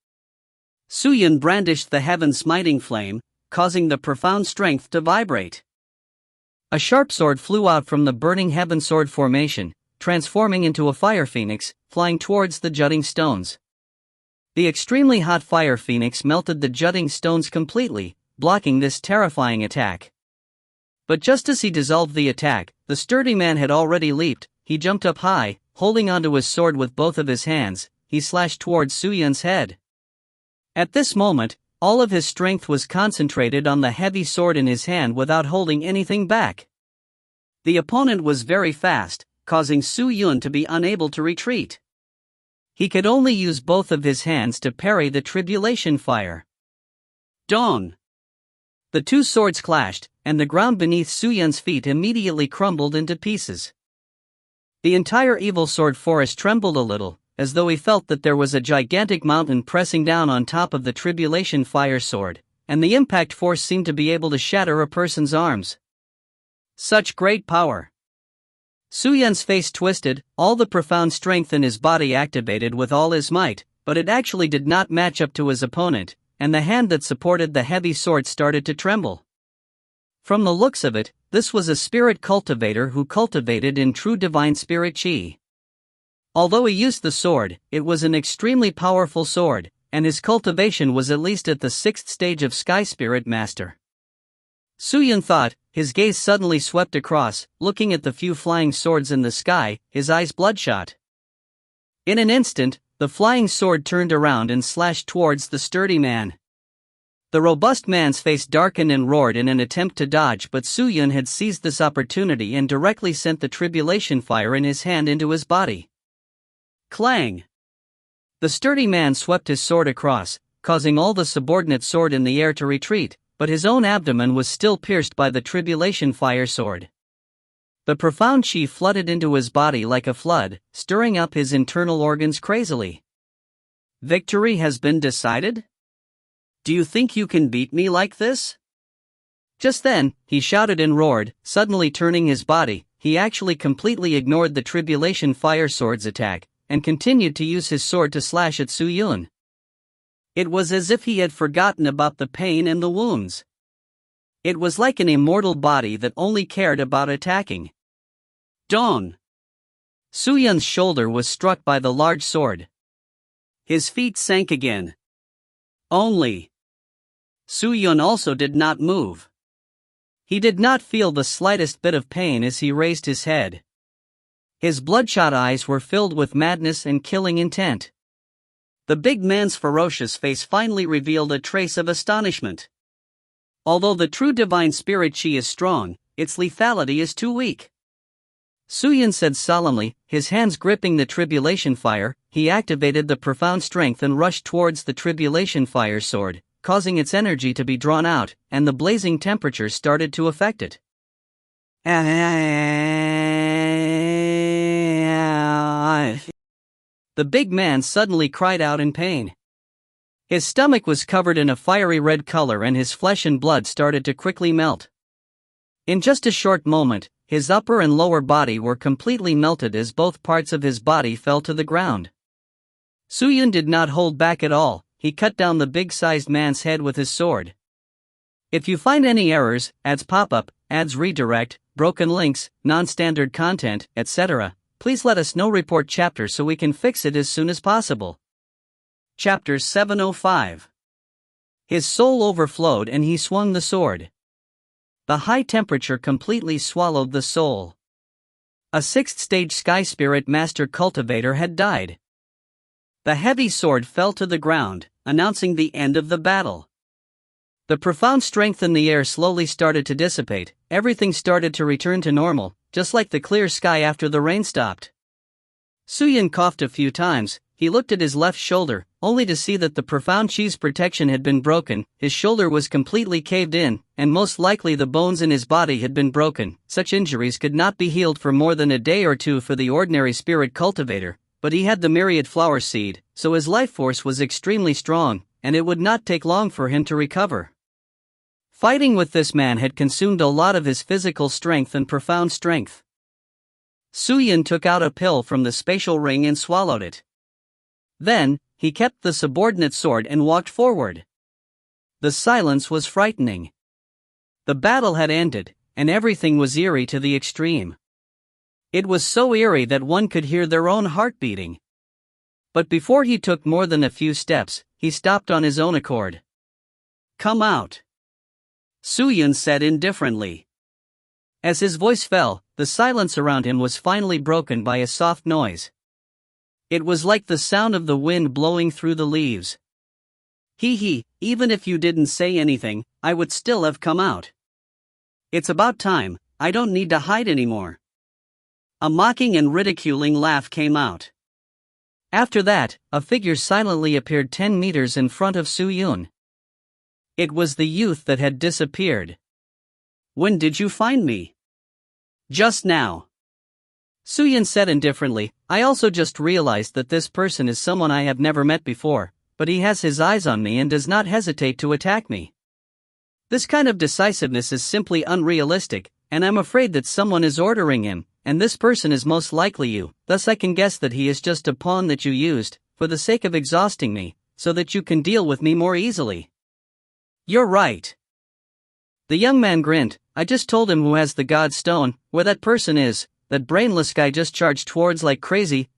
Su-Yun brandished the heaven-smiting flame, causing the profound strength to vibrate. A sharp sword flew out from the burning heaven sword formation, transforming into a fire phoenix, flying towards the jutting stones. The extremely hot fire phoenix melted the jutting stones completely, blocking this terrifying attack. But just as he dissolved the attack, the sturdy man had already leaped. He jumped up high, holding onto his sword with both of his hands. he slashed towards Suyun's head. At this moment, all of his strength was concentrated on the heavy sword in his hand without holding anything back. The opponent was very fast, causing Suyun to be unable to retreat. He could only use both of his hands to parry the tribulation fire. Dong! The two swords clashed, and the ground beneath Suyun's feet immediately crumbled into pieces. The entire evil sword forest trembled a little, as though he felt that there was a gigantic mountain pressing down on top of the tribulation fire sword, and the impact force seemed to be able to shatter a person's arms. Such great power! Suyun's face twisted, all the profound strength in his body activated with all his might, but it actually did not match up to his opponent, and the hand that supported the heavy sword started to tremble. From the looks of it, this was a spirit cultivator who cultivated in true divine spirit chi. Although he used the sword, it was an extremely powerful sword, and his cultivation was at least at the 6th stage of Sky Spirit Master. Suyun thought, his gaze suddenly swept across, looking at the few flying swords in the sky, his eyes bloodshot. In an instant, the flying sword turned around and slashed towards the sturdy man. The robust man's face darkened and roared in an attempt to dodge, but Suyun had seized this opportunity and directly sent the tribulation fire in his hand into his body. Clang! The sturdy man swept his sword across, causing all the subordinate sword in the air to retreat, but his own abdomen was still pierced by the tribulation fire sword. The profound chi flooded into his body like a flood, stirring up his internal organs crazily. Victory has been decided? Do you think you can beat me like this? Just then, he shouted and roared, suddenly turning his body. He actually completely ignored the tribulation fire sword's attack, and continued to use his sword to slash at Suyun. It was as if he had forgotten about the pain and the wounds. It was like an immortal body that only cared about attacking. Dong! Suyun's shoulder was struck by the large sword. His feet sank again. Only. Suyun also did not move. He did not feel the slightest bit of pain as he raised his head. His bloodshot eyes were filled with madness and killing intent. The big man's ferocious face finally revealed a trace of astonishment. Although the true divine spirit chi is strong, its lethality is too weak. Suyun said solemnly, his hands gripping the tribulation fire. He activated the profound strength and rushed towards the tribulation fire sword, causing its energy to be drawn out, and the blazing temperature started to affect it. The big man suddenly cried out in pain. His stomach was covered in a fiery red color and his flesh and blood started to quickly melt. In just a short moment, his upper and lower body were completely melted as both parts of his body fell to the ground. Suyun did not hold back at all. He cut down the big-sized man's head with his sword. If you find any errors, ads pop up, ads redirect, broken links, non-standard content, etc., please let us know. Report chapter so we can fix it as soon as possible. Chapter 705. His soul overflowed and he swung the sword. The high temperature completely swallowed the soul. A 6th stage Sky Spirit Master Cultivator had died. The heavy sword fell to the ground, announcing the end of the battle. The profound strength in the air slowly started to dissipate. Everything started to return to normal, just like the clear sky after the rain stopped. Suyun coughed a few times. He looked at his left shoulder, only to see that the profound chi's protection had been broken. His shoulder was completely caved in, and most likely the bones in his body had been broken. Such injuries could not be healed for more than a day or two for the ordinary spirit cultivator, but he had the myriad flower seed, so his life force was extremely strong, and it would not take long for him to recover. Fighting with this man had consumed a lot of his physical strength and profound strength. Suyun took out a pill from the spatial ring and swallowed it. Then, he kept the subordinate sword and walked forward. The silence was frightening. The battle had ended, and everything was eerie to the extreme. It was so eerie that one could hear their own heart beating. But before he took more than a few steps, he stopped on his own accord. "Come out," Suyun said indifferently. As his voice fell, the silence around him was finally broken by a soft noise. It was like the sound of the wind blowing through the leaves. Hee, even if you didn't say anything, I would still have come out. It's about time, I don't need to hide anymore. A mocking and ridiculing laugh came out. After that, a figure silently appeared 10 meters in front of Su-Yun. It was the youth that had disappeared. When did you find me? Just now. Su-Yun said indifferently, I also just realized that this person is someone I have never met before, but he has his eyes on me and does not hesitate to attack me. This kind of decisiveness is simply unrealistic, and I'm afraid that someone is ordering him, and this person is most likely you, thus I can guess that he is just a pawn that you used, for the sake of exhausting me, so that you can deal with me more easily. You're right. The young man grinned, I just told him who has the god stone, where that person is, that brainless guy just charged towards like crazy,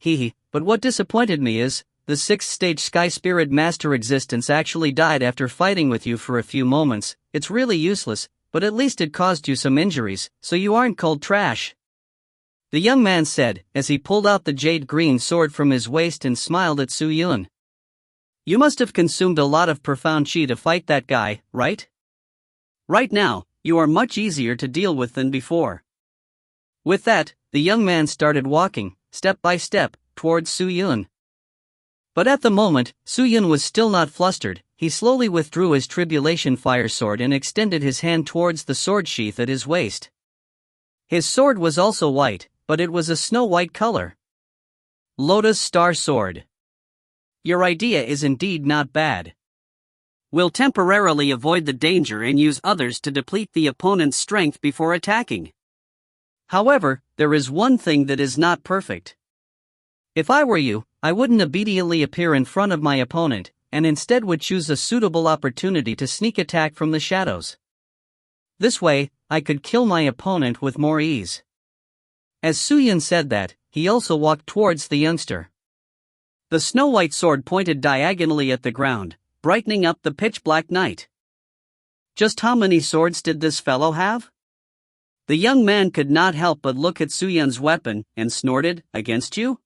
but what disappointed me is, the 6th stage Sky Spirit Master existence actually died after fighting with you for a few moments. It's really useless, but at least it caused you some injuries, so you aren't cold trash. The young man said, as he pulled out the jade green sword from his waist and smiled at Su-Yun. You must have consumed a lot of profound chi to fight that guy, right? Right now, you are much easier to deal with than before. With that, the young man started walking, step by step, towards Su-Yun. But at the moment, Su-Yun was still not flustered. He slowly withdrew his tribulation fire sword and extended his hand towards the sword sheath at his waist. His sword was also white, but it was a snow-white color. Lotus Star Sword. Your idea is indeed not bad. We'll temporarily avoid the danger and use others to deplete the opponent's strength before attacking. However, there is one thing that is not perfect. If I were you, I wouldn't immediately appear in front of my opponent, and instead would choose a suitable opportunity to sneak attack from the shadows. This way, I could kill my opponent with more ease. As Su-Yun said that, he also walked towards the youngster. The snow-white sword pointed diagonally at the ground, brightening up the pitch-black night. Just how many swords did this fellow have? The young man could not help but look at Su-Yun's weapon, and snorted, against you?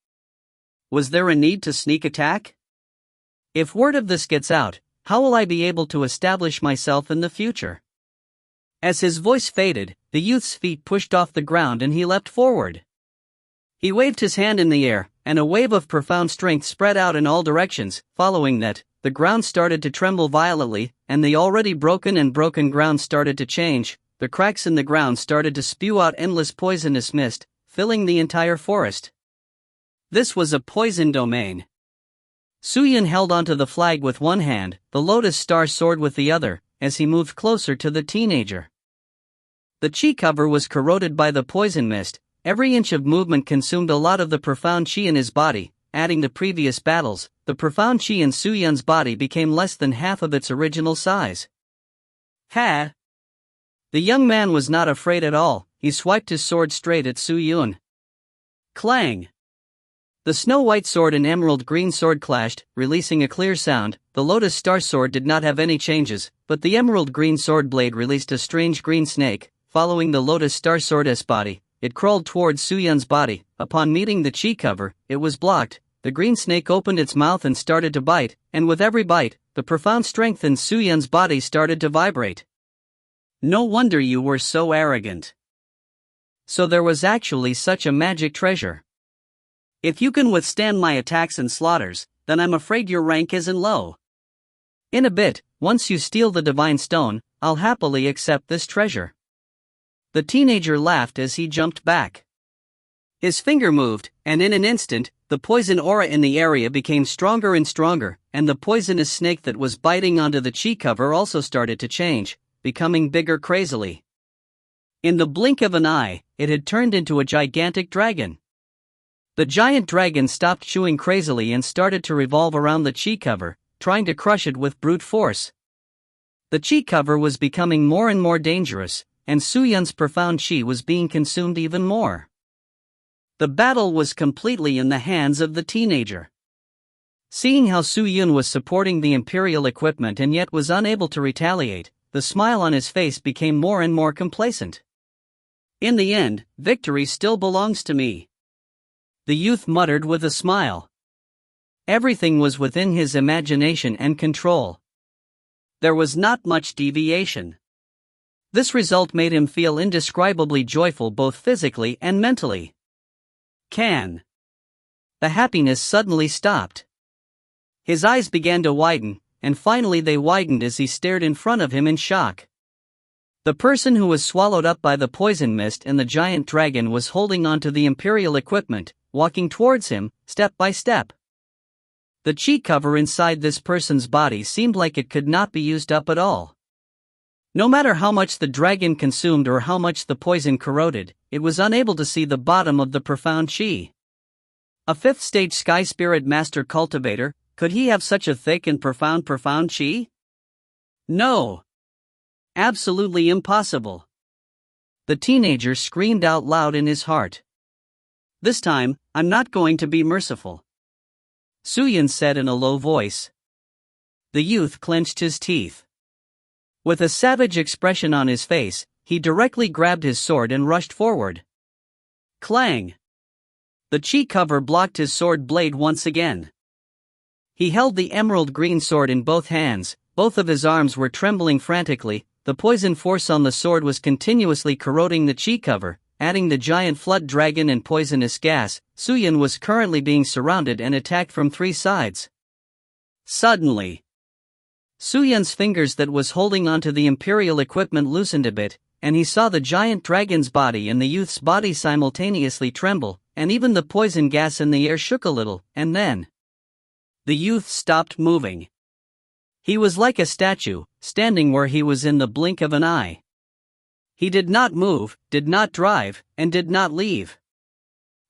Was there a need to sneak attack? If word of this gets out, how will I be able to establish myself in the future? As his voice faded, the youth's feet pushed off the ground and he leapt forward. He waved his hand in the air, and a wave of profound strength spread out in all directions. Following that, the ground started to tremble violently, and the already broken ground started to change. The cracks in the ground started to spew out endless poisonous mist, filling the entire forest. This was a poison domain. Su-Yun held onto the flag with one hand, the Lotus Star Sword with the other, as he moved closer to the teenager. The chi cover was corroded by the poison mist. Every inch of movement consumed a lot of the profound chi in his body. Adding to previous battles, the profound chi in Su-Yun's body became less than half of its original size. Ha! The young man was not afraid at all. He swiped his sword straight at Su-Yun. Clang! The snow-white sword and emerald green sword clashed, releasing a clear sound. The Lotus Star Sword did not have any changes, but the emerald green sword blade released a strange green snake. Following the Lotus Star Sword's body, it crawled towards Su-Yun's body. Upon meeting the chi cover, it was blocked. The green snake opened its mouth and started to bite, and with every bite, the profound strength in Su-Yun's body started to vibrate. No wonder you were so arrogant. So there was actually such a magic treasure. If you can withstand my attacks and slaughters, then I'm afraid your rank isn't low. In a bit, once you steal the divine stone, I'll happily accept this treasure. The teenager laughed as he jumped back. His finger moved, and in an instant, the poison aura in the area became stronger and stronger, and the poisonous snake that was biting onto the chi cover also started to change, becoming bigger crazily. In the blink of an eye, it had turned into a gigantic dragon. The giant dragon stopped chewing crazily and started to revolve around the chi cover, trying to crush it with brute force. The chi cover was becoming more and more dangerous, and Su-Yun's profound chi was being consumed even more. The battle was completely in the hands of the teenager. Seeing how Su-Yun was supporting the Imperial equipment and yet was unable to retaliate, the smile on his face became more and more complacent. In the end, victory still belongs to me. The youth muttered with a smile. Everything was within his imagination and control. There was not much deviation. This result made him feel indescribably joyful both physically and mentally. The happiness suddenly stopped. His eyes began to widen, and finally they widened as he stared in front of him in shock. The person who was swallowed up by the poison mist and the giant dragon was holding onto the Imperial equipment, walking towards him, step by step. The chi cover inside this person's body seemed like it could not be used up at all. No matter how much the dragon consumed or how much the poison corroded, it was unable to see the bottom of the profound chi. A 5th stage Sky Spirit Master Cultivator, could he have such a thick and profound chi? No. Absolutely impossible. The teenager screamed out loud in his heart. This time, I'm not going to be merciful. Suyin said in a low voice. The youth clenched his teeth. With a savage expression on his face, he directly grabbed his sword and rushed forward. Clang! The chi cover blocked his sword blade once again. He held the emerald green sword in both hands, both of his arms were trembling frantically, the poison force on the sword was continuously corroding the chi cover, adding the giant flood dragon and poisonous gas. Suyin was currently being surrounded and attacked from 3 sides. Suddenly, Suyin's fingers that was holding onto the Imperial equipment loosened a bit, and he saw the giant dragon's body and the youth's body simultaneously tremble, and even the poison gas in the air shook a little, and then the youth stopped moving. He was like a statue, standing where he was in the blink of an eye. He did not move, did not drive, and did not leave.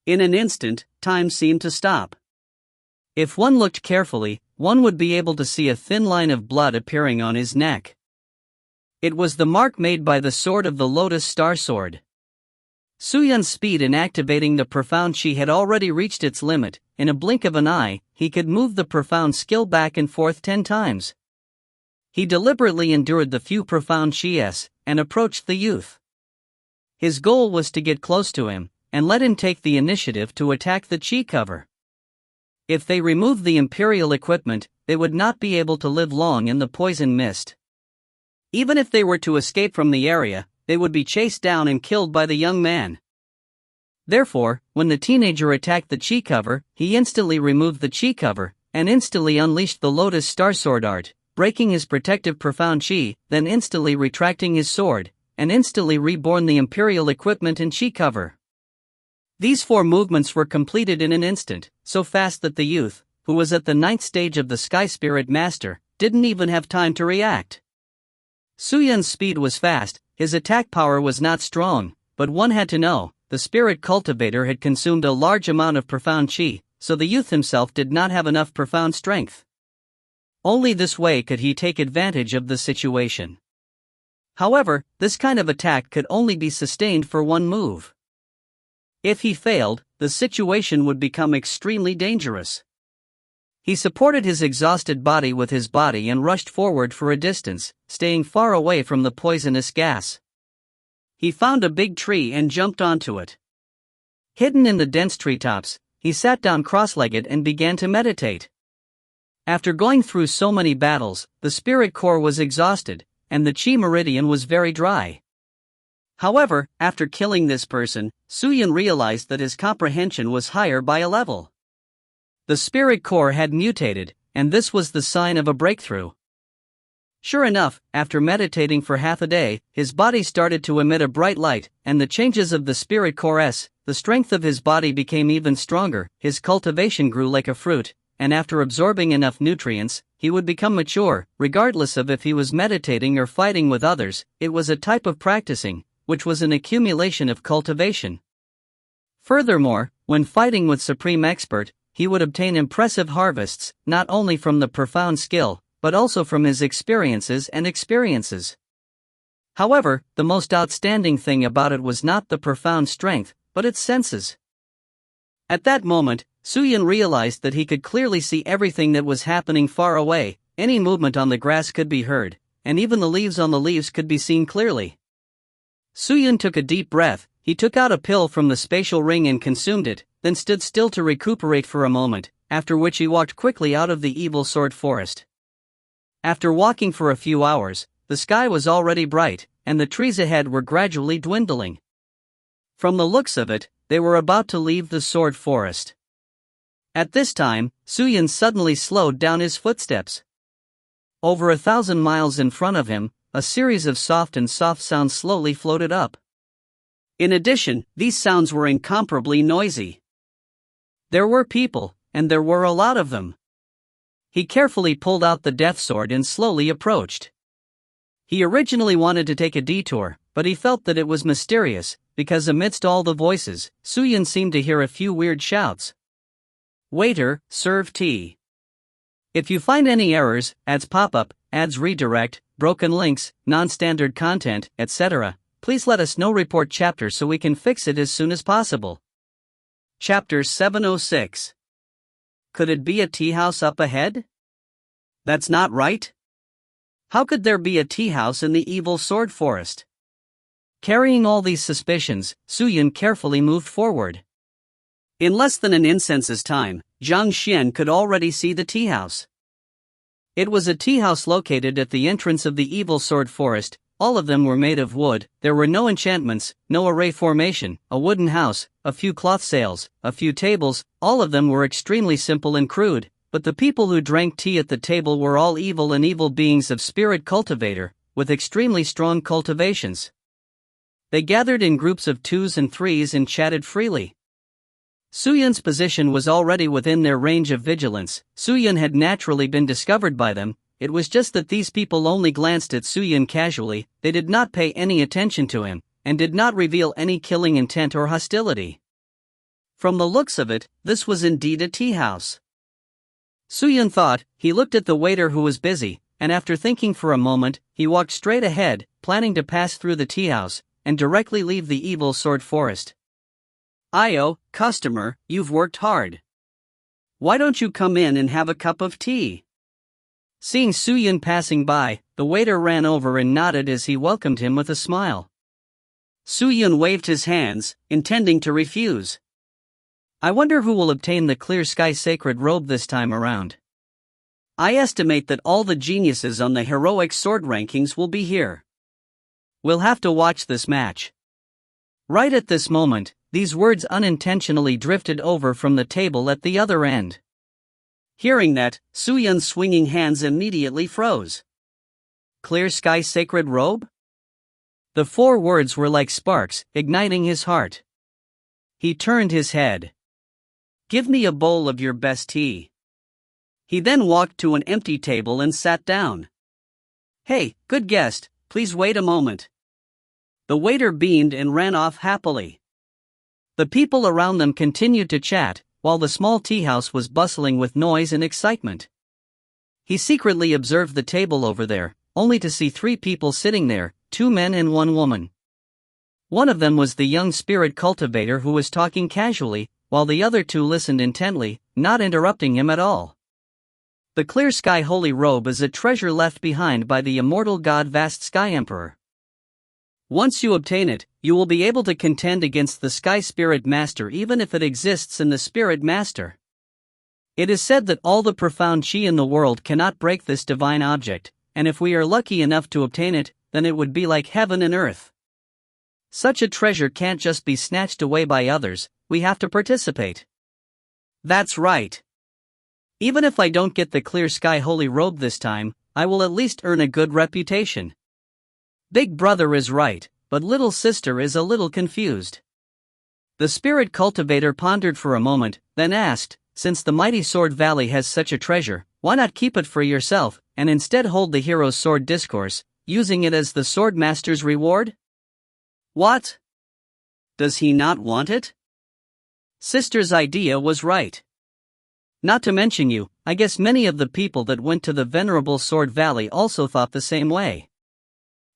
In an instant, time seemed to stop. If one looked carefully, one would be able to see a thin line of blood appearing on his neck. It was the mark made by the sword of the Lotus Star Sword. Suyun's speed in activating the profound chi had already reached its limit. In a blink of an eye, he could move the profound skill back and forth 10 times. He deliberately endured the few profound chi's, and approached the youth. His goal was to get close to him, and let him take the initiative to attack the chi cover. If they removed the Imperial equipment, they would not be able to live long in the poison mist. Even if they were to escape from the area, they would be chased down and killed by the young man. Therefore, when the teenager attacked the chi cover, he instantly removed the chi cover, and instantly unleashed the Lotus Star Sword art, breaking his protective profound chi, then instantly retracting his sword, and instantly reborn the Imperial equipment and chi cover. These 4 movements were completed in an instant, so fast that the youth, who was at the 9th stage of the Sky Spirit Master, didn't even have time to react. Suyun's speed was fast, his attack power was not strong, but one had to know, the Spirit Cultivator had consumed a large amount of profound chi, so the youth himself did not have enough profound strength. Only this way could he take advantage of the situation. However, this kind of attack could only be sustained for 1 move. If he failed, the situation would become extremely dangerous. He supported his exhausted body with his body and rushed forward for a distance, staying far away from the poisonous gas. He found a big tree and jumped onto it. Hidden in the dense treetops, he sat down cross-legged and began to meditate. After going through so many battles, the spirit core was exhausted, and the chi meridian was very dry. However, after killing this person, Suyin realized that his comprehension was higher by a level. The spirit core had mutated, and this was the sign of a breakthrough. Sure enough, after meditating for half a day, his body started to emit a bright light, and the changes of the spirit core's, the strength of his body became even stronger, his cultivation grew like a fruit, and after absorbing enough nutrients, he would become mature, regardless of if he was meditating or fighting with others. It was a type of practicing, which was an accumulation of cultivation. Furthermore, when fighting with Supreme Expert, he would obtain impressive harvests, not only from the profound skill, but also from his experiences. However, the most outstanding thing about it was not the profound strength, but its senses. At that moment, Suyin realized that he could clearly see everything that was happening far away. Any movement on the grass could be heard, and even the leaves on the leaves could be seen clearly. Suyin took a deep breath, he took out a pill from the spatial ring and consumed it, then stood still to recuperate for a moment. after which he walked quickly out of the evil sword forest. After walking for a few hours, the sky was already bright, and the trees ahead were gradually dwindling. From the looks of it, they were about to leave the sword forest. At this time, Suyin suddenly slowed down his footsteps. Over 1,000 miles in front of him, a series of soft sounds slowly floated up. In addition, these sounds were incomparably noisy. There were people, and there were a lot of them. He carefully pulled out the death sword and slowly approached. He originally wanted to take a detour, but he felt that it was mysterious, because amidst all the voices, Suyin seemed to hear a few weird shouts. "Waiter, serve tea." If you find any errors, ads pop up, ads redirect, broken links, non-standard content, etc., please let us know. Report chapter so we can fix it as soon as possible. Chapter 706. Could it be a tea house up ahead? That's not right. How could there be a tea house in the evil sword forest? Carrying all these suspicions, Suyin carefully moved forward. In less than an instant's time, Zhang Xian could already see the tea house. It was a tea house located at the entrance of the evil sword forest. All of them were made of wood. There were no enchantments, no array formation, a wooden house, a few cloth sails, a few tables. All of them were extremely simple and crude, but the people who drank tea at the table were all evil and evil beings of spirit cultivator, with extremely strong cultivations. They gathered in groups of 2s and 3s and chatted freely. Suyun's position was already within their range of vigilance. Suyun had naturally been discovered by them. It was just that these people only glanced at Suyin casually. They did not pay any attention to him, and did not reveal any killing intent or hostility. From the looks of it, this was indeed a tea house. Suyin thought. He looked at the waiter who was busy, and after thinking for a moment, he walked straight ahead, planning to pass through the tea house, and directly leave the evil sword forest. "Io, customer, you've worked hard. Why don't you come in and have a cup of tea?" Seeing Suyin passing by, the waiter ran over and nodded as he welcomed him with a smile. Suyin waved his hands, intending to refuse. "I wonder who will obtain the clear sky sacred robe this time around. I estimate that all the geniuses on the heroic sword rankings will be here. We'll have to watch this match." Right at this moment, these words unintentionally drifted over from the table at the other end. Hearing that, Suyun's swinging hands immediately froze. Clear sky sacred robe? The 4 words were like sparks, igniting his heart. He turned his head. "Give me a bowl of your best tea." He then walked to an empty table and sat down. "Hey, good guest, please wait a moment." The waiter beamed and ran off happily. The people around them continued to chat, while the small tea house was bustling with noise and excitement. He secretly observed the table over there, only to see 3 people sitting there, 2 men and 1 woman. One of them was the young spirit cultivator who was talking casually, while the other 2 listened intently, not interrupting him at all. The clear sky holy robe is a treasure left behind by the immortal god Vast Sky Emperor. Once you obtain it, you will be able to contend against the Sky Spirit Master even if it exists in the Spirit Master. It is said that all the profound chi in the world cannot break this divine object, and if we are lucky enough to obtain it, then it would be like heaven and earth. Such a treasure can't just be snatched away by others, we have to participate. That's right. Even if I don't get the clear sky holy robe this time, I will at least earn a good reputation. Big brother is right, but little sister is a little confused. The spirit cultivator pondered for a moment, then asked, "Since the mighty Sword Valley has such a treasure, why not keep it for yourself, and instead hold the hero's sword discourse, using it as the sword master's reward?" "What? Does he not want it?" Sister's idea was right. Not to mention you, I guess many of the people that went to the venerable Sword Valley also thought the same way.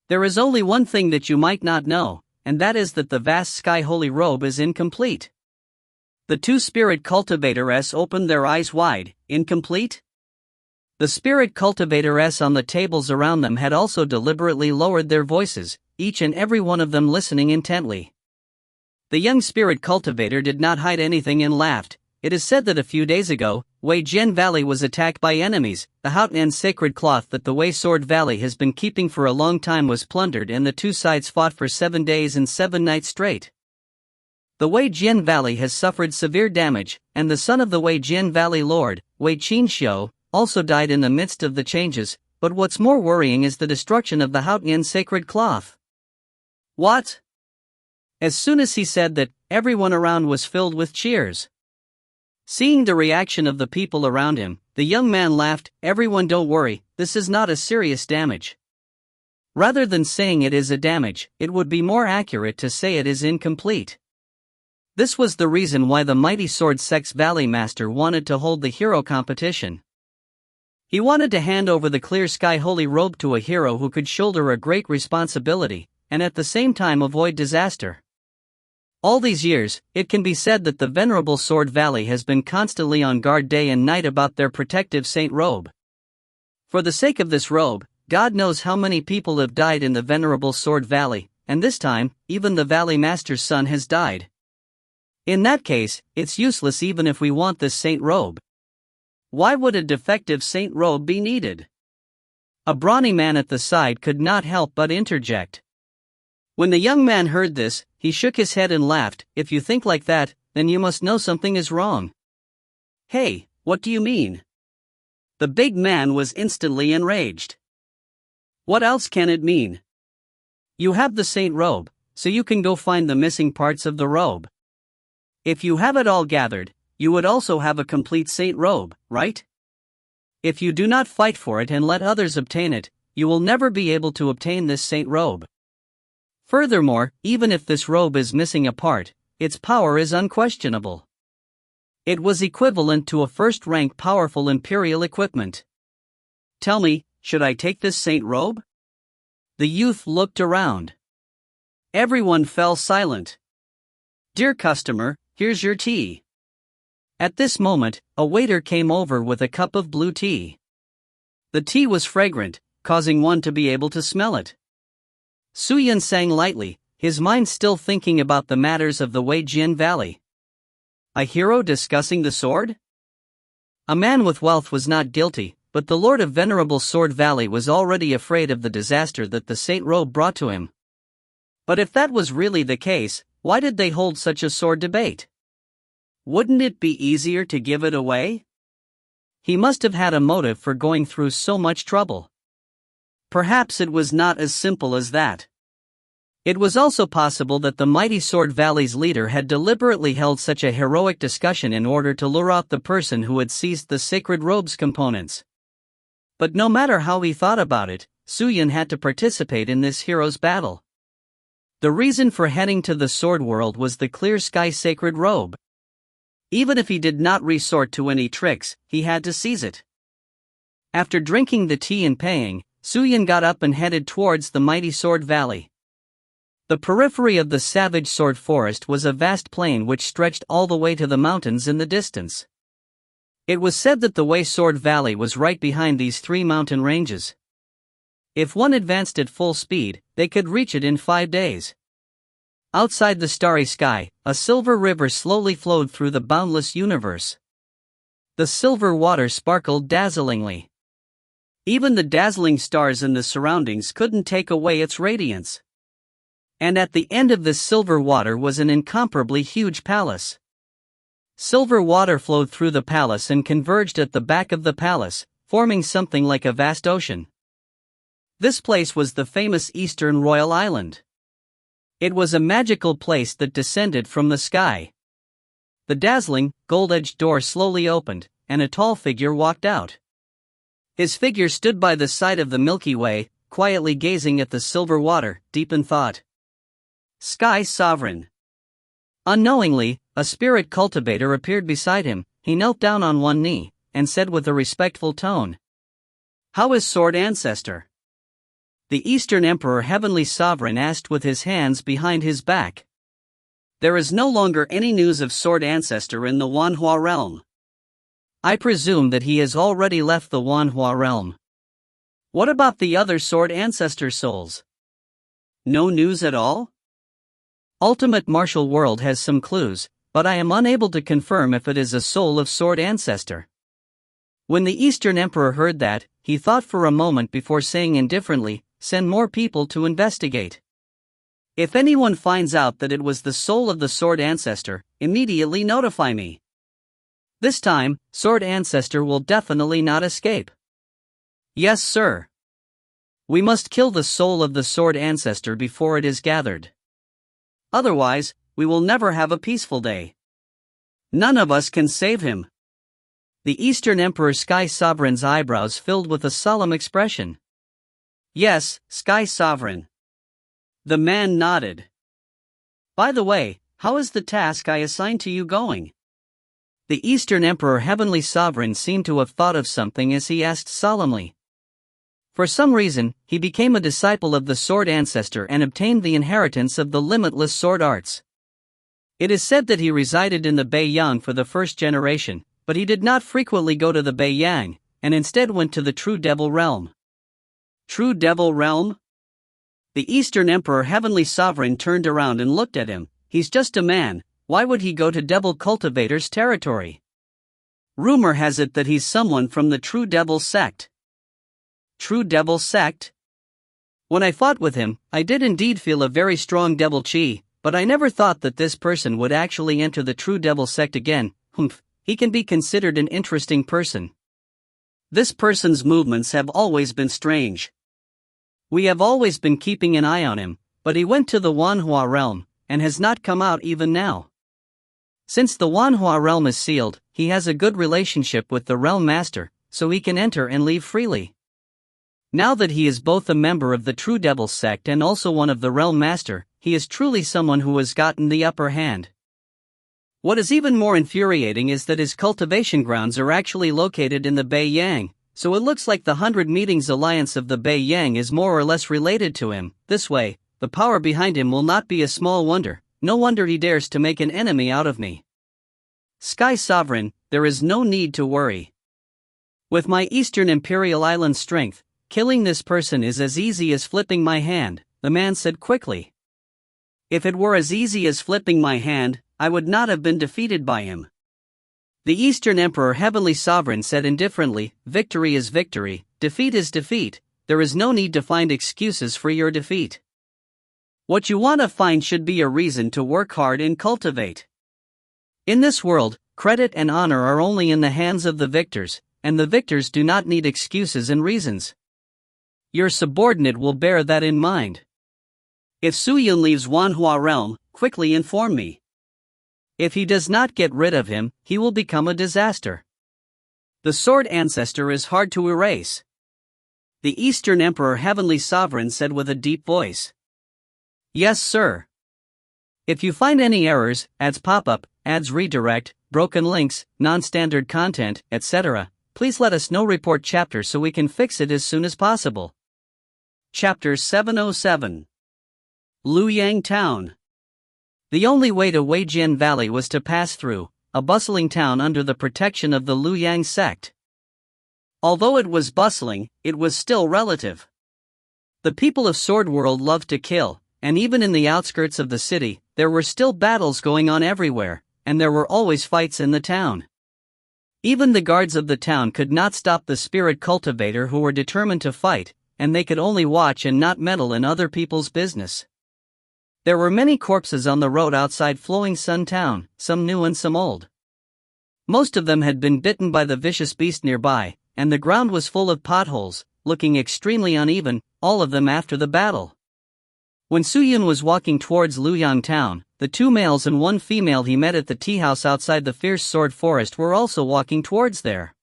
There is only one thing that you might not know, and that is that the vast sky holy robe is incomplete. The 2 spirit cultivators opened their eyes wide. Incomplete? The spirit cultivators on the tables around them had also deliberately lowered their voices, each and every one of them listening intently. The young spirit cultivator did not hide anything and laughed. It is said that a few days ago, Wei Jian Valley was attacked by enemies. The Haotian sacred cloth that the Wei Sword Valley has been keeping for a long time was plundered, and the two sides fought for 7 days and 7 nights straight. The Wei Jian Valley has suffered severe damage, and the son of the Wei Jian Valley Lord, Wei Qinxiu, also died in the midst of the changes. But what's more worrying is the destruction of the Haotian sacred cloth. What? As soon as he said that, everyone around was filled with cheers. Seeing the reaction of the people around him, the young man laughed. Everyone, don't worry, this is not a serious damage. Rather than saying it is a damage, it would be more accurate to say it is incomplete. This was the reason why the mighty Sword Sect's Valley Master wanted to hold the hero competition. He wanted to hand over the clear sky holy robe to a hero who could shoulder a great responsibility, and at the same time avoid disaster. All these years, it can be said that the Venerable Sword Valley has been constantly on guard day and night about their protective saint robe. For the sake of this robe, God knows how many people have died in the Venerable Sword Valley, and this time, even the Valley Master's son has died. In that case, it's useless even if we want this saint robe. Why would a defective saint robe be needed? A brawny man at the side could not help but interject. When the young man heard this, he shook his head and laughed. If you think like that, then you must know something is wrong. Hey, what do you mean? The big man was instantly enraged. What else can it mean? You have the saint robe, so you can go find the missing parts of the robe. If you have it all gathered, you would also have a complete saint robe, right? If you do not fight for it and let others obtain it, you will never be able to obtain this saint robe. Furthermore, even if this robe is missing a part, its power is unquestionable. It was equivalent to a first-rank powerful imperial equipment. Tell me, should I take this saint robe? The youth looked around. Everyone fell silent. Dear customer, here's your tea. At this moment, a waiter came over with a cup of blue tea. The tea was fragrant, causing one to be able to smell it. Suyin sang lightly, his mind still thinking about the matters of the Wei Jian Valley. A hero discussing the sword? A man with wealth was not guilty, but the Lord of Venerable Sword Valley was already afraid of the disaster that the saint robe brought to him. But if that was really the case, why did they hold such a sword debate? Wouldn't it be easier to give it away? He must have had a motive for going through so much trouble. Perhaps it was not as simple as that. It was also possible that the mighty Sword Valley's leader had deliberately held such a heroic discussion in order to lure out the person who had seized the sacred robe's components. But no matter how he thought about it, Suyin had to participate in this hero's battle. The reason for heading to the sword world was the clear sky sacred robe. Even if he did not resort to any tricks, he had to seize it. After drinking the tea and paying, Suyin got up and headed towards the mighty Sword Valley. The periphery of the savage sword forest was a vast plain which stretched all the way to the mountains in the distance. It was said that the Wei Sword Valley was right behind these 3 mountain ranges. If one advanced at full speed, they could reach it in 5 days. Outside the starry sky, a silver river slowly flowed through the boundless universe. The silver water sparkled dazzlingly. Even the dazzling stars in the surroundings couldn't take away its radiance. And at the end of this silver water was an incomparably huge palace. Silver water flowed through the palace and converged at the back of the palace, forming something like a vast ocean. This place was the famous Eastern Royal Island. It was a magical place that descended from the sky. The dazzling, gold-edged door slowly opened, and a tall figure walked out. His figure stood by the side of the Milky Way, quietly gazing at the silver water, deep in thought. Sky Sovereign. Unknowingly, a spirit cultivator appeared beside him. He knelt down on one knee, and said with a respectful tone, "How is Sword Ancestor?" The Eastern Emperor Heavenly Sovereign asked with his hands behind his back. There is no longer any news of Sword Ancestor in the Wanhua realm. I presume that he has already left the Wanhua realm. What about the other Sword Ancestor souls? No news at all? Ultimate Martial World has some clues, but I am unable to confirm if it is a soul of Sword Ancestor. When the Eastern Emperor heard that, he thought for a moment before saying indifferently, "Send more people to investigate. If anyone finds out that it was the soul of the Sword Ancestor, immediately notify me. This time, Sword Ancestor will definitely not escape." "Yes, sir. We must kill the soul of the Sword Ancestor before it is gathered. Otherwise, we will never have a peaceful day. None of us can save him." The Eastern Emperor Sky Sovereign's eyebrows filled with a solemn expression. "Yes, Sky Sovereign." The man nodded. "By the way, how is the task I assigned to you going?" The Eastern Emperor Heavenly Sovereign seemed to have thought of something as he asked solemnly. For some reason, he became a disciple of the Sword Ancestor and obtained the inheritance of the limitless sword arts. It is said that he resided in the Beiyang for the first generation, but he did not frequently go to the Beiyang, and instead went to the True Devil Realm. True Devil Realm? The Eastern Emperor Heavenly Sovereign turned around and looked at him. He's just a man, why would he go to Devil Cultivator's territory? Rumor has it that he's someone from the True Devil sect. True Devil sect? When I fought with him, I did indeed feel a very strong devil chi, but I never thought that this person would actually enter the True Devil sect again. He can be considered an interesting person. This person's movements have always been strange. We have always been keeping an eye on him, but he went to the Wanhua realm, and has not come out even now. Since the Wanhua realm is sealed, he has a good relationship with the realm master, so he can enter and leave freely. Now that he is both a member of the True Devil sect and also one of the realm master, he is truly someone who has gotten the upper hand. What is even more infuriating is that his cultivation grounds are actually located in the Beiyang, so it looks like the 100 Meetings Alliance of the Beiyang is more or less related to him. This way, the power behind him will not be a small wonder. No wonder he dares to make an enemy out of me. Sky Sovereign, there is no need to worry. With my Eastern Imperial Island strength, killing this person is as easy as flipping my hand, the man said quickly. If it were as easy as flipping my hand, I would not have been defeated by him. The Eastern Emperor Heavenly Sovereign said indifferently, "Victory is victory, defeat is defeat, there is no need to find excuses for your defeat. What you want to find should be a reason to work hard and cultivate. In this world, credit and honor are only in the hands of the victors, and the victors do not need excuses and reasons. Your subordinate will bear that in mind. If Su Yun leaves Wanhua realm, quickly inform me. If he does not get rid of him, he will become a disaster. The Sword Ancestor is hard to erase." The Eastern Emperor Heavenly Sovereign said with a deep voice. "Yes, sir. If you find any errors, ads pop up, ads redirect, broken links, non-standard content, etc., please let us know. Report chapter so we can fix it as soon as possible." Chapter 707. Luoyang Town. The only way to Weijian Valley was to pass through a bustling town under the protection of the Luoyang sect. Although it was bustling, it was still relative. The people of Sword World loved to kill, and even in the outskirts of the city, there were still battles going on everywhere, and there were always fights in the town. Even the guards of the town could not stop the spirit cultivator who were determined to fight, and they could only watch and not meddle in other people's business. There were many corpses on the road outside Flowing Sun Town, some new and some old. Most of them had been bitten by the vicious beast nearby, and the ground was full of potholes, looking extremely uneven, all of them after the battle. When Su Yun was walking towards Luoyang Town, the 2 males and 1 female he met at the tea house outside the fierce sword forest were also walking towards there.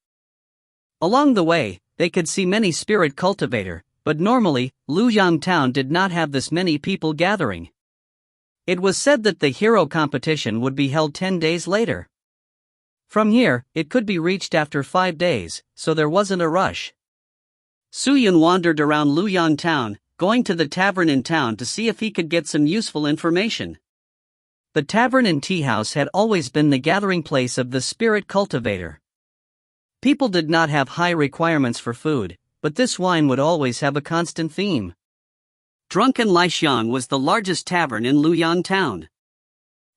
Along the way, they could see many spirit cultivator, but normally, Luoyang Town did not have this many people gathering. It was said that the hero competition would be held 10 days later. From here, it could be reached after 5 days, so there wasn't a rush. Su Yun wandered around Luoyang Town, going to the tavern in town to see if he could get some useful information. The tavern and tea house had always been the gathering place of the spirit cultivator. People did not have high requirements for food, but this wine would always have a constant theme. Drunken Laixiang was the largest tavern in Luoyang Town.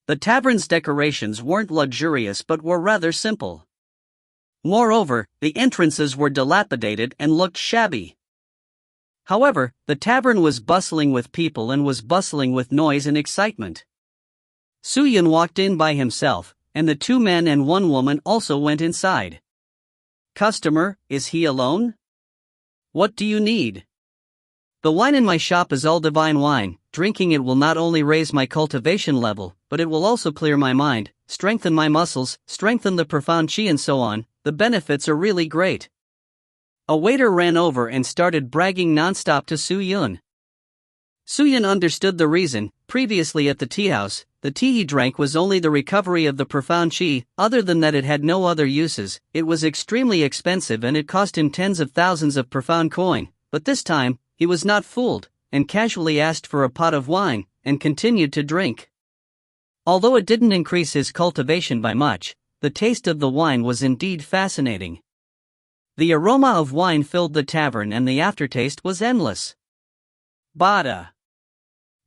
The tavern's decorations weren't luxurious but were rather simple. Moreover, the entrances were dilapidated and looked shabby. However, the tavern was bustling with people and was bustling with noise and excitement. Soo-Yun walked in by himself, and the 2 men and 1 woman also went inside. "Customer, is he alone? What do you need?" "The wine in my shop is all divine wine. Drinking it will not only raise my cultivation level, but it will also clear my mind, strengthen my muscles, strengthen the profound chi and so on. The benefits are really great." A waiter ran over and started bragging nonstop to Soo-Yun. Soo-Yun understood the reason. Previously at the tea house, the tea he drank was only the recovery of the profound chi. Other than that, it had no other uses. It was extremely expensive and it cost him tens of thousands of profound coin. But this time, he was not fooled, and casually asked for a pot of wine, and continued to drink. Although it didn't increase his cultivation by much, the taste of the wine was indeed fascinating. The aroma of wine filled the tavern and the aftertaste was endless. Bada!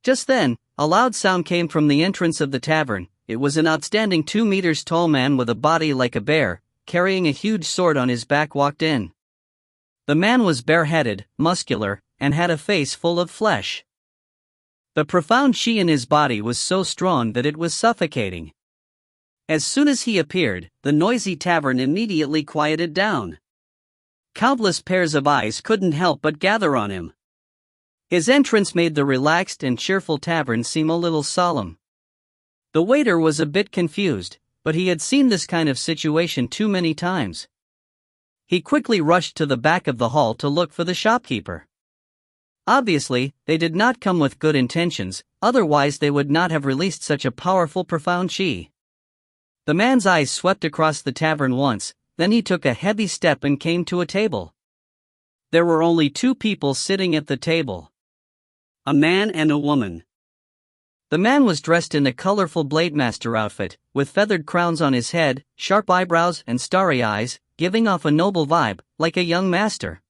Just then, a loud sound came from the entrance of the tavern. It was an outstanding 2 meters tall man with a body like a bear, carrying a huge sword on his back walked in. The man was bareheaded, muscular, and had a face full of flesh. The profound chi in his body was so strong that it was suffocating. As soon as he appeared, the noisy tavern immediately quieted down. Countless pairs of eyes couldn't help but gather on him. His entrance made the relaxed and cheerful tavern seem a little solemn. The waiter was a bit confused, but he had seen this kind of situation too many times. He quickly rushed to the back of the hall to look for the shopkeeper. Obviously, they did not come with good intentions, otherwise they would not have released such a powerful profound chi. The man's eyes swept across the tavern once, then he took a heavy step and came to a table. There were only 2 people sitting at the table. A man and a woman. The man was dressed in a colorful Blademaster outfit, with feathered crowns on his head, sharp eyebrows and starry eyes, giving off a noble vibe, like a young master.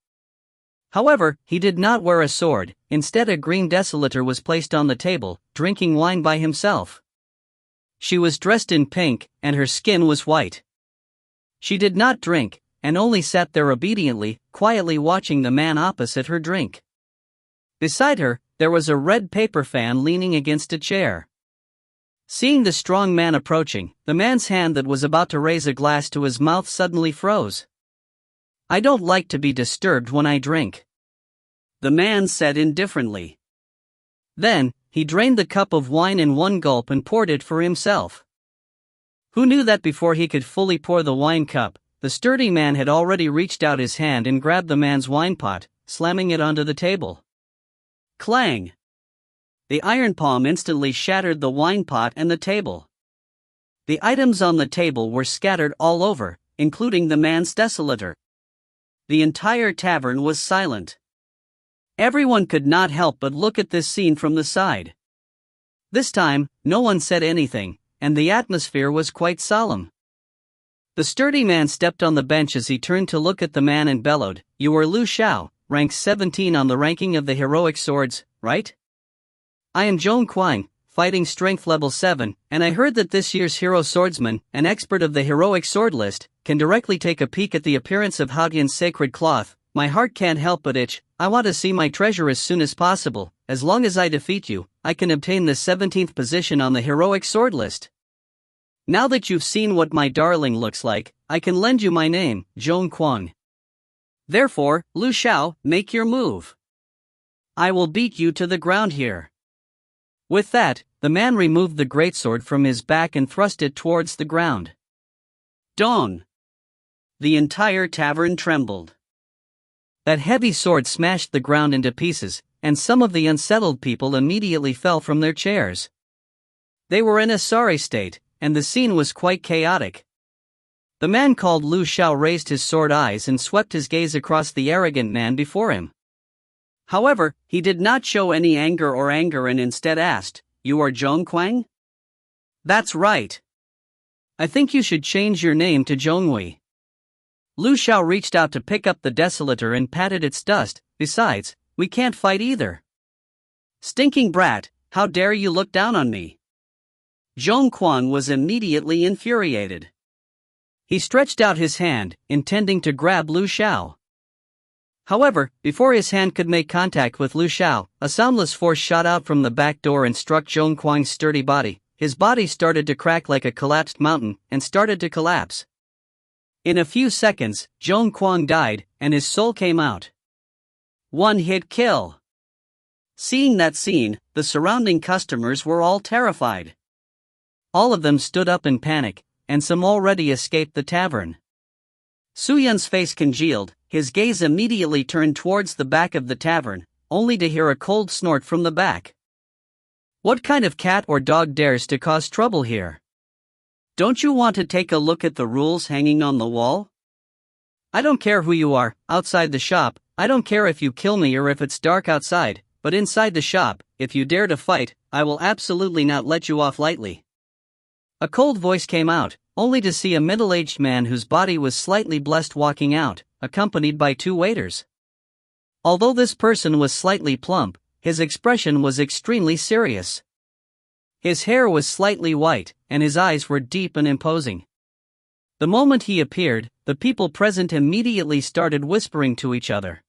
However, he did not wear a sword. Instead, a green desolator was placed on the table, drinking wine by himself. She was dressed in pink, and her skin was white. She did not drink, and only sat there obediently, quietly watching the man opposite her drink. Beside her, there was a red paper fan leaning against a chair. Seeing the strong man approaching, the man's hand that was about to raise a glass to his mouth suddenly froze. "I don't like to be disturbed when I drink," the man said indifferently. Then, he drained the cup of wine in one gulp and poured it for himself. Who knew that before he could fully pour the wine cup, the sturdy man had already reached out his hand and grabbed the man's wine pot, slamming it onto the table. Clang! The iron palm instantly shattered the wine pot and the table. The items on the table were scattered all over, including the man's desolator. The entire tavern was silent. Everyone could not help but look at this scene from the side. This time, no one said anything, and the atmosphere was quite solemn. The sturdy man stepped on the bench as he turned to look at the man and bellowed, "You are Lu Xiao, rank 17 on the ranking of the heroic swords, right? I am Zhong Quang, fighting strength level 7, and I heard that this year's hero swordsman, an expert of the heroic sword list, can directly take a peek at the appearance of Haotian's sacred cloth. My heart can't help but itch. I want to see my treasure as soon as possible. As long as I defeat you, I can obtain the 17th position on the heroic sword list. Now that you've seen what my darling looks like, I can lend you my name, Zhong Quang. Therefore, Lu Xiao, make your move. I will beat you to the ground here." With that, the man removed the greatsword from his back and thrust it towards the ground. Dong! The entire tavern trembled. That heavy sword smashed the ground into pieces, and some of the unsettled people immediately fell from their chairs. They were in a sorry state, and the scene was quite chaotic. The man called Lu Xiao raised his sword eyes and swept his gaze across the arrogant man before him. However, he did not show any anger and instead asked, "You are Zhong Quang?" "That's right. I think you should change your name to Zhongwei." Lu Xiao reached out to pick up the desolator and patted its dust. "Besides, we can't fight either." "Stinking brat, how dare you look down on me?" Zhong Quang was immediately infuriated. He stretched out his hand, intending to grab Lu Xiao. However, before his hand could make contact with Lu Xiao, a soundless force shot out from the back door and struck Zhong Kuang's sturdy body. His body started to crack like a collapsed mountain and started to collapse. In a few seconds, Zhong Kuang died, and his soul came out. One-hit kill. Seeing that scene, the surrounding customers were all terrified. All of them stood up in panic, and some already escaped the tavern. Su Yun's face congealed, his gaze immediately turned towards the back of the tavern, only to hear a cold snort from the back. What kind of cat or dog dares to cause trouble here? Don't you want to take a look at the rules hanging on the wall? I don't care who you are, outside the shop, I don't care if you kill me or if it's dark outside, but inside the shop, if you dare to fight, I will absolutely not let you off lightly. A cold voice came out, only to see a middle-aged man whose body was slightly blessed walking out, accompanied by 2 waiters. Although this person was slightly plump, his expression was extremely serious. His hair was slightly white, and his eyes were deep and imposing. The moment he appeared, the people present immediately started whispering to each other.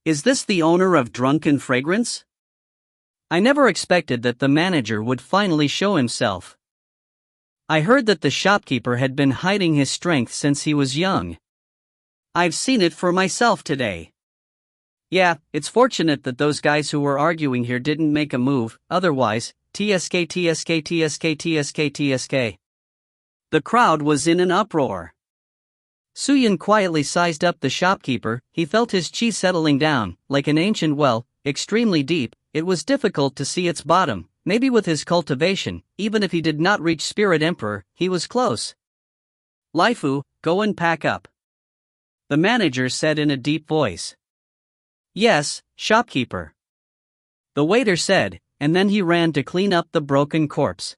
Is this the owner of Drunken Fragrance? I never expected that the manager would finally show himself. I heard that the shopkeeper had been hiding his strength since he was young. I've seen it for myself today. Yeah, it's fortunate that those guys who were arguing here didn't make a move, otherwise, TSK. The crowd was in an uproar. Su Yun quietly sized up the shopkeeper. He felt his chi settling down, like an ancient well, extremely deep. It was difficult to see its bottom. Maybe with his cultivation, even if he did not reach Spirit Emperor, he was close. Laifu, go and pack up. The manager said in a deep voice. Yes, shopkeeper. The waiter said, and then he ran to clean up the broken corpse.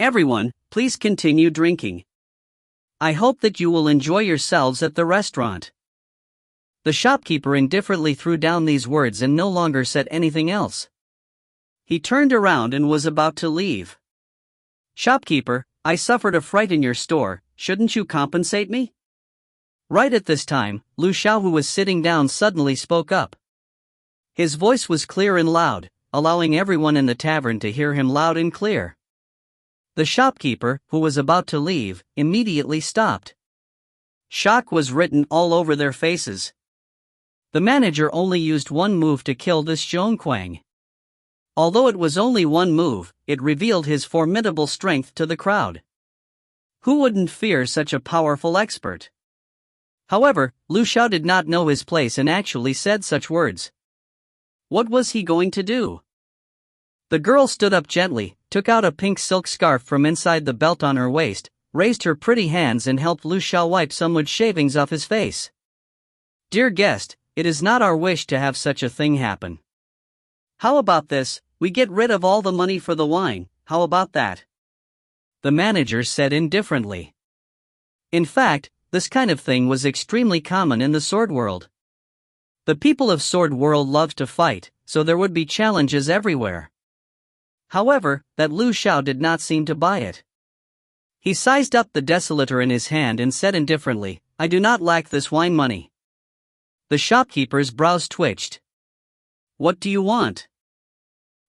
Everyone, please continue drinking. I hope that you will enjoy yourselves at the restaurant. The shopkeeper indifferently threw down these words and no longer said anything else. He turned around and was about to leave. Shopkeeper, I suffered a fright in your store, shouldn't you compensate me? Right at this time, Lu Xiao, who was sitting down, suddenly spoke up. His voice was clear and loud, allowing everyone in the tavern to hear him loud and clear. The shopkeeper, who was about to leave, immediately stopped. Shock was written all over their faces. The manager only used one move to kill this Zhong Kuang. Although it was only one move, it revealed his formidable strength to the crowd. Who wouldn't fear such a powerful expert? However, Lu Xiao did not know his place and actually said such words. What was he going to do? The girl stood up gently, took out a pink silk scarf from inside the belt on her waist, raised her pretty hands and helped Lu Xiao wipe some wood shavings off his face. Dear guest, it is not our wish to have such a thing happen. How about this, we get rid of all the money for the wine, how about that? The manager said indifferently. In fact, this kind of thing was extremely common in the sword world. The people of Sword World loved to fight, so there would be challenges everywhere. However, that Lu Xiao did not seem to buy it. He sized up the desolator in his hand and said indifferently, I do not lack this wine money. The shopkeeper's brows twitched. What do you want?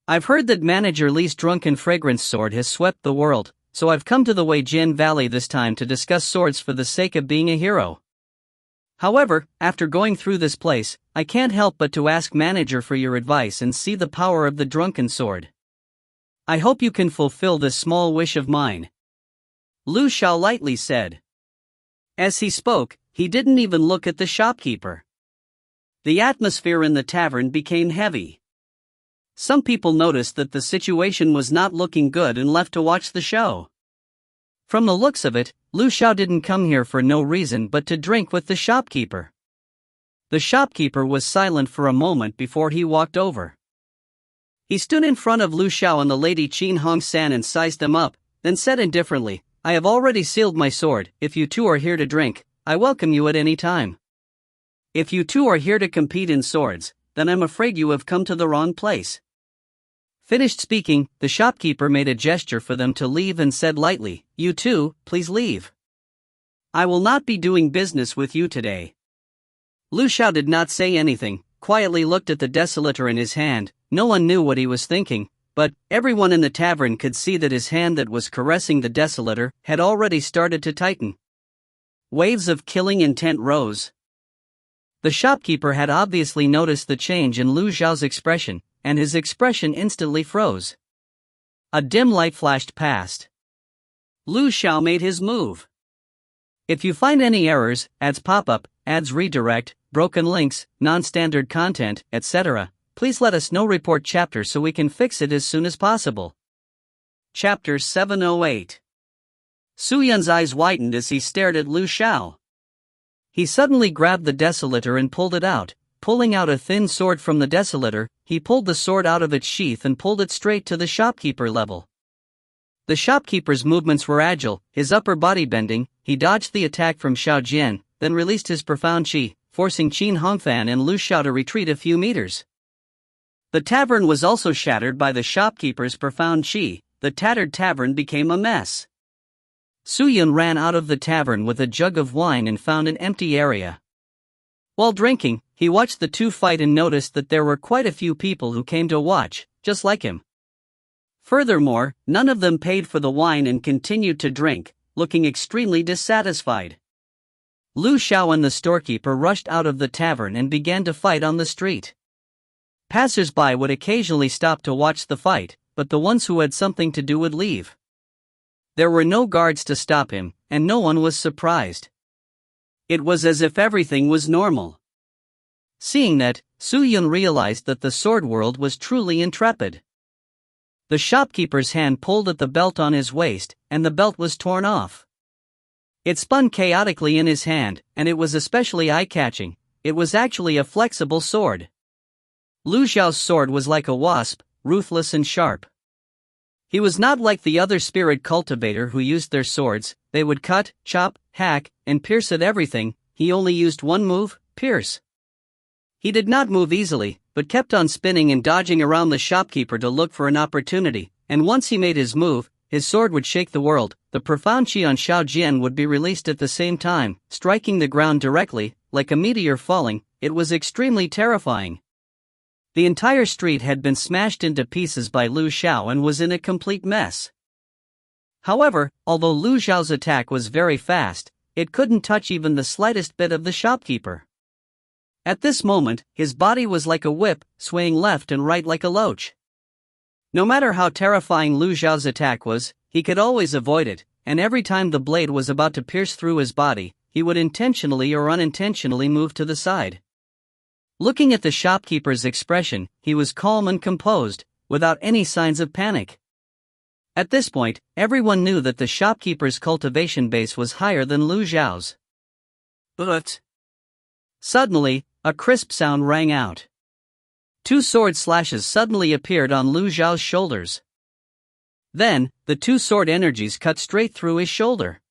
I've heard that Manager Li's Drunken Fragrance sword has swept the world, so I've come to the Weijin Valley this time to discuss swords for the sake of being a hero. However, after going through this place, I can't help but to ask Manager for your advice and see the power of the drunken sword. I hope you can fulfill this small wish of mine. Lu Xiao lightly said. As he spoke, he didn't even look at the shopkeeper. The atmosphere in the tavern became heavy. Some people noticed that the situation was not looking good and left to watch the show. From the looks of it, Lu Xiao didn't come here for no reason but to drink with the shopkeeper. The shopkeeper was silent for a moment before he walked over. He stood in front of Lu Xiao and the lady Qin Hong San and sized them up, then said indifferently, I have already sealed my sword. If you two are here to drink, I welcome you at any time. If you two are here to compete in swords, then I'm afraid you have come to the wrong place. Finished speaking, the shopkeeper made a gesture for them to leave and said lightly, You two, please leave. I will not be doing business with you today. Lu Xiao did not say anything, quietly looked at the desolator in his hand. No one knew what he was thinking, but everyone in the tavern could see that his hand that was caressing the desolator had already started to tighten. Waves of killing intent rose. The shopkeeper had obviously noticed the change in Lu Xiao's expression, and his expression instantly froze. A dim light flashed past. Lu Xiao made his move. If you find any errors, ads pop-up, ads redirect, broken links, non-standard content, etc., please let us know. Report chapter so we can fix it as soon as possible. Chapter 708. Su Yun's eyes widened as he stared at Lu Xiao. He suddenly grabbed the desolator and pulled it out. Pulling out a thin sword from the desolator, he pulled the sword out of its sheath and pulled it straight to the shopkeeper level. The shopkeeper's movements were agile, his upper body bending. He dodged the attack from Xiao Jian, then released his profound qi, forcing Qin Hongfan and Lu Xiao to retreat a few meters. The tavern was also shattered by the shopkeeper's profound qi. The tattered tavern became a mess. Su Yun ran out of the tavern with a jug of wine and found an empty area. While drinking, he watched the two fight and noticed that there were quite a few people who came to watch, just like him. Furthermore, none of them paid for the wine and continued to drink, looking extremely dissatisfied. Lu Xiao and the storekeeper rushed out of the tavern and began to fight on the street. Passers-by would occasionally stop to watch the fight, but the ones who had something to do would leave. There were no guards to stop him, and no one was surprised. It was as if everything was normal. Seeing that, Su Yun realized that the sword world was truly intrepid. The shopkeeper's hand pulled at the belt on his waist, and the belt was torn off. It spun chaotically in his hand, and it was especially eye-catching. It was actually a flexible sword. Lu Xiao's sword was like a wasp, ruthless and sharp. He was not like the other spirit cultivator who used their swords. They would cut, chop, hack, and pierce at everything. He only used one move, pierce. He did not move easily, but kept on spinning and dodging around the shopkeeper to look for an opportunity, and once he made his move, his sword would shake the world. The profound qi on Xiao Jian would be released at the same time, striking the ground directly, like a meteor falling. It was extremely terrifying. The entire street had been smashed into pieces by Lu Xiao and was in a complete mess. However, although Lu Xiao's attack was very fast, it couldn't touch even the slightest bit of the shopkeeper. At this moment, his body was like a whip, swaying left and right like a loach. No matter how terrifying Lu Xiao's attack was, he could always avoid it, and every time the blade was about to pierce through his body, he would intentionally or unintentionally move to the side. Looking at the shopkeeper's expression, he was calm and composed, without any signs of panic. At this point, everyone knew that the shopkeeper's cultivation base was higher than Lu Xiao's. But suddenly, a crisp sound rang out. Two sword slashes suddenly appeared on Lu Xiao's shoulders. Then, the two sword energies cut straight through his shoulder.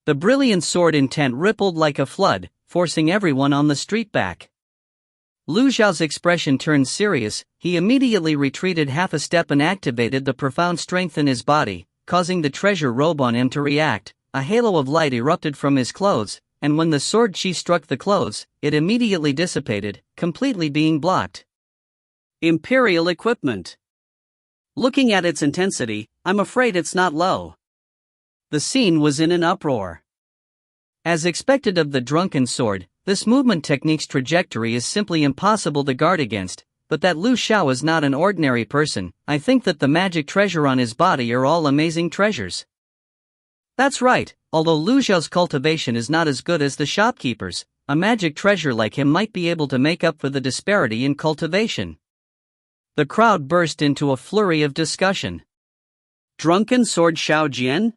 The brilliant sword intent rippled like a flood, forcing everyone on the street back. Lu Xiao's expression turned serious. He immediately retreated half a step and activated the profound strength in his body, causing the treasure robe on him to react. A halo of light erupted from his clothes, and when the sword qi struck the clothes, it immediately dissipated, completely being blocked. Imperial equipment. Looking at its intensity, I'm afraid it's not low. The scene was in an uproar. As expected of the drunken sword, this movement technique's trajectory is simply impossible to guard against, but that Lu Xiao is not an ordinary person. I think that the magic treasure on his body are all amazing treasures. That's right, although Lu Xiao's cultivation is not as good as the shopkeeper's, a magic treasure like him might be able to make up for the disparity in cultivation. The crowd burst into a flurry of discussion. Drunken sword Xiao Jian?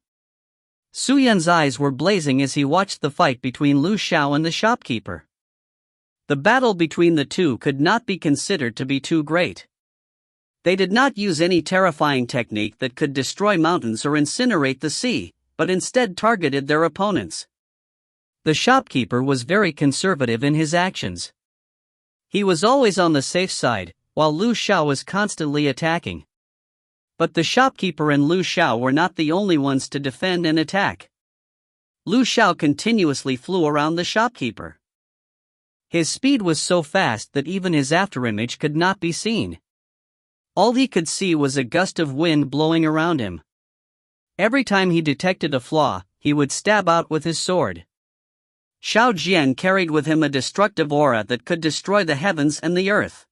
Su Yun's eyes were blazing as he watched the fight between Lu Xiao and the shopkeeper. The battle between the two could not be considered to be too great. They did not use any terrifying technique that could destroy mountains or incinerate the sea, but instead targeted their opponents. The shopkeeper was very conservative in his actions. He was always on the safe side, while Lu Xiao was constantly attacking. But the shopkeeper and Lu Xiao were not the only ones to defend and attack. Lu Xiao continuously flew around the shopkeeper. His speed was so fast that even his afterimage could not be seen. All he could see was a gust of wind blowing around him. Every time he detected a flaw, he would stab out with his sword. Xiao Jian carried with him a destructive aura that could destroy the heavens and the earth.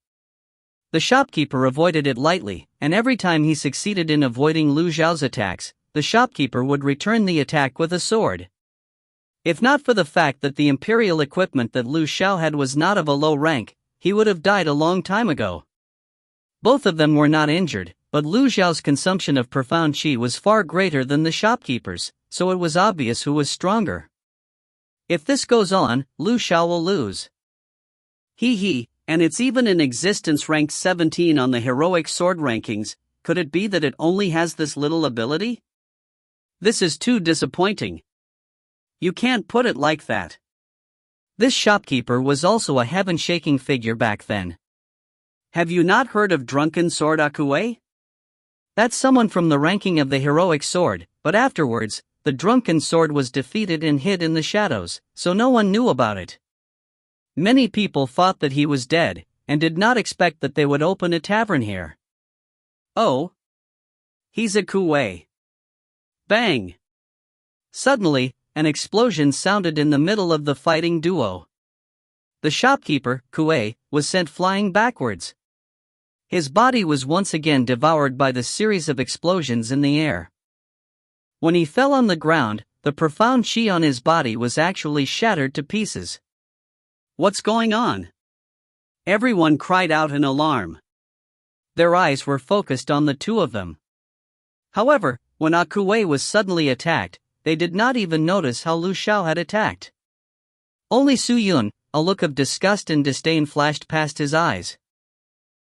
The shopkeeper avoided it lightly, and every time he succeeded in avoiding Lu Xiao's attacks, the shopkeeper would return the attack with a sword. If not for the fact that the imperial equipment that Lu Xiao had was not of a low rank, he would have died a long time ago. Both of them were not injured, but Lu Xiao's consumption of profound qi was far greater than the shopkeeper's, so it was obvious who was stronger. If this goes on, Lu Xiao will lose. And it's even in existence ranked 17 on the heroic sword rankings. Could it be that it only has this little ability? This is too disappointing. You can't put it like that. This shopkeeper was also a heaven-shaking figure back then. Have you not heard of Drunken Sword Akue? That's someone from the ranking of the heroic sword, but afterwards, the drunken sword was defeated and hid in the shadows, so no one knew about it. Many people thought that he was dead, and did not expect that they would open a tavern here. Oh. He's a Kuei. Bang! Suddenly, an explosion sounded in the middle of the fighting duo. The shopkeeper, Kuei, was sent flying backwards. His body was once again devoured by the series of explosions in the air. When he fell on the ground, the profound qi on his body was actually shattered to pieces. What's going on? Everyone cried out in alarm. Their eyes were focused on the two of them. However, when Akue was suddenly attacked, they did not even notice how Lu Xiao had attacked. Only Su Yun, a look of disgust and disdain flashed past his eyes.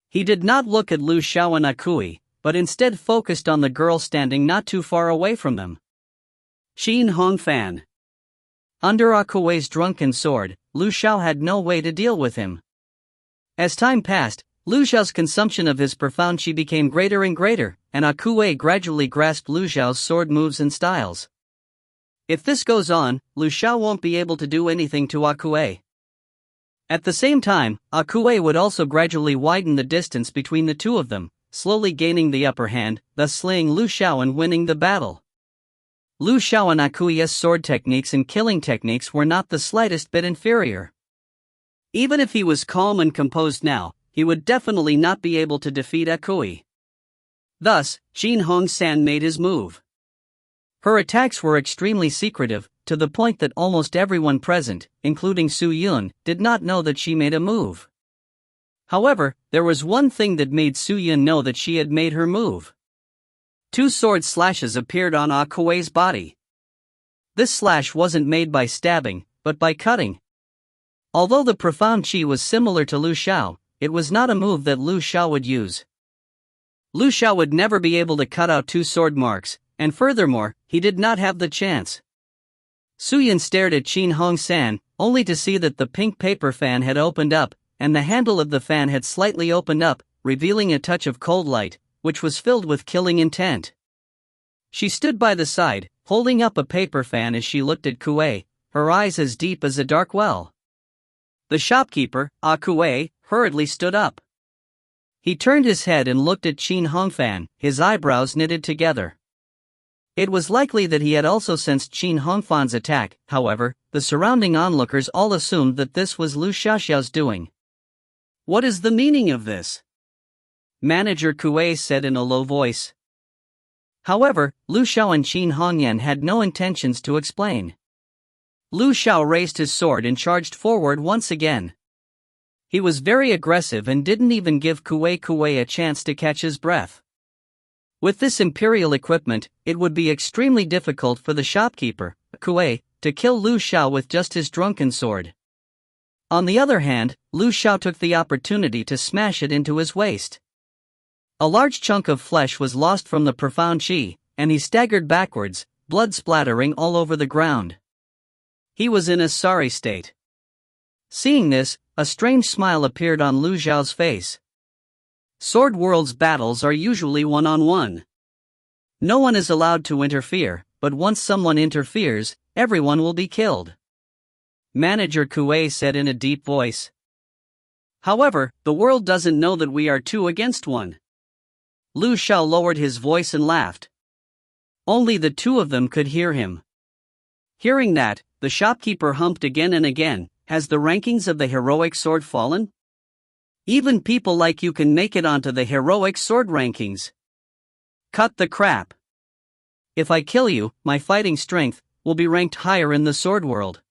He did not look at Lu Xiao and Akui, but instead focused on the girl standing not too far away from them. Qin Hongfan. Under Akue's drunken sword, Lu Xiao had no way to deal with him. As time passed, Lu Xiao's consumption of his profound qi became greater and greater, and Akue gradually grasped Lu Xiao's sword moves and styles. If this goes on, Lu Xiao won't be able to do anything to Akue. At the same time, Akue would also gradually widen the distance between the two of them, slowly gaining the upper hand, thus slaying Lu Xiao and winning the battle. Lu Xiao and Akue's sword techniques and killing techniques were not the slightest bit inferior. Even if he was calm and composed now, he would definitely not be able to defeat Akui. Thus, Qin Hongsan made his move. Her attacks were extremely secretive, to the point that almost everyone present, including Su Yun, did not know that she made a move. However, there was one thing that made Su Yun know that she had made her move. 2 sword slashes appeared on Akue's body. This slash wasn't made by stabbing, but by cutting. Although the profound qi was similar to Lu Xiao, it was not a move that Lu Xiao would use. Lu Xiao would never be able to cut out 2 sword marks, and furthermore, he did not have the chance. Su Yun stared at Qin Hongsan, only to see that the pink paper fan had opened up, and the handle of the fan had slightly opened up, revealing a touch of cold light, which was filled with killing intent. She stood by the side, holding up a paper fan as she looked at Kuei, her eyes as deep as a dark well. The shopkeeper, Akue, hurriedly stood up. He turned his head and looked at Qin Hongfan, his eyebrows knitted together. It was likely that he had also sensed Qin Hongfan's attack, however, the surrounding onlookers all assumed that this was Lu Xiaoxiao's doing. What is the meaning of this? Manager Kuei said in a low voice. However, Lu Xiao and Qin Hongyan had no intentions to explain. Lu Xiao raised his sword and charged forward once again. He was very aggressive and didn't even give Kuei a chance to catch his breath. With this imperial equipment, it would be extremely difficult for the shopkeeper, Kuei, to kill Lu Xiao with just his drunken sword. On the other hand, Lu Xiao took the opportunity to smash it into his waist. A large chunk of flesh was lost from the profound qi, and he staggered backwards, blood splattering all over the ground. He was in a sorry state. Seeing this, a strange smile appeared on Lu Xiao's face. Sword World's battles are usually one-on-one. No one is allowed to interfere, but once someone interferes, everyone will be killed," Manager Kuei said in a deep voice. "However, the world doesn't know that we are 2 against 1. Lu Xiao lowered his voice and laughed. Only the 2 of them could hear him. Hearing that, the shopkeeper humped again and again. "Has the rankings of the heroic sword fallen? Even people like you can make it onto the heroic sword rankings. Cut the crap. If I kill you, my fighting strength will be ranked higher in the sword world.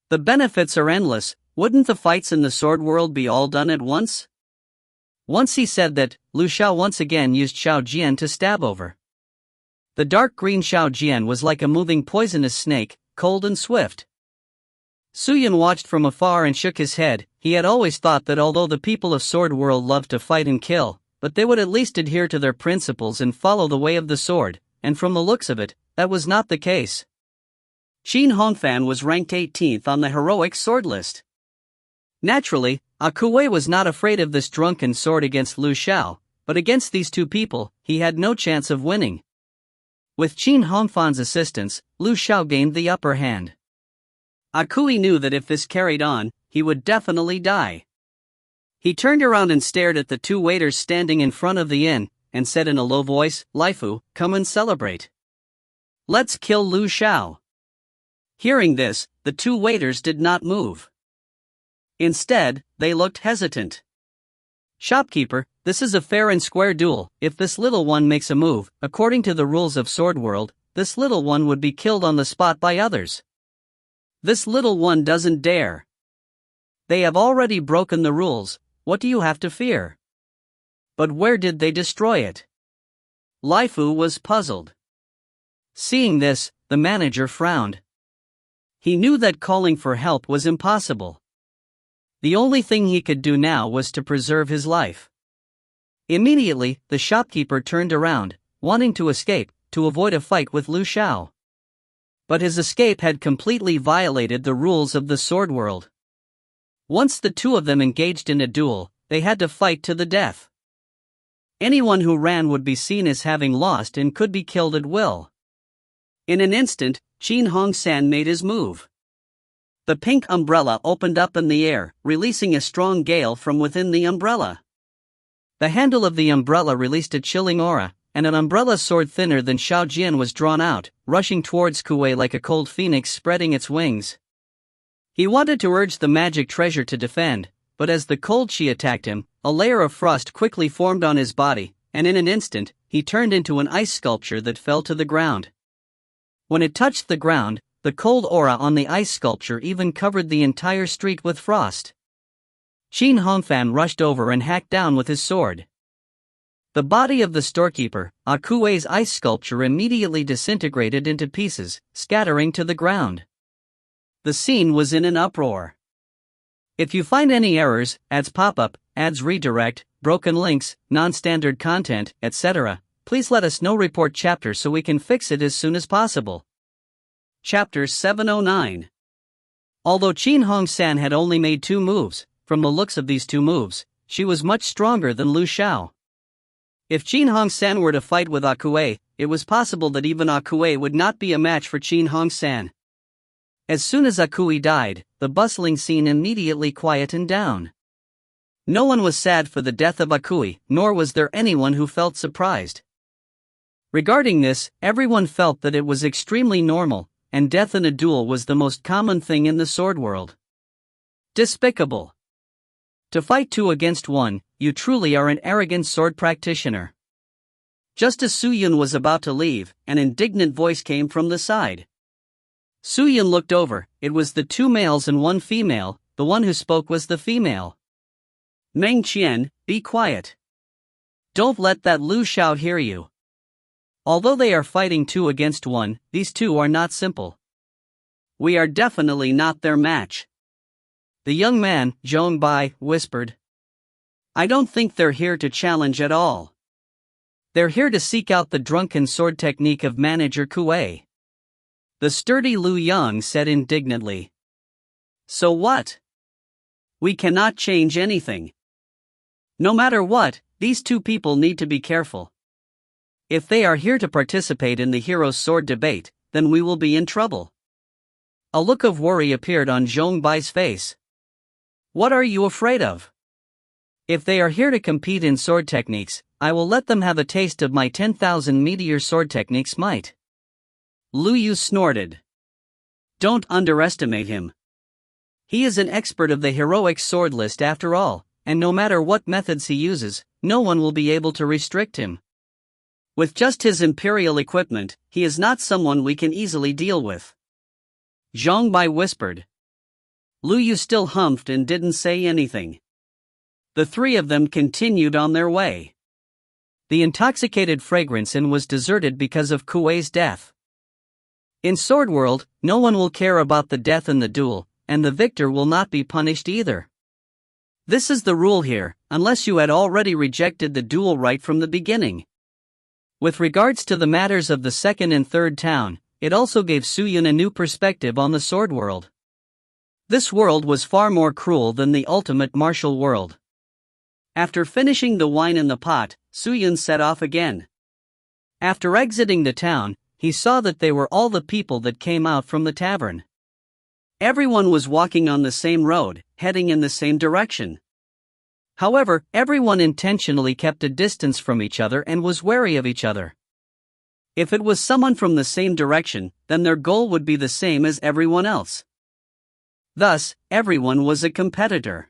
The benefits are endless. Wouldn't the fights in the sword world be all done at once?" Once he said that, Lu Xiao once again used Xiao Jian to stab over. The dark green Xiao Jian was like a moving poisonous snake, cold and swift. Suyin watched from afar and shook his head. He had always thought that although the people of Sword World loved to fight and kill, but they would at least adhere to their principles and follow the way of the sword, and from the looks of it, that was not the case. Qin Hongfan was ranked 18th on the heroic sword list. Naturally, Akue was not afraid of this drunken sword against Lu Xiao, but against these 2 people, he had no chance of winning. With Qin Hongfan's assistance, Lu Xiao gained the upper hand. Akui knew that if this carried on, he would definitely die. He turned around and stared at the 2 waiters standing in front of the inn, and said in a low voice, "Laifu, come and celebrate. Let's kill Lu Xiao." Hearing this, the 2 waiters did not move. Instead, they looked hesitant. "Shopkeeper, this is a fair and square duel. If this little one makes a move, according to the rules of Sword World, this little one would be killed on the spot by others. This little one doesn't dare. They have already broken the rules. What do you have to fear?" But where did they destroy it? Laifu was puzzled. Seeing this, the manager frowned. He knew that calling for help was impossible. The only thing he could do now was to preserve his life. Immediately, the shopkeeper turned around, wanting to escape, to avoid a fight with Lu Xiao. But his escape had completely violated the rules of the sword world. Once the 2 of them engaged in a duel, they had to fight to the death. Anyone who ran would be seen as having lost and could be killed at will. In an instant, Qin Hongsan made his move. The pink umbrella opened up in the air, releasing a strong gale from within the umbrella. The handle of the umbrella released a chilling aura, and an umbrella sword thinner than Xiao Jian was drawn out, rushing towards Kuei like a cold phoenix spreading its wings. He wanted to urge the magic treasure to defend, but as the cold chi attacked him, a layer of frost quickly formed on his body, and in an instant, he turned into an ice sculpture that fell to the ground. When it touched the ground, the cold aura on the ice sculpture even covered the entire street with frost. Qin Hongfan rushed over and hacked down with his sword. The body of the storekeeper, Akue's ice sculpture, immediately disintegrated into pieces, scattering to the ground. The scene was in an uproar. If you find any errors, ads pop-up, ads redirect, broken links, non-standard content, etc., please let us know. Report chapter so we can fix it as soon as possible. Chapter 709. Although Qin Hongsan had only made 2 moves, from the looks of these 2 moves, she was much stronger than Lu Xiao. If Qin Hongsan were to fight with Akue, it was possible that even Akue would not be a match for Qin Hongsan. As soon as Akue died, the bustling scene immediately quietened down. No one was sad for the death of Akue, nor was there anyone who felt surprised. Regarding this, everyone felt that it was extremely normal, and death in a duel was the most common thing in the sword world. Despicable. To fight 2 against 1, you truly are an arrogant sword practitioner. Just as Suyun was about to leave, an indignant voice came from the side. Suyun looked over. It was the 2 males and 1 female. The one who spoke was the female. Meng Qian, be quiet. Don't let that Lu Xiao hear you. Although they are fighting 2 against 1, these 2 are not simple. We are definitely not their match. The young man, Zhong Bai, whispered. I don't think they're here to challenge at all. They're here to seek out the drunken sword technique of Manager Kuei. The sturdy Lu Yang said indignantly. So what? We cannot change anything. No matter what, these 2 people need to be careful. If they are here to participate in the hero's sword debate, then we will be in trouble. A look of worry appeared on Zhong Bai's face. What are you afraid of? If they are here to compete in sword techniques, I will let them have a taste of my 10,000 meteor sword techniques might. Lu Yu snorted. Don't underestimate him. He is an expert of the heroic sword list after all, and no matter what methods he uses, no one will be able to restrict him. With just his imperial equipment, he is not someone we can easily deal with. Zhong Bai whispered. Lu Yu still humphed and didn't say anything. The three of them continued on their way. The intoxicated fragrance inn was deserted because of Kuei's death. In Sword World, no one will care about the death in the duel, and the victor will not be punished either. This is the rule here, unless you had already rejected the duel right from the beginning. With regards to the matters of the second and third town, it also gave Su Yun a new perspective on the sword world. This world was far more cruel than the ultimate martial world. After finishing the wine in the pot, Su Yun set off again. After exiting the town, he saw that they were all the people that came out from the tavern. Everyone was walking on the same road, heading in the same direction. However, everyone intentionally kept a distance from each other and was wary of each other. If it was someone from the same direction, then their goal would be the same as everyone else. Thus, everyone was a competitor.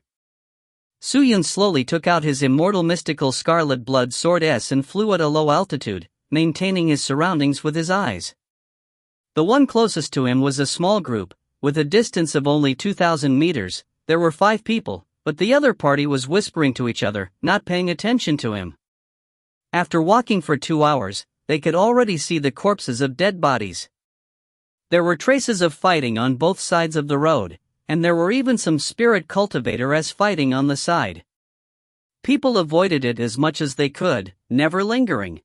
Su Yun slowly took out his immortal mystical scarlet blood sword S and flew at a low altitude, maintaining his surroundings with his eyes. The one closest to him was a small group, with a distance of only 2,000 meters. There were 5 people, but the other party was whispering to each other, not paying attention to him. After walking for 2 hours, they could already see the corpses of dead bodies. There were traces of fighting on both sides of the road, and there were even some spirit cultivator-s fighting on the side. People avoided it as much as they could, never lingering.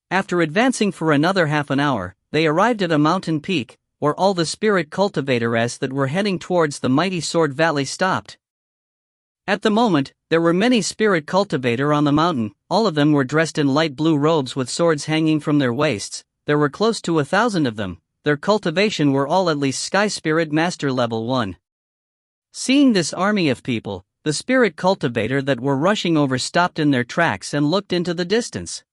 After advancing for another half an hour, they arrived at a mountain peak, where all the spirit cultivator-s that were heading towards the mighty Sword Valley stopped. At the moment, there were many spirit cultivator on the mountain. All of them were dressed in light blue robes with swords hanging from their waists. There were close to 1,000 of them. Their cultivation were all at least Sky Spirit Master Level 1. Seeing this army of people, the spirit cultivator that were rushing over stopped in their tracks and looked into the distance.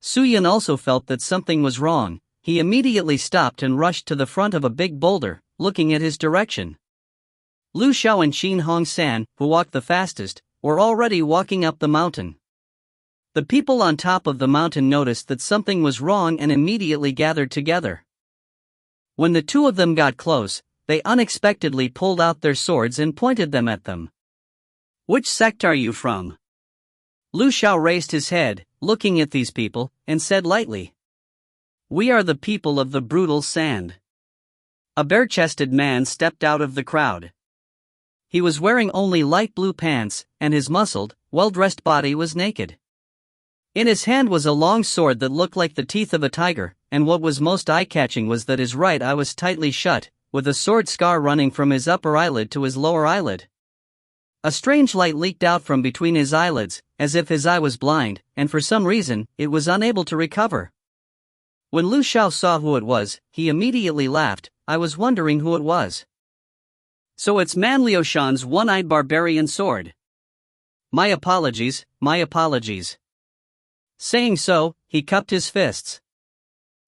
Su Yun also felt that something was wrong. He immediately stopped and rushed to the front of a big boulder, looking at his direction. Lu Xiao and Qin Hong San, who walked the fastest, were already walking up the mountain. The people on top of the mountain noticed that something was wrong and immediately gathered together. When the two of them got close, they unexpectedly pulled out their swords and pointed them at them. Which sect are you from? Lu Xiao raised his head, looking at these people, and said lightly. We are the people of the brutal sand. A bare-chested man stepped out of the crowd. He was wearing only light blue pants, and his muscled, well-dressed body was naked. In his hand was a long sword that looked like the teeth of a tiger, and what was most eye-catching was that his right eye was tightly shut, with a sword scar running from his upper eyelid to his lower eyelid. A strange light leaked out from between his eyelids, as if his eye was blind, and for some reason, it was unable to recover. When Lu Xiao saw who it was, he immediately laughed. I was wondering who it was. So it's Man Liushan's one-eyed barbarian sword. My apologies, my apologies. Saying so, he cupped his fists.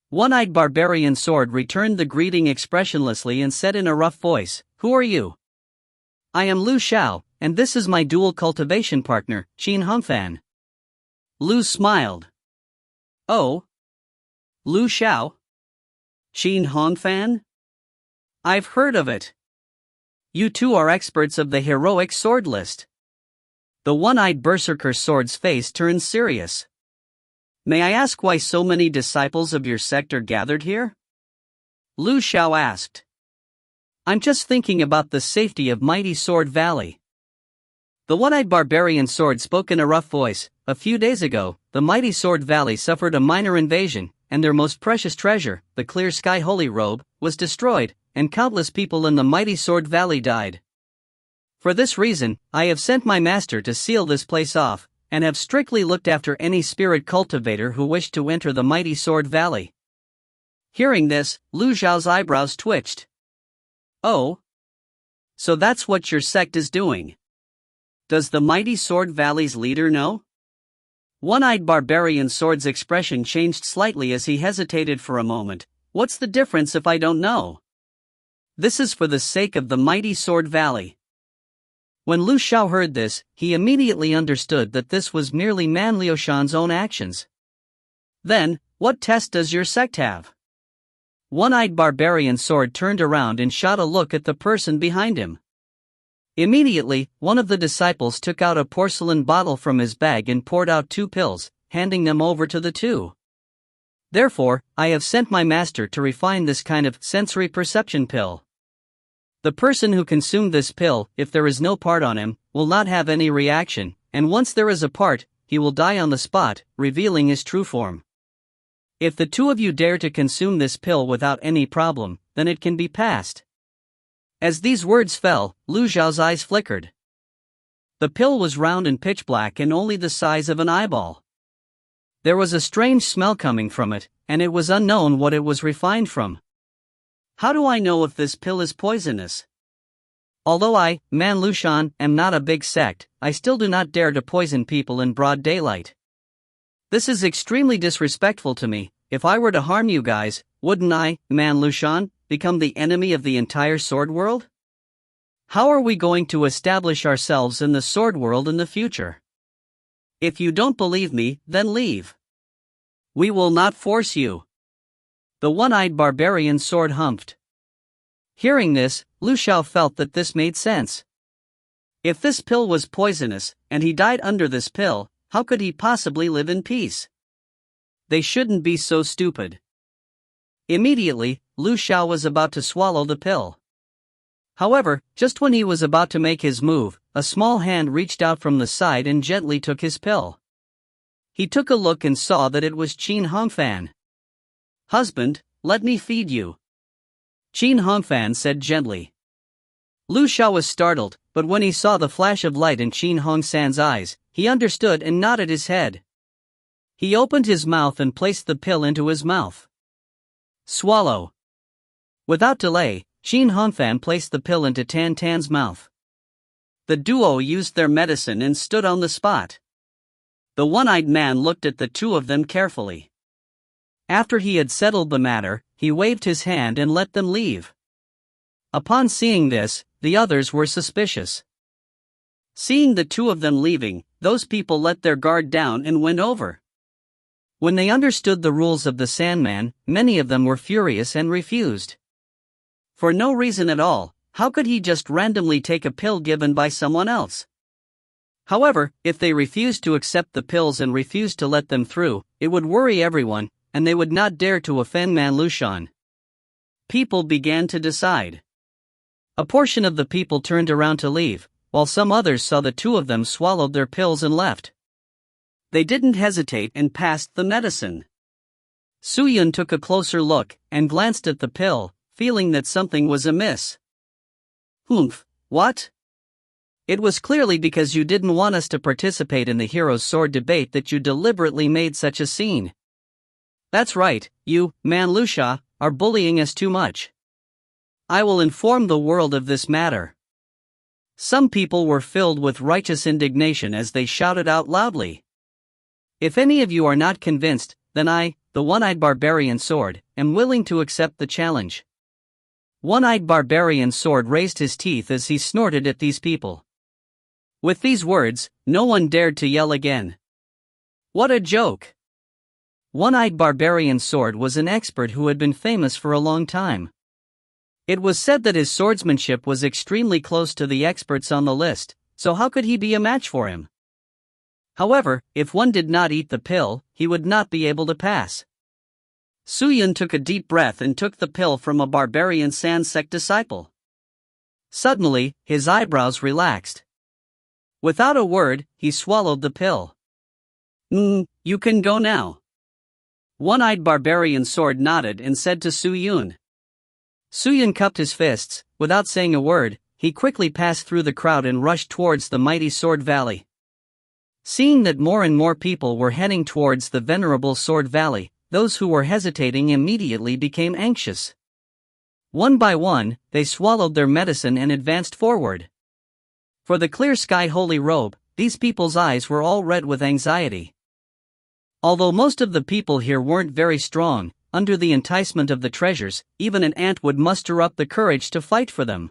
One-eyed barbarian sword returned the greeting expressionlessly and said in a rough voice, Who are you? I am Lu Xiao, and this is my dual cultivation partner, Qin Hongfan. Lu smiled. Oh? Lu Xiao? Qin Hongfan? I've heard of it. You two are experts of the heroic sword list. The one-eyed berserker sword's face turned serious. May I ask why so many disciples of your sect are gathered here? Lu Xiao asked. I'm just thinking about the safety of mighty Sword Valley. The one-eyed barbarian sword spoke in a rough voice. A few days ago, the mighty Sword Valley suffered a minor invasion, and their most precious treasure, the clear sky holy robe, was destroyed, and countless people in the mighty Sword Valley died. For this reason, I have sent my master to seal this place off, and have strictly looked after any spirit cultivator who wished to enter the mighty Sword Valley. Hearing this, Lu Xiao's eyebrows twitched. Oh, so that's what your sect is doing. Does the mighty Sword Valley's leader know? One-Eyed Barbarian Sword's expression changed slightly as he hesitated for a moment. What's the difference if I don't know? This is for the sake of the mighty Sword Valley. When Lu Xiao heard this, he immediately understood that this was merely Man Liushan's own actions. Then, what test does your sect have? One-Eyed Barbarian Sword turned around and shot a look at the person behind him. Immediately, one of the disciples took out a porcelain bottle from his bag and poured out 2 pills, handing them over to the two. Therefore, I have sent my master to refine this kind of sensory perception pill. The person who consumed this pill, if there is no part on him, will not have any reaction, and once there is a part, he will die on the spot, revealing his true form. If the 2 of you dare to consume this pill without any problem, then it can be passed. As these words fell, Lu Xiao's eyes flickered. The pill was round and pitch black and only the size of an eyeball. There was a strange smell coming from it, and it was unknown what it was refined from. How do I know if this pill is poisonous? Although I, Man Lushan, am not a big sect, I still do not dare to poison people in broad daylight. This is extremely disrespectful to me. If I were to harm you guys, wouldn't I, Man Lushan, become the enemy of the entire sword world? How are we going to establish ourselves in the sword world in the future? If you don't believe me, then leave. We will not force you. The One-Eyed Barbarian Sword humphed. Hearing this, Lu Xiao felt that this made sense. If this pill was poisonous, and he died under this pill, how could he possibly live in peace? They shouldn't be so stupid. Immediately, Lu Xiao was about to swallow the pill. However, just when he was about to make his move, a small hand reached out from the side and gently took his pill. He took a look and saw that it was Qin Hongfan. "Husband, let me feed you," Qin Hongfan said gently. Lu Xiao was startled, but when he saw the flash of light in Qin Hongsan's eyes, he understood and nodded his head. He opened his mouth and placed the pill into his mouth. Swallow. Without delay, Qin Hongfan placed the pill into Tan Tan's mouth. The duo used their medicine and stood on the spot. The one-eyed man looked at the 2 of them carefully. After he had settled the matter, he waved his hand and let them leave. Upon seeing this, the others were suspicious. Seeing the 2 of them leaving, those people let their guard down and went over. When they understood the rules of the Sandman, many of them were furious and refused. For no reason at all, how could he just randomly take a pill given by someone else? However, if they refused to accept the pills and refused to let them through, it would worry everyone, and they would not dare to offend Man Lushan. People began to decide. A portion of the people turned around to leave, while some others saw the 2 of them swallowed their pills and left. They didn't hesitate and passed the medicine. Su Yun took a closer look and glanced at the pill, feeling that something was amiss. "Humph, what? It was clearly because you didn't want us to participate in the hero's sword debate that you deliberately made such a scene. That's right, you, Man Lusha, are bullying us too much. I will inform the world of this matter." Some people were filled with righteous indignation as they shouted out loudly. "If any of you are not convinced, then I, the One-Eyed Barbarian Sword, am willing to accept the challenge." One-Eyed Barbarian Sword raised his teeth as he snorted at these people. With these words, no one dared to yell again. What a joke! One-Eyed Barbarian Sword was an expert who had been famous for a long time. It was said that his swordsmanship was extremely close to the experts on the list, so how could he be a match for him? However, if one did not eat the pill, he would not be able to pass. Su Yun took a deep breath and took the pill from a barbarian San sect disciple. Suddenly, his eyebrows relaxed. Without a word, he swallowed the pill. You can go now." One-Eyed Barbarian Sword nodded and said to Su Yun. Su Yun cupped his fists. Without saying a word, he quickly passed through the crowd and rushed towards the mighty Sword Valley. Seeing that more and more people were heading towards the venerable Sword Valley, those who were hesitating immediately became anxious. One by one, they swallowed their medicine and advanced forward. For the clear sky holy robe, these people's eyes were all red with anxiety. Although most of the people here weren't very strong, under the enticement of the treasures, even an ant would muster up the courage to fight for them.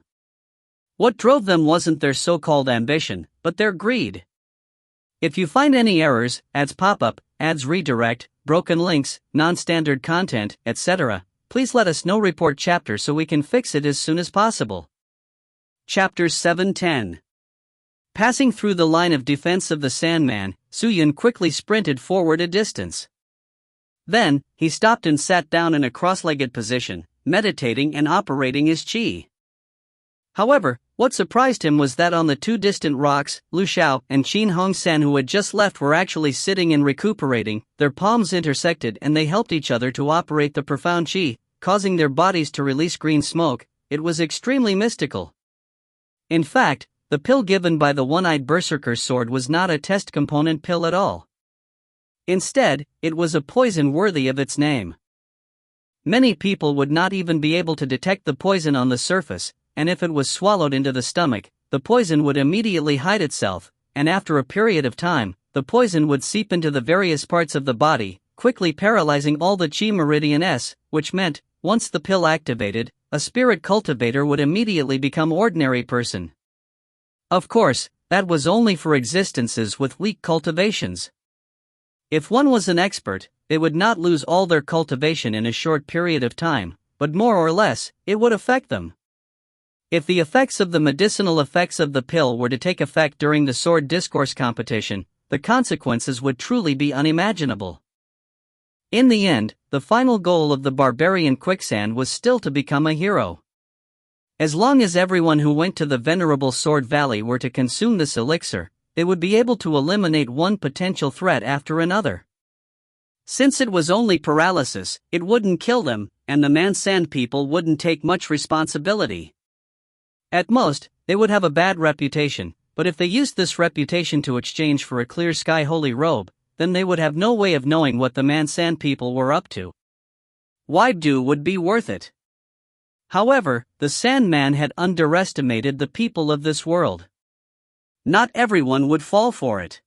What drove them wasn't their so-called ambition, but their greed. If you find any errors, ads pop up, ads redirect, broken links, non-standard content, etc., please let us know. Report chapter so we can fix it as soon as possible. Chapter 710. Passing through the line of defense of the Sandman, Suyun quickly sprinted forward a distance. Then, he stopped and sat down in a cross-legged position, meditating and operating his chi. However, what surprised him was that on the two distant rocks, Lu Xiao and Qin Hongsan, who had just left, were actually sitting and recuperating. Their palms intersected and they helped each other to operate the profound chi, causing their bodies to release green smoke. It was extremely mystical. In fact, the pill given by the one-eyed berserker's sword was not a test component pill at all. Instead, it was a poison worthy of its name. Many people would not even be able to detect the poison on the surface, and if it was swallowed into the stomach, the poison would immediately hide itself, and after a period of time, the poison would seep into the various parts of the body, quickly paralyzing all the chi meridians, which meant, once the pill activated, a spirit cultivator would immediately become ordinary person. Of course, that was only for existences with weak cultivations. If one was an expert, they would not lose all their cultivation in a short period of time, but more or less, it would affect them. If the effects of the medicinal effects of the pill were to take effect during the sword discourse competition, the consequences would truly be unimaginable. In the end, the final goal of the barbarian Quicksand was still to become a hero. As long as everyone who went to the Venerable Sword Valley were to consume this elixir, they would be able to eliminate one potential threat after another. Since it was only paralysis, it wouldn't kill them, and the Man Sand people wouldn't take much responsibility. At most, they would have a bad reputation, but if they used this reputation to exchange for a clear sky holy robe, then they would have no way of knowing what the Man Sand people were up to. Waidu would be worth it. However, the Sandman had underestimated the people of this world. Not everyone would fall for it.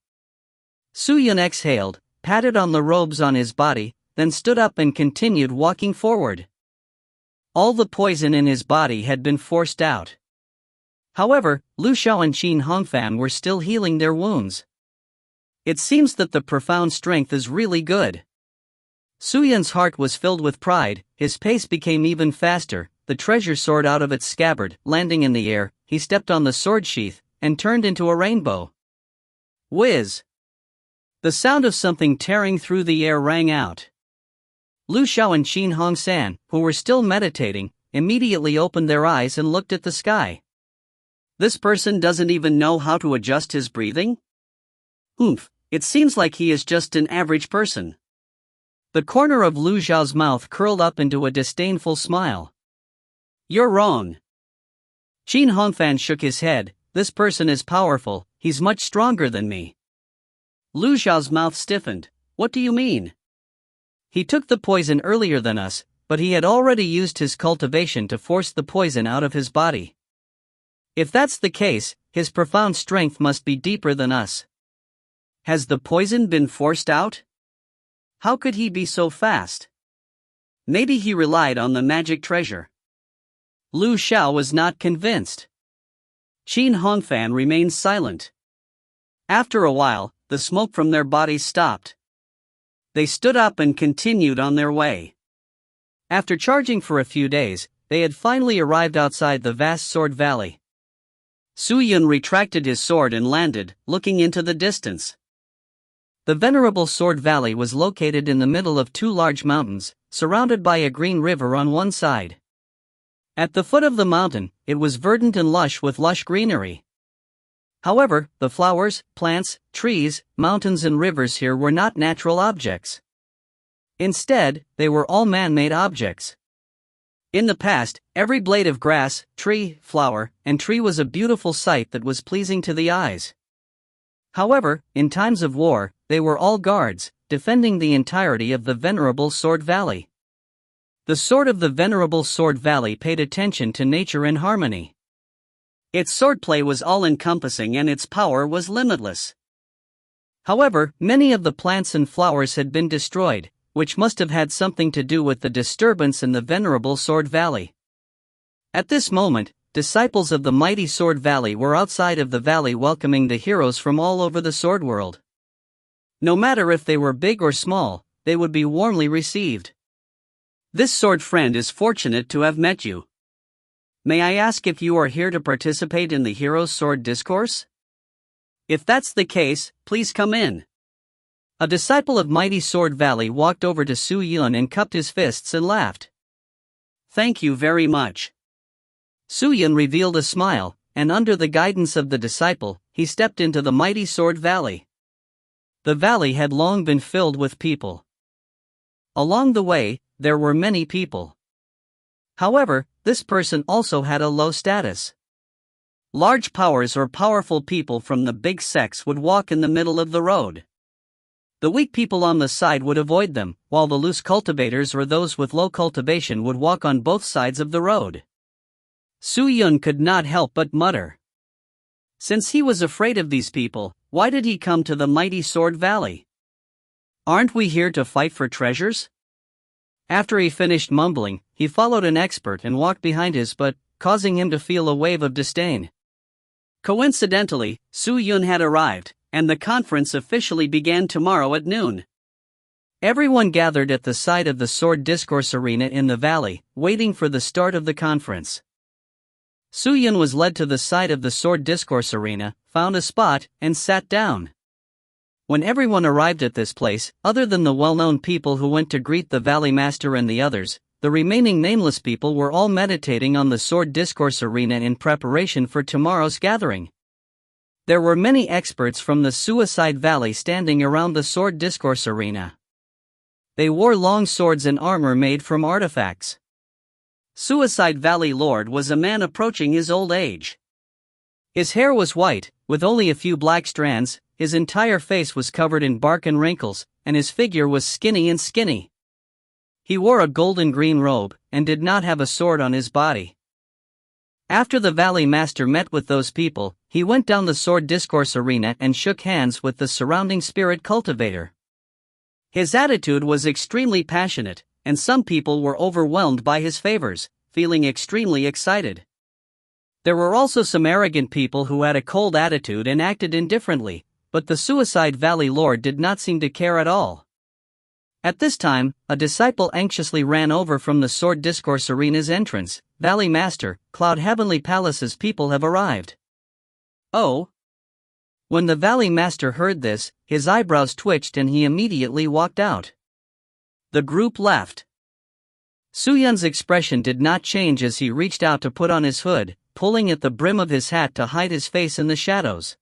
Suyun exhaled, patted on the robes on his body, then stood up and continued walking forward. All the poison in his body had been forced out. However, Lu Xiao and Qin Hongfan were still healing their wounds. It seems that the profound strength is really good. Suyun's heart was filled with pride, his pace became even faster, the treasure soared out of its scabbard, landing in the air, he stepped on the sword sheath, and turned into a rainbow. Whiz! The sound of something tearing through the air rang out. Lu Xiao and Qin Hongsan, who were still meditating, immediately opened their eyes and looked at the sky. This person doesn't even know how to adjust his breathing? Oomph, it seems like he is just an average person. The corner of Lu Xiao's mouth curled up into a disdainful smile. You're wrong. Qin Hongfan shook his head. This person is powerful, he's much stronger than me. Lu Xiao's mouth stiffened. What do you mean? He took the poison earlier than us, but he had already used his cultivation to force the poison out of his body. If that's the case, his profound strength must be deeper than us. Has the poison been forced out? How could he be so fast? Maybe he relied on the magic treasure. Lu Xiao was not convinced. Qin Hongfan remained silent. After a while, the smoke from their bodies stopped. They stood up and continued on their way. After charging for a few days, they had finally arrived outside the vast sword valley. Suyun retracted his sword and landed, looking into the distance. The Venerable Sword Valley was located in the middle of two large mountains, surrounded by a green river on one side. At the foot of the mountain, it was verdant and lush with lush greenery. However, the flowers, plants, trees, mountains and rivers here were not natural objects. Instead, they were all man-made objects. In the past, every blade of grass, tree, flower, and tree was a beautiful sight that was pleasing to the eyes. However, in times of war, they were all guards, defending the entirety of the Venerable Sword Valley. The sword of the Venerable Sword Valley paid attention to nature and harmony. Its swordplay was all-encompassing and its power was limitless. However, many of the plants and flowers had been destroyed, which must have had something to do with the disturbance in the Venerable Sword Valley. At this moment, disciples of the mighty Sword Valley were outside of the valley welcoming the heroes from all over the sword world. No matter if they were big or small, they would be warmly received. This sword friend is fortunate to have met you. May I ask if you are here to participate in the Hero's Sword Discourse? If that's the case, please come in. A disciple of mighty Sword Valley walked over to Su Yun and cupped his fists and laughed. Thank you very much. Su Yun revealed a smile, and under the guidance of the disciple, he stepped into the mighty Sword Valley. The valley had long been filled with people. Along the way, there were many people. However, this person also had a low status. Large powers or powerful people from the big sects would walk in the middle of the road. The weak people on the side would avoid them, while the loose cultivators or those with low cultivation would walk on both sides of the road. Su Yun could not help but mutter. Since he was afraid of these people, why did he come to the mighty Sword Valley? Aren't we here to fight for treasures? After he finished mumbling, he followed an expert and walked behind his butt, causing him to feel a wave of disdain. Coincidentally, Su Yun had arrived, and the conference officially began tomorrow at noon. Everyone gathered at the side of the Sword Discourse Arena in the valley, waiting for the start of the conference. Su Yun was led to the side of the Sword Discourse Arena, found a spot, and sat down. When everyone arrived at this place, other than the well-known people who went to greet the Valley Master and the others, the remaining nameless people were all meditating on the Sword Discourse Arena in preparation for tomorrow's gathering. There were many experts from the Suicide Valley standing around the Sword Discourse Arena. They wore long swords and armor made from artifacts. Suicide Valley Lord was a man approaching his old age. His hair was white, with only a few black strands, his entire face was covered in bark and wrinkles, and his figure was skinny. He wore a golden-green robe, and did not have a sword on his body. After the Valley Master met with those people, he went down the Sword Discourse Arena and shook hands with the surrounding spirit cultivator. His attitude was extremely passionate, and some people were overwhelmed by his favors, feeling extremely excited. There were also some arrogant people who had a cold attitude and acted indifferently, but the Suicide Valley Lord did not seem to care at all. At this time, a disciple anxiously ran over from the Sword Discourse Arena's entrance. Valley Master, Cloud Heavenly Palace's people have arrived. Oh. When the Valley Master heard this, his eyebrows twitched and he immediately walked out. The group left. Su Yun's expression did not change as he reached out to put on his hood, pulling at the brim of his hat to hide his face in the shadows.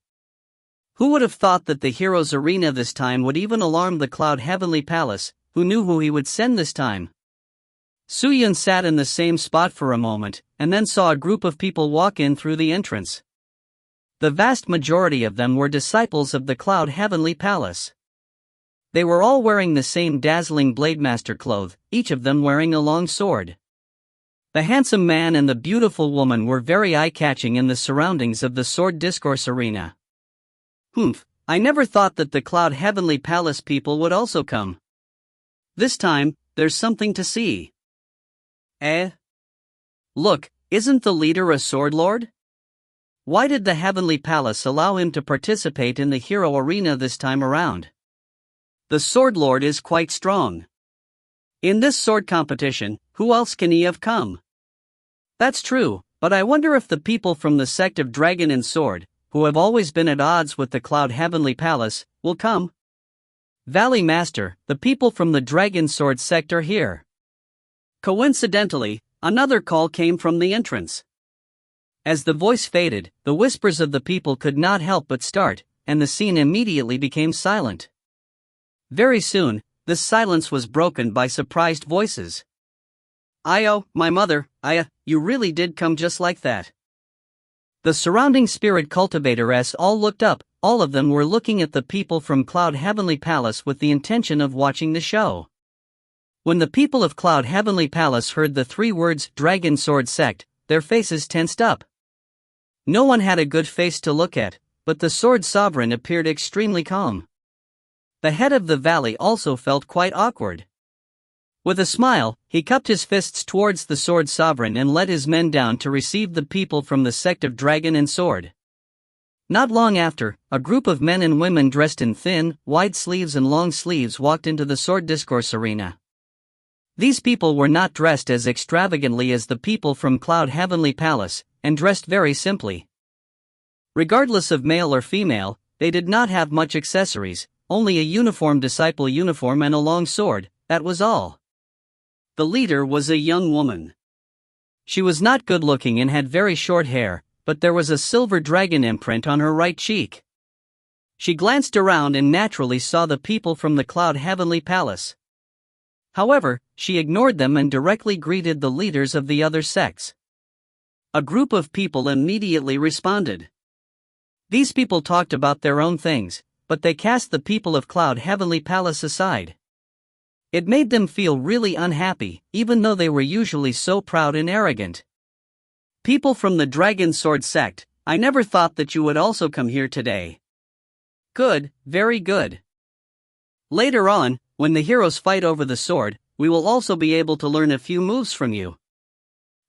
Who would have thought that the Hero's Arena this time would even alarm the Cloud Heavenly Palace? Who knew who he would send this time? Su Yun sat in the same spot for a moment, and then saw a group of people walk in through the entrance. The vast majority of them were disciples of the Cloud Heavenly Palace. They were all wearing the same dazzling Blademaster clothes, each of them wearing a long sword. The handsome man and the beautiful woman were very eye-catching in the surroundings of the Sword Discourse Arena. I never thought that the Cloud Heavenly Palace people would also come. This time, there's something to see. Look, isn't the leader a sword lord? Why did the Heavenly Palace allow him to participate in the Hero Arena this time around? The Sword Lord is quite strong. In this sword competition, who else can he have come? That's true, but I wonder if the people from the sect of Dragon and Sword, who have always been at odds with the Cloud Heavenly Palace, will come. Valley Master, the people from the Dragon Sword sect are here. Coincidentally, another call came from the entrance. As the voice faded, the whispers of the people could not help but start, and the scene immediately became silent. Very soon, this silence was broken by surprised voices. Io, my mother, you really did come just like that. The surrounding spirit cultivators all looked up, all of them were looking at the people from Cloud Heavenly Palace with the intention of watching the show. When the people of Cloud Heavenly Palace heard the 3 words Dragon Sword Sect, their faces tensed up. No one had a good face to look at, but the Sword Sovereign appeared extremely calm. The head of the valley also felt quite awkward. With a smile, he cupped his fists towards the Sword Sovereign and led his men down to receive the people from the sect of Dragon and Sword. Not long after, a group of men and women dressed in thin, wide sleeves and long sleeves walked into the Sword Discourse Arena. These people were not dressed as extravagantly as the people from Cloud Heavenly Palace, and dressed very simply. Regardless of male or female, they did not have much accessories, only a uniform disciple uniform and a long sword, that was all. The leader was a young woman. She was not good looking and had very short hair, but there was a silver dragon imprint on her right cheek. She glanced around and naturally saw the people from the Cloud Heavenly Palace. However, she ignored them and directly greeted the leaders of the other sects. A group of people immediately responded. These people talked about their own things, but they cast the people of Cloud Heavenly Palace aside. It made them feel really unhappy, even though they were usually so proud and arrogant. People from the Dragon Sword Sect, I never thought that you would also come here today. Good, very good. Later on, when the heroes fight over the sword, we will also be able to learn a few moves from you.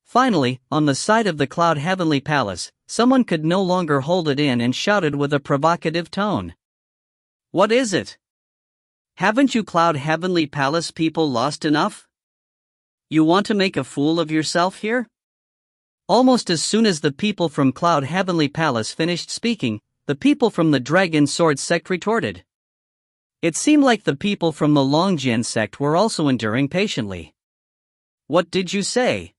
Finally, on the side of the Cloud Heavenly Palace, someone could no longer hold it in and shouted with a provocative tone. What is it? Haven't you Cloud Heavenly Palace people lost enough? You want to make a fool of yourself here? Almost as soon as the people from Cloud Heavenly Palace finished speaking, the people from the Dragon Sword Sect retorted. It seemed like the people from the Longjian sect were also enduring patiently. What did you say?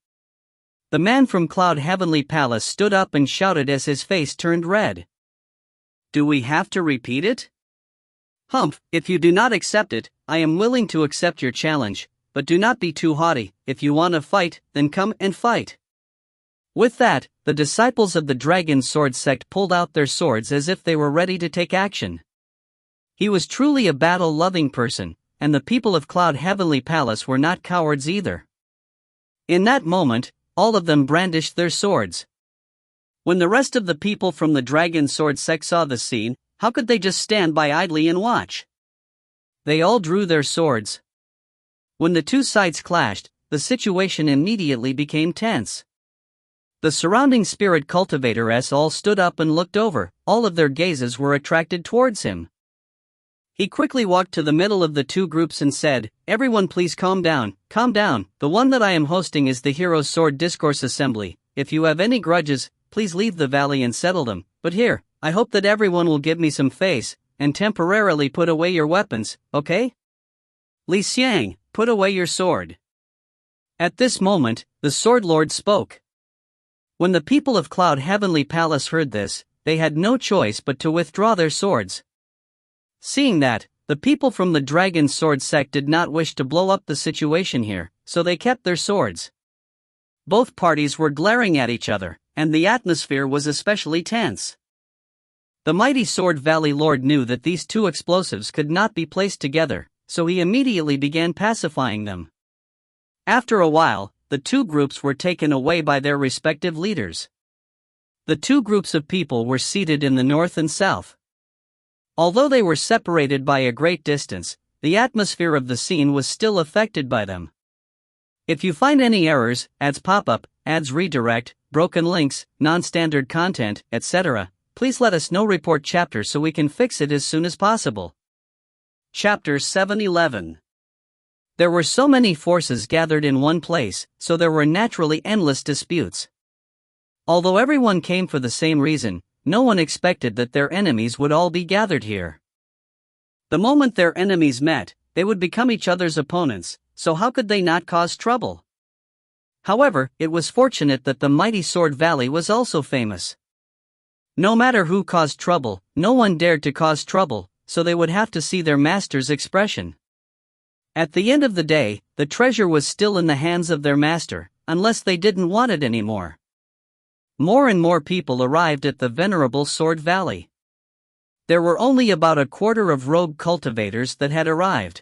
The man from Cloud Heavenly Palace stood up and shouted as his face turned red. Do we have to repeat it? Humph, if you do not accept it, I am willing to accept your challenge, but do not be too haughty. If you want to fight, then come and fight. With that, the disciples of the Dragon Sword Sect pulled out their swords as if they were ready to take action. He was truly a battle-loving person, and the people of Cloud Heavenly Palace were not cowards either. In that moment, all of them brandished their swords. When the rest of the people from the Dragon Sword Sect saw the scene, how could they just stand by idly and watch? They all drew their swords. When the two sides clashed, the situation immediately became tense. The surrounding spirit cultivators all stood up and looked over, all of their gazes were attracted towards him. He quickly walked to the middle of the two groups and said, Everyone please calm down, calm down. The one that I am hosting is the Heroes Sword Discourse Assembly. If you have any grudges, please leave the valley and settle them, but here, I hope that everyone will give me some face, and temporarily put away your weapons, okay? Li Xiang, put away your sword. At this moment, the Sword Lord spoke. When the people of Cloud Heavenly Palace heard this, they had no choice but to withdraw their swords. Seeing that, the people from the Dragon Sword Sect did not wish to blow up the situation here, so they kept their swords. Both parties were glaring at each other, and the atmosphere was especially tense. The mighty Sword Valley Lord knew that these two explosives could not be placed together, so he immediately began pacifying them. After a while, the two groups were taken away by their respective leaders. The two groups of people were seated in the north and south. Although they were separated by a great distance, the atmosphere of the scene was still affected by them. If you find any errors, ads pop up, ads redirect, broken links, non-standard content, etc., please let us know. Report chapter so we can fix it as soon as possible. Chapter 711. There were so many forces gathered in one place, so there were naturally endless disputes. Although everyone came for the same reason, no one expected that their enemies would all be gathered here. The moment their enemies met, they would become each other's opponents, so how could they not cause trouble? However, it was fortunate that the mighty Sword Valley was also famous. No matter who caused trouble, no one dared to cause trouble, so they would have to see their master's expression. At the end of the day, the treasure was still in the hands of their master, unless they didn't want it anymore. More and more people arrived at the venerable Sword Valley. There were only about a quarter of rogue cultivators that had arrived.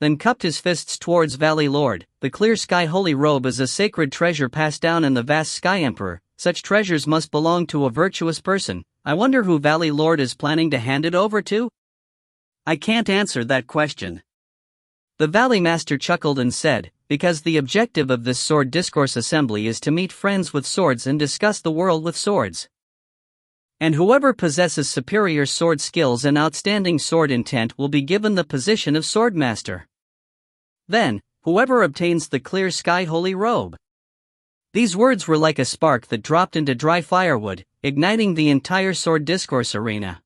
then cupped his fists towards Valley Lord. The clear sky holy robe is a sacred treasure passed down in the vast Sky Emperor. Such treasures must belong to a virtuous person. I wonder who Valley Lord is planning to hand it over to? I can't answer that question. The Valley Master chuckled and said, because the objective of this sword discourse assembly is to meet friends with swords and discuss the world with swords. And whoever possesses superior sword skills and outstanding sword intent will be given the position of swordmaster. Then, whoever obtains the clear sky holy robe. These words were like a spark that dropped into dry firewood, igniting the entire sword discourse arena.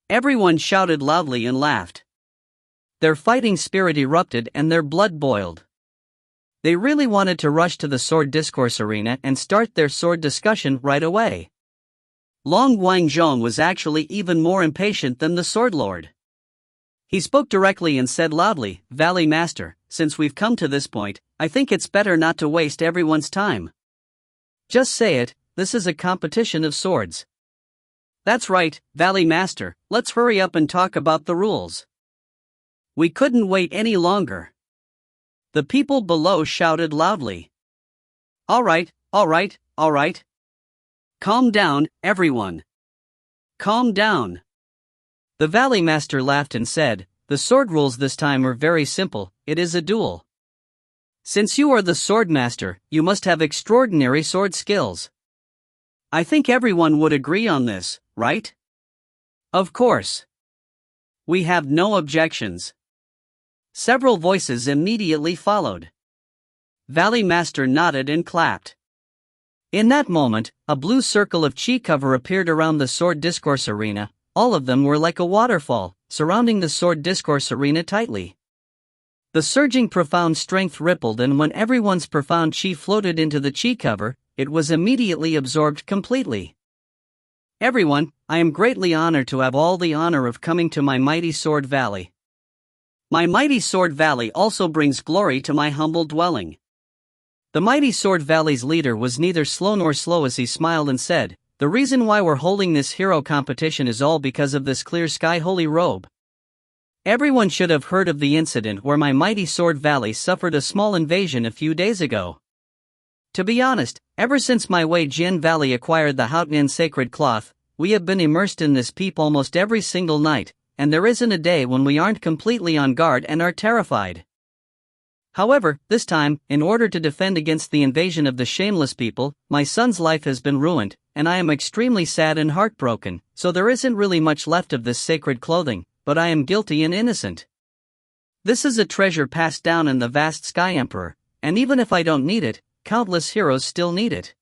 Everyone shouted loudly and laughed. Their fighting spirit erupted and their blood boiled. They really wanted to rush to the sword discourse arena and start their sword discussion right away. Long Guangzhong was actually even more impatient than the sword lord. He spoke directly and said loudly, Valley Master, since we've come to this point, I think it's better not to waste everyone's time. Just say it, this is a competition of swords. That's right, Valley Master, let's hurry up and talk about the rules. We couldn't wait any longer. The people below shouted loudly. All right. Calm down, everyone. Calm down. The Valley Master laughed and said, the sword rules this time are very simple, it is a duel. Since you are the sword master, you must have extraordinary sword skills. I think everyone would agree on this, right? Of course. We have no objections. Several voices immediately followed. Valley Master nodded and clapped. In that moment, a blue circle of chi cover appeared around the sword discourse arena. All of them were like a waterfall, surrounding the sword discourse arena tightly. The surging profound strength rippled, and when everyone's profound chi floated into the chi cover, it was immediately absorbed completely. Everyone, I am greatly honored to have all the honor of coming to my mighty sword valley. My mighty sword valley also brings glory to my humble dwelling. The mighty sword valley's leader was neither slow nor slow as he smiled and said, the reason why we're holding this hero competition is all because of this clear sky holy robe. Everyone should have heard of the incident where my mighty sword valley suffered a small invasion a few days ago. To be honest, ever since my Wei Jin Valley acquired the Haotian sacred cloth, we have been immersed in this peep almost every single night, and there isn't a day when we aren't completely on guard and are terrified. However, this time, in order to defend against the invasion of the shameless people, my son's life has been ruined, and I am extremely sad and heartbroken, so there isn't really much left of this sacred clothing, but I am guilty and innocent. This is a treasure passed down in the vast Sky Emperor, and even if I don't need it, countless heroes still need it.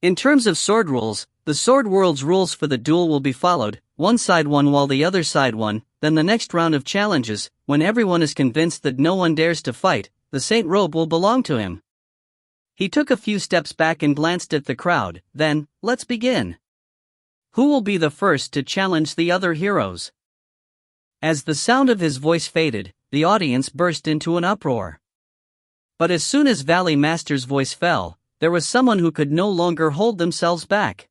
In terms of sword rules, the Sword World's rules for the duel will be followed, one side won while the other side won, then the next round of challenges, when everyone is convinced that no one dares to fight, the Saint Robe will belong to him. He took a few steps back and glanced at the crowd, then, let's begin. Who will be the first to challenge the other heroes? As the sound of his voice faded, the audience burst into an uproar. But as soon as Valley Master's voice fell, there was someone who could no longer hold themselves back.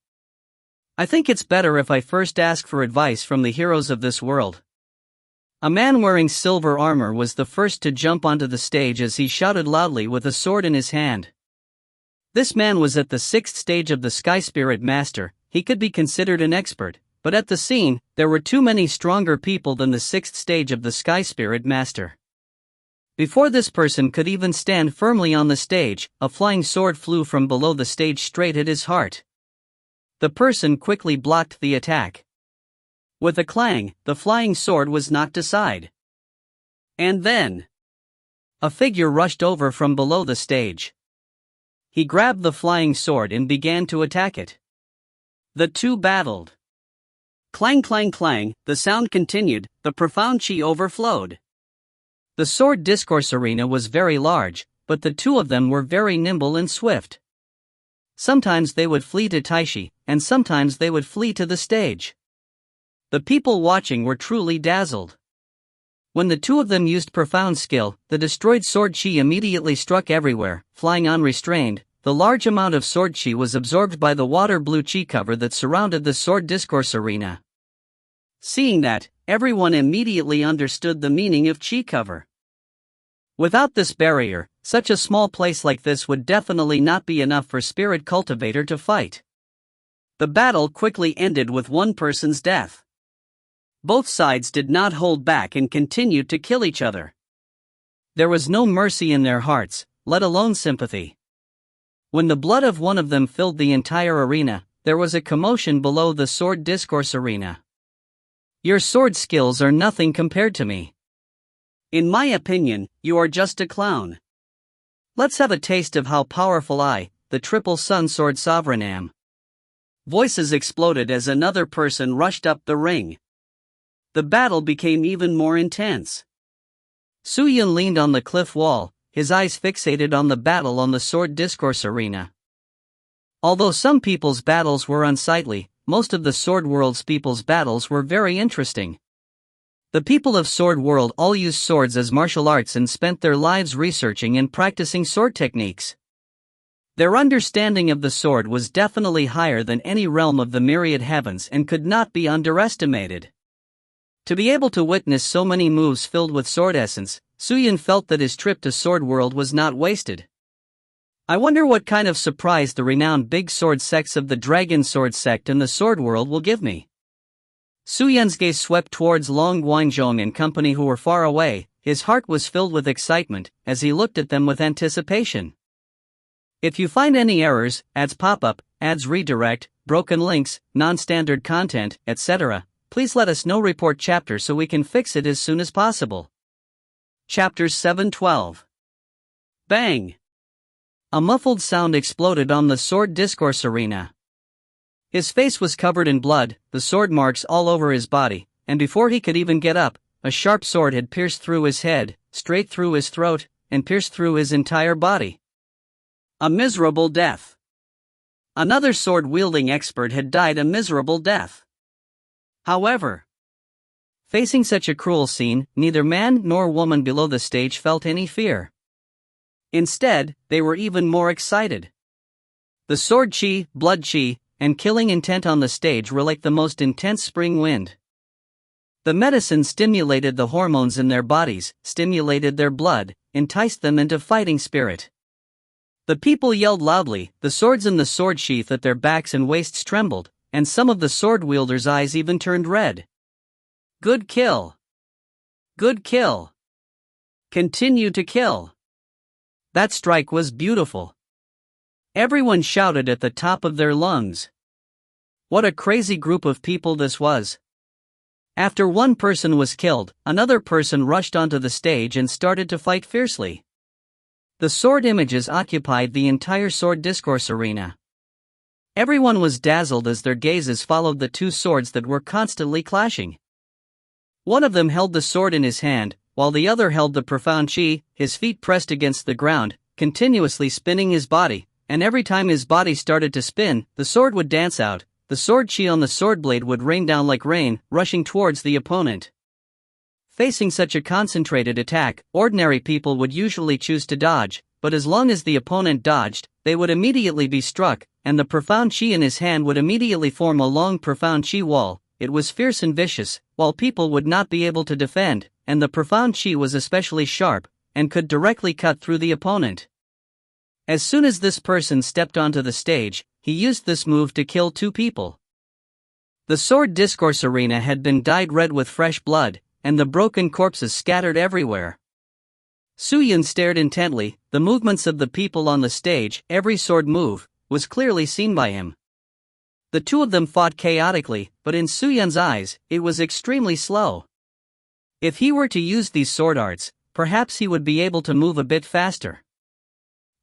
I think it's better if I first ask for advice from the heroes of this world. A man wearing silver armor was the first to jump onto the stage as he shouted loudly with a sword in his hand. This man was at the 6th stage of the Sky Spirit Master. He could be considered an expert, but at the scene, there were too many stronger people than the 6th stage of the Sky Spirit Master. Before this person could even stand firmly on the stage, a flying sword flew from below the stage straight at his heart. The person quickly blocked the attack. With a clang, the flying sword was knocked aside. And then, a figure rushed over from below the stage. He grabbed the flying sword and began to attack it. The two battled. Clang clang clang, the sound continued, the profound chi overflowed. The sword discourse arena was very large, but the two of them were very nimble and swift. Sometimes they would flee to Taishi, and sometimes they would flee to the stage. The people watching were truly dazzled. When the two of them used profound skill, the destroyed sword chi immediately struck everywhere, flying unrestrained. The large amount of sword chi was absorbed by the water blue chi cover that surrounded the sword discourse arena. Seeing that, everyone immediately understood the meaning of chi cover. Without this barrier, such a small place like this would definitely not be enough for Spirit Cultivator to fight. The battle quickly ended with one person's death. Both sides did not hold back and continued to kill each other. There was no mercy in their hearts, let alone sympathy. When the blood of one of them filled the entire arena, there was a commotion below the sword discourse arena. Your sword skills are nothing compared to me. In my opinion, you are just a clown. Let's have a taste of how powerful I, the Triple Sun Sword Sovereign, am. Voices exploded as another person rushed up the ring. The battle became even more intense. Suyun leaned on the cliff wall, his eyes fixated on the battle on the sword discourse arena. Although some people's battles were unsightly, most of the Sword World's people's battles were very interesting. The people of Sword World all used swords as martial arts and spent their lives researching and practicing sword techniques. Their understanding of the sword was definitely higher than any realm of the myriad heavens and could not be underestimated. To be able to witness so many moves filled with sword essence, Suyun felt that his trip to Sword World was not wasted. I wonder what kind of surprise the renowned big sword sects of the Dragon Sword sect and the Sword World will give me. Suyun's gaze swept towards Long Guanzhong and company who were far away. His heart was filled with excitement as he looked at them with anticipation. If you find any errors, ads pop up, ads redirect, broken links, non-standard content, etc., please let us know. Report chapter so we can fix it as soon as possible. Chapters 7-12. Bang! A muffled sound exploded on the sword discourse arena. His face was covered in blood, the sword marks all over his body, and before he could even get up, a sharp sword had pierced through his head, straight through his throat, and pierced through his entire body. A miserable death. Another sword-wielding expert had died a miserable death. However, facing such a cruel scene, neither man nor woman below the stage felt any fear. Instead, they were even more excited. The sword chi, blood chi, and killing intent on the stage were like the most intense spring wind. The medicine stimulated the hormones in their bodies, stimulated their blood, enticed them into fighting spirit. The people yelled loudly, the swords in the sword sheath at their backs and waists trembled, and some of the sword wielders' eyes even turned red. Good kill. Good kill. Continue to kill. That strike was beautiful. Everyone shouted at the top of their lungs. What a crazy group of people this was. After one person was killed, another person rushed onto the stage and started to fight fiercely. The sword images occupied the entire sword discourse arena. Everyone was dazzled as their gazes followed the two swords that were constantly clashing. One of them held the sword in his hand, while the other held the profound chi, his feet pressed against the ground, continuously spinning his body, and every time his body started to spin, the sword would dance out, the sword chi on the sword blade would rain down like rain, rushing towards the opponent. Facing such a concentrated attack, ordinary people would usually choose to dodge, but as long as the opponent dodged, they would immediately be struck, and the profound chi in his hand would immediately form a long profound chi wall. It was fierce and vicious, while people would not be able to defend, and the profound chi was especially sharp, and could directly cut through the opponent. As soon as this person stepped onto the stage, he used this move to kill two people. The sword discourse arena had been dyed red with fresh blood, and the broken corpses scattered everywhere. Suyun stared intently, the movements of the people on the stage, every sword move, was clearly seen by him. The two of them fought chaotically, but in Suyun's eyes, it was extremely slow. If he were to use these sword arts, perhaps he would be able to move a bit faster.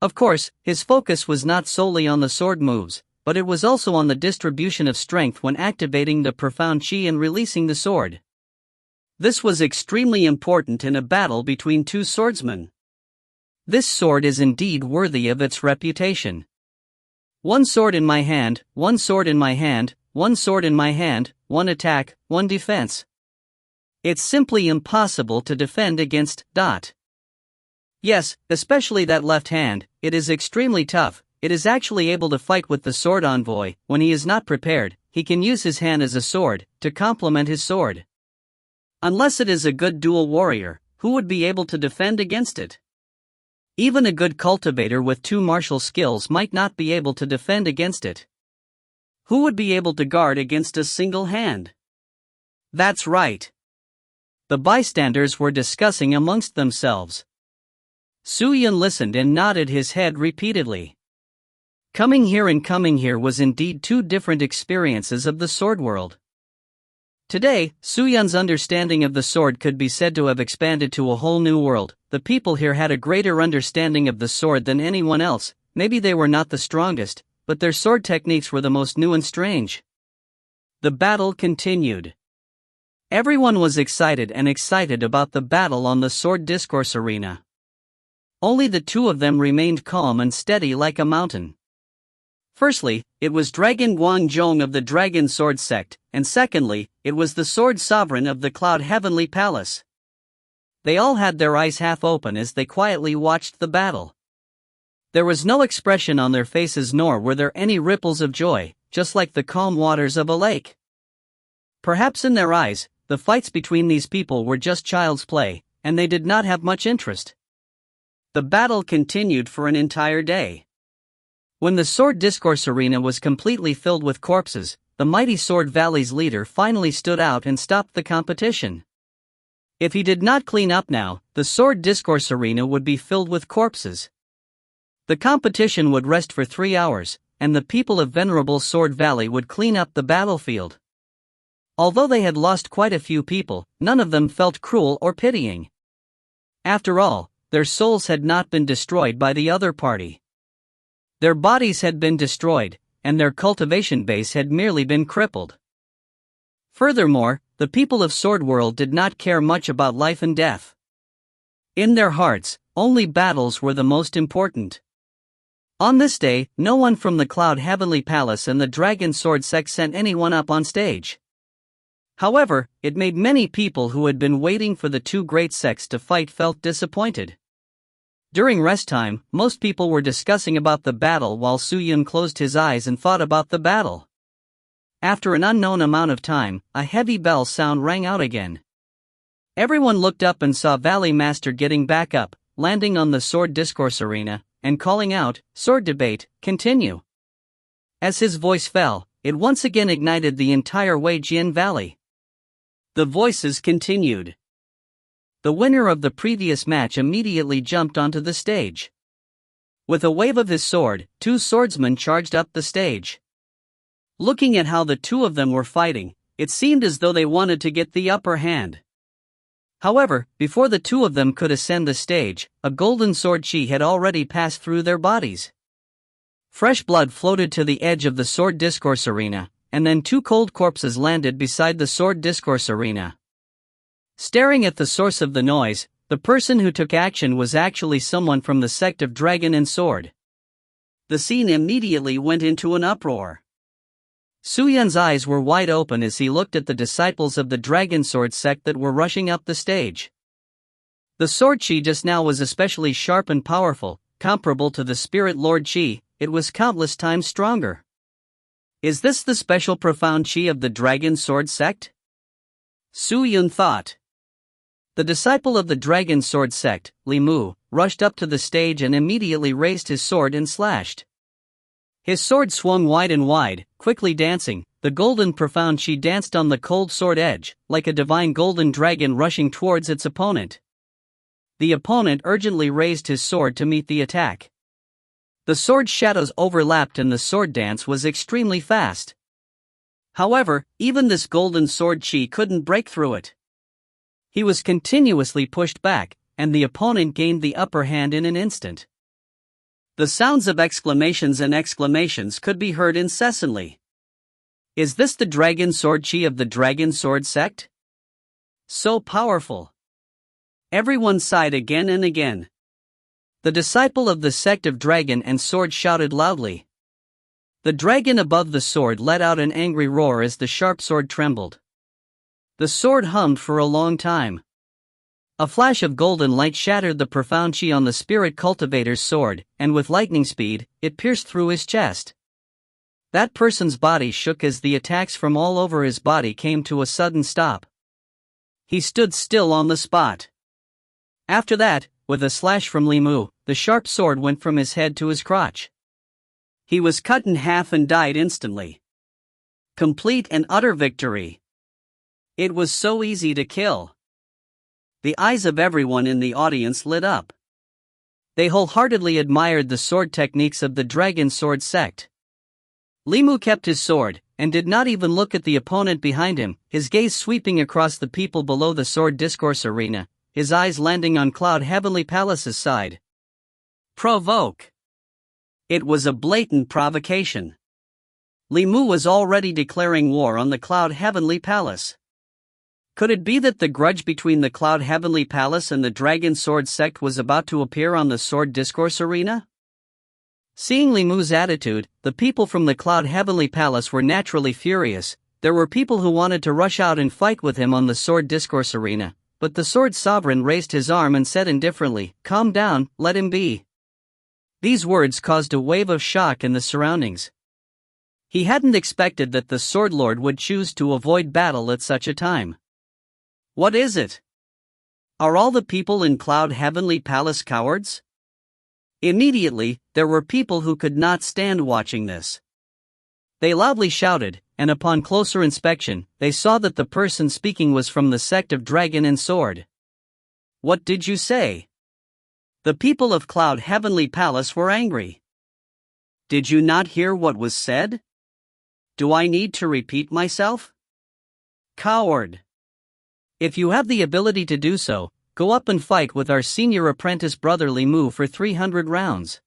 Of course, his focus was not solely on the sword moves, but it was also on the distribution of strength when activating the profound chi and releasing the sword. This was extremely important in a battle between two swordsmen. This sword is indeed worthy of its reputation. One sword in my hand, one sword in my hand, one sword in my hand, one attack, one defense. It's simply impossible to defend against. Yes, especially that left hand, it is extremely tough. It is actually able to fight with the sword envoy. When he is not prepared, he can use his hand as a sword, to complement his sword. Unless it is a good dual warrior, who would be able to defend against it? Even a good cultivator with 2 martial skills might not be able to defend against it. Who would be able to guard against a single hand? That's right. The bystanders were discussing amongst themselves. Su Yun listened and nodded his head repeatedly. Coming here and coming here was indeed 2 different experiences of the sword world. Today, Su Yun's understanding of the sword could be said to have expanded to a whole new world. The people here had a greater understanding of the sword than anyone else. Maybe they were not the strongest, but their sword techniques were the most new and strange. The battle continued. Everyone was excited about the battle on the sword discourse arena. Only the 2 of them remained calm and steady like a mountain. Firstly, it was Dragon Guangzhong of the Dragon Sword Sect, and secondly, it was the Sword Sovereign of the Cloud Heavenly Palace. They all had their eyes half open as they quietly watched the battle. There was no expression on their faces, nor were there any ripples of joy, just like the calm waters of a lake. Perhaps in their eyes, the fights between these people were just child's play, and they did not have much interest. The battle continued for an entire day. When the sword discourse arena was completely filled with corpses, the mighty Sword Valley's leader finally stood out and stopped the competition. If he did not clean up now, the sword discourse arena would be filled with corpses. The competition would rest for 3 hours, and the people of Venerable Sword Valley would clean up the battlefield. Although they had lost quite a few people, none of them felt cruel or pitying. After all, their souls had not been destroyed by the other party. Their bodies had been destroyed, and their cultivation base had merely been crippled. Furthermore, the people of Sword World did not care much about life and death. In their hearts, only battles were the most important. On this day, no one from the Cloud Heavenly Palace and the Dragon Sword Sect sent anyone up on stage. However, it made many people who had been waiting for the 2 great sects to fight felt disappointed. During rest time, most people were discussing about the battle while Su Yun closed his eyes and thought about the battle. After an unknown amount of time, a heavy bell sound rang out again. Everyone looked up and saw Valley Master getting back up, landing on the sword discourse arena, and calling out, "Sword debate, continue." As his voice fell, it once again ignited the entire Weijian Valley. The voices continued. The winner of the previous match immediately jumped onto the stage. With a wave of his sword, 2 swordsmen charged up the stage. Looking at how the 2 of them were fighting, it seemed as though they wanted to get the upper hand. However, before the 2 of them could ascend the stage, a golden sword chi had already passed through their bodies. Fresh blood floated to the edge of the sword discourse arena, and then 2 cold corpses landed beside the sword discourse arena. Staring at the source of the noise, the person who took action was actually someone from the sect of Dragon and Sword. The scene immediately went into an uproar. Su Yun's eyes were wide open as he looked at the disciples of the Dragon Sword sect that were rushing up the stage. The sword chi just now was especially sharp and powerful, comparable to the Spirit Lord chi. It was countless times stronger. Is this the special profound chi of the Dragon Sword sect? Su Yun thought. The disciple of the Dragon Sword sect, Li Mu, rushed up to the stage and immediately raised his sword and slashed. His sword swung wide and wide, quickly dancing. The golden profound chi danced on the cold sword edge, like a divine golden dragon rushing towards its opponent. The opponent urgently raised his sword to meet the attack. The sword shadows overlapped and the sword dance was extremely fast. However, even this golden sword chi couldn't break through it. He was continuously pushed back, and the opponent gained the upper hand in an instant. The sounds of exclamations and exclamations could be heard incessantly. Is this the Dragon Sword chi of the Dragon Sword sect? So powerful. Everyone sighed again and again. The disciple of the sect of Dragon and Sword shouted loudly. The dragon above the sword let out an angry roar as the sharp sword trembled. The sword hummed for a long time. A flash of golden light shattered the profound chi on the spirit cultivator's sword, and with lightning speed, it pierced through his chest. That person's body shook as the attacks from all over his body came to a sudden stop. He stood still on the spot. After that, with a slash from Li Mu, the sharp sword went from his head to his crotch. He was cut in half and died instantly. Complete and utter victory. It was so easy to kill. The eyes of everyone in the audience lit up. They wholeheartedly admired the sword techniques of the Dragon Sword sect. Li Mu kept his sword, and did not even look at the opponent behind him, his gaze sweeping across the people below the sword discourse arena, his eyes landing on Cloud Heavenly Palace's side. Provoke. It was a blatant provocation. Li Mu was already declaring war on the Cloud Heavenly Palace. Could it be that the grudge between the Cloud Heavenly Palace and the Dragon Sword sect was about to appear on the sword discourse arena? Seeing Li Mu's attitude, the people from the Cloud Heavenly Palace were naturally furious. There were people who wanted to rush out and fight with him on the sword discourse arena, but the sword sovereign raised his arm and said indifferently, "Calm down, let him be." These words caused a wave of shock in the surroundings. He hadn't expected that the Sword Lord would choose to avoid battle at such a time. What is it? Are all the people in Cloud Heavenly Palace cowards? Immediately, there were people who could not stand watching this. They loudly shouted, and upon closer inspection, they saw that the person speaking was from the sect of Dragon and Sword. What did you say? The people of Cloud Heavenly Palace were angry. Did you not hear what was said? Do I need to repeat myself? Coward. If you have the ability to do so, go up and fight with our senior apprentice brother Li Mu for 300 rounds.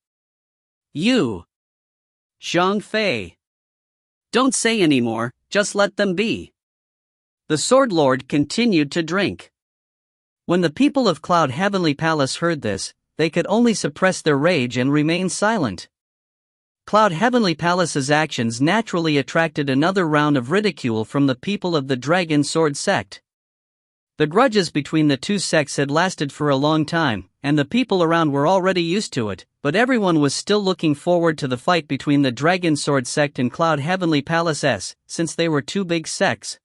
You. Zhang Fei. Don't say any more, just let them be. The Sword Lord continued to drink. When the people of Cloud Heavenly Palace heard this, they could only suppress their rage and remain silent. Cloud Heavenly Palace's actions naturally attracted another round of ridicule from the people of the Dragon Sword sect. The grudges between the two sects had lasted for a long time, and the people around were already used to it, but everyone was still looking forward to the fight between the Dragon Sword sect and Cloud Heavenly Palace, since they were two big sects.